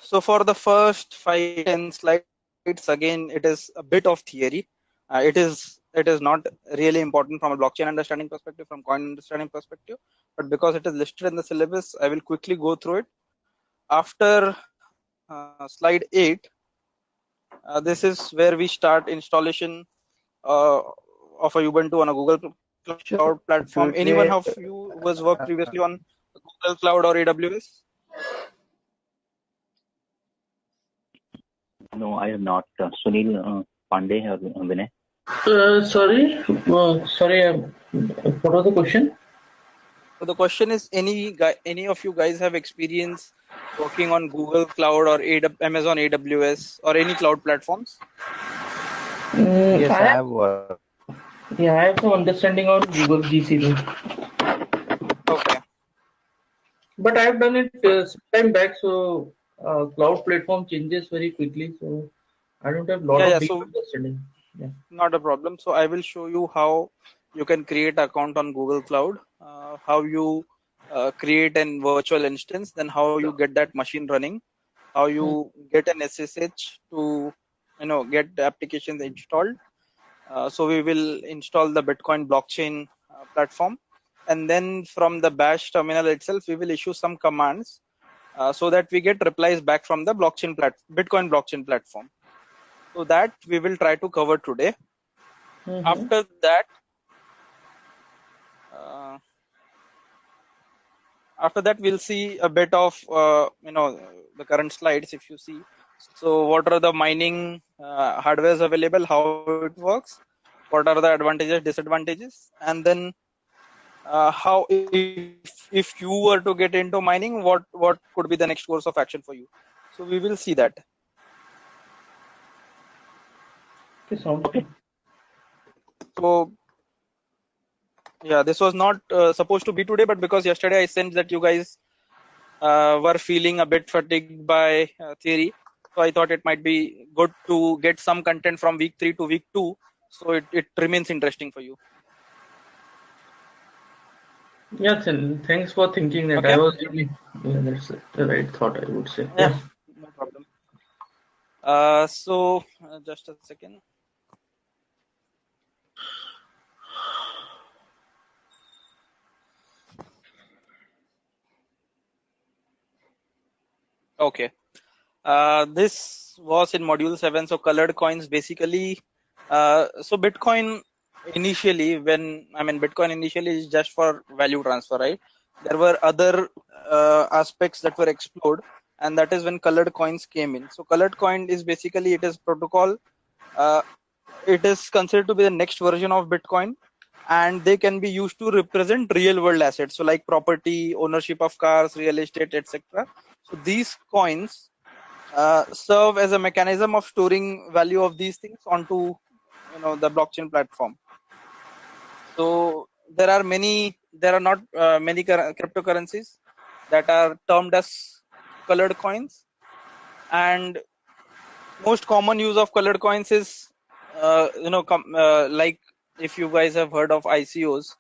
So for the first 5-10 slides, again, it is a bit of theory. It is not really important from a blockchain understanding perspective, from coin understanding perspective, but because it is listed in the syllabus, I will quickly go through it. After slide 8, this is where we start installation of a Ubuntu on a Google Cloud platform. Anyone of you who has worked previously on Google Cloud or AWS? No, I have not. Sunil Pandey or Vinay? Sorry. What was the question? So the question is, any of you guys have experience working on Google Cloud or Amazon AWS or any cloud platforms? Yes, I have worked. Yeah, I have some understanding on Google GCP. Okay. But I have done it some time back, so cloud platform changes very quickly, so I don't have a lot of deep understanding. Yeah. Not a problem. So I will show you how you can create an account on Google Cloud, how you create a virtual instance, then how you get that machine running, how you get an SSH to get the applications installed. So we will install the Bitcoin blockchain platform, and then from the bash terminal itself, we will issue some commands so that we get replies back from the Bitcoin blockchain platform. So that we will try to cover today. After that, we'll see a bit of the current slides. If you see, so what are the mining hardwares available, how it works, what are the advantages, disadvantages, and then how if you were to get into mining, what could be the next course of action for you. So we will see that. Okay. So yeah, this was not supposed to be today, but because yesterday I sensed that you guys were feeling a bit fatigued by theory, so I thought it might be good to get some content from week 3 to week 2, so it remains interesting for you. Yeah, thanks for thinking that. Okay. I was really, that's the right thought, I would say. Yeah, no problem. So just a second. Okay. This was in module 7. So colored coins, basically. So Bitcoin initially, Bitcoin initially is just for value transfer, right? There were other aspects that were explored, and that is when colored coins came in. So colored coin is basically, it is protocol. It is considered to be the next version of Bitcoin, and they can be used to represent real world assets, so like property, ownership of cars, real estate, etc. So these coins serve as a mechanism of storing value of these things onto the blockchain platform. So there are not many cryptocurrencies that are termed as colored coins, and most common use of colored coins is like, if you guys have heard of ICOs.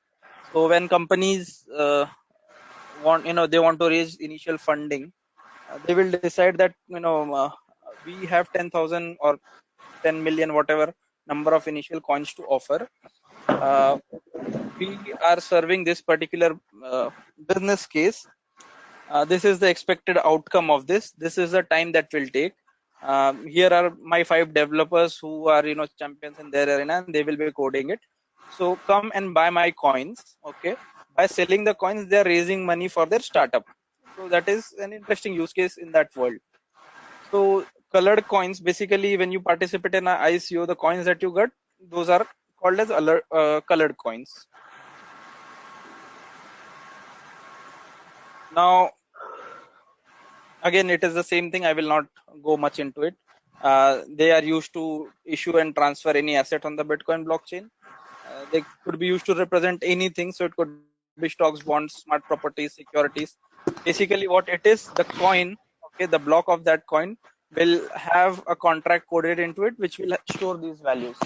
So when companies they want to raise initial funding, they will decide that we have 10,000 or 10 million, whatever number of initial coins to offer. We are serving this particular business case. This is the expected outcome of this. This is the time that will take. Here are my 5 developers who are champions in their arena, and they will be coding it. So come and buy my coins. Okay, by selling the coins, they are raising money for their startup. So that is an interesting use case in that world. So colored coins, basically, when you participate in an ICO, the coins that you get, those are called as colored coins. Now, again, it is the same thing. I will not go much into it. They are used to issue and transfer any asset on the Bitcoin blockchain. They could be used to represent anything. So it could be stocks, bonds, smart properties, securities. Basically, what it is, the coin, okay, the block of that coin will have a contract coded into it, which will store these values.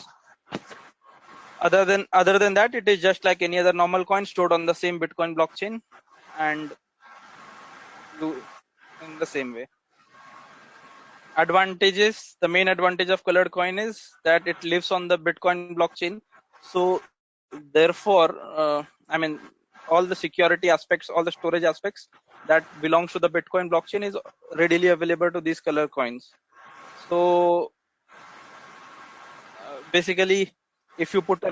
Other than that, it is just like any other normal coin stored on the same Bitcoin blockchain, and in the same way. Advantages: the main advantage of colored coin is that it lives on the Bitcoin blockchain. So therefore, all the security aspects, all the storage aspects that belongs to the Bitcoin blockchain is readily available to these color coins. So basically, if you put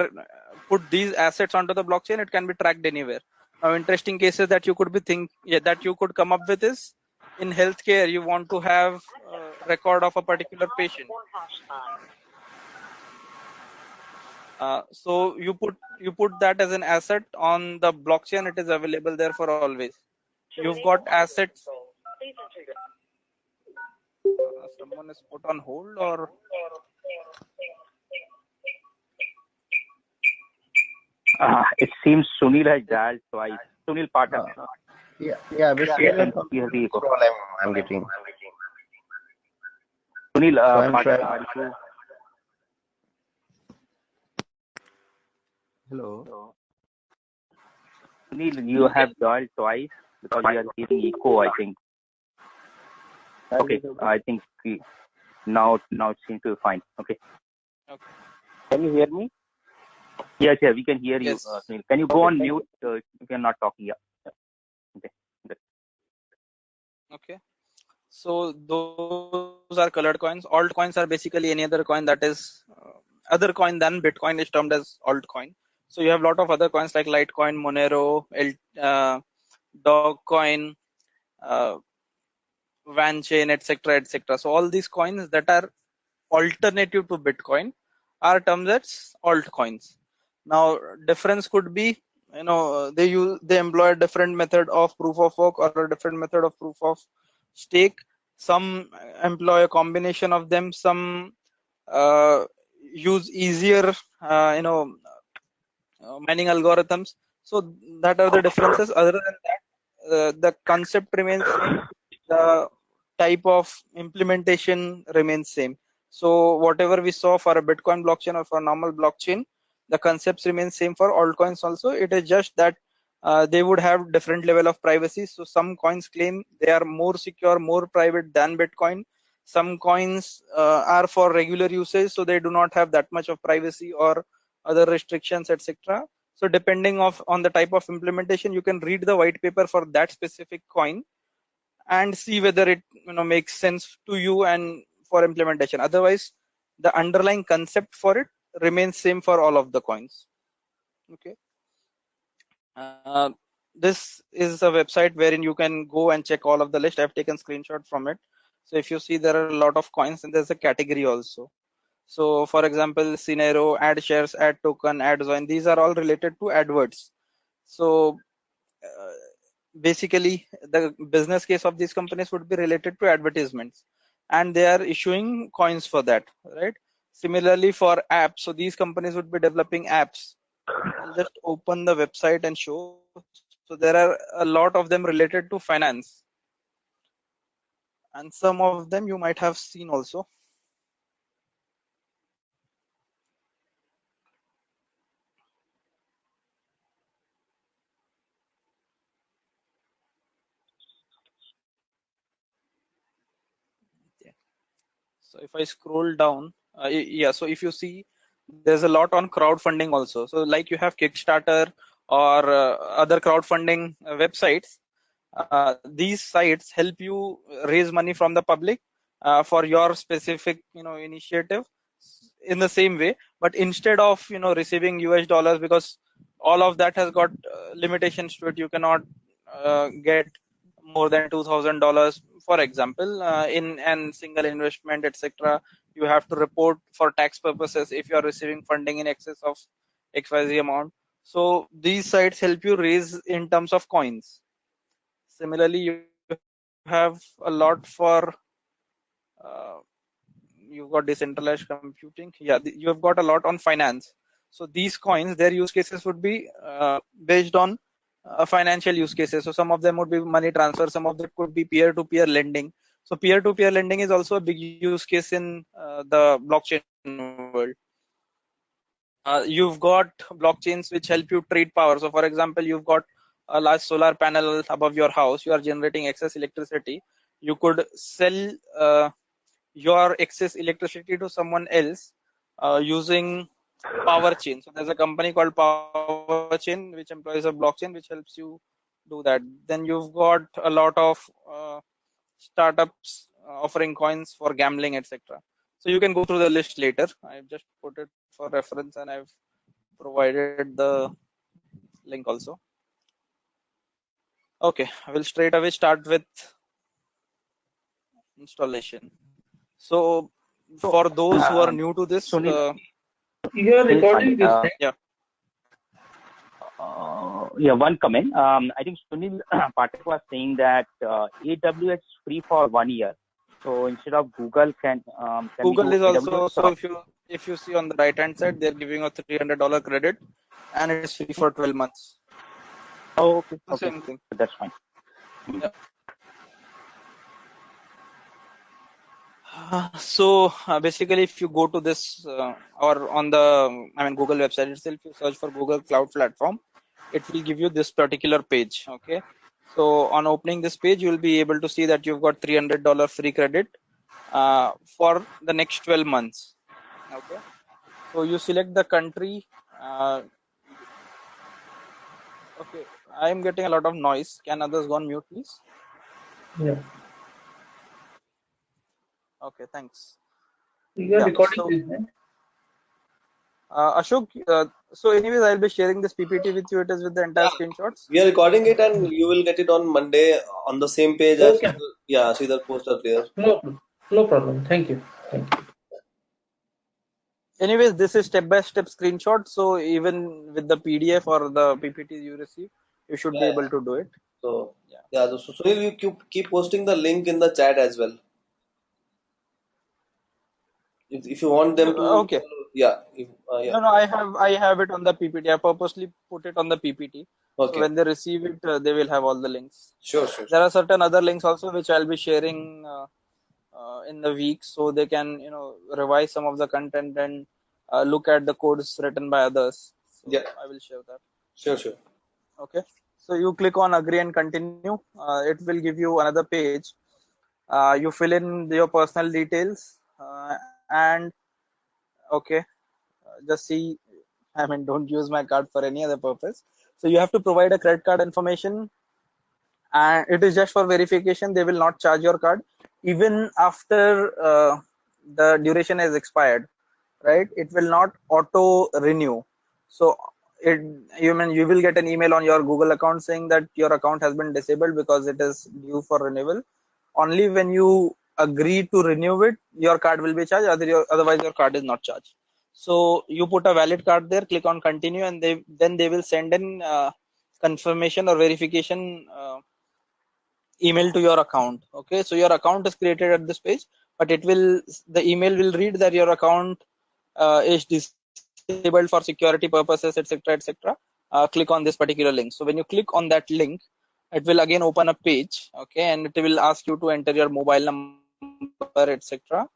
these assets onto the blockchain, it can be tracked anywhere. Now, interesting cases that you could come up with is, in healthcare, you want to have a record of a particular patient. So you put that as an asset on the blockchain. It is available there for always. You've got assets. Someone is put on hold, or it seems Sunil has dialed twice. Sunil Pathak. Yeah, basically I'm getting. Sunil So Pathak, are you? Hello. Sunil, you have dialed twice because you are hearing echo, I think. Okay, I think now it seems to be fine. Okay. Can you hear me? Yes, we can hear you. Yes. Sunil. Can you go on mute if you're not talking? Yeah. Okay. Good. Okay. So those are colored coins. Altcoins are basically any other coin that is other coin than Bitcoin is termed as altcoin. So you have a lot of other coins like Litecoin, Monero, Dogecoin, Vanchain, etc., etc. So all these coins that are alternative to Bitcoin are termed as altcoins. Now, difference could be, they employ a different method of proof of work or a different method of proof of stake. Some employ a combination of them. Some use easier, mining algorithms. So that are the differences. Other than that, the concept remains same. The type of implementation remains same. So whatever we saw for a Bitcoin blockchain or for a normal blockchain, the concepts remain same for altcoins also. It is just that they would have different level of privacy. So some coins claim they are more secure, more private than Bitcoin. Some coins are for regular usage, so they do not have that much of privacy or other restrictions, etc. So depending on the type of implementation, you can read the white paper for that specific coin and see whether it makes sense to you and for implementation. Otherwise, the underlying concept for it remains same for all of the coins. Okay. this is a website wherein you can go and check all of the list. I've taken screenshot from it. So if you see, there are a lot of coins and there's a category also. So for example, Scenario, Add Shares, Add Token, Add Join, these are all related to AdWords. So basically the business case of these companies would be related to advertisements, and they are issuing coins for that, right? Similarly for apps, so these companies would be developing apps. I'll just open the website and show. So there are a lot of them related to finance, and some of them you might have seen also. So if I scroll down, yeah, so if you see, there's a lot on crowdfunding also. So like you have Kickstarter or other crowdfunding websites. These sites help you raise money from the public for your specific, initiative in the same way. But instead of, receiving US dollars, because all of that has got limitations to it, you cannot get more than $2,000, for example, in an single investment, etc. You have to report for tax purposes if you are receiving funding in excess of XYZ amount. So these sites help you raise in terms of coins. Similarly, you have a lot for you've got decentralized computing. Yeah, you have got a lot on finance. So these coins, their use cases would be based on financial use cases. So some of them would be money transfer, some of them could be peer-to-peer lending. So peer-to-peer lending is also a big use case in the blockchain world. You've got blockchains which help you trade power. So for example, you've got a large solar panel above your house, you are generating excess electricity. You could sell your excess electricity to someone else using power chain. So there's a company called Power Chain which employs a blockchain which helps you do that. Then you've got a lot of startups offering coins for gambling, etc. So you can go through the list later. I've just put it for reference and I've provided the link also. Okay, I will straight away start with installation. So for those who are new to this, you are recording this, right? Yeah. One comment. I think Sunil Pathak was saying that AWS is free for 1 year. So instead of Google, can Google is also, AWS, so if you see on the right hand side, they're giving a $300 credit, and it is free for 12 months. Oh, okay. The same thing. That's fine. Yeah. So basically, if you go to this or on the Google website itself, you search for Google Cloud Platform, it will give you this particular page. Okay. So on opening this page, you will be able to see that you've got $300 free credit for the next 12 months. Okay. So you select the country. Okay. I am getting a lot of noise. Can others go on mute, please? Yeah. Okay, thanks. You are recording this, right? Ashok, so anyways, I'll be sharing this PPT with you. It is with the entire screenshots. We are recording it and you will get it on Monday on the same page as Sridhar posted there. No problem. Thank you. Anyways, this is step-by-step screenshot. So even with the PDF or the PPT you receive, you should be able to do it. So so Sunil, you keep posting the link in the chat as well. If you want them to, okay. No, I have it on the PPT. I purposely put it on the PPT. Okay. So when they receive it, they will have all the links. Sure. There are certain other links also which I'll be sharing in the week, so they can revise some of the content and look at the codes written by others. So I will share that. Sure. Okay. So you click on agree and continue. It will give you another page. You fill in your personal details and okay, just see. Don't use my card for any other purpose. So you have to provide a credit card information, and it is just for verification. They will not charge your card even after the duration has expired, right? It will not auto renew. So you will get an email on your Google account saying that your account has been disabled because it is due for renewal. Only when you agree to renew it, your card will be charged. Otherwise, your card is not charged. So you put a valid card there, click on continue, and then they will send in confirmation or verification email to your account. Okay, so your account is created at this page, but the email will read that your account is disabled for security purposes, etc., etc. Click on this particular link. So when you click on that link, it will again open a page, okay, and it will ask you to enter your mobile number, etc.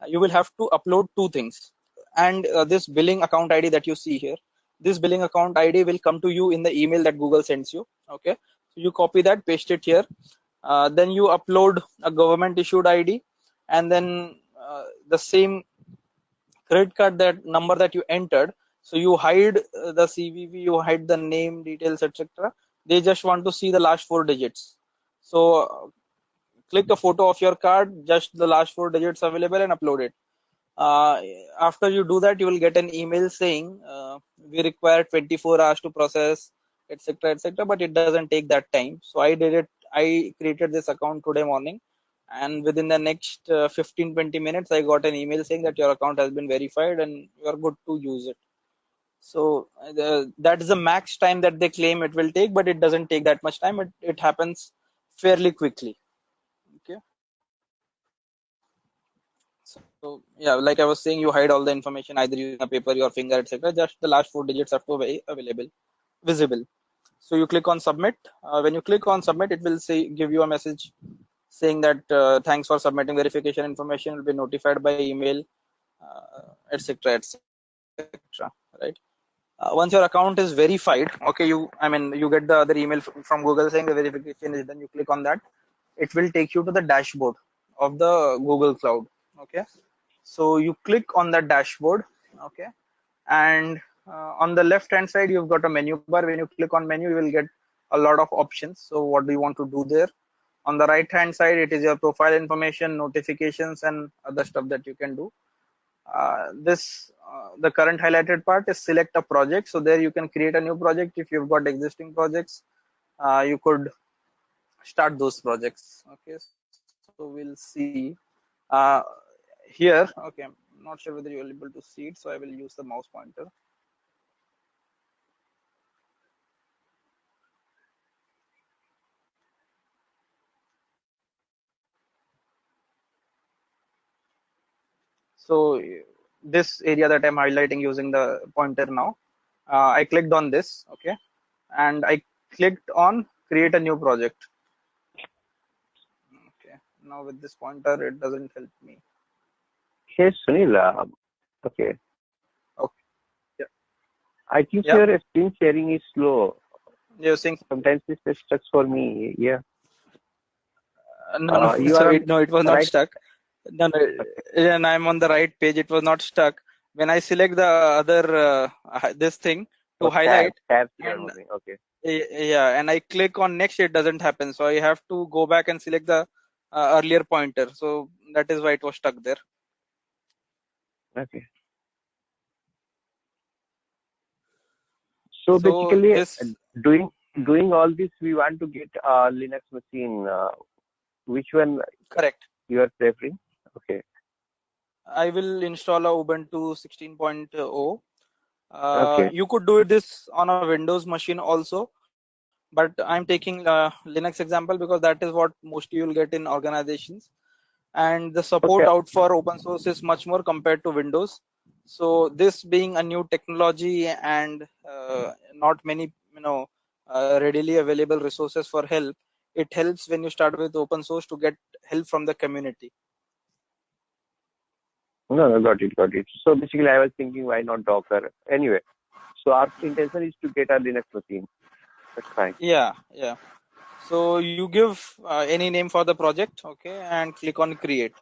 You will have to upload two things, and this billing account ID that you see here, this billing account ID will come to you in the email that Google sends you. Okay, so you copy that, paste it here, then you upload a government issued ID, and then the same credit card that number that you entered. So you hide the CVV, you hide the name details, etc. They just want to see the last 4 digits. So click a photo of your card, just the last 4 digits available, and upload it. After you do that, you will get an email saying we require 24 hours to process, etc., etc. But it doesn't take that time. So I created this account today morning, and within the next 15-20 minutes, I got an email saying that your account has been verified and you are good to use it. So that is the max time that they claim it will take, but it doesn't take that much time. It happens fairly quickly. Okay. So yeah, like I was saying, you hide all the information either using a paper, your finger, etc. Just the last 4 digits have to be visible. So you click on submit. When you click on submit, it will give you a message saying that thanks for submitting verification information, will be notified by email, etc., etc. Right. Once your account is verified, okay, you get the other email from Google saying the verification is done. You click on that, it will take you to the dashboard of the Google Cloud. Okay, so you click on that dashboard, okay, and on the left hand side you've got a menu bar. When you click on menu, you will get a lot of options. So what do you want to do there? On the right hand side, it is your profile information, notifications, and other stuff that you can do. The current highlighted part is select a project. So there you can create a new project. If you've got existing projects, you could start those projects. Okay, so we'll see here. Okay, I'm not sure whether you're able to see it, so I will use the mouse pointer. So this area that I'm highlighting using the pointer now, I clicked on this, okay, and I clicked on create a new project. Okay, now with this pointer, it doesn't help me. Hey, Sunil. Okay. Okay. Yeah. I think your screen sharing is slow. You're saying sometimes it's stuck for me. Yeah. No, it was not stuck. No, and I'm on the right page. It was not stuck. When I select the other this thing to highlight, okay. Yeah, and I click on next, it doesn't happen. So I have to go back and select the earlier pointer. So that is why it was stuck there. Okay. So basically, doing all this, we want to get a Linux machine. Which one? Correct. You are preferring? Okay. I will install a Ubuntu 16.0. Okay. You could do this on a Windows machine also, but I'm taking Linux example because that is what mostly you'll get in organizations, and the support out for open source is much more compared to Windows. So this being a new technology and not many readily available resources for help, it helps when you start with open source to get help from the community. No, got it. So basically, I was thinking, why not Docker? Anyway, so our intention is to get a Linux machine. That's fine. Yeah. So you give any name for the project, okay, and click on create.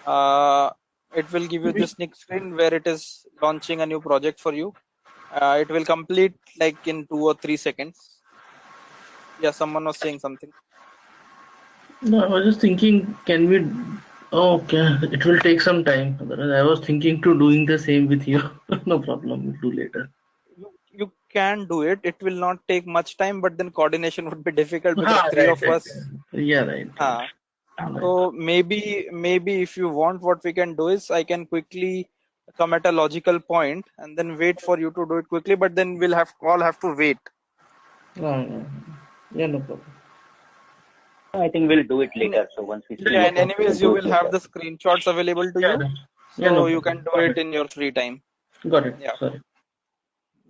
It will give you this next screen where it is launching a new project for you. It will complete like in 2 or 3 seconds. Yeah, someone was saying something. No, I was just thinking, can we? Okay, it will take some time. I was thinking to doing the same with you. No problem, we'll do later. You can do it. It will not take much time, but then coordination would be difficult because Ah, three of right. us. Yeah, right. Uh, Right. so maybe if you want, what we can do is I can quickly come at a logical point and then wait for you to do it quickly. But then we'll all have to wait. No. Yeah, no problem. I think we'll do it And, later. So once we see yeah, your and work, we anyways, can you do it will have later. the screenshots available to Yeah, you, yeah, no so you problem. can do it in your free time. Got it. Yeah. Sorry.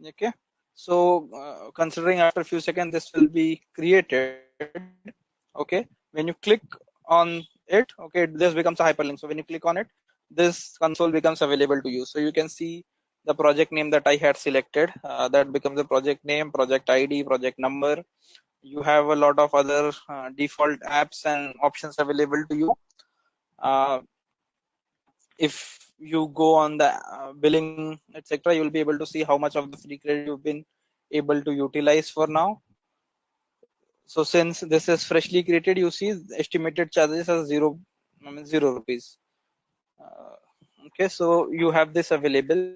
Okay. So considering after a few seconds this will be created. Okay. When you click on it, okay, this becomes a hyperlink. So when you click on it, this console becomes available to you. So you can see the project name that I had selected. That becomes the project name, project ID, project number. You have a lot of other default apps and options available to you. If you go on the billing, etc., you'll be able to see how much of the free credit you've been able to utilize for now. So since this is freshly created, you see estimated charges as ₹0. Okay, so you have this available.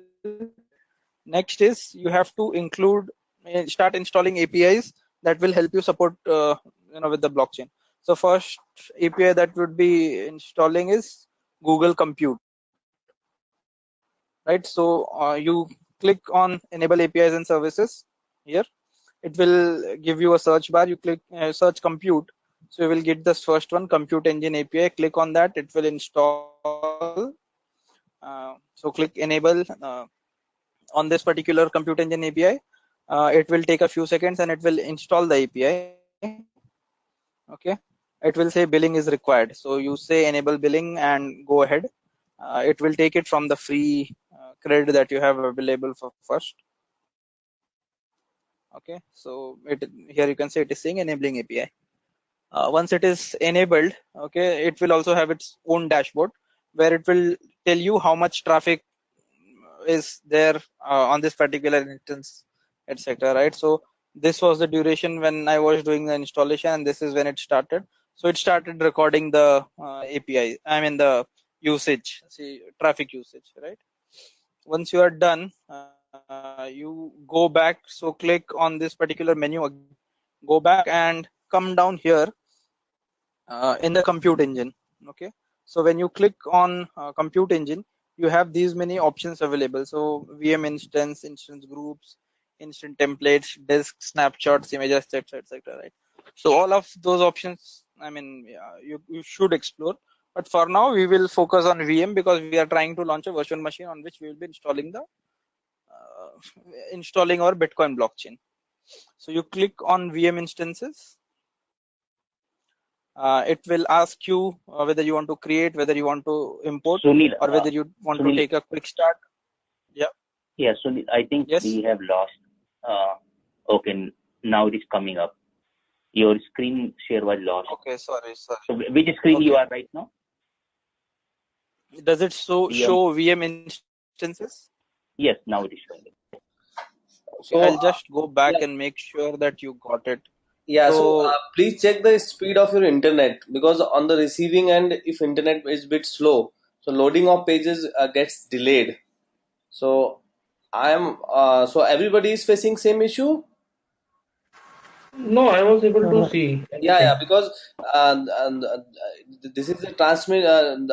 Next is you have to include, start installing APIs that will help you support, with the blockchain. So first API that would be installing is Google Compute, right? So you click on enable APIs and services here. It will give you a search bar. You click search compute. So you will get this first one, Compute Engine API. Click on that. It will install. So click enable on this particular Compute Engine API. It will take a few seconds and it will install the API. Okay. It will say billing is required. So you say enable billing and go ahead. It will take it from the free credit that you have available for first. Okay, so here you can say it is saying enabling API. Once it is enabled, okay, it will also have its own dashboard where it will tell you how much traffic is there on this particular instance, etc. Right? So this was the duration when I was doing the installation, and this is when it started. So it started recording the API. I mean the usage, see traffic usage, right? Once you are done, you go back. So click on this particular menu again, go back and come down here in the compute engine. Okay, so when you click on compute engine, you have these many options available. So VM instance groups, instant templates, disk snapshots, images, etc. Right? So all of those options, I mean, you should explore. But for now, we will focus on VM because we are trying to launch a virtual machine on which we will be installing our Bitcoin blockchain. So you click on VM instances. It will ask you whether you want to create, whether you want to import, Sunil, or whether you want to Sunil, take a quick start. Yeah. yeah, Sunil, I think Yes. we have lost. Okay, now it is coming up. Your screen share was lost. Okay. Sorry. So which screen you Okay. are right now? Does it show VM instances? Yes, now it is showing. Okay. I'll just go back and make sure that you got it. Yeah, so So please check the speed of your internet, because on the receiving end, if internet is a bit slow, so loading of pages gets delayed. So so everybody is facing same issue. No, I was able to see Yeah, everything. because this is the transmit and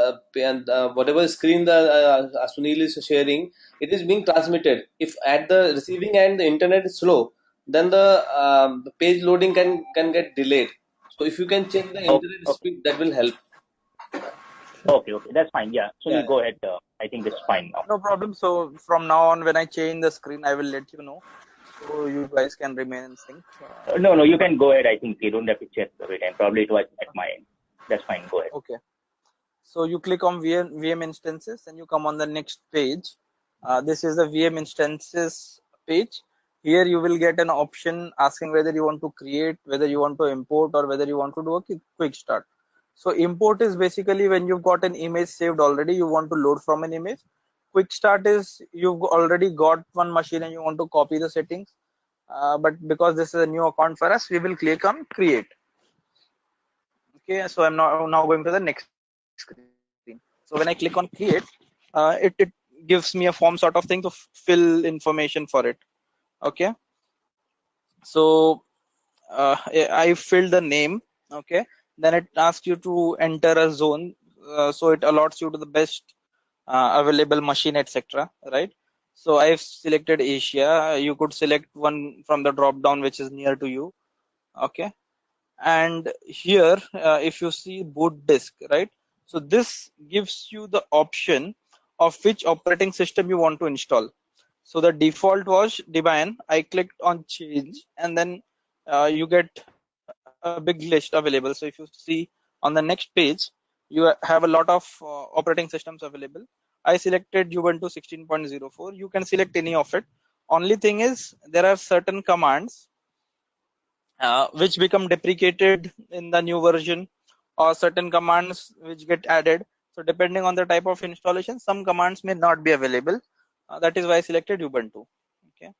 whatever screen the Sunil is sharing, it is being transmitted. If at the receiving end the internet is slow, then the page loading can get delayed. So if you can check the internet speed, that will help. Okay, that's fine. Yeah, Sunil, Yeah. go ahead. I think it's fine now. no problem. So from now on, when I change the screen, I will let you know, so you guys can remain in sync. No, you can go ahead. I think you don't have to check every time. Probably it was at my end. That's fine. Go ahead. Okay. So you click on VM instances and you come on the next page. This is the VM instances page. Here you will get an option asking whether you want to create, whether you want to import, or whether you want to do a quick start. So import is basically when you've got an image saved already, you want to load from an image. Quick start is you've already got one machine and you want to copy the settings. But because this is a new account for us, we will click on create. Okay, so I'm now going to the next screen. So when I click on create, it gives me a form sort of thing to fill information for it. Okay, So I filled the name. Okay, then it asks you to enter a zone, so it allots you to the best available machine, etc. Right? So I've selected Asia. You could select one from the drop down which is near to you. Okay, and here if you see boot disk, right, so this gives you the option of which operating system you want to install. So the default was Debian. I clicked on change, and then you get a big list available. So if you see on the next page, you have a lot of operating systems available. I selected Ubuntu 16.04. You can select any of it. Only thing is there are certain commands which become deprecated in the new version, or certain commands which get added. So depending on the type of installation, some commands may not be available. That is why I selected Ubuntu. Okay.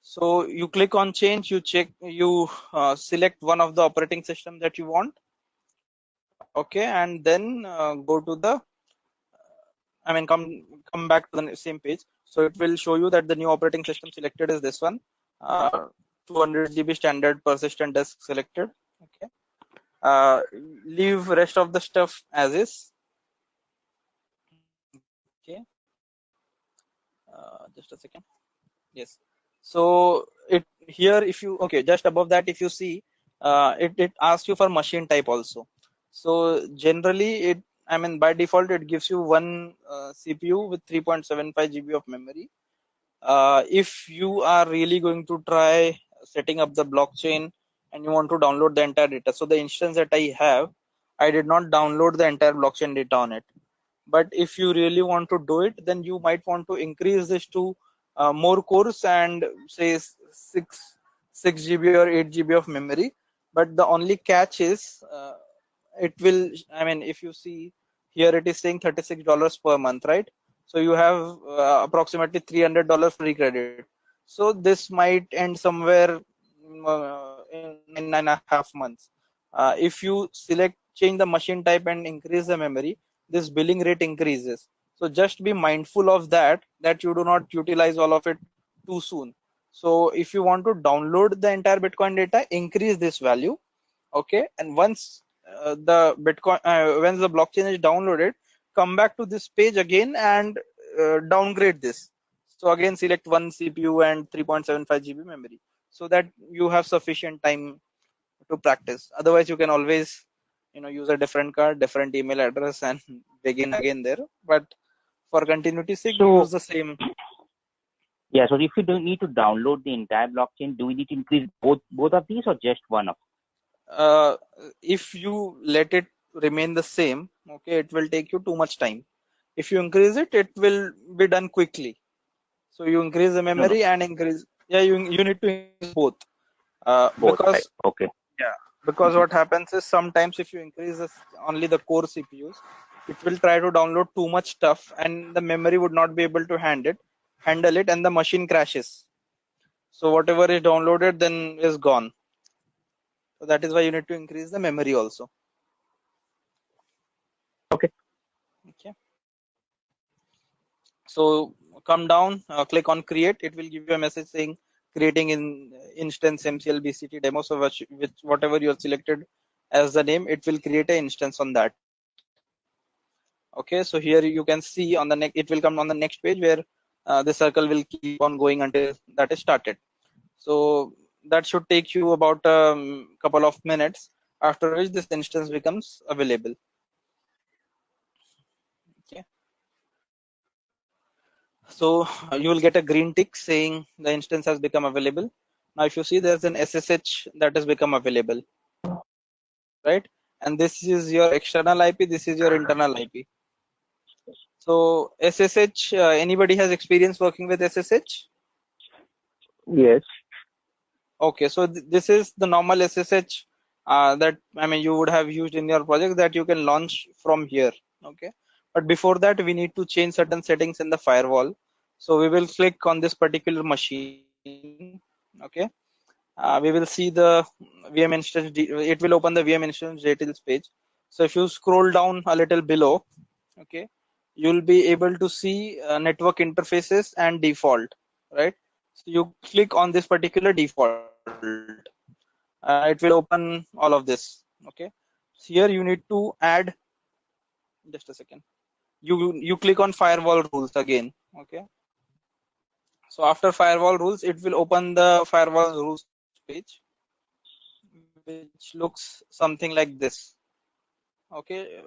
So you click on change, you select one of the operating system that you want. Okay, and then go to the come back to the same page. So it will show you that the new operating system selected is this one. 200 GB standard persistent disk selected. Okay. uh, Leave rest of the stuff as is. Okay. Just a second. Yes. So it here, if you just above that, if you see, it asks you for machine type also. So generally by default it gives you one CPU with 3.75 GB of memory. If you are really going to try setting up the blockchain and you want to download the entire data, so the instance that I have, I did not download the entire blockchain data on it. But if you really want to do it, then you might want to increase this to more cores and say 6 GB or 8 GB of memory. But the only catch is it will, if you see here, it is saying $36 per month, right? So you have approximately $300 free credit. So this might end somewhere in 9.5 months. If you change the machine type and increase the memory, this billing rate increases. So just be mindful of that you do not utilize all of it too soon. So if you want to download the entire Bitcoin data, increase this value. Okay, and once the once the blockchain is downloaded, come back to this page again and downgrade this. So again, select one CPU and 3.75 GB memory, so that you have sufficient time to practice. Otherwise, you can always use a different card, different email address, and begin again there. But for continuity sake, we use the same. Yeah, so if you don't need to download the entire blockchain, do we need to increase both of these or just one of them? If you let it remain the same, okay, it will take you too much time. If you increase it, it will be done quickly. So you increase the memory and increase. Yeah, you need to increase both. Both, Because right? Okay. yeah, because what happens is sometimes if you increase only the core CPUs, it will try to download too much stuff, and the memory would not be able to handle it, and the machine crashes. So whatever is downloaded then is gone. So that is why you need to increase the memory also. Okay. So come down, click on create. It will give you a message saying creating in instance MCL BCT demo. So which whatever you have selected as the name, it will create an instance on that. Okay, so here you can see on the next, it will come on the next page where the circle will keep on going until that is started. So that should take you about a couple of minutes, after which this instance becomes available. Okay. So you will get a green tick saying the instance has become available. Now, if you see, there's an SSH that has become available, right? And this is your external IP. This is your internal IP. So SSH, anybody has experience working with SSH? Yes. Okay, so this is the normal SSH that you would have used in your project that you can launch from here. Okay, but before that we need to change certain settings in the firewall. So we will click on this particular machine. Okay, we will see the VM instance. It will open the VM instance details page. So if you scroll down a little below, okay, you'll be able to see network interfaces and default, right? So you click on this particular default. It will open all of this. Okay. So here you need to add. Just a second. You click on firewall rules again. Okay. So after firewall rules, it will open the firewall rules page, which looks something like this. Okay.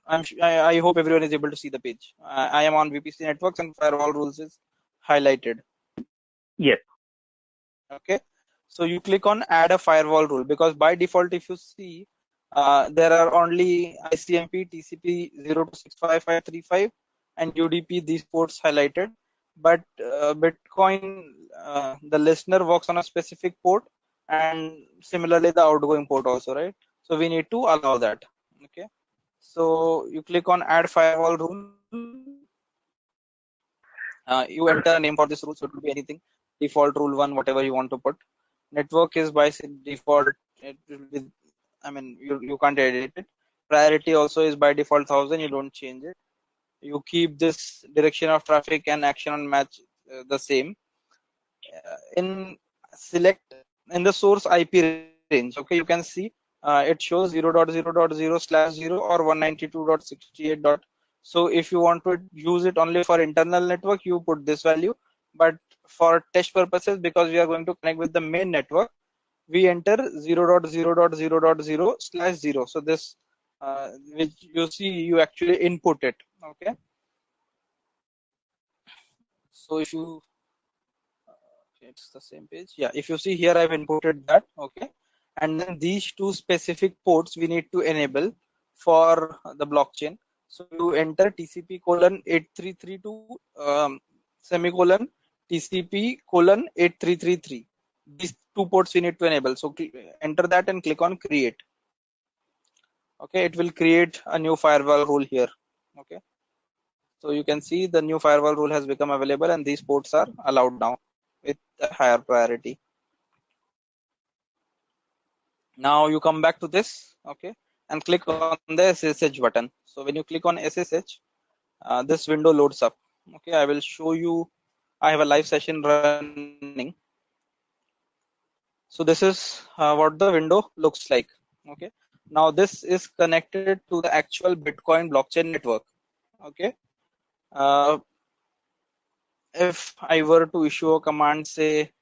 I hope everyone is able to see the page. I am on VPC networks and firewall rules is highlighted. Yes. Okay. So you click on add a firewall rule, because by default, if you see, there are only ICMP, TCP 02655535 and UDP, these ports highlighted. But Bitcoin, the listener works on a specific port, and similarly the outgoing port also, right? So we need to allow that. Okay. So you click on add firewall rule. You enter a name for this rule, so it will be anything. Default rule 1, whatever you want to put. Network is by default. It will be, I mean, you can't edit it. Priority also is by default 1000. You don't change it. You keep this direction of traffic and action on match the same. In select in the source IP range. Okay, you can see it shows 0.0.0/0 or 192.68. So if you want to use it only for internal network, you put this value. But for test purposes, because we are going to connect with the main network, we enter 0.0.0.0/0. So this, which you see, you actually input it. Okay. So if you, it's the same page. Yeah, if you see here, I've inputted that. Okay. And then these two specific ports we need to enable for the blockchain. So you enter TCP colon 8332 semicolon TCP colon 8333. These two ports we need to enable. So enter that and click on create. Okay, it will create a new firewall rule here. Okay. So you can see the new firewall rule has become available, and these ports are allowed now with a higher priority. Now you come back to this, okay, and click on the SSH button. So when you click on SSH, this window loads up. Okay, I will show you. I have a live session running. So this is what the window looks like. Okay, now this is connected to the actual Bitcoin blockchain network. Okay, if I were to issue a command, say,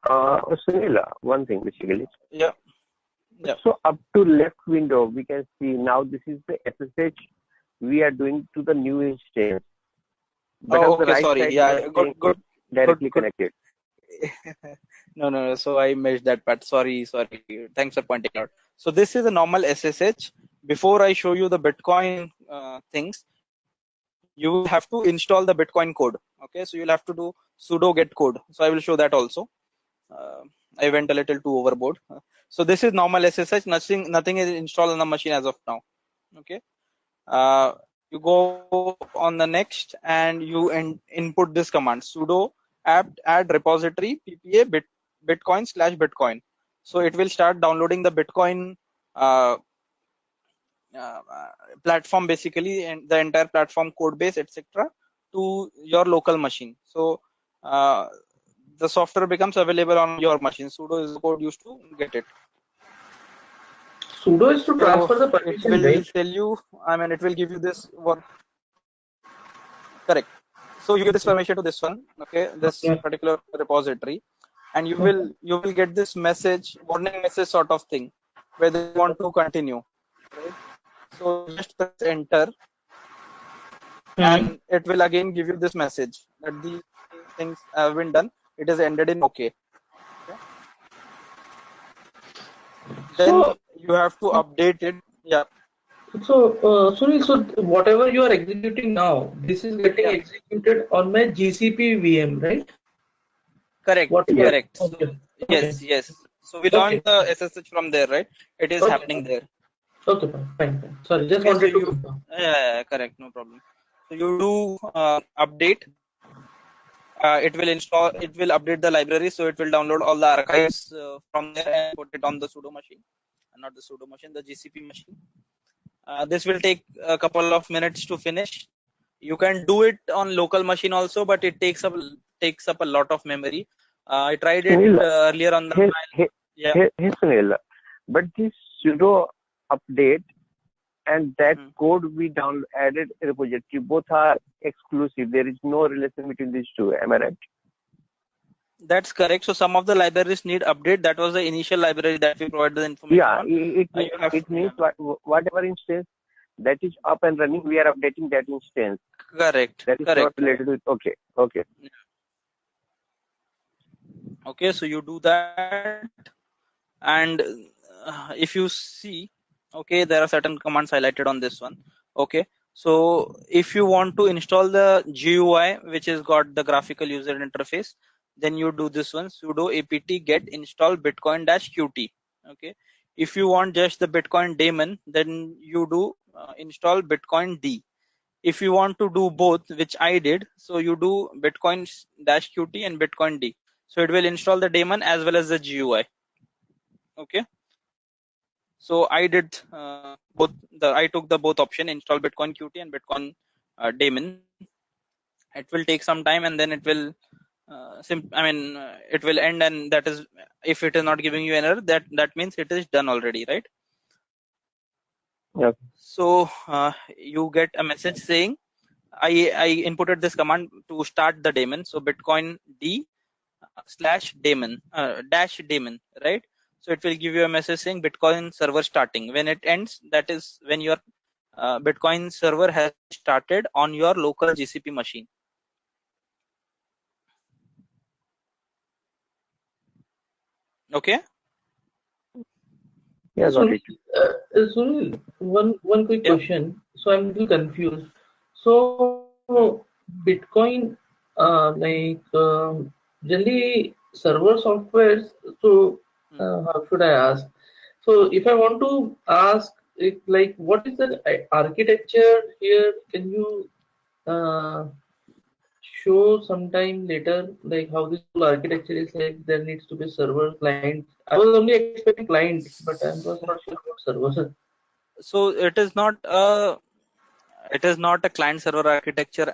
Sunil, one thing basically. yeah. Yeah. So up to left window, we can see now this is the SSH we are doing to the new instance. But Oh, on the okay, right sorry. side, Yeah, good. directly connected. No. So I missed that part. Sorry. Thanks for pointing out. So this is a normal SSH. Before I show you the Bitcoin things, you will have to install the Bitcoin code. Okay, so you'll have to do sudo get code. So I will show that also. I went a little too overboard. So this is normal SSH. Nothing is installed on the machine as of now. Okay. You go on the next and you input this command sudo add repository ppa bitcoin/bitcoin. So it will start downloading the Bitcoin platform, basically, and the entire platform code base, etc., to your local machine. So the software becomes available on your machine. Sudo is the code used to get it. Sudo is to transfer the It permission, will right? tell you, I mean, it will give you this what. Correct. So you give this permission to this one, okay, this particular repository, and you will get this message, warning message sort of thing, whether you want to continue, right? So just press enter, and it will again give you this message that these things have been done. It is ended in OK. Okay. Then you have to update it. Yeah. So, Sunil, so whatever you are executing now, this is getting executed on my GCP VM, right? Correct. Whatever. Correct. So, yes. So we launched the SSH from there, right? It is happening there. Okay, fine. Sorry, just Okay, wanted so to confirm. Yeah, correct, no problem. So you do update. It will install. It will update the library, so it will download all the archives from there and put it on the sudo machine, not the sudo machine, the GCP machine. This will take a couple of minutes to finish. You can do it on local machine also, but it takes up a lot of memory. I tried it Sunil, earlier on the yeah. Hey, Sunil, but this sudo update and that code we download added repository, both are exclusive. There is no relation between these two. Am I right? That's correct. So some of the libraries need update. That was the initial library that we provided the information Yeah, on. it means whatever instance that is up and running, we are updating that instance. Correct. That is not related with. Okay. Okay, so you do that, and if you see, okay, there are certain commands highlighted on this one. Okay, so if you want to install the GUI, which has got the graphical user interface, then you do this one, sudo apt get install bitcoin-qt. Okay, if you want just the Bitcoin daemon, then you do install bitcoin d. If you want to do both, which I did, so you do bitcoin-qt and bitcoin d. So it will install the daemon as well as the GUI. Okay, so I did both. I took the both option, install bitcoin qt and bitcoin daemon. It will take some time, and then it will it will end, and that is, if it is not giving you an error, that means it is done already, right? Yeah. So you get a message saying I inputted this command to start the daemon. So bitcoin d / daemon dash daemon, right? So it will give you a message saying Bitcoin server starting. When it ends, that is when your Bitcoin server has started on your local GCP machine. Okay. Yeah, got it. Sunil, one quick question. So I'm a little confused. So Bitcoin, generally server softwares. So how should I ask? So if I want to ask, what is the architecture here? Can you show sometime later, like how this whole architecture is? Like there needs to be server client. I was only expecting client, but I was not sure about server. So it is not a client server architecture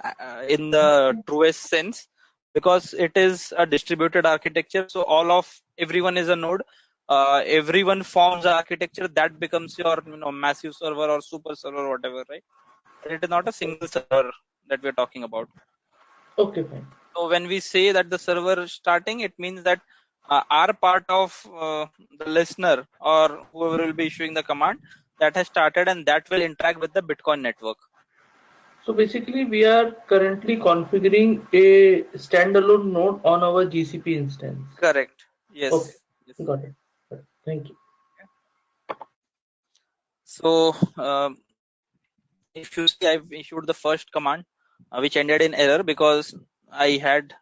in the truest sense, because it is a distributed architecture. So everyone is a node. Everyone forms an architecture that becomes your massive server or super server, whatever, right? But it is not a single server that we're talking about. Okay, fine. So when we say that the server is starting, it means that our part of the listener or whoever will be issuing the command, that has started, and that will interact with the Bitcoin network. So basically, we are currently configuring a standalone node on our GCP instance. Correct. Yes. Okay. Yes. Got it. Thank you. So if you see, I've issued the first command, which ended in error because I had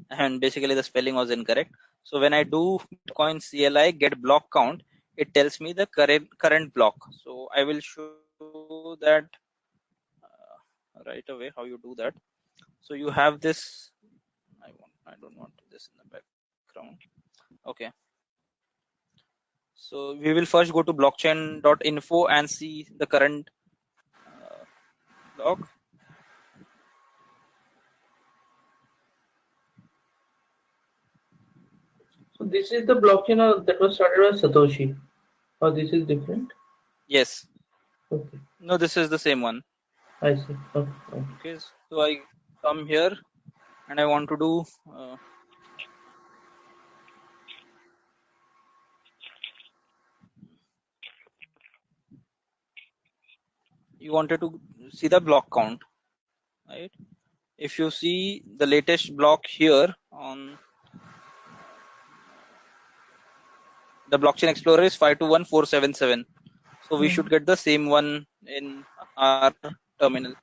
and basically the spelling was incorrect. So when I do Bitcoin CLI get block count, it tells me the current block. So I will show that right away how you do that. So you have this. I don't want this in the background. Okay. So we will first go to blockchain.info and see the current block. So this is the blockchain that was started by Satoshi, or this is different? Yes. Okay. No, this is the same one. I see. Okay. Okay. So I come here and I want to do. You wanted to see the block count, right? If you see the latest block here on the blockchain explorer is 521477. So we should get the same one in our terminal.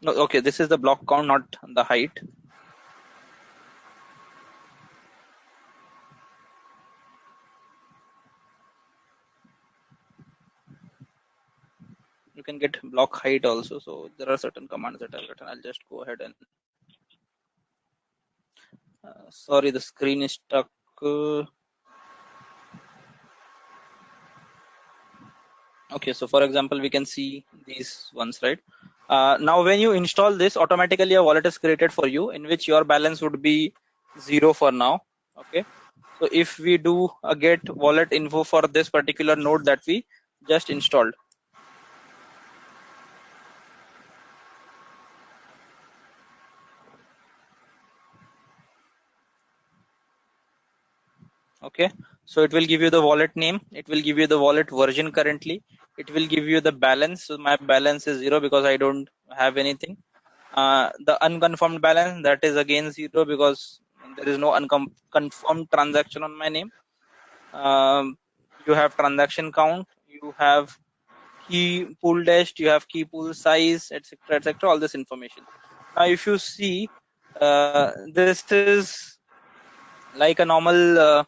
No, okay, this is the block count, not the height. You can get block height also. So there are certain commands that I've written. I'll just go ahead and sorry, the screen is stuck. Okay, so for example, we can see these ones, right? Now, when you install this, automatically a wallet is created for you in which your balance would be 0 for now. Okay, so if we do a get wallet info for this particular node that we just installed, okay, so it will give you the wallet name, it will give you the wallet version currently, it will give you the balance. So my balance is 0 because I don't have anything. The unconfirmed balance, that is again 0 because there is no unconfirmed transaction on my name. You have transaction count, you have key pool dash, you have key pool size, etc., etc., all this information. Now if you see, this is like a normal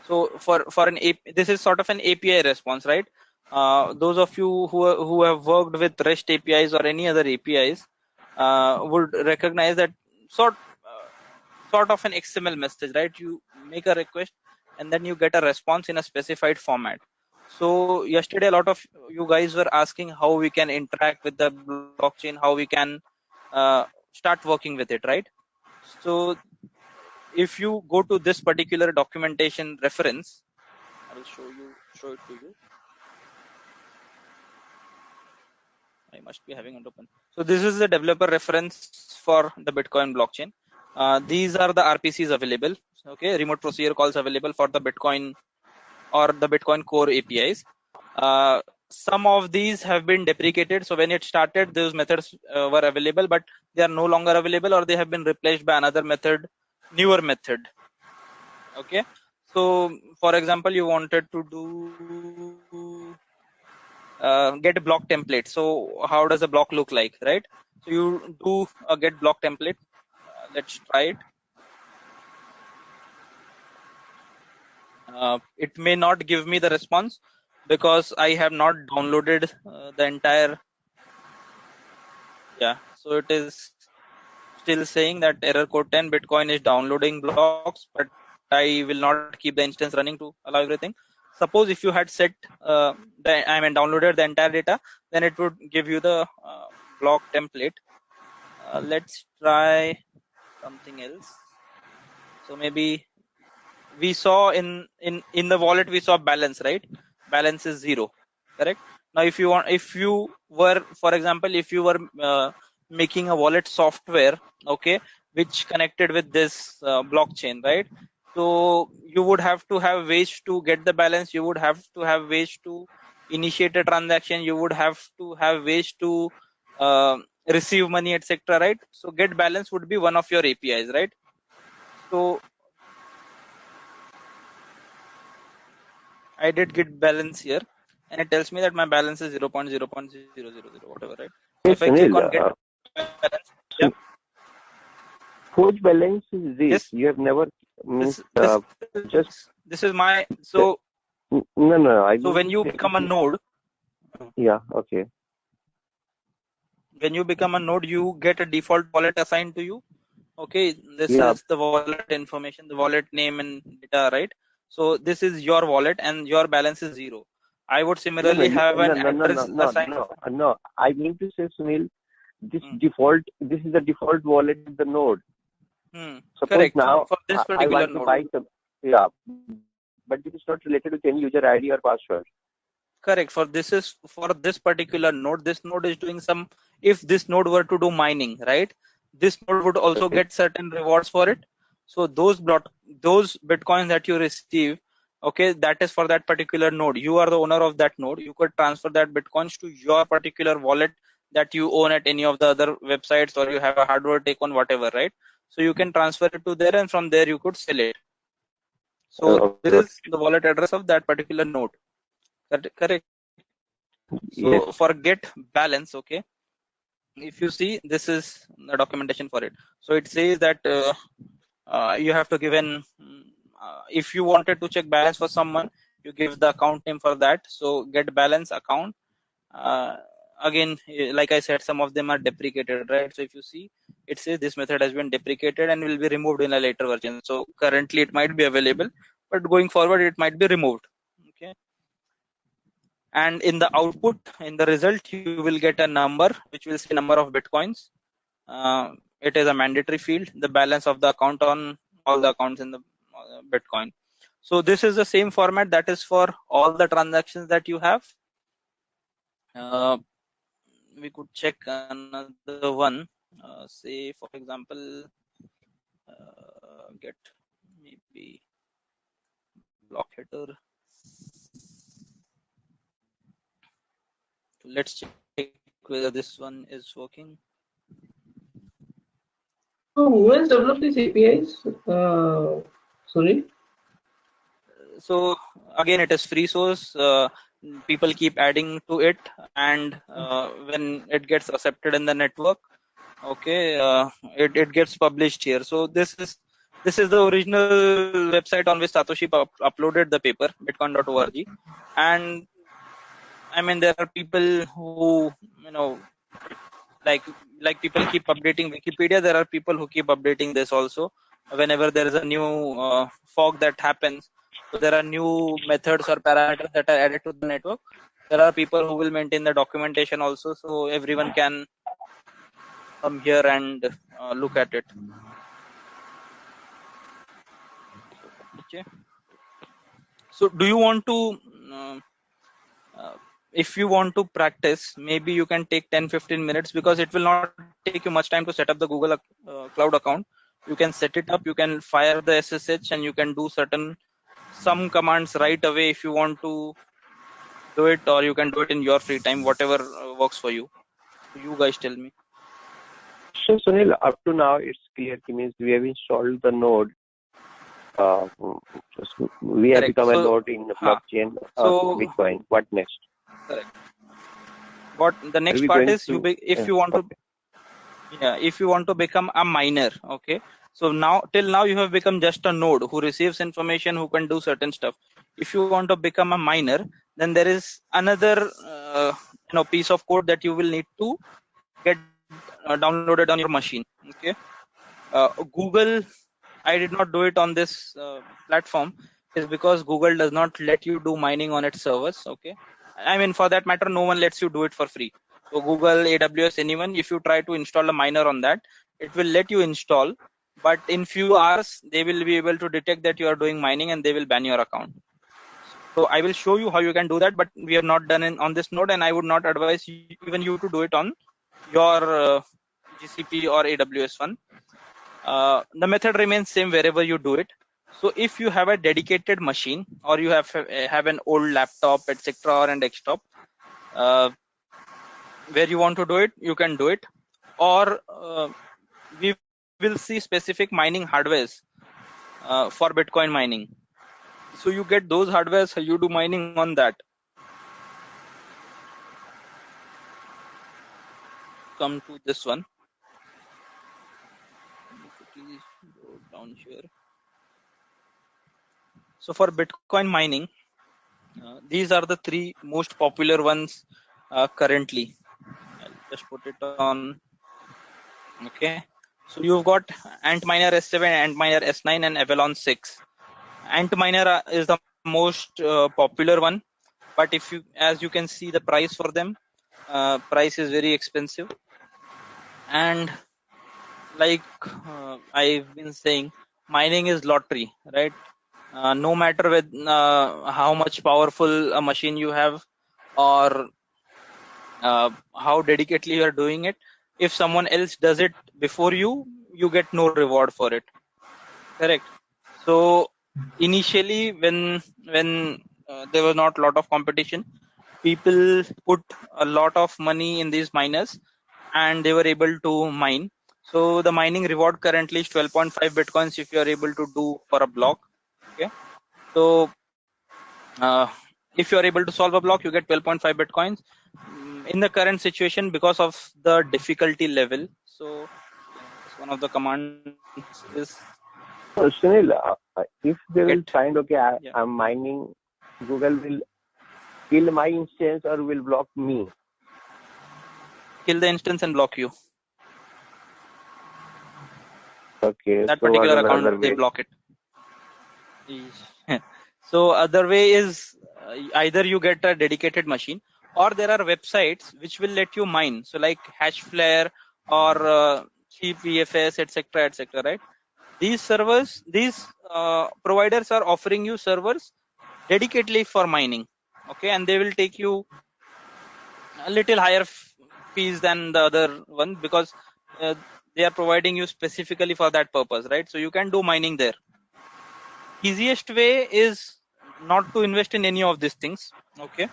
so for an this is sort of an API response, right? Those of you who have worked with REST APIs or any other APIs would recognize that sort of an XML message, right? You make a request and then you get a response in a specified format. So yesterday, a lot of you guys were asking how we can interact with the blockchain, how we can start working with it, right? So if you go to this particular documentation reference, I will show it to you. I must be having it open. So this is the developer reference for the Bitcoin blockchain. These are the RPCs available. Okay, remote procedure calls available for the Bitcoin or the Bitcoin core APIs. Some of these have been deprecated. So when it started, those methods were available, but they are no longer available, or they have been replaced by another method, newer method. Okay. So for example, you wanted to do get a block template. So how does a block look like, right? So you do a get block template. Let's try it. It may not give me the response because I have not downloaded the entire. Yeah, so it is still saying that error code 10 Bitcoin is downloading blocks, but I will not keep the instance running to allow everything. Suppose if you had set downloaded the entire data, then it would give you the block template. Let's try something else. So maybe we saw in the wallet we saw balance, right? Balance is 0, correct? Now if you were, for example, if you were making a wallet software, okay, which connected with this blockchain, right? So you would have to have ways to get the balance, you would have to have ways to initiate a transaction, you would have to have ways to receive money, etc., right? So get balance would be one of your APIs, right? So I did get balance here, and it tells me that my balance is 0.0.000 whatever, right? So Hey if I click Sunil, on get balance, yeah. whose balance is this? Yes. You have never means This is my so. No. So when you become a node. Yeah. Okay. When you become a node, you get a default wallet assigned to you. Okay, this is the wallet information, the wallet name and data, right? So this is your wallet, and your balance is 0. I would similarly have an address assigned. No. I mean to say, Sunil, this is the default wallet of the node. Suppose Correct. now For this particular I want to node. buy some, yeah, but it is not related to any user ID or password. Correct. For this particular node, this node is doing some. If this node were to do mining, right, this node would also get certain rewards for it. So those bitcoins that you receive, okay, that is for that particular node. You are the owner of that node. You could transfer that bitcoins to your particular wallet that you own at any of the other websites, or you have a hardware take on whatever, right? So you can transfer it to there, and from there you could sell it. So this is the wallet address of that particular node. Correct. So for get balance, okay, if you see, this is the documentation for it. So it says that you have to give an if you wanted to check balance for someone, you give the account name for that. So get balance account. Again, like I said, some of them are deprecated, right? So if you see, it says this method has been deprecated and will be removed in a later version. So currently it might be available, but going forward it might be removed. Okay. and in the output, in the result, you will get a number which will say number of bitcoins. It is a mandatory field, the balance of the account on all the accounts in the Bitcoin. So this is the same format that is for all the transactions that you have. We could check another one, say for example, get maybe block header. Let's check whether this one is working. So who has developed these APIs? Sorry. So again, it is free source. People keep adding to it, and when it gets accepted in the network, okay, it gets published here. So this is the original website on which Satoshi uploaded the paper, bitcoin.org, and I mean there are people who like people keep updating Wikipedia. There are people who keep updating this also. Whenever there is a new fork that happens, so there are new methods or parameters that are added to the network. There are people who will maintain the documentation also, so everyone can come here and look at it. Okay. So do you want to if you want to practice, maybe you can take 10-15 minutes, because it will not take you much time to set up the Google Cloud account. You can set it up, you can fire the SSH, and you can do some commands right away if you want to do it, or you can do it in your free time, whatever works for you. So you guys tell me. So Sunil, up to now it's clear. It means we have installed the node. We have Correct. become a So, node in the blockchain so Bitcoin. What next? correct. What the Are next we part going is, to? if you want to, yeah, if you want to become a miner, okay. So till now you have become just a node who receives information, who can do certain stuff. If you want to become a miner, then there is another piece of code that you will need to get downloaded on your machine. Okay. Google, I did not do it on this platform, is because Google does not let you do mining on its servers. Okay. I mean, for that matter, no one lets you do it for free. So Google, AWS, anyone, if you try to install a miner on that, it will let you install, but in few hours they will be able to detect that you are doing mining and they will ban your account. So I will show you how you can do that, but we have not done it on this node, and I would not advise even you to do it on your GCP or AWS one. The method remains same wherever you do it. So if you have a dedicated machine, or you have an old laptop, etc., or an desktop, where you want to do it, you can do it, or we will see specific mining hardwares for Bitcoin mining. So you get those hardwares, you do mining on that. Come to this one. Quickly go down here. So for Bitcoin mining, these are the three most popular ones currently. I'll just put it on. Okay. So you've got Antminer S7, Antminer S9, and Avalon 6. Antminer is the most popular one, but as you can see, the price for them, price is very expensive. And like I've been saying, mining is lottery, right? No matter how much powerful a machine you have, or how dedicatedly you are doing it, if someone else does it before you, you get no reward for it. Correct. So initially, when there was not a lot of competition, people put a lot of money in these miners, and they were able to mine. So the mining reward currently is 12.5 bitcoins if you are able to do for a block. Okay. So uh, if you are able to solve a block, you get 12.5 bitcoins. In the current situation, because of the difficulty level, so yes, one of the commands is Sunil, if they will get, find, okay, yeah, I'm mining, Google will kill my instance or will block me? kill the instance and block you. Okay, That so what particular is the account, other they way? block it. So other way is, either you get a dedicated machine, or there are websites which will let you mine. So like Hashflare or Cheap VFS, etc., etc. Right? These servers, these providers are offering you servers dedicatedly for mining. Okay, and they will take you a little higher fees than the other one, because they are providing you specifically for that purpose, right? So you can do mining there. Easiest way is not to invest in any of these things. Okay,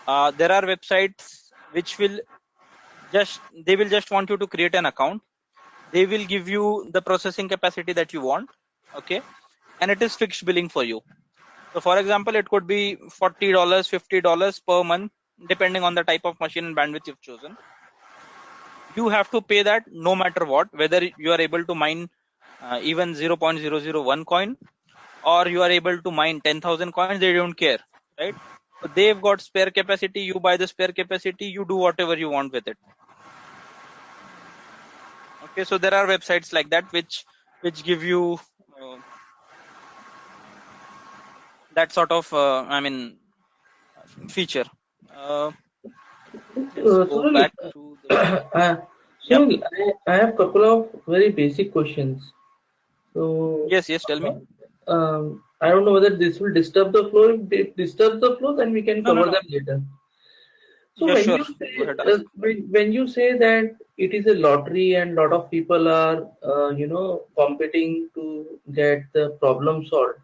there are websites which will just want you to create an account. They will give you the processing capacity that you want. Okay, and it is fixed billing for you. So for example, it could be $40, $50 per month, depending on the type of machine and bandwidth you've chosen. You have to pay that no matter what, whether you are able to mine even 0.001 coin, or you are able to mine 10,000 coins. They don't care, right? So they've got spare capacity. You buy the spare capacity. You do whatever you want with it. Okay, so there are websites like that which give you that sort of feature. Let's go back to the Sunil, I have a couple of very basic questions. So yes, tell me. I don't know whether this will disturb the flow. If it disturbs the flow, then we can cover them later. So Yeah, sure. you say, when you say that it is a lottery and a lot of people are competing to get the problem solved.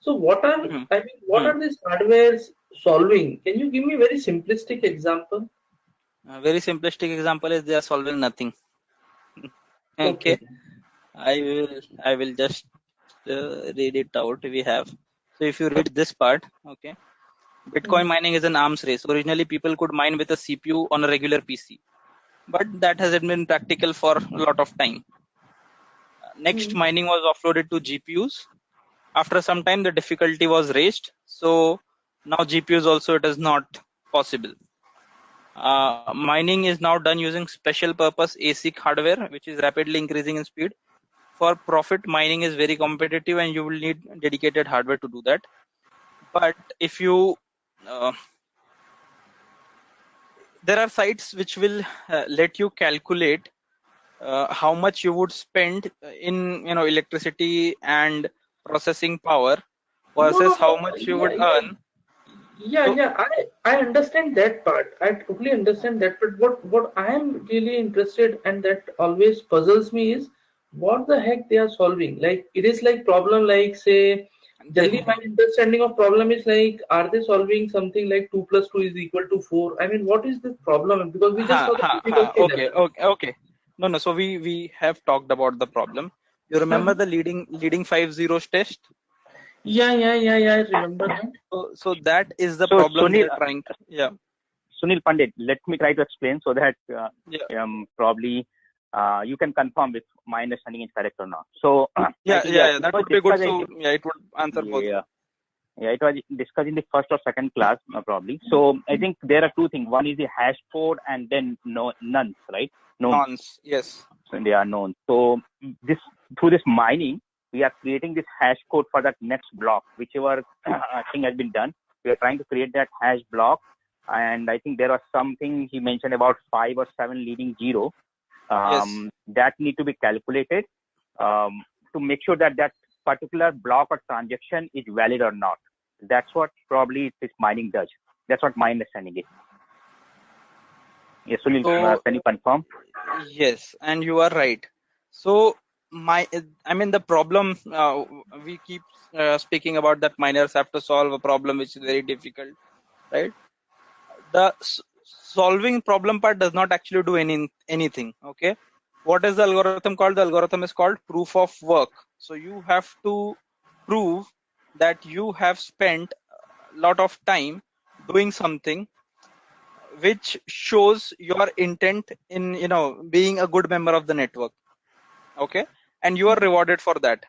So what are what are these hardwares solving? Can you give me a very simplistic example? A very simplistic example is they are solving nothing. Okay. I will just read it out. We have, so if you read this part, okay, Bitcoin mining is an arms race. Originally, people could mine with a CPU on a regular PC, but that hasn't been practical for a lot of time. Next, mining was offloaded to GPUs. After some time, the difficulty was raised. So now GPUs also it is not possible. Mining is now done using special purpose ASIC hardware, which is rapidly increasing in speed. For profit, mining is very competitive and you will need dedicated hardware to do that. But if you there are sites which will let you calculate how much you would spend in electricity and processing power versus how much you would earn. I understand that part. I totally understand that. But what I am really interested and that always puzzles me is what the heck they are solving. Like it is like problem like say generally my understanding of problem is like are they solving something like 2 plus 2 is equal to 4? I mean what is the problem? Because we just saw the difficulty level. Okay. No. So we have talked about the problem. You remember the leading 5 zeros test? Yeah, I remember that. So that is the problem they're trying to. Yeah. Sunil Pandit, let me try to explain so that probably you can confirm if my understanding is correct or not. So that would be good. So it would answer both. Yeah, it was discussed in the first or second class probably. So I think there are two things. One is the hash code and then nonce, right? Nonce, yes. So they are known. So through this mining, we are creating this hash code for that next block, whichever thing has been done. We are trying to create that hash block. And I think there was something he mentioned about 5 or 7 leading zero that need to be calculated to make sure that that particular block or transaction is valid or not. That's what probably this mining does. That's what my understanding is. Yes, Sunil, can you confirm? Yes, and you are right. So the problem we keep speaking about that miners have to solve a problem which is very difficult, right? The solving problem part does not actually do anything. Okay, what is the algorithm called? The algorithm is called proof of work. So you have to prove that you have spent a lot of time doing something which shows your intent in being a good member of the network. Okay, and you are rewarded for that.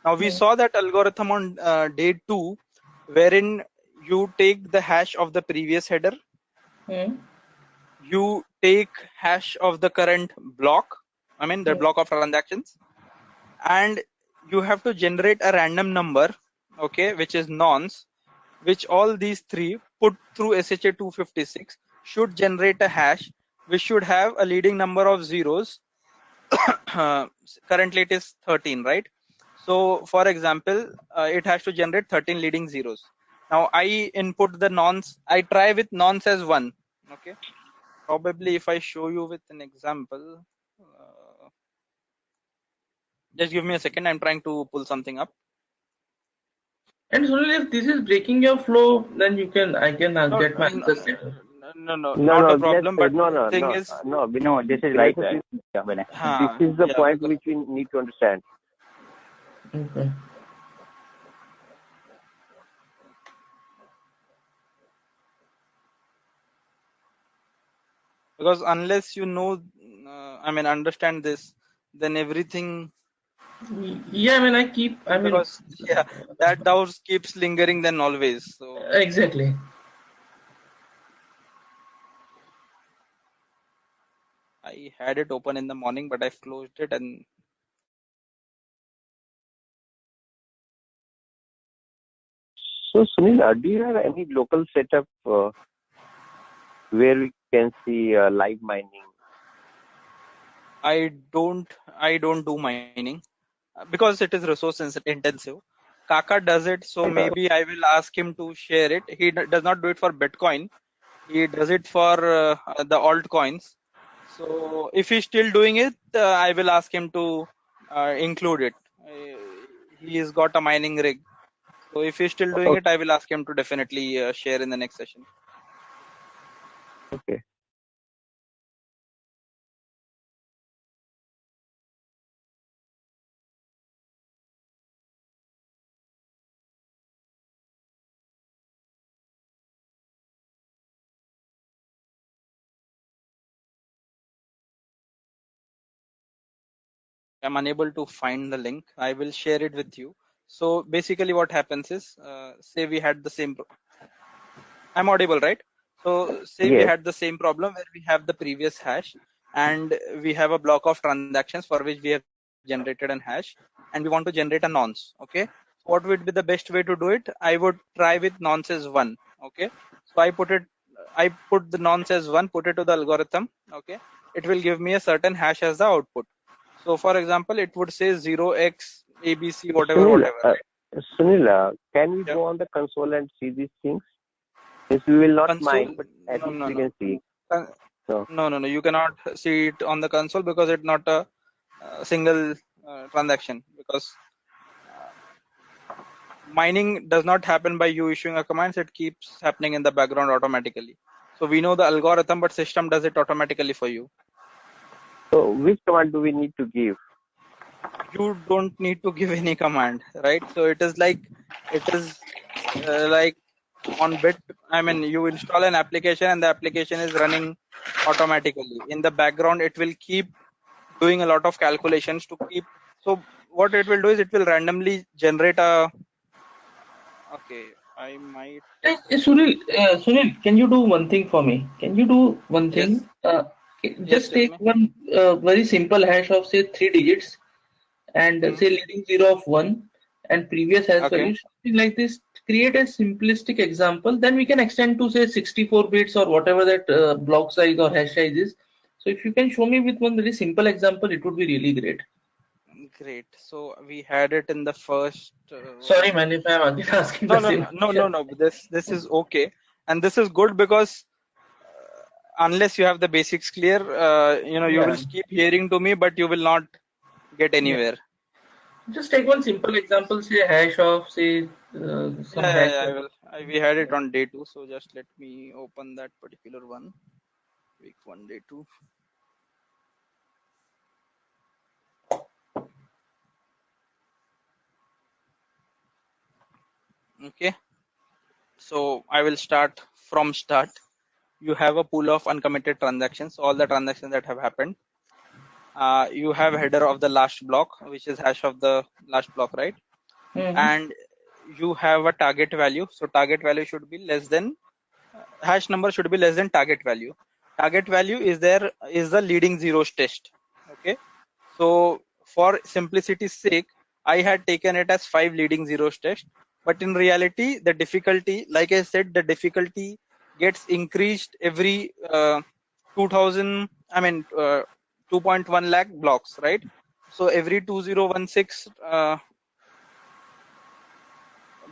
Now we saw that algorithm on day 2, wherein you take the hash of the previous header, you take hash of the current block, the block of transactions, and you have to generate a random number, okay, which is nonce, which all these three put through SHA 256 should generate a hash which should have a leading number of zeros. Currently it is 13, right? So for example, it has to generate 13 leading zeros. Now I input the nonce, I try with nonce as 1. Okay, probably if I show you with an example, just give me a second, I'm trying to pull something up. And so if this is breaking your flow, then I can get my answer set. Not a problem. But the thing is, no, this is like that. This is the point which we need to understand. Okay. Because unless you know, understand this, then everything. Yeah, because that doubt keeps lingering then always. So exactly. I had it open in the morning, but I've closed it and. So Sunil, do you have any local setup where we can see live mining? I don't do mining because it is resource intensive. Kaka does it, so maybe I will ask him to share it. He does not do it for Bitcoin. He does it for the altcoins. So if he's still doing it, I will ask him to include it. He's got a mining rig. So if he's still doing it, I will ask him to definitely share in the next session. Okay. I'm unable to find the link. I will share it with you. So basically what happens is, say we had the same, I'm audible, right? So say we had the same problem where we have the previous hash and we have a block of transactions for which we have generated an hash and we want to generate a nonce. Okay. What would be the best way to do it? I would try with nonce as 1. Okay. So I put the nonce as 1, put it to the algorithm. Okay. It will give me a certain hash as the output. So for example, it would say 0x ABC, whatever. Sunil, can we go on the console and see these things? Yes, we will not console, mine, but at least we can see. No. You cannot see it on the console because it's not a single transaction. Because mining does not happen by you issuing a command; it keeps happening in the background automatically. So we know the algorithm, but system does it automatically for you. So which command do we need to give? You don't need to give any command, right? So it is like on bit. You install an application and the application is running automatically. In the background, it will keep doing a lot of calculations to keep. So what it will do is it will randomly generate a. Okay, I might. Sunil, can you do one thing for me? Can you do one thing? Just take one very simple hash of say 3 digits and say leading 0 of 1 and previous hash value, something like this. Create a simplistic example, then we can extend to say 64 bits or whatever that block size or hash size is. So if you can show me with one very simple example, it would be really great. Great. So we had it in the first. Sorry, man, if I'm again asking the same. No. This is okay, and this is good because unless you have the basics clear, you will keep hearing to me, but you will not get anywhere. Just take one simple example, say hash of say some hash. I will. We had it on day 2, so just let me open that particular one. Week 1, day 2. Okay. So I will start from start. You have a pool of uncommitted transactions, all the transactions that have happened. You have header of the last block, which is hash of the last block, right? And you have a target value. So target value should be less than hash number should be less than target value. Target value is the leading zeros test. Okay. So for simplicity's sake, I had taken it as 5 leading zeros test. but in reality the difficulty, like I said, the difficulty gets increased every 2000 2.1 lakh blocks, right? So every 2016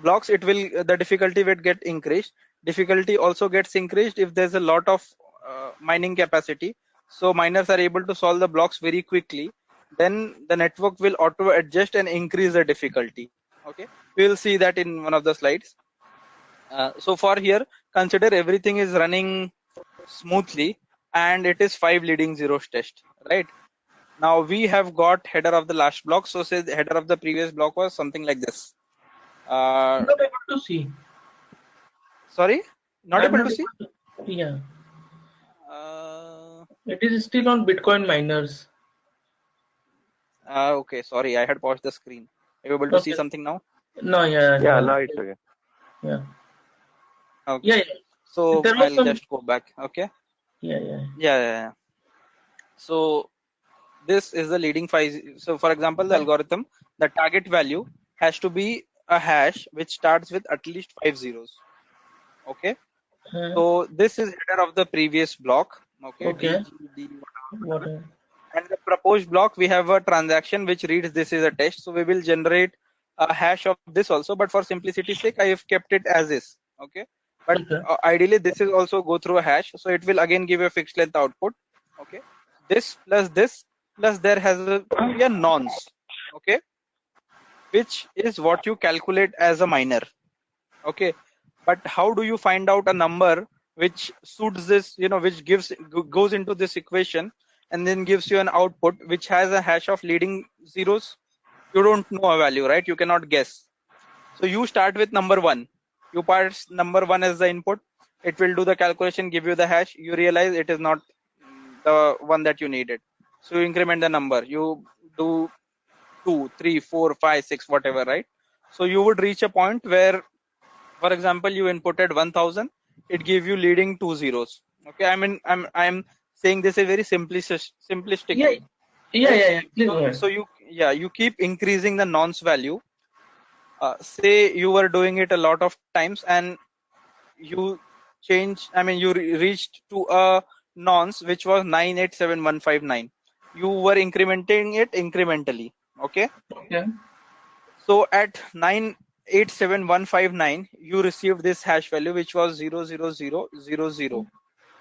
blocks, it will the difficulty will get increased. Difficulty also gets increased if there's a lot of mining capacity, so miners are able to solve the blocks very quickly. Then the network will auto adjust and increase the difficulty. Okay, we will see that in one of the slides. So for here, consider everything is running smoothly and it is 5 leading zeros test, right? Now we have got header of the last block, so say the header of the previous block was something like this. I'm not able to see. Sorry, not I'm able not to see. able to, yeah. It is still on Bitcoin miners. Okay, sorry, I had paused the screen. Are you able to see Okay. something now? No, yeah. Yeah, No. now it's okay. Yeah. Okay. Yeah, yeah. So There was I'll some. just go back. Okay. Yeah, yeah. Yeah. So this is the leading five. So for example, the algorithm, the target value has to be a hash which starts with at least 5 zeros. Okay. So this is header of the previous block. Okay. Okay. DGD, Whatever. and the proposed block, we have a transaction which reads this is a test. So we will generate a hash of this also, but for simplicity's sake, I have kept it as is. Okay. But ideally, this is also go through a hash. So it will again give a fixed length output. Okay. This plus there has to be a nonce. Okay. Which is what you calculate as a miner. Okay. But how do you find out a number which suits this, which goes into this equation and then gives you an output which has a hash of leading zeros? You don't know a value, right? You cannot guess. So you start with number 1. You pass number 1 as the input. It will do the calculation, give you the hash. You realize it is not the one that you needed. So you increment the number. You do 2, 3, 4, 5, 6, whatever, right? So you would reach a point where, for example, you inputted 1000, it gave you leading 2 zeros. Okay, I mean, I'm saying this is very simplistic Yeah, way. yeah, Right? yeah, yeah. Please go ahead. So you keep increasing the nonce value. Say you were doing it a lot of times and you reached to a nonce which was 987159. You were incrementing it incrementally. Okay. Okay. So at 987159, you received this hash value which was 00000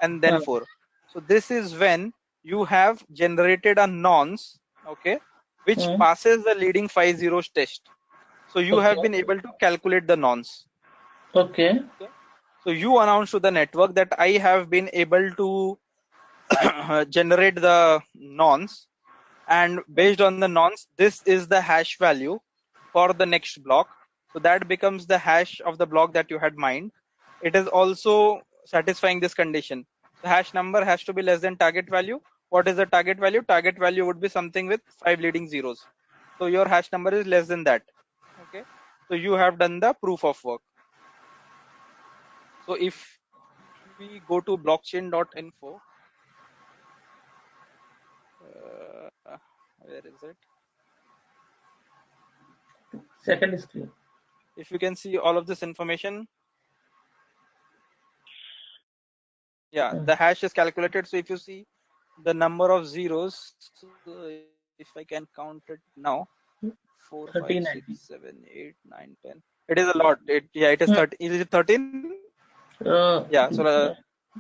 and then 4. So this is when you have generated a nonce, okay, which passes the leading 5 zeros test. So you have been able to calculate the nonce. Okay. So you announce to the network that I have been able to generate the nonce, and based on the nonce, this is the hash value for the next block. So that becomes the hash of the block that you had mined. It is also satisfying this condition. The hash number has to be less than target value. What is the target value? Target value would be something with 5 leading zeros. So your hash number is less than that. Okay. So you have done the proof of work. So if we go to blockchain.info, where is it? Second screen. If you can see all of this information, the hash is calculated. So if you see the number of zeros, if I can count it now, 4, 5, 6, 7, 8, 9, 10. It is a lot. It is 13. Is it 13? So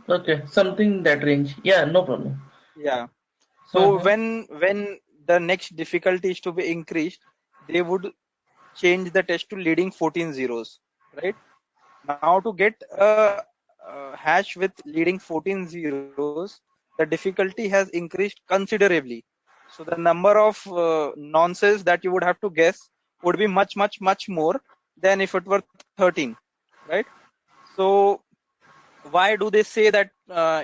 okay, something that range. Yeah, no problem. Yeah. So when the next difficulty is to be increased, they would change the test to leading 14 zeros, right? Now to get a hash with leading 14 zeros, the difficulty has increased considerably. So the number of nonces that you would have to guess would be much more than if it were 13, right? So why do they say that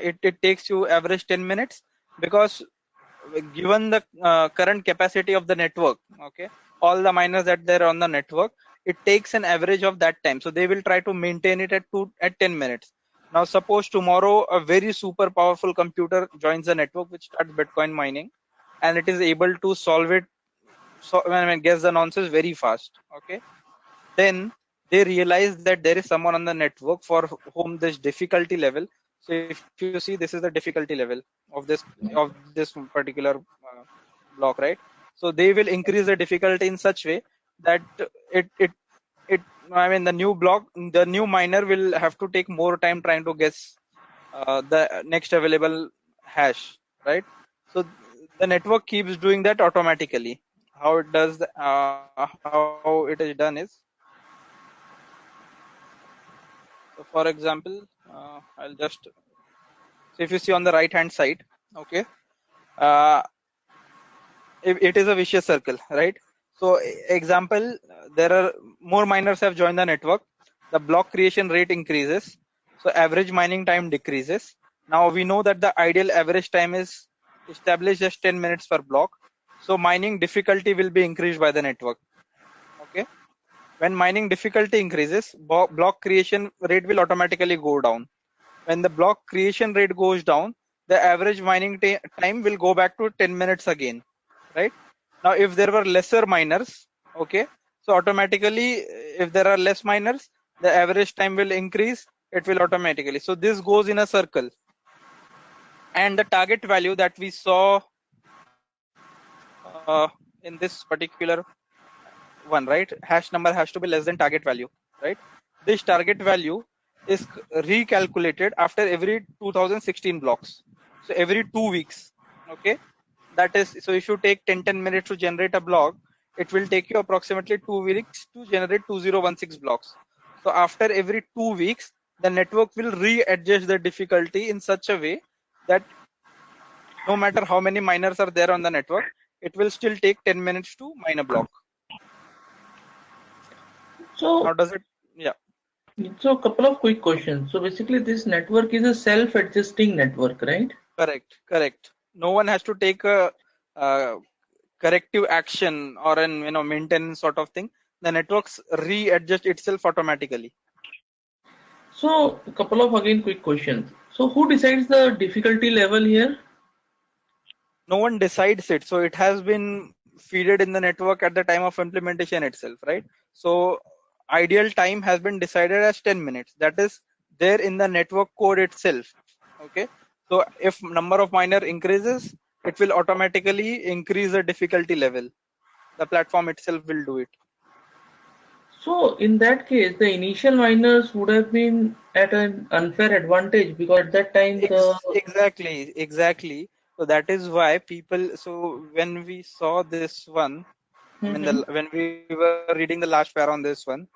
it takes you average 10 minutes? Because given the current capacity of the network, okay, all the miners that they're on the network, it takes an average of that time. So they will try to maintain it at 10 minutes. Now suppose tomorrow a very super powerful computer joins the network which starts Bitcoin mining, and it is able to solve it, guess the nonsense very fast. Okay, then they realize that there is someone on the network for whom this difficulty level. So if you see, this is the difficulty level of this particular block, right? So they will increase the difficulty in such way that it it it I mean the new miner will have to take more time trying to guess the next available hash, right? So the network keeps doing that automatically. How it does how it is done is, so for example, I'll just, so if you see on the right hand side, okay, uh, it is a vicious circle, right? So example, there are more miners have joined the network, the block creation rate increases, so average mining time decreases. Now we know that the ideal average time is established as 10 minutes per block, so mining difficulty will be increased by the network. Okay, when mining difficulty increases, block creation rate will automatically go down. When the block creation rate goes down, the average mining time will go back to 10 minutes again, right? Now if there were lesser miners, okay, so automatically if there are less miners, the average time will increase, it will automatically, so this goes in a circle. And the target value that we saw in this particular one, right, hash number has to be less than target value, right? This target value is recalculated after every 2016 blocks, so every 2 weeks. Okay, that is, so if you take 10 minutes to generate a block, it will take you approximately 2 weeks to generate 2016 blocks. So after every 2 weeks, the network will readjust the difficulty in such a way that no matter how many miners are there on the network, it will still take 10 minutes to mine a block. So, Now does it, yeah, so a couple of quick questions. So basically, this network is a self-adjusting network, right? correct. No one has to take a corrective action or an maintenance sort of thing. The networks readjust itself automatically. So a couple of again quick questions. So who decides the difficulty level here? No one decides it, so it has been feeded in the network at the time of implementation itself, right? So ideal time has been decided as 10 minutes, that is there in the network code itself. Okay, so if number of miner increases, it will automatically increase the difficulty level, the platform itself will do it. So in that case, the initial miners would have been at an unfair advantage because at that time the Exactly. So that is why people. So when we saw this one, I mean, when we were reading the last pair on this one,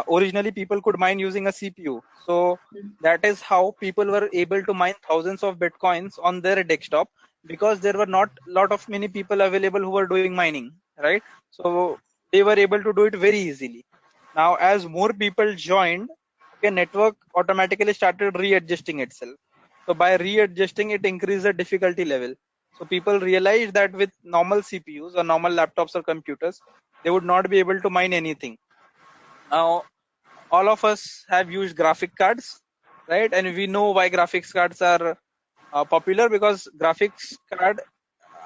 originally people could mine using a CPU. So that is how people were able to mine thousands of bitcoins on their desktop, because there were not lot of many people available who were doing mining, right? So they were able to do it very easily. Now as more people joined, okay, network automatically started readjusting itself. So by readjusting, it increased the difficulty level. So people realized that with normal CPUs or normal laptops or computers, they would not be able to mine anything. Now all of us have used graphic cards, right? And we know why graphics cards are popular, because graphics card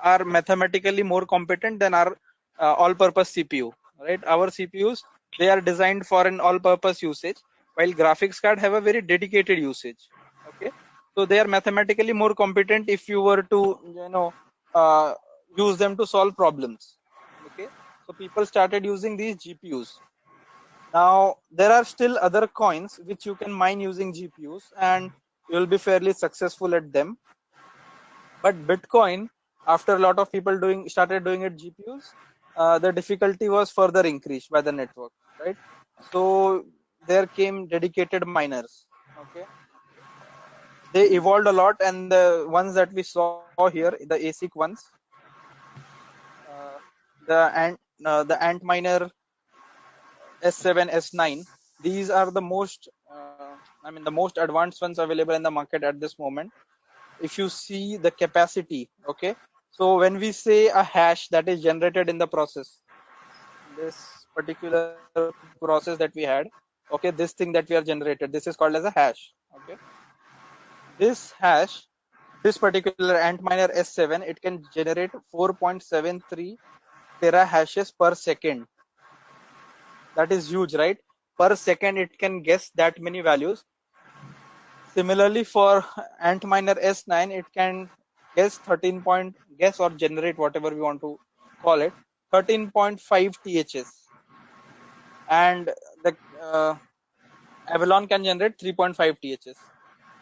are mathematically more competent than our all-purpose CPU, right? Our CPUs, they are designed for an all-purpose usage, while graphics card have a very dedicated usage. Okay, so they are mathematically more competent if you were to uh, use them to solve problems. Okay, so people started using these GPUs. Now there are still other coins which you can mine using GPUs, and you will be fairly successful at them. But Bitcoin, after a lot of people started doing it GPUs, the difficulty was further increased by the network, right? So there came dedicated miners. Okay, they evolved a lot, and the ones that we saw here, the ASIC ones, uh, the Ant Miner S7, S9, these are the most the most advanced ones available in the market at this moment. If you see the capacity, okay, so when we say a hash that is generated in the process, this particular process that we had, okay, this thing that we are generated, this is called as a hash. Okay, this hash, this particular Antminer S7, it can generate 4.73 tera hashes per second. That is huge, right? per second it can guess that many values. Similarly, for Antminer S9, it can guess 13 point guess or generate whatever we want to call it 13.5 THS, and the Avalon can generate 3.5 THS.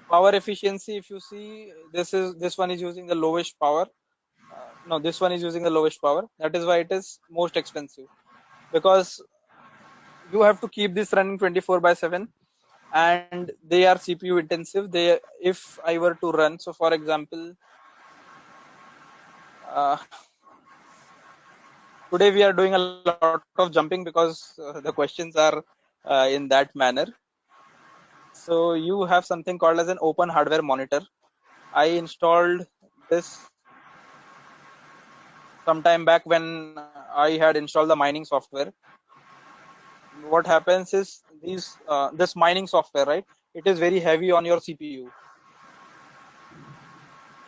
Power efficiency, if you see, this one is using the lowest power. No, this one is using the lowest power. That is why it is most expensive, because you have to keep this running 24/7, and they are CPU intensive. They, if I were to run, so for example, today we are doing a lot of jumping because the questions are in that manner. So you have something called as an open hardware monitor. I installed this sometime back when I had installed the mining software. What happens is this mining software, right? It is very heavy on your CPU.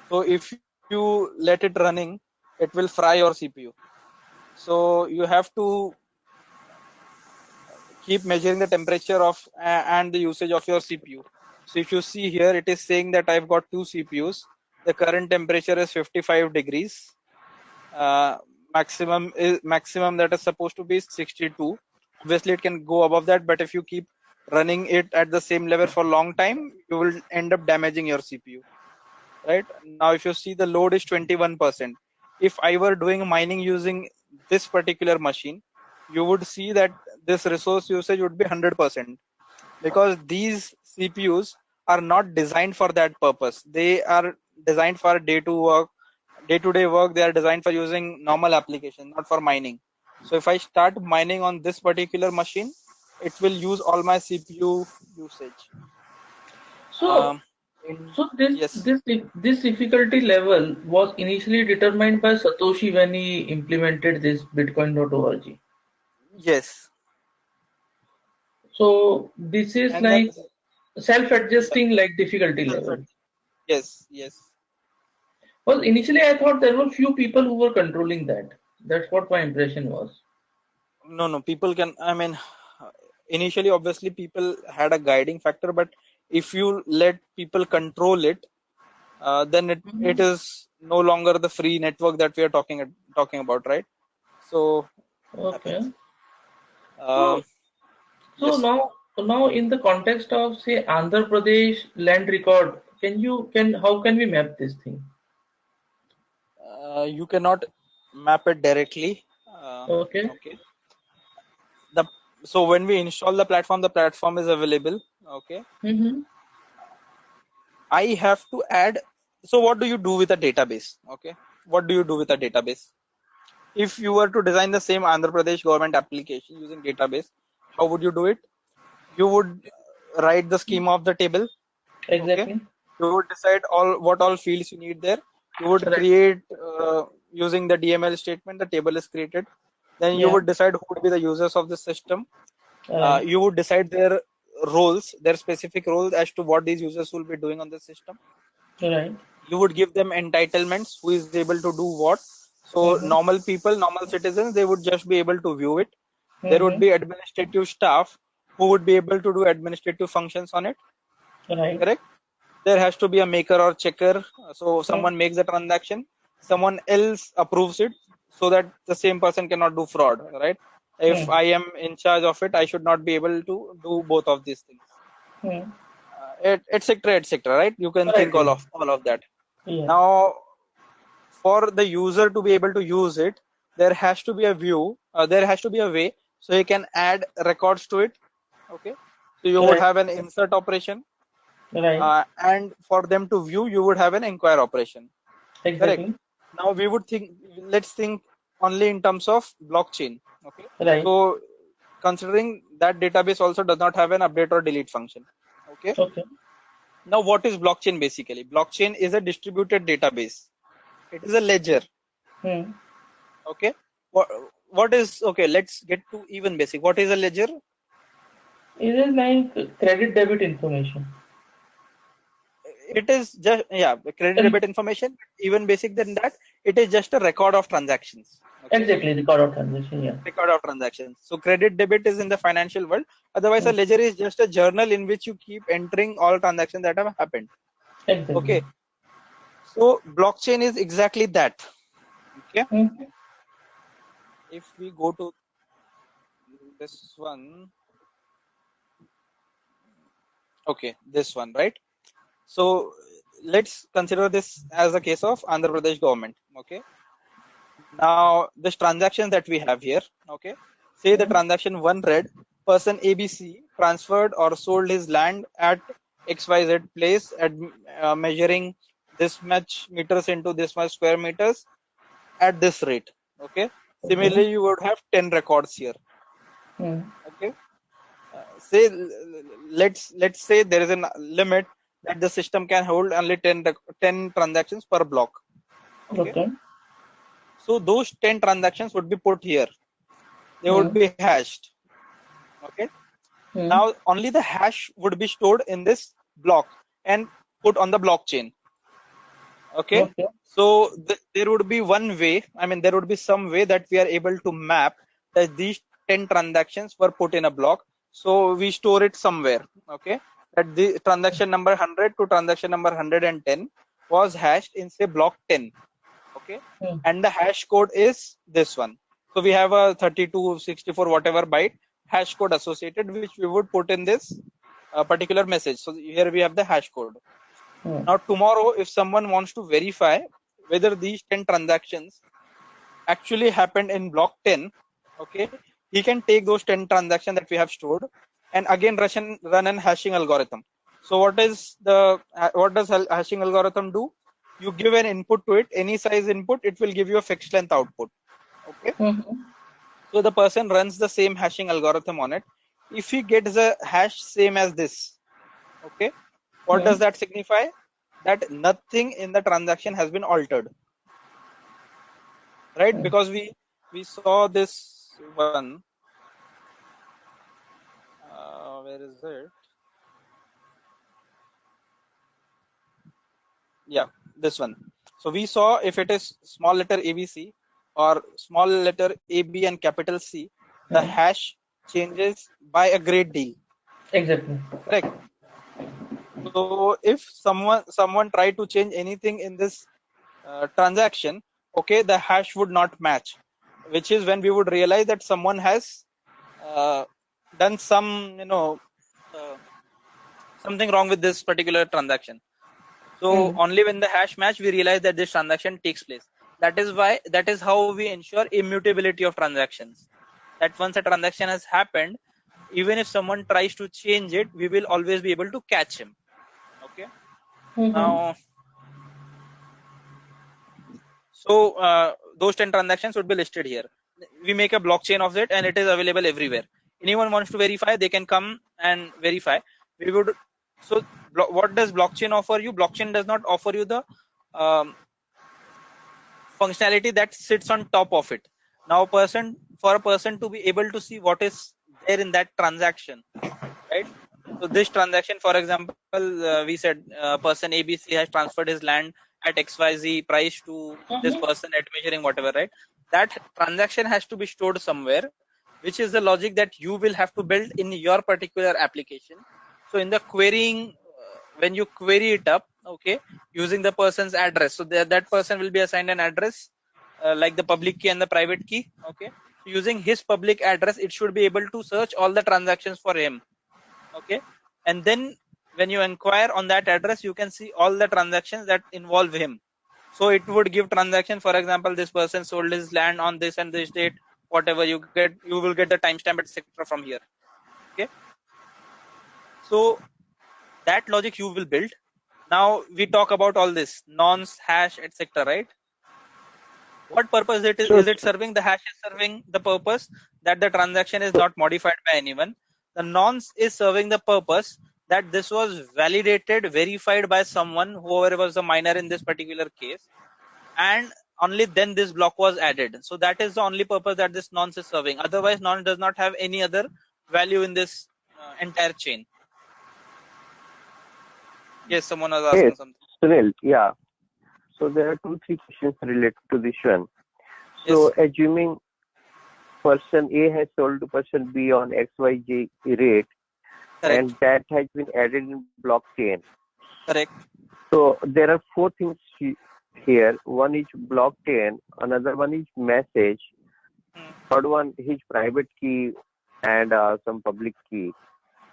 So if you let it running, it will fry your CPU. So you have to keep measuring the temperature of and the usage of your CPU. So if you see here, it is saying that I've got two CPUs. The current temperature is 55 degrees. Maximum that is supposed to be 62. Obviously, it can go above that, but if you keep running it at the same level for a long time, you will end up damaging your CPU. Right now, if you see, the load is 21%. If I were doing mining using this particular machine, you would see that this resource usage would be 100%, because these CPUs are not designed for that purpose. They are designed for day-to-day work. They are designed for using normal application, not for mining. So if I start mining on this particular machine, it will use all my CPU usage. So, Yes. this difficulty level was initially determined by Satoshi when he implemented this Bitcoin.org. Yes. So this is And like then, self-adjusting like difficulty level. yes, yes. Well, initially I thought there were few people who were controlling that. That's what my impression was. No, people can, I mean, initially, obviously, people had a guiding factor, but if you let people control it, then it is no longer the free network that we are talking about, right? So, Okay. um, So yes. now in the context of say Andhra Pradesh land record, how can we map this thing? You cannot map it directly. Okay. So when we install the platform is available. Okay. I have to add. So what do you do with a database? Okay. What do you do with a database? If you were to design the same Andhra Pradesh government application using database, how would you do it? You would write the schema of the table. Exactly. Okay. You would decide what all fields you need there. You would Right. create using the DML statement. The table is created. Then you would decide who would be the users of the system. Right. You would decide their roles, their specific roles as to what these users will be doing on the system. Right. You would give them entitlements, who is able to do what. So normal people, normal citizens, they would just be able to view it. There would be administrative staff who would be able to do administrative functions on it. Right. Correct? There has to be a maker or checker. So someone makes the transaction, someone else approves it, so that the same person cannot do fraud, right? If I am in charge of it, I should not be able to do both of these things. Etc. Right? You can think all of that. Now, for the user to be able to use it, there has to be a view. There has to be a way so he can add records to it. Okay. So you would have an insert operation. Right. And for them to view, you would have an inquire operation. Exactly. Correct. Now we would let's think only in terms of blockchain. Okay. Right. So considering that database also does not have an update or delete function. Okay. Okay. Now what is blockchain basically? Blockchain is a distributed database. It is a ledger. Okay. What is, okay, let's get to even basic. What is a ledger? It is like credit debit information. It is just, yeah, credit debit information. Even basic than that, it is just a record of transactions. Okay? Exactly, record of transaction. Yeah. Record of transactions. So credit debit is in the financial world. Otherwise, a ledger is just a journal in which you keep entering all transactions that have happened. Exactly. Okay. So blockchain is exactly that. Okay. If we go to this one, okay, this one, right? So let's consider this as a case of Andhra Pradesh government. Okay. Now this transaction that we have here. Okay. Say the transaction one read, person ABC transferred or sold his land at XYZ place at measuring this much meters into this much square meters at this rate. Okay. Similarly, you would have 10 records here. Okay. Say let's say there is a limit that the system can hold only 10 transactions per block. Okay. So those 10 transactions would be put here. They would be hashed. Okay. Now only the hash would be stored in this block and put on the blockchain. Okay. So there would be one way, I mean, there would be some way that we are able to map that these 10 transactions were put in a block. So we store it somewhere. Okay. That the transaction number 100 to transaction number 110 was hashed in say block 10. Okay. And the hash code is this one. So we have a 32, 64, whatever byte hash code associated, which we would put in this particular message. So here we have the hash code. Now tomorrow, if someone wants to verify whether these 10 transactions actually happened in block 10, okay, he can take those 10 transactions that we have stored and again run an hashing algorithm. So what does hashing algorithm do? You give an input to it, any size input, it will give you a fixed length output. Okay. So the person runs the same hashing algorithm on it. If he gets a hash same as this, okay, what does that signify? That nothing in the transaction has been altered, right? Because we saw this one. Where is it? Yeah, this one. So we saw if it is small letter ABC or small letter AB and capital C, the hash changes by a great deal. Exactly. Correct. So if someone tried to change anything in this transaction, okay, the hash would not match, which is when we would realize that someone has done some, something wrong with this particular transaction. So only when the hash match, we realize that this transaction takes place. That is how we ensure immutability of transactions. That once a transaction has happened, even if someone tries to change it, we will always be able to catch him. Okay. Now, so those 10 transactions would be listed here. We make a blockchain of it and it is available everywhere. Anyone wants to verify, they can come and verify. So what does blockchain offer you? Blockchain does not offer you the functionality that sits on top of it. Now for a person to be able to see what is there in that transaction, right? So this transaction, for example, we said person ABC has transferred his land at XYZ price to this person at measuring whatever, right? That transaction has to be stored somewhere, which is the logic that you will have to build in your particular application. So in the querying, when you query it up, okay, using the person's address, so that person will be assigned an address like the public key and the private key. Okay, so using his public address, it should be able to search all the transactions for him. Okay, and then when you inquire on that address, you can see all the transactions that involve him. So it would give transaction, for example, this person sold his land on this and this date, whatever you will get the timestamp, etc. from here. Okay, so that logic you will build. Now we talk about all this nonce, hash, etc. Right? What purpose is it serving? The hash is serving the purpose that the transaction is not modified by anyone. The nonce is serving the purpose that this was validated, verified by someone, whoever was the miner in this particular case, and only then this block was added. So that is the only purpose that this nonce is serving. Otherwise, nonce does not have any other value in this entire chain. Yes, someone was asking something. Sunil, yeah. So there are 2-3 questions related to this one. So assuming person A has sold to person B on XYZ rate, Correct. and that has been added in blockchain. Correct. So there are four things here. One is blockchain, another one is message, third one is private key, and some public key.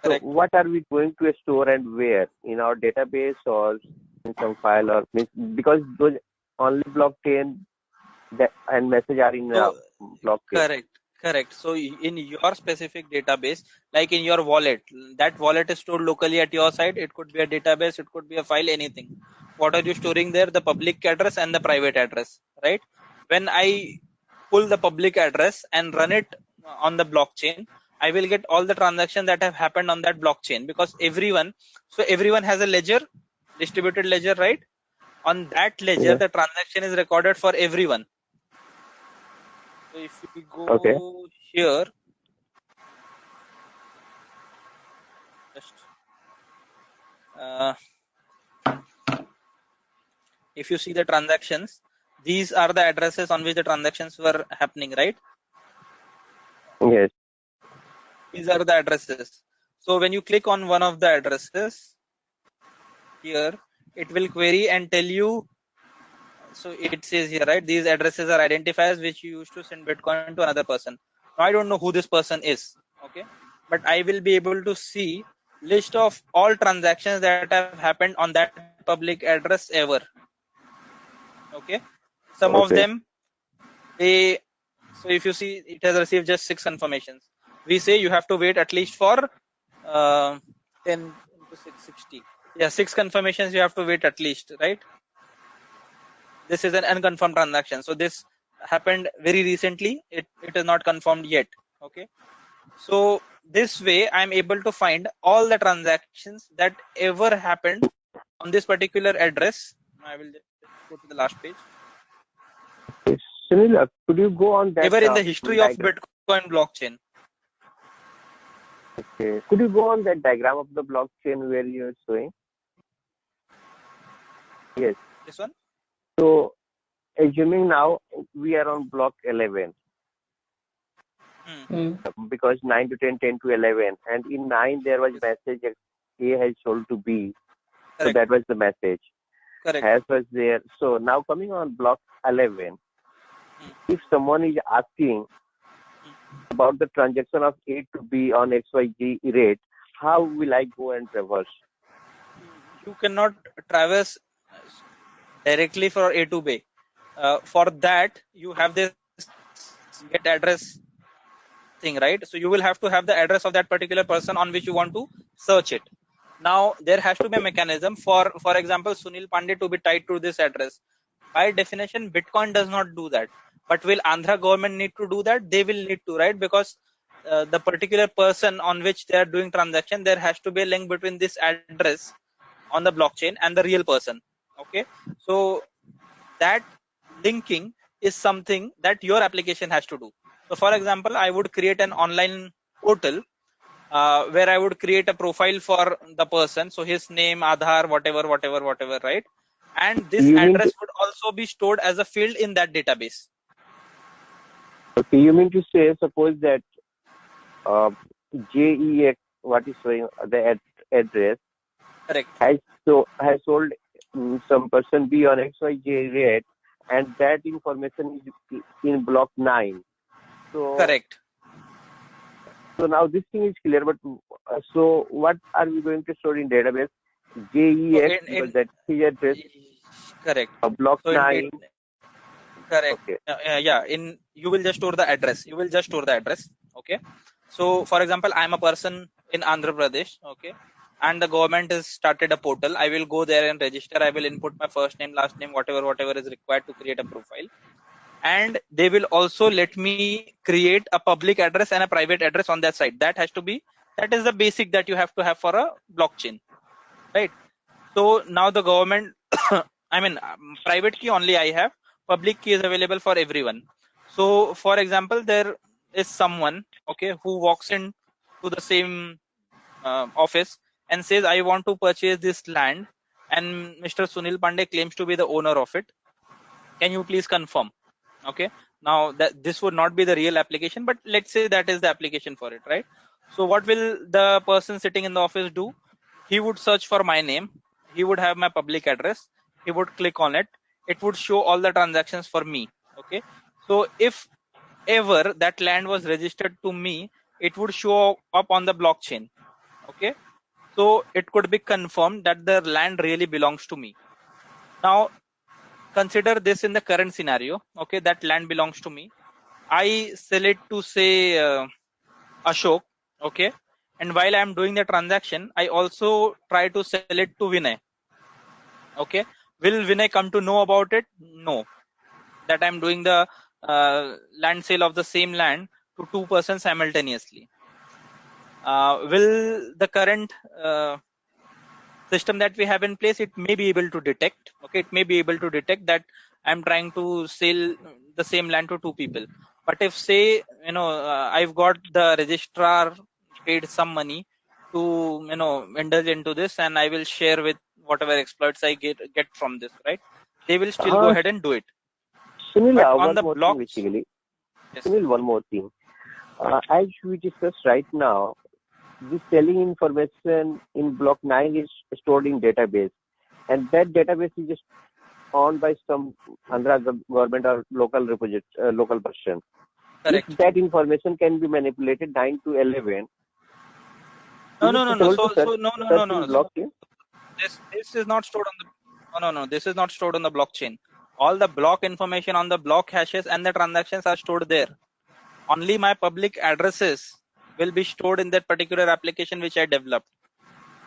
Correct. So what are we going to store and where? In our database or in some file, or because those only blockchain and message are in blockchain. Correct. So in your specific database, like in your wallet, that wallet is stored locally at your side. It could be a database, it could be a file, anything. What are you storing there? The public address and the private address, right? When I pull the public address and run it on the blockchain, I will get all the transactions that have happened on that blockchain, because everyone has a ledger, distributed ledger, right? On that ledger, the transaction is recorded for everyone. So if we go here, just if you see the transactions, these are the addresses on which the transactions were happening, right? Yes. These are the addresses. So when you click on one of the addresses here, it will query and tell you. So it says here, right? These addresses are identifiers which you used to send Bitcoin to another person. Now I don't know who this person is, okay? But I will be able to see list of all transactions that have happened on that public address ever. Okay. Some of them, so if you see, it has received just 6 confirmations. We say you have to wait at least for 10 into 660. Yeah, 6 confirmations you have to wait at least, right? This is an unconfirmed transaction. So this happened very recently. It is not confirmed yet. Okay. So this way I'm able to find all the transactions that ever happened on this particular address. I will just go to the last page. Sunil, could you go on that? Ever in the history of Bitcoin blockchain. Okay. Could you go on that diagram of the blockchain where you're showing? Yes. This one? So, assuming now we are on block 11. Because 9 to 10, 10 to 11. And in 9, there was message A has sold to B. Correct. So, that was the message. Correct. As was there. So, now coming on block 11, if someone is asking about the transaction of A to B on XYZ rate, how will I go and traverse? You cannot traverse directly for A to B. For that, you have this get address thing, right? So you will have to have the address of that particular person on which you want to search it. Now, there has to be a mechanism for example, Sunil Pandey to be tied to this address. By definition, Bitcoin does not do that. But will Andhra government need to do that? They will need to, right? Because the particular person on which they are doing transaction, there has to be a link between this address on the blockchain and the real person. Okay. So that linking is something that your application has to do. So for example, I would create an online portal where I would create a profile for the person. So his name, Aadhaar, whatever, right? And this address would also be stored as a field in that database. Okay, you mean to say, suppose that JEX, what is showing the address, correct, has sold some person B on XYZ rate, and that information is in block 9. So correct. So now this thing is clear, but so what are we going to store in database? JEX, because that is address. Correct. Block so 9. Correct. Okay. Yeah. You will just store the address. Okay. So for example, I am a person in Andhra Pradesh. Okay. And the government has started a portal. I will go there and register. I will input my first name, last name, whatever is required to create a profile. And they will also let me create a public address and a private address on that site. That is the basic that you have to have for a blockchain, right? So now the government, private key only I have, public key is available for everyone. So for example, there is someone, okay, who walks in to the same office and says, I want to purchase this land, and Mr. Sunil Pandey claims to be the owner of it. Can you please confirm? Okay. Now that this would not be the real application, but let's say that is the application for it, right? So what will the person sitting in the office do? He would search for my name. He would have my public address. He would click on it. It would show all the transactions for me. Okay. So if ever that land was registered to me, it would show up on the blockchain. Okay. So it could be confirmed that the land really belongs to me. Now consider this in the current scenario. Okay, that land belongs to me. I sell it to say Ashok. Okay, and while I'm doing the transaction, I also try to sell it to Vinay. Okay, will Vinay come to know about it? No, that I'm doing the land sale of the same land to two persons simultaneously. Will the current system that we have in place, it may be able to detect, okay, it may be able to detect that I'm trying to sell the same land to two people. But if say, I've got the registrar paid some money to, indulge into this, and I will share with whatever exploits I get from this, right? They will still go ahead and do it. Sunil, But on one the more thing blocks, basically. yes. Sunil, one more thing. As we discussed right now, the selling information in block 9 is stored in database, and that database is just owned by some Andhra government or local person. Correct. If that information can be manipulated 9 to 11, No. blockchain? This is not stored on the this is not stored on the blockchain. All the block information on the block hashes and the transactions are stored there. Only my public addresses will be stored in that particular application which I developed.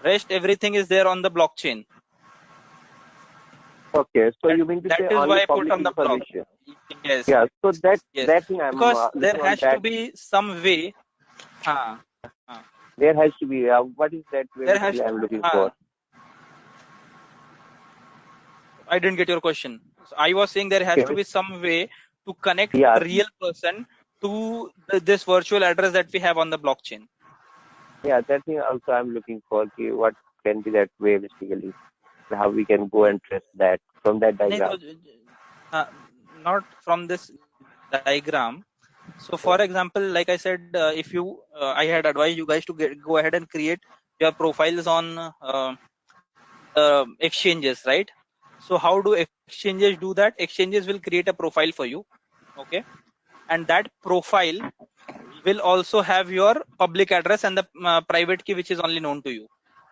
Rest everything is there on the blockchain. Okay, so you mean to say that is only why I put public on the block. information? Yes. Yeah, so that thing I'm because there looking on has that. to be some way. There has to be. What is that way There has I'm looking for? I didn't get your question. So I was saying there has to be some way to connect the real person to this virtual address that we have on the blockchain. Yeah, that thing also I'm looking for. Okay, what can be that way basically? How we can go and trace that from that diagram? Not from this diagram. So, for example, like I said, if you, I had advised you guys to go ahead and create your profiles on exchanges, right? So, how do exchanges do that? Exchanges will create a profile for you, okay, and that profile will also have your public address and the private key, which is only known to you,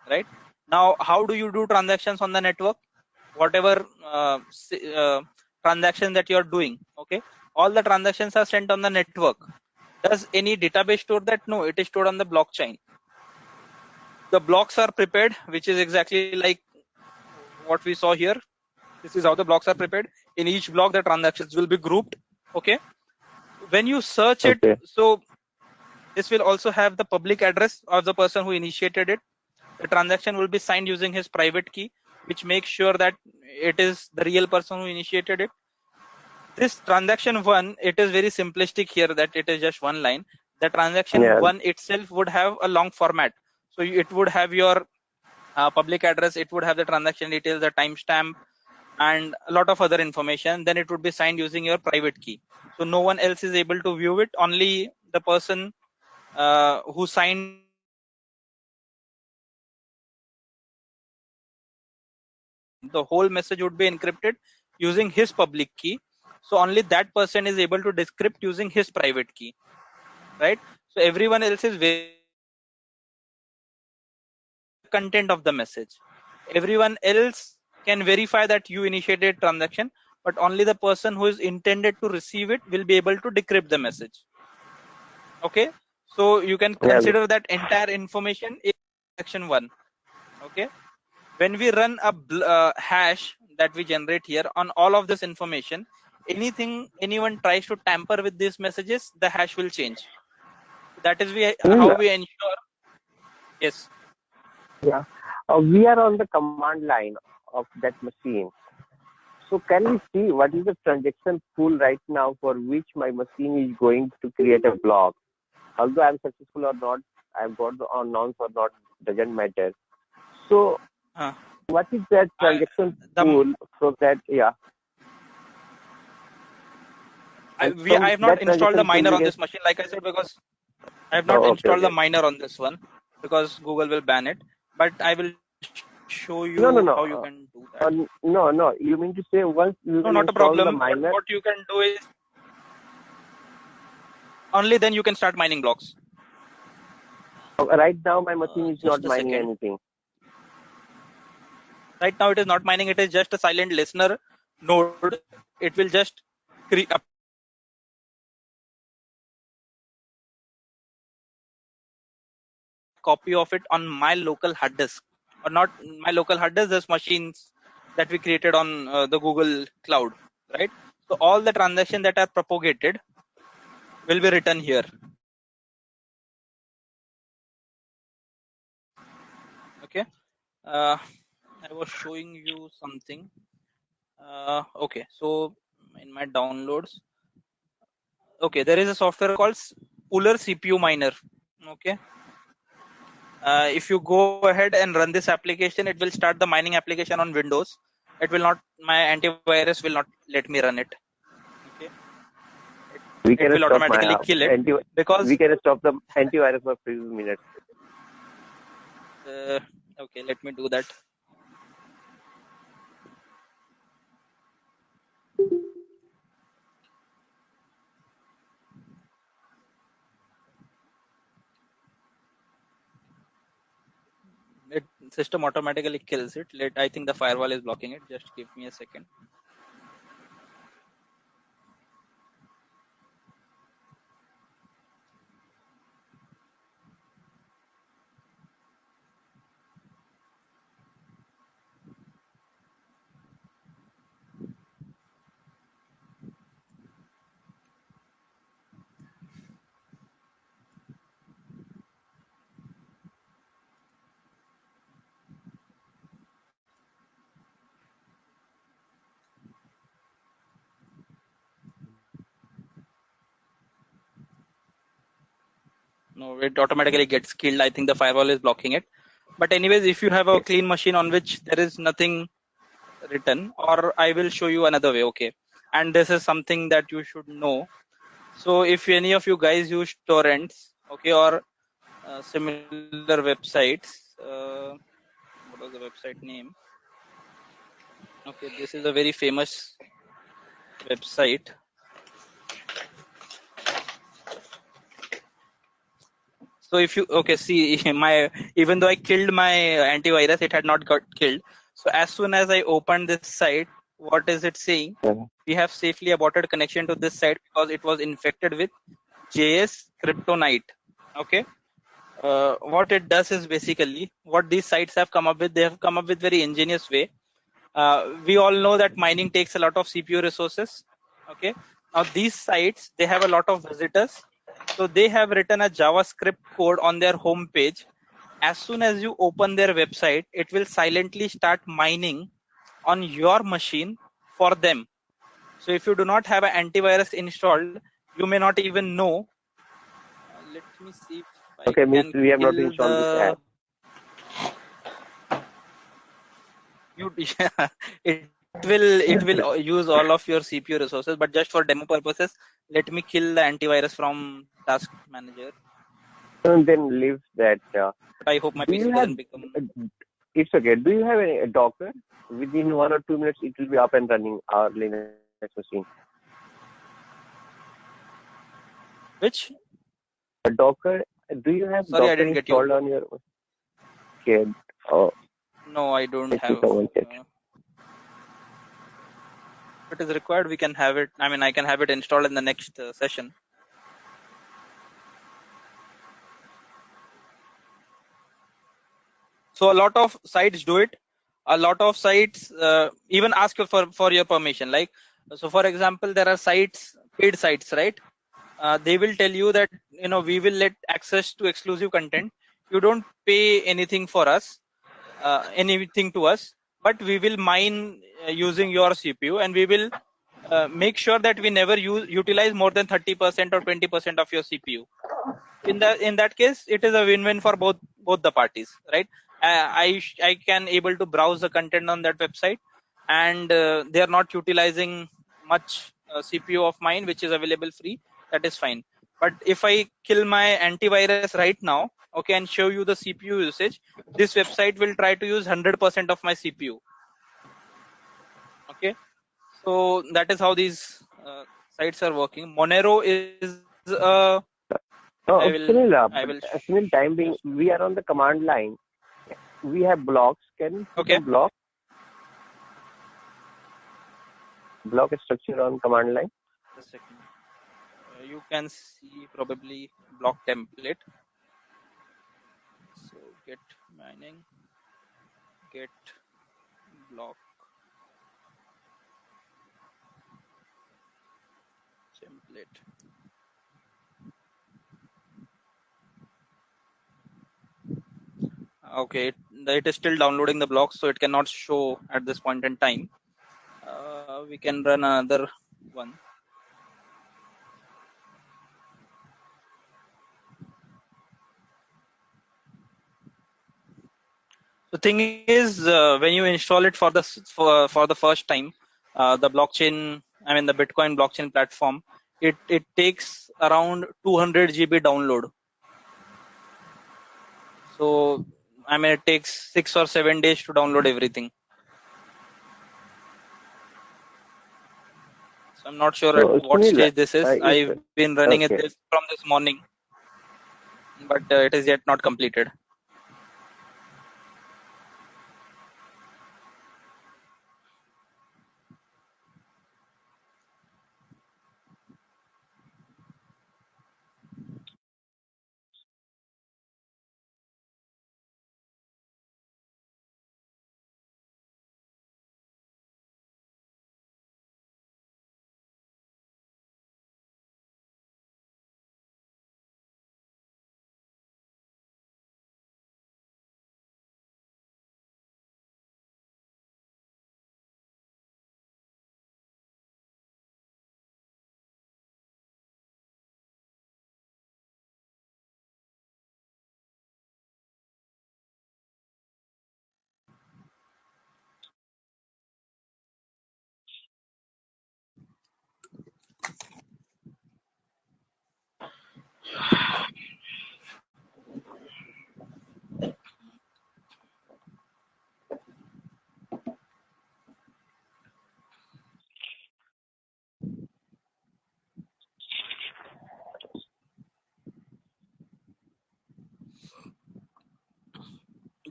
right? Now, how do you do transactions on the network? Whatever transaction that you're doing, okay, all the transactions are sent on the network. Does any database store that? No, it is stored on the blockchain. The blocks are prepared, which is exactly like what we saw here. This is how the blocks are prepared. In each block, the transactions will be grouped, okay. When you search it, so this will also have the public address of the person who initiated it. The transaction will be signed using his private key, which makes sure that it is the real person who initiated it. This transaction 1, it is very simplistic here that it is just one line. The transaction 1 itself would have a long format. So it would have your public address, it would have the transaction details, the timestamp, and a lot of other information. Then it would be signed using your private key. So no one else is able to view it. Only the person who signed the whole message would be encrypted using his public key. So only that person is able to decrypt using his private key, right? So everyone else is very content of the message. Everyone else can verify that you initiated transaction, but only the person who is intended to receive it will be able to decrypt the message. Okay, so you can consider that entire information is transaction 1. Okay, when we run a hash that we generate here on all of this information, anyone tries to tamper with these messages, the hash will change. That is how we ensure. Yes. Yeah, we are on the command line of that machine. So can we see what is the transaction pool right now for which my machine is going to create a block? Although I'm successful or not, I've got the unknowns or not, doesn't matter. So what is that transaction pool from that? Yeah. And I have not that installed the transaction miner will on get. this machine, like I said, because I have not Oh, okay, installed the okay. miner on this one because Google will ban it. But I will show you No, how no, you no. can do that. No, no. You mean to say once you No, will not a install the problem. miner? What you can do is only then you can start mining blocks. Right now, my machine is Just not a mining second. anything. Right now, it is not mining. It is just a silent listener node. It will just apply a copy of it on my local hard disk. Or not my local hard disk, there's machines that we created on the Google cloud, right? So all the transactions that are propagated will be written here. Okay. uh, I was showing you something. Okay, so in my downloads, okay, there is a software called Puller CPU Miner. Okay. If you go ahead and run this application, it will start the mining application on Windows. It will not, my antivirus will not let me run it. Okay. We It can will stop my automatically kill it because we can stop the antivirus for few minutes. okay, let me do that. It system automatically kills it. I think the firewall is blocking it. Just give me a second. No, it automatically gets killed. I think the firewall is blocking it. But anyways, if you have a clean machine on which there is nothing written, or I will show you another way. Okay. And this is something that you should know. So if any of you guys use torrents, okay, or similar websites, what was the website name? Okay, this is a very famous website. So if you, okay, see my, even though I killed my antivirus, it had not got killed. So as soon as I opened this site, what is it saying? We have safely aborted connection to this site because it was infected with JS Kryptonite. Okay. What it does is basically what these sites have come up with. They have come up with very ingenious way. We all know that mining takes a lot of CPU resources. Okay. Now these sites, they have a lot of visitors. So they have written a JavaScript code on their home page. As soon as you open their website, it will silently start mining on your machine for them. So if you do not have an antivirus installed, you may not even know. Let me see if I Okay, means can we have not kill installed this the. app. Yeah, it will use all of your CPU resources, but just for demo purposes, let me kill the antivirus from Task Manager. And then leave that. But I hope my Do PC you have? doesn't become. It's okay. Do you have a Docker? Within 1 or 2 minutes, it will be up and running our Linux machine. Which? A Docker. Do you have Sorry, I Docker didn't get you. installed on your? Okay. Oh, No, I don't let me have. someone check. If it is required, we can have it. I mean, I can have it installed in the next session. So a lot of sites do it. A lot of sites even ask you for your permission. Like, so for example, there are sites, paid sites, right? They will tell you that, we will let access to exclusive content. You don't pay anything for us, anything to us, but we will mine using your CPU, and we will make sure that we never utilize more than 30% or 20% of your CPU. In that case, it is a win-win for both the parties, right? I can able to browse the content on that website, and they are not utilizing much CPU of mine which is available free, that is fine. But if I kill my antivirus right now, okay, and show you the CPU usage, this website will try to use 100% of my CPU. Okay, so that is how these sites are working. Monero is Sunil, time being, we are on the command line. We have blocks. Can you see some block structure on command line? A second. You can see probably block template. So get mining, get block template. Okay, it is still downloading the blocks, so it cannot show at this point in time. We can run another one. The thing is, when you install it for the first time, the blockchain, the Bitcoin blockchain platform, it takes around 200 GB download. So it takes 6 or 7 days to download everything. So I'm not sure at what stage this is. I've been running it from this morning, but it is yet not completed.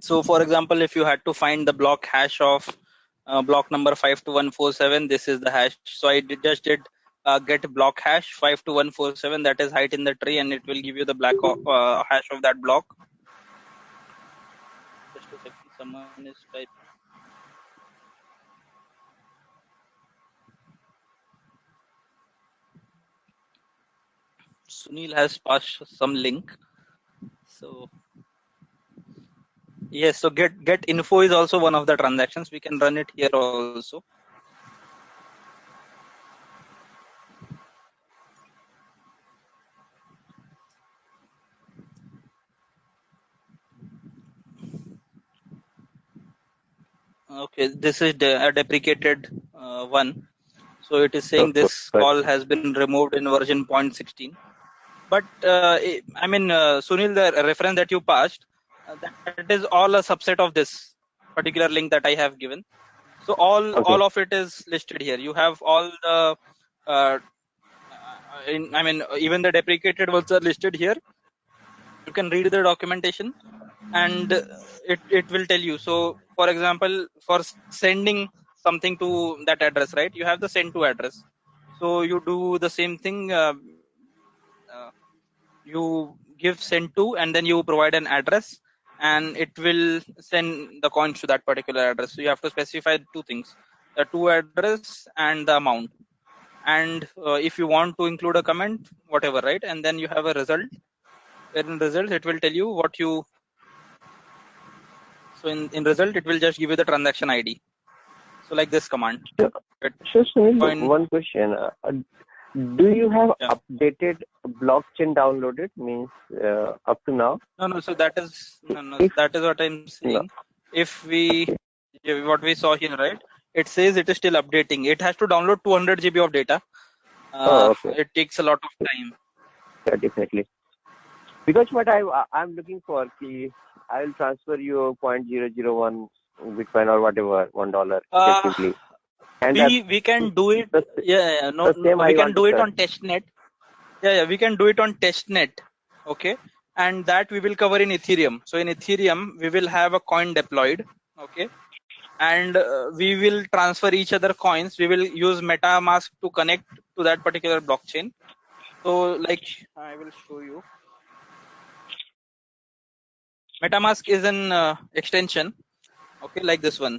So, for example, if you had to find the block hash of block number 52147, this is the hash. So I just did get block hash 52147, that is height in the tree, and it will give you the hash of that block. Just a second, someone is typing. Sunil has passed some link. So yes, so get info is also one of the transactions. We can run it here also. Okay, this is a deprecated one. So it is saying this call has been removed in version 0.16. But Sunil, the reference that you passed, that is all a subset of this particular link that I have given. So all of it is listed here. You have all the even the deprecated ones are listed here. You can read the documentation, and it will tell you. So, for example, for sending something to that address, right? You have the send to address. So you do the same thing. You give send to, and then you provide an address, and it will send the coins to that particular address. So you have to specify two things: the to address and the amount. And if you want to include a comment, whatever, right? And then you have a result. In result, it will tell you what you. So in result, it will just give you the transaction ID. So like this command. So Sunil, one question: do you have updated blockchain downloaded? Means up to now? No. So that is that is what I'm saying. If what we saw here, right? It says it is still updating. It has to download 200 GB of data. Okay. It takes a lot of time. Yeah, definitely. Because what I'm looking for, I will transfer you 0.001 Bitcoin or whatever, $1 Uh, effectively, and we can do it. the, No, the same we I can want to do it search. on testnet. We can do it on testnet. Okay, and that we will cover in Ethereum. So in Ethereum, we will have a coin deployed. Okay, and we will transfer each other coins. We will use MetaMask to connect to that particular blockchain. So like I will show you. MetaMask is an extension. Okay, like this one.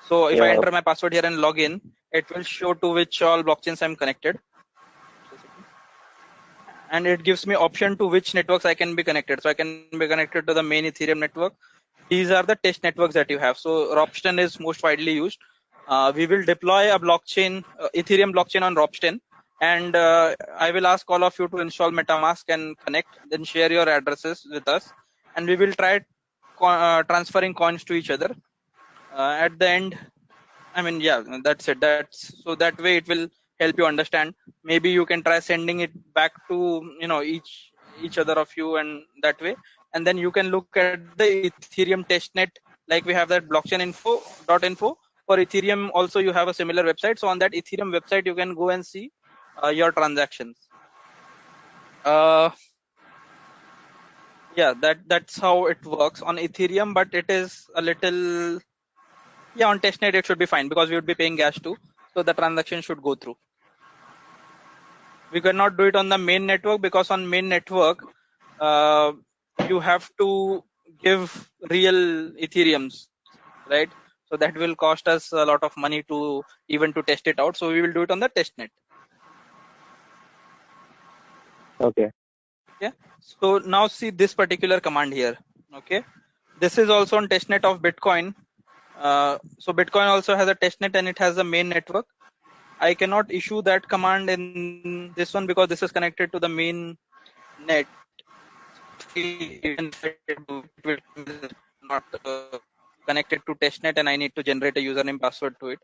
So if I Yeah. enter my password here and log in, it will show to which all blockchains I'm connected. And it gives me option to which networks I can be connected. So I can be connected to the main Ethereum network. These are the test networks that you have. So Ropsten is most widely used. We will deploy a blockchain, Ethereum blockchain on Ropsten, and I will ask all of you to install MetaMask and connect, then share your addresses with us, and we will try transferring coins to each other. At the end, I mean, yeah, that's it. That's so that way it will help you understand. Maybe you can try sending it back to each other of you, and that way, and then you can look at the Ethereum testnet. Like we have that blockchain info.info for Ethereum. Also, you have a similar website. So on that Ethereum website, you can go and see your transactions. Yeah, that's how it works on Ethereum, but it is a little. Yeah, on testnet it should be fine because we would be paying gas too, so the transaction should go through. We cannot do it on the main network because on main network you have to give real Ethereums, right? So that will cost us a lot of money to even to test it out. So we will do it on the testnet. Okay. Yeah. So now see this particular command here. Okay. This is also on testnet of Bitcoin. So Bitcoin also has a testnet and it has a main network. I cannot issue that command in this one because this is connected to the main net. Even if it will not connected to testnet, and I need to generate a username password to it.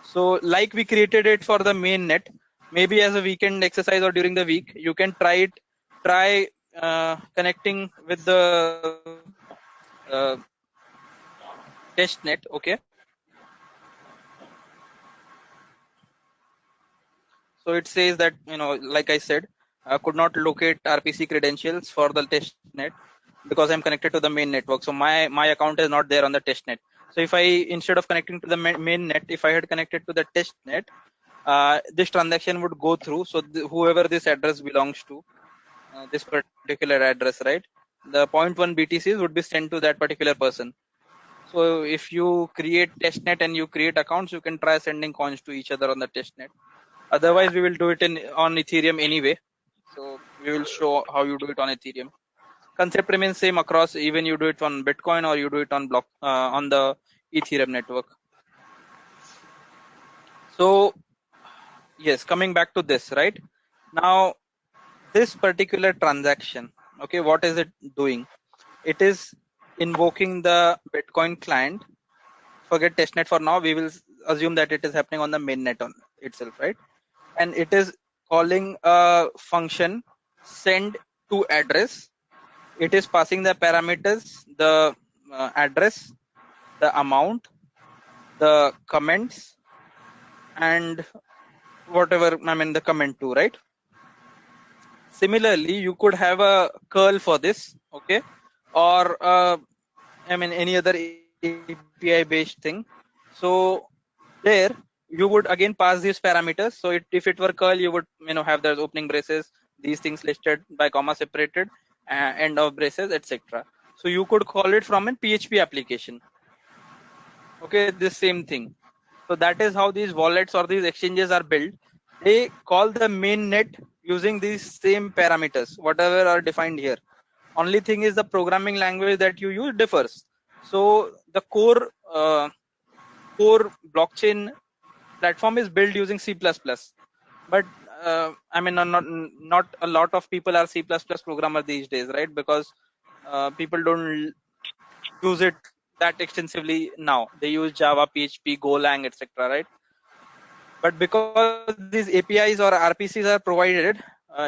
So like we created it for the main net, maybe as a weekend exercise or during the week, you can try connecting with the uh, testnet. Okay. So it says that, like I said, I could not locate RPC credentials for the testnet because I'm connected to the main network. So my account is not there on the testnet. So if I, instead of connecting to the main net, if I had connected to the testnet, this transaction would go through. So whoever this address belongs to, this particular address, right? The 0.1 BTCs would be sent to that particular person. So if you create testnet and you create accounts, you can try sending coins to each other on the testnet. Otherwise, we will do it on Ethereum anyway. So we will show how you do it on Ethereum. Concept remains same across, even you do it on Bitcoin or you do it on on the Ethereum network. So yes, coming back to this, right? Now, this particular transaction, okay, what is it doing? It is invoking the Bitcoin client. Forget testnet for now. We will assume that it is happening on the mainnet on itself, right? And it is calling a function send to address. It is passing the parameters, the address, the amount, the comments, and whatever, the comment too, right? Similarly, you could have a curl for this, okay, or any other API based thing. So there you would again pass these parameters. So if it were curl, you would have the opening braces, these things listed by comma separated, end of braces, etc. So you could call it from a PHP application. Okay, this same thing. So that is how these wallets or these exchanges are built. They call the main net using these same parameters, whatever are defined here. Only thing is the programming language that you use differs. So the core blockchain platform is built using C++, but not a lot of people are C++ programmer these days, right? Because people don't use it that extensively now. They use Java, PHP, Golang, etc., right? But because these APIs or RPCs are provided,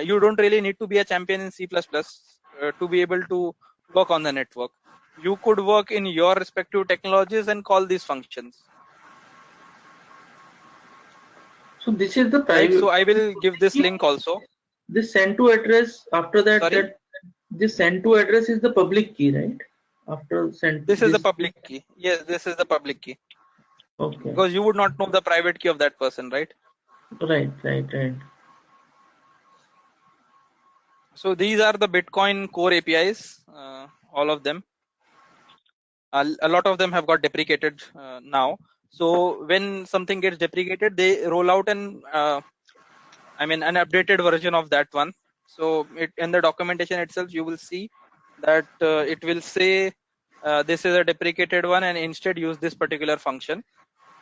you don't really need to be a champion in C++ to be able to work on the network. You could work in your respective technologies and call these functions. So this is the Right. private. So I will give this link also. This send to address after that. Sorry? That this send to address is the public key, right? After send. This is the public key. Yes, this is the public key. Okay. Because you would not know the private key of that person, right? Right. So these are the Bitcoin core APIs, all of them. A lot of them have got deprecated now. So when something gets deprecated, they roll out an updated version of that one. So in the documentation itself, you will see that it will say this is a deprecated one, and instead use this particular function.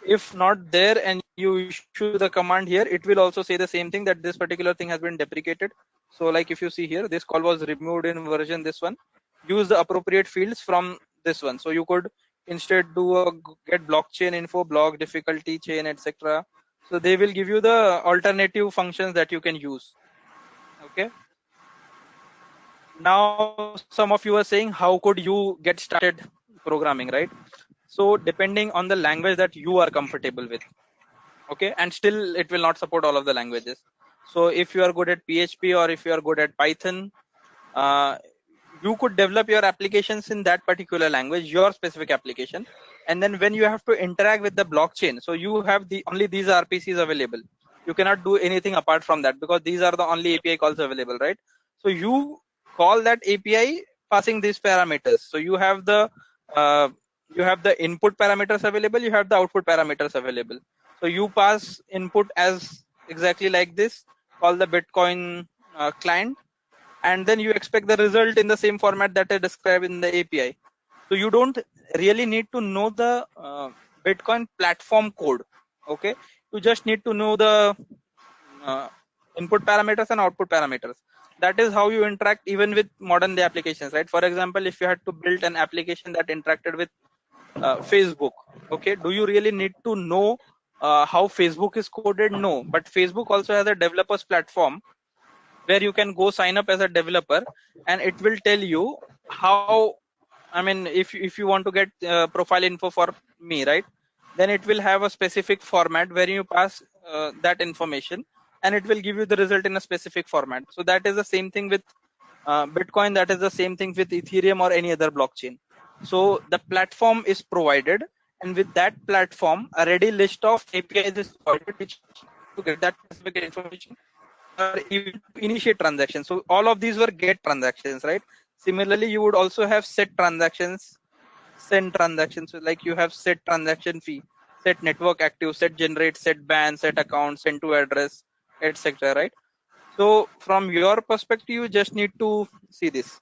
If not there and you issue the command here, it will also say the same thing, that this particular thing has been deprecated. So like if you see here, this call was removed in version this one. Use the appropriate fields from this one. So you could instead do a get blockchain info, block difficulty, chain, etc. So they will give you the alternative functions that you can use. Okay. Now some of you are saying, how could you get started programming, right? So depending on the language that you are comfortable with. Okay, and still it will not support all of the languages. So if you are good at PHP or if you are good at Python, you could develop your applications in that particular language, your specific application. And then when you have to interact with the blockchain, so you have only these RPCs available. You cannot do anything apart from that, because these are the only API calls available, right? So you call that API passing these parameters. So you have the input parameters available, you have the output parameters available. So you pass input as exactly like this, call the Bitcoin client, and then you expect the result in the same format that I described in the API. So you don't really need to know the Bitcoin platform code. Okay, you just need to know the input parameters and output parameters. That is how you interact even with modern day applications, right? For example, if you had to build an application that interacted with Facebook, okay, do you really need to know how Facebook is coded? No, but Facebook also has a developers platform where you can go sign up as a developer, and it will tell you how, if you want to get profile info for me, right, then it will have a specific format where you pass that information, and it will give you the result in a specific format. So that is the same thing with Bitcoin, that is the same thing with Ethereum or any other blockchain. So the platform is provided, and with that platform a ready list of APIs is provided which to get that specific information or even to initiate transactions. So all of these were get transactions, right? Similarly, you would also have set transactions, send transactions. So like you have set transaction fee, set network active, set generate, set ban, set account, send to address, etc. Right? So from your perspective, you just need to see this.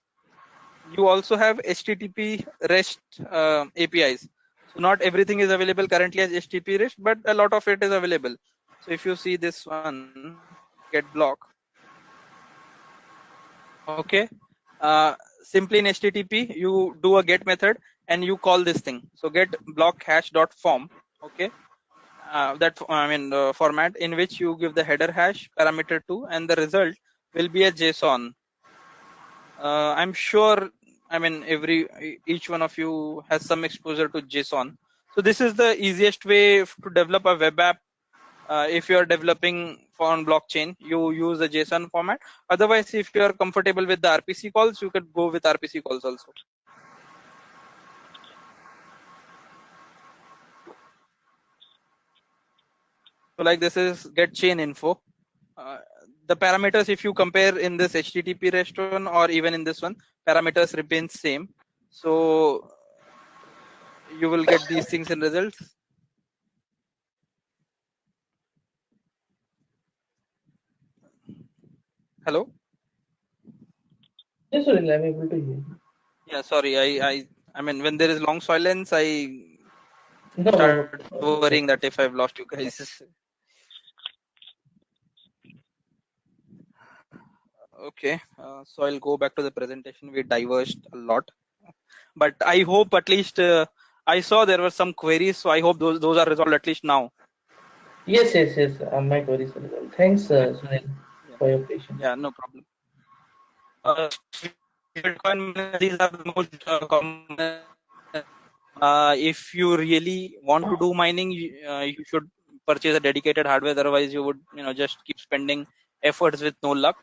You also have HTTP REST APIs. So not everything is available currently as HTTP REST, but a lot of it is available. So if you see this one, get block. Okay. Simply in HTTP, you do a get method and you call this thing. So get block hash dot form. Okay. Format in which you give the header hash parameter to, and the result will be a JSON. I'm sure, each one of you has some exposure to JSON. So this is the easiest way to develop a web app. If you are developing on blockchain, you use the JSON format. Otherwise, if you are comfortable with the RPC calls, you could go with RPC calls also. So like this is get chain info. The parameters, if you compare in this HTTP REST one or even in this one, parameters remain same. So you will get these things in results. Hello? Yes, Sunil, I'm able to hear you. Yeah, sorry. I mean, when there is long silence, I No. start worrying that if I've lost you guys. Okay, so I'll go back to the presentation. We diverged a lot, but I hope at least I saw there were some queries, so I hope those are resolved at least now. Yes, yes, yes. My queries are resolved. Thanks, Sunil, Yeah, for your patience. yeah, no problem. Bitcoin miners, these are the most common. If you really want to do mining, you should purchase a dedicated hardware. Otherwise, you would just keep spending efforts with no luck.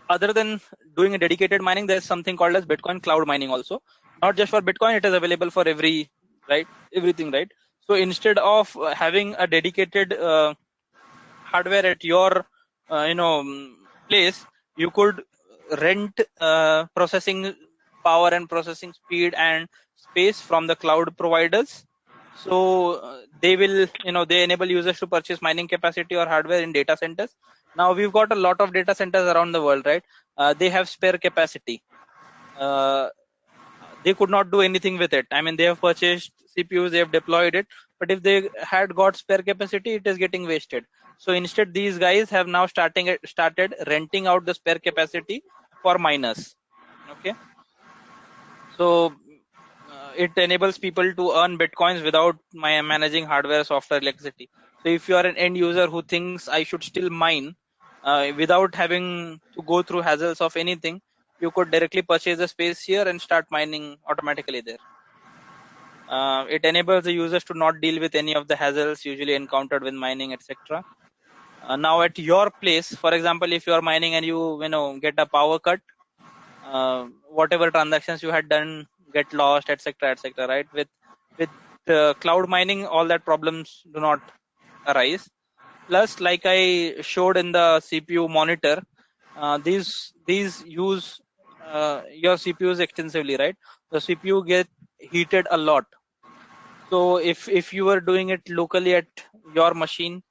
Other than doing a dedicated mining, there's something called as Bitcoin cloud mining also. Not just for Bitcoin, it is available for everything, right? So instead of having a dedicated hardware at your place, you could rent processing power and processing speed and space from the cloud providers. So they will, they enable users to purchase mining capacity or hardware in data centers. Now we've got a lot of data centers around the world, right? They have spare capacity. They could not do anything with it. I mean, they have purchased CPUs, they have deployed it, but if they had got spare capacity, it is getting wasted. So instead, these guys have now started renting out the spare capacity for miners. Okay, so it enables people to earn bitcoins without managing hardware, software, electricity. So if you are an end user who thinks I should still mine without having to go through hassles of anything, you could directly purchase a space here and start mining automatically there. It enables the users to not deal with any of the hassles usually encountered when mining, etc. Now at your place, for example, if you are mining and you get a power cut, whatever transactions you had done get lost, etc., etc., right? With cloud mining, all that problems do not arise. Plus, like I showed in the CPU monitor, these use your CPUs extensively, right? The CPU get heated a lot. So if you are doing it locally at your machine,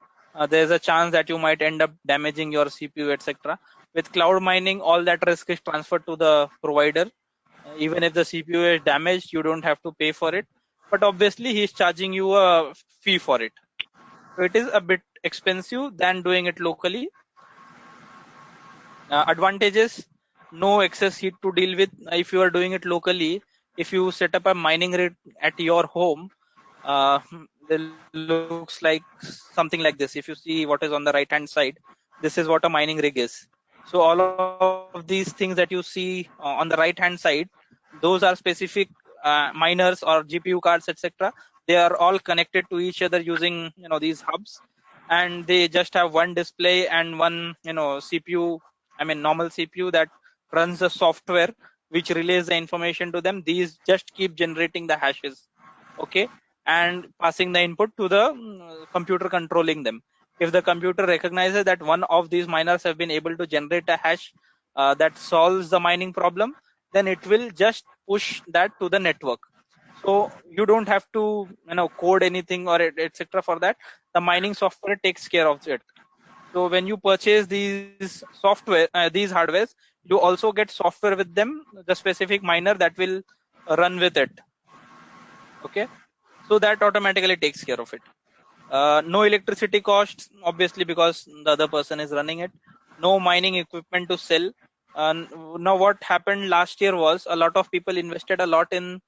there's a chance that you might end up damaging your CPU, etc. With cloud mining, all that risk is transferred to the provider. Even if the CPU is damaged, you don't have to pay for it. But obviously, he's charging you a fee for it. So it is a bit expensive than doing it locally. Advantages: no excess heat to deal with. If you are doing it locally, if you set up a mining rig at your home, it looks like something like this. If you see what is on the right hand side, this is what a mining rig is. So all of these things that you see on the right hand side, those are specific miners or GPU cards, etc. They are all connected to each other using these hubs, and they just have one display and one CPU. I mean normal CPU that runs the software which relays the information to them. These just keep generating the hashes, okay, and passing the input to the computer controlling them. If the computer recognizes that one of these miners have been able to generate a hash that solves the mining problem, then it will just push that to the network. So you don't have to code anything or etc. for that. The mining software takes care of it. So when you purchase these software, these hardwares, you also get software with them, the specific miner that will run with it. Okay, so that automatically takes care of it. No electricity costs, obviously, because the other person is running it. No mining equipment to sell. Now what happened last year was a lot of people invested a lot in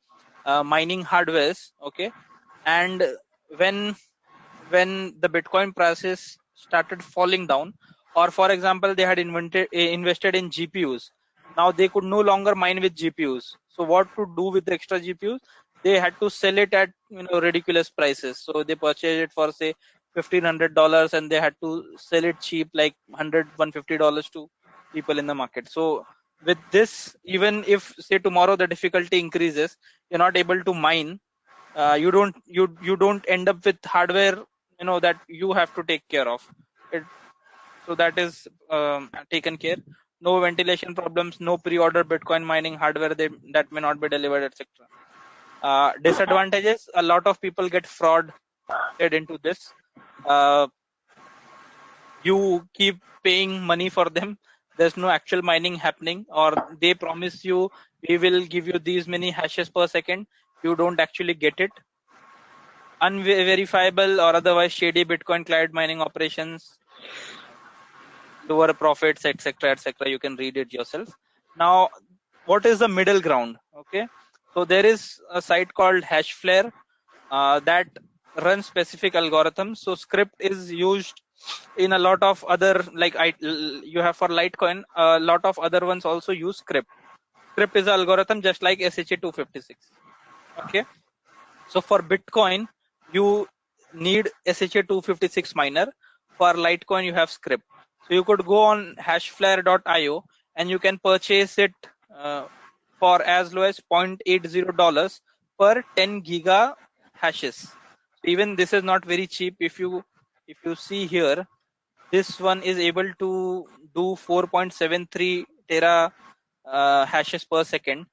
mining hardwares, okay, and when the Bitcoin prices started falling down, or for example, they had invested in GPUs. Now they could no longer mine with GPUs. So what to do with the extra GPUs? They had to sell it at ridiculous prices. So they purchased it for say $1,500, and they had to sell it cheap, like $150 to people in the market. So with this, even if say tomorrow the difficulty increases, you're not able to mine. You don't end up with hardware that you have to take care of it. So that is taken care. No ventilation problems, no pre-order Bitcoin mining hardware that may not be delivered, etc. Disadvantages: a lot of people get frauded into this. You keep paying money for them. There's no actual mining happening, or they promise you we will give you these many hashes per second. You don't actually get it. Unverifiable or otherwise shady Bitcoin cloud mining operations, lower profits, etc., etc. You can read it yourself. Now, what is the middle ground? Okay, so there is a site called Hashflare that run specific algorithms. So script is used in a lot of other, like you have for Litecoin, a lot of other ones also use script. Script is an algorithm just like SHA-256. Okay. So for Bitcoin, you need SHA-256 miner. For Litecoin, you have script. So you could go on hashflare.io and you can purchase it for as low as $0.80 per 10 giga hashes. Even this is not very cheap. If you see here, this one is able to do 4.73 tera hashes per second.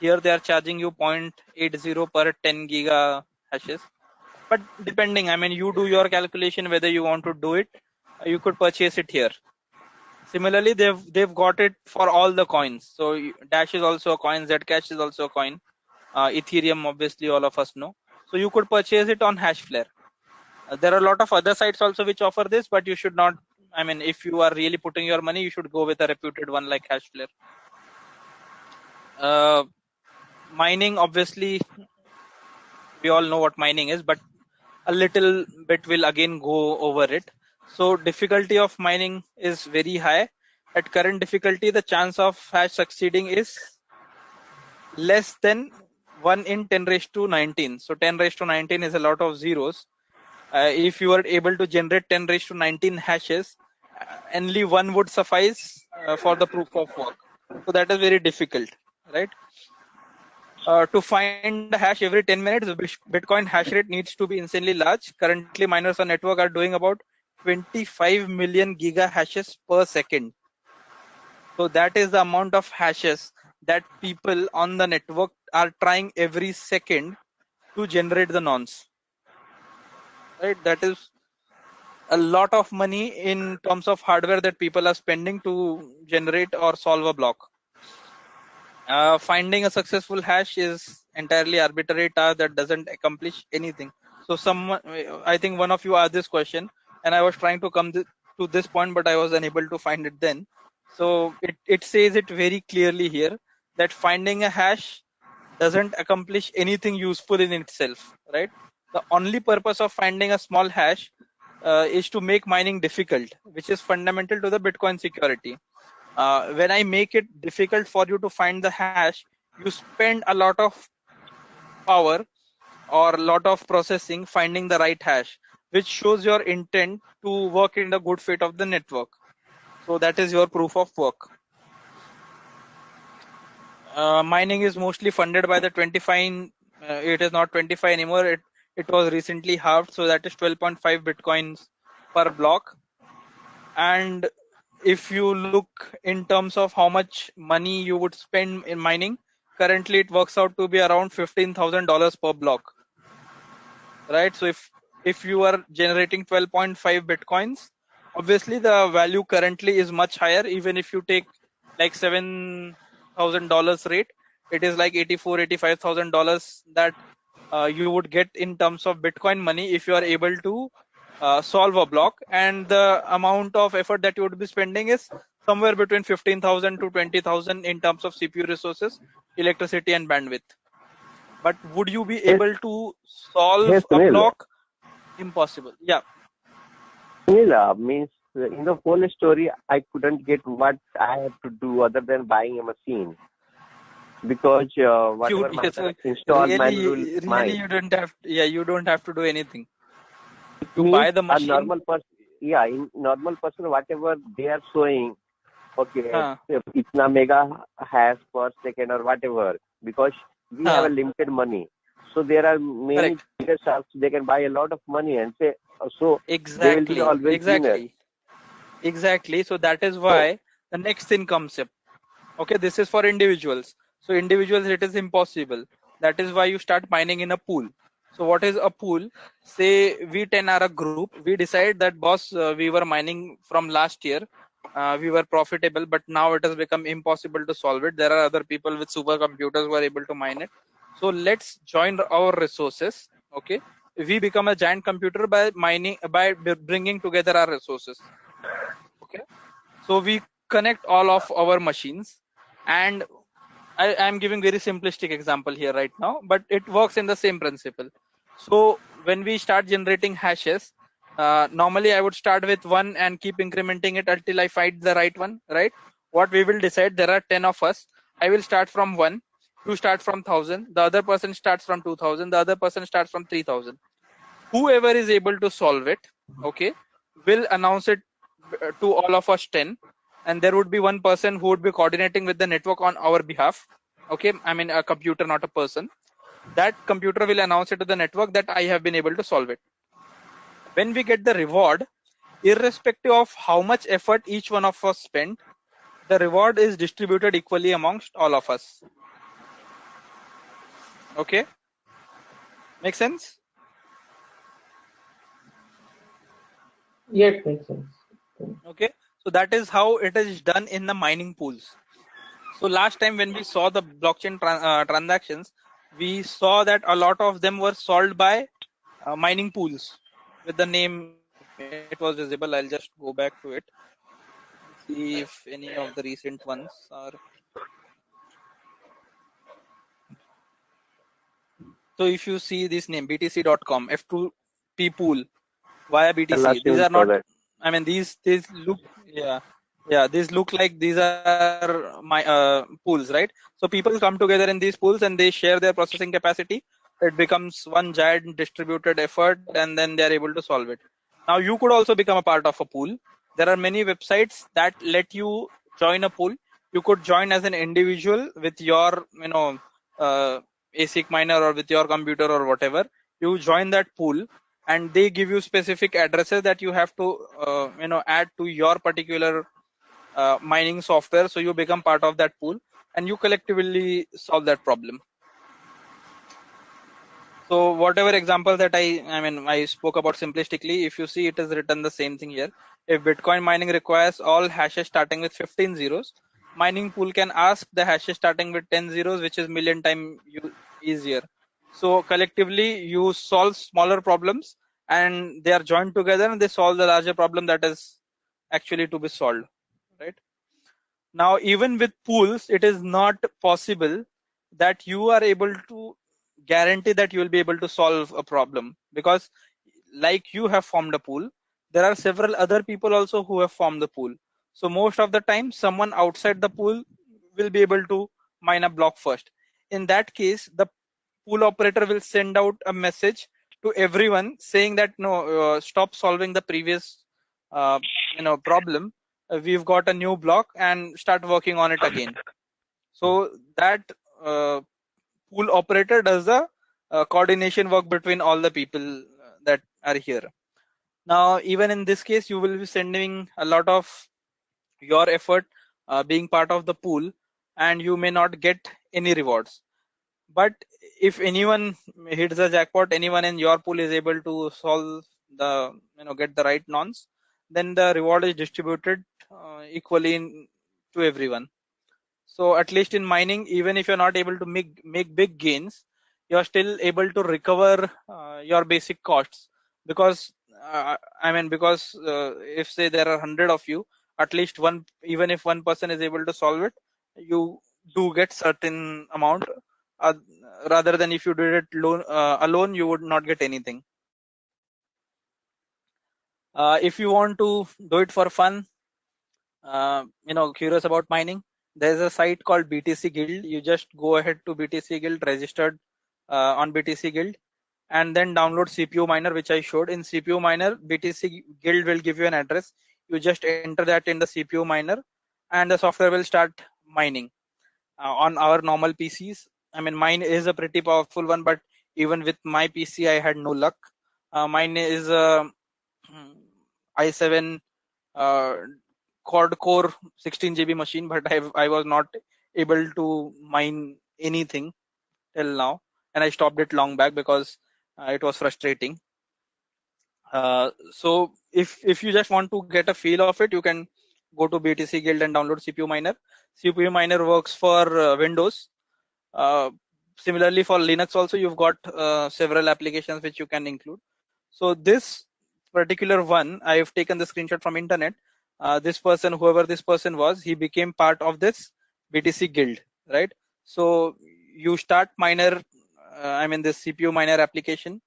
Here they are charging you 0.80 per 10 giga hashes. But depending, I mean, you do your calculation whether you want to do it. You could purchase it here. Similarly, they've got it for all the coins. So Dash is also a coin, Zcash is also a coin. Ethereum, obviously, all of us know. So you could purchase it on Hashflare. There are a lot of other sites also which offer this, but you should not. I mean, if you are really putting your money, you should go with a reputed one like Hashflare. Mining, obviously, we all know what mining is, but a little bit will again go over it. So difficulty of mining is very high. At current difficulty, the chance of hash succeeding is less than 1 in 10 raised to 19. So 10 raised to 19 is a lot of zeros. If you are able to generate 10 raised to 19 hashes, only one would suffice for the proof of work. So that is very difficult, right? To find a hash every 10 minutes, the Bitcoin hash rate needs to be insanely large. Currently, miners on network are doing about 25 million giga hashes per second. So that is the amount of hashes that people on the network are trying every second to generate the nonce. Right? That is a lot of money in terms of hardware that people are spending to generate or solve a block. Finding a successful hash is entirely arbitrary task that doesn't accomplish anything. So I think one of you asked this question, and I was trying to come to this point, but I was unable to find it then. So it says it very clearly here that finding a hash doesn't accomplish anything useful in itself, right? The only purpose of finding a small hash is to make mining difficult, which is fundamental to the Bitcoin security. When I make it difficult for you to find the hash, you spend a lot of power or a lot of processing finding the right hash, which shows your intent to work in the good faith of the network. So that is your proof of work. Mining is mostly funded by the 25. It is not 25 anymore. It was recently halved, so that is 12.5 bitcoins per block. And if you look in terms of how much money you would spend in mining, currently it works out to be around $15,000 per block, right? So if you are generating 12.5 bitcoins, obviously the value currently is much higher. Even if you take like $7,000 rate, it is like $85,000 that you would get in terms of Bitcoin money if you are able to solve a block, and the amount of effort that you would be spending is somewhere between 15,000 to 20,000 in terms of CPU resources, electricity, and bandwidth. But would you be able to solve a block? Impossible. Yeah. Sunil, means in the whole story, I couldn't get what I have to do other than buying a machine. Because whatever my installed really mine. you don't have. Yeah, you don't have to do anything. You buy the machine. A normal person, in normal person, whatever they are showing, okay, itna mega hash per second or whatever, because we have a limited money. So there are many bigger shops, they can buy a lot of money and say, so they will be always winners. Exactly. So that is why the next thing comes up. Okay, this is for individuals. So individuals, it is impossible. That is why you start mining in a pool. So what is a pool? Say we 10 are a group. We decide that boss, we were mining from last year. We were profitable, but now it has become impossible to solve it. There are other people with supercomputers who are able to mine it. So let's join our resources. Okay, we become a giant computer by bringing together our resources. Okay, so we connect all of our machines, and I am giving very simplistic example here right now, but it works in the same principle. So when we start generating hashes, normally I would start with 1 and keep incrementing it until I find the right one, right? What we will decide, there are 10 of us. I will start from 1, you start from 1000, the other person starts from 2000, the other person starts from 3000. Whoever is able to solve it, okay, will announce it to all of us 10, and there would be one person who would be coordinating with the network on our behalf. Okay, I mean a computer, not a person. That computer will announce it to the network that I have been able to solve it. When we get the reward, irrespective of how much effort each one of us spent, the reward is distributed equally amongst all of us. Okay, make sense? Yeah, it makes sense. Okay, so that is how it is done in the mining pools. So last time when we saw the blockchain transactions, we saw that a lot of them were solved by mining pools with the name, it was visible. I'll just go back to it and see if any of the recent ones are. So if you see this name, btc.com, F2P pool via The BTC, last these name are saw not, that. I mean, these look, yeah, these look like these are my pools, right? So people come together in these pools and they share their processing capacity. It becomes one giant distributed effort, and then they are able to solve it. Now you could also become a part of a pool. There are many websites that let you join a pool. You could join as an individual with your, uh, ASIC miner or with your computer or whatever. You join that pool, and they give you specific addresses that you have to, add to your particular mining software. So you become part of that pool, and you collectively solve that problem. So whatever example that I spoke about simplistically, if you see, it is written the same thing here. If Bitcoin mining requires all hashes starting with 15 zeros, mining pool can ask the hashes starting with 10 zeros, which is million times easier. So collectively you solve smaller problems, and they are joined together and they solve the larger problem that is actually to be solved, right? Now, even with pools, it is not possible that you are able to guarantee that you will be able to solve a problem, because like you have formed a pool, there are several other people also who have formed the pool. So most of the time, someone outside the pool will be able to mine a block first. In that case, the pool operator will send out a message to everyone saying that no, stop solving the previous problem. We've got a new block and start working on it again. So that uh, pool operator does the coordination work between all the people that are here. Now, even in this case, you will be sending a lot of your effort being part of the pool, and you may not get any rewards. But if anyone hits the jackpot, anyone in your pool is able to solve the, get the right nonce, then the reward is distributed equally to everyone. So at least in mining, even if you're not able to make big gains, you're still able to recover your basic costs, because if say there are 100 of you, at least one, even if one person is able to solve it, you do get certain amount, uh, rather than if you did it alone, you would not get anything. If you want to do it for fun, curious about mining, there's a site called BTC Guild. You just go ahead to BTC Guild, registered on BTC Guild, and then download CPU Miner, which I showed. In CPU Miner, BTC Guild will give you an address. You just enter that in the CPU Miner, and the software will start mining on our normal PCs. I mean, mine is a pretty powerful one, but even with my PC, I had no luck. Mine is a i7 quad core 16 GB machine, but I was not able to mine anything till now, and I stopped it long back because it was frustrating. So if you just want to get a feel of it, you can go to BTC Guild and download CPU Miner. CPU Miner works for Windows. Similarly for Linux also, you've got several applications which you can include. So this particular one, I have taken the screenshot from internet. This person, whoever this person was, he became part of this BTC Guild, right? So you start miner, this CPU Miner application.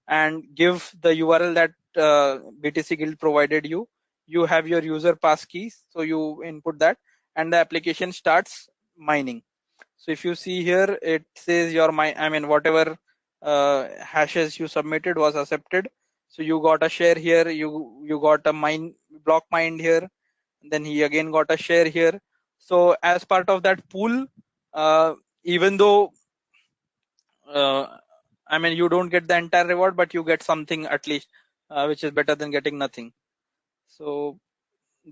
and give the URL that BTC Guild provided you. You have your user pass keys, so you input that, and the application starts mining. So if you see here, it says your whatever hashes you submitted was accepted. So you got a share here, you got a block mined here, then he again got a share here. So as part of that pool, even though you don't get the entire reward, but you get something at least, which is better than getting nothing. So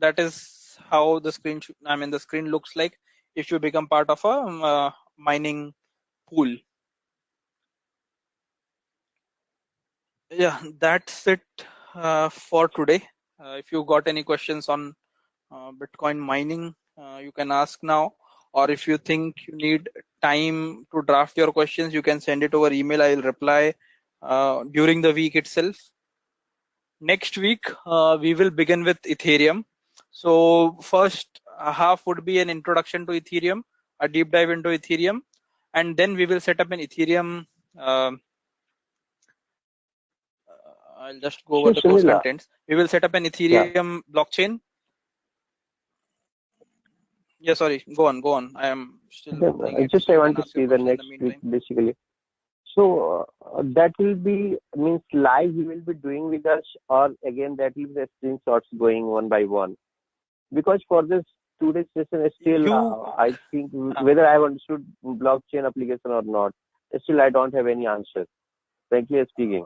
that is how the screen the screen looks like if you become part of a mining pool. Yeah, that's it for today. If you got any questions on Bitcoin mining, you can ask now, or if you think you need time to draft your questions, you can send it over email. I will reply during the week itself. Next week, we will begin with Ethereum. So first half would be an introduction to Ethereum, a deep dive into Ethereum, and then we will set up an Ethereum. I'll just go over the course contents. We will set up an Ethereum blockchain. Yeah, sorry. Go on. I am still opening it. I want to see the next week, basically. So that will be means live we will be doing with us, or again that will be the screenshots going one by one. Because for this today's session, still I think whether I have understood blockchain application or not, still I don't have any answer. Frankly speaking.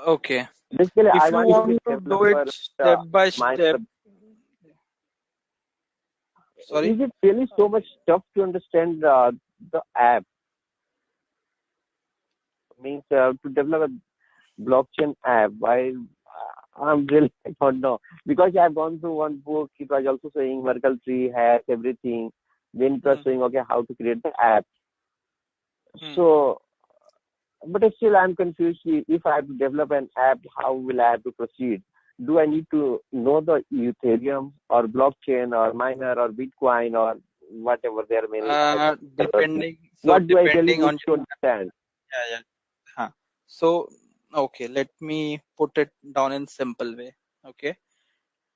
Okay. Basically, if I you want to do it step by step. Sorry? Is it really so much tough to understand the app? Means to develop a blockchain app, I'm really, I don't know. Because I've gone through one book, it was also saying Merkle tree, hash, everything. Then it was saying, okay, how to create the app. So, but still I'm confused. If I have to develop an app, how will I have to proceed? Do I need to know the Ethereum or blockchain or miner or Bitcoin or whatever there are many? Depending. What do I really need to understand? Yeah. So, okay, let me put it down in simple way. Okay.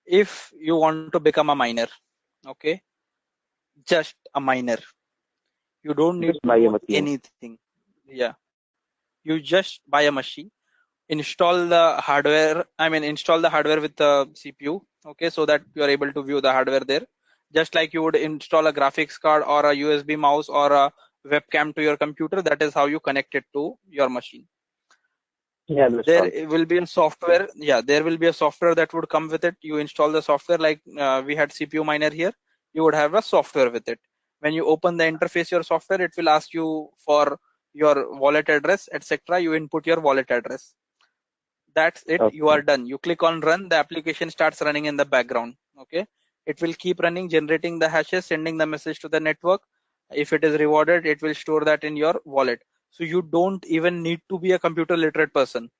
If you want to become a miner, okay, just a miner. You don't need to know anything. Yeah. You just buy a machine, install the hardware. Install the hardware with the CPU. Okay, so that you are able to view the hardware there. Just like you would install a graphics card or a USB mouse or a webcam to your computer, that is how you connect it to your machine. Yeah, there will be a software. Yeah, there will be a software that would come with it. You install the software, like we had CPU miner here. You would have a software with it. When you open the interface, your software, it will ask you for your wallet address, etc. You input your wallet address. That's it. Okay. You are done. You click on run. The application starts running in the background. Okay. It will keep running, generating the hashes, sending the message to the network. If it is rewarded, it will store that in your wallet. So you don't even need to be a computer literate person.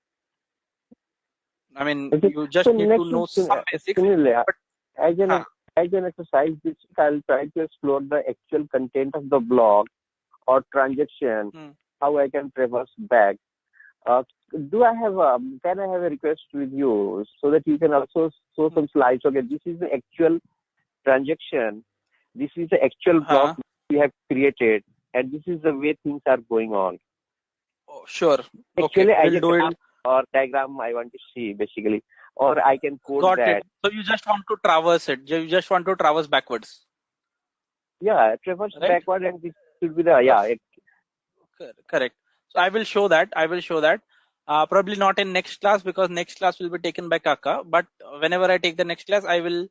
You just need to know some basics. As an exercise, I'll try to explore the actual content of the blog or transaction, how I can traverse back. Can I have a request with you so that you can also show some slides? Okay, this is the actual transaction. This is the actual block we have created, and this is the way things are going on. Oh, sure. Actually, okay, we'll do it. Or diagram I want to see, basically, or I can code Got that. It. So you just want to traverse it. You just want to traverse backwards. Yeah, traverse backward, and this should be the Correct. So I will show that. Probably not in next class, because next class will be taken by Kaka. But whenever I take the next class, I will.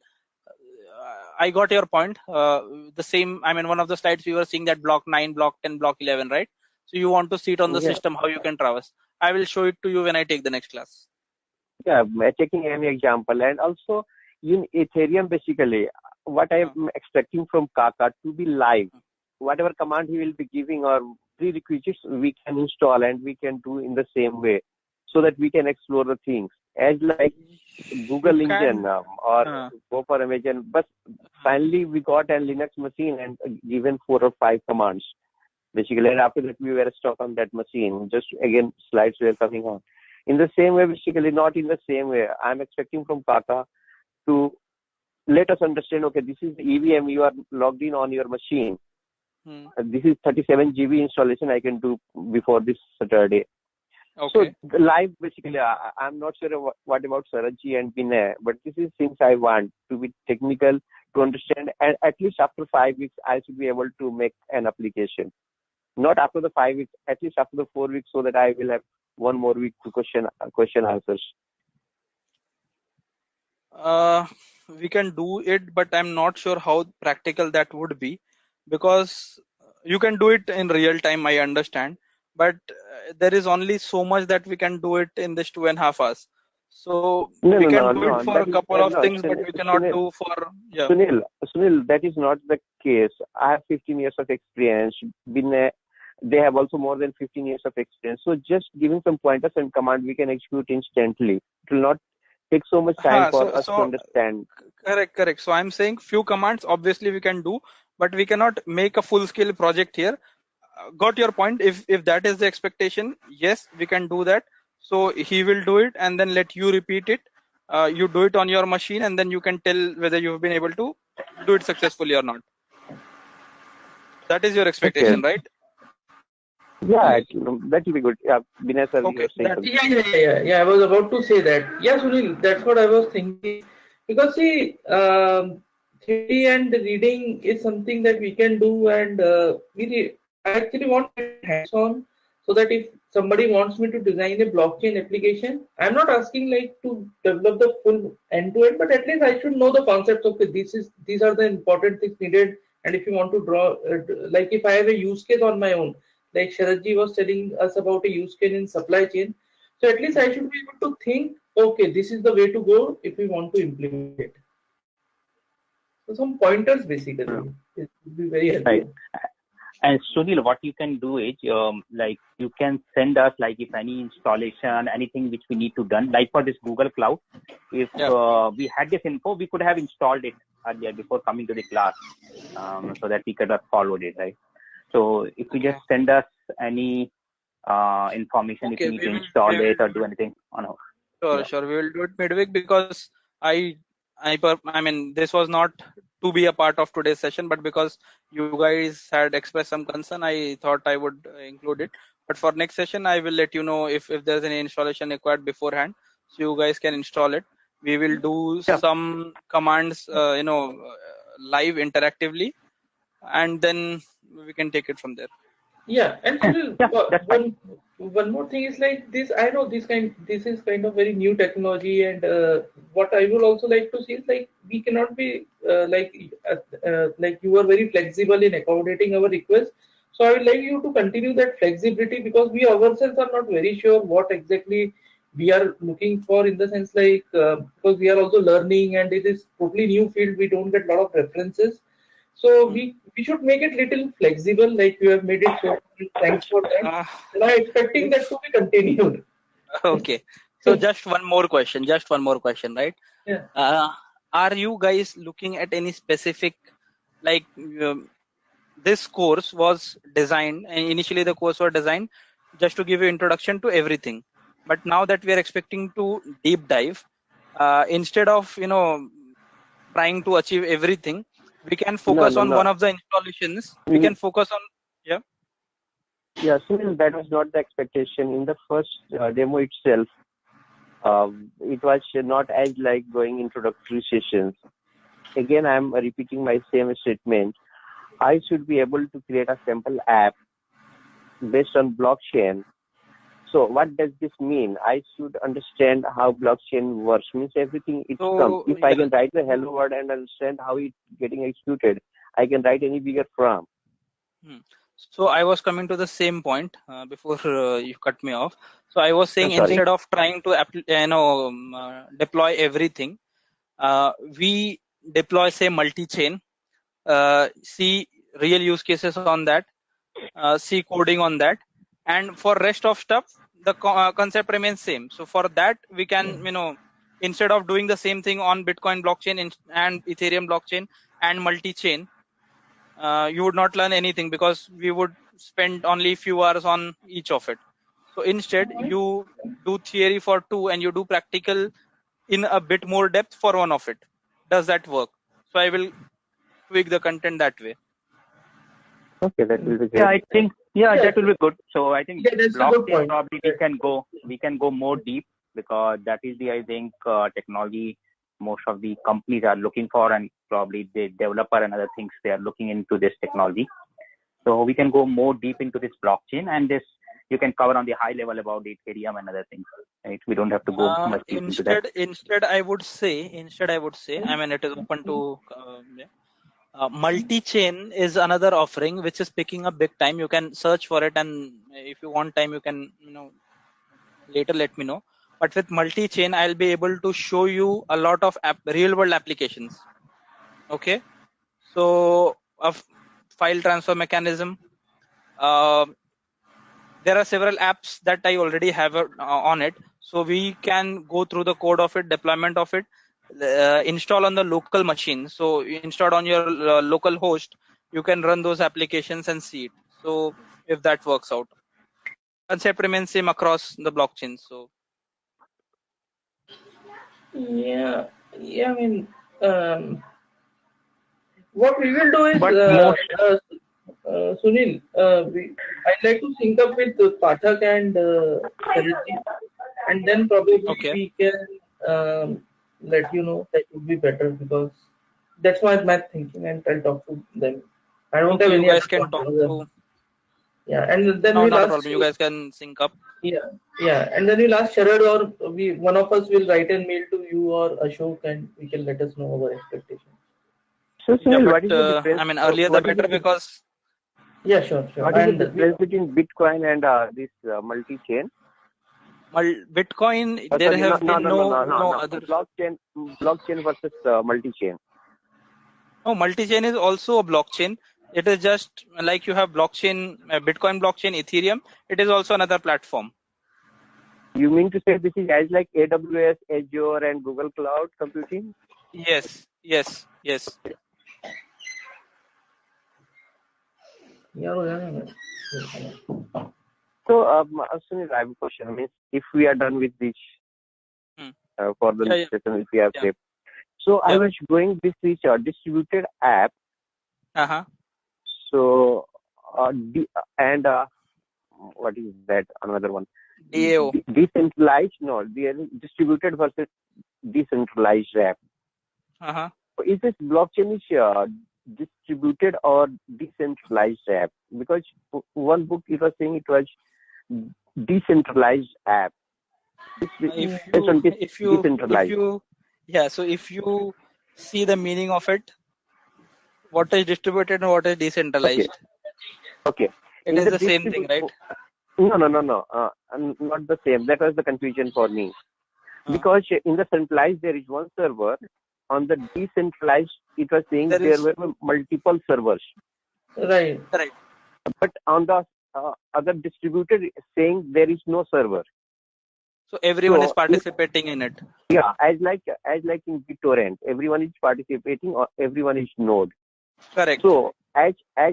I got your point. The same. One of the slides we were seeing that block 9, block 10, block 11, right? So you want to see it on the system how you can traverse. I will show it to you when I take the next class. Yeah, taking any example, and also in Ethereum, basically, what I am expecting from Kaka to be live. Whatever command he will be giving or prerequisites we can install and we can do in the same way, so that we can explore the things as like Google engine or go for Amazon. But finally we got a Linux machine and given 4 or 5 commands basically, and after that we were stuck on that machine. Just again slides were coming on. In the same way, basically, not in the same way. I'm expecting from Kaka to let us understand, okay, this is the EVM, you are logged in on your machine. This is 37 GB installation I can do before this Saturday. Okay. So the live, basically, I'm not sure what about Saraji and Binay, but this is things I want to be technical, to understand, and at least after 5 weeks, I should be able to make an application. Not after the 5 weeks, at least after the 4 weeks, so that I will have one more week to question answers. We can do it, but I'm not sure how practical that would be, because you can do it in real time, I understand, but there is only so much that we can do it in this 2.5 hours. So we can do it for a couple of things, but we cannot do for Sunil, that is not the case. I have 15 years of experience. They have also more than 15 years of experience. So just giving some pointers and command, we can execute instantly. It will not take so much time for us to understand. Correct. So I'm saying few commands, obviously we can do, but we cannot make a full-scale project here. Got your point. If that is the expectation, yes, we can do that. So he will do it and then let you repeat it. You do it on your machine, and then you can tell whether you've been able to do it successfully or not. That is your expectation, right? Yeah, that will be good. Yeah, Binay sir, okay. Yeah. I was about to say that. Yeah, Sunil, that's what I was thinking. Because see, theory and reading is something that we can do, and I actually want to get hands-on, so that if somebody wants me to design a blockchain application, I'm not asking like to develop the full end-to-end, but at least I should know the concepts of it. These are the important things needed. And if you want to draw, like if I have a use case on my own, like Sharadji was telling us about a use case in supply chain, so at least I should be able to think, okay, this is the way to go if we want to implement it. So some pointers basically, it would be very helpful. Right. And Sunil, what you can do is, like you can send us, like if any installation, anything which we need to done, like for this Google Cloud, if we had this info, we could have installed it earlier before coming to the class, so that we could have followed it, right? So if you just send us any information, if you need to install it or do anything on our. Sure. We will do it midweek, because I mean, this was not to be a part of today's session, but because you guys had expressed some concern, I thought I would include it. But for next session, I will let you know if there's any installation required beforehand, so you guys can install it. We will do some commands, live interactively, and then we can take it from there. Yeah, and Sunil, one more thing is like this. I know this is kind of very new technology, and what I would also like to see is like we cannot be like you are very flexible in accommodating our requests. So I would like you to continue that flexibility, because we ourselves are not very sure what exactly we are looking for, in the sense like because we are also learning and it is totally new field. We don't get a lot of references. So we should make it little flexible, like you have made it so. Thanks for that. And I'm expecting that to be continued. Okay. So just one more question, right? Yeah. Are you guys looking at any specific, like this course was designed, and initially the course was designed just to give you introduction to everything. But now that we are expecting to deep dive, instead of, trying to achieve everything, we can focus on one of the installations. We can focus on, Yeah, Sunil, that was not the expectation. In the first demo itself, it was not as like going introductory sessions. Again, I'm repeating my same statement. I should be able to create a simple app based on blockchain. So what does this mean? I should understand how blockchain works. Means everything it comes. If I can write the hello world and understand how it's getting executed, I can write any bigger program. So I was coming to the same point before you cut me off. So I was saying, instead of trying to deploy everything, we deploy, say, multi-chain, see real use cases on that, see coding on that, and for rest of stuff, the concept remains same. So for that, we can, instead of doing the same thing on Bitcoin blockchain and Ethereum blockchain and multi-chain, you would not learn anything, because we would spend only few hours on each of it. So instead, you do theory for 2 and you do practical in a bit more depth for one of it. Does that work? So I will tweak the content that way. Okay, that will be great. Yeah, I think that will be good. So I think that's a good blockchain point. probably we can go more deep, because that is the, I think, technology most of the companies are looking for, and probably the developer and other things, they are looking into this technology. So we can go more deep into this blockchain, and this you can cover on the high level about the Ethereum and other things. Right? We don't have to go much deep into that. Instead, I would say, I mean, it is open to Multichain is another offering which is picking up big time. You can search for it, and if you want time, you can later let me know. But with Multichain, I'll be able to show you a lot of real world applications. Okay, so a file transfer mechanism. There are several apps that I already have on it, so we can go through the code of it, deployment of it, install on the local machine. So you install on your local host, you can run those applications and see it. So if that works out, concept remains same across the blockchain. So Yeah, I mean, what we will do is, Sunil, I'd like to sync up with Pathak and Sarojit, and then probably we can let you know. That would be better, because that's my thinking, and I'll talk to them. I don't have any you guys other can talk pointers. to. Yeah, and then No, we'll not a ask. problem. You guys can sync up. Yeah, and then we'll ask Sharad, or one of us will write a mail to you or Ashok, and we can let us know our expectations. So, Sunil, Yeah, what is the but difference? I mean, earlier the better, because. Yeah, sure. What is the difference between Bitcoin and this multi-chain? Bitcoin, there have been no other. Blockchain versus multi-chain. No, multi-chain is also a blockchain. It is just like you have blockchain, Bitcoin blockchain, Ethereum. It is also another platform. You mean to say this is as like AWS, Azure, and Google Cloud Computing? Yes. So, Sunil, I have a question. I mean, if we are done with this for the session, if we have saved. So, I was going this distributed app. So, what is that? Another one. DAO. Decentralized? No, distributed versus decentralized app. So is this blockchain is distributed or decentralized app? Because one book it was saying it was decentralized app. If you see the meaning of it, what is distributed and what is decentralized? Okay. It is the same thing, right? No. Not the same. That was the confusion for me. Because in the centralized there is one server. On the decentralized, it was saying there were multiple servers. Right. But on the other distributed, saying there is no server. So everyone is participating in it. Yeah, as like in BitTorrent, everyone is participating or everyone is node. Correct. So as I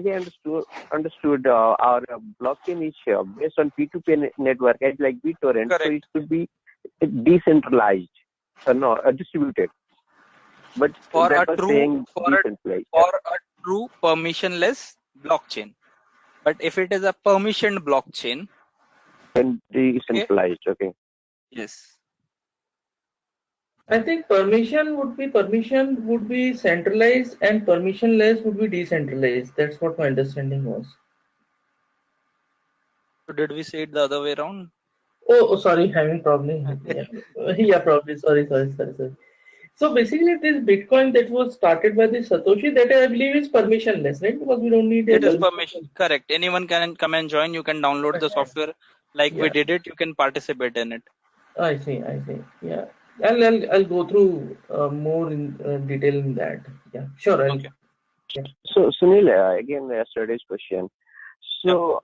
understood, our blockchain is based on P2P network, as like BitTorrent. Correct. So it should be decentralized, distributed. But for a true permissionless blockchain. But if it is a permissioned blockchain, then decentralized. Okay. Yes. I think permission would be centralized and permissionless would be decentralized. That's what my understanding was. So did we say it the other way around? Oh, sorry, having problem. Yeah, probably. Sorry. So basically, this Bitcoin that was started by the Satoshi, that I believe is permissionless, right? Because we don't need it is permission. Correct. Anyone can come and join. You can download the software we did it. You can participate in it. I see. Yeah, I'll go through more in detail in that. Yeah, sure. Okay. So Sunil, again, yesterday's question. So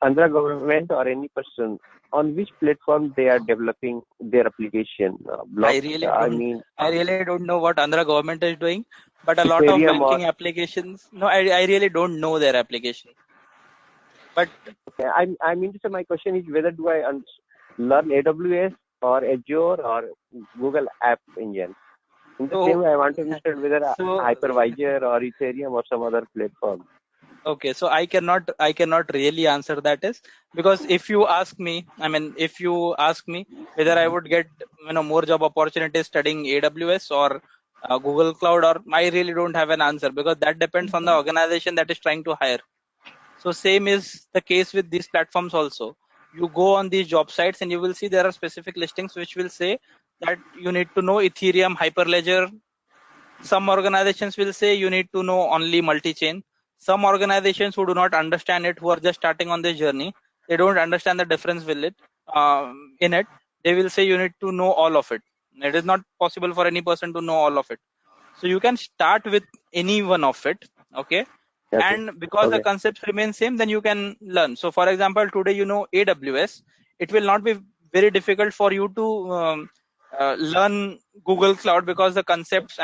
Andhra government or any person, on which platform they are developing their application? I really don't know what Andhra government is doing, but a lot of banking applications. No, I really don't know their application. But Okay, I'm interested. My question is whether do I learn AWS or Azure or Google App Engine? In the same way, I want to understand whether hypervisor or Ethereum or some other platform. Okay, so I cannot really answer that is because if you ask me, whether I would get more job opportunities studying AWS or Google Cloud, or I really don't have an answer because that depends on the organization that is trying to hire. So same is the case with these platforms also. You go on these job sites and you will see there are specific listings which will say that you need to know Ethereum, Hyperledger. Some organizations will say you need to know only multi-chain. Some organizations who do not understand it, who are just starting on this journey, they don't understand the difference with it. In it, they will say you need to know all of it. It is not possible for any person to know all of it. So you can start with any one of it, okay? And because the concepts remain same, then you can learn. So for example, today you know AWS, it will not be very difficult for you to learn Google Cloud because the concepts,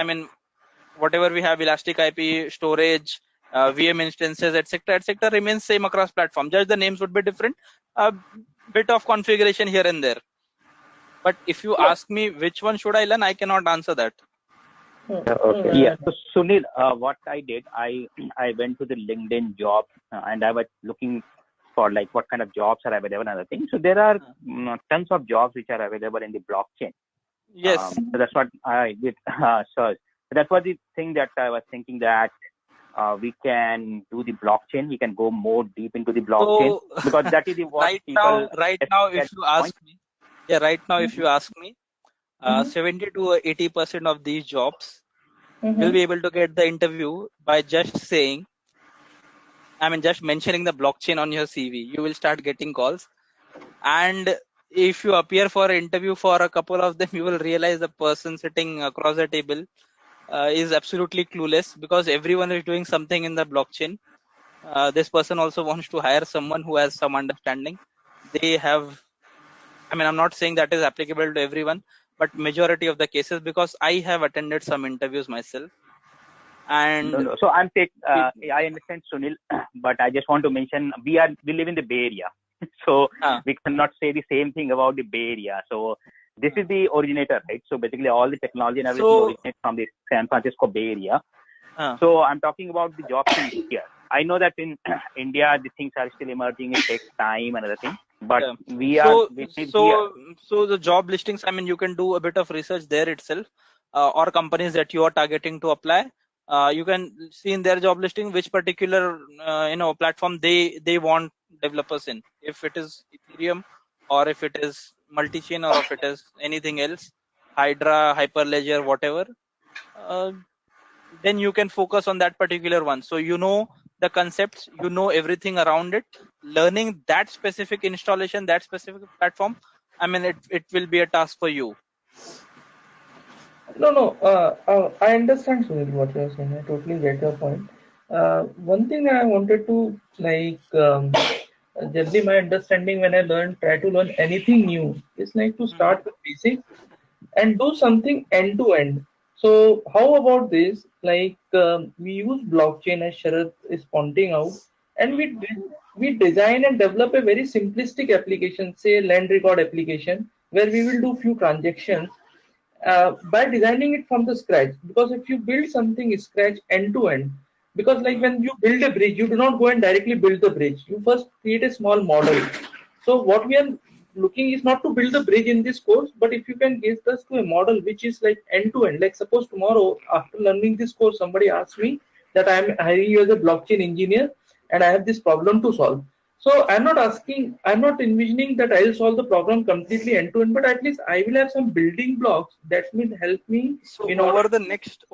whatever we have, elastic IP, storage, VM instances, etc., remains same across platform. Just the names would be different, a bit of configuration here and there. But if you ask me which one should I learn, I cannot answer that. Okay. Yeah. So Sunil, what I did, I went to the LinkedIn job and I was looking for like what kind of jobs are available and other things. So there are tons of jobs which are available in the blockchain. Yes. So that's what I did search. That was the thing that I was thinking that we can do the blockchain. We can go more deep into the blockchain because that is what right people now, if you ask me, if you ask me, 70 to 80% of these jobs will be able to get the interview by just saying, just mentioning the blockchain on your CV. You will start getting calls, and if you appear for an interview for a couple of them, you will realize the person sitting across the table is absolutely clueless because everyone is doing something in the blockchain. This person also wants to hire someone who has some understanding. They have, I'm not saying that is applicable to everyone, but majority of the cases, because I have attended some interviews myself. And no. So I understand, Sunil, but I just want to mention we live in the Bay Area, so we cannot say the same thing about the Bay Area. So this is the originator, right? So basically, all the technology and everything originates from the San Francisco Bay Area. So I'm talking about the jobs in India. I know that in India the things are still emerging. It takes time and other things, but we are. So the job listings. You can do a bit of research there itself, or companies that you are targeting to apply. You can see in their job listing which particular platform they want developers in. If it is Ethereum, or if it is multi-chain, or if it is anything else, Hydra, Hyperledger, whatever. Then you can focus on that particular one. So you know the concepts, you know everything around it. Learning that specific installation, that specific platform, it will be a task for you. No. I understand, Sunil, what you are saying. I totally get your point. One thing I wanted to generally my understanding when I try to learn anything new is like to start with basics and do something end to end. So how about this? We use blockchain as Sharath is pointing out, and we design and develop a very simplistic application, say land record application, where we will do few transactions by designing it from the scratch. Because if you build something scratch end to end, because like when you build a bridge, you do not go and directly build the bridge. You first create a small model. So what we are looking is not to build the bridge in this course, but if you can get us to a model which is like end to end. Like suppose tomorrow after learning this course, somebody asks me that I am hiring you as a blockchain engineer and I have this problem to solve. So I'm not envisioning that I'll solve the problem completely end to end, but at least I will have some building blocks that will help me. So over the next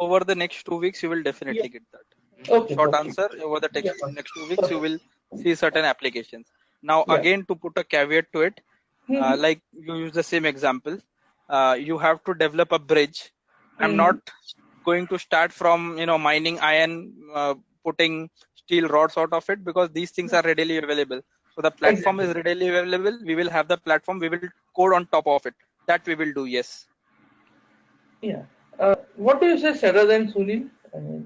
2 weeks, you will definitely get that. Okay. Short answer: over the next 2 weeks, you will see certain applications. Now, again, to put a caveat to it, like you use the same example, you have to develop a bridge. I'm not going to start from mining iron, putting steel rods out of it, because these things are readily available. So the platform is readily available. We will have the platform. We will code on top of it. That we will do. Yes. Yeah. What do you say, Sarah and Sunil?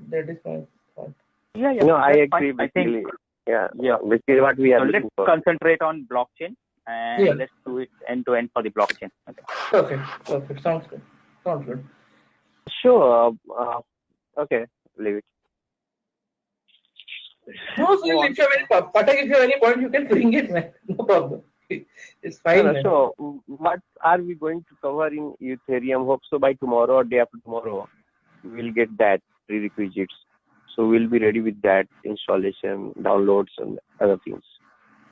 That is my point. Yeah. No, I That's agree. fine. I think Yeah, Yeah. basically what we are So let's looking for. concentrate on blockchain and Yeah. let's do it end to end for the blockchain. Okay. Perfect. Sounds good. Sure. Okay, leave it. No, Sunil, if you have any, Patak, if you have any point, you can bring it, man. No problem. It's fine, man. So, what are we going to cover in Ethereum? Hope so by tomorrow or day after tomorrow, we'll get that prerequisites. So we'll be ready with that installation, downloads, and other things.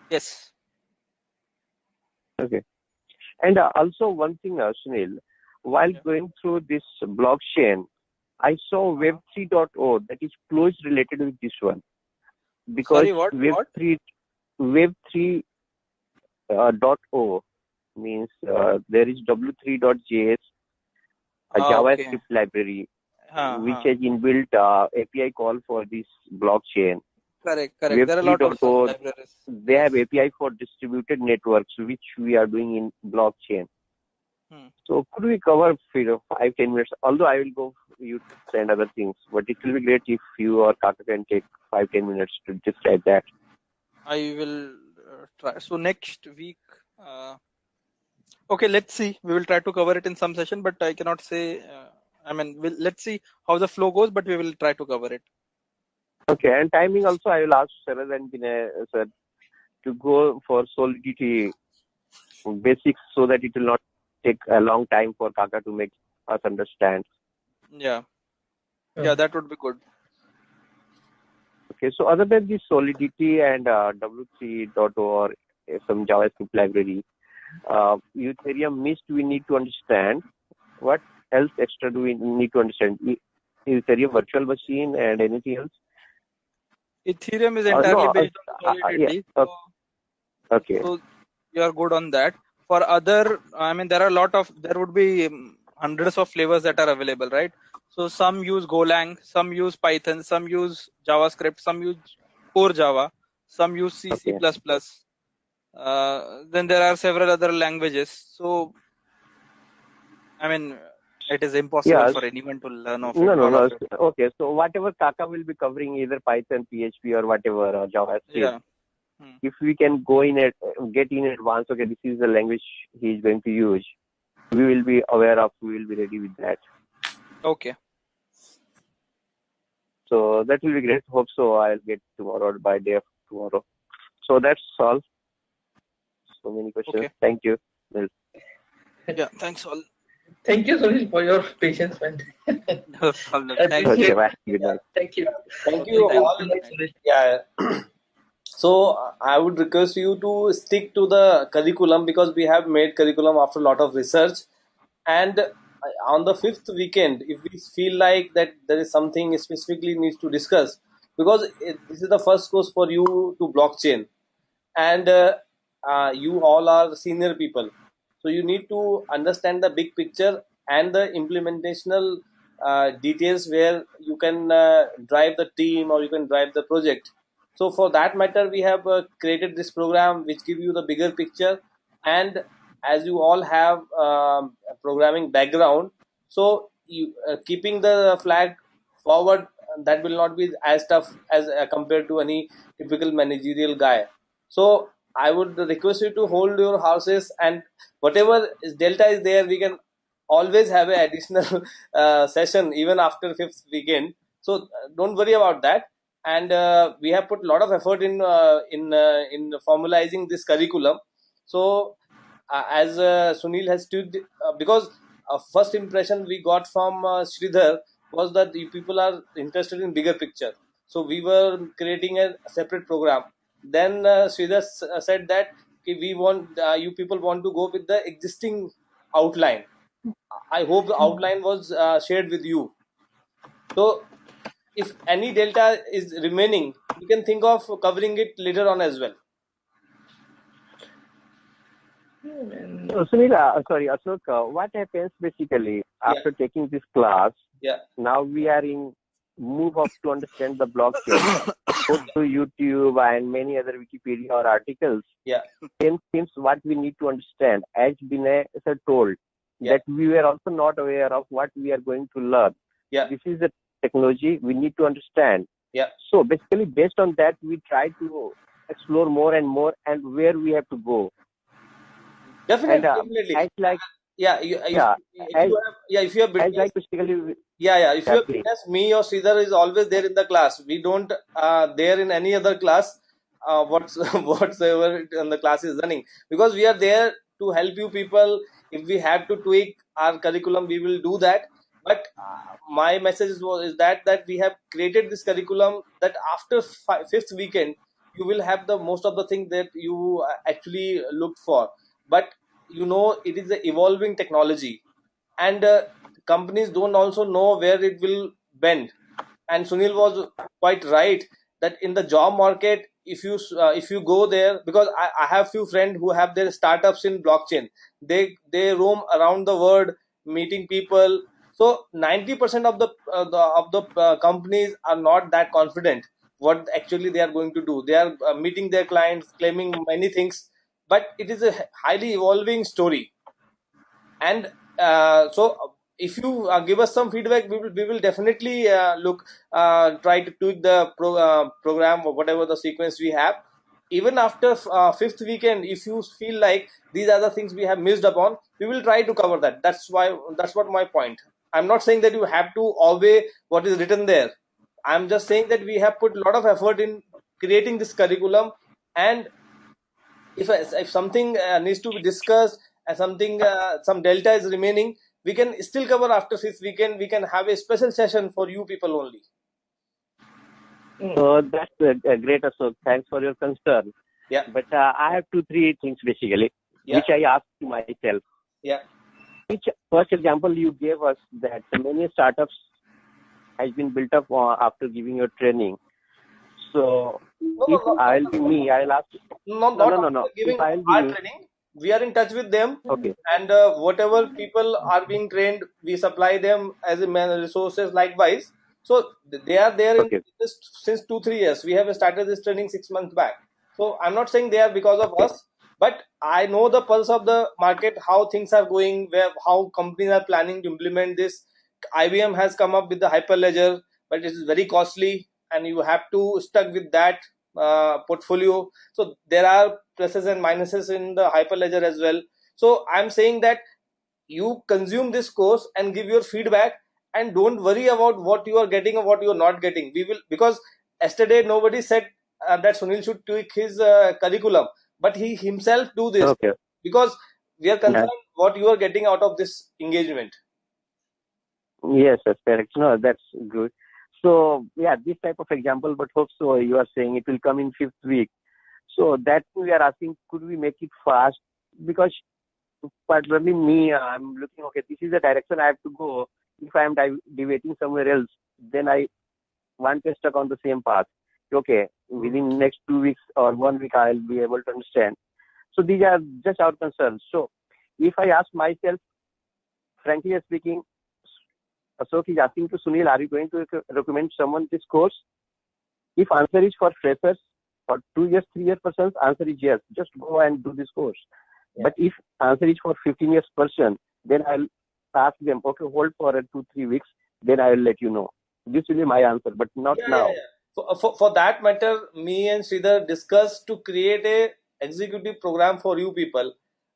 Yes. Okay. And also one thing, Sunil, while going through this blockchain, I saw Web 3.0 that is close related with this one. Because Sorry, what? Web 3.0 means there is W3.js, a JavaScript library, which has inbuilt API call for this blockchain. Correct. Web There are a lot of 3.0, libraries. they have API for distributed networks, which we are doing in blockchain. So could we cover 5-10 minutes? Although I will go you send other things, but it will be great if you or Kaka can take 5-10 minutes to describe that. I will try. So next week, okay, let's see. We will try to cover it in some session, but I cannot say. Let's see how the flow goes, but we will try to cover it. Okay, and timing also I will ask Sarad and Vinay sir to go for Solidity basics so that it will not take a long time for Kaka to make us understand. Yeah, that would be good. Okay, so other than this Solidity and W3.0 or some JavaScript library, Ethereum missed we need to understand. What else extra do we need to understand? Ethereum virtual machine and anything else? Ethereum is entirely based on Solidity. Okay. So you are good on that. For other, there would be hundreds of flavors that are available, right? So some use Golang, some use Python, some use JavaScript, some use core Java, some use C, C++. Then there are several other languages. So, it is impossible for anyone to learn of it. No. Okay, so whatever Kaka will be covering, either Python, PHP, or whatever JavaScript. Yeah. If we can go in it, get in advance. Okay, this is the language he is going to use. We will be aware of. We will be ready with that. Okay. So that will be great. Hope so. I'll get tomorrow by day of tomorrow. So that's all. So many questions. Okay. Thank you. Yeah. Thanks all. Thank you, Sunil, for your patience, man. No problem. Thank Okay, you. bye. Good night. Thank you. Thank you all. Yeah. So I would request you to stick to the curriculum because we have made curriculum after a lot of research. And on the 5th weekend, if we feel like that there is something specifically needs to discuss, because this is the first course for you to blockchain, and you all are senior people, so you need to understand the big picture and the implementational details where you can drive the team or you can drive the project. So for that matter, we have created this program which give you the bigger picture. And as you all have a programming background, so you keeping the flag forward, that will not be as tough as compared to any typical managerial guy. So I would request you to hold your horses, and whatever delta is there, we can always have an additional session even after 5th weekend. So don't worry about that. And we have put a lot of effort in formalizing this curriculum. So as Sunil has stood, because first impression we got from Sridhar was that you people are interested in bigger picture. So we were creating a separate program. Then Sridhar said that we want you people want to go with the existing outline. I hope the outline was shared with you. So if any delta is remaining, we can think of covering it later on as well. Sunil, Ashok, what happens basically after taking this class? Now we are in move up to understand the blockchain. Go to YouTube and many other Wikipedia or articles. Same things what we need to understand. As Vinay sir told, that we were also not aware of what we are going to learn. This is the technology we need to understand. Yeah. So basically, based on that, we try to explore more and more and where we have to go. Definitely, And definitely. as like Yeah, if you have as like witnessed, basically if you have please. witnessed, me or Sridhar is always there in the class. We don't there in any other class whatsoever the class is running, because we are there to help you people. If we have to tweak our curriculum, we will do that. But my message is that we have created this curriculum that after fifth weekend you will have the most of the things that you actually looked for. But it is a evolving technology, and companies don't also know where it will bend. And Sunil was quite right that in the job market, if you go there, because I have few friends who have their startups in blockchain. They roam around the world meeting people. So 90% of the companies are not that confident what actually they are going to do. They are meeting their clients, claiming many things, but it is a highly evolving story. And so if you give us some feedback, we will definitely try to tweak the program or whatever the sequence we have. Even after fifth weekend, if you feel like these are the things we have missed upon, we will try to cover that. That's what my point. I'm not saying that you have to obey what is written there. I'm just saying that we have put a lot of effort in creating this curriculum. And if something needs to be discussed and something some delta is remaining, we can still cover after fifth weekend. We can have a special session for you people only. So that's great, Ashok. Thanks for your concern. Yeah. But I have 2-3 things basically, which I asked myself. Yeah. Which first example you gave us that many startups has been built up after giving your training. So if I'll be me, I'll ask. No. Giving our training, we are in touch with them. Okay. And whatever people are being trained, we supply them as a resources likewise. So they are there in this since 2-3 years. We have started this training 6 months back. So I'm not saying they are because of us, but I know the pulse of the market, how things are going, how companies are planning to implement this. IBM has come up with the Hyperledger, but it is very costly, and you have to stuck with that portfolio. So there are pluses and minuses in the Hyperledger as well. So I'm saying that you consume this course and give your feedback, and don't worry about what you are getting or what you are not getting. We will, because yesterday nobody said that Sunil should tweak his curriculum, but he himself do this because we are concerned what you are getting out of this engagement. Yes, that's correct. No, that's good. So yeah, this type of example, but hope so you are saying it will come in fifth week. So that we are asking, could we make it fast? Because particularly me, I'm looking, okay, this is the direction I have to go. If I am deviating somewhere else, then I want to stuck on the same path. Okay, within next 2 weeks or 1 week, I'll be able to understand. So these are just our concerns. So if I ask myself, frankly speaking, Ashok is asking to Sunil, are you going to recommend someone this course? If answer is for freshers, for 2 years, 3 years persons, answer is yes. Just go and do this course. Yeah. But if answer is for 15 years person, then I'll ask them, okay, hold for 2-3 weeks, then I will let you know. This will be my answer, but not now. Yeah. For that matter, me and Sridhar discussed to create a executive program for you people.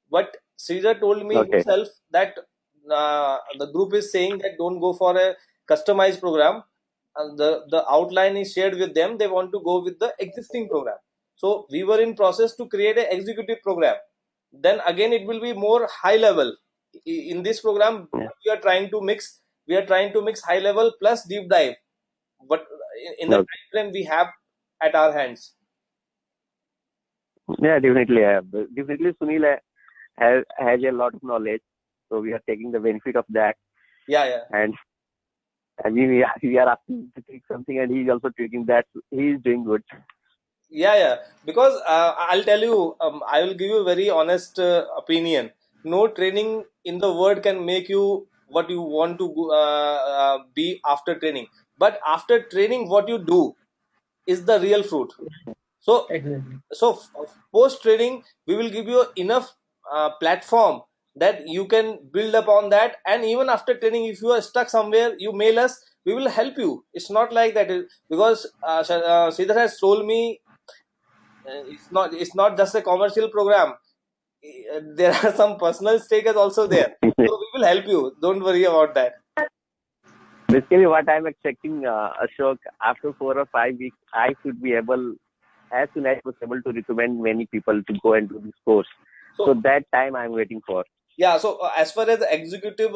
But Sridhar told me himself that the group is saying that don't go for a customized program. The outline is shared with them. They want to go with the existing program. So we were in process to create an executive program. Then again, it will be more high level. In this program, we are trying to mix high level plus deep dive. But in the time frame we have at our hands. Yeah, definitely. Definitely, Sunil has a lot of knowledge, so we are taking the benefit of that. Yeah. And we are asking to take something, and he's also taking that. He is doing good. Yeah. Because I'll tell you, I will give you a very honest opinion. No training in the world can make you what you want to be after training. But after training, what you do is the real fruit. So post training, we will give you enough platform that you can build upon that. And even after training, if you are stuck somewhere, you mail us, we will help you. It's not like that, because Sridhar has told me it's not just a commercial program. There are some personal stakes also there. So we will help you. Don't worry about that. Basically, what I'm expecting, Ashok, after 4 or 5 weeks, I should be able, as soon as possible, to recommend many people to go and do this course. So that time I'm waiting for. Yeah, so as far as the executive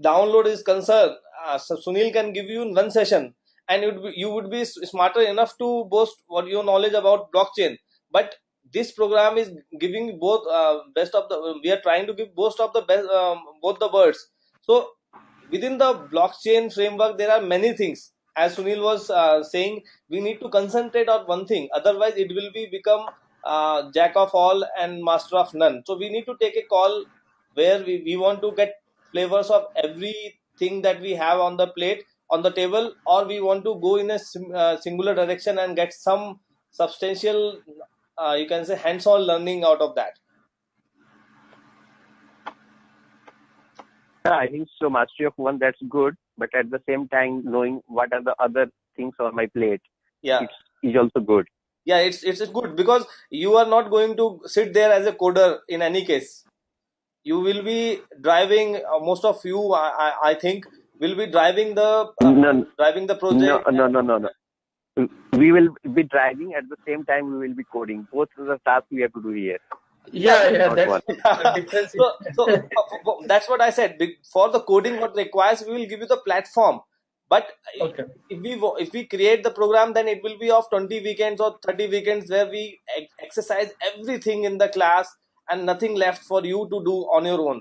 download is concerned, so Sunil can give you in one session, and you would be smarter enough to boast what your knowledge about blockchain. But this program is giving both best of the. We are trying to give both of the best, both the words. So within the blockchain framework, there are many things. As Sunil was saying, we need to concentrate on one thing. Otherwise, it will become jack of all and master of none. So we need to take a call where we want to get flavors of everything that we have on the plate, on the table, or we want to go in a singular direction and get some substantial, you can say, hands-on learning out of that. I think so. Mastery of one, that's good, but at the same time, knowing what are the other things on my plate, is also good. Yeah, it's good, because you are not going to sit there as a coder in any case. You will be driving. Most of you, I think, will be driving the driving the project. No. We will be driving at the same time. We will be coding. Both of the tasks we have to do here. Yeah, that's difference. So that's what I said. For the coding, what requires, we will give you the platform. But if we create the program, then it will be of 20 weekends or 30 weekends where we exercise everything in the class and nothing left for you to do on your own.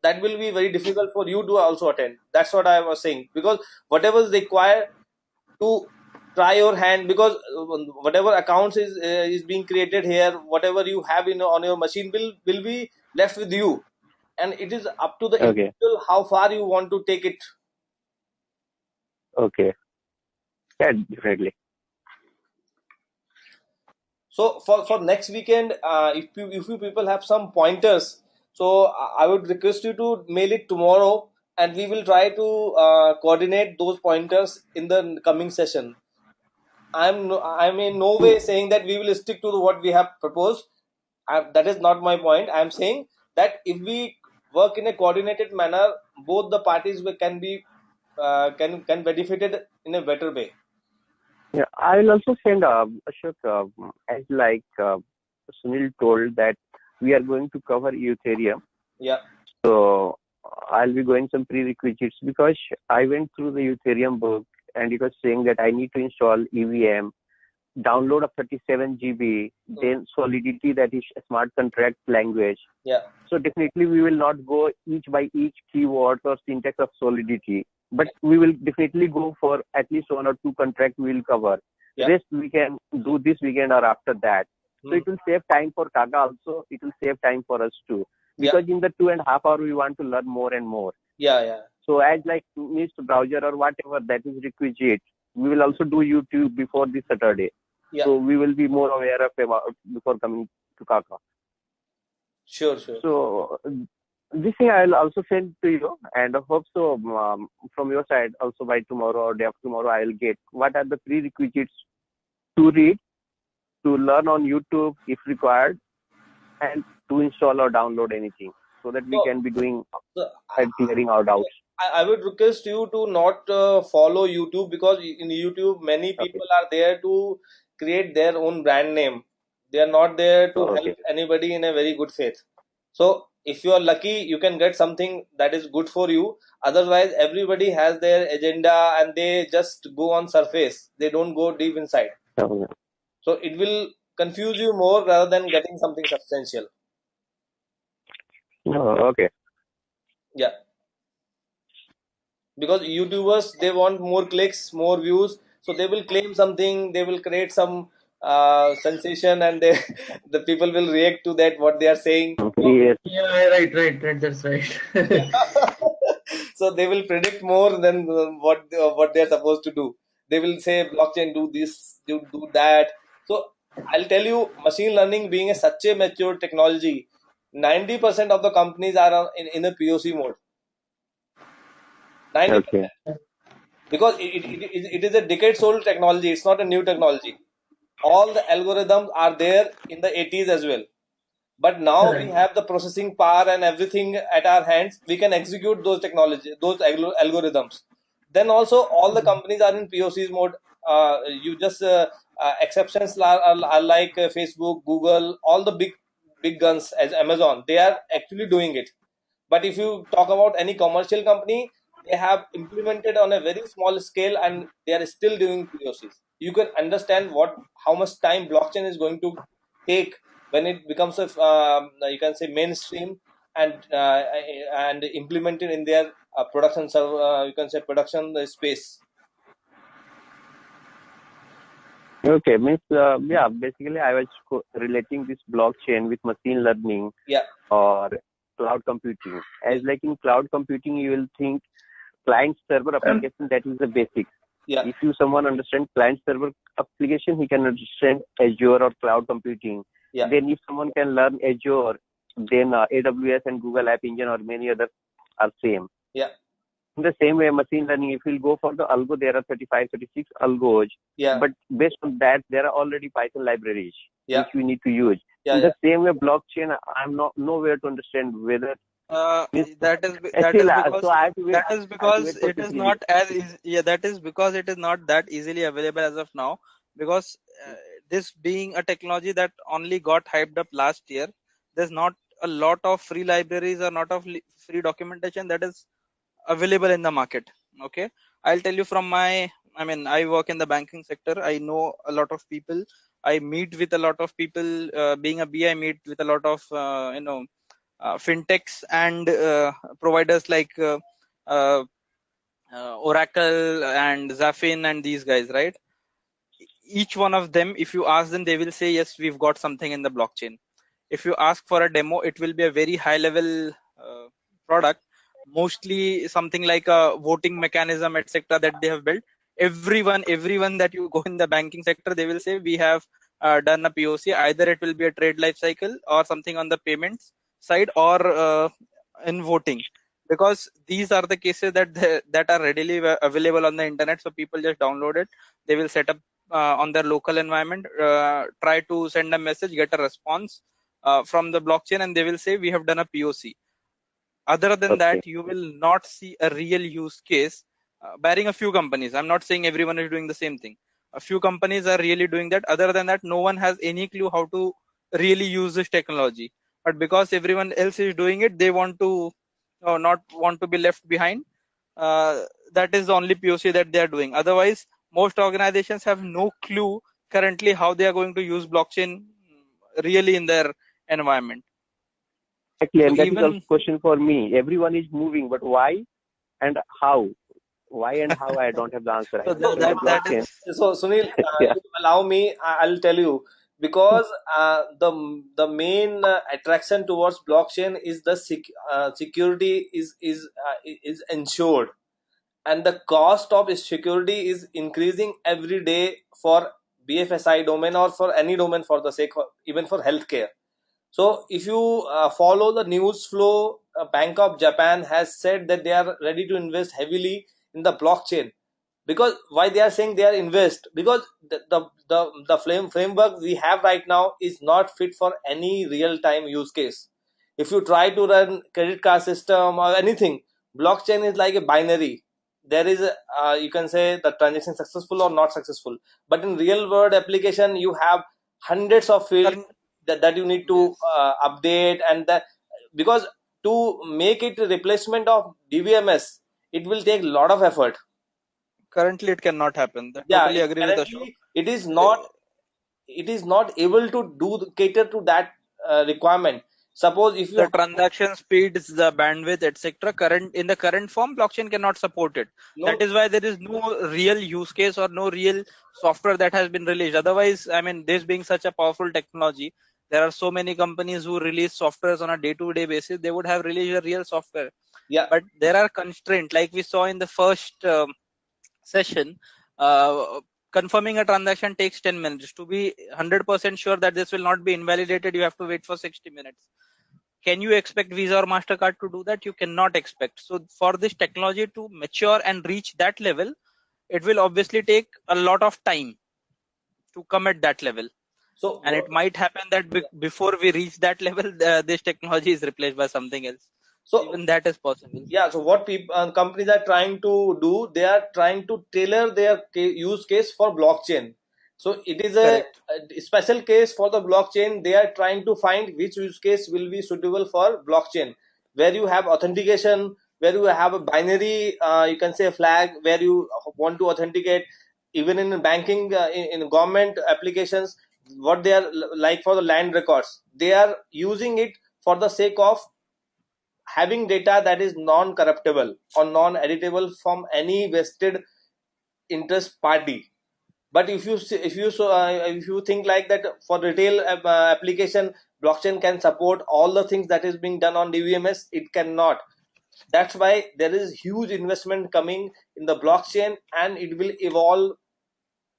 That will be very difficult for you to also attend. That's what I was saying. Because whatever is required to try your hand, because whatever accounts is being created here, whatever you have on your machine will be left with you, and it is up to the individual how far you want to take it. Okay. Yeah, definitely. So for next weekend, if you people have some pointers, so I would request you to mail it tomorrow, and we will try to coordinate those pointers in the coming session. I'm in no way saying that we will stick to what we have proposed. That is not my point. I'm saying that if we work in a coordinated manner, both the parties can be can benefited in a better way. Yeah, I will also send Ashok, as like Sunil told, that we are going to cover Ethereum. Yeah. So I'll be going some prerequisites, because I went through the Ethereum book and it was saying that I need to install EVM, download of 37 GB, then Solidity, that is a smart contract language. Yeah. So definitely we will not go each by each keyword or syntax of Solidity, but we will definitely go for at least 1 or 2 contracts we will cover. Yeah. Rest we can do this weekend or after that. So it will save time for Kaga also. It will save time for us too. Because in the 2.5 hours we want to learn more and more. Yeah. So as like needs browser or whatever that is requisite, we will also do YouTube before this Saturday. Yeah. So we will be more aware of about before coming to Kaka. Sure. So this thing I will also send to you, and I hope so from your side also by tomorrow or day after tomorrow I will get what are the prerequisites to read, to learn on YouTube if required, and to install or download anything, so that we can be doing and clearing our doubts. I would request you to not follow YouTube, because in YouTube many people are there to create their own brand name. They are not there to help anybody in a very good faith. So if you are lucky, you can get something that is good for you. Otherwise, everybody has their agenda and they just go on surface. They don't go deep inside. So it will confuse you more rather than getting something substantial. Okay. Yeah. Because YouTubers, they want more clicks, more views, so they will claim something, they will create some sensation, and the people will react to that what they are saying. Yes. Yeah, right. That's right. So they will predict more than what they are supposed to do. They will say blockchain do this, do that. So I'll tell you, machine learning being such a mature technology, 90% of the companies are in a POC mode. 90%. because it is a decades old technology. It's not a new technology. All the algorithms are there in the 80s as well. But now we Right. have the processing power and everything at our hands. We can execute those technology, those algorithms. Then also all the companies are in POCs mode. You just exceptions are like Facebook, Google, all the big guns as Amazon. They are actually doing it. But if you talk about any commercial company, they have implemented on a very small scale and they are still doing POCs. You can understand how much time blockchain is going to take when it becomes a you can say mainstream and implemented in their production you can say production space. Okay, means yeah, basically I was relating this blockchain with machine learning Yeah. or cloud computing. As like in cloud computing, you will think client server application, that is the basic. Yeah. If someone understands client server application, he can understand Azure or cloud computing. Yeah. Then if someone can learn Azure, then AWS and Google App Engine or many others are same. Yeah. In the same way, machine learning, if you'll go for the algo, there are 35, 36 algos. Yeah. But based on that, there are already Python libraries which we need to use. Yeah, In the same way, blockchain, I'm not nowhere to understand whether that is because it is not as easy. Yeah, that is because it is not that easily available as of now. Because this being a technology that only got hyped up last year, there's not a lot of free libraries or not of free documentation that is available in the market. Okay, I'll tell you from I work in the banking sector. I know a lot of people. I meet with a lot of people. Being a BA, I meet with a lot of fintechs and providers like Oracle and Zafin and these guys, right? Each one of them, if you ask them, they will say, yes, we've got something in the blockchain. If you ask for a demo, it will be a very high level product, mostly something like a voting mechanism, etc., that they have built. Everyone that you go in the banking sector, they will say we have done a POC. Either it will be a trade life cycle or something on the payments side or in voting, because these are the cases that are readily available on the internet. So people just download it. They will set up on their local environment, try to send a message, get a response from the blockchain, and they will say we have done a POC. Other than that, you will not see a real use case, barring a few companies. I'm not saying everyone is doing the same thing. A few companies are really doing that. Other than that, no one has any clue how to really use this technology. But because everyone else is doing it, they want to not want to be left behind. That is the only POC that they are doing. Otherwise, most organizations have no clue currently how they are going to use blockchain really in their environment. Exactly, and that is also a question for me. Everyone is moving, but why and how? Why and how? I don't have the answer. So Sunil, if you allow me, I'll tell you, because the main attraction towards blockchain is the security is ensured, and the cost of security is increasing every day for BFSI domain or for any domain, for the sake of even for healthcare. So if you follow the news flow, Bank of Japan has said that they are ready to invest heavily in the blockchain. Because why they are saying they are invest? Because the framework we have right now is not fit for any real time use case. If you try to run credit card system or anything, blockchain is like a binary. There is you can say the transaction successful or not successful. But in real world application, you have hundreds of fields that you need to update, and that because to make it a replacement of DBMS, it will take a lot of effort. Currently, it cannot happen. I totally agree with Ashok. It is not able to cater to that requirement. Suppose if the transaction speeds, the bandwidth, etc., in the current form, blockchain cannot support it. That is why there is no real use case or no real software that has been released. Otherwise, this being such a powerful technology, there are so many companies who release softwares on a day-to-day basis. They would have released a real software. Yeah. But there are constraints, like we saw in the first session. Confirming a transaction takes 10 minutes. To be 100% sure that this will not be invalidated, you have to wait for 60 minutes. Can you expect Visa or MasterCard to do that? You cannot expect. So for this technology to mature and reach that level, it will obviously take a lot of time to come at that level. So And it might happen that before we reach that level, this technology is replaced by something else. So even that is possible. Yeah, so what people companies are trying to do, they are trying to tailor their use case for blockchain. So it is a special case for the blockchain. They are trying to find which use case will be suitable for blockchain, where you have authentication, where you have a binary, you can say a flag, where you want to authenticate. Even in banking, in government applications, what they are like for the land records, they are using it for the sake of having data that is non-corruptible or non-editable from any vested interest party. But if you think like that, for retail application, blockchain can support all the things that is being done on DVMS. It cannot. That's why there is huge investment coming in the blockchain, and it will evolve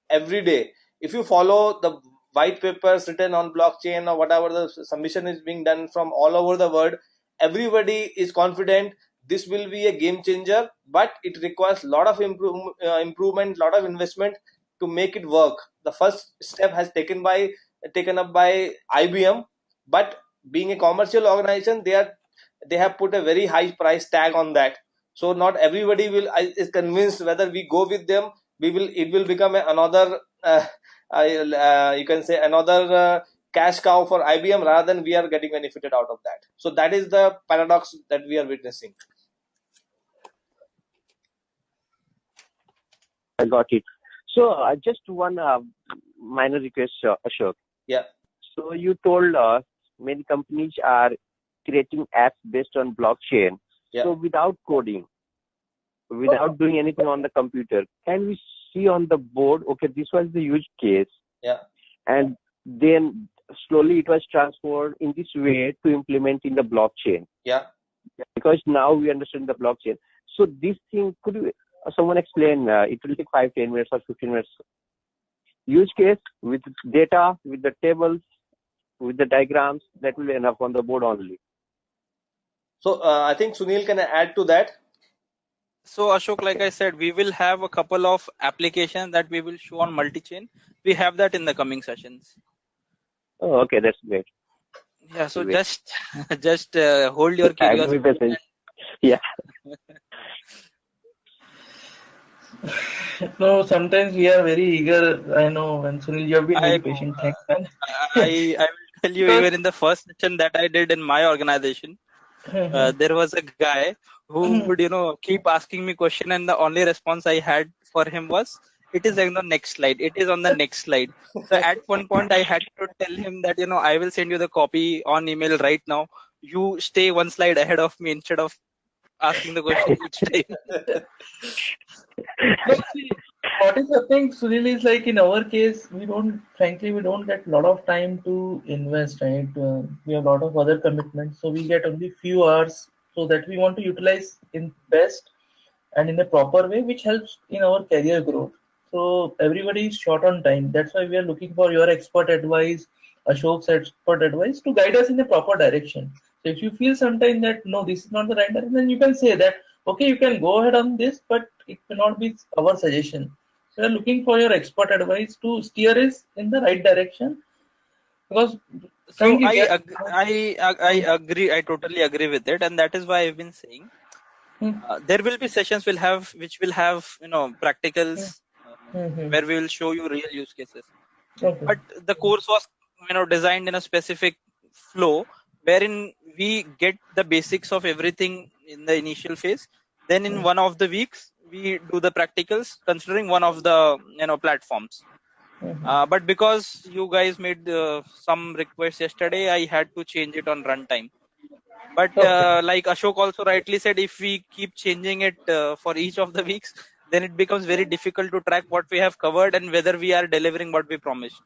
every day. If you follow the white papers written on blockchain or whatever the submission is being done from all over the world, everybody is confident this will be a game changer, but it requires a lot of improvement, lot of investment to make it work. The first step has taken up by IBM, but being a commercial organization, they have put a very high price tag on that. So not everybody is convinced whether we go with them. It will become another you can say another cash cow for IBM, rather than we are getting benefited out of that. So that is the paradox that we are witnessing. I got it. So just one minor request, Ashok. Yeah. So you told us many companies are creating apps based on blockchain. Yeah. So without coding, without doing anything on the computer, can we see on the board, okay, this was the use case. Yeah. And then slowly it was transformed in this way to implement in the blockchain. Yeah. Because now we understand the blockchain. So this thing, could you, someone explain, it will take 5, 10 minutes or 15 minutes. Use case with data, with the tables, with the diagrams, that will be enough on the board only. So I think Sunil can add to that. So Ashok, like I said, we will have a couple of applications that we will show on Multichain. We have that in the coming sessions. Oh, okay, that's great. Yeah, so just hold your curiosity. Yeah. No, sometimes we are very eager. I know, and Sunil, you have been very patient. Thanks, man. I will tell you, even in the first session that I did in my organization, there was a guy who would, keep asking me question, and the only response I had for him was, "It is on the next slide. It is on the next slide." So at one point, I had to tell him that, I will send you the copy on email right now. You stay one slide ahead of me instead of asking the question each time. No, see, what is the thing, Sunil, is like in our case, we don't get a lot of time to invest, right? We have a lot of other commitments, so we get only few hours, so that we want to utilize in best and in a proper way, which helps in our career growth. So everybody is short on time. That's why we are looking for your expert advice, Ashok's expert advice, to guide us in a proper direction. So if you feel sometime that no, this is not the right direction, then you can say that, okay, you can go ahead on this, but it cannot be our suggestion. We are looking for your expert advice to steer us in the right direction. Because so I agree. I totally agree with it, and that is why I've been saying there will be sessions which will have practicals where we will show you real use cases. Okay. But the course was designed in a specific flow wherein we get the basics of everything in the initial phase. Then in one of the weeks we do the practicals considering one of the platforms. But because you guys made some requests yesterday, I had to change it on runtime. But like Ashok also rightly said, if we keep changing it for each of the weeks, then it becomes very difficult to track what we have covered and whether we are delivering what we promised.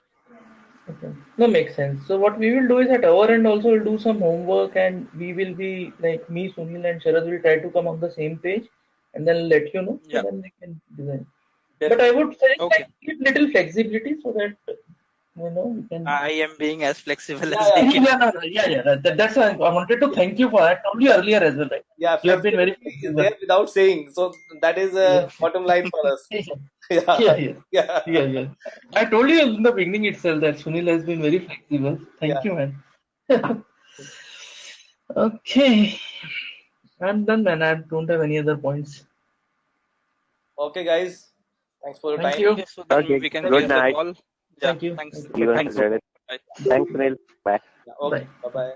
Okay. No, makes sense. So what we will do is at our end also we'll do some homework, and we will be like me, Sunil, and Sharad will try to come on the same page, and then let you know. Yeah. So then we can design. But I would say like, keep little flexibility so that We can. I am being as flexible Yeah, as I yeah. can. That's why I wanted to thank you for that. I told you earlier as well, right? Yeah, You have been very flexibility is flexible. there without saying. So that is Yeah. a bottom line for us. Yeah, Yeah, yeah, yeah, yeah, yeah. I told you in the beginning itself that Sunil has been very flexible. yeah. Thank you, man. Okay, I'm done, man. I don't have any other points. Okay, guys. Thanks for your Thank time. you. Okay, so then Okay, we can Thank good close you. the night. call. Yeah, Thank you. thanks. Thank you. You Bye. and Thanks. David. Bye. Thanks, Sunil. Bye. Yeah, okay. Bye. Bye bye.